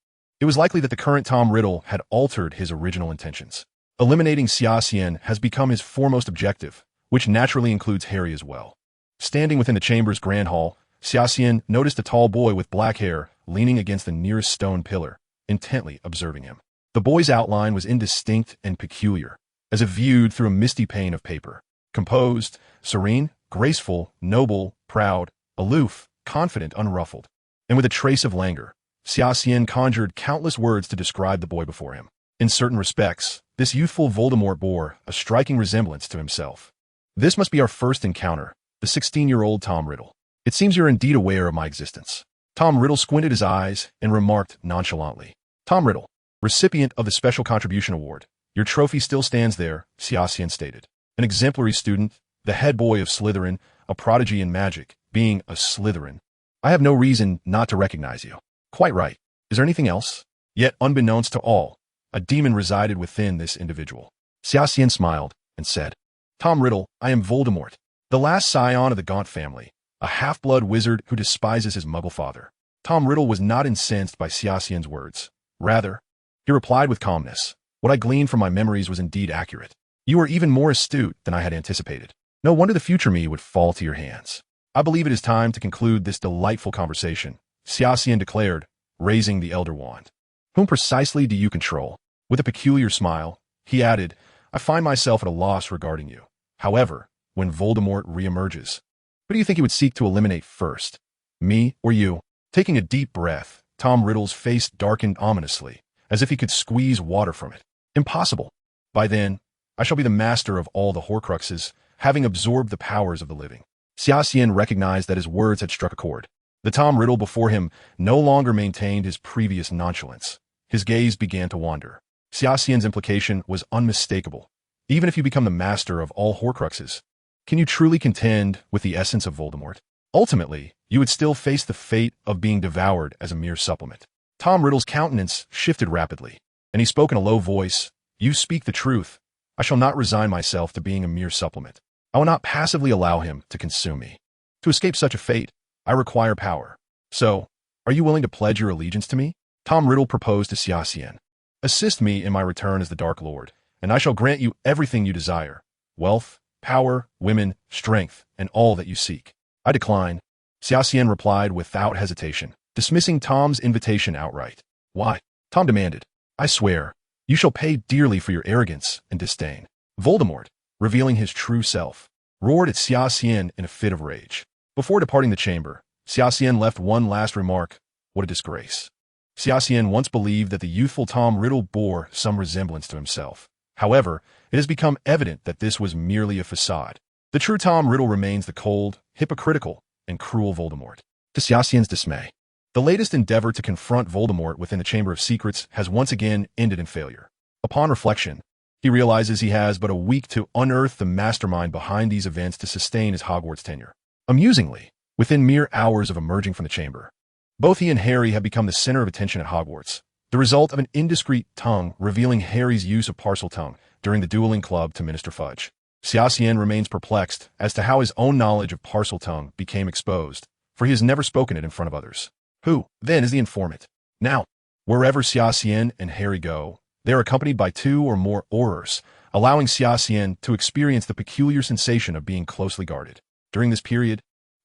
It was likely that the current Tom Riddle had altered his original intentions. Eliminating Xia Xian has become his foremost objective, which naturally includes Harry as well. Standing within the chamber's grand hall, Xia Xian noticed a tall boy with black hair leaning against the nearest stone pillar, intently observing him. The boy's outline was indistinct and peculiar, as if viewed through a misty pane of paper. Composed, serene, graceful, noble, proud, aloof, confident, unruffled, and with a trace of languor, Xia Xian conjured countless words to describe the boy before him. In certain respects, this youthful Voldemort bore a striking resemblance to himself. This must be our first encounter, the 16-year-old Tom Riddle. It seems you're indeed aware of my existence. Tom Riddle squinted his eyes and remarked nonchalantly. Tom Riddle, recipient of the Special Contribution Award. Your trophy still stands there, Xia Xian stated. An exemplary student, the head boy of Slytherin, a prodigy in magic, being a Slytherin. I have no reason not to recognize you. Quite right. Is there anything else? Yet, unbeknownst to all, a demon resided within this individual. Xia Xian smiled and said, Tom Riddle, I am Voldemort, the last scion of the Gaunt family, a half-blood wizard who despises his muggle father. Tom Riddle was not incensed by Xia Xian's words. Rather, he replied with calmness, what I gleaned from my memories was indeed accurate. You are even more astute than I had anticipated. No wonder the future me would fall to your hands. I believe it is time to conclude this delightful conversation, Xia Xian declared, raising the Elder Wand. Whom precisely do you control? With a peculiar smile, he added, I find myself at a loss regarding you. However, when Voldemort reemerges, who do you think he would seek to eliminate first? Me or you? Taking a deep breath, Tom Riddle's face darkened ominously, as if he could squeeze water from it. Impossible. By then, I shall be the master of all the Horcruxes, having absorbed the powers of the living. Xia Xian recognized that his words had struck a chord. The Tom Riddle before him no longer maintained his previous nonchalance. His gaze began to wander. Xia Xian's implication was unmistakable. Even if you become the master of all Horcruxes, can you truly contend with the essence of Voldemort? Ultimately, you would still face the fate of being devoured as a mere supplement. Tom Riddle's countenance shifted rapidly, and he spoke in a low voice. You speak the truth. I shall not resign myself to being a mere supplement. I will not passively allow him to consume me. To escape such a fate, I require power. So, are you willing to pledge your allegiance to me? Tom Riddle proposed to Xia Xian. Assist me in my return as the Dark Lord, and I shall grant you everything you desire. Wealth, power, women, strength, and all that you seek. I decline. Xia Xian replied without hesitation, dismissing Tom's invitation outright. Why? Tom demanded. I swear, you shall pay dearly for your arrogance and disdain. Voldemort, revealing his true self, roared at Xia Xian in a fit of rage. Before departing the chamber, Xia Xian left one last remark. What a disgrace. Xia Xian once believed that the youthful Tom Riddle bore some resemblance to himself. However, it has become evident that this was merely a facade. The true Tom Riddle remains the cold, hypocritical, and cruel Voldemort. To Xia Xian's dismay, the latest endeavor to confront Voldemort within the Chamber of Secrets has once again ended in failure. Upon reflection, he realizes he has but a week to unearth the mastermind behind these events to sustain his Hogwarts tenure. Amusingly, within mere hours of emerging from the chamber, both he and Harry have become the center of attention at Hogwarts, the result of an indiscreet tongue revealing Harry's use of Parseltongue during the dueling club to Minister Fudge. Xia Xian remains perplexed as to how his own knowledge of Parseltongue became exposed, for he has never spoken it in front of others. Who, then, is the informant? Now, wherever Xia Xian and Harry go, they are accompanied by two or more Aurors, allowing Xia Xian to experience the peculiar sensation of being closely guarded. During this period,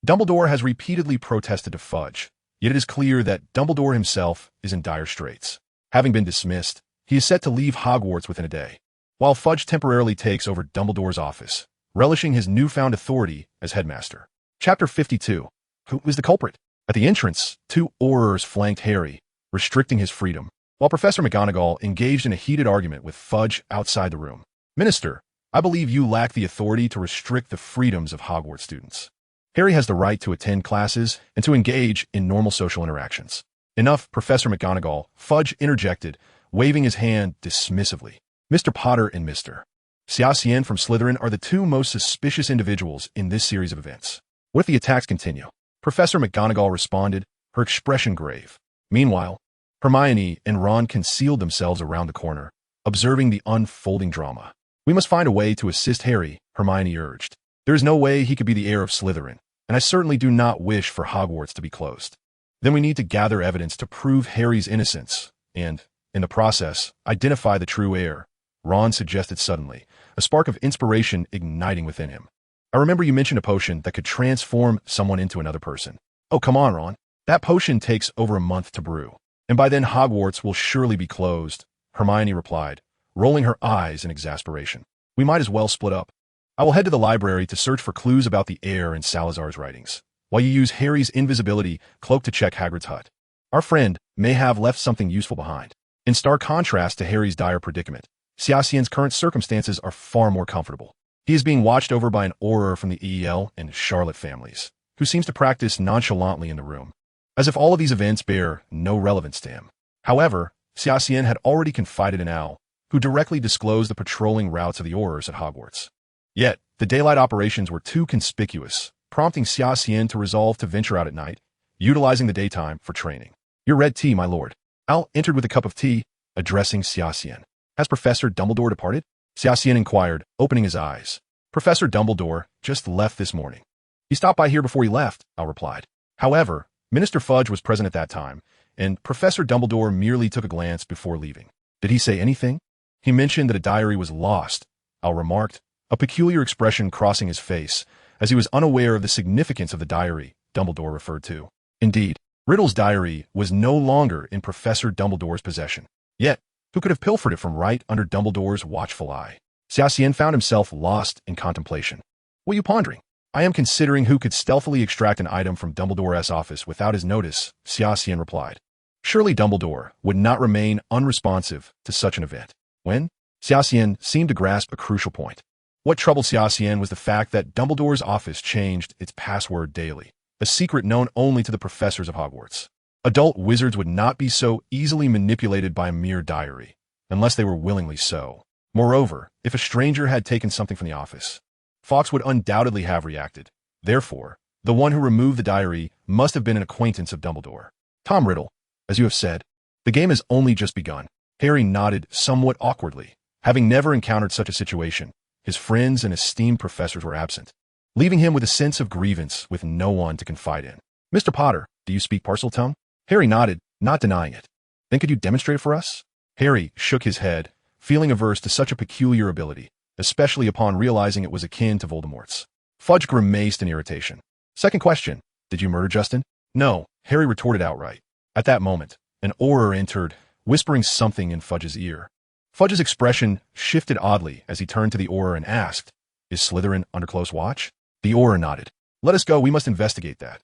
Dumbledore has repeatedly protested to Fudge, yet it is clear that Dumbledore himself is in dire straits. Having been dismissed, he is set to leave Hogwarts within a day, while Fudge temporarily takes over Dumbledore's office, relishing his newfound authority as headmaster. Chapter 52. Who is the culprit? At the entrance, two Aurors flanked Harry, restricting his freedom, while Professor McGonagall engaged in a heated argument with Fudge outside the room. Minister, I believe you lack the authority to restrict the freedoms of Hogwarts students. Harry has the right to attend classes and to engage in normal social interactions. Enough, Professor McGonagall, Fudge interjected, waving his hand dismissively. Mr. Potter and Mr. Xia Xian from Slytherin are the two most suspicious individuals in this series of events. What if the attacks continue? Professor McGonagall responded, her expression grave. Meanwhile, Hermione and Ron concealed themselves around the corner, observing the unfolding drama. We must find a way to assist Harry, Hermione urged. There is no way he could be the heir of Slytherin, and I certainly do not wish for Hogwarts to be closed. Then we need to gather evidence to prove Harry's innocence, and, in the process, identify the true heir, Ron suggested suddenly, a spark of inspiration igniting within him. I remember you mentioned a potion that could transform someone into another person. Oh, come on, Ron. That potion takes over a month to brew, and by then Hogwarts will surely be closed, Hermione replied, rolling her eyes in exasperation. We might as well split up. I will head to the library to search for clues about the heir in Salazar's writings, while you use Harry's invisibility cloak to check Hagrid's hut. Our friend may have left something useful behind. In stark contrast to Harry's dire predicament, Xia Xian's current circumstances are far more comfortable. He is being watched over by an auror from the EEL and Charlotte families, who seems to practice nonchalantly in the room, as if all of these events bear no relevance to him. However, Xia Xian had already confided in Al, who directly disclosed the patrolling routes of the aurors at Hogwarts. Yet, the daylight operations were too conspicuous, prompting Xia Xian to resolve to venture out at night, utilizing the daytime for training. Your red tea, my lord. Al entered with a cup of tea, addressing Xia Xian. Has Professor Dumbledore departed? Xia Xian inquired, opening his eyes. Professor Dumbledore just left this morning. He stopped by here before he left, Al replied. However, Minister Fudge was present at that time, and Professor Dumbledore merely took a glance before leaving. Did he say anything? He mentioned that a diary was lost, Al remarked, a peculiar expression crossing his face, as he was unaware of the significance of the diary Dumbledore referred to. Indeed, Riddle's diary was no longer in Professor Dumbledore's possession. Yet, who could have pilfered it from right under Dumbledore's watchful eye? Xia Xian found himself lost in contemplation. What are you pondering? I am considering who could stealthily extract an item from Dumbledore's office without his notice, Xia Xian replied. Surely Dumbledore would not remain unresponsive to such an event. When? Xia Xian seemed to grasp a crucial point. What troubled Xia Xian was the fact that Dumbledore's office changed its password daily, a secret known only to the professors of Hogwarts. Adult wizards would not be so easily manipulated by a mere diary, unless they were willingly so. Moreover, if a stranger had taken something from the office, Fawkes would undoubtedly have reacted. Therefore, the one who removed the diary must have been an acquaintance of Dumbledore. Tom Riddle, as you have said, the game has only just begun. Harry nodded somewhat awkwardly. Having never encountered such a situation, his friends and esteemed professors were absent, leaving him with a sense of grievance with no one to confide in. Mr. Potter, do you speak Parseltongue? Harry nodded, not denying it. Then could you demonstrate it for us? Harry shook his head, feeling averse to such a peculiar ability, especially upon realizing it was akin to Voldemort's. Fudge grimaced in irritation. Second question, did you murder Justin? No, Harry retorted outright. At that moment, an auror entered, whispering something in Fudge's ear. Fudge's expression shifted oddly as he turned to the auror and asked, Is Slytherin under close watch? The auror nodded. Let us go, we must investigate that.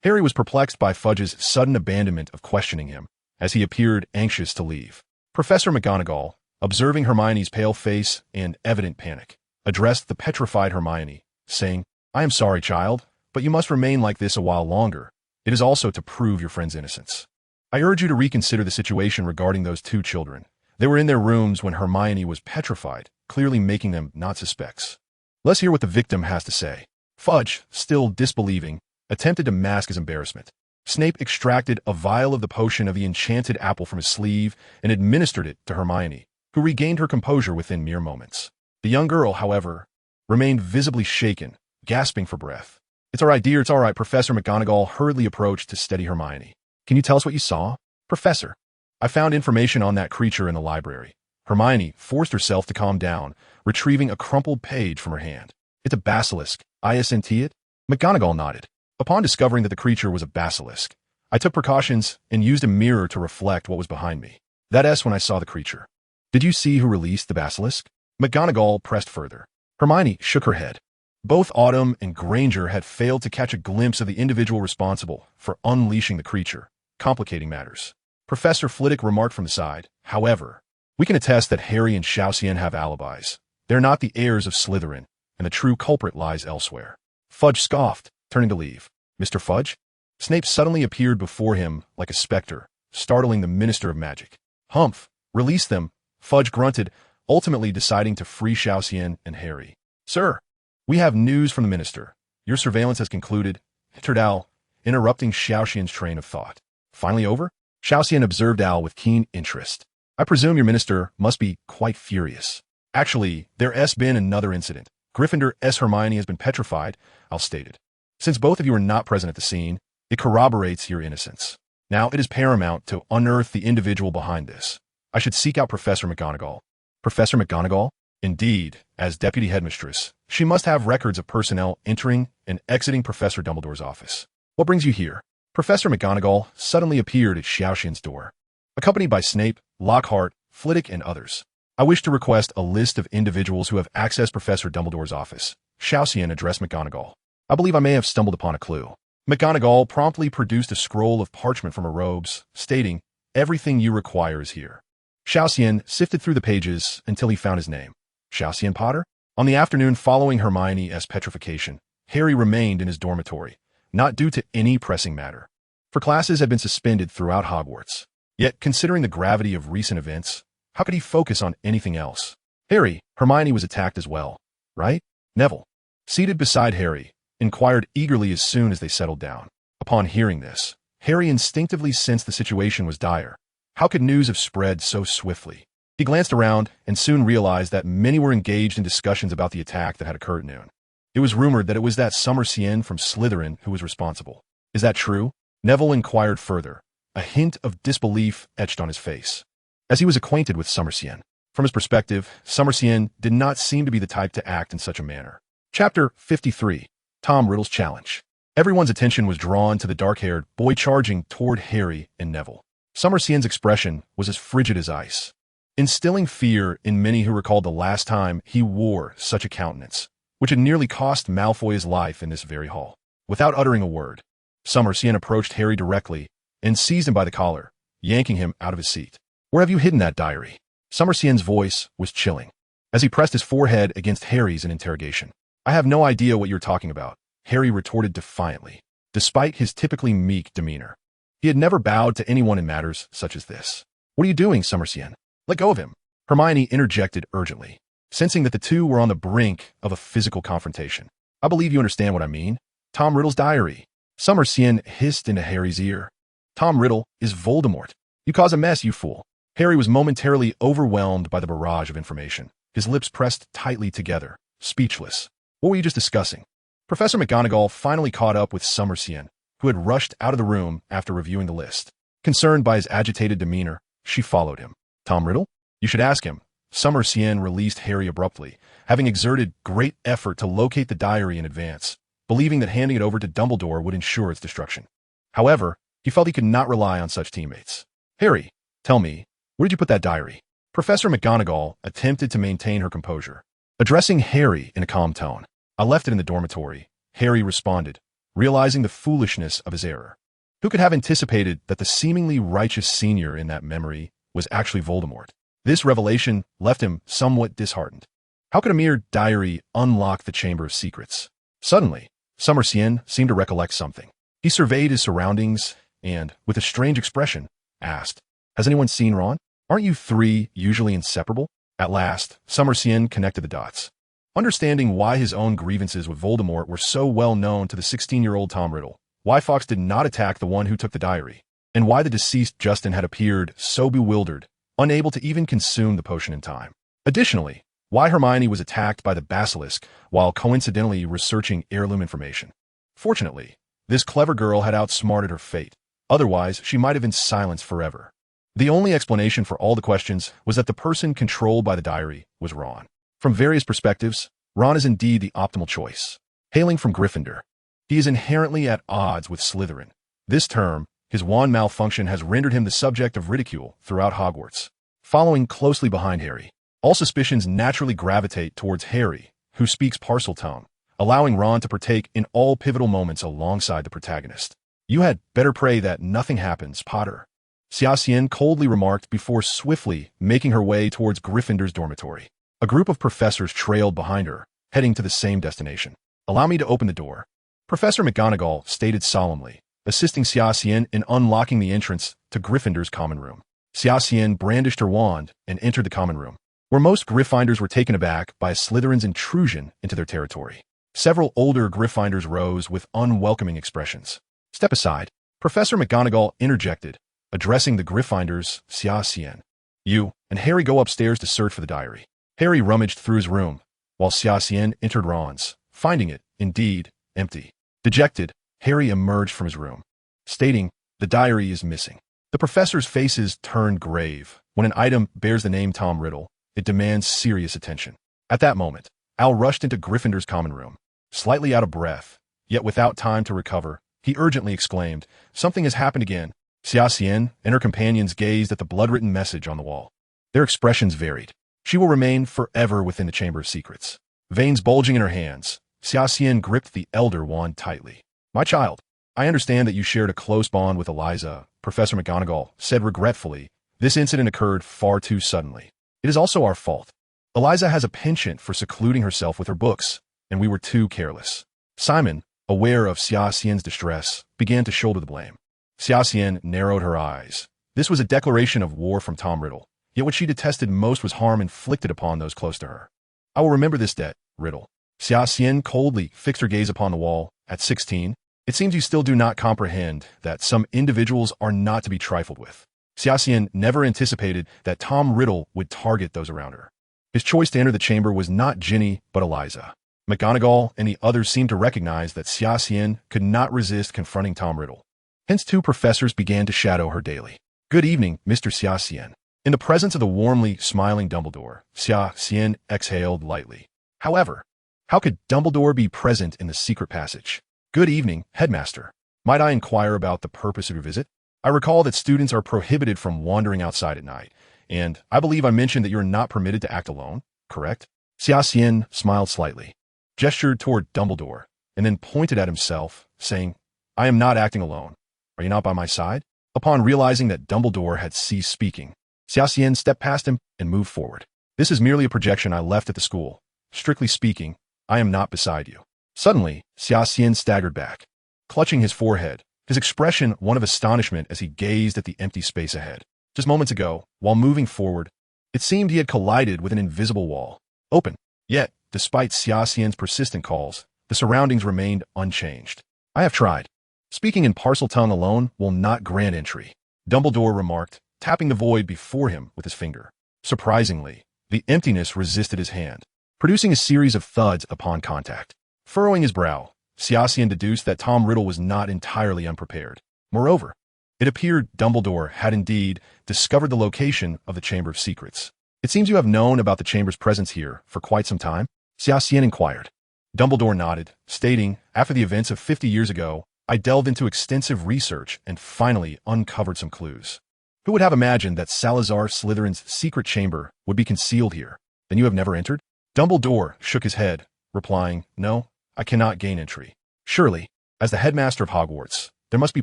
Harry was perplexed by Fudge's sudden abandonment of questioning him, as he appeared anxious to leave. Professor McGonagall, observing Hermione's pale face and evident panic, addressed the petrified Hermione, saying, I am sorry, child, but you must remain like this a while longer. It is also to prove your friend's innocence. I urge you to reconsider the situation regarding those two children. They were in their rooms when Hermione was petrified, clearly making them not suspects. Let's hear what the victim has to say. Fudge, still disbelieving, attempted to mask his embarrassment. Snape extracted a vial of the potion of the enchanted apple from his sleeve and administered it to Hermione, who regained her composure within mere moments. The young girl, however, remained visibly shaken, gasping for breath. It's all right, dear, it's all right. Professor McGonagall hurriedly approached to steady Hermione. Can you tell us what you saw? Professor, I found information on that creature in the library. Hermione forced herself to calm down, retrieving a crumpled page from her hand. It's a basilisk. Isn't it? McGonagall nodded. Upon discovering that the creature was a basilisk, I took precautions and used a mirror to reflect what was behind me. That's when I saw the creature. Did you see who released the basilisk? McGonagall pressed further. Hermione shook her head. Both Autumn and Granger had failed to catch a glimpse of the individual responsible for unleashing the creature, complicating matters. Professor Flitwick remarked from the side, however, we can attest that Harry and Xia Xian have alibis. They're not the heirs of Slytherin, and the true culprit lies elsewhere. Fudge scoffed, turning to leave. Mr. Fudge? Snape suddenly appeared before him like a specter, startling the Minister of Magic. Humph, release them, Fudge grunted, ultimately deciding to free Xia Xian and Harry. Sir, we have news from the Minister. Your surveillance has concluded, entered Al, interrupting Xia Xian's train of thought. Finally over? Xia Xian observed Al with keen interest. I presume your Minister must be quite furious. Actually, there's been another incident, Gryffindor Hermione has been petrified, Al stated. Since both of you are not present at the scene, it corroborates your innocence. Now it is paramount to unearth the individual behind this. I should seek out Professor McGonagall. Professor McGonagall? Indeed, as Deputy Headmistress, she must have records of personnel entering and exiting Professor Dumbledore's office. What brings you here? Professor McGonagall suddenly appeared at Xia Xian's door, accompanied by Snape, Lockhart, Flitwick, and others. I wish to request a list of individuals who have accessed Professor Dumbledore's office. Xia Xian addressed McGonagall. I believe I may have stumbled upon a clue. McGonagall promptly produced a scroll of parchment from her robes, stating, "Everything you require is here." Xia Xian sifted through the pages until he found his name. Xia Xian Potter? On the afternoon following Hermione's petrification, Harry remained in his dormitory, not due to any pressing matter. For classes had been suspended throughout Hogwarts. Yet, considering the gravity of recent events, how could he focus on anything else? Harry, Hermione was attacked as well, right? Neville, seated beside Harry, inquired eagerly as soon as they settled down. Upon hearing this, Harry instinctively sensed the situation was dire. How could news have spread so swiftly? He glanced around and soon realized that many were engaged in discussions about the attack that had occurred at noon. It was rumored that it was that Xian from Slytherin who was responsible. Is that true? Neville inquired further, a hint of disbelief etched on his face. As he was acquainted with Xian, from his perspective, Xian did not seem to be the type to act in such a manner. Chapter 53. Tom Riddle's Challenge. Everyone's attention was drawn to the dark-haired boy charging toward Harry and Neville. Xian's expression was as frigid as ice, instilling fear in many who recalled the last time he wore such a countenance, which had nearly cost Malfoy his life in this very hall. Without uttering a word, Xian approached Harry directly and seized him by the collar, yanking him out of his seat. "Where have you hidden that diary?" Xian's voice was chilling, as he pressed his forehead against Harry's in interrogation. "I have no idea what you're talking about," Harry retorted defiantly, despite his typically meek demeanor. He had never bowed to anyone in matters such as this. "What are you doing, Xian? Let go of him," Hermione interjected urgently, sensing that the two were on the brink of a physical confrontation. "I believe you understand what I mean. Tom Riddle's diary." Xian hissed into Harry's ear. "Tom Riddle is Voldemort. You cause a mess, you fool." Harry was momentarily overwhelmed by the barrage of information, his lips pressed tightly together, speechless. What were you just discussing? Professor McGonagall finally caught up with Xian, who had rushed out of the room after reviewing the list. Concerned by his agitated demeanor, she followed him. "Tom Riddle? You should ask him." Xian released Harry abruptly, having exerted great effort to locate the diary in advance, believing that handing it over to Dumbledore would ensure its destruction. However, he felt he could not rely on such teammates. "Harry, tell me, where did you put that diary?" Professor McGonagall attempted to maintain her composure, addressing Harry in a calm tone. "I left it in the dormitory," Harry responded, realizing the foolishness of his error. Who could have anticipated that the seemingly righteous senior in that memory was actually Voldemort? This revelation left him somewhat disheartened. How could a mere diary unlock the Chamber of Secrets? Suddenly, Xian seemed to recollect something. He surveyed his surroundings and, with a strange expression, asked, "Has anyone seen Ron? Aren't you three usually inseparable?" At last, Xian connected the dots. Understanding why his own grievances with Voldemort were so well known to the 16-year-old Tom Riddle, why Fawkes did not attack the one who took the diary, and why the deceased Justin had appeared so bewildered, unable to even consume the potion in time. Additionally, why Hermione was attacked by the basilisk while coincidentally researching heirloom information. Fortunately, this clever girl had outsmarted her fate. Otherwise, she might have been silenced forever. The only explanation for all the questions was that the person controlled by the diary was Ron. From various perspectives, Ron is indeed the optimal choice. Hailing from Gryffindor, he is inherently at odds with Slytherin. This term, his wand malfunction has rendered him the subject of ridicule throughout Hogwarts. Following closely behind Harry, all suspicions naturally gravitate towards Harry, who speaks Parseltongue, allowing Ron to partake in all pivotal moments alongside the protagonist. "You had better pray that nothing happens, Potter," Xia Xian coldly remarked before swiftly making her way towards Gryffindor's dormitory. A group of professors trailed behind her, heading to the same destination. "Allow me to open the door," Professor McGonagall stated solemnly, assisting Xia Xian in unlocking the entrance to Gryffindor's common room. Xia Xian brandished her wand and entered the common room, where most Gryffindors were taken aback by Slytherin's intrusion into their territory. Several older Gryffindors rose with unwelcoming expressions. "Step aside," Professor McGonagall interjected, addressing the Gryffindors, Xia Xian. "You and Harry go upstairs to search for the diary." Harry rummaged through his room, while Xia Xian entered Ron's, finding it, indeed, empty. Dejected, Harry emerged from his room, stating, "The diary is missing." The professor's faces turned grave. When an item bears the name Tom Riddle, it demands serious attention. At that moment, Al rushed into Gryffindor's common room. Slightly out of breath, yet without time to recover, he urgently exclaimed, "Something has happened again." Xia Xian and her companions gazed at the blood-written message on the wall. Their expressions varied. She will remain forever within the Chamber of Secrets. Veins bulging in her hands, Xia Xian gripped the Elder Wand tightly. "My child, I understand that you shared a close bond with Eliza," Professor McGonagall said regretfully. "This incident occurred far too suddenly. It is also our fault. Eliza has a penchant for secluding herself with her books, and we were too careless." Simon, aware of Xia Xian's distress, began to shoulder the blame. Xia Xian narrowed her eyes. This was a declaration of war from Tom Riddle, yet what she detested most was harm inflicted upon those close to her. "I will remember this debt, Riddle." Xia Xian coldly fixed her gaze upon the wall. "At 16, it seems you still do not comprehend that some individuals are not to be trifled with." Xia Xian never anticipated that Tom Riddle would target those around her. His choice to enter the chamber was not Ginny, but Eliza. McGonagall and the others seemed to recognize that Xia Xian could not resist confronting Tom Riddle. Hence, two professors began to shadow her daily. "Good evening, Mr. Xia Xian." In the presence of the warmly smiling Dumbledore, Xia Xian exhaled lightly. However, how could Dumbledore be present in the secret passage? "Good evening, Headmaster. Might I inquire about the purpose of your visit? I recall that students are prohibited from wandering outside at night, and I believe I mentioned that you're not permitted to act alone, correct?" Xia Xian smiled slightly, gestured toward Dumbledore, and then pointed at himself, saying, "I am not acting alone. Are you not by my side?" Upon realizing that Dumbledore had ceased speaking, Xia Xian stepped past him and moved forward. "This is merely a projection I left at the school. Strictly speaking, I am not beside you." Suddenly, Xia Xian staggered back, clutching his forehead, his expression one of astonishment as he gazed at the empty space ahead. Just moments ago, while moving forward, it seemed he had collided with an invisible wall. Open. Yet, despite Xia Xian's persistent calls, the surroundings remained unchanged. "I have tried. Speaking in Parseltongue alone will not grant entry," Dumbledore remarked, tapping the void before him with his finger. Surprisingly, the emptiness resisted his hand, producing a series of thuds upon contact. Furrowing his brow, Xia Xian deduced that Tom Riddle was not entirely unprepared. Moreover, it appeared Dumbledore had indeed discovered the location of the Chamber of Secrets. "It seems you have known about the Chamber's presence here for quite some time?" Xia Xian inquired. Dumbledore nodded, stating, "After the events of 50 years ago, I delved into extensive research and finally uncovered some clues. Who would have imagined that Salazar Slytherin's secret chamber would be concealed here? Then you have never entered?" Dumbledore shook his head, replying, "No, I cannot gain entry. Surely, as the headmaster of Hogwarts, there must be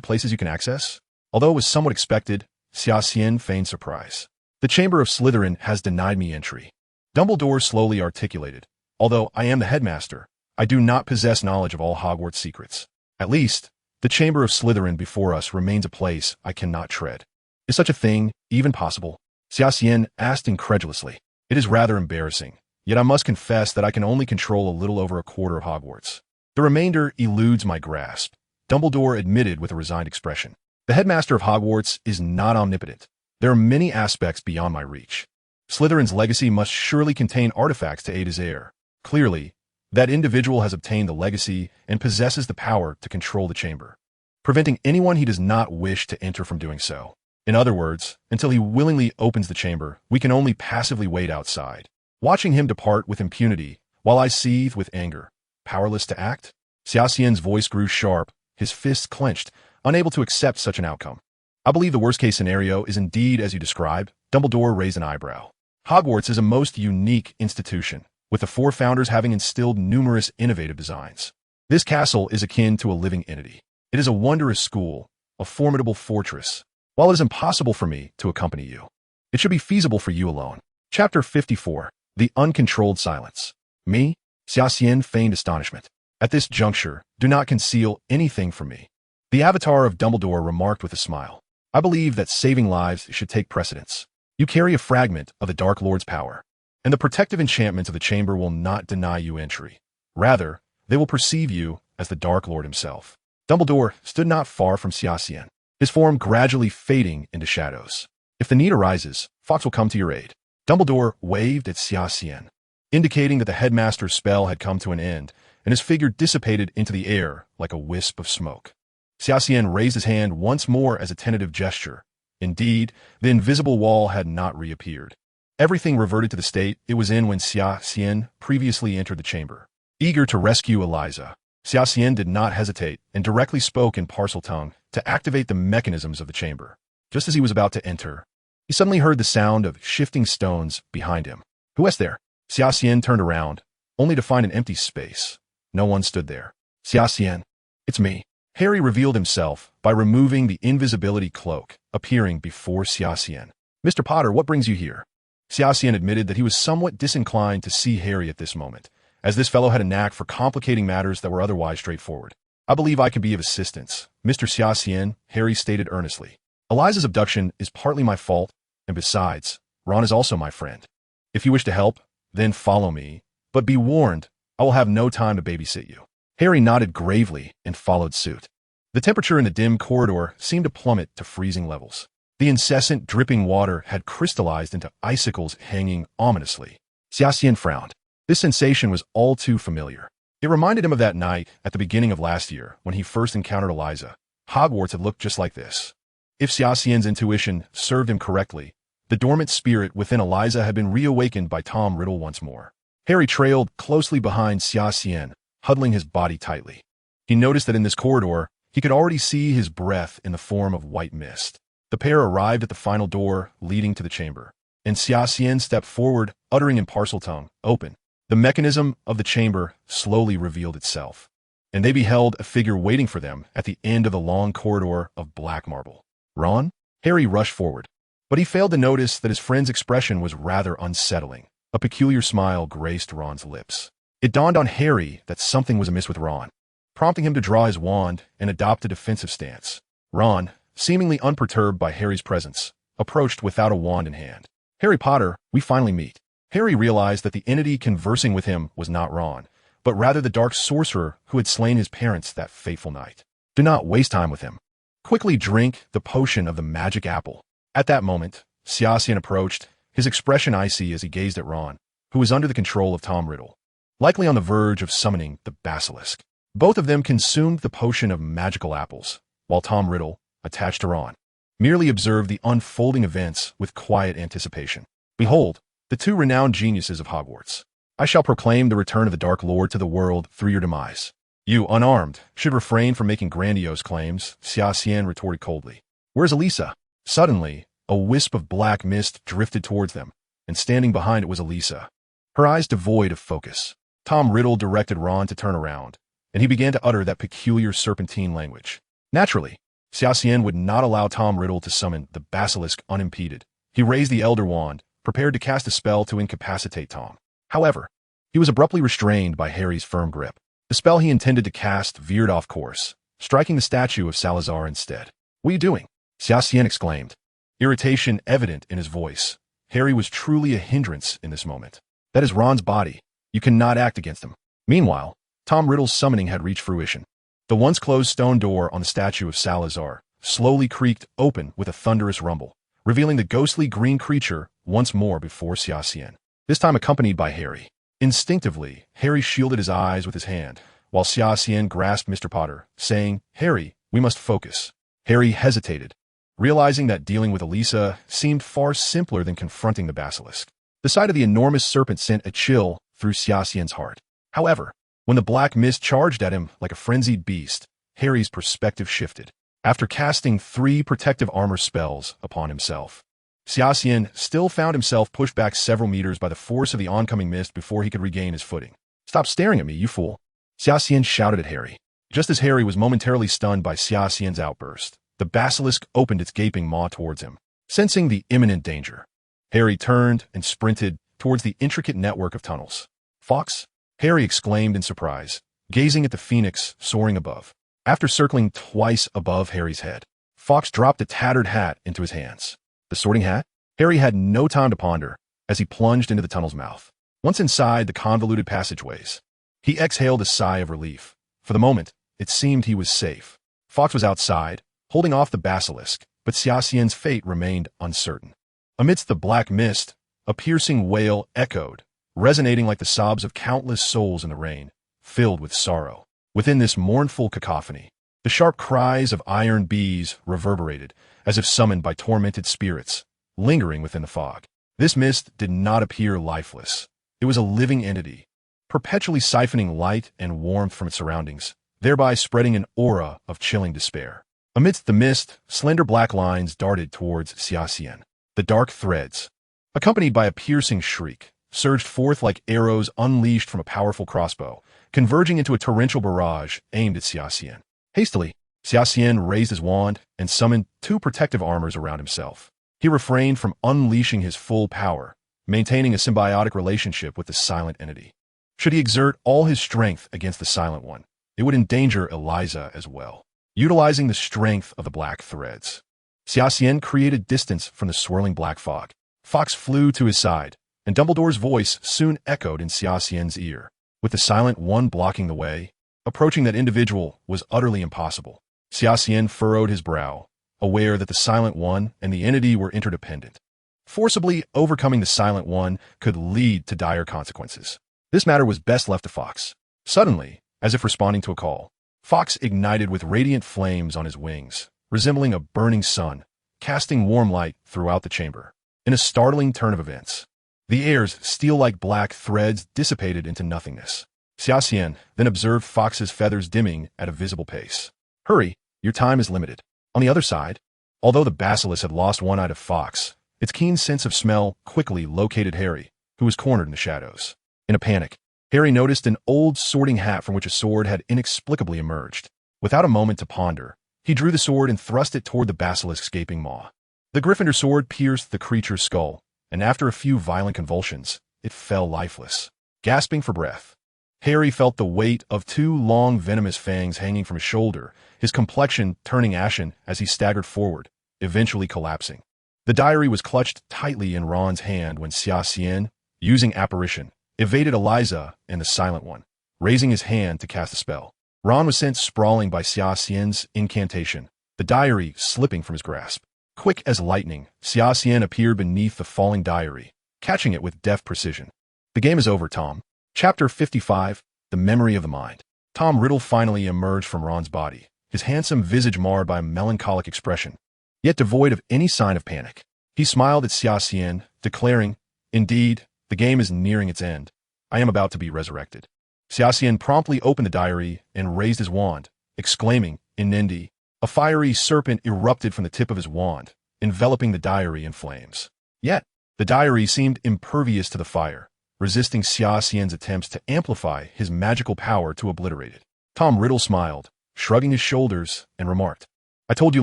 places you can access?" Although it was somewhat expected, Xia Xian feigned surprise. "The Chamber of Slytherin has denied me entry." Dumbledore slowly articulated, "Although I am the headmaster, I do not possess knowledge of all Hogwarts secrets. At least, the Chamber of Slytherin before us remains a place I cannot tread." "Is such a thing even possible?" Xia Xian asked incredulously. "It is rather embarrassing, yet I must confess that I can only control a little over a quarter of Hogwarts. The remainder eludes my grasp," Dumbledore admitted with a resigned expression. "The headmaster of Hogwarts is not omnipotent. There are many aspects beyond my reach. Slytherin's legacy must surely contain artifacts to aid his heir. Clearly, that individual has obtained the legacy and possesses the power to control the chamber, preventing anyone he does not wish to enter from doing so. In other words, until he willingly opens the chamber, we can only passively wait outside, watching him depart with impunity, while I seethe with anger, powerless to act." Xia Xian's voice grew sharp, his fists clenched, unable to accept such an outcome. "I believe the worst-case scenario is indeed as you describe." Dumbledore raised an eyebrow. "Hogwarts is a most unique institution, with the four founders having instilled numerous innovative designs. This castle is akin to a living entity. It is a wondrous school, a formidable fortress. While it is impossible for me to accompany you, it should be feasible for you alone." Chapter 54. The Uncontrolled Silence. "Me?" Xia Xian feigned astonishment. "At this juncture, do not conceal anything from me." The avatar of Dumbledore remarked with a smile. "I believe that saving lives should take precedence. You carry a fragment of the Dark Lord's power, and the protective enchantments of the chamber will not deny you entry. Rather, they will perceive you as the Dark Lord himself." Dumbledore stood not far from Xia Xian, his form gradually fading into shadows. "If the need arises, Fawkes will come to your aid." Dumbledore waved at Xia Xian. indicating that the headmaster's spell had come to an end, and his figure dissipated into the air like a wisp of smoke. Xia Xian raised his hand once more as a tentative gesture. Indeed, the invisible wall had not reappeared. Everything reverted to the state it was in when Xia Xian previously entered the chamber. Eager to rescue Eliza, Xia Xian did not hesitate and directly spoke in parcel tongue to activate the mechanisms of the chamber. Just as he was about to enter, he suddenly heard the sound of shifting stones behind him. "Who is there?" Xia Xian turned around, only to find an empty space. No one stood there. "Xia Xian, it's me." Harry revealed himself by removing the invisibility cloak, appearing before Xia Xian. "Mr. Potter, what brings you here?" Xia Xian admitted that he was somewhat disinclined to see Harry at this moment, as this fellow had a knack for complicating matters that were otherwise straightforward. "I believe I can be of assistance, Mr. Xia Xian," Harry stated earnestly. "Eliza's abduction is partly my fault, and besides, Ron is also my friend. If you wish to help, then follow me, but be warned, I will have no time to babysit you." Harry nodded gravely and followed suit. The temperature in the dim corridor seemed to plummet to freezing levels. The incessant dripping water had crystallized into icicles hanging ominously. Xia Xian frowned. This sensation was all too familiar. It reminded him of that night at the beginning of last year when he first encountered Eliza. Hogwarts had looked just like this. If Xia Xian's intuition served him correctly, the dormant spirit within Eliza had been reawakened by Tom Riddle once more. Harry trailed closely behind Xia Xian, huddling his body tightly. He noticed that in this corridor, he could already see his breath in the form of white mist. The pair arrived at the final door leading to the chamber, and Xia Xian stepped forward, uttering in parcel tongue, "Open." The mechanism of the chamber slowly revealed itself, and they beheld a figure waiting for them at the end of the long corridor of black marble. "Ron?" Harry rushed forward, but he failed to notice that his friend's expression was rather unsettling. A peculiar smile graced Ron's lips. It dawned on Harry that something was amiss with Ron, prompting him to draw his wand and adopt a defensive stance. Ron, seemingly unperturbed by Harry's presence, approached without a wand in hand. "Harry Potter, we finally meet." Harry realized that the entity conversing with him was not Ron, but rather the dark sorcerer who had slain his parents that fateful night. "Do not waste time with him. Quickly drink the potion of the magic apple." At that moment, Xia Xian approached, his expression icy as he gazed at Ron, who was under the control of Tom Riddle, likely on the verge of summoning the basilisk. Both of them consumed the potion of magical apples, while Tom Riddle, attached to Ron, merely observed the unfolding events with quiet anticipation. "Behold, the two renowned geniuses of Hogwarts. I shall proclaim the return of the Dark Lord to the world through your demise. You, unarmed, should refrain from making grandiose claims," Xia Xian retorted coldly. "Where's Elisa?" Suddenly, a wisp of black mist drifted towards them, and standing behind it was Elisa, her eyes devoid of focus. Tom Riddle directed Ron to turn around, and he began to utter that peculiar serpentine language. Naturally, Xia Xian would not allow Tom Riddle to summon the basilisk unimpeded. He raised the Elder Wand, prepared to cast a spell to incapacitate Tom. However, he was abruptly restrained by Harry's firm grip. The spell he intended to cast veered off course, striking the statue of Salazar instead. "What are you doing?" Xia Xian exclaimed, irritation evident in his voice. Harry was truly a hindrance in this moment. "That is Ron's body. You cannot act against him." Meanwhile, Tom Riddle's summoning had reached fruition. The once closed stone door on the statue of Salazar slowly creaked open with a thunderous rumble, revealing the ghostly green creature once more before Xia Xian, this time accompanied by Harry. Instinctively, Harry shielded his eyes with his hand, while Xia Xian grasped Mr. Potter, saying, "Harry, we must focus." Harry hesitated, realizing that dealing with Elisa seemed far simpler than confronting the basilisk. The sight of the enormous serpent sent a chill through Xia Xian's heart. However, when the black mist charged at him like a frenzied beast, Harry's perspective shifted. After casting 3 protective armor spells upon himself, Xia Xian still found himself pushed back several meters by the force of the oncoming mist before he could regain his footing. "Stop staring at me, you fool!" Xia Xian shouted at Harry. Just as Harry was momentarily stunned by Xia Xian's outburst, the basilisk opened its gaping maw towards him. Sensing the imminent danger, Harry turned and sprinted towards the intricate network of tunnels. "Fox?" Harry exclaimed in surprise, gazing at the phoenix soaring above. After circling twice above Harry's head, Fox dropped a tattered hat into his hands. The sorting hat? Harry had no time to ponder as he plunged into the tunnel's mouth. Once inside the convoluted passageways, he exhaled a sigh of relief. For the moment, it seemed he was safe. Fox was outside, holding off the basilisk, but Xia Xian's fate remained uncertain. Amidst the black mist, a piercing wail echoed, resonating like the sobs of countless souls in the rain, filled with sorrow. Within this mournful cacophony, the sharp cries of iron bees reverberated, as if summoned by tormented spirits, lingering within the fog. This mist did not appear lifeless. It was a living entity, perpetually siphoning light and warmth from its surroundings, thereby spreading an aura of chilling despair. Amidst the mist, slender black lines darted towards Xia Xian. The dark threads, accompanied by a piercing shriek, surged forth like arrows unleashed from a powerful crossbow, converging into a torrential barrage aimed at Xia Xian. Hastily, Xia Xian raised his wand and summoned 2 protective armors around himself. He refrained from unleashing his full power, maintaining a symbiotic relationship with the silent entity. Should he exert all his strength against the silent one, it would endanger Eliza as well. Utilizing the strength of the black threads, Xia Xian created distance from the swirling black fog. Fox flew to his side, and Dumbledore's voice soon echoed in Xia Xian's ear. With the silent one blocking the way, approaching that individual was utterly impossible. Xia Xian furrowed his brow, aware that the silent one and the entity were interdependent. Forcibly overcoming the silent one could lead to dire consequences. This matter was best left to Fox. Suddenly, as if responding to a call, Fox ignited with radiant flames on his wings, resembling a burning sun, casting warm light throughout the chamber. In a startling turn of events, the air's steel-like black threads dissipated into nothingness. Xia Xian then observed Fox's feathers dimming at a visible pace. Hurry, your time is limited. On the other side, although the basilisk had lost one eye to Fox, its keen sense of smell quickly located Harry, who was cornered in the shadows. In a panic, Harry noticed an old sorting hat from which a sword had inexplicably emerged. Without a moment to ponder, he drew the sword and thrust it toward the basilisk's gaping maw. The Gryffindor sword pierced the creature's skull, and after a few violent convulsions, it fell lifeless. Gasping for breath, Harry felt the weight of 2 long venomous fangs hanging from his shoulder, his complexion turning ashen as he staggered forward, eventually collapsing. The diary was clutched tightly in Ron's hand when Xia Xian, using apparition, evaded Eliza and the Silent One, raising his hand to cast a spell. Ron was sent sprawling by Xia Xian's incantation, the diary slipping from his grasp. Quick as lightning, Xia Xian appeared beneath the falling diary, catching it with deft precision. The game is over, Tom. Chapter 55, The Memory of the Mind. Tom Riddle finally emerged from Ron's body, his handsome visage marred by a melancholic expression, yet devoid of any sign of panic. He smiled at Xia Xian, declaring, "Indeed, the game is nearing its end. I am about to be resurrected." Xia Xian promptly opened the diary and raised his wand, exclaiming, "Inendi." A fiery serpent erupted from the tip of his wand, enveloping the diary in flames. Yet, the diary seemed impervious to the fire, resisting Xia Xian's attempts to amplify his magical power to obliterate it. Tom Riddle smiled, shrugging his shoulders, and remarked, "I told you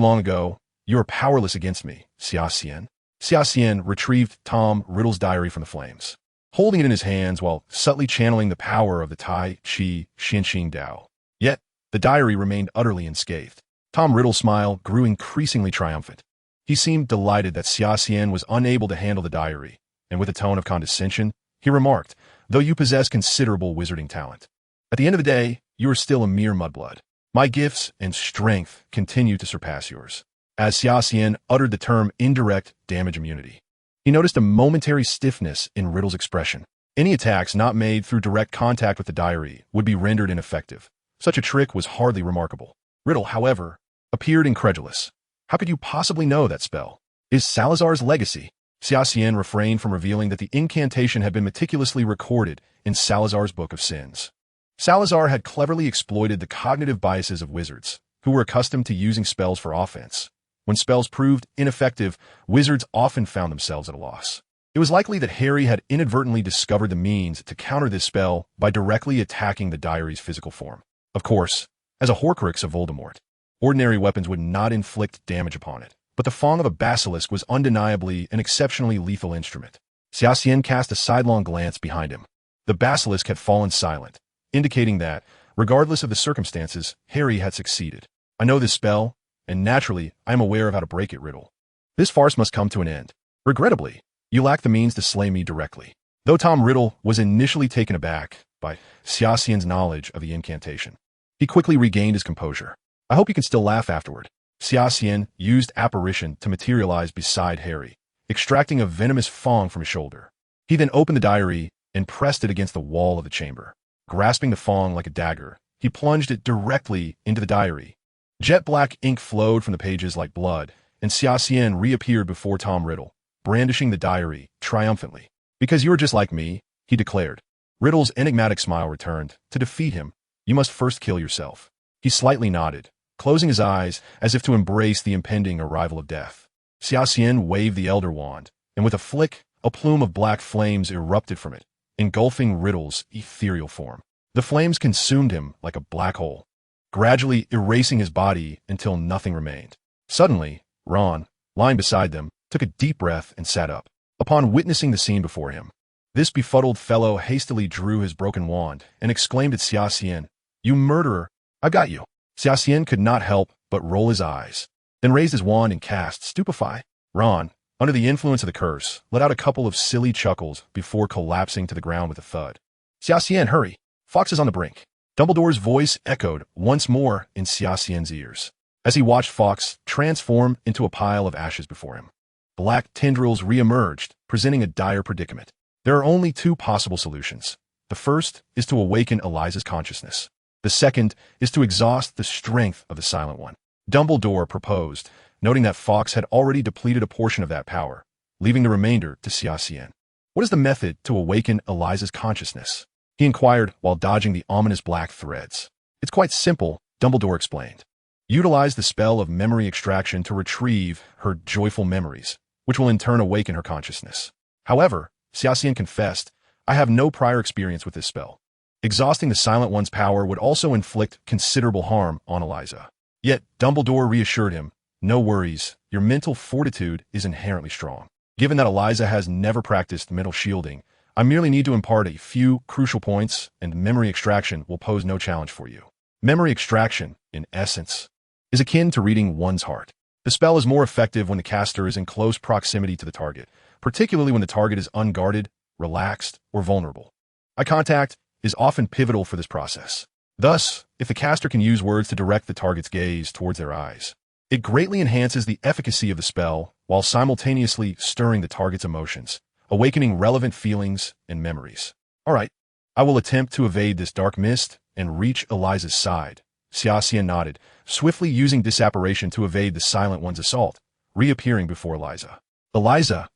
long ago, you are powerless against me, Xia Xian." Xia Xian retrieved Tom Riddle's diary from the flames, holding it in his hands while subtly channeling the power of the Tai Chi Xianxing Dao. Yet, the diary remained utterly unscathed. Tom Riddle's smile grew increasingly triumphant. He seemed delighted that Xia Xian was unable to handle the diary, and with a tone of condescension, he remarked, "Though you possess considerable wizarding talent, at the end of the day, you are still a mere mudblood. My gifts and strength continue to surpass yours." As Xia Xian uttered the term indirect damage immunity, he noticed a momentary stiffness in Riddle's expression. Any attacks not made through direct contact with the diary would be rendered ineffective. Such a trick was hardly remarkable. Riddle, however, appeared incredulous. "How could you possibly know that spell? Is Salazar's legacy?" Xia Xian refrained from revealing that the incantation had been meticulously recorded in Salazar's Book of Sins. Salazar had cleverly exploited the cognitive biases of wizards, who were accustomed to using spells for offense. When spells proved ineffective, wizards often found themselves at a loss. It was likely that Harry had inadvertently discovered the means to counter this spell by directly attacking the diary's physical form. Of course, as a Horcrux of Voldemort, ordinary weapons would not inflict damage upon it, but the fang of a basilisk was undeniably an exceptionally lethal instrument. Xia Xian cast a sidelong glance behind him. The basilisk had fallen silent, indicating that, regardless of the circumstances, Harry had succeeded. "I know this spell, and naturally, I am aware of how to break it, Riddle. This farce must come to an end. Regrettably, you lack the means to slay me directly." Though Tom Riddle was initially taken aback by Xia Xian's knowledge of the incantation, he quickly regained his composure. "I hope you can still laugh afterward." Xia Xian used apparition to materialize beside Harry, extracting a venomous fang from his shoulder. He then opened the diary and pressed it against the wall of the chamber. Grasping the fong like a dagger, he plunged it directly into the diary. Jet black ink flowed from the pages like blood, and Xia Xian reappeared before Tom Riddle, brandishing the diary triumphantly. "Because you're just like me," he declared. Riddle's enigmatic smile returned. "To defeat him, you must first kill yourself." He slightly nodded, closing his eyes as if to embrace the impending arrival of death. Xia Xian waved the Elder Wand, and with a flick, a plume of black flames erupted from it, engulfing Riddle's ethereal form. The flames consumed him like a black hole, gradually erasing his body until nothing remained. Suddenly, Ron, lying beside them, took a deep breath and sat up. Upon witnessing the scene before him, this befuddled fellow hastily drew his broken wand and exclaimed at Xia Xian, "You murderer, I've got you." Xia Xian could not help but roll his eyes, then raised his wand and cast Stupefy. Ron, under the influence of the curse, let out a couple of silly chuckles before collapsing to the ground with a thud. "Xia Xian, hurry! Fox is on the brink." Dumbledore's voice echoed once more in Xia Xian's ears, as he watched Fox transform into a pile of ashes before him. Black tendrils re-emerged, presenting a dire predicament. There are only two possible solutions. The first is to awaken Eliza's consciousness. The second is to exhaust the strength of the Silent One. Dumbledore proposed, noting that Fox had already depleted a portion of that power, leaving the remainder to Xia Xian. "What is the method to awaken Eliza's consciousness?" he inquired while dodging the ominous black threads. "It's quite simple," Dumbledore explained. "Utilize the spell of memory extraction to retrieve her joyful memories, which will in turn awaken her consciousness. However," Xia Xian confessed, "I have no prior experience with this spell. Exhausting the Silent One's power would also inflict considerable harm on Eliza." Yet Dumbledore reassured him, "No worries, your mental fortitude is inherently strong. Given that Eliza has never practiced mental shielding, I merely need to impart a few crucial points, and memory extraction will pose no challenge for you." Memory extraction, in essence, is akin to reading one's heart. The spell is more effective when the caster is in close proximity to the target, particularly when the target is unguarded, relaxed, or vulnerable. Eye contact is often pivotal for this process. Thus, if the caster can use words to direct the target's gaze towards their eyes, it greatly enhances the efficacy of the spell while simultaneously stirring the target's emotions, awakening relevant feelings and memories. "All right, I will attempt to evade this dark mist and reach Eliza's side." Xia Xian nodded, swiftly using disapparition to evade the Silent One's assault, reappearing before Eliza. Eliza,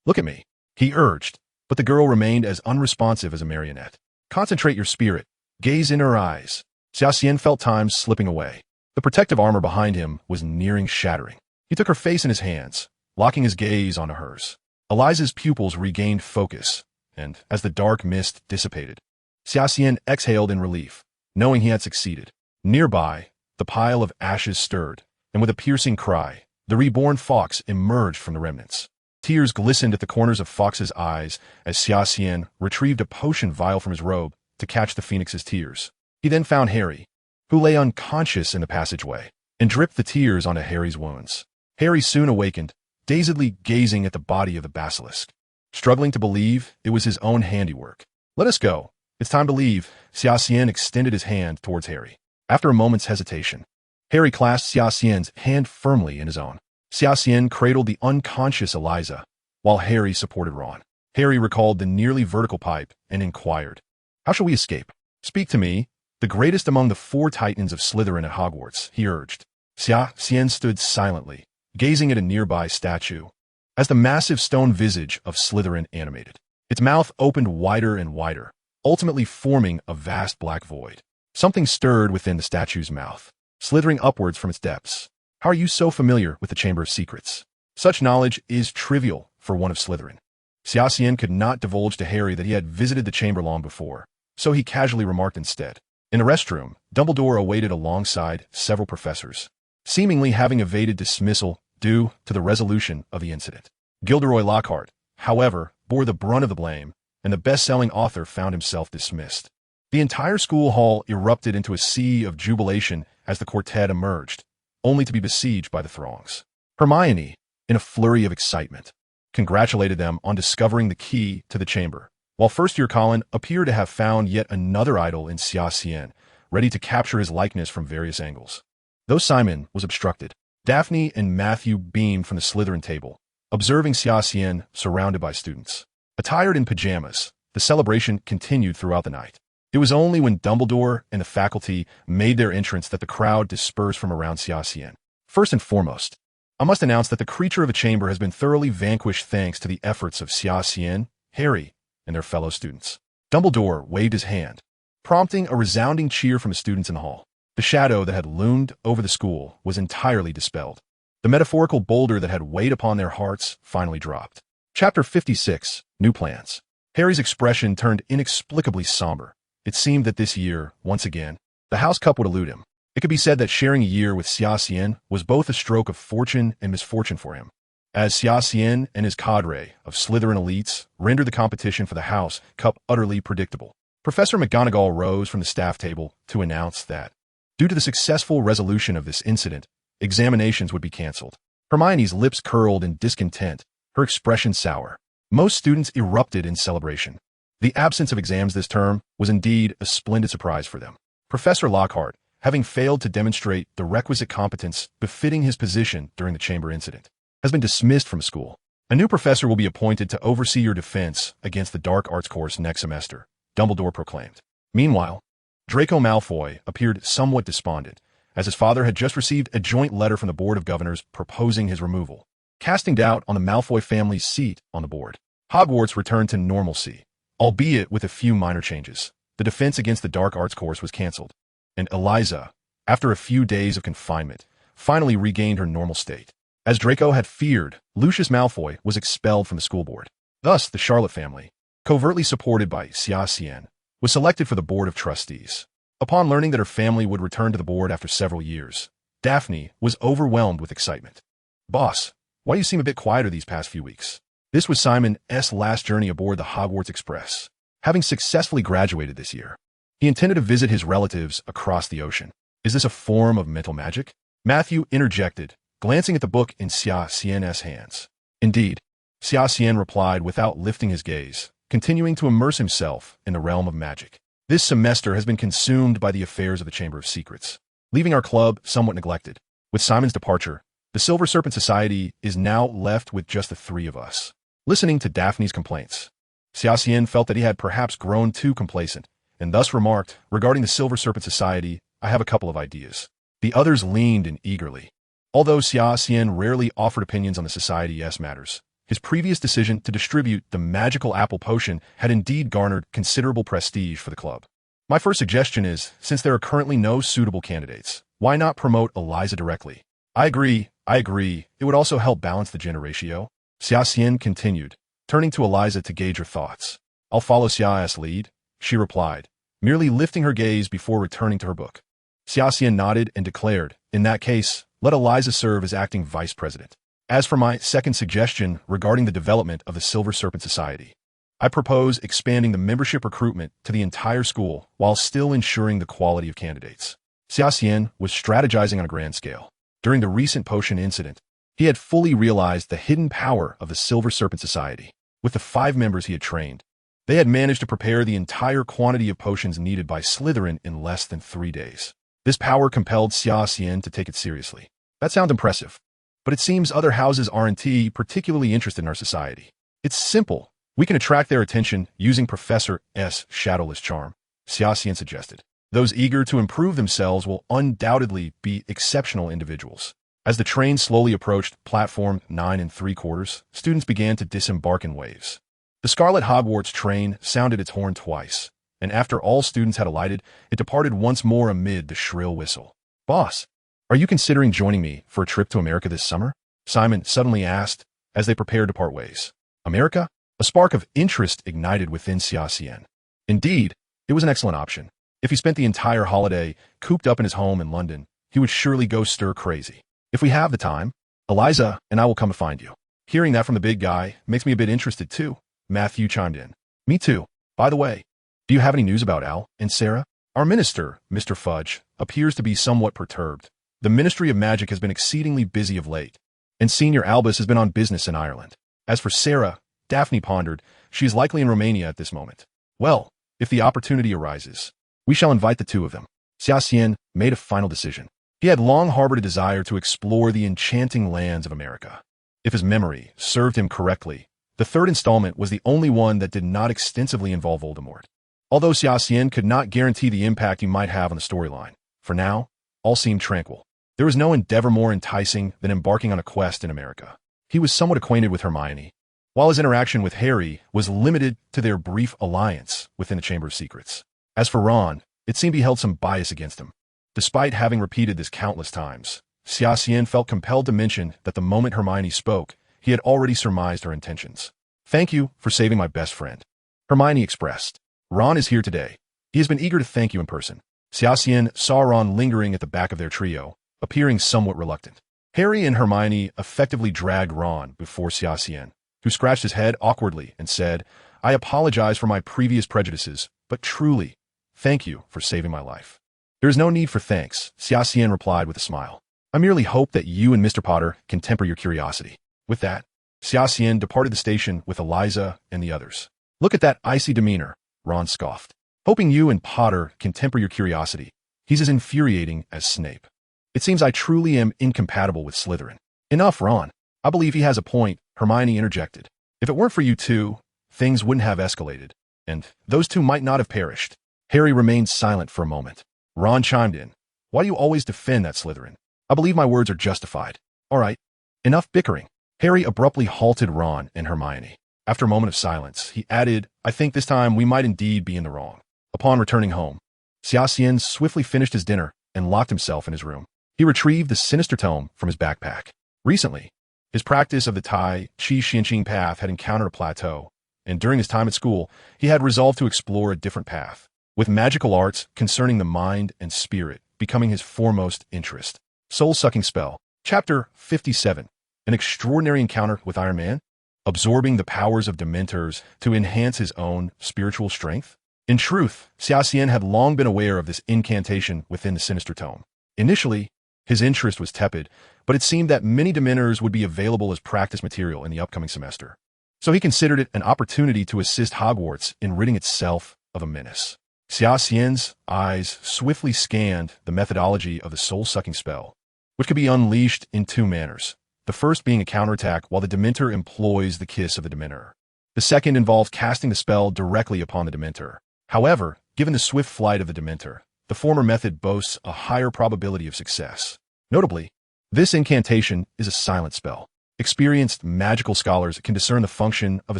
look at me," he urged, but the girl remained as unresponsive as a marionette. "Concentrate your spirit. Gaze in her eyes." Xia Xian felt time slipping away. The protective armor behind him was nearing shattering. He took her face in his hands, locking his gaze onto hers. Eliza's pupils regained focus, and as the dark mist dissipated, Xia Xian exhaled in relief, knowing he had succeeded. Nearby, the pile of ashes stirred, and with a piercing cry, the reborn Fox emerged from the remnants. Tears glistened at the corners of Fox's eyes as Xia Xian retrieved a potion vial from his robe to catch the phoenix's tears. He then found Harry, who lay unconscious in the passageway, and dripped the tears onto Harry's wounds. Harry soon awakened, dazedly gazing at the body of the basilisk, struggling to believe it was his own handiwork. "Let us go. It's time to leave." Xia Xian extended his hand towards Harry. After a moment's hesitation, Harry clasped Xia Xian's hand firmly in his own. Xia Xian cradled the unconscious Eliza, while Harry supported Ron. Harry recalled the nearly vertical pipe and inquired, "How shall we escape?" "Speak to me, the greatest among the 4 titans of Slytherin at Hogwarts," he urged. Xia Xian stood silently, gazing at a nearby statue, as the massive stone visage of Slytherin animated. Its mouth opened wider and wider, ultimately forming a vast black void. Something stirred within the statue's mouth, slithering upwards from its depths. "How are you so familiar with the Chamber of Secrets?" "Such knowledge is trivial for one of Slytherin." Xia Xian could not divulge to Harry that he had visited the chamber long before, so he casually remarked instead. In the restroom, Dumbledore awaited alongside several professors, seemingly having evaded dismissal due to the resolution of the incident. Gilderoy Lockhart, however, bore the brunt of the blame, and the best-selling author found himself dismissed. The entire school hall erupted into a sea of jubilation as the quartet emerged, only to be besieged by the throngs. Hermione, in a flurry of excitement, congratulated them on discovering the key to the chamber, while first-year Colin appeared to have found yet another idol in Xia Xian, ready to capture his likeness from various angles. Though Simon was obstructed, Daphne and Matthew beamed from the Slytherin table, observing Xia Xian surrounded by students. Attired in pajamas, the celebration continued throughout the night. It was only when Dumbledore and the faculty made their entrance that the crowd dispersed from around Xia Xian. First and foremost, I must announce that the creature of a chamber has been thoroughly vanquished thanks to the efforts of Xia Xian, Harry, and their fellow students. Dumbledore waved his hand, prompting a resounding cheer from the students in the hall. The shadow that had loomed over the school was entirely dispelled. The metaphorical boulder that had weighed upon their hearts finally dropped. Chapter 56, New Plans. Harry's expression turned inexplicably somber. It seemed that this year, once again, the house cup would elude him. It could be said that sharing a year with Xia Xian was both a stroke of fortune and misfortune for him, as Xia Xian and his cadre of Slytherin elites rendered the competition for the house cup utterly predictable. Professor McGonagall rose from the staff table to announce that, due to the successful resolution of this incident, examinations would be cancelled. Hermione's lips curled in discontent, her expression sour. Most students erupted in celebration. The absence of exams this term was indeed a splendid surprise for them. Professor Lockhart, having failed to demonstrate the requisite competence befitting his position during the chamber incident, has been dismissed from school. A new professor will be appointed to oversee your defense against the dark arts course next semester, Dumbledore proclaimed. Meanwhile, Draco Malfoy appeared somewhat despondent, as his father had just received a joint letter from the Board of Governors proposing his removal, casting doubt on the Malfoy family's seat on the board. Hogwarts returned to normalcy, albeit with a few minor changes. The defense against the dark arts course was cancelled, and Eliza, after a few days of confinement, finally regained her normal state. As Draco had feared, Lucius Malfoy was expelled from the school board. Thus, the Charlotte family, covertly supported by Xia Xian, was selected for the Board of Trustees. Upon learning that her family would return to the board after several years, Daphne was overwhelmed with excitement. "Boss, why do you seem a bit quieter these past few weeks?" This was Simon's last journey aboard the Hogwarts Express. Having successfully graduated this year, he intended to visit his relatives across the ocean. "Is this a form of mental magic?" Matthew interjected, glancing at the book in Xia Xian's hands. "Indeed," Xia Xian replied without lifting his gaze, continuing to immerse himself in the realm of magic. "This semester has been consumed by the affairs of the Chamber of Secrets, leaving our club somewhat neglected. With Simon's departure, the Silver Serpent Society is now left with just the three of us." Listening to Daphne's complaints, Xia Xian felt that he had perhaps grown too complacent, and thus remarked, "Regarding the Silver Serpent Society, I have a couple of ideas." The others leaned in eagerly. Although Xia Xian rarely offered opinions on the Society's matters, his previous decision to distribute the magical apple potion had indeed garnered considerable prestige for the club. "My first suggestion is, since there are currently no suitable candidates, why not promote Eliza directly?" I agree. It would also help balance the gender ratio." Xia Xian continued, turning to Eliza to gauge her thoughts. "I'll follow Xia's lead," she replied, merely lifting her gaze before returning to her book. Xia Xian nodded and declared, "In that case, let Eliza serve as acting vice president. As for my second suggestion regarding the development of the Silver Serpent Society, I propose expanding the membership recruitment to the entire school while still ensuring the quality of candidates." Xia Xian was strategizing on a grand scale. During the recent potion incident, he had fully realized the hidden power of the Silver Serpent Society. With the 5 members he had trained, they had managed to prepare the entire quantity of potions needed by Slytherin in less than 3 days. This power compelled Xia Xian to take it seriously. "That sounds impressive, but it seems other houses aren't particularly interested in our society." "It's simple. We can attract their attention using Professor S. shadowless charm," Xia Xian suggested. "Those eager to improve themselves will undoubtedly be exceptional individuals." As the train slowly approached platform 9 3/4, students began to disembark in waves. The Scarlet Hogwarts train sounded its horn twice, and after all students had alighted, it departed once more amid the shrill whistle. "Boss, are you considering joining me for a trip to America this summer?" Simon suddenly asked as they prepared to part ways. America? A spark of interest ignited within Xia Xian. Indeed, it was an excellent option. If he spent the entire holiday cooped up in his home in London, he would surely go stir crazy. "If we have the time, Eliza and I will come to find you." Hearing that from the big guy makes me a bit interested too, Matthew chimed in. "Me too. By the way, do you have any news about Al and Sarah?" "Our minister, Mr. Fudge, appears to be somewhat perturbed. The Ministry of Magic has been exceedingly busy of late, and Senior Albus has been on business in Ireland. As for Sarah," Daphne pondered, "she is likely in Romania at this moment. Well, if the opportunity arises, we shall invite the two of them." Xia Xian made a final decision. He had long harbored a desire to explore the enchanting lands of America. If his memory served him correctly, The third installment was the only one that did not extensively involve Voldemort. Although Xia Xian could not guarantee the impact he might have on the storyline, for now, all seemed tranquil. There was no endeavor more enticing than embarking on a quest in America. He was somewhat acquainted with Hermione, while his interaction with Harry was limited to their brief alliance within the Chamber of Secrets. As for Ron, it seemed he held some bias against him. Despite having repeated this countless times, Xia Xian felt compelled to mention that the moment Hermione spoke, he had already surmised her intentions. "Thank you for saving my best friend," Hermione expressed. "Ron is here today. He has been eager to thank you in person." Xia Xian saw Ron lingering at the back of their trio, appearing somewhat reluctant. Harry and Hermione effectively dragged Ron before Xia Xian, who scratched his head awkwardly and said, "I apologize for my previous prejudices, but truly, thank you for saving my life." "There is no need for thanks," Xia Xian replied with a smile. "I merely hope that you and Mr. Potter can temper your curiosity." With that, Xia Xian departed the station with Eliza and the others. "Look at that icy demeanor," Ron scoffed. "Hoping you and Potter can temper your curiosity. He's as infuriating as Snape. It seems I truly am incompatible with Slytherin." "Enough, Ron. I believe he has a point," Hermione interjected. "If it weren't for you two, things wouldn't have escalated, and those two might not have perished." Harry remained silent for a moment. Ron chimed in. "Why do you always defend that Slytherin? I believe my words are justified." "All right, enough bickering." Harry abruptly halted Ron and Hermione. After a moment of silence, he added, "I think this time we might indeed be in the wrong." Upon returning home, Xia Xian swiftly finished his dinner and locked himself in his room. He retrieved the Sinister Tome from his backpack. Recently, his practice of the Tai Chi Xianqing path had encountered a plateau, and during his time at school, he had resolved to explore a different path, with magical arts concerning the mind and spirit becoming his foremost interest. Soul-Sucking Spell. Chapter 57. An extraordinary encounter with Iron Man, absorbing the powers of Dementors to enhance his own spiritual strength. In truth, Xia Xian had long been aware of this incantation within the Sinister Tome. Initially, his interest was tepid, but it seemed that many Dementors would be available as practice material in the upcoming semester. So he considered it an opportunity to assist Hogwarts in ridding itself of a menace. Xia Xian's eyes swiftly scanned the methodology of the soul-sucking spell, which could be unleashed in two manners. The first being a counterattack while the Dementor employs the kiss of the Dementor. The second involves casting the spell directly upon the Dementor. However, given the swift flight of the Dementor, the former method boasts a higher probability of success. Notably, this incantation is a silent spell. Experienced magical scholars can discern the function of a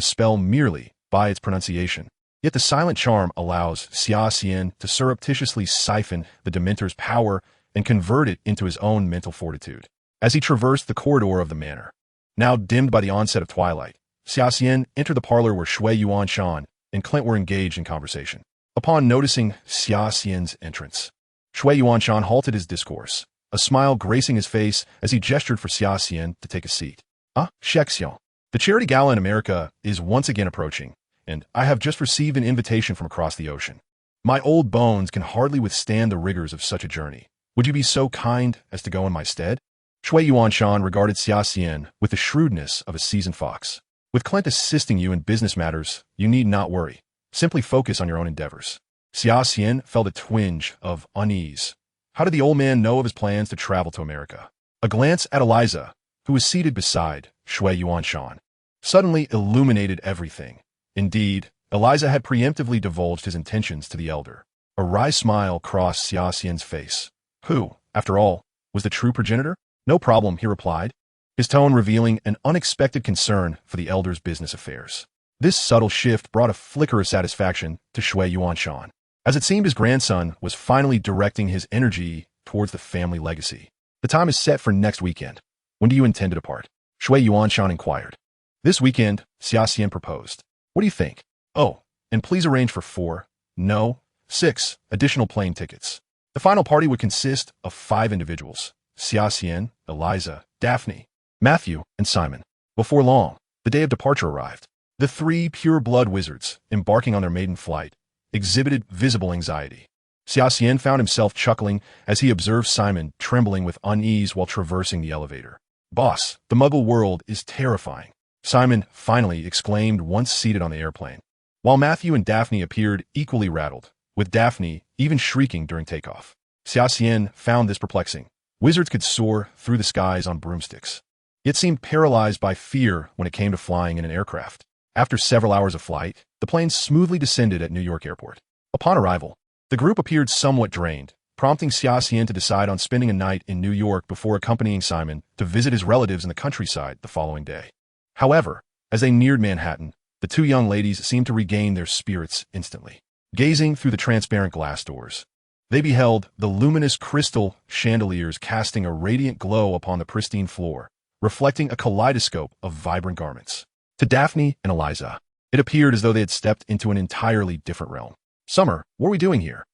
spell merely by its pronunciation. Yet the silent charm allows Xia Xian to surreptitiously siphon the Dementor's power and convert it into his own mental fortitude. As he traversed the corridor of the manor, now dimmed by the onset of twilight, Xia Xian entered the parlor where Shui Yuanshan and Clint were engaged in conversation. Upon noticing Xia Xian's entrance, Shui Yuanshan halted his discourse, a smile gracing his face as he gestured for Xia Xian to take a seat. Xia Xian. The charity gala in America is once again approaching, and I have just received an invitation from across the ocean. My old bones can hardly withstand the rigors of such a journey. Would you be so kind as to go in my stead?" Shui Yuanshan regarded Xia Xian with the shrewdness of a seasoned fox. "With Clint assisting you in business matters, you need not worry. Simply focus on your own endeavors." Xia Xian felt a twinge of unease. How did the old man know of his plans to travel to America? A glance at Eliza, who was seated beside Shui Yuanshan, suddenly illuminated everything. Indeed, Eliza had preemptively divulged his intentions to the elder. A wry smile crossed Xia Xian's face. Who, after all, was the true progenitor? "No problem," he replied, his tone revealing an unexpected concern for the elder's business affairs. This subtle shift brought a flicker of satisfaction to Shui Yuanshan, as it seemed his grandson was finally directing his energy towards the family legacy. "The time is set for next weekend. When do you intend to depart?" Shui Yuanshan inquired. "This weekend," Xia Xian proposed. "What do you think? Oh, and please arrange for 4, no, 6 additional plane tickets. The final party would consist of 5 individuals: Xia Xian, Eliza, Daphne, Matthew, and Simon. Before long, the day of departure arrived. The 3 pure-blood wizards, embarking on their maiden flight, exhibited visible anxiety. Xia Xian found himself chuckling as he observed Simon trembling with unease while traversing the elevator. "Boss, the Muggle world is terrifying," Simon finally exclaimed once seated on the airplane, while Matthew and Daphne appeared equally rattled, with Daphne even shrieking during takeoff. Xia Xian found this perplexing. Wizards could soar through the skies on broomsticks, yet seemed paralyzed by fear when it came to flying in an aircraft. After several hours of flight, the plane smoothly descended at New York Airport. Upon arrival, the group appeared somewhat drained, prompting Xia Xian to decide on spending a night in New York before accompanying Simon to visit his relatives in the countryside the following day. However, as they neared Manhattan, the two young ladies seemed to regain their spirits instantly. Gazing through the transparent glass doors, they beheld the luminous crystal chandeliers casting a radiant glow upon the pristine floor, reflecting a kaleidoscope of vibrant garments. To Daphne and Eliza, it appeared as though they had stepped into an entirely different realm. "Summer, what are we doing here?"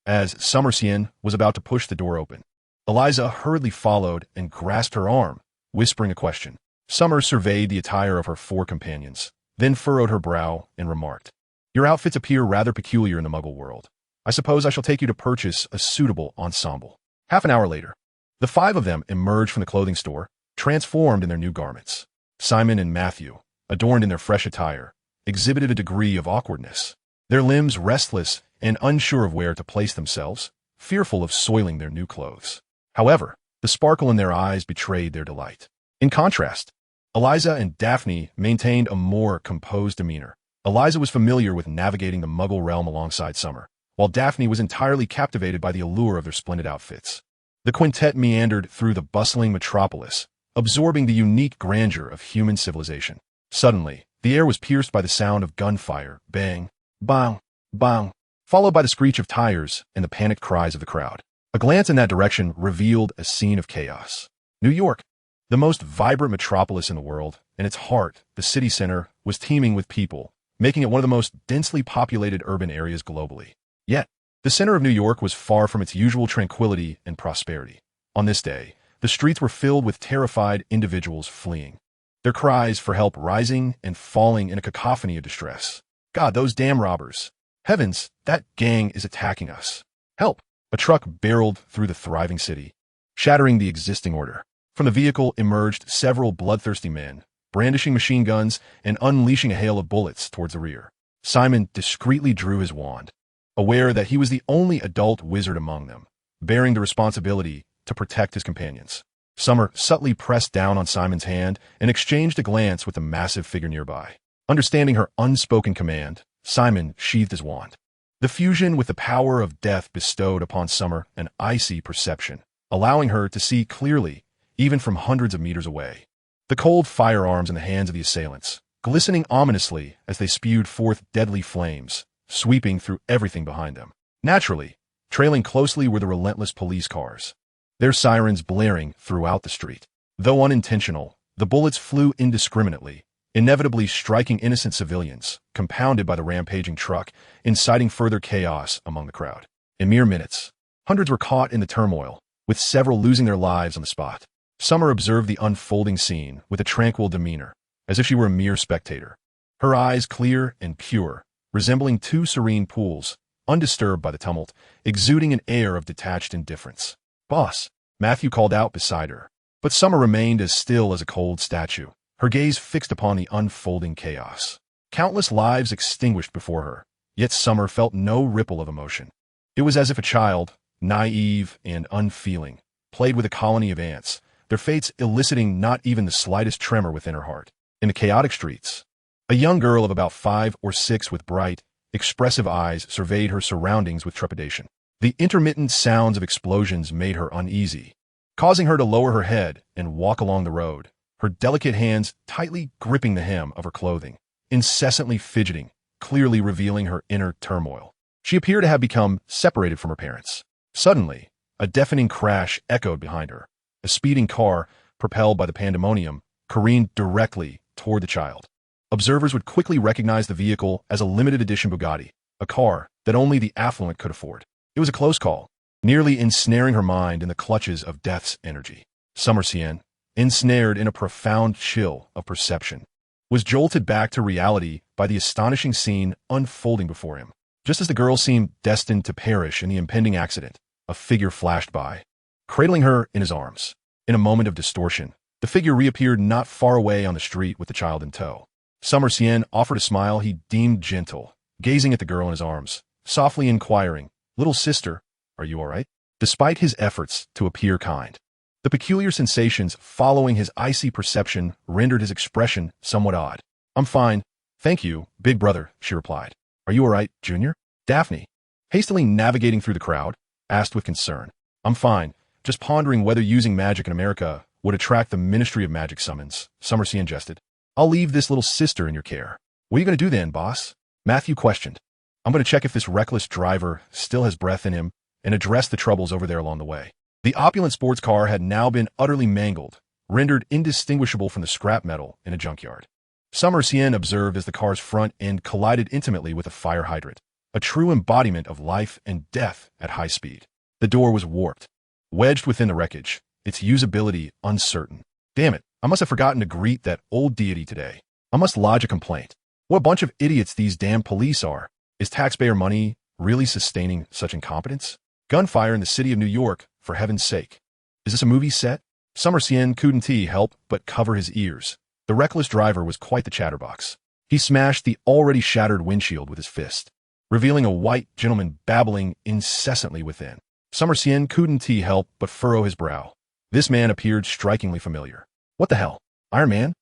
As Xia Xian was about to push the door open, Eliza hurriedly followed and grasped her arm, whispering a question. Summer surveyed the attire of her four companions, then furrowed her brow and remarked, "Your outfits appear rather peculiar in the Muggle world. I suppose I shall take you to purchase a suitable ensemble." Half an hour later, the five of them emerged from the clothing store, transformed in their new garments. Simon and Matthew, adorned in their fresh attire, exhibited a degree of awkwardness, their limbs restless and unsure of where to place themselves, fearful of soiling their new clothes. However, the sparkle in their eyes betrayed their delight. In contrast, Eliza and Daphne maintained a more composed demeanor. Eliza was familiar with navigating the Muggle realm alongside Summer, while Daphne was entirely captivated by the allure of their splendid outfits. The quintet meandered through the bustling metropolis, absorbing the unique grandeur of human civilization. Suddenly, the air was pierced by the sound of gunfire, bang, bang, bang, followed by the screech of tires and the panicked cries of the crowd. A glance in that direction revealed a scene of chaos. New York, the most vibrant metropolis in the world, and its heart, the city center, was teeming with people, making it one of the most densely populated urban areas globally. Yet, the center of New York was far from its usual tranquility and prosperity. On this day, the streets were filled with terrified individuals fleeing, their cries for help rising and falling in a cacophony of distress. "God, those damn robbers! Heavens, that gang is attacking us! Help!" A truck barreled through the thriving city, shattering the existing order. From the vehicle emerged several bloodthirsty men, brandishing machine guns and unleashing a hail of bullets towards the rear. Simon discreetly drew his wand, aware that he was the only adult wizard among them, bearing the responsibility to protect his companions. Summer subtly pressed down on Simon's hand and exchanged a glance with the massive figure nearby. Understanding her unspoken command, Simon sheathed his wand. The fusion with the power of death bestowed upon Summer an icy perception, allowing her to see clearly, even from hundreds of meters away. The cold firearms in the hands of the assailants, glistening ominously as they spewed forth deadly flames, sweeping through everything behind them. Naturally, trailing closely were the relentless police cars, their sirens blaring throughout the street. Though unintentional, the bullets flew indiscriminately, inevitably striking innocent civilians, compounded by the rampaging truck, inciting further chaos among the crowd. In mere minutes, hundreds were caught in the turmoil, with several losing their lives on the spot. Summer observed the unfolding scene with a tranquil demeanor, as if she were a mere spectator. Her eyes clear and pure, resembling two serene pools, undisturbed by the tumult, exuding an air of detached indifference. "Boss," Matthew called out beside her, but Summer remained as still as a cold statue, her gaze fixed upon the unfolding chaos. Countless lives extinguished before her, yet Summer felt no ripple of emotion. It was as if a child, naive and unfeeling, played with a colony of ants, their fates eliciting not even the slightest tremor within her heart. In the chaotic streets, a young girl of about 5 or 6 with bright, expressive eyes surveyed her surroundings with trepidation. The intermittent sounds of explosions made her uneasy, causing her to lower her head and walk along the road, her delicate hands tightly gripping the hem of her clothing, incessantly fidgeting, clearly revealing her inner turmoil. She appeared to have become separated from her parents. Suddenly, a deafening crash echoed behind her. A speeding car, propelled by the pandemonium, careened directly toward the child. Observers would quickly recognize the vehicle as a limited edition Bugatti, a car that only the affluent could afford. It was a close call, nearly ensnaring her mind in the clutches of death's energy. Xia Xian, ensnared in a profound chill of perception, was jolted back to reality by the astonishing scene unfolding before him. Just as the girl seemed destined to perish in the impending accident, a figure flashed by, cradling her in his arms. In a moment of distortion, the figure reappeared not far away on the street with the child in tow. Xia Xian offered a smile he deemed gentle, gazing at the girl in his arms, softly inquiring, "Little sister, are you all right?" Despite his efforts to appear kind, the peculiar sensations following his icy perception rendered his expression somewhat odd. "I'm fine. Thank you, big brother, she replied. Are you all right, Junior? Daphne, hastily navigating through the crowd, asked with concern. I'm fine, just pondering whether using magic in America would attract the Ministry of Magic summons, Summer Xian jested. I'll leave this little sister in your care. What are you going to do then, boss? Matthew questioned. I'm going to check if this reckless driver still has breath in him and address the troubles over there along the way. The opulent sports car had now been utterly mangled, rendered indistinguishable from the scrap metal in a junkyard. Summer Xian observed as the car's front end collided intimately with a fire hydrant, a true embodiment of life and death at high speed. The door was warped, wedged within the wreckage, its usability uncertain. Damn it, I must have forgotten to greet that old deity today. I must lodge a complaint. What a bunch of idiots these damn police are. Is taxpayer money really sustaining such incompetence? Gunfire in the city of New York, for heaven's sake. Is this a movie set? Summer Xian couldn't help but cover his ears. The reckless driver was quite the chatterbox. He smashed the already shattered windshield with his fist, revealing a white gentleman babbling incessantly within. Summer Xian couldn't help but furrow his brow. This man appeared strikingly familiar. What the hell? Iron Man?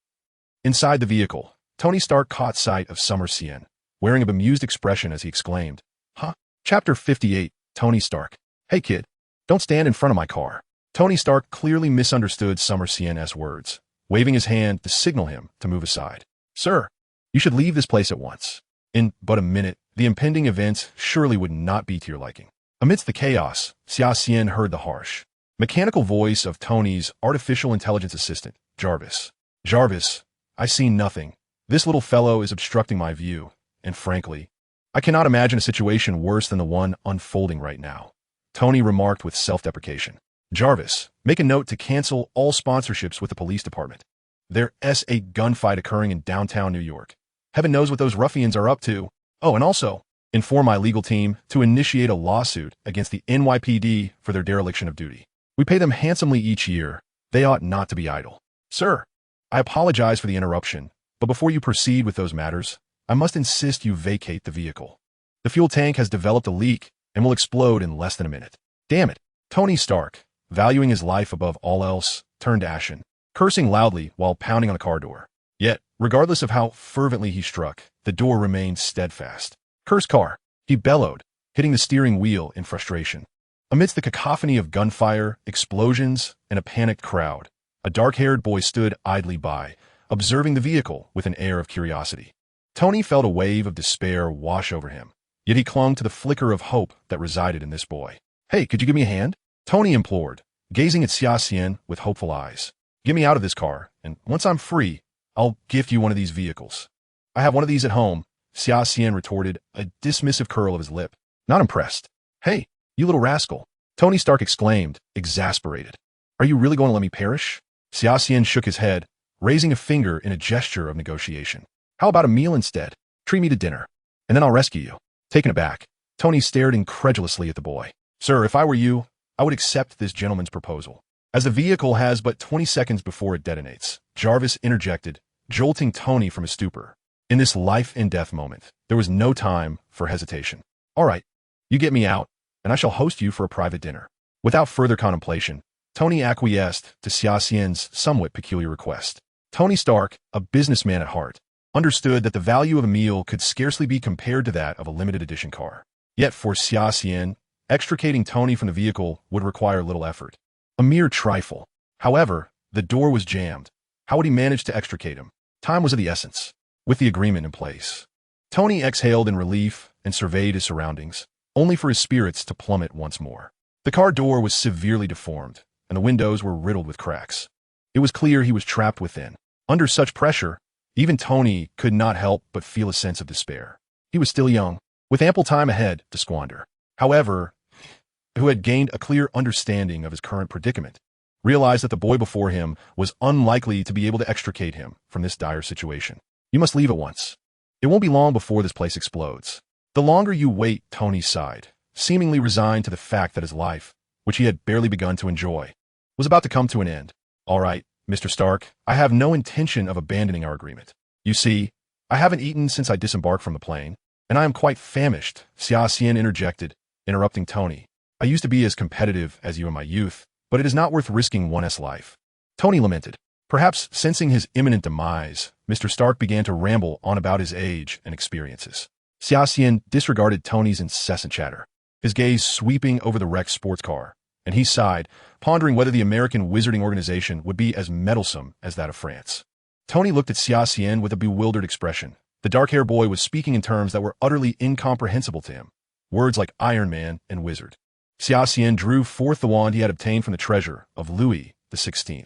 Inside the vehicle, Tony Stark caught sight of Summer Xian, wearing a bemused expression as he exclaimed, Huh? Chapter 58, Tony Stark. Hey kid, don't stand in front of my car. Tony Stark clearly misunderstood Summer Xian's words, waving his hand to signal him to move aside. Sir, you should leave this place at once. In but a minute, the impending events surely would not be to your liking. Amidst the chaos, Xia Xian heard the harsh, mechanical voice of Tony's artificial intelligence assistant, Jarvis. Jarvis, I see nothing. This little fellow is obstructing my view, and frankly, I cannot imagine a situation worse than the one unfolding right now. Tony remarked with self-deprecation. Jarvis, make a note to cancel all sponsorships with the police department. There's a gunfight occurring in downtown New York. Heaven knows what those ruffians are up to. Oh, and also, inform my legal team to initiate a lawsuit against the NYPD for their dereliction of duty. We pay them handsomely each year. They ought not to be idle. Sir, I apologize for the interruption, but before you proceed with those matters, I must insist you vacate the vehicle. The fuel tank has developed a leak and will explode in less than a minute. Damn it. Tony Stark, valuing his life above all else, turned ashen, cursing loudly while pounding on the car door. Yet, regardless of how fervently he struck, the door remained steadfast. Curse car, he bellowed, hitting the steering wheel in frustration. Amidst the cacophony of gunfire, explosions, and a panicked crowd, a dark-haired boy stood idly by, observing the vehicle with an air of curiosity. Tony felt a wave of despair wash over him, yet he clung to the flicker of hope that resided in this boy. Hey, could you give me a hand? Tony implored, gazing at Xia Xian with hopeful eyes. Get me out of this car, and once I'm free, I'll gift you one of these vehicles. I have one of these at home, Xia Xian retorted, a dismissive curl of his lip. Not impressed. Hey, you little rascal, Tony Stark exclaimed, exasperated. Are you really going to let me perish? Xia Xian shook his head, raising a finger in a gesture of negotiation. How about a meal instead? Treat me to dinner, and then I'll rescue you. Taken aback, Tony stared incredulously at the boy. Sir, if I were you, I would accept this gentleman's proposal. As the vehicle has but 20 seconds before it detonates, Jarvis interjected, jolting Tony from his stupor. In this life-and-death moment, there was no time for hesitation. All right, you get me out, and I shall host you for a private dinner. Without further contemplation, Tony acquiesced to Xia Xian's somewhat peculiar request. Tony Stark, a businessman at heart, understood that the value of a meal could scarcely be compared to that of a limited edition car. Yet for Xia Xian, extricating Tony from the vehicle would require little effort. A mere trifle. However, the door was jammed. How would he manage to extricate him? Time was of the essence. With the agreement in place, Tony exhaled in relief and surveyed his surroundings, only for his spirits to plummet once more. The car door was severely deformed, and the windows were riddled with cracks. It was clear he was trapped within. Under such pressure, even Tony could not help but feel a sense of despair. He was still young, with ample time ahead to squander. However, who had gained a clear understanding of his current predicament, realized that the boy before him was unlikely to be able to extricate him from this dire situation. You must leave at once. It won't be long before this place explodes. The longer you wait, Tony sighed, seemingly resigned to the fact that his life, which he had barely begun to enjoy, was about to come to an end. All right, Mr. Stark, I have no intention of abandoning our agreement. You see, I haven't eaten since I disembarked from the plane, and I am quite famished, Xia Xian interjected, interrupting Tony. I used to be as competitive as you in my youth, but it is not worth risking one's life. Tony lamented. Perhaps sensing his imminent demise, Mr. Stark began to ramble on about his age and experiences. Xia Xian disregarded Tony's incessant chatter, his gaze sweeping over the wrecked sports car, and he sighed, pondering whether the American wizarding organization would be as meddlesome as that of France. Tony looked at Xia Xian with a bewildered expression. The dark-haired boy was speaking in terms that were utterly incomprehensible to him, words like Iron Man and wizard. Xia Xian drew forth the wand he had obtained from the treasure of Louis XVI.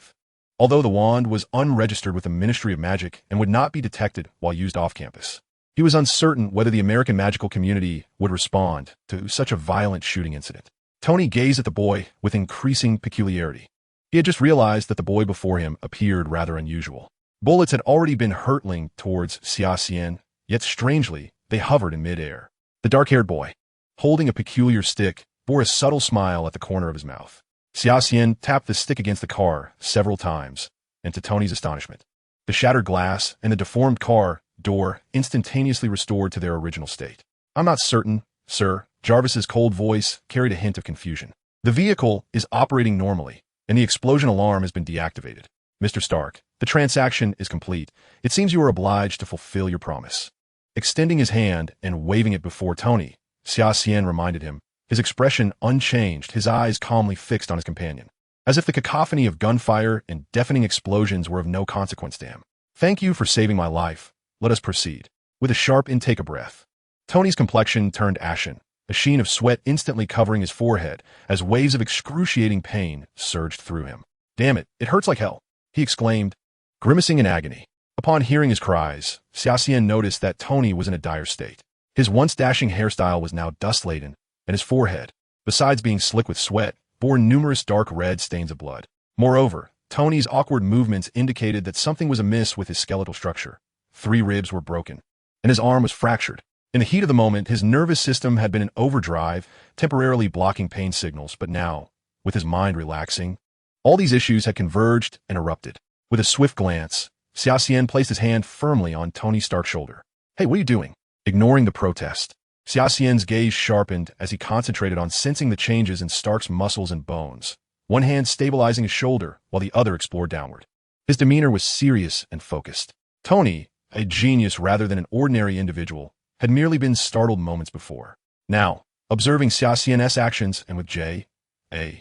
Although the wand was unregistered with the Ministry of Magic and would not be detected while used off-campus, he was uncertain whether the American magical community would respond to such a violent shooting incident. Tony gazed at the boy with increasing peculiarity. He had just realized that the boy before him appeared rather unusual. Bullets had already been hurtling towards Xia Xian, yet strangely, they hovered in midair. The dark-haired boy, holding a peculiar stick, bore a subtle smile at the corner of his mouth. Xia Xian tapped the stick against the car several times, and to Tony's astonishment, the shattered glass and the deformed car door instantaneously restored to their original state. "I'm not certain, sir." Jarvis's cold voice carried a hint of confusion. "The vehicle is operating normally, and the explosion alarm has been deactivated. Mr. Stark, the transaction is complete. It seems you are obliged to fulfill your promise." Extending his hand and waving it before Tony, Xia Xian reminded him, his expression unchanged, his eyes calmly fixed on his companion, as if the cacophony of gunfire and deafening explosions were of no consequence to him. "Thank you for saving my life. Let us proceed." With a sharp intake of breath, Tony's complexion turned ashen, a sheen of sweat instantly covering his forehead as waves of excruciating pain surged through him. "Damn it, it hurts like hell," he exclaimed, grimacing in agony. Upon hearing his cries, Xia Xian noticed that Tony was in a dire state. His once dashing hairstyle was now dust-laden, and his forehead, besides being slick with sweat, bore numerous dark red stains of blood. Moreover, Tony's awkward movements indicated that something was amiss with his skeletal structure. 3 ribs were broken, and his arm was fractured. In the heat of the moment, his nervous system had been in overdrive, temporarily blocking pain signals, but now, with his mind relaxing, all these issues had converged and erupted. With a swift glance, Xia Xian placed his hand firmly on Tony Stark's shoulder. "Hey, what are you doing?" Ignoring the protest, Xia Xian's gaze sharpened as he concentrated on sensing the changes in Stark's muscles and bones, one hand stabilizing his shoulder while the other explored downward. His demeanor was serious and focused. Tony, a genius rather than an ordinary individual, had merely been startled moments before. Now, observing Xia Xian's actions and with J.A.R.V.I.S.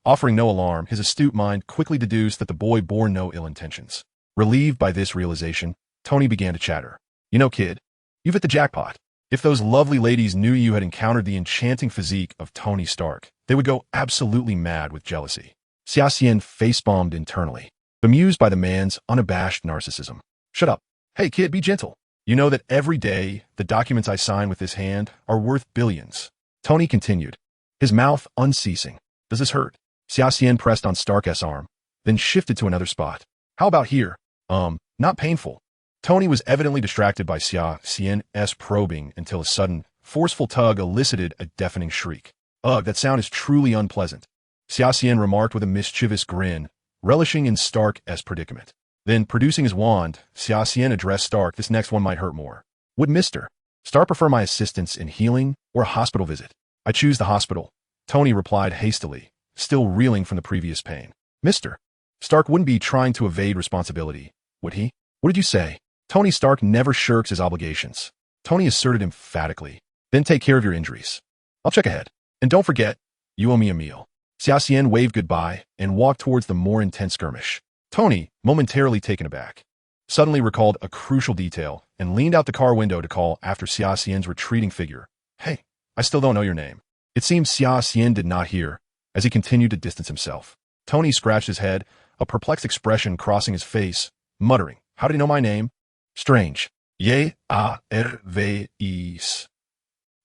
offering no alarm, his astute mind quickly deduced that the boy bore no ill intentions. Relieved by this realization, Tony began to chatter. "You know, kid, you've hit the jackpot. If those lovely ladies knew you had encountered the enchanting physique of Tony Stark, they would go absolutely mad with jealousy." Xia Xian facepalmed internally, bemused by the man's unabashed narcissism. "Shut up. Hey, kid, be gentle. You know that every day the documents I sign with this hand are worth billions." Tony continued, his mouth unceasing. "Does this hurt?" Xia Xian pressed on Stark's arm, then shifted to another spot. "How about here?" Not painful." Tony was evidently distracted by Xia Xian's probing until a sudden, forceful tug elicited a deafening shriek. "Ugh, that sound is truly unpleasant," Xia Xian remarked with a mischievous grin, relishing in Stark's predicament. Then, producing his wand, Xia Xian addressed Stark. "This next one might hurt more. Would Mr. Stark prefer my assistance in healing or a hospital visit?" "I choose the hospital," Tony replied hastily, still reeling from the previous pain. "Mr. Stark wouldn't be trying to evade responsibility, would he?" "What did you say?" "Tony Stark never shirks his obligations," Tony asserted emphatically. "Then take care of your injuries. I'll check ahead. And don't forget, you owe me a meal." Xia Xian waved goodbye and walked towards the more intense skirmish. Tony, momentarily taken aback, suddenly recalled a crucial detail and leaned out the car window to call after Xia Xian's retreating figure. "Hey, I still don't know your name." It seemed Xia Xian did not hear, as he continued to distance himself. Tony scratched his head, a perplexed expression crossing his face, muttering, "How did he know my name? Strange. J.A.R.V.I.S.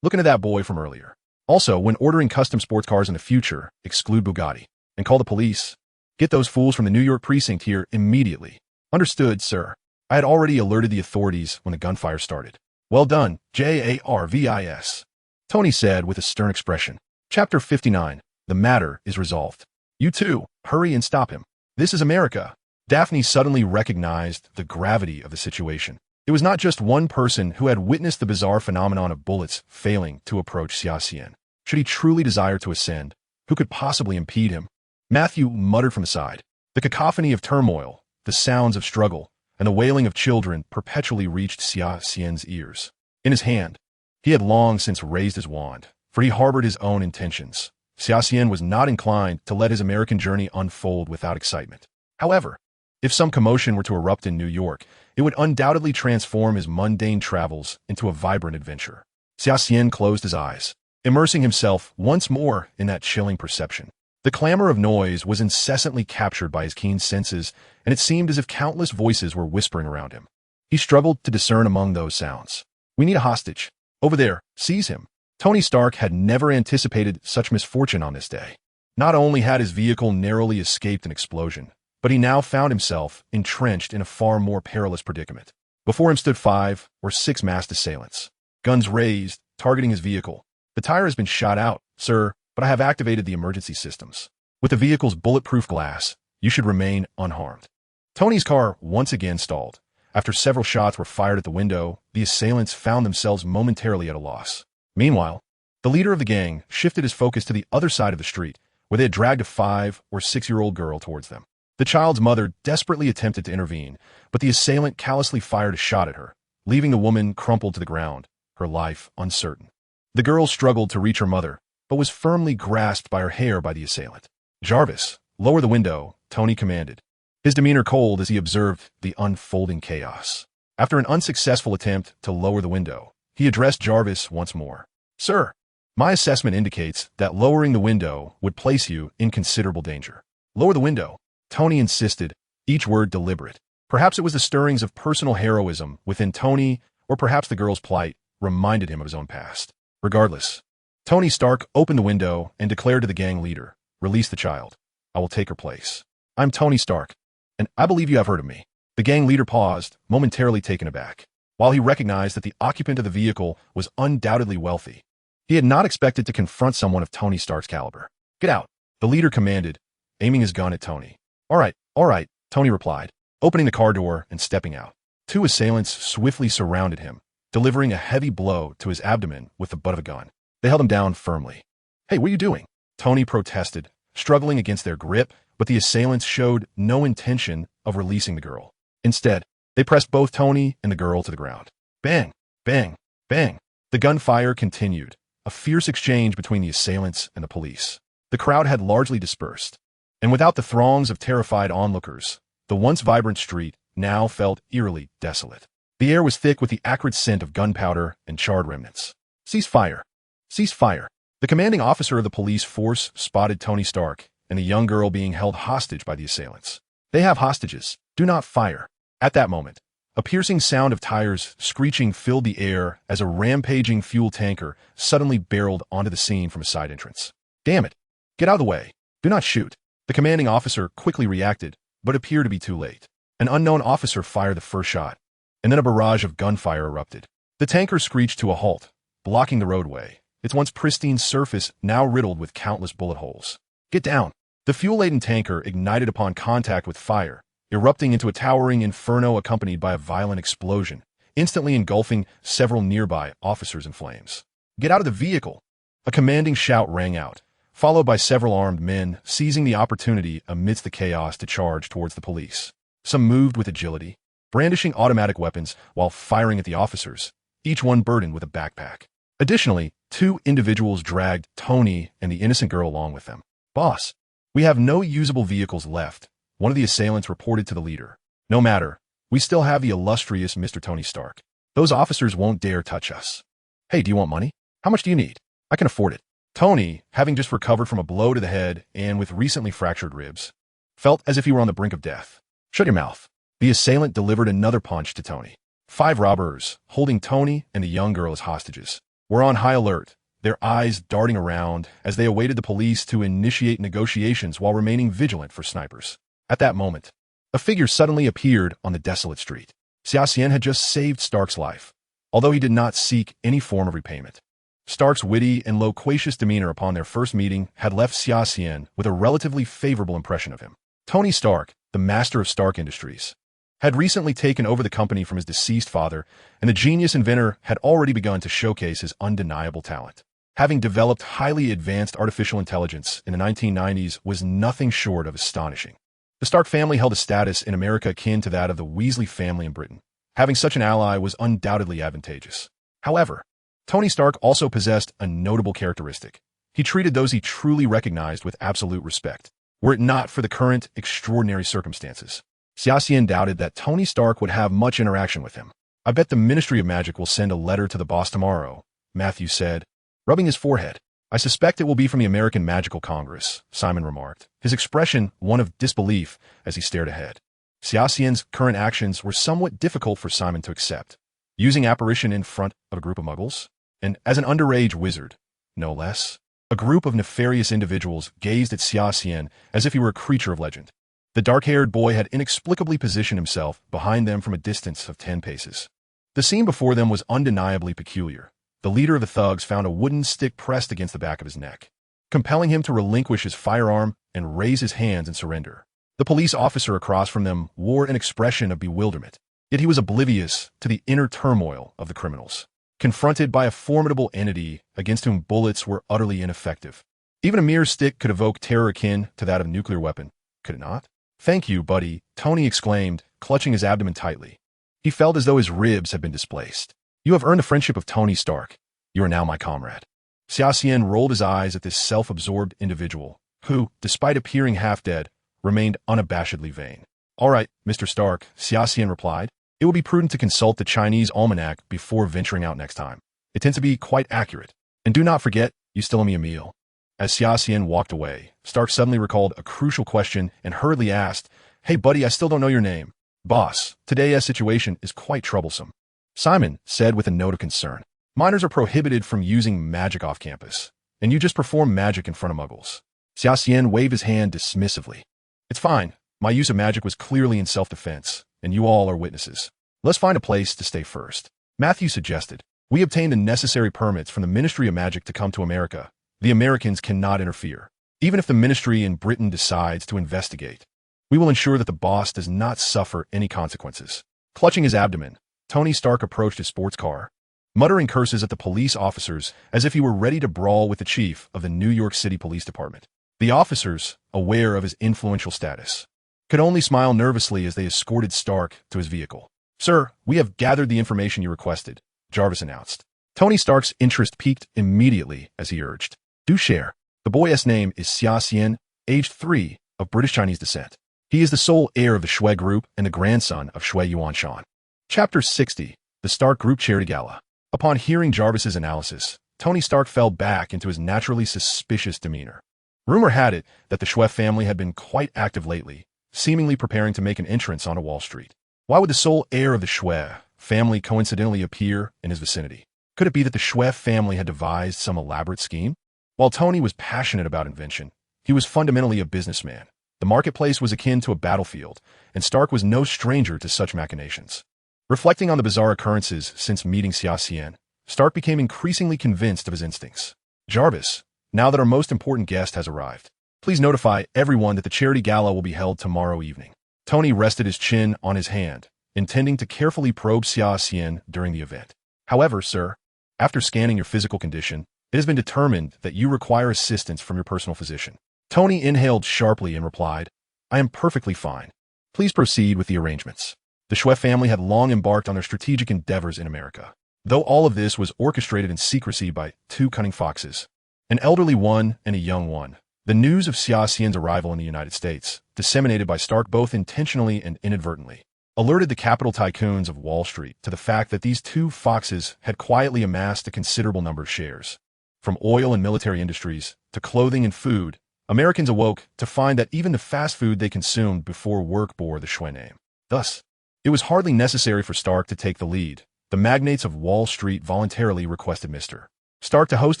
Look into that boy from earlier. Also, when ordering custom sports cars in the future, exclude Bugatti. And call the police. Get those fools from the New York precinct here immediately." "Understood, sir." I had already alerted the authorities when the gunfire started. "Well done, J.A.R.V.I.S. Tony said with a stern expression. Chapter 59. The matter is resolved. "You too, hurry and stop him. This is America." Daphne suddenly recognized the gravity of the situation. It was not just one person who had witnessed the bizarre phenomenon of bullets failing to approach Xia Xian. Should he truly desire to ascend, who could possibly impede him? Matthew muttered from the side. The cacophony of turmoil, the sounds of struggle, and the wailing of children perpetually reached Xia Xian's ears. In his hand, he had long since raised his wand, for he harbored his own intentions. Xia Xian was not inclined to let his American journey unfold without excitement. However, if some commotion were to erupt in New York, it would undoubtedly transform his mundane travels into a vibrant adventure. Xia Xian closed his eyes, immersing himself once more in that chilling perception. The clamor of noise was incessantly captured by his keen senses, and it seemed as if countless voices were whispering around him. He struggled to discern among those sounds. "We need a hostage. Over there, seize him." Tony Stark had never anticipated such misfortune on this day. Not only had his vehicle narrowly escaped an explosion, but he now found himself entrenched in a far more perilous predicament. Before him stood 5 or 6 masked assailants, guns raised, targeting his vehicle. "The tire has been shot out, sir, but I have activated the emergency systems. With the vehicle's bulletproof glass, you should remain unharmed." Tony's car once again stalled. After several shots were fired at the window, the assailants found themselves momentarily at a loss. Meanwhile, the leader of the gang shifted his focus to the other side of the street, where they had dragged a 5 or 6-year-old girl towards them. The child's mother desperately attempted to intervene, but the assailant callously fired a shot at her, leaving the woman crumpled to the ground, her life uncertain. The girl struggled to reach her mother, but was firmly grasped by her hair by the assailant. "Jarvis, lower the window," Tony commanded, his demeanor cold as he observed the unfolding chaos. After an unsuccessful attempt to lower the window, he addressed Jarvis once more. "Sir, my assessment indicates that lowering the window would place you in considerable danger." "Lower the window," Tony insisted, each word deliberate. Perhaps it was the stirrings of personal heroism within Tony, or perhaps the girl's plight reminded him of his own past. Regardless, Tony Stark opened the window and declared to the gang leader, "Release the child. I will take her place. I'm Tony Stark, and I believe you have heard of me." The gang leader paused, momentarily taken aback. While he recognized that the occupant of the vehicle was undoubtedly wealthy, he had not expected to confront someone of Tony Stark's caliber. "Get out," the leader commanded, aiming his gun at Tony. All right, Tony replied, opening the car door and stepping out. 2 assailants swiftly surrounded him, delivering a heavy blow to his abdomen with the butt of a gun. They held him down firmly. "Hey, what are you doing?" Tony protested, struggling against their grip, but the assailants showed no intention of releasing the girl. Instead, they pressed both Tony and the girl to the ground. Bang, bang, bang. The gunfire continued, a fierce exchange between the assailants and the police. The crowd had largely dispersed, and without the throngs of terrified onlookers, the once vibrant street now felt eerily desolate. The air was thick with the acrid scent of gunpowder and charred remnants. "Cease fire! Cease fire!" The commanding officer of the police force spotted Tony Stark and the young girl being held hostage by the assailants. "They have hostages. Do not fire." At that moment, a piercing sound of tires screeching filled the air as a rampaging fuel tanker suddenly barreled onto the scene from a side entrance. "Damn it! Get out of the way! Do not shoot!" The commanding officer quickly reacted, but appeared to be too late. An unknown officer fired the first shot, and then a barrage of gunfire erupted. The tanker screeched to a halt, blocking the roadway, its once pristine surface now riddled with countless bullet holes. "Get down!" The fuel-laden tanker ignited upon contact with fire, erupting into a towering inferno accompanied by a violent explosion, instantly engulfing several nearby officers in flames. "Get out of the vehicle!" A commanding shout rang out, followed by several armed men seizing the opportunity amidst the chaos to charge towards the police. Some moved with agility, brandishing automatic weapons while firing at the officers, each one burdened with a backpack. Additionally, 2 individuals dragged Tony and the innocent girl along with them. "Boss, we have no usable vehicles left," one of the assailants reported to the leader. "No matter, we still have the illustrious Mr. Tony Stark. Those officers won't dare touch us." "Hey, do you want money? How much do you need? I can afford it." Tony, having just recovered from a blow to the head and with recently fractured ribs, felt as if he were on the brink of death. "Shut your mouth." The assailant delivered another punch to Tony. 5 robbers, holding Tony and the young girl as hostages, were on high alert, their eyes darting around as they awaited the police to initiate negotiations while remaining vigilant for snipers. At that moment, a figure suddenly appeared on the desolate street. Xia Xian had just saved Stark's life, although he did not seek any form of repayment. Stark's witty and loquacious demeanor upon their first meeting had left Xia Xian with a relatively favorable impression of him. Tony Stark, the master of Stark Industries, had recently taken over the company from his deceased father, and the genius inventor had already begun to showcase his undeniable talent. having developed highly advanced artificial intelligence in the 1990s, was nothing short of astonishing. The Stark family held a status in America akin to that of the Weasley family in Britain. Having such an ally was undoubtedly advantageous. However, Tony Stark also possessed a notable characteristic. He treated those he truly recognized with absolute respect, were it not for the current extraordinary circumstances. Xia Xian doubted that Tony Stark would have much interaction with him. I bet the Ministry of Magic will send a letter to the boss tomorrow, Matthew said, rubbing his forehead. I suspect it will be from the American Magical Congress, Simon remarked, his expression one of disbelief as he stared ahead. Xia Xian's current actions were somewhat difficult for Simon to accept. Using apparition in front of a group of muggles, and as an underage wizard, no less. A group of nefarious individuals gazed at Xia Xian as if he were a creature of legend. The dark-haired boy had inexplicably positioned himself behind them from a distance of 10 paces. The scene before them was undeniably peculiar. The leader of the thugs found a wooden stick pressed against the back of his neck, compelling him to relinquish his firearm and raise his hands in surrender. The police officer across from them wore an expression of bewilderment, yet he was oblivious to the inner turmoil of the criminals, confronted by a formidable entity against whom bullets were utterly ineffective. Even a mere stick could evoke terror akin to that of a nuclear weapon, could it not? Thank you, buddy, Tony exclaimed, clutching his abdomen tightly. He felt as though his ribs had been displaced. You have earned the friendship of Tony Stark. You are now my comrade. Xia Xian rolled his eyes at this self-absorbed individual, who, despite appearing half-dead, remained unabashedly vain. All right, Mr. Stark, Xia Xian replied. It will be prudent to consult the Chinese almanac before venturing out next time. It tends to be quite accurate. And do not forget, you still owe me a meal. As Xia Xian walked away, Stark suddenly recalled a crucial question and hurriedly asked, Hey buddy, I still don't know your name. Boss, today's situation is quite troublesome. Simon said with a note of concern. Minors are prohibited from using magic off campus, and you just perform magic in front of muggles. Xia Xian waved his hand dismissively. It's fine. My use of magic was clearly in self-defense, and you all are witnesses. Let's find a place to stay first. Matthew suggested. We obtained the necessary permits from the Ministry of Magic to come to America. The Americans cannot interfere. Even if the ministry in Britain decides to investigate, we will ensure that the boss does not suffer any consequences. Clutching his abdomen, Tony Stark approached his sports car, muttering curses at the police officers as if he were ready to brawl with the chief of the New York City Police Department. The officers, aware of his influential status, could only smile nervously as they escorted Stark to his vehicle. Sir, we have gathered the information you requested, Jarvis announced. Tony Stark's interest peaked immediately as he urged. Do share. The boy's name is Xia Xian, aged 3, of British-Chinese descent. He is the sole heir of the Shui group and the grandson of Shui Yuanshan. Chapter 60, The Stark Group Charity Gala. Upon hearing Jarvis's analysis, Tony Stark fell back into his naturally suspicious demeanor. Rumor had it that the Shui family had been quite active lately, seemingly preparing to make an entrance onto Wall Street. Why would the sole heir of the Shui family coincidentally appear in his vicinity? Could it be that the Shui family had devised some elaborate scheme? While Tony was passionate about invention, he was fundamentally a businessman. The marketplace was akin to a battlefield, and Stark was no stranger to such machinations. Reflecting on the bizarre occurrences since meeting Xia Xian, Stark became increasingly convinced of his instincts. Jarvis, now that our most important guest has arrived, please notify everyone that the charity gala will be held tomorrow evening. Tony rested his chin on his hand, intending to carefully probe Xia Xian during the event. However, sir, after scanning your physical condition, it has been determined that you require assistance from your personal physician. Tony inhaled sharply and replied, I am perfectly fine. Please proceed with the arrangements. The Shui family had long embarked on their strategic endeavors in America, though all of this was orchestrated in secrecy by two cunning foxes, an elderly one and a young one. The news of Xia Xian's arrival in the United States, disseminated by Stark both intentionally and inadvertently, alerted the capital tycoons of Wall Street to the fact that these two foxes had quietly amassed a considerable number of shares. From oil and military industries to clothing and food, Americans awoke to find that even the fast food they consumed before work bore the Shui name. Thus, it was hardly necessary for Stark to take the lead. The magnates of Wall Street voluntarily requested Mr. Stark to host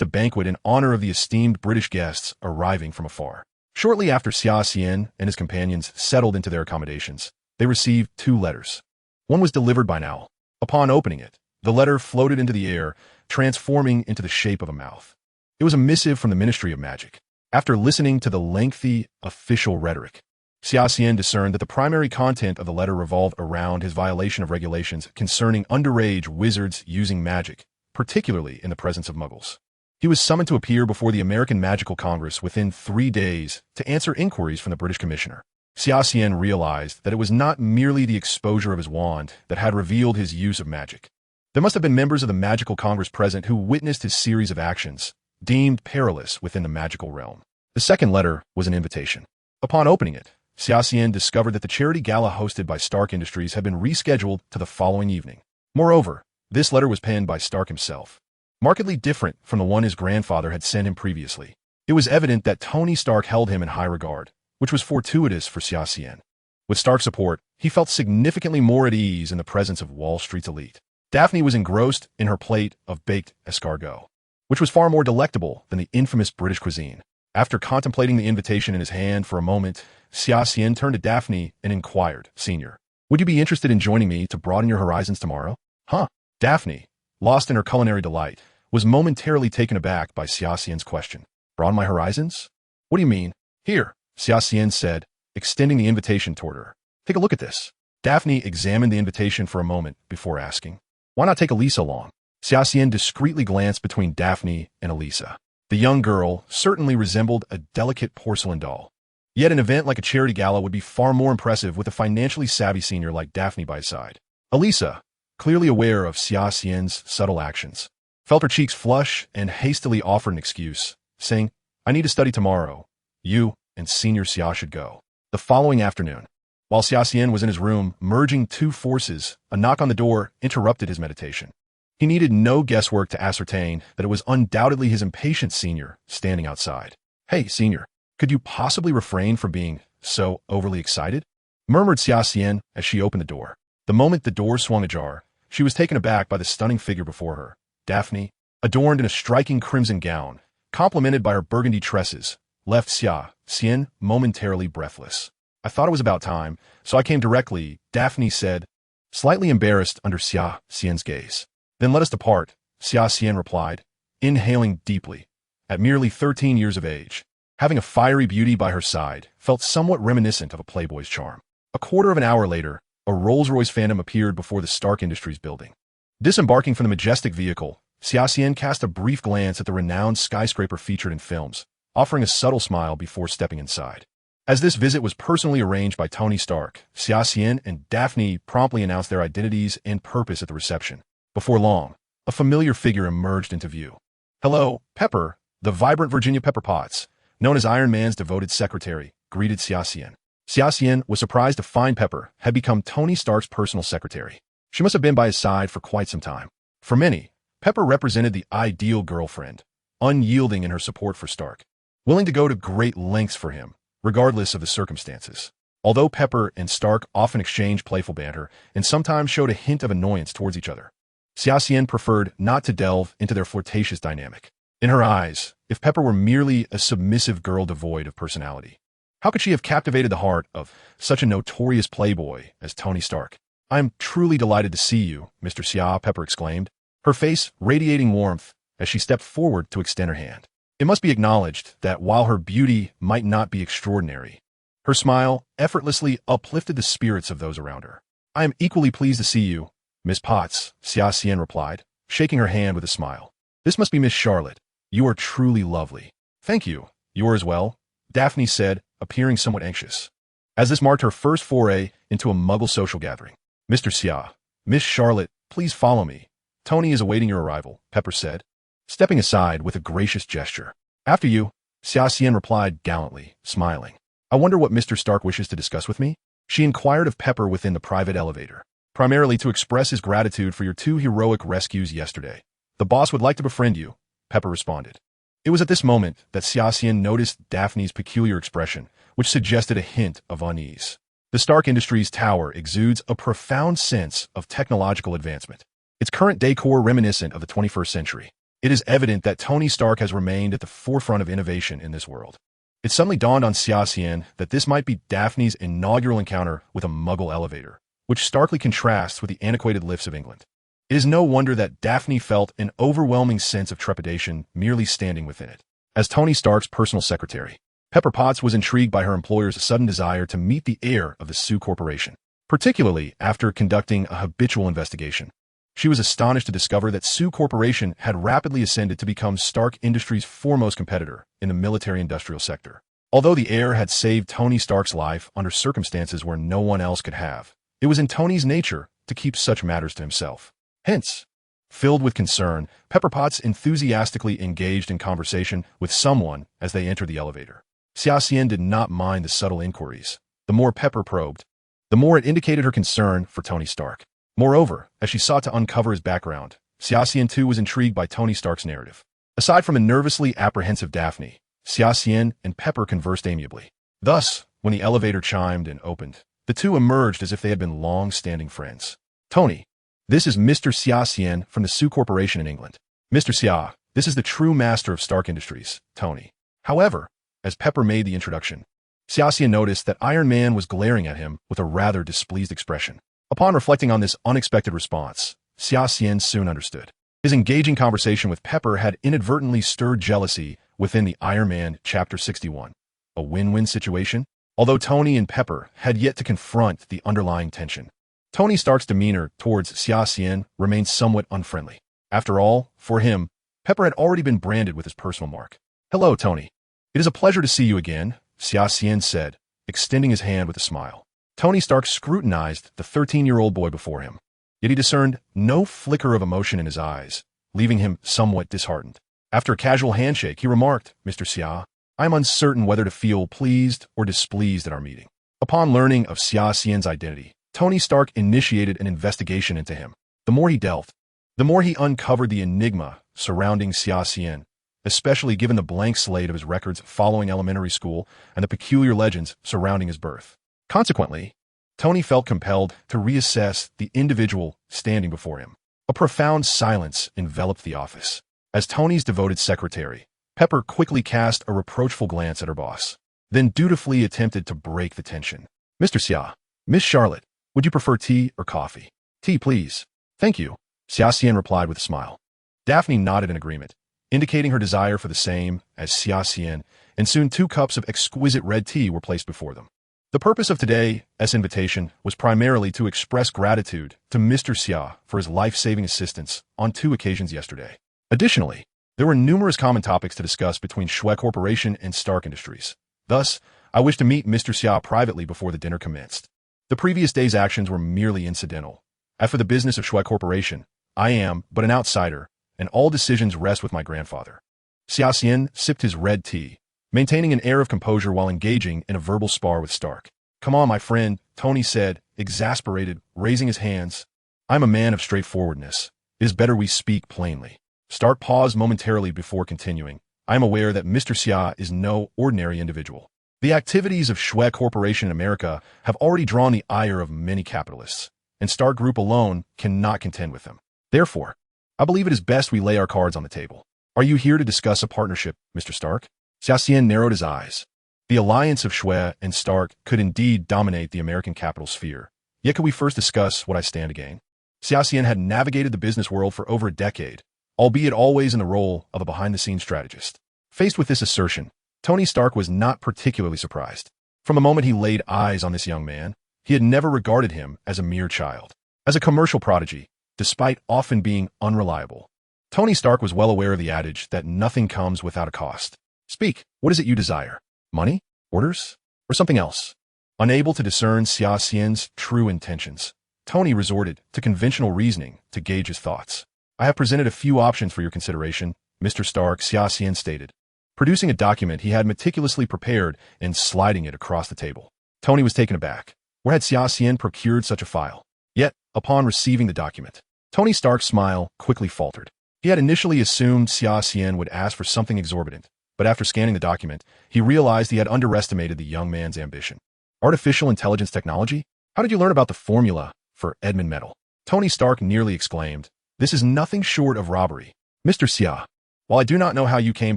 a banquet in honor of the esteemed British guests arriving from afar. Shortly after Xia Xian and his companions settled into their accommodations, they received 2 letters. One was delivered by an owl. Upon opening it, the letter floated into the air, transforming into the shape of a mouth. It was a missive from the Ministry of Magic. After listening to the lengthy, official rhetoric, Xia Xian discerned that the primary content of the letter revolved around his violation of regulations concerning underage wizards using magic, particularly in the presence of muggles. He was summoned to appear before the American Magical Congress within 3 days to answer inquiries from the British Commissioner. Xia Xian realized that it was not merely the exposure of his wand that had revealed his use of magic. There must have been members of the Magical Congress present who witnessed his series of actions, deemed perilous within the magical realm. The second letter was an invitation. Upon opening it, Xia Xian discovered that the charity gala hosted by Stark Industries had been rescheduled to the following evening. Moreover, this letter was penned by Stark himself, markedly different from the one his grandfather had sent him previously. It was evident that Tony Stark held him in high regard, which was fortuitous for Xia Xian. With Stark's support, he felt significantly more at ease in the presence of Wall Street's elite. Daphne was engrossed in her plate of baked escargot, which was far more delectable than the infamous British cuisine. After contemplating the invitation in his hand for a moment, Xia Xian turned to Daphne and inquired, "Senior, would you be interested in joining me to broaden your horizons tomorrow?" "Huh?" Daphne, lost in her culinary delight, was momentarily taken aback by Xia Xian's question. "Broaden my horizons? What do you mean?" "Here," Xia Xian said, extending the invitation toward her. "Take a look at this." Daphne examined the invitation for a moment before asking, "Why not take Elisa along?" Xia Xian discreetly glanced between Daphne and Elisa. The young girl certainly resembled a delicate porcelain doll. Yet an event like a charity gala would be far more impressive with a financially savvy senior like Daphne by his side. Elisa, clearly aware of Xia Xian's subtle actions, felt her cheeks flush and hastily offered an excuse, saying, "I need to study tomorrow. You and Senior Xia should go." The following afternoon, while Xia Xian was in his room merging two forces, a knock on the door interrupted his meditation. He needed no guesswork to ascertain that it was undoubtedly his impatient senior standing outside. "Hey, Senior, could you possibly refrain from being so overly excited?" murmured Xia Xian as she opened the door. The moment the door swung ajar, she was taken aback by the stunning figure before her. Daphne, adorned in a striking crimson gown, complemented by her burgundy tresses, left Xia Xian momentarily breathless. "I thought it was about time, so I came directly," Daphne said, slightly embarrassed under Xia Xian's gaze. "Then let us depart," Xia Xian replied, inhaling deeply. At merely 13 years of age, having a fiery beauty by her side felt somewhat reminiscent of a playboy's charm. A quarter of an hour later, a Rolls-Royce Phantom appeared before the Stark Industries building. Disembarking from the majestic vehicle, Xia Xian cast a brief glance at the renowned skyscraper featured in films, offering a subtle smile before stepping inside. As this visit was personally arranged by Tony Stark, Xia Xian and Daphne promptly announced their identities and purpose at the reception. Before long, a familiar figure emerged into view. "Hello, Pepper," the vibrant Virginia Pepper Potts, known as Iron Man's devoted secretary, greeted Xia Xian. Xia Xian was surprised to find Pepper had become Tony Stark's personal secretary. She must have been by his side for quite some time. For many, Pepper represented the ideal girlfriend, unyielding in her support for Stark, willing to go to great lengths for him, regardless of the circumstances. Although Pepper and Stark often exchanged playful banter and sometimes showed a hint of annoyance towards each other, Xia Xian preferred not to delve into their flirtatious dynamic. In her eyes, if Pepper were merely a submissive girl devoid of personality, how could she have captivated the heart of such a notorious playboy as Tony Stark? "I am truly delighted to see you, Mr. Xia," Pepper exclaimed, her face radiating warmth as she stepped forward to extend her hand. It must be acknowledged that while her beauty might not be extraordinary, her smile effortlessly uplifted the spirits of those around her. "I am equally pleased to see you, Miss Potts," Xia Xian replied, shaking her hand with a smile. "This must be Miss Charlotte. You are truly lovely." "Thank you. You are as well," Daphne said, appearing somewhat anxious, as this marked her first foray into a Muggle social gathering. "Mr. Xia, Miss Charlotte, please follow me. Tony is awaiting your arrival," Pepper said, stepping aside with a gracious gesture. "After you," Xia Xian replied gallantly, smiling. "I wonder what Mr. Stark wishes to discuss with me?" She inquired of Pepper within the private elevator. "Primarily to express his gratitude for your 2 heroic rescues yesterday. The boss would like to befriend you," Pepper responded. It was at this moment that Xia Xian noticed Daphne's peculiar expression, which suggested a hint of unease. The Stark Industries tower exudes a profound sense of technological advancement, its current decor reminiscent of the 21st century. It is evident that Tony Stark has remained at the forefront of innovation in this world. It suddenly dawned on Xia Xian that this might be Daphne's inaugural encounter with a Muggle elevator, which starkly contrasts with the antiquated lifts of England. It is no wonder that Daphne felt an overwhelming sense of trepidation merely standing within it. As Tony Stark's personal secretary, Pepper Potts was intrigued by her employer's sudden desire to meet the heir of the Sioux Corporation, particularly after conducting a habitual investigation. She was astonished to discover that Sue Corporation had rapidly ascended to become Stark Industries' foremost competitor in the military-industrial sector. Although the heir had saved Tony Stark's life under circumstances where no one else could have, it was in Tony's nature to keep such matters to himself. Hence, filled with concern, Pepper Potts enthusiastically engaged in conversation with someone as they entered the elevator. Xia Xian did not mind the subtle inquiries. The more Pepper probed, the more it indicated her concern for Tony Stark. Moreover, as she sought to uncover his background, Xia Xian too was intrigued by Tony Stark's narrative. Aside from a nervously apprehensive Daphne, Xia Xian and Pepper conversed amiably. Thus, when the elevator chimed and opened, the two emerged as if they had been long-standing friends. Tony, this is Mr. Xia Xian from the Sue Corporation in England. Mr. Xia, this is the true master of Stark Industries, Tony. However, as Pepper made the introduction, Xia Xian noticed that Iron Man was glaring at him with a rather displeased expression. Upon reflecting on this unexpected response, Xia Xian soon understood. His engaging conversation with Pepper had inadvertently stirred jealousy within the Iron Man Chapter 61. A win-win situation? Although Tony and Pepper had yet to confront the underlying tension, Tony Stark's demeanor towards Xia Xian remained somewhat unfriendly. After all, for him, Pepper had already been branded with his personal mark. Hello, Tony. It is a pleasure to see you again, Xia Xian said, extending his hand with a smile. Tony Stark scrutinized the 13-year-old boy before him, yet he discerned no flicker of emotion in his eyes, leaving him somewhat disheartened. After a casual handshake, he remarked, Mr. Xia, I am uncertain whether to feel pleased or displeased at our meeting. Upon learning of Xia Xian's identity, Tony Stark initiated an investigation into him. The more he delved, the more he uncovered the enigma surrounding Xia Xian, especially given the blank slate of his records following elementary school and the peculiar legends surrounding his birth. Consequently, Tony felt compelled to reassess the individual standing before him. A profound silence enveloped the office. As Tony's devoted secretary, Pepper quickly cast a reproachful glance at her boss, then dutifully attempted to break the tension. Mr. Xia, Miss Charlotte, would you prefer tea or coffee? Tea, please. Thank you, Xia Xian replied with a smile. Daphne nodded in agreement, indicating her desire for the same as Xia Xian, and soon 2 cups of exquisite red tea were placed before them. The purpose of today's invitation was primarily to express gratitude to Mr. Xia for his life-saving assistance on 2 occasions yesterday. Additionally, there were numerous common topics to discuss between Xue Corporation and Stark Industries. Thus, I wished to meet Mr. Xia privately before the dinner commenced. The previous day's actions were merely incidental. As for the business of Xue Corporation, I am but an outsider, and all decisions rest with my grandfather. Xia Xian sipped his red tea, maintaining an air of composure while engaging in a verbal spar with Stark. Come on, my friend, Tony said, exasperated, raising his hands. I'm a man of straightforwardness. It is better we speak plainly. Stark paused momentarily before continuing. I am aware that Mr. Xia is no ordinary individual. The activities of Xue Corporation in America have already drawn the ire of many capitalists, and Stark Group alone cannot contend with them. Therefore, I believe it is best we lay our cards on the table. Are you here to discuss a partnership, Mr. Stark? Xia Xian narrowed his eyes. The alliance of Xue and Stark could indeed dominate the American capital sphere. Yet could we first discuss what I stand to gain? Xia Xian had navigated the business world for over a decade, albeit always in the role of a behind-the-scenes strategist. Faced with this assertion, Tony Stark was not particularly surprised. From the moment he laid eyes on this young man, he had never regarded him as a mere child. As a commercial prodigy, despite often being unreliable, Tony Stark was well aware of the adage that nothing comes without a cost. Speak, what is it you desire? Money? Orders? Or something else? Unable to discern Xia Xian's true intentions, Tony resorted to conventional reasoning to gauge his thoughts. I have presented a few options for your consideration, Mr. Stark, Xia Xian stated, producing a document he had meticulously prepared and sliding it across the table. Tony was taken aback. Where had Xia Xian procured such a file? Yet, upon receiving the document, Tony Stark's smile quickly faltered. He had initially assumed Xia Xian would ask for something exorbitant, but after scanning the document, he realized he had underestimated the young man's ambition. Artificial intelligence technology? How did you learn about the formula for Edmund metal? Tony Stark nearly exclaimed, This is nothing short of robbery. Mr. Xia, while I do not know how you came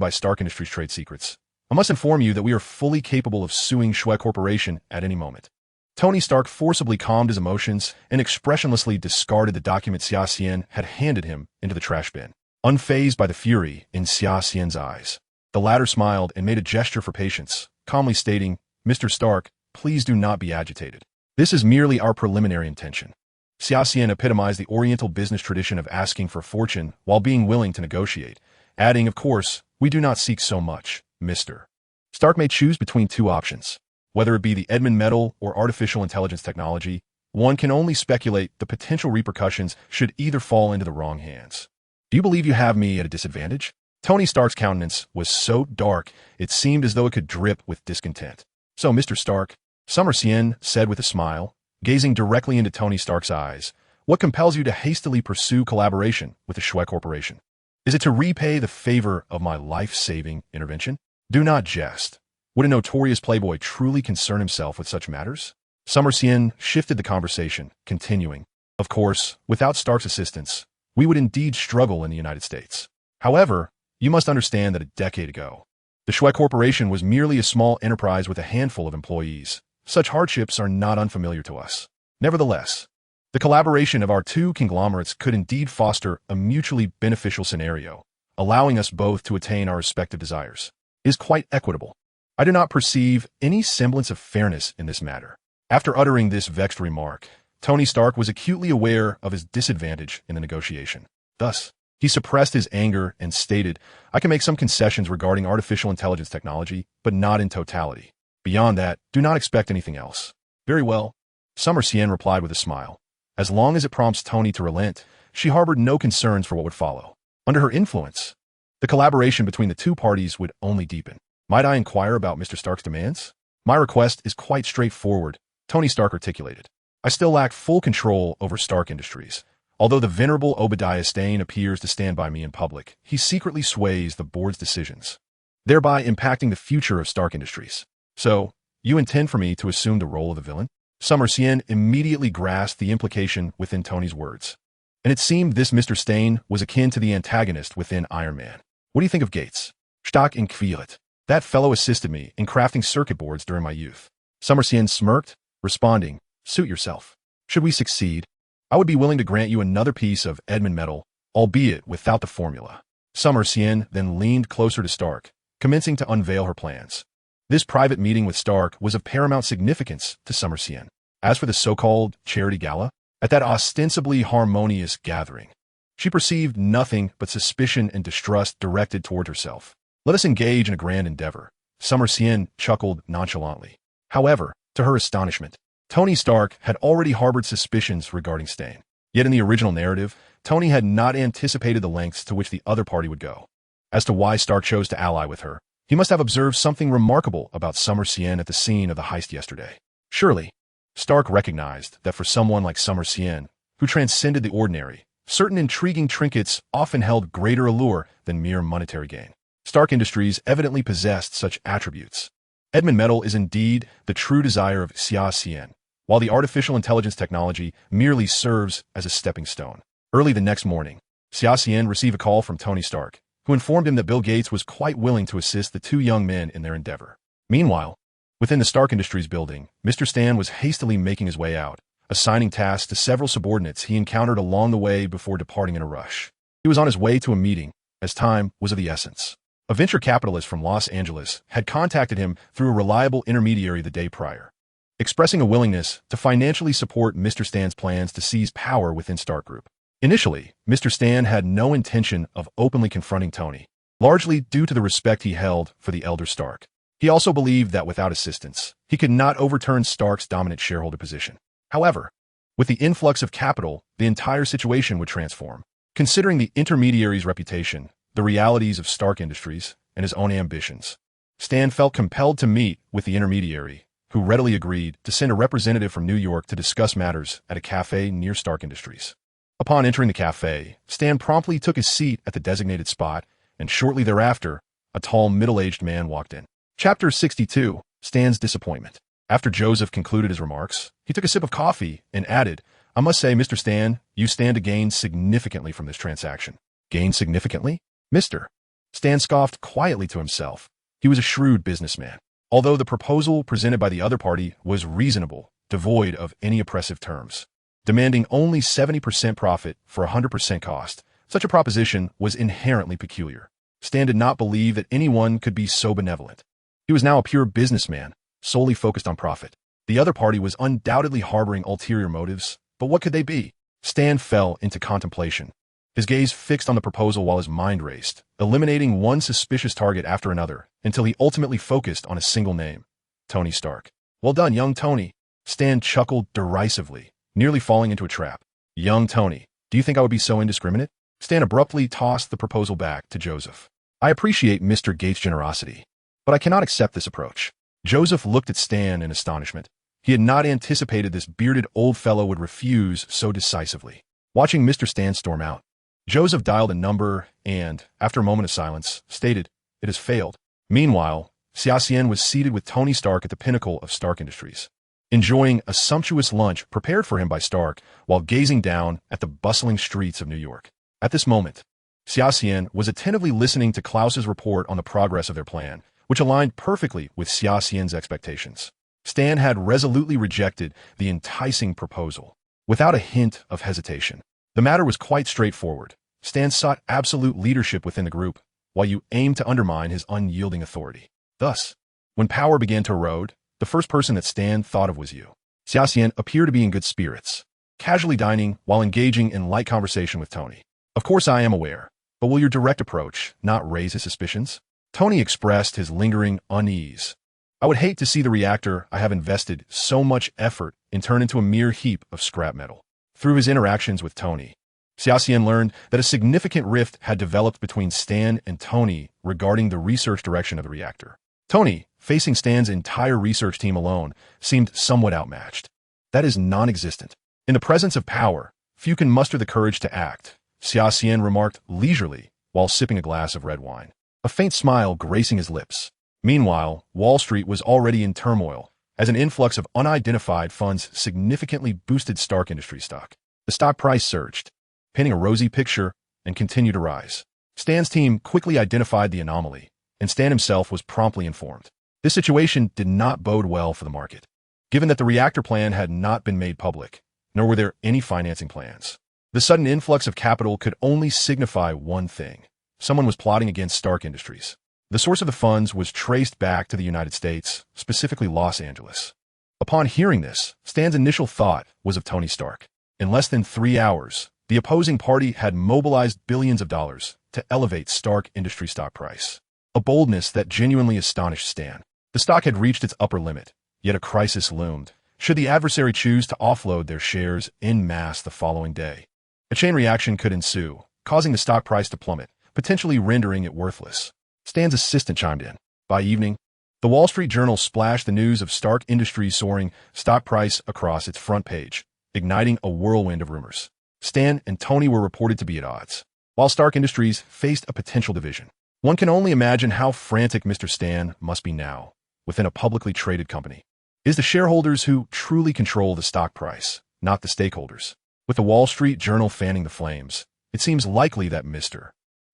by Stark Industries' trade secrets, I must inform you that we are fully capable of suing Xue Corporation at any moment. Tony Stark forcibly calmed his emotions and expressionlessly discarded the document Xia Xian had handed him into the trash bin. Unfazed by the fury in Xia Xian's eyes, the latter smiled and made a gesture for patience, calmly stating, Mr. Stark, please do not be agitated. This is merely our preliminary intention. Xia Xian epitomized the Oriental business tradition of asking for fortune while being willing to negotiate, adding, of course, we do not seek so much, Mr. Stark may choose between two options. Whether it be the Edmund metal or artificial intelligence technology, one can only speculate the potential repercussions should either fall into the wrong hands. Do you believe you have me at a disadvantage? Tony Stark's countenance was so dark it seemed as though it could drip with discontent. So, Mr. Stark, Summer Xian said with a smile, gazing directly into Tony Stark's eyes, what compels you to hastily pursue collaboration with the Shui Corporation? Is it to repay the favor of my life-saving intervention? Do not jest. Would a notorious playboy truly concern himself with such matters? Summer Xian shifted the conversation, continuing, of course, without Stark's assistance, we would indeed struggle in the United States. However, you must understand that a decade ago, the Shui Corporation was merely a small enterprise with a handful of employees. Such hardships are not unfamiliar to us. Nevertheless, the collaboration of our two conglomerates could indeed foster a mutually beneficial scenario, allowing us both to attain our respective desires. It is quite equitable. I do not perceive any semblance of fairness in this matter. After uttering this vexed remark, Tony Stark was acutely aware of his disadvantage in the negotiation. Thus, he suppressed his anger and stated, I can make some concessions regarding artificial intelligence technology, but not in totality. Beyond that, do not expect anything else. Very well, Summer Xian replied with a smile. As long as it prompts Tony to relent, she harbored no concerns for what would follow. Under her influence, the collaboration between the two parties would only deepen. Might I inquire about Mr. Stark's demands? My request is quite straightforward, Tony Stark articulated. I still lack full control over Stark Industries. Although the venerable Obadiah Stane appears to stand by me in public, he secretly sways the board's decisions, thereby impacting the future of Stark Industries. So, you intend for me to assume the role of the villain? Summer Xian immediately grasped the implication within Tony's words. And it seemed this Mr. Stane was akin to the antagonist within Iron Man. What do you think of Gates? Stark in Kvilet. That fellow assisted me in crafting circuit boards during my youth. Summer Xian smirked, responding, suit yourself. Should we succeed, I would be willing to grant you another piece of Edmund metal, albeit without the formula. Summer Xian then leaned closer to Stark, commencing to unveil her plans. This private meeting with Stark was of paramount significance to Summer Xian. As for the so-called charity gala, at that ostensibly harmonious gathering, she perceived nothing but suspicion and distrust directed toward herself. Let us engage in a grand endeavor. Summer Xian chuckled nonchalantly. However, to her astonishment, Tony Stark had already harbored suspicions regarding Stane. Yet in the original narrative, Tony had not anticipated the lengths to which the other party would go. As to why Stark chose to ally with her, he must have observed something remarkable about Summer Xian at the scene of the heist yesterday. Surely, Stark recognized that for someone like Summer Xian, who transcended the ordinary, certain intriguing trinkets often held greater allure than mere monetary gain. Stark Industries evidently possessed such attributes. Edmund metal is indeed the true desire of Xia Xian, while the artificial intelligence technology merely serves as a stepping stone. Early the next morning, Xia Xian received a call from Tony Stark, who informed him that Bill Gates was quite willing to assist the two young men in their endeavor. Meanwhile, within the Stark Industries building, Mr. Stan was hastily making his way out, assigning tasks to several subordinates he encountered along the way before departing in a rush. He was on his way to a meeting, as time was of the essence. A venture capitalist from Los Angeles had contacted him through a reliable intermediary the day prior, expressing a willingness to financially support Mr. Stan's plans to seize power within Stark Group. Initially, Mr. Stan had no intention of openly confronting Tony, largely due to the respect he held for the elder Stark. He also believed that without assistance, he could not overturn Stark's dominant shareholder position. However, with the influx of capital, the entire situation would transform. Considering the intermediary's reputation, the realities of Stark Industries, and his own ambitions, Stan felt compelled to meet with the intermediary, who readily agreed to send a representative from New York to discuss matters at a cafe near Stark Industries. Upon entering the cafe, Stan promptly took his seat at the designated spot, and shortly thereafter, a tall, middle-aged man walked in. Chapter 62, Stan's Disappointment. After Joseph concluded his remarks, he took a sip of coffee and added, I must say, Mr. Stan, you stand to gain significantly from this transaction. Gain significantly? Mr. Stan scoffed quietly to himself. He was a shrewd businessman. Although the proposal presented by the other party was reasonable, devoid of any oppressive terms, demanding only 70% profit for 100% cost, such a proposition was inherently peculiar. Stan did not believe that anyone could be so benevolent. He was now a pure businessman, solely focused on profit. The other party was undoubtedly harboring ulterior motives, But what could they be? Stan fell into contemplation, his gaze fixed on the proposal while his mind raced, eliminating one suspicious target after another until he ultimately focused on a single name, Tony Stark. Well done, young Tony. Stan chuckled derisively, nearly falling into a trap. Young Tony, do you think I would be so indiscriminate? Stan abruptly tossed the proposal back to Joseph. I appreciate Mr. Gates' generosity, but I cannot accept this approach. Joseph looked at Stan in astonishment. He had not anticipated this bearded old fellow would refuse so decisively. Watching Mr. Stan storm out, Joseph dialed a number and, after a moment of silence, stated, "It has failed." Meanwhile, Xia Xian was seated with Tony Stark at the pinnacle of Stark Industries, enjoying a sumptuous lunch prepared for him by Stark while gazing down at the bustling streets of New York. At this moment, Xia Xian was attentively listening to Klaus's report on the progress of their plan, which aligned perfectly with Xia Xian's expectations. Stan had resolutely rejected the enticing proposal, without a hint of hesitation. The matter was quite straightforward. Stan sought absolute leadership within the group, while you aimed to undermine his unyielding authority. Thus, when power began to erode, the first person that Stan thought of was you. Xia Xian appeared to be in good spirits, casually dining while engaging in light conversation with Tony. Of course I am aware, but will your direct approach not raise his suspicions? Tony expressed his lingering unease. I would hate to see the reactor I have invested so much effort in turn into a mere heap of scrap metal. Through his interactions with Tony, Xia Xian learned that a significant rift had developed between Stan and Tony regarding the research direction of the reactor. Tony, facing Stan's entire research team alone, seemed somewhat outmatched. That is non-existent. In the presence of power, few can muster the courage to act, Xia Xian remarked leisurely while sipping a glass of red wine, a faint smile gracing his lips. Meanwhile, Wall Street was already in turmoil, as an influx of unidentified funds significantly boosted Stark Industries stock. The stock price surged, painting a rosy picture, and continued to rise. Stan's team quickly identified the anomaly, and Stan himself was promptly informed. This situation did not bode well for the market, given that the reactor plan had not been made public, nor were there any financing plans. The sudden influx of capital could only signify one thing. Someone was plotting against Stark Industries. The source of the funds was traced back to the United States, specifically Los Angeles. Upon hearing this, Stan's initial thought was of Tony Stark. In less than 3 hours, the opposing party had mobilized billions of dollars to elevate Stark Industries stock price, a boldness that genuinely astonished Stan. The stock had reached its upper limit, yet a crisis loomed, should the adversary choose to offload their shares en masse the following day. A chain reaction could ensue, causing the stock price to plummet, potentially rendering it worthless. Stan's assistant chimed in. By evening, the Wall Street Journal splashed the news of Stark Industries' soaring stock price across its front page, igniting a whirlwind of rumors. Stan and Tony were reported to be at odds, while Stark Industries faced a potential division. One can only imagine how frantic Mr. Stan must be now, within a publicly traded company. It is the shareholders who truly control the stock price, not the stakeholders. With the Wall Street Journal fanning the flames, it seems likely that Mr.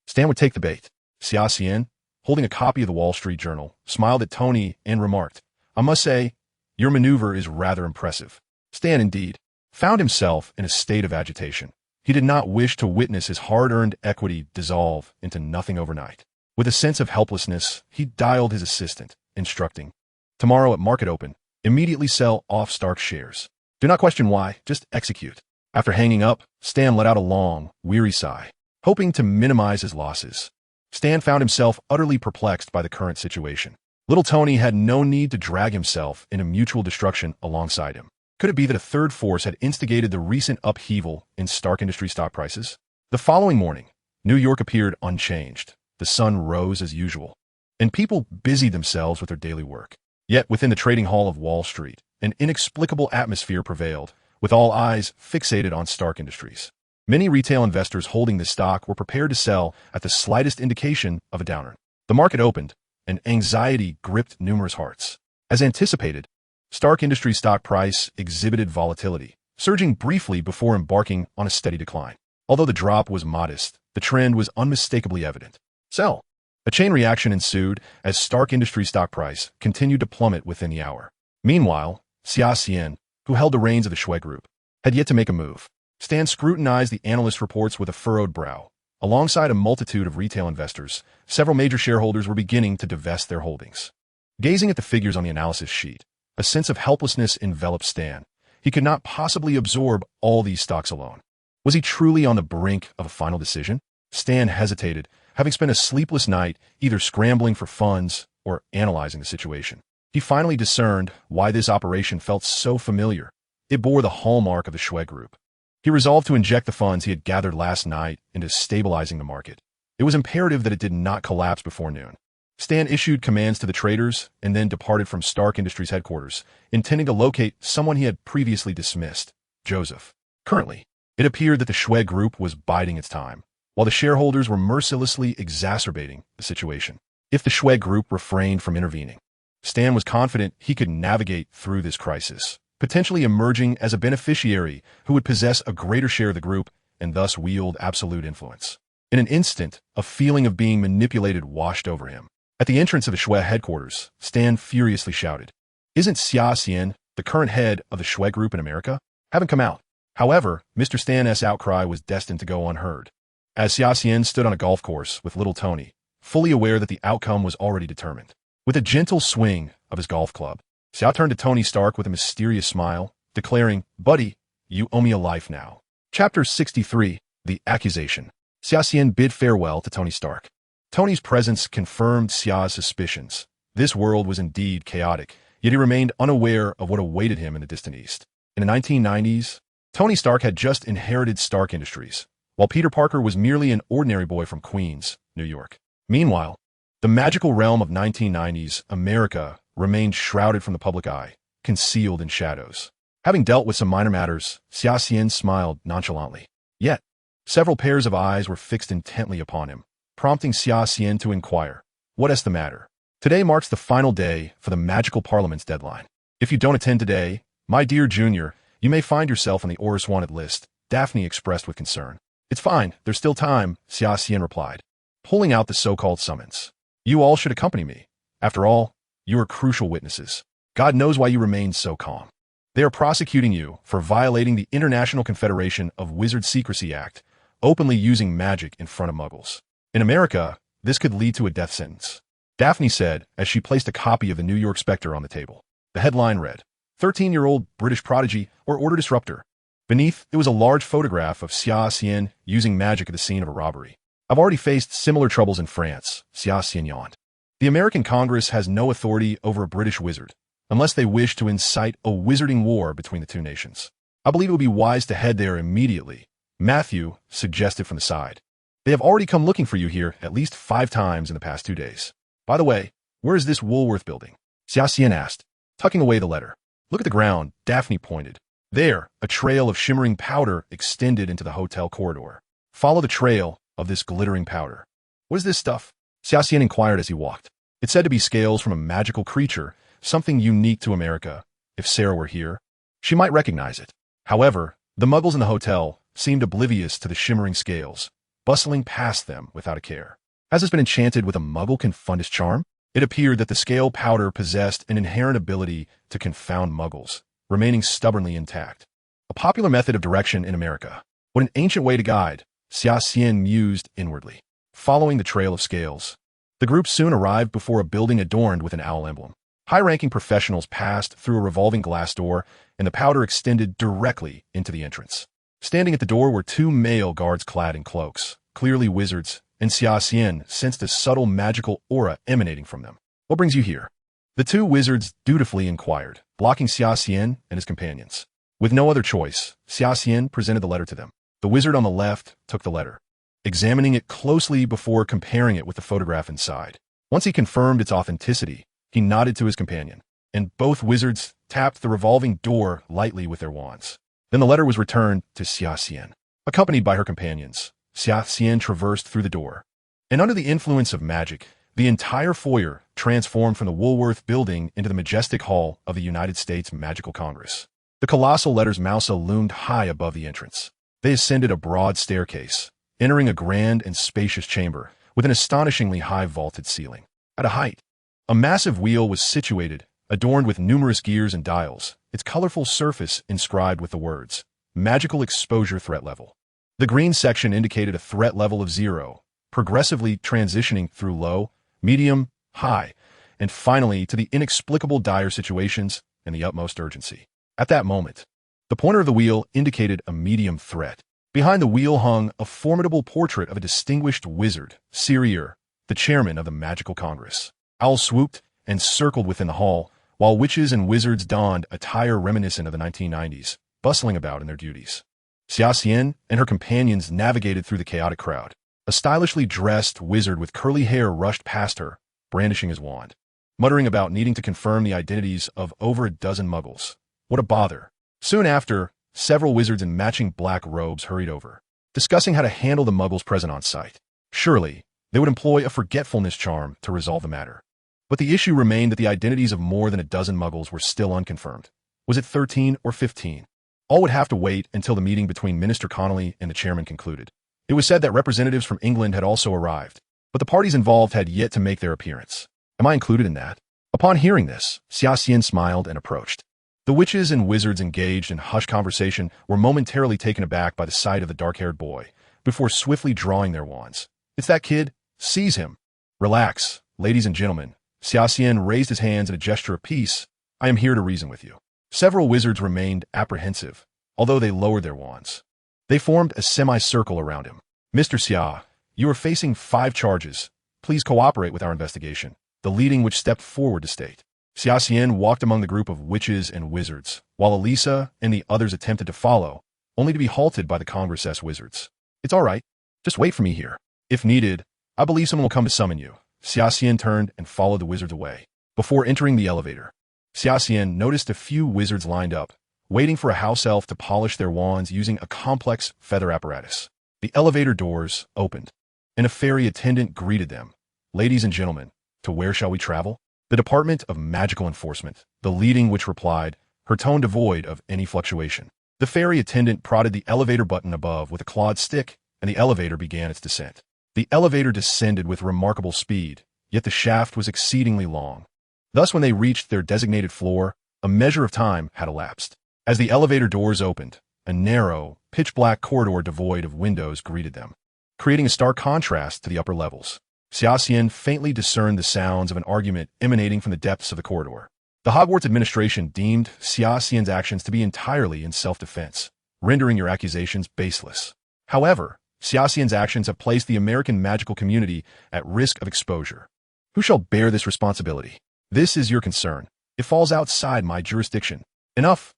Stan would take the bait. Xia Xian, holding a copy of the Wall Street Journal, smiled at Tony and remarked, I must say, your maneuver is rather impressive. Stan, indeed, found himself in a state of agitation. He did not wish to witness his hard-earned equity dissolve into nothing overnight. With a sense of helplessness, he dialed his assistant, instructing, tomorrow at market open, immediately sell off Stark shares. Do not question why, just execute. After hanging up, Stan let out a long, weary sigh, hoping to minimize his losses. Stan found himself utterly perplexed by the current situation. Little Tony had no need to drag himself into mutual destruction alongside him. Could it be that a third force had instigated the recent upheaval in Stark Industries stock prices? The following morning, New York appeared unchanged. The sun rose as usual, and people busied themselves with their daily work. Yet within the trading hall of Wall Street, an inexplicable atmosphere prevailed, with all eyes fixated on Stark Industries. Many retail investors holding this stock were prepared to sell at the slightest indication of a downturn. The market opened, and anxiety gripped numerous hearts. As anticipated, Stark Industries stock price exhibited volatility, surging briefly before embarking on a steady decline. Although the drop was modest, the trend was unmistakably evident. Sell. A chain reaction ensued as Stark Industries stock price continued to plummet within the hour. Meanwhile, Xia Xian, who held the reins of the Shui Group, had yet to make a move. Stan scrutinized the analyst reports with a furrowed brow. Alongside a multitude of retail investors, several major shareholders were beginning to divest their holdings. Gazing at the figures on the analysis sheet, a sense of helplessness enveloped Stan. He could not possibly absorb all these stocks alone. Was he truly on the brink of a final decision? Stan hesitated, having spent a sleepless night either scrambling for funds or analyzing the situation. He finally discerned why this operation felt so familiar. It bore the hallmark of the Xue Group. He resolved to inject the funds he had gathered last night into stabilizing the market. It was imperative that it did not collapse before noon. Stan issued commands to the traders and then departed from Stark Industries headquarters, intending to locate someone he had previously dismissed, Joseph. Currently, it appeared that the Xue Group was biding its time, while the shareholders were mercilessly exacerbating the situation. If the Xue Group refrained from intervening, Stan was confident he could navigate through this crisis, potentially emerging as a beneficiary who would possess a greater share of the group and thus wield absolute influence. In an instant, a feeling of being manipulated washed over him. At the entrance of the Xue headquarters, Stan furiously shouted, "Isn't Xia Xian, the current head of the Xue Group in America? Haven't come out." However, Mr. Stan's outcry was destined to go unheard. As Xia Xian stood on a golf course with little Tony, fully aware that the outcome was already determined. With a gentle swing of his golf club, Xia turned to Tony Stark with a mysterious smile, declaring, "Buddy, you owe me a life now." Chapter 63, The Accusation. Xia Xian bid farewell to Tony Stark. Tony's presence confirmed Xia's suspicions. This world was indeed chaotic, yet he remained unaware of what awaited him in the distant east. In the 1990s, Tony Stark had just inherited Stark Industries, while Peter Parker was merely an ordinary boy from Queens, New York. Meanwhile, the magical realm of 1990s America remained shrouded from the public eye, concealed in shadows. Having dealt with some minor matters, Xia Xian smiled nonchalantly. Yet, several pairs of eyes were fixed intently upon him, prompting Xia Xian to inquire, "What is the matter?" Today marks the final day for the Magical Parliament's deadline. If you don't attend today, my dear Junior, you may find yourself on the Orus wanted list, Daphne expressed with concern. "It's fine, there's still time," Xia Xian replied, pulling out the so-called summons. "You all should accompany me. After all, you are crucial witnesses. God knows why you remain so calm. They are prosecuting you for violating the International Confederation of Wizard Secrecy Act, openly using magic in front of muggles. In America, this could lead to a death sentence," Daphne said as she placed a copy of the New York Spectre on the table. The headline read, 13-year-old British prodigy or order disruptor. Beneath, it was a large photograph of Xia Xian using magic at the scene of a robbery. "I've already faced similar troubles in France," Xia Xian yawned. "The American Congress has no authority over a British wizard, unless they wish to incite a wizarding war between the two nations. I believe it would be wise to head there immediately," Matthew suggested from the side. "They have already come looking for you here at least 5 times in the past 2 days. By the way, where is this Woolworth building?" Xia Xian asked, tucking away the letter. "Look at the ground," Daphne pointed. There, a trail of shimmering powder extended into the hotel corridor. "Follow the trail of this glittering powder." "What is this stuff?" Xia Xian inquired as he walked. "It's said to be scales from a magical creature, something unique to America. If Sarah were here, she might recognize it." However, the muggles in the hotel seemed oblivious to the shimmering scales, bustling past them without a care. Has this been enchanted with a muggle confundus charm? It appeared that the scale powder possessed an inherent ability to confound muggles, remaining stubbornly intact. A popular method of direction in America. What an ancient way to guide, Xia Xian mused inwardly. Following the trail of scales, the group soon arrived before a building adorned with an owl emblem. High-ranking professionals passed through a revolving glass door, and the powder extended directly into the entrance. Standing at the door were 2 male guards clad in cloaks, clearly wizards, and Xia Xian sensed a subtle magical aura emanating from them. "What brings you here?" The 2 wizards dutifully inquired, blocking Xia Xian and his companions. With no other choice, Xia Xian presented the letter to them. The wizard on the left took the letter, examining it closely before comparing it with the photograph inside. Once he confirmed its authenticity, he nodded to his companion, and both wizards tapped the revolving door lightly with their wands. Then the letter was returned to Xia Xian. Accompanied by her companions, Xia Xian traversed through the door, and under the influence of magic, the entire foyer transformed from the Woolworth building into the majestic hall of the United States Magical Congress. The colossal letters Mousa loomed high above the entrance. They ascended a broad staircase, entering a grand and spacious chamber with an astonishingly high vaulted ceiling. At a height, a massive wheel was situated, adorned with numerous gears and dials, its colorful surface inscribed with the words, "Magical Exposure Threat Level." The green section indicated a threat level of 0, progressively transitioning through low, medium, high, and finally to the inexplicable dire situations and the utmost urgency. At that moment, The pointer of the wheel indicated a medium threat. Behind the wheel hung a formidable portrait of a distinguished wizard, Cyrier, the chairman of the Magical Congress. Owls swooped and circled within the hall, while witches and wizards donned attire reminiscent of the 1990s, bustling about in their duties. Xia Xian and her companions navigated through the chaotic crowd. A stylishly dressed wizard with curly hair rushed past her, brandishing his wand, muttering about needing to confirm the identities of over a dozen muggles. What a bother. Soon after, several wizards in matching black robes hurried over, discussing how to handle the muggles present on site. Surely, they would employ a forgetfulness charm to resolve the matter. But the issue remained that the identities of more than a dozen muggles were still unconfirmed. Was it 13 or 15? All would have to wait until the meeting between Minister Connolly and the chairman concluded. It was said that representatives from England had also arrived, but the parties involved had yet to make their appearance. Am I included in that? Upon hearing this, Xia Xian smiled and approached. The witches and wizards engaged in hushed conversation were momentarily taken aback by the sight of the dark-haired boy, before swiftly drawing their wands. It's that kid. Seize him. Relax, ladies and gentlemen. Xia Xian raised his hands in a gesture of peace. I am here to reason with you. Several wizards remained apprehensive, although they lowered their wands. They formed a semicircle around him. Mr. Xia, you are facing 5 charges. Please cooperate with our investigation. The leading witch stepped forward to state. Xia Xian walked among the group of witches and wizards, while Elisa and the others attempted to follow, only to be halted by the Congress' wizards. It's all right. Just wait for me here. If needed, I believe someone will come to summon you. Xia Xian turned and followed the wizards away. Before entering the elevator, Xia Xian noticed a few wizards lined up, waiting for a house elf to polish their wands using a complex feather apparatus. The elevator doors opened, and a fairy attendant greeted them. Ladies and gentlemen, to where shall we travel? The Department of Magical Enforcement, the leading witch replied, her tone devoid of any fluctuation. The fairy attendant prodded the elevator button above with a clawed stick, and the elevator began its descent. The elevator descended with remarkable speed, yet the shaft was exceedingly long. Thus, when they reached their designated floor, a measure of time had elapsed. As the elevator doors opened, a narrow, pitch-black corridor devoid of windows greeted them, creating a stark contrast to the upper levels. Xia Xian faintly discerned the sounds of an argument emanating from the depths of the corridor. The Hogwarts administration deemed Xia Xian's actions to be entirely in self-defense, rendering your accusations baseless. However, Xia Xian's actions have placed the American magical community at risk of exposure. Who shall bear this responsibility? This is your concern. It falls outside my jurisdiction. Enough,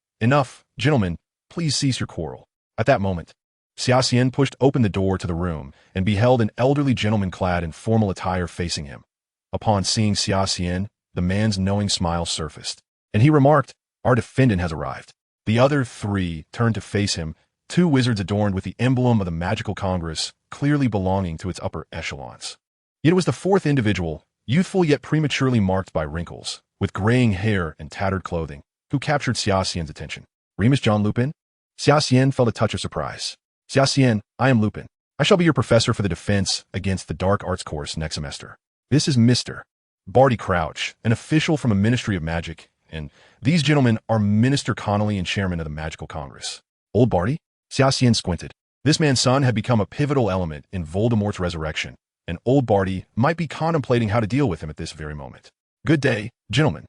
gentlemen, please cease your quarrel. At that moment, Xia Xian pushed open the door to the room and beheld an elderly gentleman clad in formal attire facing him. Upon seeing Xia Xian, the man's knowing smile surfaced, and he remarked, our defendant has arrived. The other 3 turned to face him, 2 wizards adorned with the emblem of the Magical Congress, clearly belonging to its upper echelons. Yet it was the 4th individual, youthful yet prematurely marked by wrinkles, with graying hair and tattered clothing, who captured Xia Xian's attention. Remus John Lupin? Xia Xian felt a touch of surprise. Xia Xian, I am Lupin. I shall be your professor for the defense against the Dark Arts course next semester. This is Mr. Barty Crouch, an official from a Ministry of Magic, and these gentlemen are Minister Connolly and Chairman of the Magical Congress. Old Barty? Xia Xian squinted. This man's son had become a pivotal element in Voldemort's resurrection, and old Barty might be contemplating how to deal with him at this very moment. Good day, gentlemen.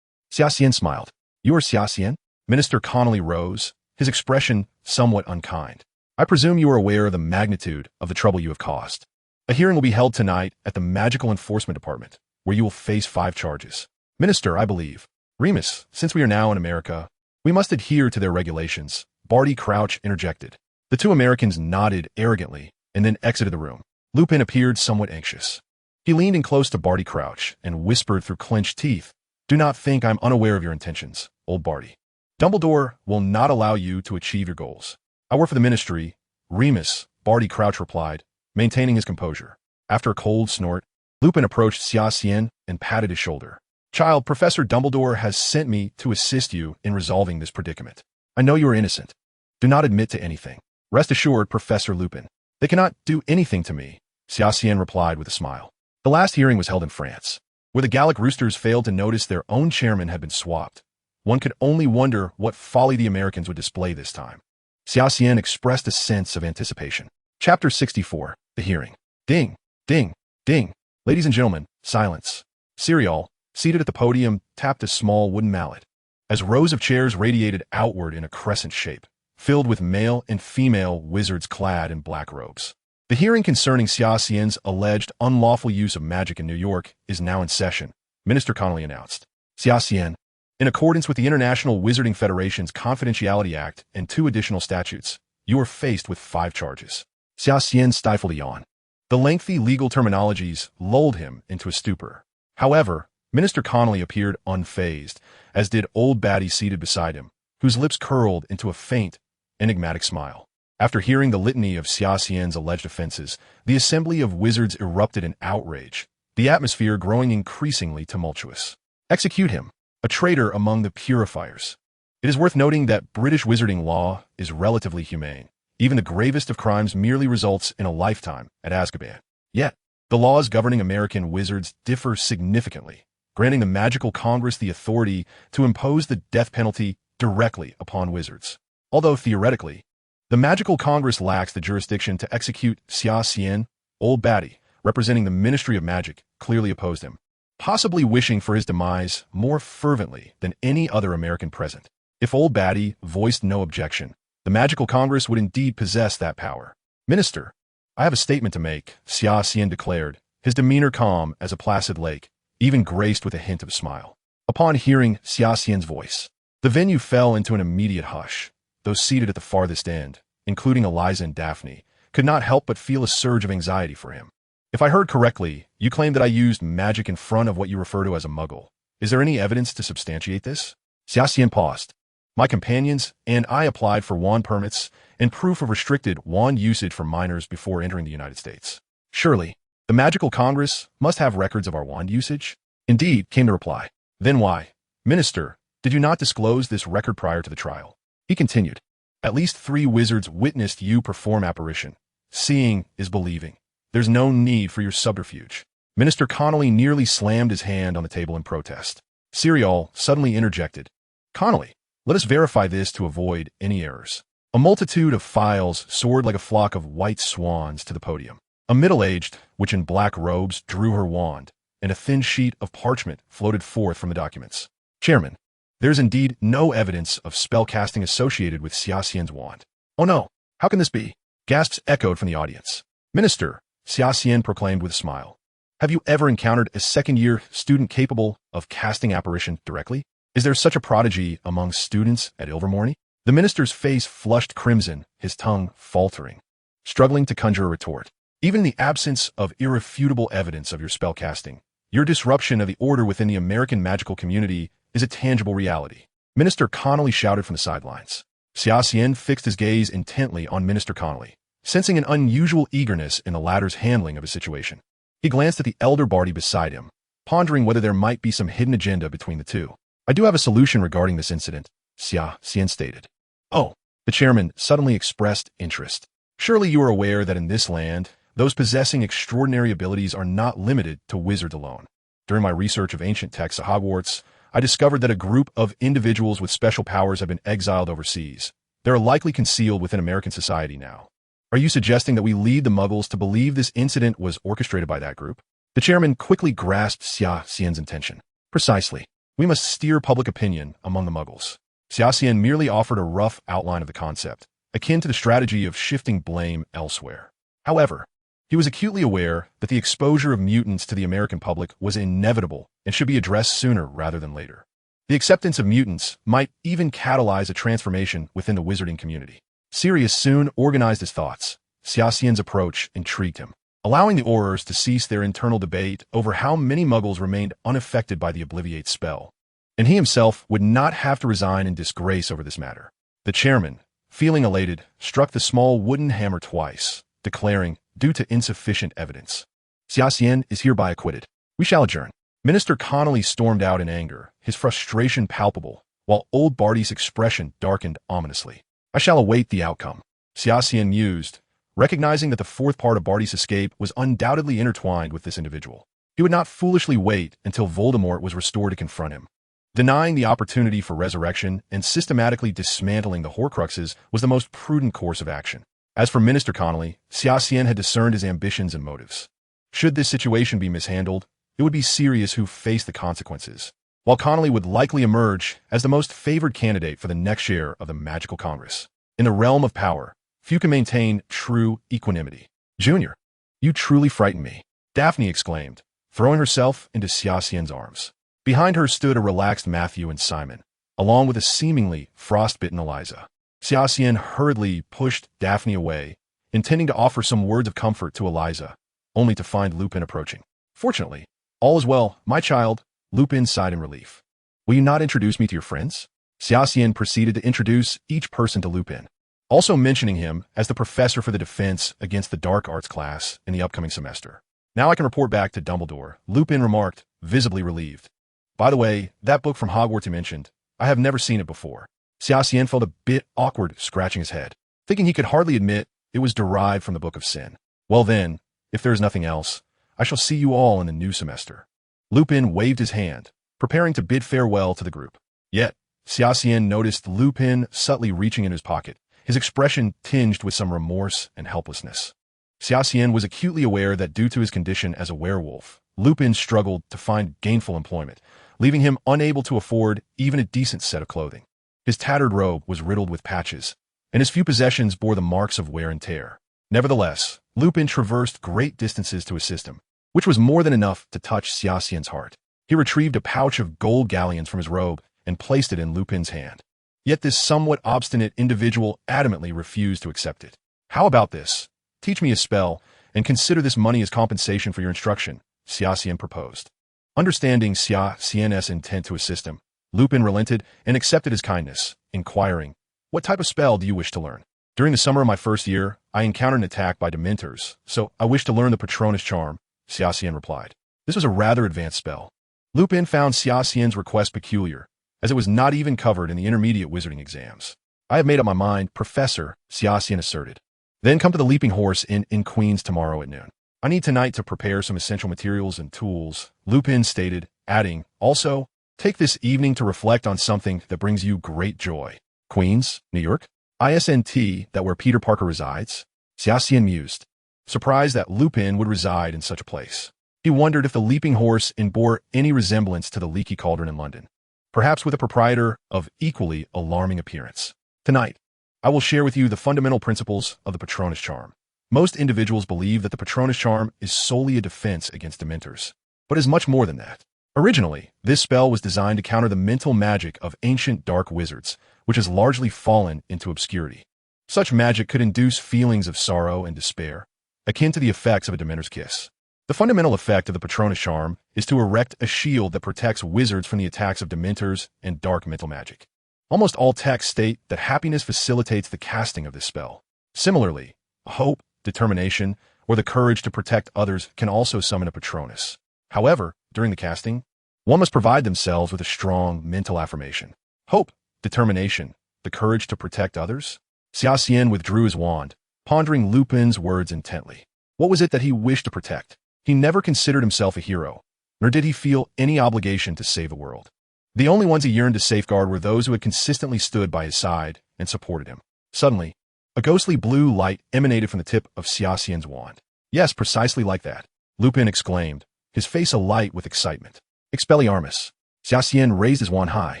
Xia Xian smiled. You are Xia Xian? Minister Connolly rose, his expression somewhat unkind. I presume you are aware of the magnitude of the trouble you have caused. A hearing will be held tonight at the Magical Enforcement Department, where you will face 5 charges. Minister, I believe. Remus, since we are now in America, we must adhere to their regulations. Barty Crouch interjected. The 2 Americans nodded arrogantly and then exited the room. Lupin appeared somewhat anxious. He leaned in close to Barty Crouch and whispered through clenched teeth, do not think I'm unaware of your intentions, old Barty. Dumbledore will not allow you to achieve your goals. I work for the Ministry. Remus, Barty Crouch replied, maintaining his composure. After a cold snort, Lupin approached Xia Xian and patted his shoulder. Child, Professor Dumbledore has sent me to assist you in resolving this predicament. I know you are innocent. Do not admit to anything. Rest assured, Professor Lupin. They cannot do anything to me, Xia Xian replied with a smile. The last hearing was held in France, where the Gallic Roosters failed to notice their own chairman had been swapped. One could only wonder what folly the Americans would display this time. Xia Xian expressed a sense of anticipation. Chapter 64, The Hearing. Ding, ding, ding. Ladies and gentlemen, silence. Cyriel, seated at the podium, tapped a small wooden mallet. As rows of chairs radiated outward in a crescent shape, filled with male and female wizards clad in black robes. The hearing concerning Xia Xian's alleged unlawful use of magic in New York is now in session, Minister Connolly announced. Xia Xian, in accordance with the International Wizarding Federation's Confidentiality Act and 2 additional statutes, you are faced with 5 charges. Xia Xian stifled a yawn. The lengthy legal terminologies lulled him into a stupor. However, Minister Connolly appeared unfazed, as did old Batty seated beside him, whose lips curled into a faint, enigmatic smile. After hearing the litany of Xia Xian's alleged offenses, the assembly of wizards erupted in outrage, the atmosphere growing increasingly tumultuous. Execute him, a traitor among the purifiers. It is worth noting that British wizarding law is relatively humane. Even the gravest of crimes merely results in a lifetime at Azkaban. Yet, the laws governing American wizards differ significantly, granting the Magical Congress the authority to impose the death penalty directly upon wizards. Although theoretically, the Magical Congress lacks the jurisdiction to execute Xia Xian, old Batty, representing the Ministry of Magic, clearly opposed him, possibly wishing for his demise more fervently than any other American present. If old Batty voiced no objection, the Magical Congress would indeed possess that power. Minister, I have a statement to make, Xia Xian declared, his demeanor calm as a placid lake, even graced with a hint of a smile. Upon hearing Xia Xian's voice, the venue fell into an immediate hush. Those seated at the farthest end, including Eliza and Daphne, could not help but feel a surge of anxiety for him. If I heard correctly, you claim that I used magic in front of what you refer to as a muggle. Is there any evidence to substantiate this? Xia Xian paused. My companions and I applied for wand permits and proof of restricted wand usage for minors before entering the United States. Surely, the Magical Congress must have records of our wand usage? Indeed, came the reply. Then why, Minister, did you not disclose this record prior to the trial? He continued. At least 3 wizards witnessed you perform apparition. Seeing is believing. There's no need for your subterfuge. Minister Connolly nearly slammed his hand on the table in protest. Serial suddenly interjected. Connolly, let us verify this to avoid any errors. A multitude of files soared like a flock of white swans to the podium. A middle-aged witch in black robes drew her wand, and a thin sheet of parchment floated forth from the documents. Chairman, there is indeed no evidence of spellcasting associated with Xia Xian's wand. Oh no, how can this be? Gasps echoed from the audience. Minister, Xia Xian proclaimed with a smile. Have you ever encountered a second-year student capable of casting apparition directly? Is there such a prodigy among students at Ilvermorny? The minister's face flushed crimson, his tongue faltering, struggling to conjure a retort. Even in the absence of irrefutable evidence of your spellcasting, your disruption of the order within the American magical community is a tangible reality. Minister Connolly shouted from the sidelines. Xia Xian fixed his gaze intently on Minister Connolly, sensing an unusual eagerness in the latter's handling of his situation. He glanced at the elder Barty beside him, pondering whether there might be some hidden agenda between the two. I do have a solution regarding this incident, Xia Xian stated. Oh, the chairman suddenly expressed interest. Surely you are aware that in this land, those possessing extraordinary abilities are not limited to wizards alone. During my research of ancient texts at Hogwarts, I discovered that a group of individuals with special powers have been exiled overseas. They are likely concealed within American society now. Are you suggesting that we lead the Muggles to believe this incident was orchestrated by that group? The chairman quickly grasped Xia Xian's intention. Precisely. We must steer public opinion among the Muggles. Xia Xian merely offered a rough outline of the concept, akin to the strategy of shifting blame elsewhere. However, he was acutely aware that the exposure of mutants to the American public was inevitable and should be addressed sooner rather than later. The acceptance of mutants might even catalyze a transformation within the wizarding community. Sirius soon organized his thoughts. Xia Xian's approach intrigued him, allowing the Aurors to cease their internal debate over how many Muggles remained unaffected by the Obliviate spell. And he himself would not have to resign in disgrace over this matter. The chairman, feeling elated, struck the small wooden hammer twice, declaring, due to insufficient evidence, Xia Xian is hereby acquitted. We shall adjourn. Minister Connolly stormed out in anger, his frustration palpable, while old Barty's expression darkened ominously. I shall await the outcome. Xia Xian mused, recognizing that the fourth part of Barty's escape was undoubtedly intertwined with this individual. He would not foolishly wait until Voldemort was restored to confront him. Denying the opportunity for resurrection and systematically dismantling the Horcruxes was the most prudent course of action. As for Minister Connolly, Xia Xian had discerned his ambitions and motives. Should this situation be mishandled, it would be Sirius who faced the consequences, while Connolly would likely emerge as the most favored candidate for the next chair of the Magical Congress. In the realm of power, few can maintain true equanimity. Junior, you truly frighten me, Daphne exclaimed, throwing herself into Xia Xian's arms. Behind her stood a relaxed Matthew and Simon, along with a seemingly frostbitten Eliza. Xia Xian hurriedly pushed Daphne away, intending to offer some words of comfort to Eliza, only to find Lupin approaching. Fortunately, all is well, my child, Lupin sighed in relief. Will you not introduce me to your friends? Xia Xian proceeded to introduce each person to Lupin, also mentioning him as the professor for the defense against the dark arts class in the upcoming semester. Now I can report back to Dumbledore, Lupin remarked, visibly relieved. By the way, that book from Hogwarts you mentioned, I have never seen it before. Xia Xian felt a bit awkward scratching his head, thinking he could hardly admit it was derived from the Book of Sin. Well then, if there is nothing else, I shall see you all in the new semester. Lupin waved his hand, preparing to bid farewell to the group. Yet, Xia Xian noticed Lupin subtly reaching in his pocket, his expression tinged with some remorse and helplessness. Xia Xian was acutely aware that due to his condition as a werewolf, Lupin struggled to find gainful employment, leaving him unable to afford even a decent set of clothing. His tattered robe was riddled with patches, and his few possessions bore the marks of wear and tear. Nevertheless, Lupin traversed great distances to assist him, which was more than enough to touch Xia Xian's heart. He retrieved a pouch of gold galleons from his robe and placed it in Lupin's hand. Yet this somewhat obstinate individual adamantly refused to accept it. How about this? Teach me a spell, and consider this money as compensation for your instruction, Xia Xian proposed. Understanding Xia Xian's intent to assist him, Lupin relented and accepted his kindness, inquiring, what type of spell do you wish to learn? During the summer of my first year, I encountered an attack by Dementors, so I wish to learn the Patronus charm, Xia Xian replied. This was a rather advanced spell. Lupin found Xia Xian's request peculiar, as it was not even covered in the intermediate wizarding exams. I have made up my mind, Professor, Xia Xian asserted. Then come to the Leaping Horse in Queens tomorrow at noon. I need tonight to prepare some essential materials and tools, Lupin stated, adding, also, take this evening to reflect on something that brings you great joy. Queens, New York? ISNT, that where Peter Parker resides? Xia Xian mused, surprised that Lupin would reside in such a place. He wondered if the Leaping Horse bore any resemblance to the Leaky Cauldron in London, perhaps with a proprietor of equally alarming appearance. Tonight, I will share with you the fundamental principles of the Patronus charm. Most individuals believe that the Patronus charm is solely a defense against Dementors, but is much more than that. Originally, this spell was designed to counter the mental magic of ancient dark wizards, which has largely fallen into obscurity. Such magic could induce feelings of sorrow and despair, akin to the effects of a Dementor's kiss. The fundamental effect of the Patronus charm is to erect a shield that protects wizards from the attacks of Dementors and dark mental magic. Almost all texts state that happiness facilitates the casting of this spell. Similarly, hope, determination, or the courage to protect others can also summon a Patronus. However, during the casting, one must provide themselves with a strong mental affirmation. Hope, determination, the courage to protect others? Xia Xian withdrew his wand, pondering Lupin's words intently. What was it that he wished to protect? He never considered himself a hero, nor did he feel any obligation to save the world. The only ones he yearned to safeguard were those who had consistently stood by his side and supported him. Suddenly, a ghostly blue light emanated from the tip of Xia Xian's wand. Yes, precisely like that, Lupin exclaimed, his face alight with excitement. Expelliarmus. Xia Xian raised his wand high,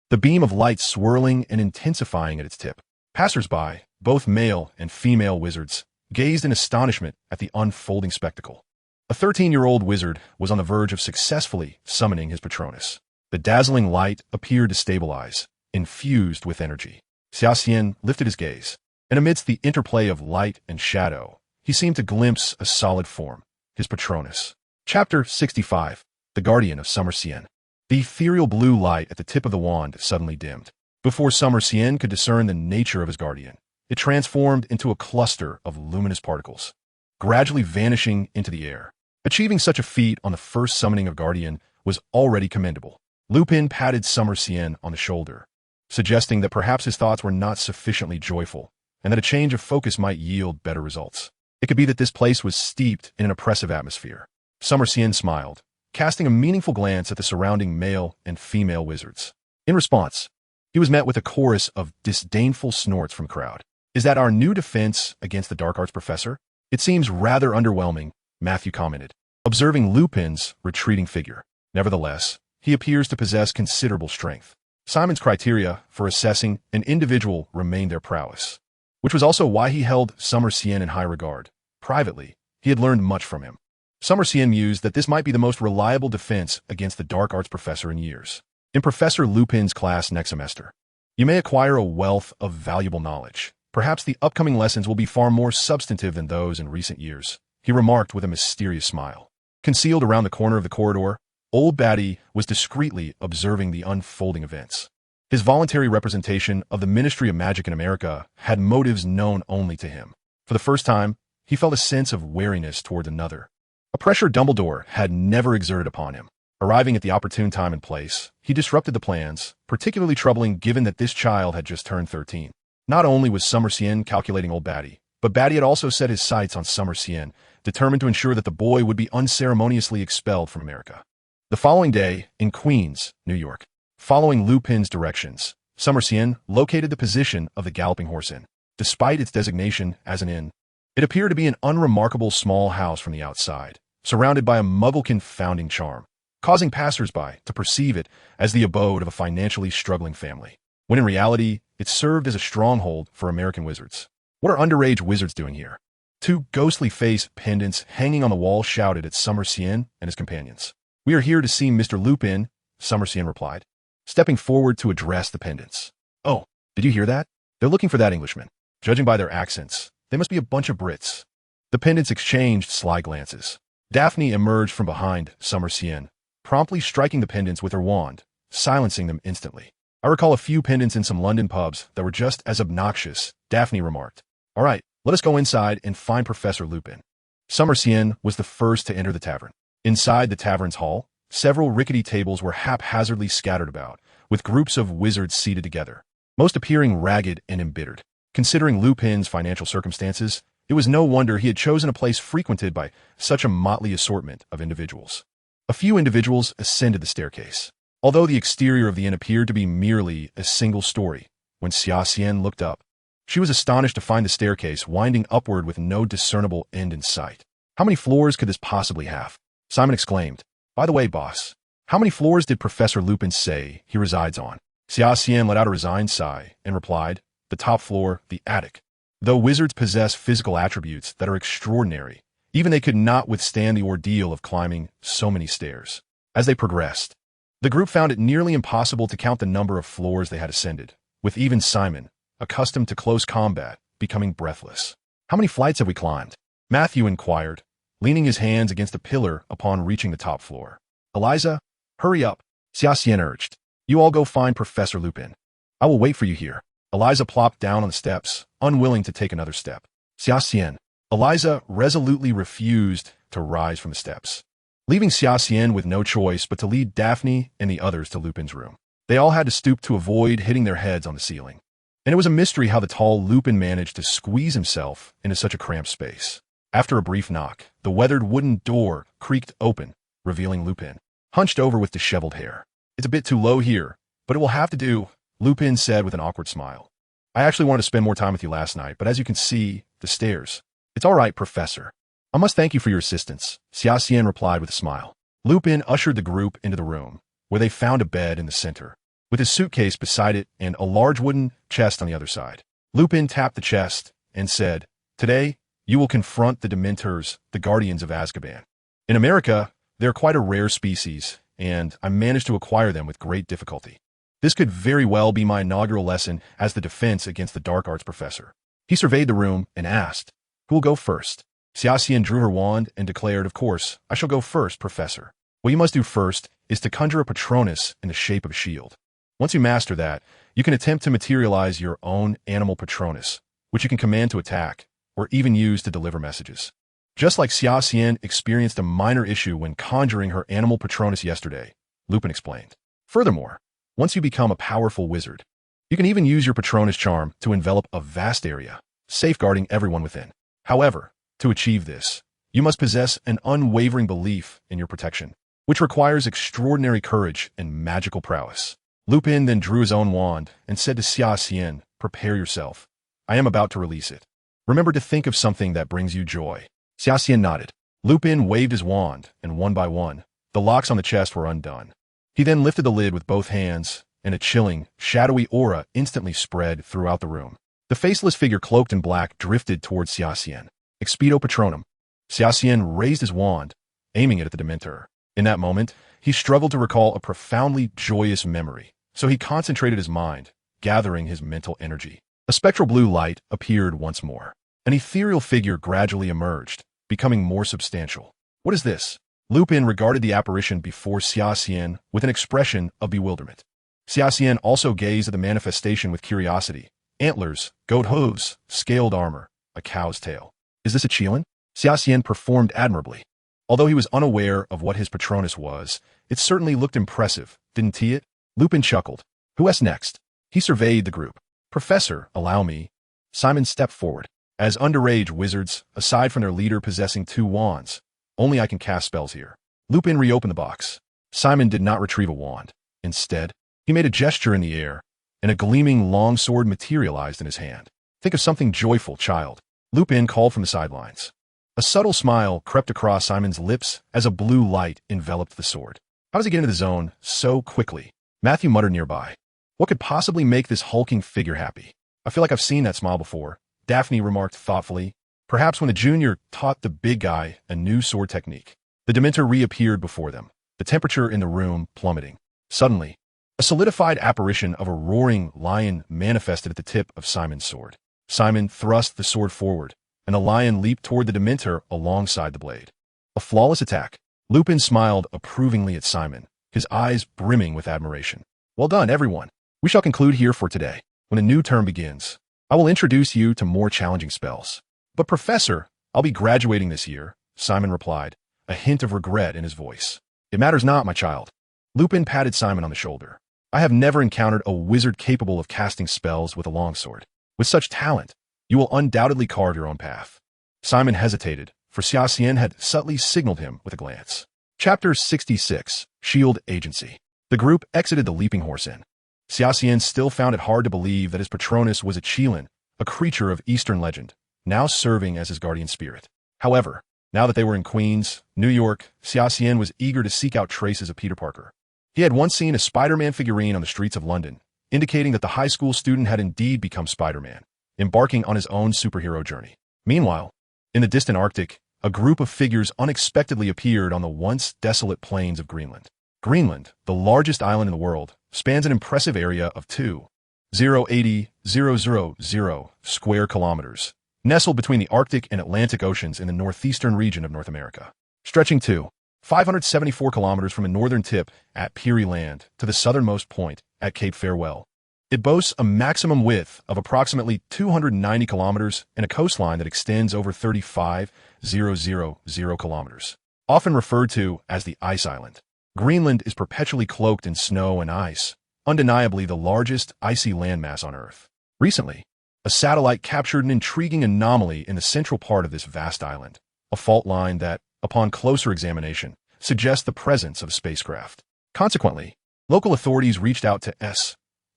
the beam of light swirling and intensifying at its tip. Passers-by, both male and female wizards, gazed in astonishment at the unfolding spectacle. A 13-year-old wizard was on the verge of successfully summoning his Patronus. The dazzling light appeared to stabilize, infused with energy. Xia Xian lifted his gaze, and amidst the interplay of light and shadow, he seemed to glimpse a solid form, his Patronus. Chapter 65. The Guardian of Summer Xian. The ethereal blue light at the tip of the wand suddenly dimmed. Before Summer Xian could discern the nature of his guardian, it transformed into a cluster of luminous particles, gradually vanishing into the air. Achieving such a feat on the first summoning of Guardian was already commendable. Lupin patted Summer Xian on the shoulder, suggesting that perhaps his thoughts were not sufficiently joyful, and that a change of focus might yield better results. It could be that this place was steeped in an oppressive atmosphere. Summer Xian smiled, casting a meaningful glance at the surrounding male and female wizards. In response, he was met with a chorus of disdainful snorts from the crowd. Is that our new defense against the dark arts professor? It seems rather underwhelming, Matthew commented, observing Lupin's retreating figure. Nevertheless, he appears to possess considerable strength. Simon's criteria for assessing an individual remained their prowess. which was also why he held Summer Xian in high regard. Privately, he had learned much from him. Summer Xian mused that this might be the most reliable defense against the dark arts professor in years. In Professor Lupin's class next semester, you may acquire a wealth of valuable knowledge. Perhaps the upcoming lessons will be far more substantive than those in recent years, he remarked with a mysterious smile. Concealed around the corner of the corridor, Old Batty was discreetly observing the unfolding events. His voluntary representation of the Ministry of Magic in America had motives known only to him. For the first time, he felt a sense of wariness toward another, a pressure Dumbledore had never exerted upon him. Arriving at the opportune time and place, he disrupted the plans, particularly troubling given that this child had just turned 13. Not only was Summer Xian calculating Old Batty, but Batty had also set his sights on Summer Xian, determined to ensure that the boy would be unceremoniously expelled from America. The following day, in Queens, New York, following Lupin's directions, Summer Xian located the position of the Galloping Horse Inn. Despite its designation as an inn, it appeared to be an unremarkable small house from the outside, surrounded by a Mugglekin-founding charm, causing passers-by to perceive it as the abode of a financially struggling family, when in reality, it served as a stronghold for American wizards. What are underage wizards doing here? Two ghostly face pendants hanging on the wall shouted at Summer Xian and his companions. We are here to see Mr. Lupin, Summer Xian replied, stepping forward to address the pendants. Oh, did you hear that? They're looking for that Englishman. Judging by their accents, they must be a bunch of Brits. The pendants exchanged sly glances. Daphne emerged from behind Summer Xian, promptly striking the pendants with her wand, silencing them instantly. I recall a few pendants in some London pubs that were just as obnoxious, Daphne remarked. All right, let us go inside and find Professor Lupin. Summer Xian was the first to enter the tavern. Inside the tavern's hall, several rickety tables were haphazardly scattered about, with groups of wizards seated together, most appearing ragged and embittered. Considering Lupin's financial circumstances, it was no wonder he had chosen a place frequented by such a motley assortment of individuals. A few individuals ascended the staircase, although the exterior of the inn appeared to be merely a single story. When Xia Xian looked up, she was astonished to find the staircase winding upward with no discernible end in sight. How many floors could this possibly have? Simon exclaimed. By the way, boss, how many floors did Professor Lupin say he resides on? Xia Xian let out a resigned sigh and replied, the top floor, the attic. Though wizards possess physical attributes that are extraordinary, even they could not withstand the ordeal of climbing so many stairs. As they progressed, the group found it nearly impossible to count the number of floors they had ascended, with even Simon, accustomed to close combat, becoming breathless. How many flights have we climbed? Matthew inquired, leaning his hands against a pillar upon reaching the top floor. Eliza, hurry up, Xia Xian urged. You all go find Professor Lupin. I will wait for you here. Eliza plopped down on the steps, unwilling to take another step. Xia Xian. Eliza resolutely refused to rise from the steps, leaving Xia Xian with no choice but to lead Daphne and the others to Lupin's room. They all had to stoop to avoid hitting their heads on the ceiling, and it was a mystery how the tall Lupin managed to squeeze himself into such a cramped space. After a brief knock, the weathered wooden door creaked open, revealing Lupin, hunched over with disheveled hair. It's a bit too low here, but it will have to do, Lupin said with an awkward smile. I actually wanted to spend more time with you last night, but as you can see, the stairs. It's all right, Professor. I must thank you for your assistance, Xia Xian replied with a smile. Lupin ushered the group into the room, where they found a bed in the center, with his suitcase beside it and a large wooden chest on the other side. Lupin tapped the chest and said, Today, you will confront the Dementors, the Guardians of Azkaban. In America, they are quite a rare species, and I managed to acquire them with great difficulty. This could very well be my inaugural lesson as the defense against the dark arts professor. He surveyed the room and asked, Who will go first? Xia Xian drew her wand and declared, Of course, I shall go first, Professor. What you must do first is to conjure a Patronus in the shape of a shield. Once you master that, you can attempt to materialize your own animal Patronus, which you can command to attack, or even use to deliver messages. Just like Xia Xian experienced a minor issue when conjuring her animal Patronus yesterday, Lupin explained. Furthermore, once you become a powerful wizard, you can even use your Patronus charm to envelop a vast area, safeguarding everyone within. However, to achieve this, you must possess an unwavering belief in your protection, which requires extraordinary courage and magical prowess. Lupin then drew his own wand and said to Xia Xian, Prepare yourself. I am about to release it. Remember to think of something that brings you joy. Xia Xian nodded. Lupin waved his wand, and one by one, the locks on the chest were undone. He then lifted the lid with both hands, and a chilling, shadowy aura instantly spread throughout the room. The faceless figure cloaked in black drifted towards Xia Xian. Expedo Patronum. Xia Xian raised his wand, aiming it at the Dementor. In that moment, he struggled to recall a profoundly joyous memory, so he concentrated his mind, gathering his mental energy. A spectral blue light appeared once more. An ethereal figure gradually emerged, becoming more substantial. What is this? Lupin regarded the apparition before Xia Xian with an expression of bewilderment. Xia Xian also gazed at the manifestation with curiosity. Antlers, goat hooves, scaled armor, a cow's tail. Is this a Qilin? Xia Xian performed admirably. Although he was unaware of what his Patronus was, it certainly looked impressive, didn't it? Lupin chuckled. Who's next? He surveyed the group. Professor, allow me. Simon stepped forward. As underage wizards, aside from their leader possessing 2 wands, only I can cast spells here. Lupin reopened the box. Simon did not retrieve a wand. Instead, he made a gesture in the air, and a gleaming long sword materialized in his hand. Think of something joyful, child. Lupin called from the sidelines. A subtle smile crept across Simon's lips as a blue light enveloped the sword. How does he get into the zone so quickly? Matthew muttered nearby. What could possibly make this hulking figure happy? I feel like I've seen that smile before, Daphne remarked thoughtfully. Perhaps when the junior taught the big guy a new sword technique. The Dementor reappeared before them, the temperature in the room plummeting. Suddenly, a solidified apparition of a roaring lion manifested at the tip of Simon's sword. Simon thrust the sword forward, and the lion leaped toward the Dementor alongside the blade. A flawless attack. Lupin smiled approvingly at Simon, his eyes brimming with admiration. Well done, everyone. We shall conclude here for today. When a new term begins, I will introduce you to more challenging spells. But Professor, I'll be graduating this year, Simon replied, a hint of regret in his voice. It matters not, my child. Lupin patted Simon on the shoulder. I have never encountered a wizard capable of casting spells with a longsword. With such talent, you will undoubtedly carve your own path. Simon hesitated, for Xia Xian had subtly signaled him with a glance. Chapter 66, Shield Agency. The group exited the Leaping Horse Inn. Xia Xian still found it hard to believe that his Patronus was a Qilin, a creature of Eastern legend, now serving as his guardian spirit. However, now that they were in Queens, New York, Xia Xian was eager to seek out traces of Peter Parker. He had once seen a Spider-Man figurine on the streets of London, indicating that the high school student had indeed become Spider-Man, embarking on his own superhero journey. Meanwhile, in the distant Arctic, a group of figures unexpectedly appeared on the once desolate plains of Greenland. Greenland, the largest island in the world, spans an impressive area of 2,080,000 square kilometers, nestled between the Arctic and Atlantic Oceans in the northeastern region of North America. Stretching to 574 kilometers from the northern tip at Peary Land to the southernmost point at Cape Farewell. It boasts a maximum width of approximately 290 kilometers and a coastline that extends over 35,000 kilometers. Often referred to as the Ice Island, Greenland is perpetually cloaked in snow and ice, undeniably the largest icy landmass on Earth. Recently, a satellite captured an intriguing anomaly in the central part of this vast island, a fault line that, upon closer examination, suggests the presence of a spacecraft. Consequently, local authorities reached out to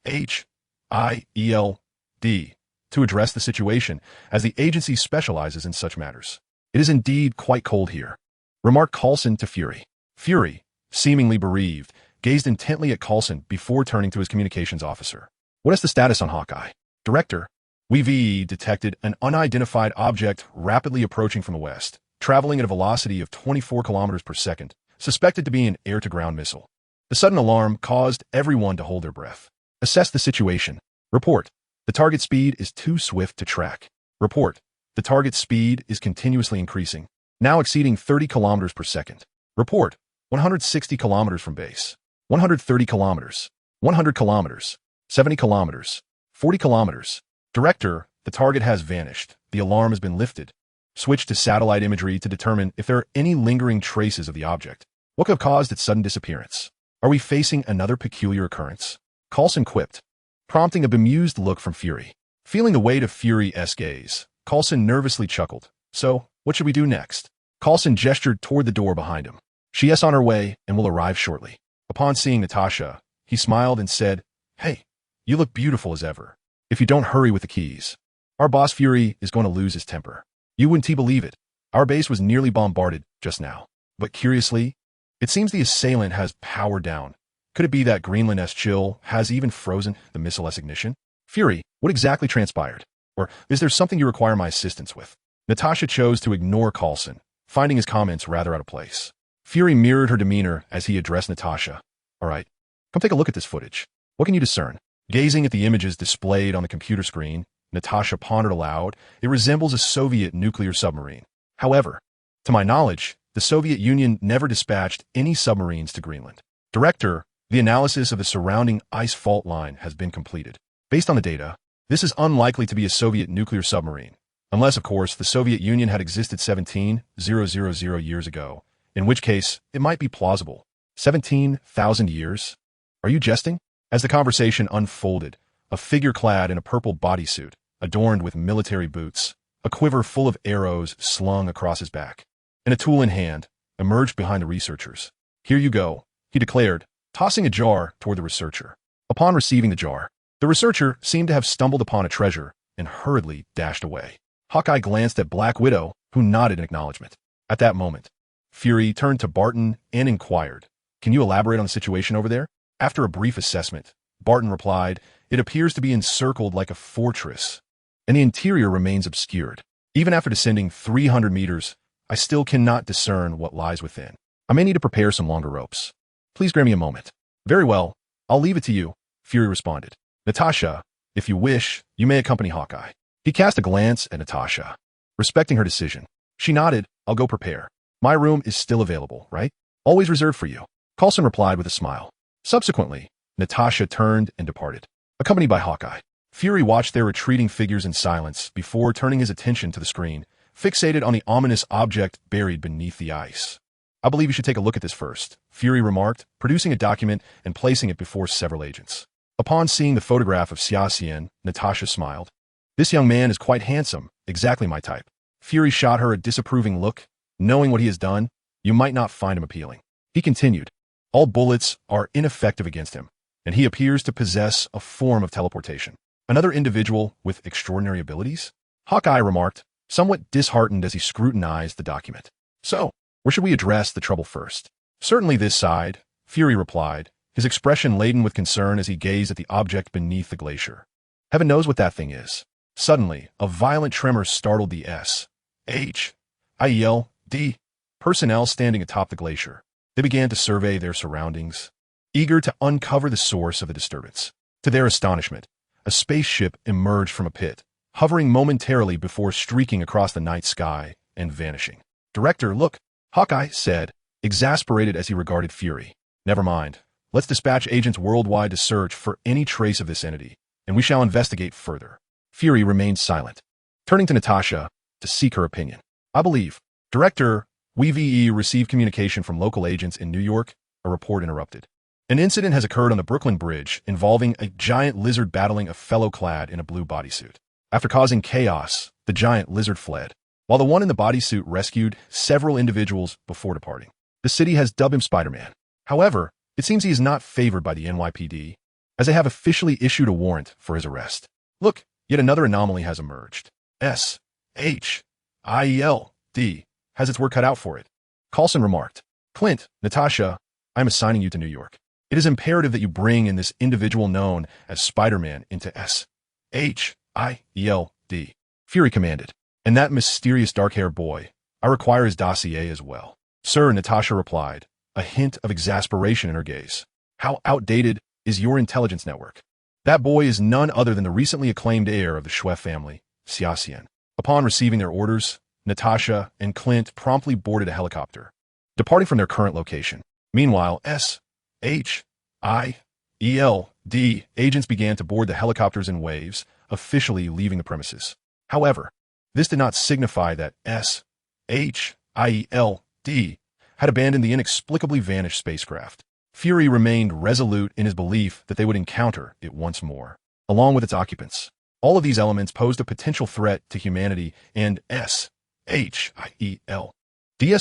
SHIELD to address the situation, as the agency specializes in such matters. It is indeed quite cold here, remarked Coulson to Fury. Fury, seemingly bereaved, gazed intently at Coulson before turning to his communications officer. What is the status on Hawkeye? Director, we've detected an unidentified object rapidly approaching from the west, traveling at a velocity of 24 kilometers per second, suspected to be an air-to-ground missile. The sudden alarm caused everyone to hold their breath. Assess the situation. Report. The target speed is too swift to track. Report. The target speed is continuously increasing, now exceeding 30 kilometers per second. Report. 160 kilometers from base. 130 kilometers. 100 kilometers. 70 kilometers. 40 kilometers. Director, the target has vanished. The alarm has been lifted. Switch to satellite imagery to determine if there are any lingering traces of the object. What could have caused its sudden disappearance? Are we facing another peculiar occurrence? Coulson quipped, prompting a bemused look from Fury. Feeling the weight of Fury's gaze, Coulson nervously chuckled. So, what should we do next? Coulson gestured toward the door behind him. She's on her way and will arrive shortly. Upon seeing Natasha, he smiled and said, Hey, you look beautiful as ever. If you don't hurry with the keys, our boss Fury is going to lose his temper. You wouldn't believe it. Our base was nearly bombarded just now. But curiously, it seems the assailant has powered down. Could it be that Greenland's chill has even frozen the missile's ignition? Fury, what exactly transpired? Or is there something you require my assistance with? Natasha chose to ignore Coulson, finding his comments rather out of place. Fury mirrored her demeanor as he addressed Natasha. All right, come take a look at this footage. What can you discern? Gazing at the images displayed on the computer screen, Natasha pondered aloud. It resembles a Soviet nuclear submarine. However, to my knowledge, the Soviet Union never dispatched any submarines to Greenland. Director, the analysis of the surrounding ice fault line has been completed. Based on the data, this is unlikely to be a Soviet nuclear submarine, unless, of course, the Soviet Union had existed 17,000 years ago, in which case it might be plausible. 17,000 years? Are you jesting? As the conversation unfolded, a figure clad in a purple bodysuit, adorned with military boots, a quiver full of arrows slung across his back, and a tool in hand, emerged behind the researchers. Here you go, he declared, tossing a jar toward the researcher. Upon receiving the jar, the researcher seemed to have stumbled upon a treasure and hurriedly dashed away. Hawkeye glanced at Black Widow, who nodded in acknowledgement. At that moment, Fury turned to Barton and inquired, "Can you elaborate on the situation over there?" After a brief assessment, Barton replied, "It appears to be encircled like a fortress, and the interior remains obscured. Even after descending 300 meters, I still cannot discern what lies within. I may need to prepare some longer ropes. Please grant me a moment." "Very well, I'll leave it to you," Fury responded. "Natasha, if you wish, you may accompany Hawkeye." He cast a glance at Natasha, respecting her decision. She nodded. "I'll go prepare. My room is still available, right? Always reserved for you." Coulson replied with a smile. Subsequently, Natasha turned and departed, accompanied by Hawkeye. Fury watched their retreating figures in silence before turning his attention to the screen, fixated on the ominous object buried beneath the ice. "I believe you should take a look at this first," Fury remarked, producing a document and placing it before several agents. Upon seeing the photograph of Xia Xian, Natasha smiled. "This young man is quite handsome, exactly my type." Fury shot her a disapproving look. "Knowing what he has done, you might not find him appealing." He continued, "All bullets are ineffective against him, and he appears to possess a form of teleportation. Another individual with extraordinary abilities?" Hawkeye remarked, somewhat disheartened as he scrutinized the document. "So, where should we address the trouble first?" "Certainly this side," Fury replied, his expression laden with concern as he gazed at the object beneath the glacier. "Heaven knows what that thing is." Suddenly, a violent tremor startled the S.H.I.E.L.D. personnel standing atop the glacier. They began to survey their surroundings, eager to uncover the source of the disturbance. To their astonishment, a spaceship emerged from a pit, hovering momentarily before streaking across the night sky and vanishing. "Director, look," Hawkeye said, exasperated as he regarded Fury. "Never mind. Let's dispatch agents worldwide to search for any trace of this entity, and we shall investigate further." Fury remained silent, turning to Natasha to seek her opinion. "I believe, Director, we received communication from local agents in New York," a report interrupted. "An incident has occurred on the Brooklyn Bridge involving a giant lizard battling a fellow clad in a blue bodysuit. After causing chaos, the giant lizard fled, while the one in the bodysuit rescued several individuals before departing. The city has dubbed him Spider-Man. However, it seems he is not favored by the NYPD, as they have officially issued a warrant for his arrest. Look, yet another anomaly has emerged. S.H.I.E.L.D. has its work cut out for it." Coulson remarked. "Clint, Natasha, I am assigning you to New York. It is imperative that you bring in this individual known as Spider-Man into S.H.I.E.L.D. Fury commanded. "And that mysterious dark-haired boy, I require his dossier as well." "Sir," Natasha replied, a hint of exasperation in her gaze. "How outdated is your intelligence network? That boy is none other than the recently acclaimed heir of the Xue family, Xia Xian." Upon receiving their orders, Natasha and Clint promptly boarded a helicopter, departing from their current location. Meanwhile, S.H.I.E.L.D. agents began to board the helicopters in waves, officially leaving the premises. However, this did not signify that S.H.I.E.L.D. had abandoned the inexplicably vanished spacecraft. Fury remained resolute in his belief that they would encounter it once more, along with its occupants. All of these elements posed a potential threat to humanity, and S.H.I.E.L.D.'s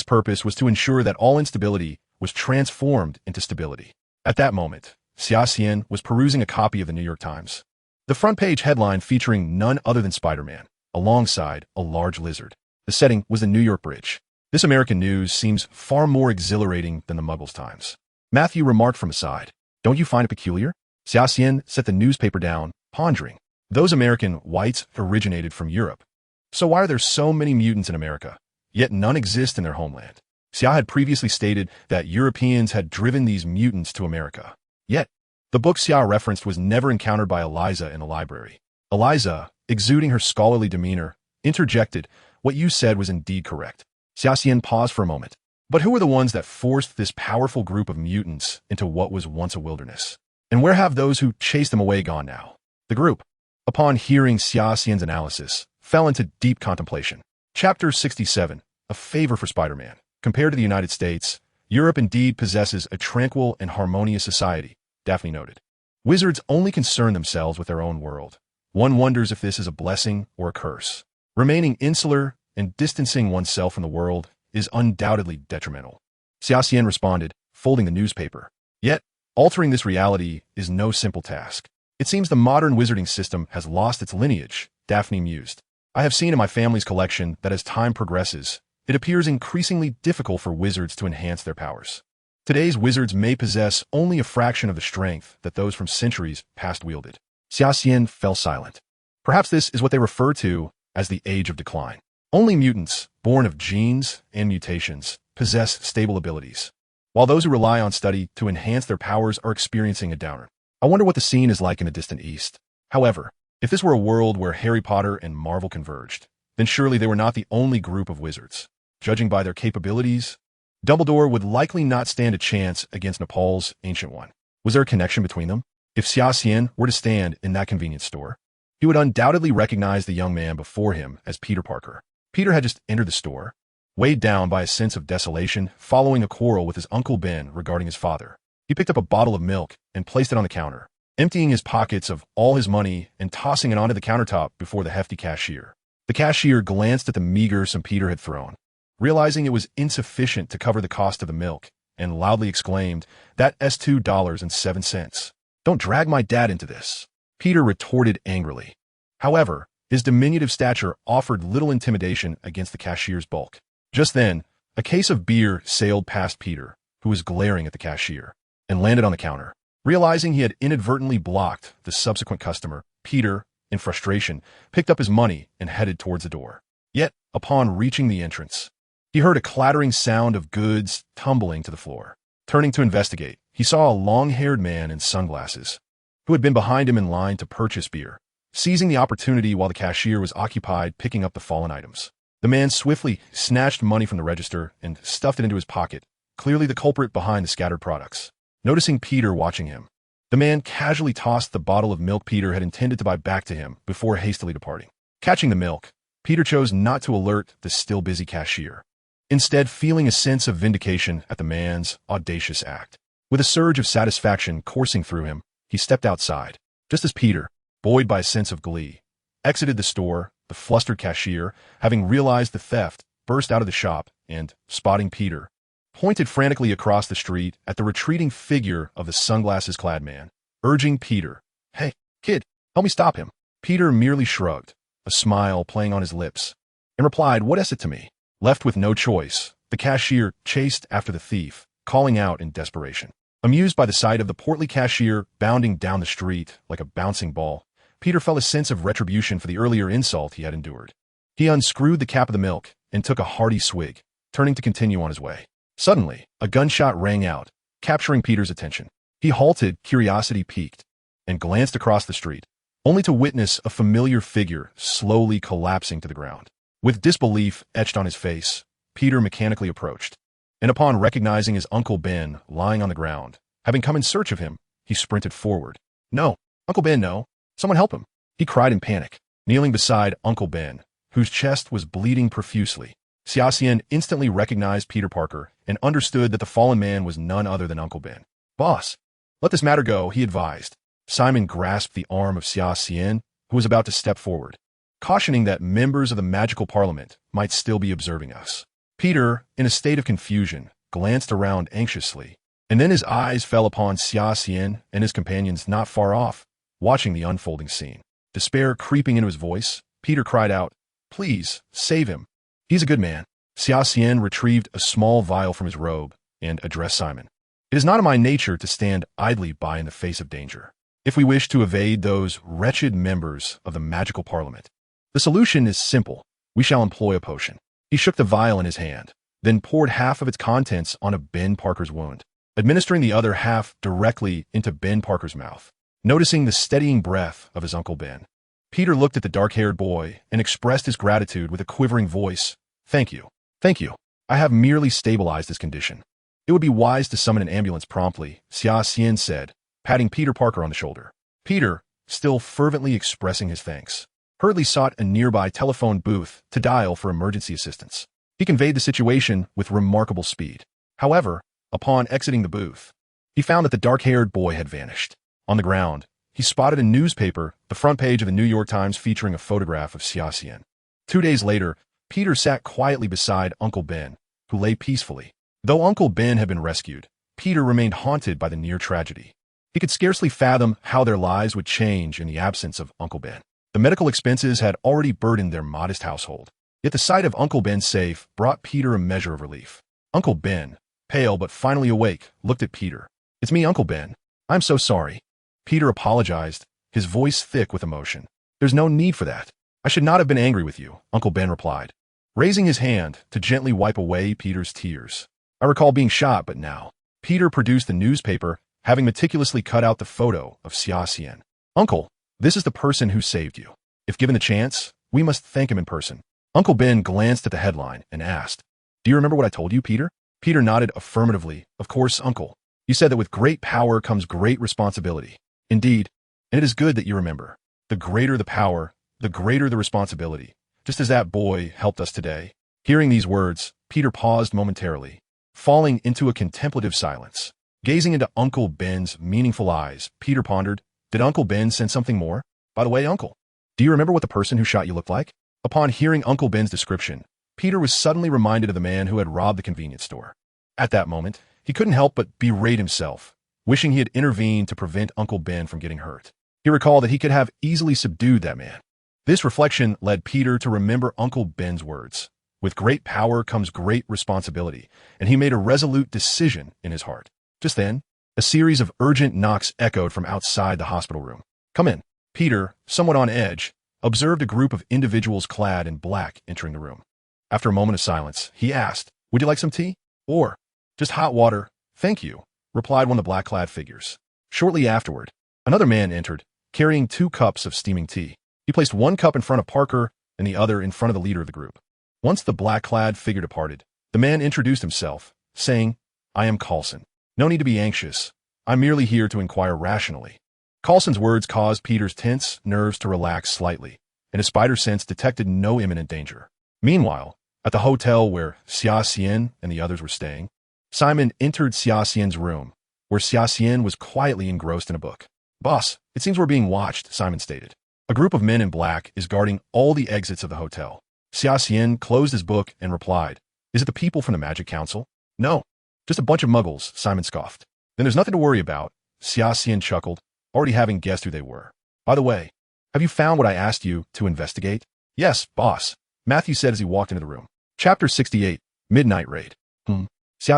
purpose was to ensure that all instability was transformed into stability. At that moment, Xia Xian was perusing a copy of the New York Times. The front page headline featuring none other than Spider-Man, alongside a large lizard. The setting was the New York Bridge. This American news seems far more exhilarating than the Muggles' times. Matthew remarked from aside. "Don't you find it peculiar?" Xia Xian set the newspaper down, pondering. Those American whites originated from Europe. So why are there so many mutants in America, yet none exist in their homeland? Xia had previously stated that Europeans had driven these mutants to America. Yet, the book Xia referenced was never encountered by Eliza in the library. Eliza, exuding her scholarly demeanor, interjected, "What you said was indeed correct." Xia Xian paused for a moment. But who were the ones that forced this powerful group of mutants into what was once a wilderness? And where have those who chased them away gone now? The group, upon hearing Xia Xian's analysis, fell into deep contemplation. Chapter 67, A Favor for Spider-Man. Compared to the United States, Europe indeed possesses a tranquil and harmonious society, Daphne noted. Wizards only concern themselves with their own world. One wonders if this is a blessing or a curse. Remaining insular and distancing oneself from the world is undoubtedly detrimental. Xia Xian responded, folding the newspaper. Yet, altering this reality is no simple task. It seems the modern wizarding system has lost its lineage, Daphne mused. I have seen in my family's collection that as time progresses, it appears increasingly difficult for wizards to enhance their powers. Today's wizards may possess only a fraction of the strength that those from centuries past wielded. Xia Xian fell silent. Perhaps this is what they refer to as the age of decline. Only mutants, born of genes and mutations, possess stable abilities, while those who rely on study to enhance their powers are experiencing a downer. I wonder what the scene is like in the distant East. However, if this were a world where Harry Potter and Marvel converged, then surely they were not the only group of wizards. Judging by their capabilities, Dumbledore would likely not stand a chance against Nepal's Ancient One. Was there a connection between them? If Xia Xian were to stand in that convenience store, he would undoubtedly recognize the young man before him as Peter Parker. Peter had just entered the store, weighed down by a sense of desolation following a quarrel with his Uncle Ben regarding his father. He picked up a bottle of milk and placed it on the counter, emptying his pockets of all his money and tossing it onto the countertop before the hefty cashier. The cashier glanced at the meager sum Peter had thrown, realizing it was insufficient to cover the cost of the milk, and loudly exclaimed, "That's $2.07. Don't drag my dad into this." Peter retorted angrily. However, his diminutive stature offered little intimidation against the cashier's bulk. Just then, a case of beer sailed past Peter, who was glaring at the cashier, and landed on the counter. Realizing he had inadvertently blocked the subsequent customer, Peter, in frustration, picked up his money and headed towards the door. Yet, upon reaching the entrance, he heard a clattering sound of goods tumbling to the floor. Turning to investigate, he saw a long-haired man in sunglasses, who had been behind him in line to purchase beer. Seizing the opportunity while the cashier was occupied picking up the fallen items, the man swiftly snatched money from the register and stuffed it into his pocket, clearly the culprit behind the scattered products. Noticing Peter watching him, the man casually tossed the bottle of milk Peter had intended to buy back to him before hastily departing. Catching the milk, Peter chose not to alert the still busy cashier, instead feeling a sense of vindication at the man's audacious act. With a surge of satisfaction coursing through him, he stepped outside. Just as Peter, buoyed by a sense of glee, exited the store, the flustered cashier, having realized the theft, burst out of the shop and, spotting Peter, pointed frantically across the street at the retreating figure of the sunglasses-clad man, urging Peter, "Hey, kid, help me stop him." Peter merely shrugged, a smile playing on his lips, and replied, "What is it to me?" Left with no choice, the cashier chased after the thief, calling out in desperation. Amused by the sight of the portly cashier bounding down the street like a bouncing ball, Peter felt a sense of retribution for the earlier insult he had endured. He unscrewed the cap of the milk and took a hearty swig, turning to continue on his way. Suddenly, a gunshot rang out, capturing Peter's attention. He halted, curiosity piqued, and glanced across the street, only to witness a familiar figure slowly collapsing to the ground. With disbelief etched on his face, Peter mechanically approached, and upon recognizing his Uncle Ben lying on the ground, having come in search of him, he sprinted forward. "No, Uncle Ben, no. Someone help him," he cried in panic, kneeling beside Uncle Ben, whose chest was bleeding profusely. Xia Xian instantly recognized Peter Parker and understood that the fallen man was none other than Uncle Ben. "Boss, let this matter go," he advised. Simon grasped the arm of Xia Xian, who was about to step forward, cautioning that members of the magical parliament might still be observing us. Peter, in a state of confusion, glanced around anxiously, and then his eyes fell upon Xia Xian and his companions not far off, watching the unfolding scene. Despair creeping into his voice, Peter cried out, "Please, save him. He's a good man." Xia Xian retrieved a small vial from his robe and addressed Simon. "It is not in my nature to stand idly by in the face of danger. if we wish to evade those wretched members of the magical parliament? The solution is simple. We shall employ a potion. He shook the vial in his hand, then poured half of its contents onto Ben Parker's wound, administering the other half directly into Ben Parker's mouth. Noticing the steadying breath of his Uncle Ben, Peter looked at the dark-haired boy and expressed his gratitude with a quivering voice. Thank you. Thank you. I have merely stabilized his condition. It would be wise to summon an ambulance promptly, Xia Xian said, patting Peter Parker on the shoulder. Peter, still fervently expressing his thanks, hurriedly sought a nearby telephone booth to dial for emergency assistance. He conveyed the situation with remarkable speed. However, upon exiting the booth, he found that the dark-haired boy had vanished. On the ground, he spotted a newspaper, the front page of the New York Times featuring a photograph of Xia Xian. 2 days later, Peter sat quietly beside Uncle Ben, who lay peacefully. Though Uncle Ben had been rescued, Peter remained haunted by the near tragedy. He could scarcely fathom how their lives would change in the absence of Uncle Ben. The medical expenses had already burdened their modest household. Yet the sight of Uncle Ben's safe brought Peter a measure of relief. Uncle Ben, pale but finally awake, looked at Peter. It's me, Uncle Ben. I'm so sorry. Peter apologized, his voice thick with emotion. There's no need for that. I should not have been angry with you, Uncle Ben replied, raising his hand to gently wipe away Peter's tears. I recall being shot, but now. Peter produced the newspaper, having meticulously cut out the photo of Xia Xian. Uncle, this is the person who saved you. If given the chance, we must thank him in person. Uncle Ben glanced at the headline and asked, Do you remember what I told you, Peter? Peter nodded affirmatively. Of course, Uncle. You said that with great power comes great responsibility. Indeed, and it is good that you remember. The greater the power, the greater the responsibility, just as that boy helped us today. Hearing these words, Peter paused momentarily, falling into a contemplative silence. Gazing into Uncle Ben's meaningful eyes, Peter pondered, Did Uncle Ben send something more? By the way, Uncle, do you remember what the person who shot you looked like? Upon hearing Uncle Ben's description, Peter was suddenly reminded of the man who had robbed the convenience store. At that moment, he couldn't help but berate himself, wishing he had intervened to prevent Uncle Ben from getting hurt. He recalled that he could have easily subdued that man. This reflection led Peter to remember Uncle Ben's words. With great power comes great responsibility, and he made a resolute decision in his heart. Just then, a series of urgent knocks echoed from outside the hospital room. Come in. Peter, somewhat on edge, observed a group of individuals clad in black entering the room. After a moment of silence, he asked, Would you like some tea? Or just hot water? Thank you, replied one of the black-clad figures. Shortly afterward, another man entered, carrying 2 cups of steaming tea. He placed one cup in front of Parker and the other in front of the leader of the group. Once the black-clad figure departed, the man introduced himself, saying, I am Coulson. No need to be anxious. I'm merely here to inquire rationally. Coulson's words caused Peter's tense nerves to relax slightly, and his spider sense detected no imminent danger. Meanwhile, at the hotel where Xia Xian and the others were staying, Simon entered Xia Xian's room, where Xia Xian was quietly engrossed in a book. Boss, it seems we're being watched, Simon stated. A group of men in black is guarding all the exits of the hotel. Xia Xian closed his book and replied, Is it the people from the Magic Council? No, just a bunch of muggles, Simon scoffed. Then there's nothing to worry about, Xia Xian chuckled, already having guessed who they were. By the way, have you found what I asked you to investigate? Yes, boss, Matthew said as he walked into the room. Chapter 68, Midnight Raid. Xia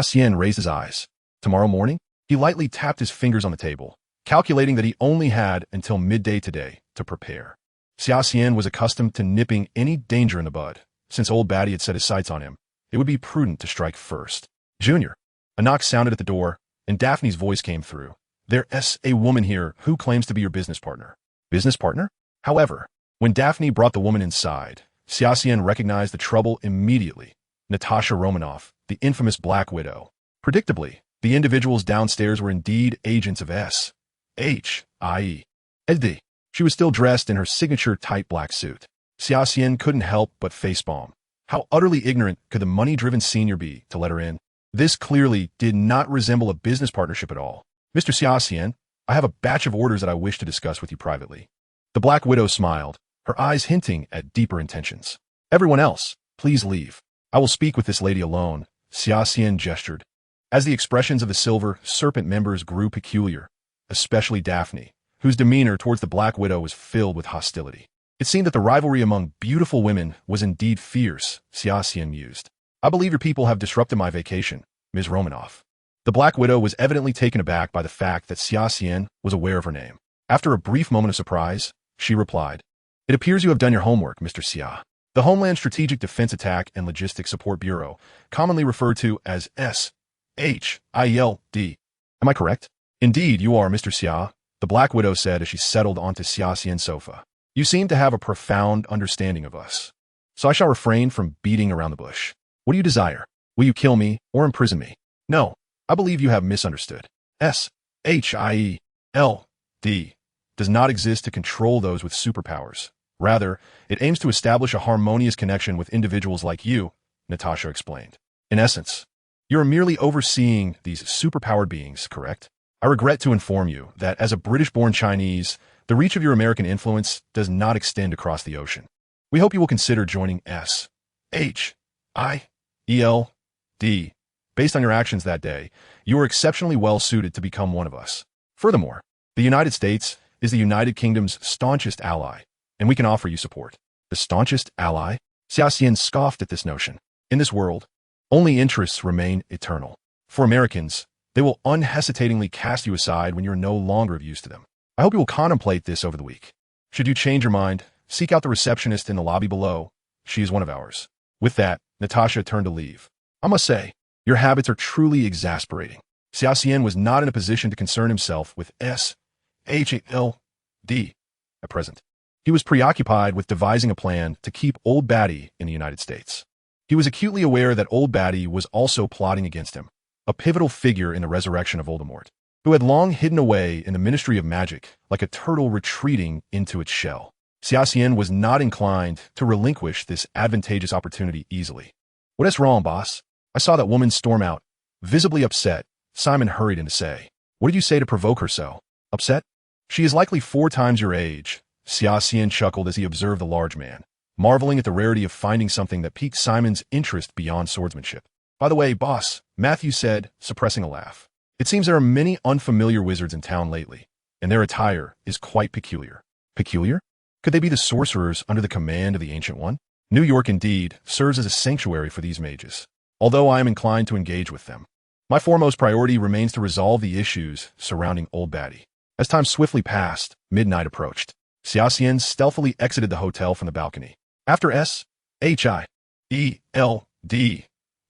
Xian raised his eyes. Tomorrow morning? He lightly tapped his fingers on the table, calculating that he only had until midday today to prepare. Xia Xian was accustomed to nipping any danger in the bud. Since old Batty had set his sights on him, it would be prudent to strike first. Junior. A knock sounded at the door, and Daphne's voice came through. There's a woman here who claims to be your business partner. Business partner? However, when Daphne brought the woman inside, Xia Xian recognized the trouble immediately. Natasha Romanoff, the infamous Black Widow. Predictably, the individuals downstairs were indeed agents of S.H.I.E. Ed. She was still dressed in her signature tight black suit. Xia Xian couldn't help but facepalm. How utterly ignorant could the money-driven senior be to let her in? This clearly did not resemble a business partnership at all. Mr. Xia Xian, I have a batch of orders that I wish to discuss with you privately. The Black Widow smiled, her eyes hinting at deeper intentions. Everyone else, please leave. I will speak with this lady alone, Xia Xian gestured. As the expressions of the Silver Serpent members grew peculiar, especially Daphne, whose demeanor towards the Black Widow was filled with hostility. It seemed that the rivalry among beautiful women was indeed fierce, Xia Xian mused. I believe your people have disrupted my vacation, Ms. Romanoff. The Black Widow was evidently taken aback by the fact that Xia Xian was aware of her name. After a brief moment of surprise, she replied, "It appears you have done your homework, Mr. Xia." The Homeland Strategic Defense Attack and Logistics Support Bureau, commonly referred to as SHIELD. Am I correct? Indeed, you are, Mr. Xia, the Black Widow said as she settled onto Xia Xian's sofa. You seem to have a profound understanding of us. So I shall refrain from beating around the bush. What do you desire? Will you kill me or imprison me? No, I believe you have misunderstood. SHIELD does not exist to control those with superpowers. Rather, it aims to establish a harmonious connection with individuals like you, Natasha explained. In essence, you are merely overseeing these superpowered beings, correct? I regret to inform you that as a British-born Chinese, the reach of your American influence does not extend across the ocean. We hope you will consider joining SHIELD. Based on your actions that day, you are exceptionally well suited to become one of us. Furthermore, the United States is the United Kingdom's staunchest ally, and we can offer you support. The staunchest ally? Xia Xian scoffed at this notion. In this world, only interests remain eternal. For Americans, they will unhesitatingly cast you aside when you are no longer of use to them. I hope you will contemplate this over the week. Should you change your mind, seek out the receptionist in the lobby below. She is one of ours. With that, Natasha turned to leave. I must say, your habits are truly exasperating. Xia Xian was not in a position to concern himself with SHIELD at present. He was preoccupied with devising a plan to keep Old Batty in the United States. He was acutely aware that Old Batty was also plotting against him, a pivotal figure in the resurrection of Voldemort, who had long hidden away in the Ministry of Magic like a turtle retreating into its shell. Xia Xian was not inclined to relinquish this advantageous opportunity easily. What is wrong, boss? I saw that woman storm out. Visibly upset, Simon hurried in to say, What did you say to provoke her so? Upset? She is likely 4 times your age. Xia Xian chuckled as he observed the large man, marveling at the rarity of finding something that piqued Simon's interest beyond swordsmanship. By the way, boss, Matthew said, suppressing a laugh. It seems there are many unfamiliar wizards in town lately, and their attire is quite peculiar. Peculiar? Could they be the sorcerers under the command of the Ancient One? New York, indeed, serves as a sanctuary for these mages, although I am inclined to engage with them. My foremost priority remains to resolve the issues surrounding Old Batty. As time swiftly passed, midnight approached. Xia Xian stealthily exited the hotel from the balcony. After SHIELD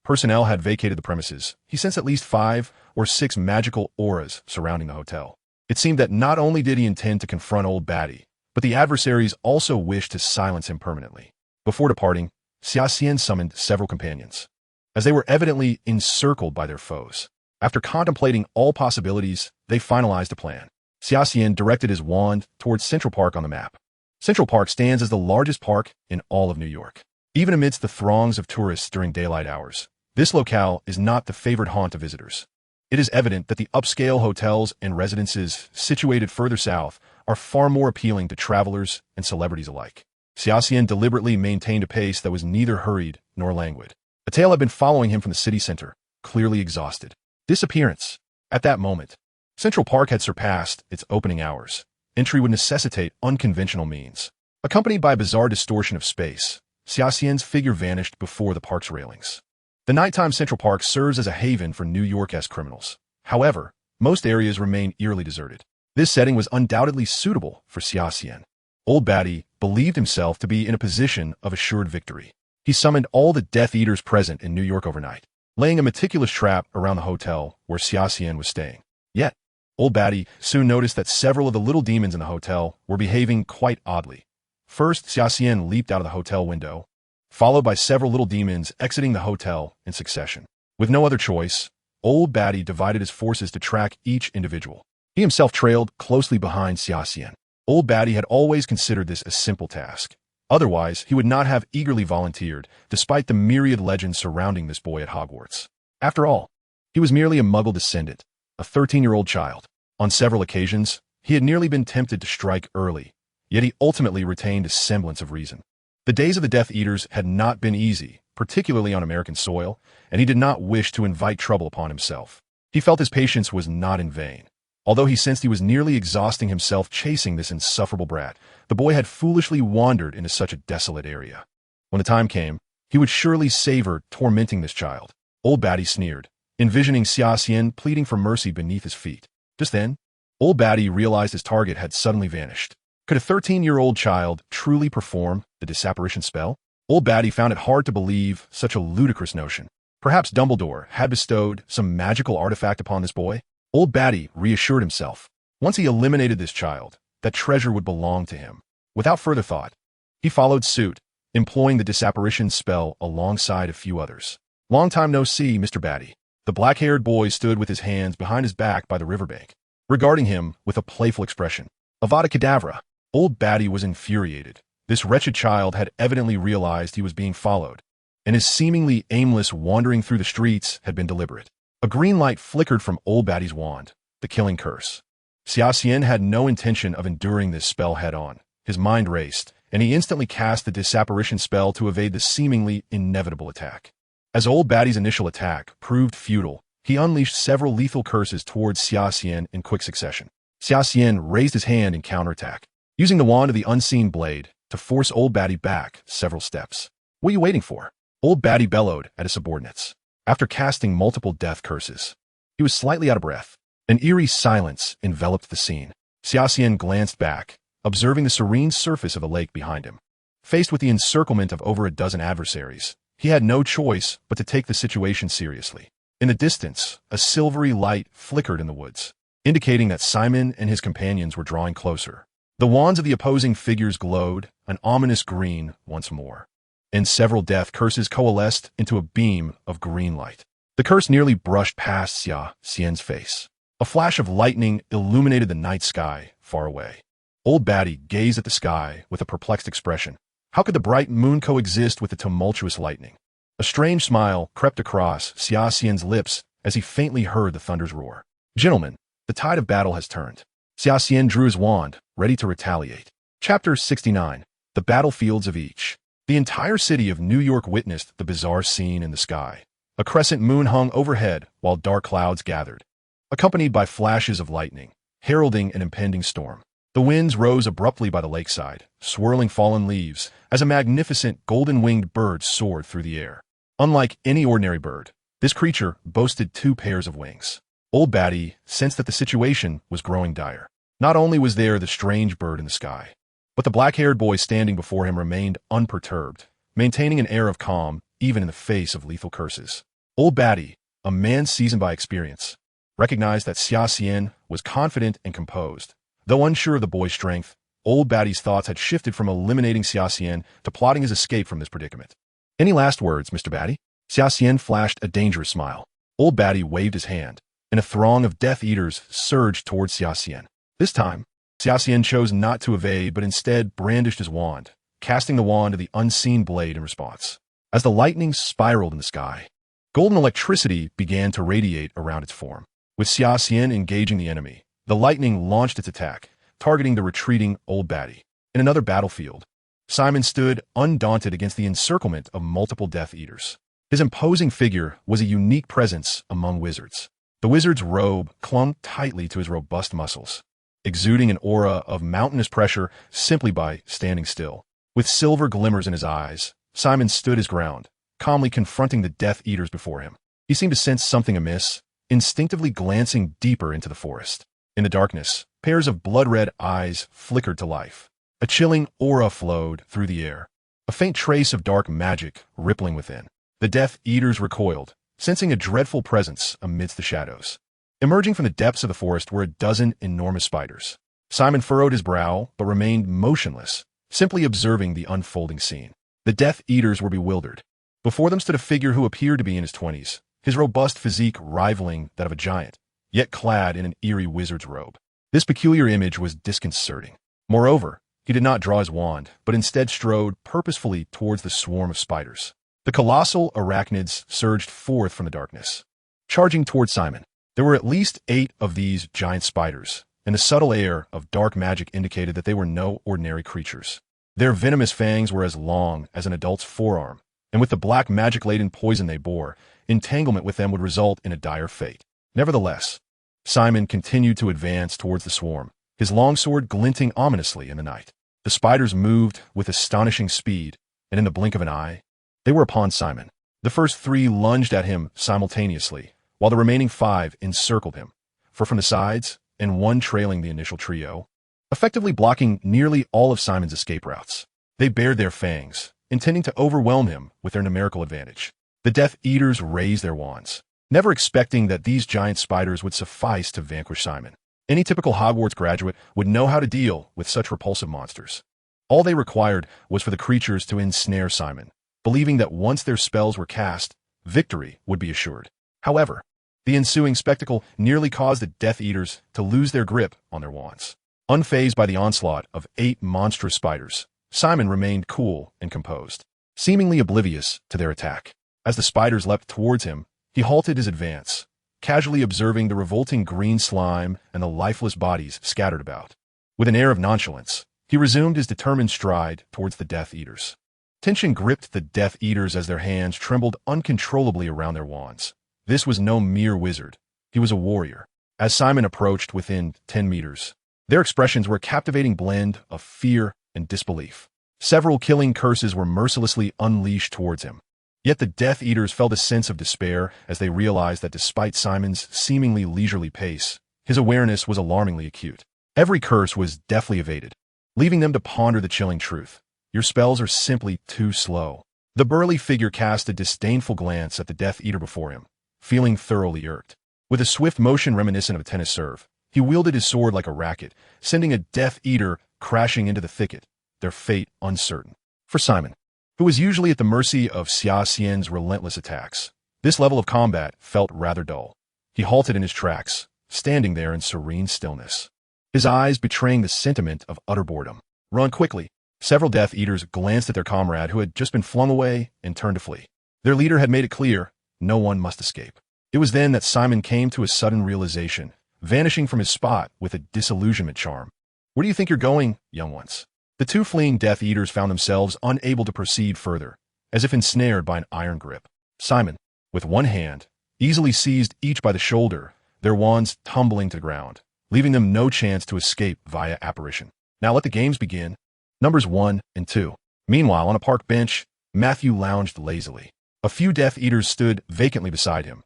personnel had vacated the premises, he sensed at least 5 or 6 magical auras surrounding the hotel. It seemed that not only did he intend to confront Old Batty, but the adversaries also wished to silence him permanently. Before departing, Xia Xian summoned several companions, as they were evidently encircled by their foes. After contemplating all possibilities, they finalized a plan. Xia Xian directed his wand towards Central Park on the map. Central Park stands as the largest park in all of New York. Even amidst the throngs of tourists during daylight hours, this locale is not the favored haunt of visitors. It is evident that the upscale hotels and residences situated further south are far more appealing to travelers and celebrities alike. Xia Xian deliberately maintained a pace that was neither hurried nor languid. A tail had been following him from the city center, clearly exhausted. Disappearance. At that moment, Central Park had surpassed its opening hours. Entry would necessitate unconventional means. Accompanied by a bizarre distortion of space, Xia Xian's figure vanished before the park's railings. The nighttime Central Park serves as a haven for New York-esque criminals. However, most areas remain eerily deserted. This setting was undoubtedly suitable for Xia Xian. Old Batty believed himself to be in a position of assured victory. He summoned all the Death Eaters present in New York overnight, laying a meticulous trap around the hotel where Xia Xian was staying. Yet, Old Batty soon noticed that several of the little demons in the hotel were behaving quite oddly. First, Xia Xian leaped out of the hotel window, followed by several little demons exiting the hotel in succession. With no other choice, Old Batty divided his forces to track each individual. He himself trailed closely behind Xia Xian. Old Batty had always considered this a simple task. Otherwise, he would not have eagerly volunteered, despite the myriad legends surrounding this boy at Hogwarts. After all, he was merely a Muggle descendant, a 13-year-old child. On several occasions, he had nearly been tempted to strike early, yet he ultimately retained a semblance of reason. The days of the Death Eaters had not been easy, particularly on American soil, and he did not wish to invite trouble upon himself. He felt his patience was not in vain. Although he sensed he was nearly exhausting himself chasing this insufferable brat, the boy had foolishly wandered into such a desolate area. When the time came, he would surely savor tormenting this child. Old Batty sneered, envisioning Xia Xian pleading for mercy beneath his feet. Just then, Old Batty realized his target had suddenly vanished. Could a 13-year-old child truly perform the disapparition spell? Old Batty found it hard to believe such a ludicrous notion. Perhaps Dumbledore had bestowed some magical artifact upon this boy? Old Batty reassured himself. Once he eliminated this child, that treasure would belong to him. Without further thought, he followed suit, employing the disapparition spell alongside a few others. "Long time no see, Mr. Batty." The black-haired boy stood with his hands behind his back by the riverbank, regarding him with a playful expression. Avada Kedavra. Old Batty was infuriated. This wretched child had evidently realized he was being followed, and his seemingly aimless wandering through the streets had been deliberate. A green light flickered from Old Batty's wand, the killing curse. Xia Xian had no intention of enduring this spell head-on. His mind raced, and he instantly cast the disapparition spell to evade the seemingly inevitable attack. As Old Batty's initial attack proved futile, he unleashed several lethal curses towards Xia Xian in quick succession. Xia Xian raised his hand in counterattack, using the wand of the unseen blade to force Old Batty back several steps. "What are you waiting for?" Old Batty bellowed at his subordinates. After casting multiple death curses, he was slightly out of breath. An eerie silence enveloped the scene. Xia Xian glanced back, observing the serene surface of the lake behind him. Faced with the encirclement of over a dozen adversaries, he had no choice but to take the situation seriously. In the distance, a silvery light flickered in the woods, indicating that Simon and his companions were drawing closer. The wands of the opposing figures glowed, an ominous green once more, and several death curses coalesced into a beam of green light. The curse nearly brushed past Xia Xian's face. A flash of lightning illuminated the night sky far away. Old Batty gazed at the sky with a perplexed expression. How could the bright moon coexist with the tumultuous lightning? A strange smile crept across Xia Xian's lips as he faintly heard the thunder's roar. "Gentlemen, the tide of battle has turned." Xia Xian drew his wand, ready to retaliate. Chapter 69. The Battlefields of Each. The entire city of New York witnessed the bizarre scene in the sky. A crescent moon hung overhead while dark clouds gathered, accompanied by flashes of lightning, heralding an impending storm. The winds rose abruptly by the lakeside, swirling fallen leaves as a magnificent golden-winged bird soared through the air. Unlike any ordinary bird, this creature boasted 2 pairs of wings. Old Batty sensed that the situation was growing dire. Not only was there the strange bird in the sky, but the black-haired boy standing before him remained unperturbed, maintaining an air of calm even in the face of lethal curses. Old Batty, a man seasoned by experience, recognized that Xia Xian was confident and composed. Though unsure of the boy's strength, Old Batty's thoughts had shifted from eliminating Xia Xian to plotting his escape from this predicament. "Any last words, Mr. Batty?" Xia Xian flashed a dangerous smile. Old Batty waved his hand, and a throng of Death Eaters surged towards Xia Xian. This time, Xia Xian chose not to evade, but instead brandished his wand, casting the wand of the unseen blade in response. As the lightning spiraled in the sky, golden electricity began to radiate around its form. With Xia Xian engaging the enemy, the lightning launched its attack, targeting the retreating Old Batty. In another battlefield, Simon stood undaunted against the encirclement of multiple Death Eaters. His imposing figure was a unique presence among wizards. The wizard's robe clung tightly to his robust muscles, exuding an aura of mountainous pressure simply by standing still. With silver glimmers in his eyes, Simon stood his ground, calmly confronting the Death Eaters before him. He seemed to sense something amiss, instinctively glancing deeper into the forest. In the darkness, pairs of blood-red eyes flickered to life. A chilling aura flowed through the air, a faint trace of dark magic rippling within. The Death Eaters recoiled, sensing a dreadful presence amidst the shadows. Emerging from the depths of the forest were a dozen enormous spiders. Simon furrowed his brow, but remained motionless, simply observing the unfolding scene. The Death Eaters were bewildered. Before them stood a figure who appeared to be in his 20s, his robust physique rivaling that of a giant, yet clad in an eerie wizard's robe. This peculiar image was disconcerting. Moreover, he did not draw his wand, but instead strode purposefully towards the swarm of spiders. The colossal arachnids surged forth from the darkness, charging toward Simon. There were at least 8 of these giant spiders, and the subtle air of dark magic indicated that they were no ordinary creatures. Their venomous fangs were as long as an adult's forearm, and with the black magic-laden poison they bore, entanglement with them would result in a dire fate. Nevertheless, Simon continued to advance towards the swarm, his longsword glinting ominously in the night. The spiders moved with astonishing speed, and in the blink of an eye, they were upon Simon. The first 3 lunged at him simultaneously, while the remaining 5 encircled him. For from the sides, and one trailing the initial trio, effectively blocking nearly all of Simon's escape routes. They bared their fangs, intending to overwhelm him with their numerical advantage. The Death Eaters raised their wands, never expecting that these giant spiders would suffice to vanquish Simon. Any typical Hogwarts graduate would know how to deal with such repulsive monsters. All they required was for the creatures to ensnare Simon, believing that once their spells were cast, victory would be assured. However, the ensuing spectacle nearly caused the Death Eaters to lose their grip on their wands. Unfazed by the onslaught of 8 monstrous spiders, Simon remained cool and composed, seemingly oblivious to their attack. As the spiders leapt towards him, he halted his advance, casually observing the revolting green slime and the lifeless bodies scattered about. With an air of nonchalance, he resumed his determined stride towards the Death Eaters. Tension gripped the Death Eaters as their hands trembled uncontrollably around their wands. This was no mere wizard. He was a warrior. As Simon approached within 10 meters, their expressions were a captivating blend of fear and disbelief. Several killing curses were mercilessly unleashed towards him. Yet the Death Eaters felt a sense of despair as they realized that despite Simon's seemingly leisurely pace, his awareness was alarmingly acute. Every curse was deftly evaded, leaving them to ponder the chilling truth. Your spells are simply too slow. The burly figure cast a disdainful glance at the Death Eater before him, feeling thoroughly irked. With a swift motion reminiscent of a tennis serve, he wielded his sword like a racket, sending a Death Eater crashing into the thicket, their fate uncertain. For Simon, who was usually at the mercy of Xia Xian's relentless attacks, this level of combat felt rather dull. He halted in his tracks, standing there in serene stillness, his eyes betraying the sentiment of utter boredom. Run quickly. Several Death Eaters glanced at their comrade who had just been flung away and turned to flee. Their leader had made it clear, no one must escape. It was then that Simon came to a sudden realization, vanishing from his spot with a disillusionment charm. Where do you think you're going, young ones? The 2 fleeing Death Eaters found themselves unable to proceed further, as if ensnared by an iron grip. Simon, with one hand, easily seized each by the shoulder, their wands tumbling to the ground, leaving them no chance to escape via apparition. Now let the games begin. Numbers 1 and 2. Meanwhile, on a park bench, Matthew lounged lazily. A few Death Eaters stood vacantly beside him,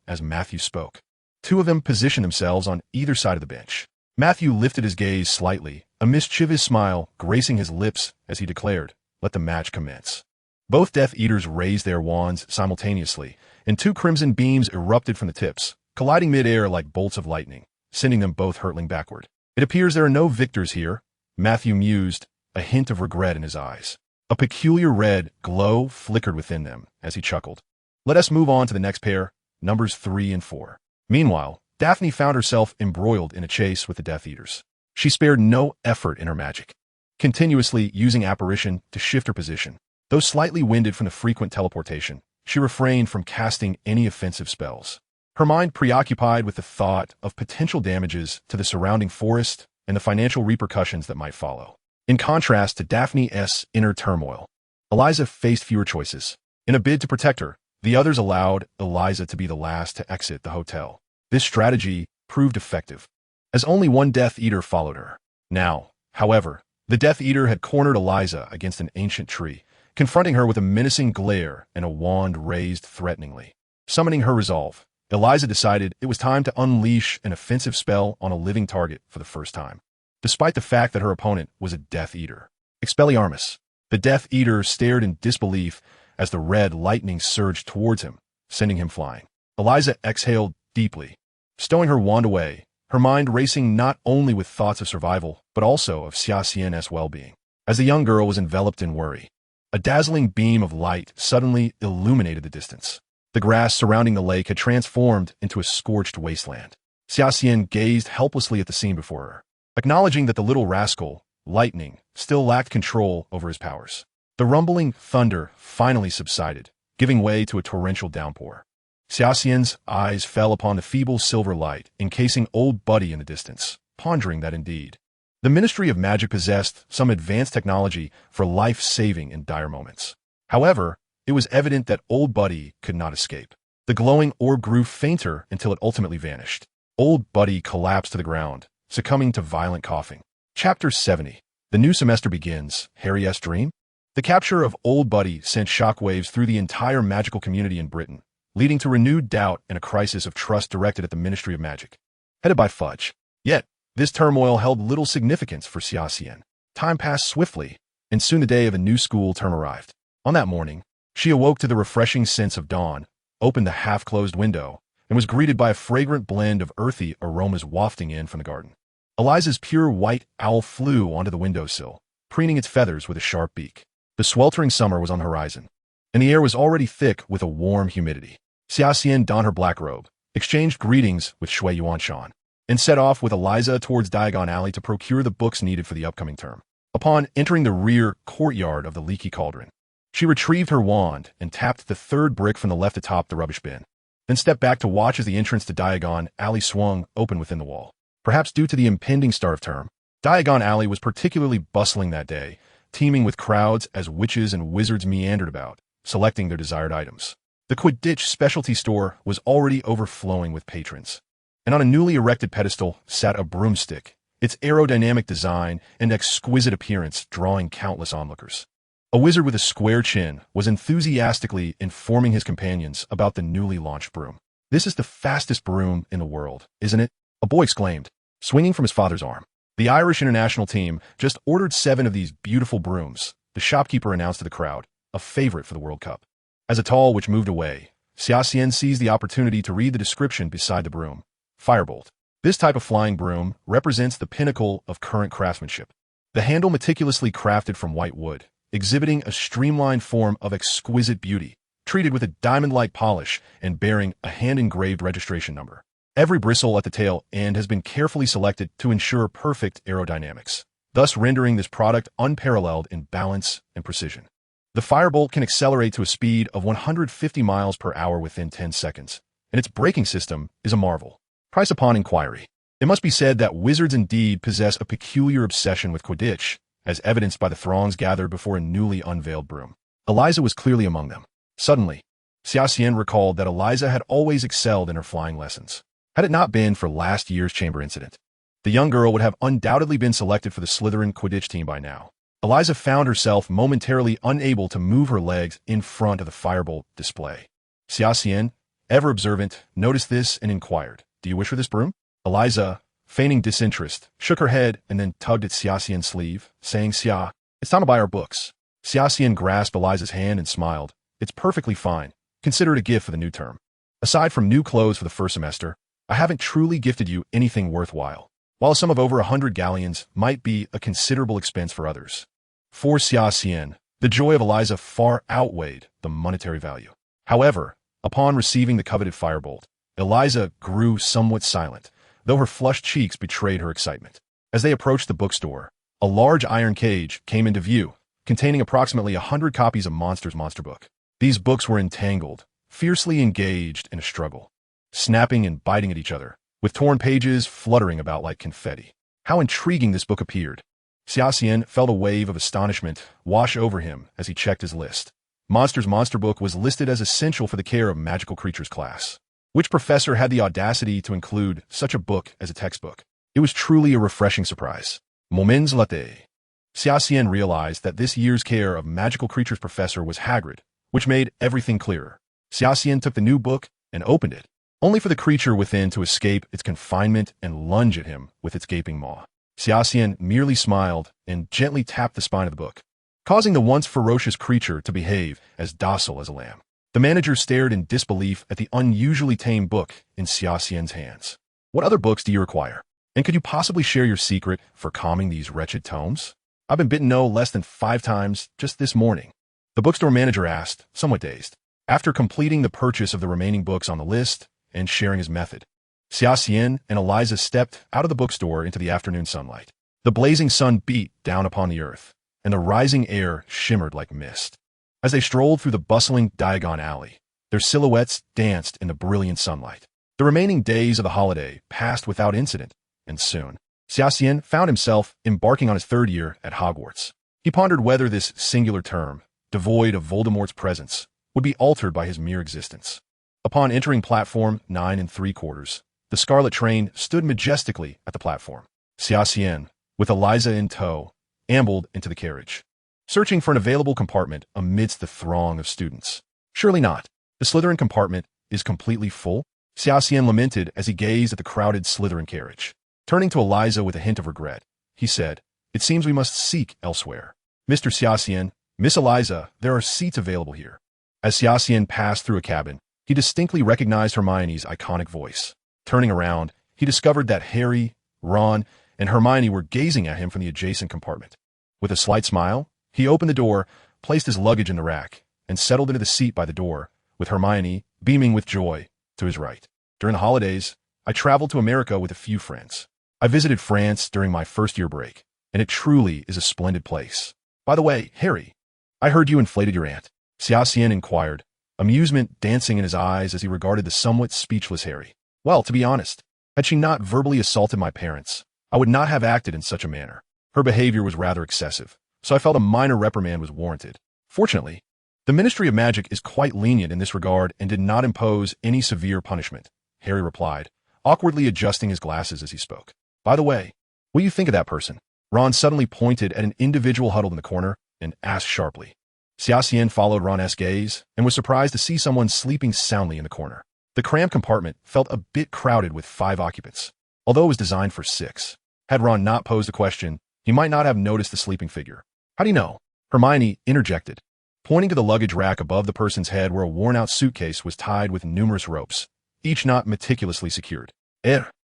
as Matthew spoke. 2 of them positioned themselves on either side of the bench. Matthew lifted his gaze slightly, a mischievous smile gracing his lips as he declared, "Let the match commence." Both Death Eaters raised their wands simultaneously, and 2 crimson beams erupted from the tips, colliding mid-air like bolts of lightning, sending them both hurtling backward. "It appears there are no victors here," Matthew mused, a hint of regret in his eyes. A peculiar red glow flickered within them as he chuckled. "Let us move on to the next pair, numbers 3 and 4. Meanwhile, Daphne found herself embroiled in a chase with the Death Eaters. She spared no effort in her magic, continuously using apparition to shift her position. Though slightly winded from the frequent teleportation, she refrained from casting any offensive spells, her mind preoccupied with the thought of potential damages to the surrounding forest and the financial repercussions that might follow. In contrast to Daphne's inner turmoil, Eliza faced fewer choices. In a bid to protect her, the others allowed Eliza to be the last to exit the hotel. This strategy proved effective, as only one Death Eater followed her. Now, however, the Death Eater had cornered Eliza against an ancient tree, confronting her with a menacing glare and a wand raised threateningly. Summoning her resolve, Eliza decided it was time to unleash an offensive spell on a living target for the first time, despite the fact that her opponent was a Death Eater. Expelliarmus. The Death Eater stared in disbelief as the red lightning surged towards him, sending him flying. Eliza exhaled deeply, stowing her wand away, her mind racing not only with thoughts of survival, but also of Xia Xian's well-being. As the young girl was enveloped in worry, a dazzling beam of light suddenly illuminated the distance. The grass surrounding the lake had transformed into a scorched wasteland. Xia Xian gazed helplessly at the scene before her, acknowledging that the little rascal, Lightning, still lacked control over his powers. The rumbling thunder finally subsided, giving way to a torrential downpour. Xia Xian's eyes fell upon the feeble silver light encasing Old Buddy in the distance, pondering that indeed the Ministry of Magic possessed some advanced technology for life-saving in dire moments. However, it was evident that Old Buddy could not escape. The glowing orb grew fainter until it ultimately vanished. Old Buddy collapsed to the ground, succumbing to violent coughing. Chapter 70. The new semester begins. Harry's dream? The capture of Old Buddy sent shockwaves through the entire magical community in Britain, leading to renewed doubt and a crisis of trust directed at the Ministry of Magic. Headed by Fudge, Yet, this turmoil held little significance for Xia Xian. Time passed swiftly, and soon the day of a new school term arrived. On that morning, she awoke to the refreshing sense of dawn, opened the half-closed window, and was greeted by a fragrant blend of earthy aromas wafting in from the garden. Eliza's pure white owl flew onto the windowsill, preening its feathers with a sharp beak. The sweltering summer was on the horizon, and the air was already thick with a warm humidity. Xia Xian donned her black robe, exchanged greetings with Shui Yuanshan, and set off with Eliza towards Diagon Alley to procure the books needed for the upcoming term. Upon entering the rear courtyard of the Leaky Cauldron, she retrieved her wand and tapped the third brick from the left atop the rubbish bin, then stepped back to watch as the entrance to Diagon Alley swung open within the wall. Perhaps due to the impending start of term, Diagon Alley was particularly bustling that day, teeming with crowds as witches and wizards meandered about, selecting their desired items. The Quidditch specialty store was already overflowing with patrons, and on a newly erected pedestal sat a broomstick, its aerodynamic design and exquisite appearance drawing countless onlookers. A wizard with a square chin was enthusiastically informing his companions about the newly launched broom. "This is the fastest broom in the world, isn't it?" a boy exclaimed, swinging from his father's arm. "The Irish international team just ordered 7 of these beautiful brooms," the shopkeeper announced to the crowd, a favorite for the World Cup. As a tall witch moved away, Xia Xian seized the opportunity to read the description beside the broom. Firebolt. This type of flying broom represents the pinnacle of current craftsmanship. The handle meticulously crafted from white wood, exhibiting a streamlined form of exquisite beauty, treated with a diamond-like polish and bearing a hand-engraved registration number. Every bristle at the tail end has been carefully selected to ensure perfect aerodynamics, thus rendering this product unparalleled in balance and precision. The Firebolt can accelerate to a speed of 150 miles per hour within 10 seconds, and its braking system is a marvel. Price upon inquiry. It must be said that wizards indeed possess a peculiar obsession with Quidditch, as evidenced by the throngs gathered before a newly unveiled broom. Eliza was clearly among them. Suddenly, Xia Xian recalled that Eliza had always excelled in her flying lessons. Had it not been for last year's chamber incident, the young girl would have undoubtedly been selected for the Slytherin Quidditch team by now. Eliza found herself momentarily unable to move her legs in front of the Firebolt display. Xia Xian, ever observant, noticed this and inquired, "Do you wish for this broom?" Eliza, feigning disinterest, shook her head and then tugged at Xia Xian's sleeve, saying, "Xia, it's time to buy our books." Xia Xian grasped Eliza's hand and smiled. "It's perfectly fine. Consider it a gift for the new term. Aside from new clothes for the first semester, I haven't truly gifted you anything worthwhile, while a sum of over 100 galleons might be a considerable expense for others." For Xia Xian, the joy of Eliza far outweighed the monetary value. However, upon receiving the coveted Firebolt, Eliza grew somewhat silent, though her flushed cheeks betrayed her excitement. As they approached the bookstore, a large iron cage came into view, containing approximately 100 copies of Monster's Monster Book. These books were entangled, fiercely engaged in a struggle, snapping and biting at each other, with torn pages fluttering about like confetti. How intriguing this book appeared! Xia Xian felt a wave of astonishment wash over him as he checked his list. Monster's Monster Book was listed as essential for the care of magical creatures class. Which professor had the audacity to include such a book as a textbook? It was truly a refreshing surprise. Moments latte. Xia Xian realized that this year's care of magical creatures professor was Hagrid, which made everything clearer. Xia Xian took the new book and opened it, only for the creature within to escape its confinement and lunge at him with its gaping maw. Xia Xian merely smiled and gently tapped the spine of the book, causing the once ferocious creature to behave as docile as a lamb. The manager stared in disbelief at the unusually tame book in Xia Xian's hands. "What other books do you require? And could you possibly share your secret for calming these wretched tomes? I've been bitten no less than 5 times just this morning," the bookstore manager asked, somewhat dazed. After completing the purchase of the remaining books on the list and sharing his method, Xia Xian and Eliza stepped out of the bookstore into the afternoon sunlight. The blazing sun beat down upon the earth, and the rising air shimmered like mist. As they strolled through the bustling Diagon Alley, their silhouettes danced in the brilliant sunlight. The remaining days of the holiday passed without incident, and soon, Xia Xian found himself embarking on his 3rd year at Hogwarts. He pondered whether this singular term, devoid of Voldemort's presence, would be altered by his mere existence. Upon entering platform 9 3/4, the Scarlet Train stood majestically at the platform. Xia Xian, with Eliza in tow, ambled into the carriage, searching for an available compartment amidst the throng of students. "Surely not. The Slytherin compartment is completely full," Xia Xian lamented as he gazed at the crowded Slytherin carriage. Turning to Eliza with a hint of regret, he said, "It seems we must seek elsewhere. Mr. Xia Xian, Miss Eliza, there are seats available here." As Xia Xian passed through a cabin, he distinctly recognized Hermione's iconic voice. Turning around, he discovered that Harry, Ron, and Hermione were gazing at him from the adjacent compartment. With a slight smile, he opened the door, placed his luggage in the rack, and settled into the seat by the door, with Hermione, beaming with joy, to his right. "During the holidays, I traveled to America with a few friends. I visited France during my first-year break, and it truly is a splendid place. By the way, Harry, I heard you inflated your aunt." Xia Xian inquired, amusement dancing in his eyes as he regarded the somewhat speechless Harry. "Well, to be honest, had she not verbally assaulted my parents, I would not have acted in such a manner. Her behavior was rather excessive, so I felt a minor reprimand was warranted. Fortunately, the Ministry of Magic is quite lenient in this regard and did not impose any severe punishment," Harry replied, awkwardly adjusting his glasses as he spoke. "By the way, what do you think of that person?" Ron suddenly pointed at an individual huddled in the corner and asked sharply. Xia Xian followed Ron's gaze and was surprised to see someone sleeping soundly in the corner. The cramped compartment felt a bit crowded with 5 occupants, although it was designed for 6. Had Ron not posed the question, he might not have noticed the sleeping figure. "How do you know?" Hermione interjected, pointing to the luggage rack above the person's head where a worn-out suitcase was tied with numerous ropes, each knot meticulously secured.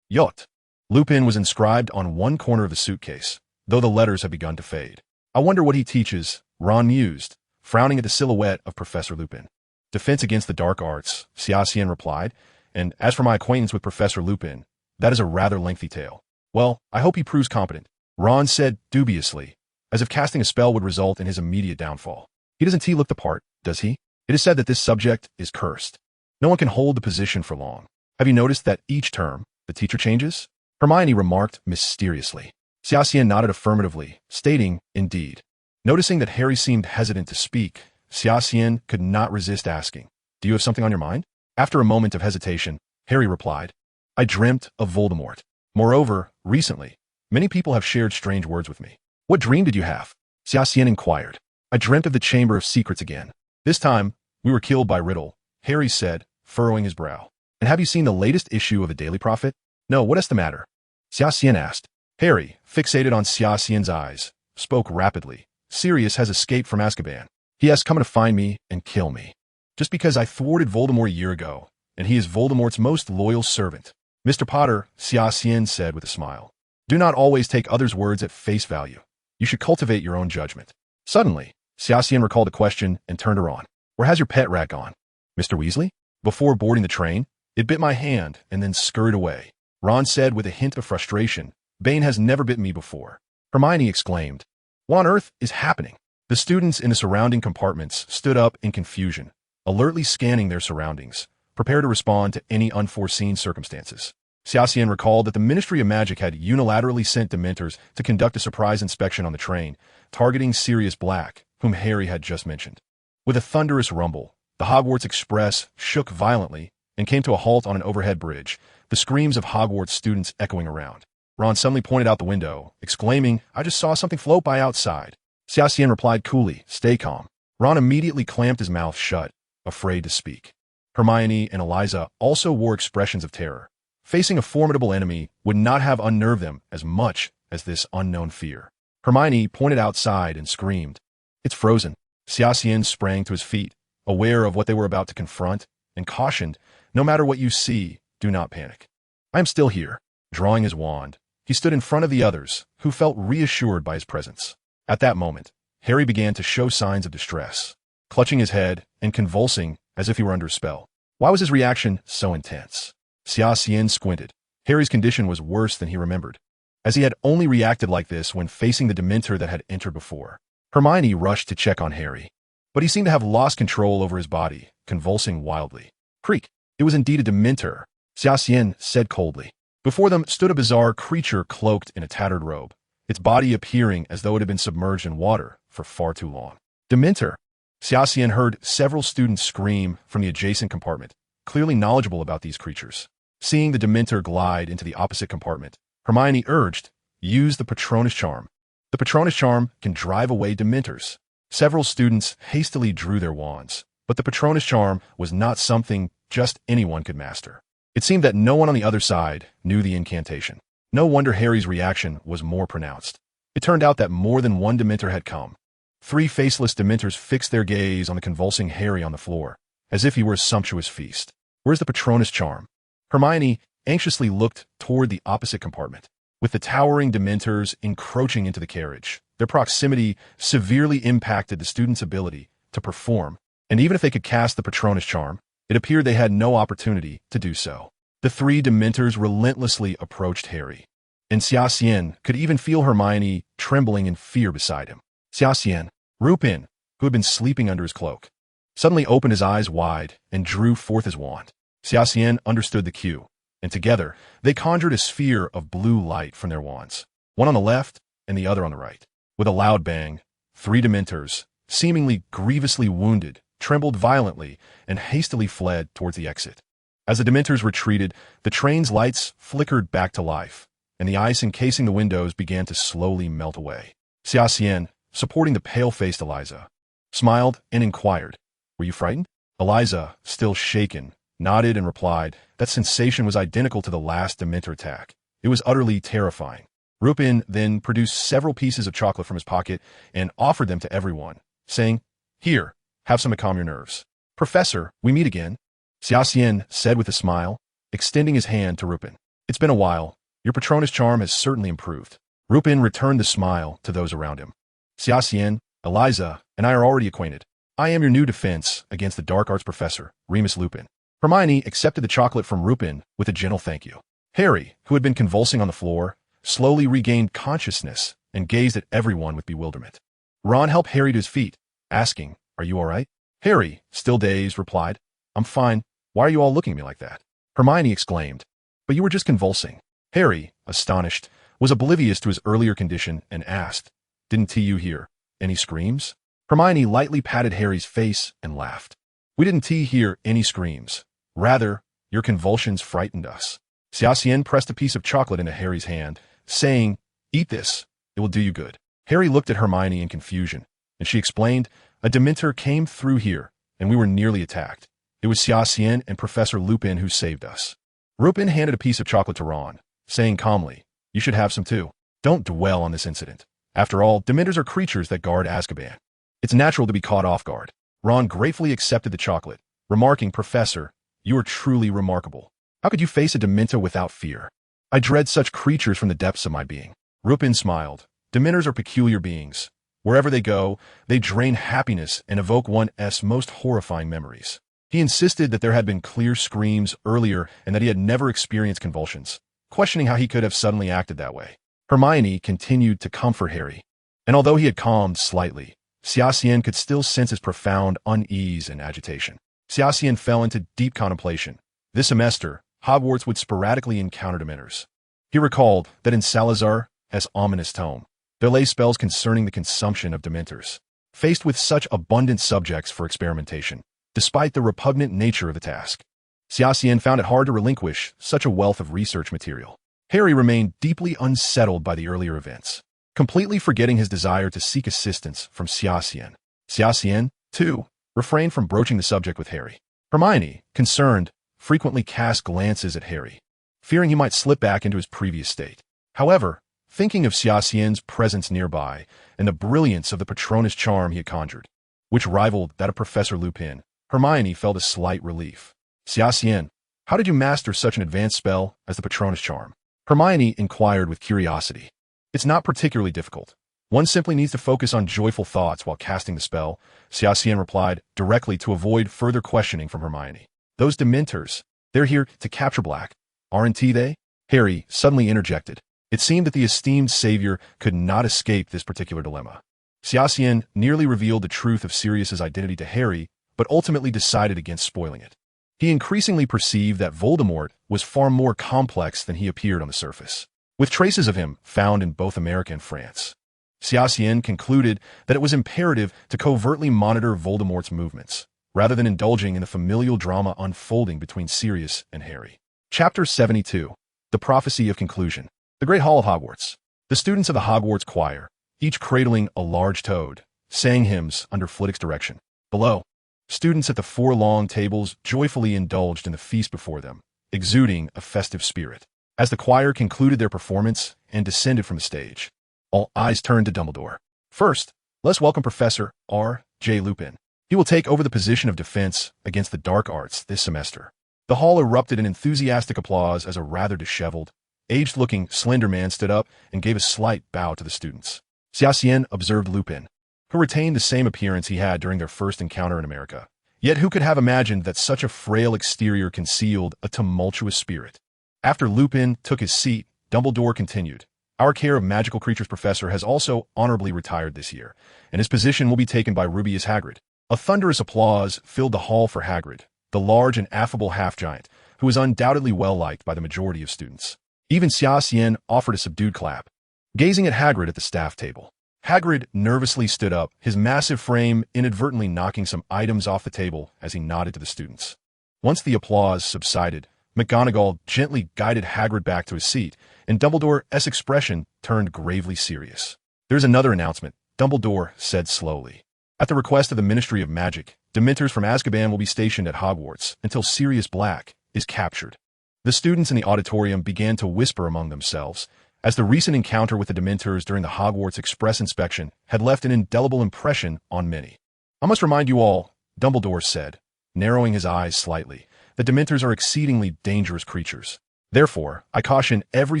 Yacht. Lupin was inscribed on one corner of the suitcase, though the letters had begun to fade. "I wonder what he teaches," Ron mused, frowning at the silhouette of Professor Lupin. "Defense against the dark arts," Xia Xian replied, "and as for my acquaintance with Professor Lupin, that is a rather lengthy tale." "Well, I hope he proves competent," Ron said dubiously, as if casting a spell would result in his immediate downfall. "He doesn't look the part, does he? It is said that this subject is cursed. No one can hold the position for long. Have you noticed that each term, the teacher changes?" Hermione remarked mysteriously. Xia Xian nodded affirmatively, stating, "Indeed." Noticing that Harry seemed hesitant to speak, Xia Xian could not resist asking, "Do you have something on your mind?" After a moment of hesitation, Harry replied, "I dreamt of Voldemort. Moreover, recently, many people have shared strange words with me." "What dream did you have?" Xia Xian inquired. "I dreamt of the Chamber of Secrets again. This time, we were killed by Riddle," Harry said, furrowing his brow. "And have you seen the latest issue of the Daily Prophet?" "No, what is the matter?" Xia Xian asked. Harry, fixated on Xia Xian's eyes, spoke rapidly. "Sirius has escaped from Azkaban. He has come to find me and kill me. Just because I thwarted Voldemort a year ago, and he is Voldemort's most loyal servant." "Mr. Potter," Xia Xian said with a smile, "do not always take others' words at face value. You should cultivate your own judgment." Suddenly, Xia Xian recalled the question and turned her on. "Where has your pet rat gone?" "Mr. Weasley?" "Before boarding the train, it bit my hand and then scurried away," Ron said with a hint of frustration. "Bane has never bitten me before." Hermione exclaimed, "What on earth is happening?" The students in the surrounding compartments stood up in confusion, alertly scanning their surroundings, prepared to respond to any unforeseen circumstances. Xia Xian recalled that the Ministry of Magic had unilaterally sent Dementors to conduct a surprise inspection on the train, targeting Sirius Black, whom Harry had just mentioned. With a thunderous rumble, the Hogwarts Express shook violently and came to a halt on an overhead bridge, the screams of Hogwarts students echoing around. Ron suddenly pointed out the window, exclaiming, "I just saw something float by outside." Xia Xian replied coolly, "Stay calm." Ron immediately clamped his mouth shut, afraid to speak. Hermione and Eliza also wore expressions of terror. Facing a formidable enemy would not have unnerved them as much as this unknown fear. Hermione pointed outside and screamed, "It's frozen." Xia Xian sprang to his feet, aware of what they were about to confront, and cautioned, "No matter what you see, do not panic. I am still here." Drawing his wand, he stood in front of the others, who felt reassured by his presence. At that moment, Harry began to show signs of distress, clutching his head and convulsing as if he were under a spell. Why was his reaction so intense? Xia Xian squinted. Harry's condition was worse than he remembered, as he had only reacted like this when facing the Dementor that had entered before. Hermione rushed to check on Harry, but he seemed to have lost control over his body, convulsing wildly. "Creak! It was indeed a Dementor," Xia Xian said coldly. Before them stood a bizarre creature cloaked in a tattered robe, its body appearing as though it had been submerged in water for far too long. "Dementor!" Xia Xian heard several students scream from the adjacent compartment, clearly knowledgeable about these creatures. Seeing the Dementor glide into the opposite compartment, Hermione urged, "Use the Patronus Charm. The Patronus Charm can drive away Dementors." Several students hastily drew their wands, but the Patronus Charm was not something just anyone could master. It seemed that no one on the other side knew the incantation. No wonder Harry's reaction was more pronounced. It turned out that more than one Dementor had come. 3 faceless Dementors fixed their gaze on the convulsing Harry on the floor, as if he were a sumptuous feast. Where's the Patronus charm? Hermione anxiously looked toward the opposite compartment. With the towering Dementors encroaching into the carriage, their proximity severely impacted the students' ability to perform, and even if they could cast the Patronus charm, it appeared they had no opportunity to do so. The 3 Dementors relentlessly approached Harry, and Xia Xian could even feel Hermione trembling in fear beside him. Xia Xian, Rupin, who had been sleeping under his cloak, suddenly opened his eyes wide and drew forth his wand. Xia Xian understood the cue, and together they conjured a sphere of blue light from their wands, one on the left and the other on the right. With a loud bang, 3 Dementors, seemingly grievously wounded, trembled violently and hastily fled towards the exit. As the Dementors retreated, the train's lights flickered back to life, and the ice encasing the windows began to slowly melt away. Xia Xian, supporting the pale-faced Eliza, smiled and inquired, "Were you frightened?" Eliza, still shaken, nodded and replied, "That sensation was identical to the last Dementor attack. It was utterly terrifying." Rupin then produced several pieces of chocolate from his pocket and offered them to everyone, saying, "Here, have some to calm your nerves." "Professor, we meet again," Xia Xian said with a smile, extending his hand to Rupin. "It's been a while. Your Patronus charm has certainly improved." Rupin returned the smile to those around him. "Xia Xian, Eliza, and I are already acquainted. I am your new defense against the dark arts professor, Remus Lupin." Hermione accepted the chocolate from Rupin with a gentle thank you. Harry, who had been convulsing on the floor, slowly regained consciousness and gazed at everyone with bewilderment. Ron helped Harry to his feet, asking, "Are you all right?" Harry, still dazed, replied, "I'm fine. Why are you all looking at me like that?" Hermione exclaimed, "But you were just convulsing." Harry, astonished, was oblivious to his earlier condition and asked, "Didn't TU hear any screams?" Hermione lightly patted Harry's face and laughed. "We didn't hear any screams. Rather, your convulsions frightened us." Xia Xian pressed a piece of chocolate into Harry's hand, saying, "Eat this. It will do you good." Harry looked at Hermione in confusion, and she explained, "A Dementor came through here, and we were nearly attacked. It was Xia Xian and Professor Lupin who saved us." Rupin handed a piece of chocolate to Ron, saying calmly, "You should have some too. Don't dwell on this incident. After all, Dementors are creatures that guard Azkaban. It's natural to be caught off guard." Ron gratefully accepted the chocolate, remarking, "Professor, you are truly remarkable. How could you face a Dementor without fear? I dread such creatures from the depths of my being." Rupin smiled. "Dementors are peculiar beings. Wherever they go, they drain happiness and evoke one's most horrifying memories." He insisted that there had been clear screams earlier and that he had never experienced convulsions, questioning how he could have suddenly acted that way. Hermione continued to comfort Harry, and although he had calmed slightly, Xia Xian could still sense his profound unease and agitation. Xia Xian fell into deep contemplation. This semester, Hogwarts would sporadically encounter Dementors. He recalled that in Salazar's ominous tome, there lay spells concerning the consumption of Dementors. Faced with such abundant subjects for experimentation, despite the repugnant nature of the task, Xia Xian found it hard to relinquish such a wealth of research material. Harry remained deeply unsettled by the earlier events, completely forgetting his desire to seek assistance from Xia Xian. Xia Xian, too, refrained from broaching the subject with Harry. Hermione, concerned, frequently cast glances at Harry, fearing he might slip back into his previous state. However, thinking of Xia Xian's presence nearby and the brilliance of the Patronus charm he had conjured, which rivaled that of Professor Lupin, Hermione felt a slight relief. "Xia Xian, how did you master such an advanced spell as the Patronus charm?" Hermione inquired with curiosity. "It's not particularly difficult. One simply needs to focus on joyful thoughts while casting the spell," Xia Xian replied directly to avoid further questioning from Hermione. "Those Dementors, they're here to capture Black, aren't they?" Harry suddenly interjected. It seemed that the esteemed savior could not escape this particular dilemma. Xia Xian nearly revealed the truth of Sirius's identity to Harry, but ultimately decided against spoiling it. He increasingly perceived that Voldemort was far more complex than he appeared on the surface, with traces of him found in both America and France. Xia Xian concluded that it was imperative to covertly monitor Voldemort's movements, rather than indulging in the familial drama unfolding between Sirius and Harry. Chapter 72. The Prophecy of Conclusion. The Great Hall of Hogwarts. The students of the Hogwarts choir, each cradling a large toad, sang hymns under Flitwick's direction. Below, students at the 4 long tables joyfully indulged in the feast before them, exuding a festive spirit. As the choir concluded their performance and descended from the stage, all eyes turned to Dumbledore. First, let's welcome Professor R. J. Lupin. He will take over the position of defense against the dark arts this semester. The hall erupted in enthusiastic applause as a rather disheveled, aged-looking, slender man stood up and gave a slight bow to the students. Xia Xian observed Lupin, who retained the same appearance he had during their first encounter in America. Yet who could have imagined that such a frail exterior concealed a tumultuous spirit? After Lupin took his seat, Dumbledore continued. Our Care of Magical Creatures professor has also honorably retired this year, and his position will be taken by Rubeus Hagrid. A thunderous applause filled the hall for Hagrid, the large and affable half-giant, who was undoubtedly well-liked by the majority of students. Even Xia Xian offered a subdued clap, gazing at Hagrid at the staff table. Hagrid nervously stood up, his massive frame inadvertently knocking some items off the table as he nodded to the students. Once the applause subsided, McGonagall gently guided Hagrid back to his seat, and Dumbledore's expression turned gravely serious. "There's another announcement," Dumbledore said slowly. "At the request of the Ministry of Magic, Dementors from Azkaban will be stationed at Hogwarts until Sirius Black is captured." The students in the auditorium began to whisper among themselves, as the recent encounter with the Dementors during the Hogwarts Express inspection had left an indelible impression on many. "I must remind you all," Dumbledore said, narrowing his eyes slightly, "that Dementors are exceedingly dangerous creatures. Therefore, I caution every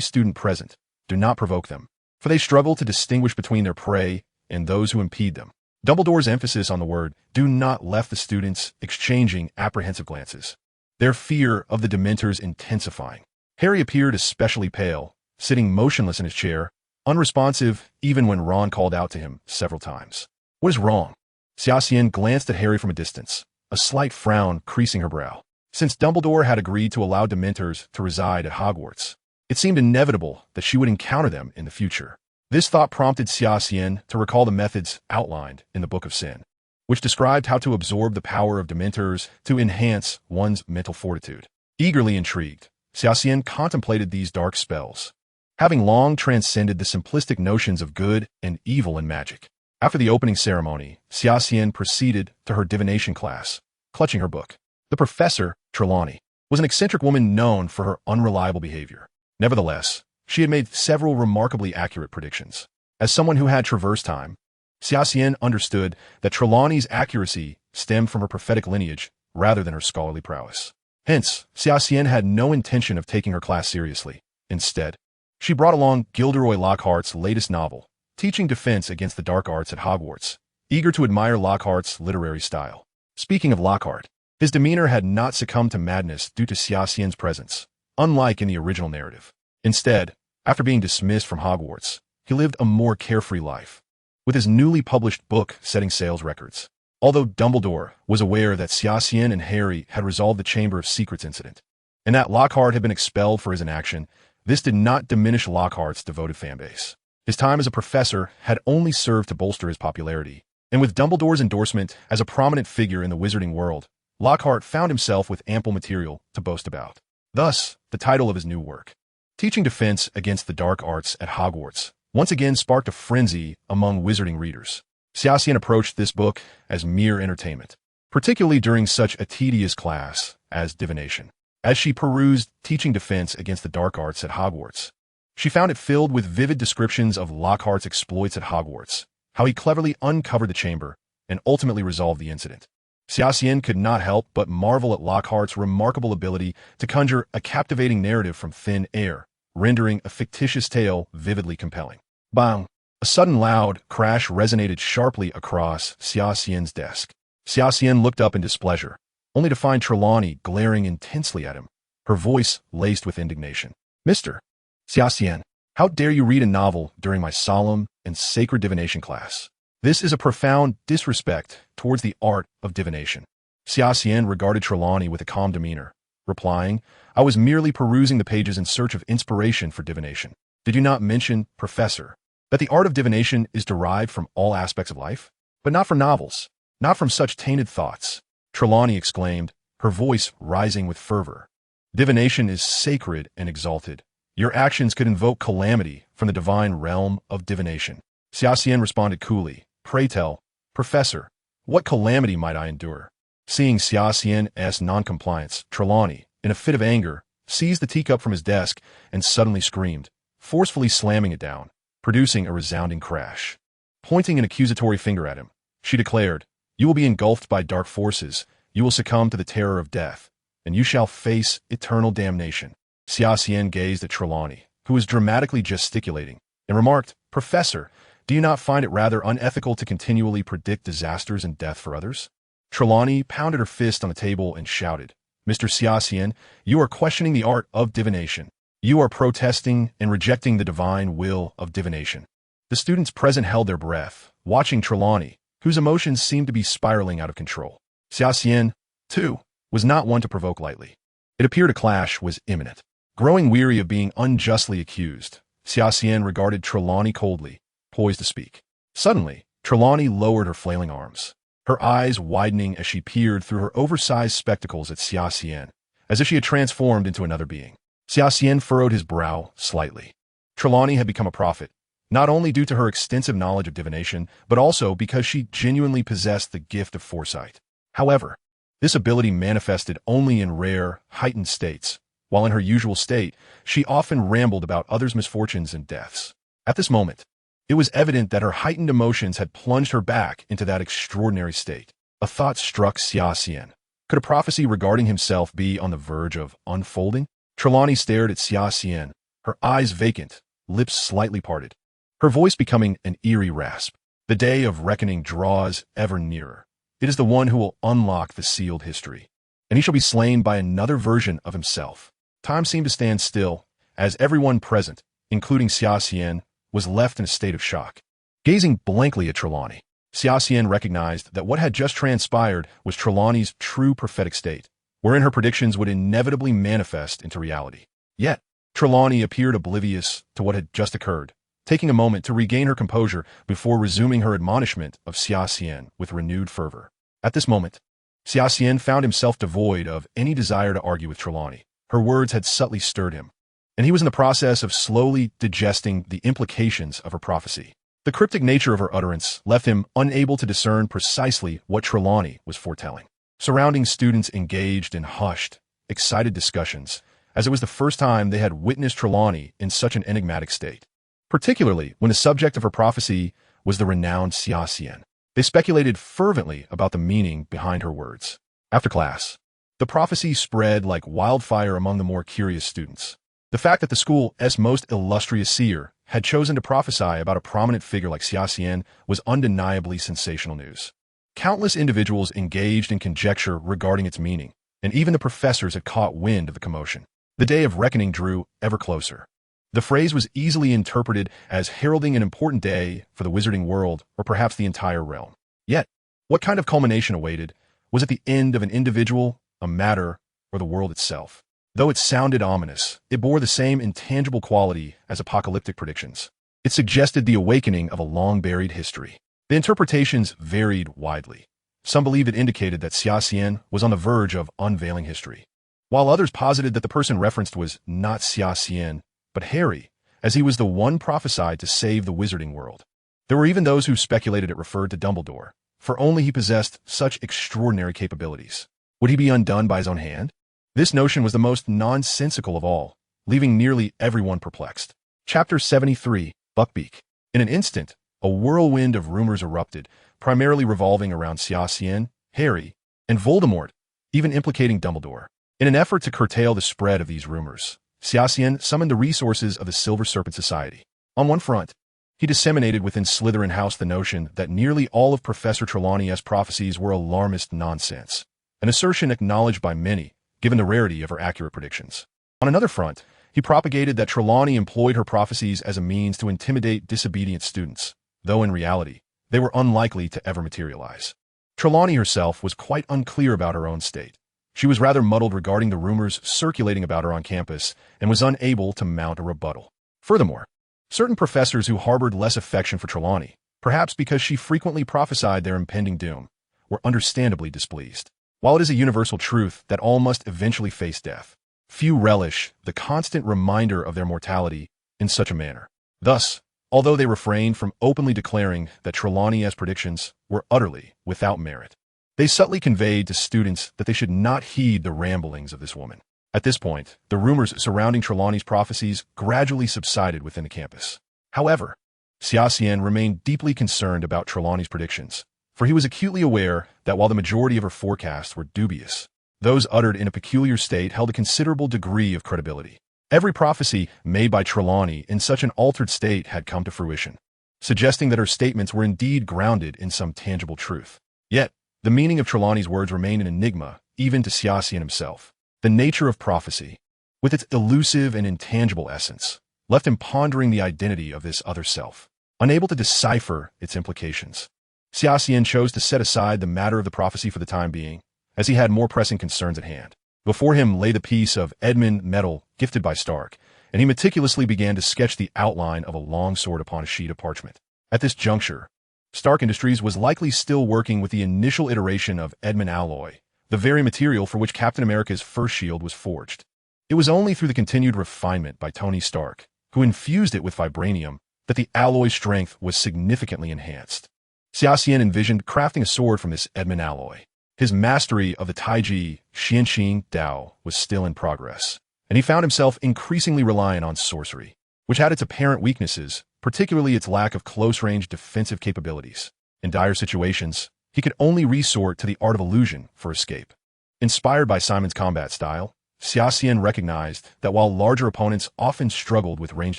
student present, do not provoke them, for they struggle to distinguish between their prey and those who impede them." Dumbledore's emphasis on the word "do not" left the students exchanging apprehensive glances, their fear of the Dementors intensifying. Harry appeared especially pale, sitting motionless in his chair, unresponsive even when Ron called out to him several times. "What is wrong?" Xia Xian glanced at Harry from a distance, a slight frown creasing her brow. Since Dumbledore had agreed to allow Dementors to reside at Hogwarts, it seemed inevitable that she would encounter them in the future. This thought prompted Xia Xian to recall the methods outlined in the Book of Sin, which described how to absorb the power of Dementors to enhance one's mental fortitude. Eagerly intrigued, Xia Xian contemplated these dark spells, having long transcended the simplistic notions of good and evil in magic. After the opening ceremony, Xia Xian proceeded to her divination class, clutching her book. The professor, Trelawney, was an eccentric woman known for her unreliable behavior. Nevertheless, she had made several remarkably accurate predictions. As someone who had traversed time, Xia Xian understood that Trelawney's accuracy stemmed from her prophetic lineage rather than her scholarly prowess. Hence, Xia Xian had no intention of taking her class seriously. Instead, she brought along Gilderoy Lockhart's latest novel, Teaching Defense Against the Dark Arts at Hogwarts, eager to admire Lockhart's literary style. Speaking of Lockhart, his demeanor had not succumbed to madness due to Xia Xian's presence, unlike in the original narrative. Instead, after being dismissed from Hogwarts, he lived a more carefree life, with his newly published book setting sales records. Although Dumbledore was aware that Xia Xian and Harry had resolved the Chamber of Secrets incident, and that Lockhart had been expelled for his inaction, this did not diminish Lockhart's devoted fanbase. His time as a professor had only served to bolster his popularity, and with Dumbledore's endorsement as a prominent figure in the wizarding world, Lockhart found himself with ample material to boast about. Thus, the title of his new work, Teaching Defense Against the Dark Arts at Hogwarts, once again sparked a frenzy among wizarding readers. Xia Xian approached this book as mere entertainment, particularly during such a tedious class as divination. As she perused Teaching Defense Against the Dark Arts at Hogwarts, she found it filled with vivid descriptions of Lockhart's exploits at Hogwarts, how he cleverly uncovered the chamber and ultimately resolved the incident. Xia Xian could not help but marvel at Lockhart's remarkable ability to conjure a captivating narrative from thin air, rendering a fictitious tale vividly compelling. Bang! A sudden loud crash resonated sharply across Xia Xian's desk. Xia Xian looked up in displeasure, only to find Trelawney glaring intensely at him, her voice laced with indignation. "Mr. Xia Xian, how dare you read a novel during my solemn and sacred divination class? This is a profound disrespect towards the art of divination." Xia Xian regarded Trelawney with a calm demeanor, replying, "I was merely perusing the pages in search of inspiration for divination. Did you not mention, Professor, that the art of divination is derived from all aspects of life? But not from novels, not from such tainted thoughts," Trelawney exclaimed, her voice rising with fervor. "Divination is sacred and exalted. Your actions could invoke calamity from the divine realm of divination." Xia Xian responded coolly, "Pray tell, Professor, what calamity might I endure?" Seeing Xia Xian's noncompliance, Trelawney, in a fit of anger, seized the teacup from his desk and suddenly screamed, forcefully slamming it down, producing a resounding crash. Pointing an accusatory finger at him, she declared, "You will be engulfed by dark forces, you will succumb to the terror of death, and you shall face eternal damnation." Xia Xian gazed at Trelawney, who was dramatically gesticulating, and remarked, "Professor, do you not find it rather unethical to continually predict disasters and death for others?" Trelawney pounded her fist on the table and shouted, "Mr. Xia Xian, you are questioning the art of divination. You are protesting and rejecting the divine will of divination." The students present held their breath, watching Trelawney, whose emotions seemed to be spiraling out of control. Xia Xian, too, was not one to provoke lightly. It appeared a clash was imminent. Growing weary of being unjustly accused, Xia Xian regarded Trelawney coldly, poised to speak. Suddenly, Trelawney lowered her flailing arms, her eyes widening as she peered through her oversized spectacles at Xia Xian, as if she had transformed into another being. Xia Xian furrowed his brow slightly. Trelawney had become a prophet, not only due to her extensive knowledge of divination, but also because she genuinely possessed the gift of foresight. However, this ability manifested only in rare, heightened states. While in her usual state, she often rambled about others' misfortunes and deaths. At this moment, it was evident that her heightened emotions had plunged her back into that extraordinary state. A thought struck Xia Xian. Could a prophecy regarding himself be on the verge of unfolding? Trelawney stared at Xia Xian, her eyes vacant, lips slightly parted, her voice becoming an eerie rasp. The day of reckoning draws ever nearer. It is the one who will unlock the sealed history, and he shall be slain by another version of himself. Time seemed to stand still, as everyone present, including Xia Xian, was left in a state of shock. Gazing blankly at Trelawney, Xia Xian recognized that what had just transpired was Trelawney's true prophetic state, wherein her predictions would inevitably manifest into reality. Yet, Trelawney appeared oblivious to what had just occurred, taking a moment to regain her composure before resuming her admonishment of Xia Xian with renewed fervor. At this moment, Xia Xian found himself devoid of any desire to argue with Trelawney. Her words had subtly stirred him, and he was in the process of slowly digesting the implications of her prophecy. The cryptic nature of her utterance left him unable to discern precisely what Trelawney was foretelling. Surrounding students engaged in hushed, excited discussions, as it was the first time they had witnessed Trelawney in such an enigmatic state, particularly when the subject of her prophecy was the renowned Xia Xian. They speculated fervently about the meaning behind her words. After class, the prophecy spread like wildfire among the more curious students. The fact that the school's most illustrious seer had chosen to prophesy about a prominent figure like Xia Xian was undeniably sensational news. Countless individuals engaged in conjecture regarding its meaning, and even the professors had caught wind of the commotion. The day of reckoning drew ever closer. The phrase was easily interpreted as heralding an important day for the wizarding world, or perhaps the entire realm. Yet, what kind of culmination awaited? Was it the end of an individual, a matter, or the world itself? Though it sounded ominous, it bore the same intangible quality as apocalyptic predictions. It suggested the awakening of a long-buried history. The interpretations varied widely. Some believed it indicated that Xia Xian was on the verge of unveiling history, while others posited that the person referenced was not Xia Xian, but Harry, as he was the one prophesied to save the wizarding world. There were even those who speculated it referred to Dumbledore, for only he possessed such extraordinary capabilities. Would he be undone by his own hand? This notion was the most nonsensical of all, leaving nearly everyone perplexed. Chapter 73, Buckbeak. In an instant, a whirlwind of rumors erupted, primarily revolving around Xia Xian, Harry, and Voldemort, even implicating Dumbledore. In an effort to curtail the spread of these rumors, Xia Xian summoned the resources of the Silver Serpent Society. On one front, he disseminated within Slytherin House the notion that nearly all of Professor Trelawney's prophecies were alarmist nonsense, an assertion acknowledged by many, given the rarity of her accurate predictions. On another front, he propagated that Trelawney employed her prophecies as a means to intimidate disobedient students, though in reality, they were unlikely to ever materialize. Trelawney herself was quite unclear about her own state. She was rather muddled regarding the rumors circulating about her on campus and was unable to mount a rebuttal. Furthermore, certain professors who harbored less affection for Trelawney, perhaps because she frequently prophesied their impending doom, were understandably displeased. While it is a universal truth that all must eventually face death, few relish the constant reminder of their mortality in such a manner. Thus, although they refrained from openly declaring that Trelawney's predictions were utterly without merit, they subtly conveyed to students that they should not heed the ramblings of this woman. At this point, the rumors surrounding Trelawney's prophecies gradually subsided within the campus. However, Xia Xian remained deeply concerned about Trelawney's predictions, for he was acutely aware that while the majority of her forecasts were dubious, those uttered in a peculiar state held a considerable degree of credibility. Every prophecy made by Trelawney in such an altered state had come to fruition, suggesting that her statements were indeed grounded in some tangible truth. Yet, the meaning of Trelawney's words remained an enigma, even to Xia Xian himself. The nature of prophecy, with its elusive and intangible essence, left him pondering the identity of this other self, unable to decipher its implications. Xia Xian chose to set aside the matter of the prophecy for the time being, as he had more pressing concerns at hand. Before him lay the piece of Edmund metal gifted by Stark, and he meticulously began to sketch the outline of a long sword upon a sheet of parchment. At this juncture, Stark Industries was likely still working with the initial iteration of Edmund alloy, the very material for which Captain America's first shield was forged. It was only through the continued refinement by Tony Stark, who infused it with vibranium, that the alloy's strength was significantly enhanced. Xia Xian envisioned crafting a sword from this Edmund alloy. His mastery of the Taiji Xianxing Dao was still in progress, and he found himself increasingly reliant on sorcery, which had its apparent weaknesses, particularly its lack of close-range defensive capabilities. In dire situations, he could only resort to the art of illusion for escape. Inspired by Simon's combat style, Xia Xian recognized that while larger opponents often struggled with ranged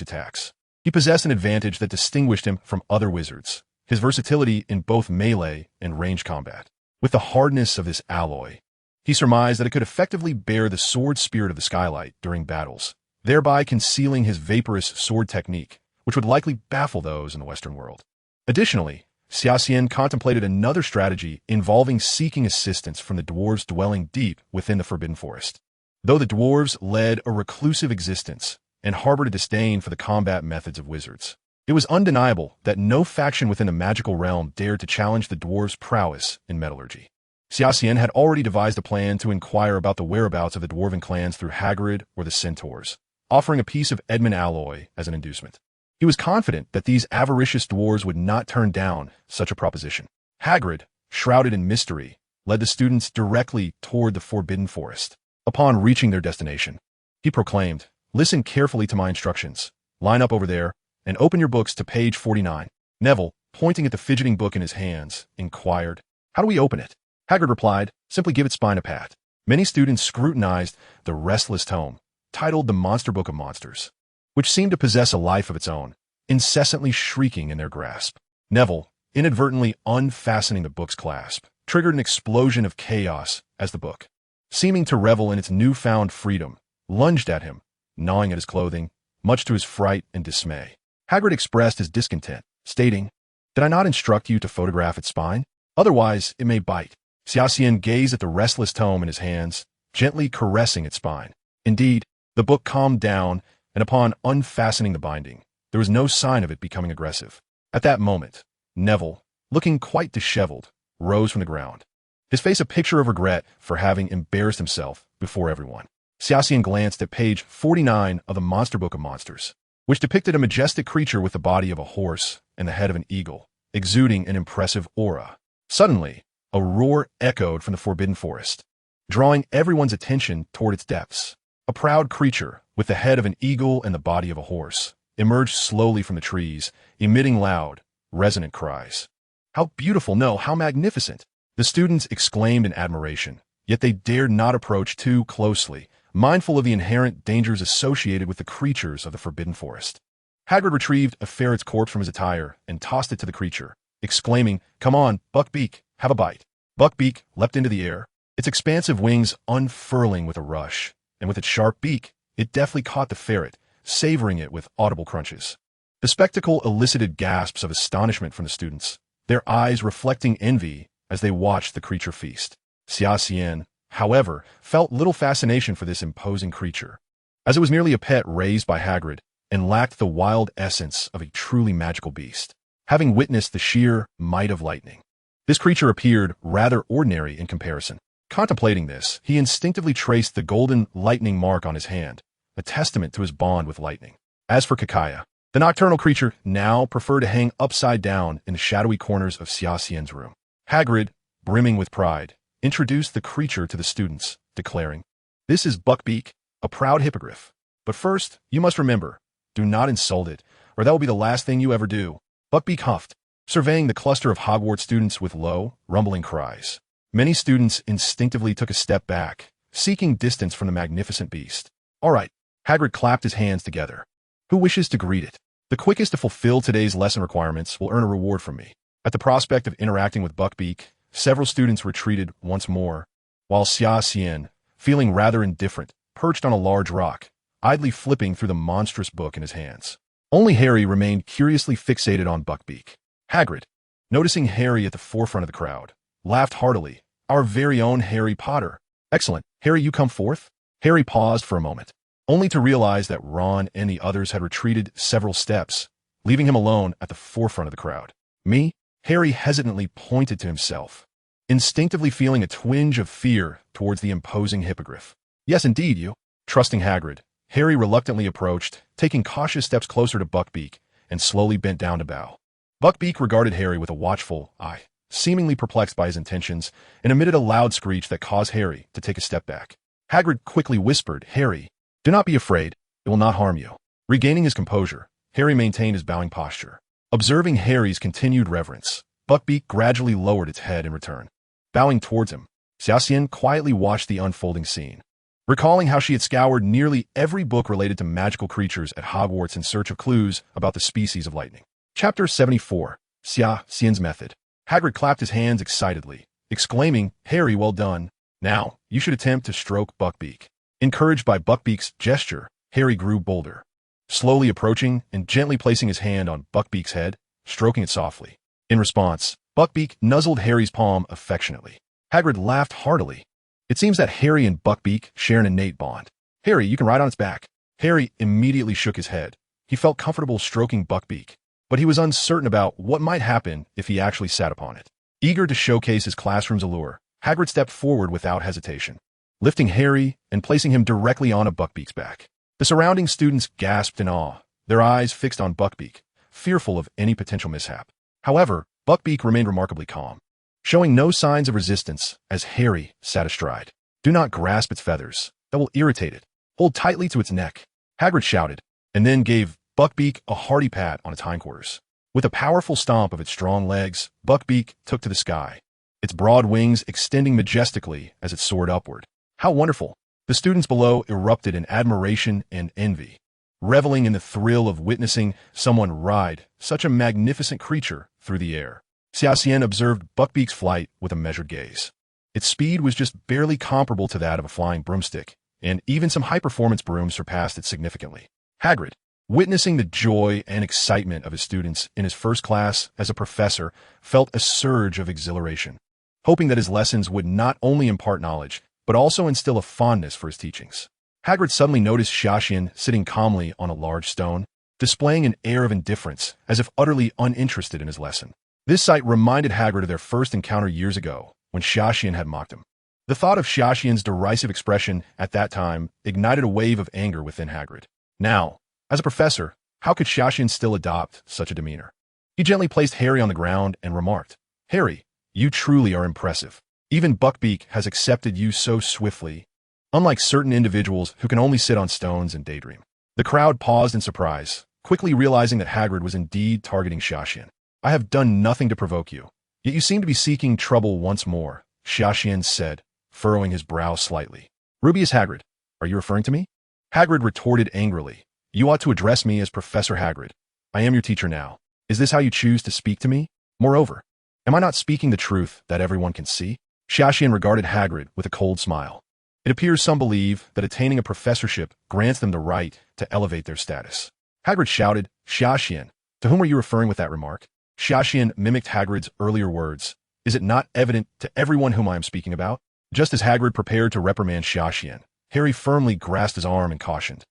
attacks, he possessed an advantage that distinguished him from other wizards: his versatility in both melee and ranged combat. With the hardness of this alloy, he surmised that it could effectively bear the sword spirit of the skylight during battles, thereby concealing his vaporous sword technique, which would likely baffle those in the Western world. Additionally, Xia Xian contemplated another strategy involving seeking assistance from the dwarves dwelling deep within the Forbidden Forest. Though the dwarves led a reclusive existence and harbored a disdain for the combat methods of wizards, it was undeniable that no faction within the magical realm dared to challenge the dwarves' prowess in metallurgy. Xia Xian had already devised a plan to inquire about the whereabouts of the dwarven clans through Hagrid or the Centaurs, offering a piece of Edmund alloy as an inducement. He was confident that these avaricious dwarves would not turn down such a proposition. Hagrid, shrouded in mystery, led the students directly toward the Forbidden Forest. Upon reaching their destination, he proclaimed, "Listen carefully to my instructions. Line up over there, and open your books to page 49. Neville, pointing at the fidgeting book in his hands, inquired, "How do we open it?" Hagrid replied, "Simply give its spine a pat." Many students scrutinized the restless tome, titled The Monster Book of Monsters, which seemed to possess a life of its own, incessantly shrieking in their grasp. Neville, inadvertently unfastening the book's clasp, triggered an explosion of chaos as the book, seeming to revel in its newfound freedom, lunged at him, gnawing at his clothing, much to his fright and dismay. Hagrid expressed his discontent, stating, "Did I not instruct you to photograph its spine? Otherwise, it may bite." Xia Xian gazed at the restless tome in his hands, gently caressing its spine. Indeed, the book calmed down, and upon unfastening the binding, there was no sign of it becoming aggressive. At that moment, Neville, looking quite disheveled, rose from the ground, his face a picture of regret for having embarrassed himself before everyone. Xia Xian glanced at page 49 of the Monster Book of Monsters, which depicted a majestic creature with the body of a horse and the head of an eagle, exuding an impressive aura. Suddenly, a roar echoed from the Forbidden Forest, drawing everyone's attention toward its depths. A proud creature, with the head of an eagle and the body of a horse, emerged slowly from the trees, emitting loud, resonant cries. "How beautiful, no, how magnificent!" The students exclaimed in admiration, yet they dared not approach too closely, mindful of the inherent dangers associated with the creatures of the Forbidden Forest. Hagrid retrieved a ferret's corpse from his attire and tossed it to the creature, exclaiming, "Come on, Buckbeak, have a bite." Buckbeak leapt into the air, its expansive wings unfurling with a rush, and with its sharp beak, it deftly caught the ferret, savoring it with audible crunches. The spectacle elicited gasps of astonishment from the students, their eyes reflecting envy as they watched the creature feast. Xia Xian, however, felt little fascination for this imposing creature, as it was merely a pet raised by Hagrid and lacked the wild essence of a truly magical beast. Having witnessed the sheer might of lightning, this creature appeared rather ordinary in comparison. Contemplating this, he instinctively traced the golden lightning mark on his hand, a testament to his bond with lightning. As for Kakaya, the nocturnal creature now preferred to hang upside down in the shadowy corners of Xia Xian's room. Hagrid, brimming with pride, introduced the creature to the students, declaring, "This is Buckbeak, a proud hippogriff. But first, you must remember, do not insult it, or that will be the last thing you ever do. Buckbeak huffed, surveying the cluster of Hogwarts students with low, rumbling cries. Many students instinctively took a step back, seeking distance from the magnificent beast. All right, Hagrid clapped his hands together. Who wishes to greet it? The quickest to fulfill today's lesson requirements will earn a reward from me. At the prospect of interacting with Buckbeak, several students retreated once more, while Xia Xian, feeling rather indifferent, perched on a large rock, idly flipping through the monstrous book in his hands. Only Harry remained curiously fixated on Buckbeak. Hagrid, noticing Harry at the forefront of the crowd, laughed heartily. Our very own Harry Potter. Excellent. Harry, you come forth? Harry paused for a moment, only to realize that Ron and the others had retreated several steps, leaving him alone at the forefront of the crowd. Me? Harry hesitantly pointed to himself, instinctively feeling a twinge of fear towards the imposing hippogriff. Yes, indeed, you. Trusting Hagrid, Harry reluctantly approached, taking cautious steps closer to Buckbeak, and slowly bent down to bow. Buckbeak regarded Harry with a watchful eye, seemingly perplexed by his intentions, and emitted a loud screech that caused Harry to take a step back. Hagrid quickly whispered, Harry, do not be afraid, it will not harm you. Regaining his composure, Harry maintained his bowing posture. Observing Harry's continued reverence, Buckbeak gradually lowered its head in return. Bowing towards him, Xia Xian quietly watched the unfolding scene. Recalling how she had scoured nearly every book related to magical creatures at Hogwarts in search of clues about the species of lightning. Chapter 74, Xia Xian's Method. Hagrid clapped his hands excitedly, exclaiming, Harry, well done. Now, you should attempt to stroke Buckbeak. Encouraged by Buckbeak's gesture, Harry grew bolder, slowly approaching and gently placing his hand on Buckbeak's head, stroking it softly. In response, Buckbeak nuzzled Harry's palm affectionately. Hagrid laughed heartily. It seems that Harry and Buckbeak share an innate bond. Harry, you can ride on its back. Harry immediately shook his head. He felt comfortable stroking Buckbeak, but he was uncertain about what might happen if he actually sat upon it. Eager to showcase his classroom's allure, Hagrid stepped forward without hesitation, lifting Harry and placing him directly on a Buckbeak's back. The surrounding students gasped in awe, their eyes fixed on Buckbeak, fearful of any potential mishap. However, Buckbeak remained remarkably calm, showing no signs of resistance as Harry sat astride. Do not grasp its feathers. That will irritate it. Hold tightly to its neck, Hagrid shouted, and then gave Buckbeak a hearty pat on its hindquarters. With a powerful stomp of its strong legs, Buckbeak took to the sky, its broad wings extending majestically as it soared upward. How wonderful! The students below erupted in admiration and envy, reveling in the thrill of witnessing someone ride such a magnificent creature through the air. Xia Xian observed Buckbeak's flight with a measured gaze. Its speed was just barely comparable to that of a flying broomstick, and even some high-performance brooms surpassed it significantly. Hagrid, witnessing the joy and excitement of his students in his first class as a professor, felt a surge of exhilaration, hoping that his lessons would not only impart knowledge, but also instill a fondness for his teachings. Hagrid suddenly noticed Xia Xian sitting calmly on a large stone, displaying an air of indifference, as if utterly uninterested in his lesson. This sight reminded Hagrid of their first encounter years ago, when Xia Xian had mocked him. The thought of Xia Xian's derisive expression at that time ignited a wave of anger within Hagrid. Now, as a professor, how could Xia Xian still adopt such a demeanor? He gently placed Harry on the ground and remarked, Harry, you truly are impressive. Even Buckbeak has accepted you so swiftly, unlike certain individuals who can only sit on stones and daydream. The crowd paused in surprise, quickly realizing that Hagrid was indeed targeting Xia Xian. I have done nothing to provoke you, yet you seem to be seeking trouble once more, Xia Xian said, furrowing his brow slightly. Rubius Hagrid, are you referring to me? Hagrid retorted angrily. You ought to address me as Professor Hagrid. I am your teacher now. Is this how you choose to speak to me? Moreover, am I not speaking the truth that everyone can see? Xia Xian regarded Hagrid with a cold smile. It appears some believe that attaining a professorship grants them the right to elevate their status. Hagrid shouted, Xia Xian, to whom are you referring with that remark? Xia Xian mimicked Hagrid's earlier words. Is it not evident to everyone whom I am speaking about? Just as Hagrid prepared to reprimand Xia Xian, Harry firmly grasped his arm and cautioned.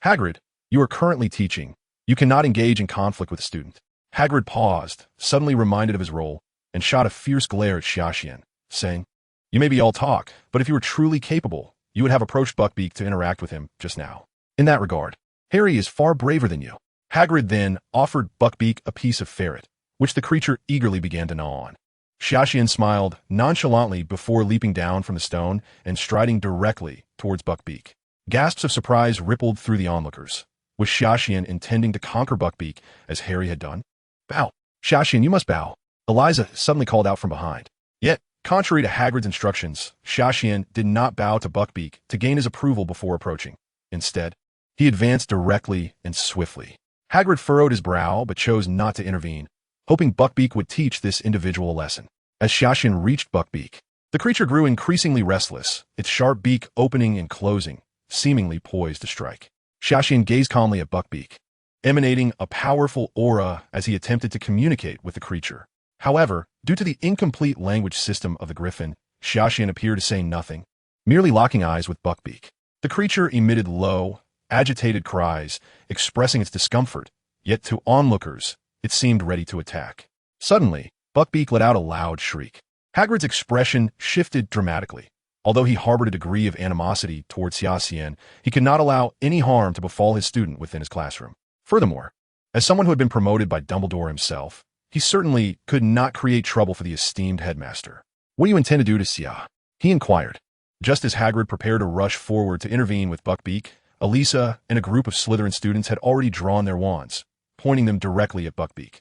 Hagrid, you are currently teaching. You cannot engage in conflict with a student. Hagrid paused, suddenly reminded of his role, and shot a fierce glare at Xia Xian, saying, You may be all talk, but if you were truly capable, you would have approached Buckbeak to interact with him just now. In that regard, Harry is far braver than you. Hagrid then offered Buckbeak a piece of ferret, which the creature eagerly began to gnaw on. Xia Xian smiled nonchalantly before leaping down from the stone and striding directly towards Buckbeak. Gasps of surprise rippled through the onlookers. Was Xia Xian intending to conquer Buckbeak, as Harry had done? Bow. Xia Xian, you must bow. Eliza suddenly called out from behind. Yet, contrary to Hagrid's instructions, Xia Xian did not bow to Buckbeak to gain his approval before approaching. Instead, he advanced directly and swiftly. Hagrid furrowed his brow but chose not to intervene, hoping Buckbeak would teach this individual a lesson. As Xia Xian reached Buckbeak, the creature grew increasingly restless, its sharp beak opening and closing, seemingly poised to strike. Xia Xian gazed calmly at Buckbeak, emanating a powerful aura as he attempted to communicate with the creature. However, due to the incomplete language system of the Griffin, Xia Xian appeared to say nothing, merely locking eyes with Buckbeak. The creature emitted low, agitated cries, expressing its discomfort, yet to onlookers, it seemed ready to attack. Suddenly, Buckbeak let out a loud shriek. Hagrid's expression shifted dramatically. Although he harbored a degree of animosity towards Xia Xian, he could not allow any harm to befall his student within his classroom. Furthermore, as someone who had been promoted by Dumbledore himself, he certainly could not create trouble for the esteemed headmaster. What do you intend to do to Xia? He inquired. Just as Hagrid prepared to rush forward to intervene with Buckbeak, Elisa and a group of Slytherin students had already drawn their wands, pointing them directly at Buckbeak.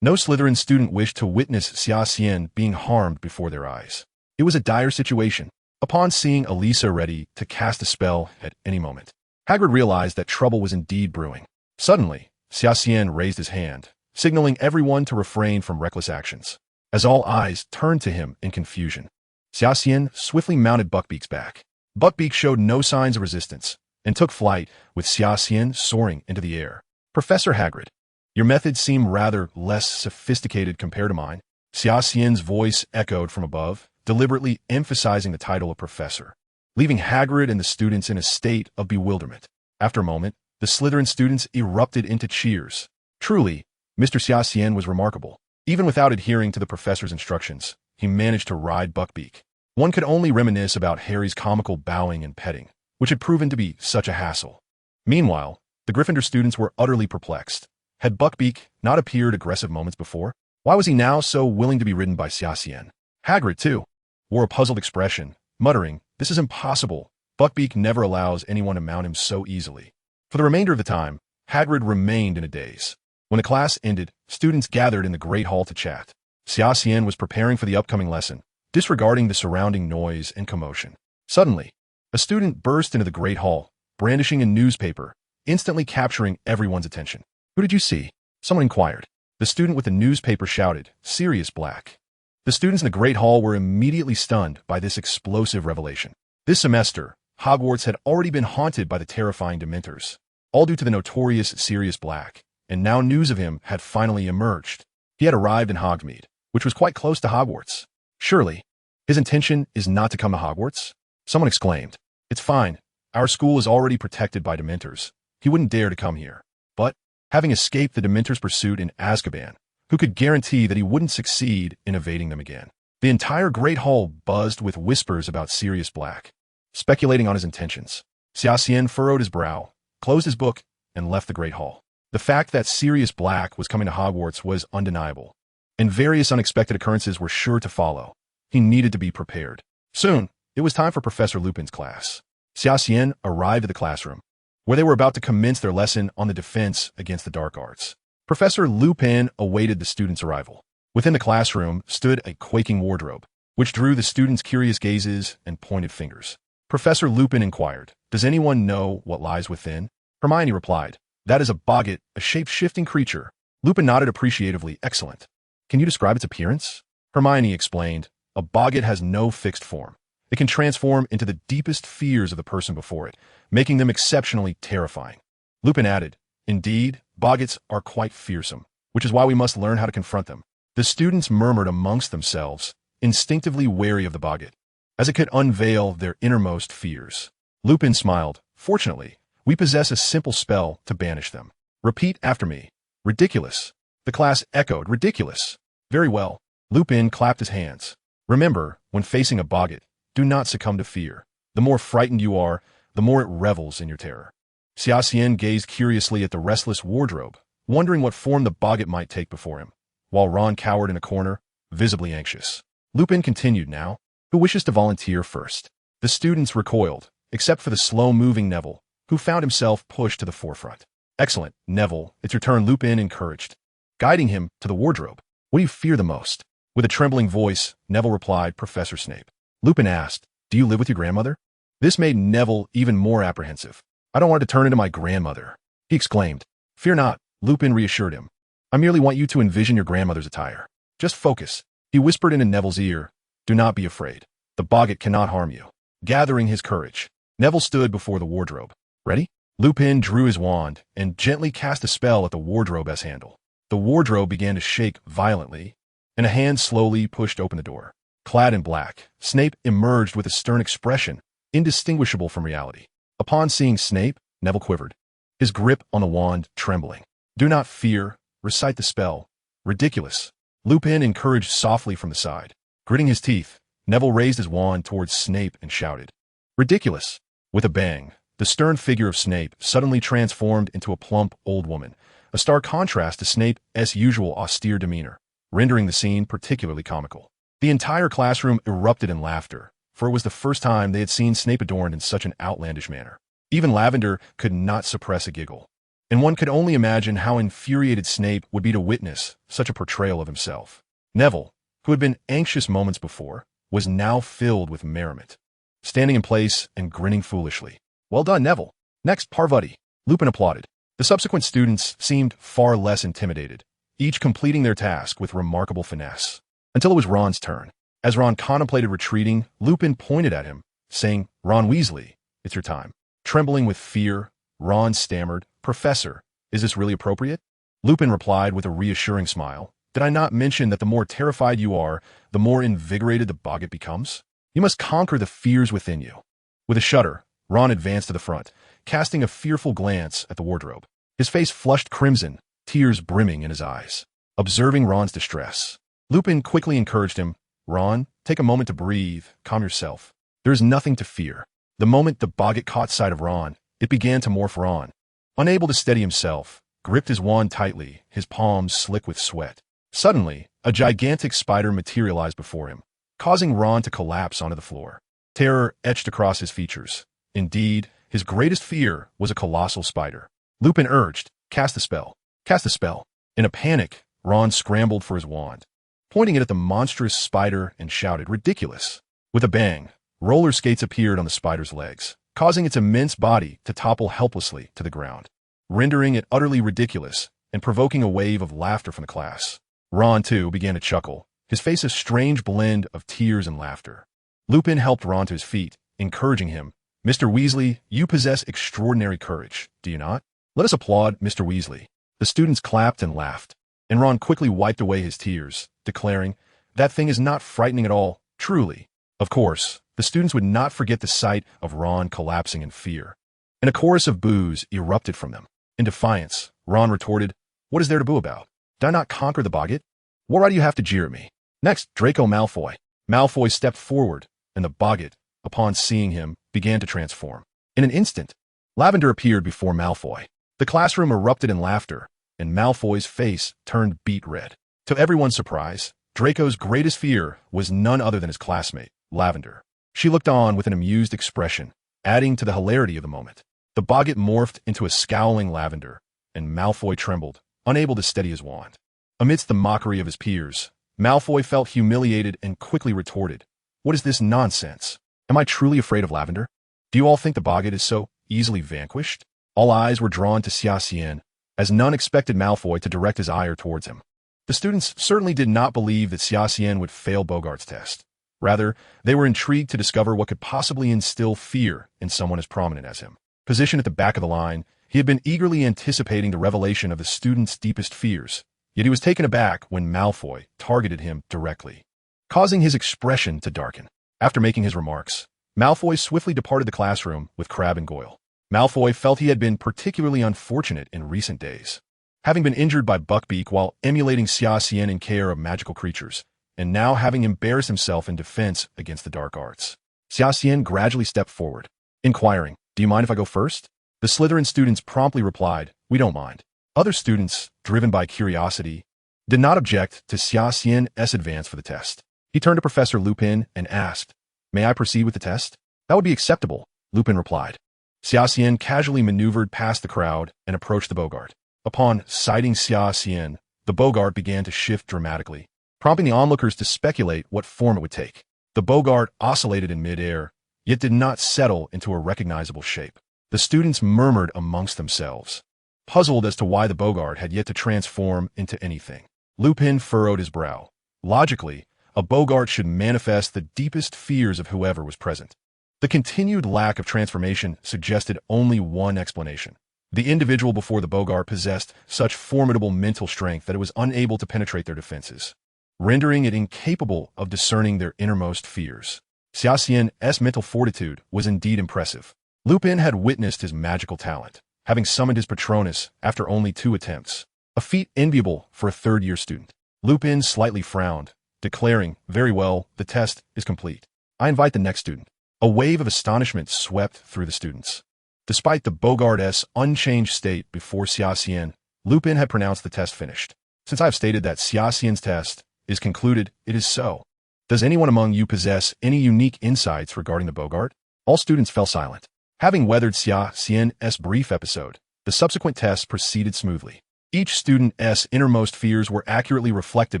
No Slytherin student wished to witness Xia Xian being harmed before their eyes. It was a dire situation. Upon seeing Elisa ready to cast a spell at any moment, Hagrid realized that trouble was indeed brewing. Suddenly, Xia Xian raised his hand, signaling everyone to refrain from reckless actions. As all eyes turned to him in confusion, Xia Xian swiftly mounted Buckbeak's back. Buckbeak showed no signs of resistance and took flight, with Xia Xian soaring into the air. Professor Hagrid, your methods seem rather less sophisticated compared to mine. Xia Xian's voice echoed from above, deliberately emphasizing the title of professor, leaving Hagrid and the students in a state of bewilderment. After a moment, the Slytherin students erupted into cheers. Truly, Mr. Xia Xian was remarkable. Even without adhering to the professor's instructions, he managed to ride Buckbeak. One could only reminisce about Harry's comical bowing and petting, which had proven to be such a hassle. Meanwhile, the Gryffindor students were utterly perplexed. Had Buckbeak not appeared aggressive moments before? Why was he now so willing to be ridden by Xia Xian? Hagrid, too, wore a puzzled expression, muttering, "This is impossible. Buckbeak never allows anyone to mount him so easily." For the remainder of the time, Hagrid remained in a daze. When the class ended, students gathered in the Great Hall to chat. Xia Xian was preparing for the upcoming lesson, disregarding the surrounding noise and commotion. Suddenly, a student burst into the Great Hall, brandishing a newspaper, instantly capturing everyone's attention. "Who did you see?" someone inquired. The student with the newspaper shouted, "Sirius Black." The students in the Great Hall were immediately stunned by this explosive revelation. This semester, Hogwarts had already been haunted by the terrifying Dementors, all due to the notorious Sirius Black, and now news of him had finally emerged. He had arrived in Hogsmeade, which was quite close to Hogwarts. Surely, his intention is not to come to Hogwarts? Someone exclaimed. "It's fine. Our school is already protected by Dementors. He wouldn't dare to come here." But, having escaped the Dementors' pursuit in Azkaban, who could guarantee that he wouldn't succeed in evading them again? The entire Great Hall buzzed with whispers about Sirius Black, speculating on his intentions. Xia Xian furrowed his brow, closed his book, and left the Great Hall. The fact that Sirius Black was coming to Hogwarts was undeniable, and various unexpected occurrences were sure to follow. He needed to be prepared. Soon, it was time for Professor Lupin's class. Xia Xian arrived at the classroom, where they were about to commence their lesson on the defense against the dark arts. Professor Lupin awaited the students' arrival. Within the classroom stood a quaking wardrobe, which drew the students' curious gazes and pointed fingers. Professor Lupin inquired, "Does anyone know what lies within?" Hermione replied, "That is a boggart, a shape-shifting creature." Lupin nodded appreciatively. "Excellent. Can you describe its appearance?" Hermione explained, "A boggart has no fixed form. It can transform into the deepest fears of the person before it, making them exceptionally terrifying." Lupin added, "Indeed, boggarts are quite fearsome, which is why we must learn how to confront them." The students murmured amongst themselves, instinctively wary of the boggart, as it could unveil their innermost fears. Lupin smiled. "Fortunately, we possess a simple spell to banish them. Repeat after me." "Ridiculous." The class echoed, "Ridiculous." "Very well." Lupin clapped his hands. "Remember, when facing a boggart, do not succumb to fear. The more frightened you are, the more it revels in your terror." Xia Xian gazed curiously at the restless wardrobe, wondering what form the boggart might take before him, while Ron cowered in a corner, visibly anxious. Lupin continued now. "Who wishes to volunteer first?" The students recoiled, except for the slow-moving Neville, who found himself pushed to the forefront. Excellent, Neville, it's your turn, Lupin encouraged, guiding him to the wardrobe. What do you fear the most? With a trembling voice, Neville replied, Professor Snape. Lupin asked, do you live with your grandmother? This made Neville even more apprehensive. I don't want to turn into my grandmother, he exclaimed. Fear not, Lupin reassured him. I merely want you to envision your grandmother's attire. Just focus. He whispered into Neville's ear, do not be afraid. The boggart cannot harm you. Gathering his courage, Neville stood before the wardrobe. Ready? Lupin drew his wand and gently cast a spell at the wardrobe's handle. The wardrobe began to shake violently, and a hand slowly pushed open the door. Clad in black, Snape emerged with a stern expression, indistinguishable from reality. Upon seeing Snape, Neville quivered, his grip on the wand trembling. Do not fear, recite the spell. Ridiculous. Lupin encouraged softly from the side. Gritting his teeth, Neville raised his wand towards Snape and shouted, Ridiculous. With a bang, the stern figure of Snape suddenly transformed into a plump old woman, a stark contrast to Snape's usual austere demeanor, rendering the scene particularly comical. The entire classroom erupted in laughter, for it was the first time they had seen Snape adorned in such an outlandish manner. Even Lavender could not suppress a giggle, and one could only imagine how infuriated Snape would be to witness such a portrayal of himself. Neville, who had been anxious moments before, was now filled with merriment, standing in place and grinning foolishly. Well done, Neville. Next, Parvati. Lupin applauded. The subsequent students seemed far less intimidated, each completing their task with remarkable finesse, until it was Ron's turn. As Ron contemplated retreating, Lupin pointed at him, saying, Ron Weasley, it's your time. Trembling with fear, Ron stammered, Professor, is this really appropriate? Lupin replied with a reassuring smile, Did I not mention that the more terrified you are, the more invigorated the boggart becomes? You must conquer the fears within you. With a shudder, Ron advanced to the front, casting a fearful glance at the wardrobe. His face flushed crimson, tears brimming in his eyes. Observing Ron's distress, Lupin quickly encouraged him, Ron, take a moment to breathe, calm yourself. There is nothing to fear. The moment the boggart caught sight of Ron, it began to morph. Ron, unable to steady himself, gripped his wand tightly, his palms slick with sweat. Suddenly, a gigantic spider materialized before him, causing Ron to collapse onto the floor. Terror etched across his features. Indeed, his greatest fear was a colossal spider. Lupin urged, Cast the spell. Cast the spell. In a panic, Ron scrambled for his wand, pointing it at the monstrous spider and shouted, Ridiculous. With a bang, roller skates appeared on the spider's legs, causing its immense body to topple helplessly to the ground, rendering it utterly ridiculous and provoking a wave of laughter from the class. Ron, too, began to chuckle, his face a strange blend of tears and laughter. Lupin helped Ron to his feet, encouraging him, Mr. Weasley, you possess extraordinary courage, do you not? Let us applaud Mr. Weasley. The students clapped and laughed, and Ron quickly wiped away his tears, declaring, That thing is not frightening at all, truly. Of course, the students would not forget the sight of Ron collapsing in fear, and a chorus of boos erupted from them. In defiance, Ron retorted, What is there to boo about? Did I not conquer the boggart? What right do you have to jeer at me? Next, Draco Malfoy. Malfoy stepped forward, and the boggart, upon seeing him, began to transform. In an instant, Lavender appeared before Malfoy. The classroom erupted in laughter, and Malfoy's face turned beet red. To everyone's surprise, Draco's greatest fear was none other than his classmate, Lavender. She looked on with an amused expression, adding to the hilarity of the moment. The boggart morphed into a scowling Lavender, and Malfoy trembled, unable to steady his wand. Amidst the mockery of his peers, Malfoy felt humiliated and quickly retorted, What is this nonsense? Am I truly afraid of Lavender? Do you all think the boggart is so easily vanquished? All eyes were drawn to Xia Xian, as none expected Malfoy to direct his ire towards him. The students certainly did not believe that Xia Xian would fail Bogart's test. Rather, they were intrigued to discover what could possibly instill fear in someone as prominent as him. Positioned at the back of the line, he had been eagerly anticipating the revelation of the students' deepest fears, yet he was taken aback when Malfoy targeted him directly, causing his expression to darken. After making his remarks, Malfoy swiftly departed the classroom with Crabbe and Goyle. Malfoy felt he had been particularly unfortunate in recent days, having been injured by Buckbeak while emulating Xia Xian in care of magical creatures, and now having embarrassed himself in defense against the dark arts. Xia Xian gradually stepped forward, inquiring, Do you mind if I go first? The Slytherin students promptly replied, We don't mind. Other students, driven by curiosity, did not object to Xia Xian's advance for the test. He turned to Professor Lupin and asked, May I proceed with the test? That would be acceptable, Lupin replied. Xia Xian casually maneuvered past the crowd and approached the Bogart. Upon sighting Xia Xian, the Bogart began to shift dramatically, prompting the onlookers to speculate what form it would take. The Bogart oscillated in midair, yet did not settle into a recognizable shape. The students murmured amongst themselves, puzzled as to why the Bogart had yet to transform into anything. Lupin furrowed his brow. Logically, a Bogart should manifest the deepest fears of whoever was present. The continued lack of transformation suggested only one explanation. The individual before the Bogart possessed such formidable mental strength that it was unable to penetrate their defenses, rendering it incapable of discerning their innermost fears. Xia Xian's mental fortitude was indeed impressive. Lupin had witnessed his magical talent, having summoned his Patronus after only 2 attempts, a feat enviable for a third-year student. Lupin slightly frowned, declaring, "Very well, the test is complete. I invite the next student." A wave of astonishment swept through the students. Despite the Bogart's unchanged state before Xia Xian, Lupin had pronounced the test finished. "Since I have stated that Xia Xian's test is concluded, it is so. Does anyone among you possess any unique insights regarding the Bogart?" All students fell silent. Having weathered Xia Xian's brief episode, the subsequent tests proceeded smoothly. Each student's innermost fears were accurately reflected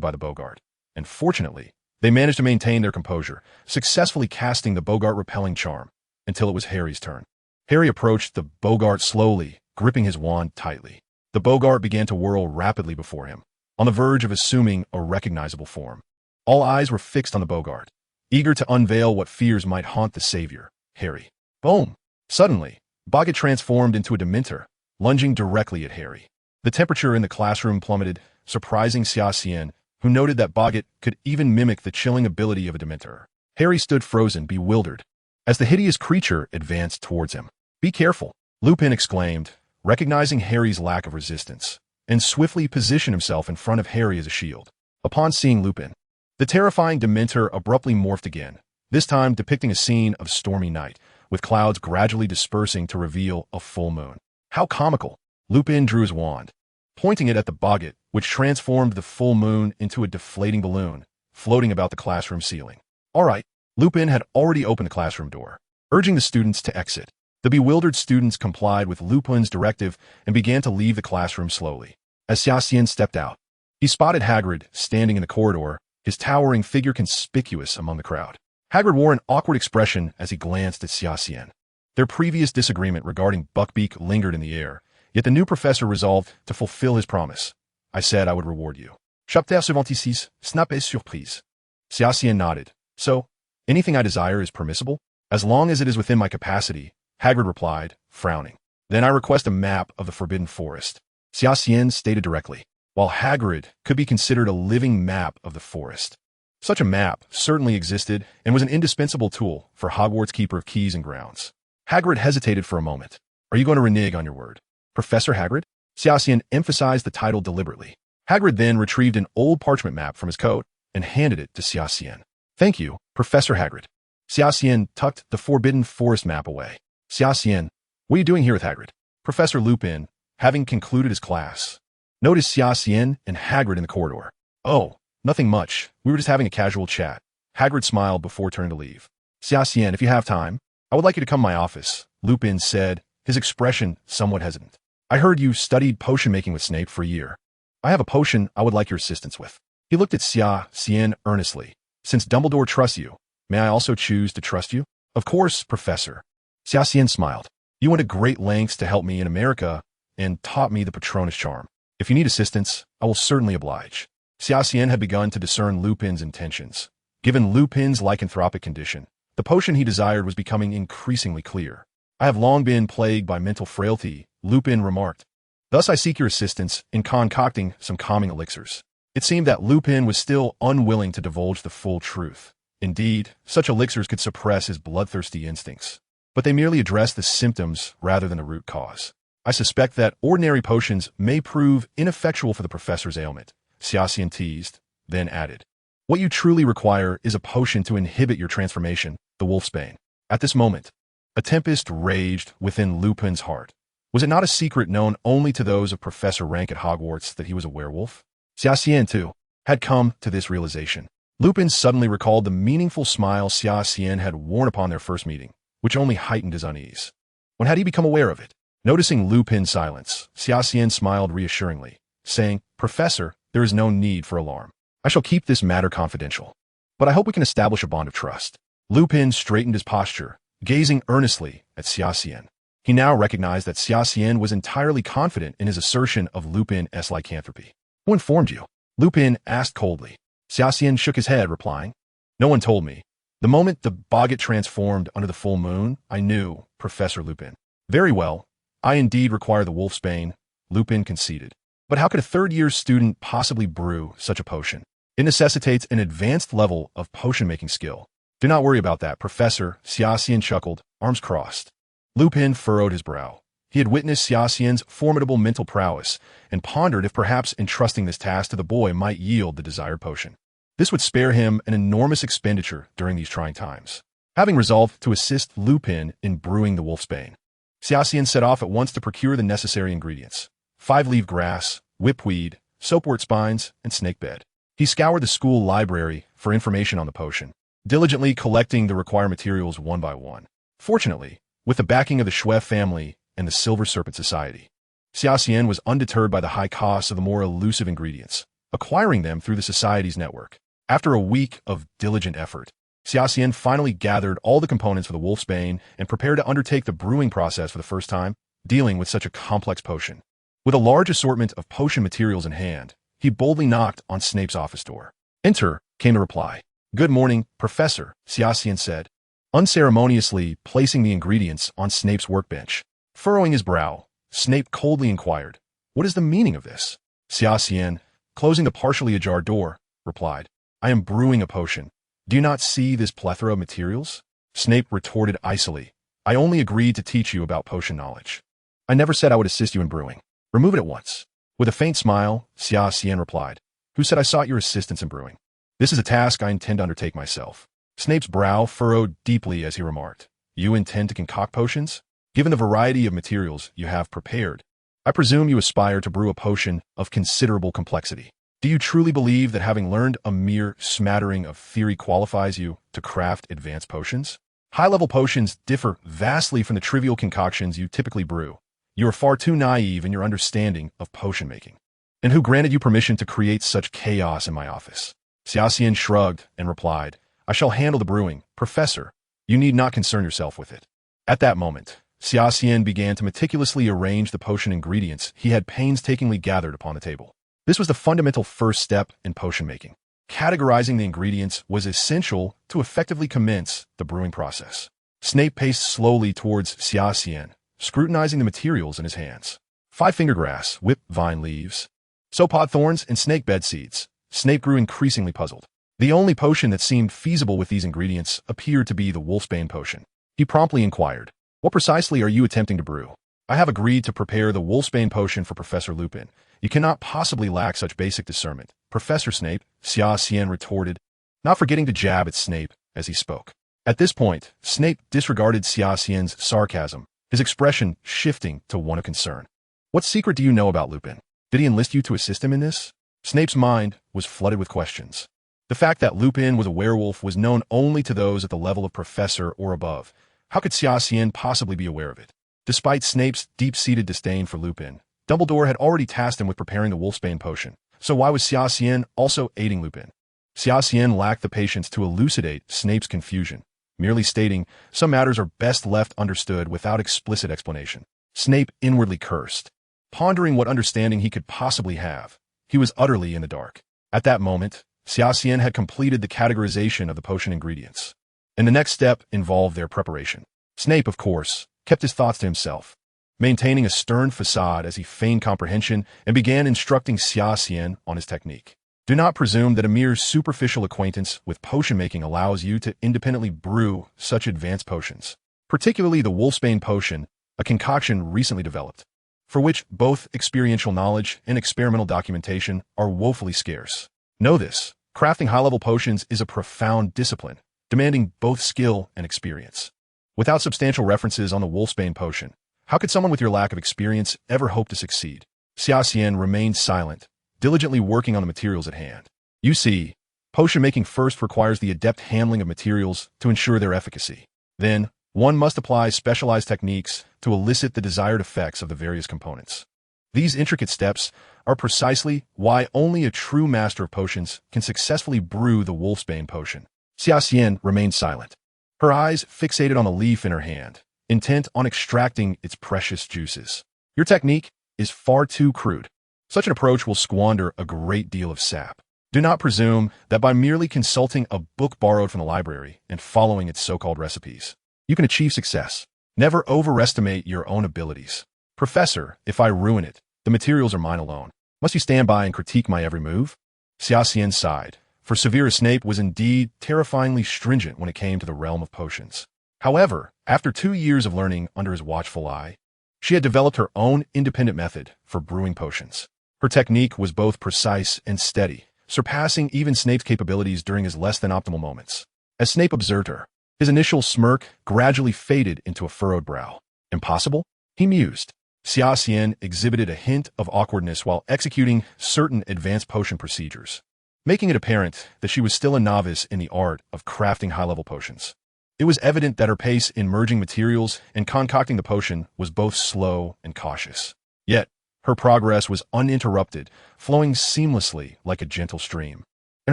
by the Bogart, and fortunately, they managed to maintain their composure, successfully casting the Bogart-repelling charm, until it was Harry's turn. Harry approached the Bogart slowly, gripping his wand tightly. The Bogart began to whirl rapidly before him, on the verge of assuming a recognizable form. All eyes were fixed on the Bogart, eager to unveil what fears might haunt the savior, Harry. Boom! Suddenly, Bogart transformed into a Dementor, lunging directly at Harry. The temperature in the classroom plummeted, surprising Xia Xian, who noted that Bogart could even mimic the chilling ability of a Dementor. Harry stood frozen, bewildered, as the hideous creature advanced towards him. "Be careful," Lupin exclaimed, recognizing Harry's lack of resistance, and swiftly positioned himself in front of Harry as a shield. Upon seeing Lupin, the terrifying Dementor abruptly morphed again, this time depicting a scene of stormy night, with clouds gradually dispersing to reveal a full moon. How comical! Lupin drew his wand, pointing it at the Bogart, which transformed the full moon into a deflating balloon, floating about the classroom ceiling. All right, Lupin had already opened the classroom door, urging the students to exit. The bewildered students complied with Lupin's directive and began to leave the classroom slowly. As Xia Xian stepped out, he spotted Hagrid standing in the corridor, his towering figure conspicuous among the crowd. Hagrid wore an awkward expression as he glanced at Xia Xian. Their previous disagreement regarding Buckbeak lingered in the air, yet the new professor resolved to fulfill his promise. "I said I would reward you. Chapitre suivant ici, snap et surprise." Xia Xian nodded. "So, anything I desire is permissible? As long as it is within my capacity," Hagrid replied, frowning. "Then I request a map of the Forbidden Forest." Xia Xian stated directly, while Hagrid could be considered a living map of the forest. Such a map certainly existed and was an indispensable tool for Hogwarts' Keeper of Keys and Grounds. Hagrid hesitated for a moment. "Are you going to renege on your word, Professor Hagrid?" Xia Xian emphasized the title deliberately. Hagrid then retrieved an old parchment map from his coat and handed it to Xia Xian. "Thank you, Professor Hagrid." Xia Xian tucked the Forbidden Forest map away. "Xia Xian, what are you doing here with Hagrid?" Professor Lupin, having concluded his class, noticed Xia Xian and Hagrid in the corridor. "Oh, nothing much. We were just having a casual chat." Hagrid smiled before turning to leave. "Xia Xian, if you have time, I would like you to come to my office," Lupin said, his expression somewhat hesitant. "I heard you studied potion making with Snape for a year. I have a potion I would like your assistance with." He looked at Xia Xian earnestly. "Since Dumbledore trusts you, may I also choose to trust you?" "Of course, Professor." Xia Xian smiled. "You went to great lengths to help me in America and taught me the Patronus charm. If you need assistance, I will certainly oblige." Xia Xian had begun to discern Lupin's intentions. Given Lupin's lycanthropic condition, the potion he desired was becoming increasingly clear. "I have long been plagued by mental frailty," Lupin remarked. "Thus I seek your assistance in concocting some calming elixirs." It seemed that Lupin was still unwilling to divulge the full truth. Indeed, such elixirs could suppress his bloodthirsty instincts, but they merely addressed the symptoms rather than the root cause. "I suspect that ordinary potions may prove ineffectual for the professor's ailment," Xia Xian teased, then added, "What you truly require is a potion to inhibit your transformation, the Wolfsbane." At this moment, a tempest raged within Lupin's heart. Was it not a secret known only to those of Professor rank at Hogwarts that he was a werewolf? Xia Xian, too, had come to this realization. Lupin suddenly recalled the meaningful smile Xia Xian had worn upon their first meeting, which only heightened his unease. When had he become aware of it? Noticing Lupin's silence, Xia Xian smiled reassuringly, saying, "Professor, there is no need for alarm. I shall keep this matter confidential. But I hope we can establish a bond of trust." Lupin straightened his posture, gazing earnestly at Xia Xian. He now recognized that Xia Xian was entirely confident in his assertion of Lupin's lycanthropy. "Who informed you?" Lupin asked coldly. Xia Xian shook his head, replying, "No one told me. The moment the boggart transformed under the full moon, I knew, Professor Lupin." "Very well. I indeed require the wolfsbane," Lupin conceded. "But how could a third-year student possibly brew such a potion? It necessitates an advanced level of potion-making skill." "Do not worry about that, Professor," Xia Xian chuckled, arms crossed. Lupin furrowed his brow. He had witnessed Xia Xian's formidable mental prowess and pondered if perhaps entrusting this task to the boy might yield the desired potion. This would spare him an enormous expenditure during these trying times. Having resolved to assist Lupin in brewing the wolfsbane, Xia Xian set off at once to procure the necessary ingredients: 5-leaf grass, whipweed, soapwort spines, and snakebed. He scoured the school library for information on the potion, diligently collecting the required materials one by one. Fortunately, with the backing of the Shui family and the Silver Serpent Society, Xia Xian was undeterred by the high costs of the more elusive ingredients, acquiring them through the Society's network. After a week of diligent effort, Xia Xian finally gathered all the components for the wolfsbane and prepared to undertake the brewing process for the first time, dealing with such a complex potion. With a large assortment of potion materials in hand, he boldly knocked on Snape's office door. "Enter," came the reply. "Good morning, Professor," Xia Xian said, unceremoniously placing the ingredients on Snape's workbench. Furrowing his brow, Snape coldly inquired, "What is the meaning of this?" Xia Xian, closing the partially ajar door, replied, "I am brewing a potion. Do you not see this plethora of materials?" Snape retorted icily, "I only agreed to teach you about potion knowledge. I never said I would assist you in brewing. Remove it at once." With a faint smile, Xia Xian replied, "Who said I sought your assistance in brewing? This is a task I intend to undertake myself." Snape's brow furrowed deeply as he remarked, "You intend to concoct potions? Given the variety of materials you have prepared, I presume you aspire to brew a potion of considerable complexity. Do you truly believe that having learned a mere smattering of theory qualifies you to craft advanced potions? High-level potions differ vastly from the trivial concoctions you typically brew. You are far too naive in your understanding of potion making. And who granted you permission to create such chaos in my office?" Xia Xian shrugged and replied, "I shall handle the brewing, Professor. You need not concern yourself with it." At that moment, Xia Xian began to meticulously arrange the potion ingredients he had painstakingly gathered upon the table. This was the fundamental first step in potion making. Categorizing the ingredients was essential to effectively commence the brewing process. Snape paced slowly towards Xia Xian, scrutinizing the materials in his hands. 5-finger grass, whip vine leaves, soapod thorns, and snakebed seeds. Snape grew increasingly puzzled. The only potion that seemed feasible with these ingredients appeared to be the wolfsbane potion. He promptly inquired, "What precisely are you attempting to brew?" "I have agreed to prepare the wolfsbane potion for Professor Lupin. You cannot possibly lack such basic discernment, Professor Snape," Xia Xian retorted, not forgetting to jab at Snape as he spoke. At this point, Snape disregarded Xia Xian's sarcasm, his expression shifting to one of concern. "What secret do you know about Lupin? Did he enlist you to assist him in this?" Snape's mind was flooded with questions. The fact that Lupin was a werewolf was known only to those at the level of professor or above. How could Xia Xian possibly be aware of it? Despite Snape's deep-seated disdain for Lupin, Dumbledore had already tasked him with preparing the wolfsbane potion, so why was Xia Xian also aiding Lupin? Xia Xian lacked the patience to elucidate Snape's confusion, merely stating, "Some matters are best left understood without explicit explanation." Snape inwardly cursed. Pondering what understanding he could possibly have, he was utterly in the dark. At that moment, Xia Xian had completed the categorization of the potion ingredients, and the next step involved their preparation. Snape, of course, kept his thoughts to himself, maintaining a stern facade as he feigned comprehension and began instructing Xia Xian on his technique. "Do not presume that a mere superficial acquaintance with potion-making allows you to independently brew such advanced potions, particularly the wolfsbane potion, a concoction recently developed, for which both experiential knowledge and experimental documentation are woefully scarce. Know this, crafting high-level potions is a profound discipline, demanding both skill and experience. Without substantial references on the wolfsbane potion, how could someone with your lack of experience ever hope to succeed?" Xia Xian remained silent, diligently working on the materials at hand. "You see, potion making first requires the adept handling of materials to ensure their efficacy. Then, one must apply specialized techniques to elicit the desired effects of the various components. These intricate steps are precisely why only a true master of potions can successfully brew the Wolfsbane potion. Xia Xian remained silent, her eyes fixated on the leaf in her hand, intent on extracting its precious juices. Your technique is far too crude. Such an approach will squander a great deal of sap. Do not presume that by merely consulting a book borrowed from the library and following its so-called recipes, you can achieve success. Never overestimate your own abilities. Professor, if I ruin it, the materials are mine alone. Must you stand by and critique my every move? Xia Xian sighed, for Severus Snape was indeed terrifyingly stringent when it came to the realm of potions. However, after 2 years of learning under his watchful eye, she had developed her own independent method for brewing potions. Her technique was both precise and steady, surpassing even Snape's capabilities during his less-than-optimal moments. As Snape observed her, his initial smirk gradually faded into a furrowed brow. Impossible? He mused. Xia Xian exhibited a hint of awkwardness while executing certain advanced potion procedures, making it apparent that she was still a novice in the art of crafting high-level potions. It was evident that her pace in merging materials and concocting the potion was both slow and cautious. Yet, her progress was uninterrupted, flowing seamlessly like a gentle stream. And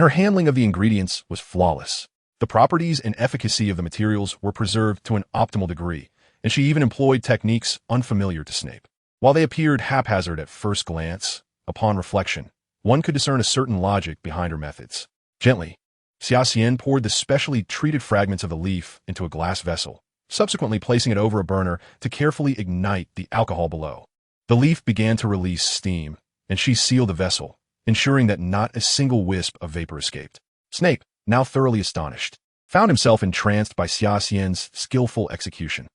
her handling of the ingredients was flawless. The properties and efficacy of the materials were preserved to an optimal degree, and she even employed techniques unfamiliar to Snape. While they appeared haphazard at first glance, upon reflection, one could discern a certain logic behind her methods. Gently, Xia Xian poured the specially treated fragments of the leaf into a glass vessel, subsequently placing it over a burner to carefully ignite the alcohol below. The leaf began to release steam, and she sealed the vessel, ensuring that not a single wisp of vapor escaped. Snape, now thoroughly astonished, found himself entranced by Xia Xian's skillful execution.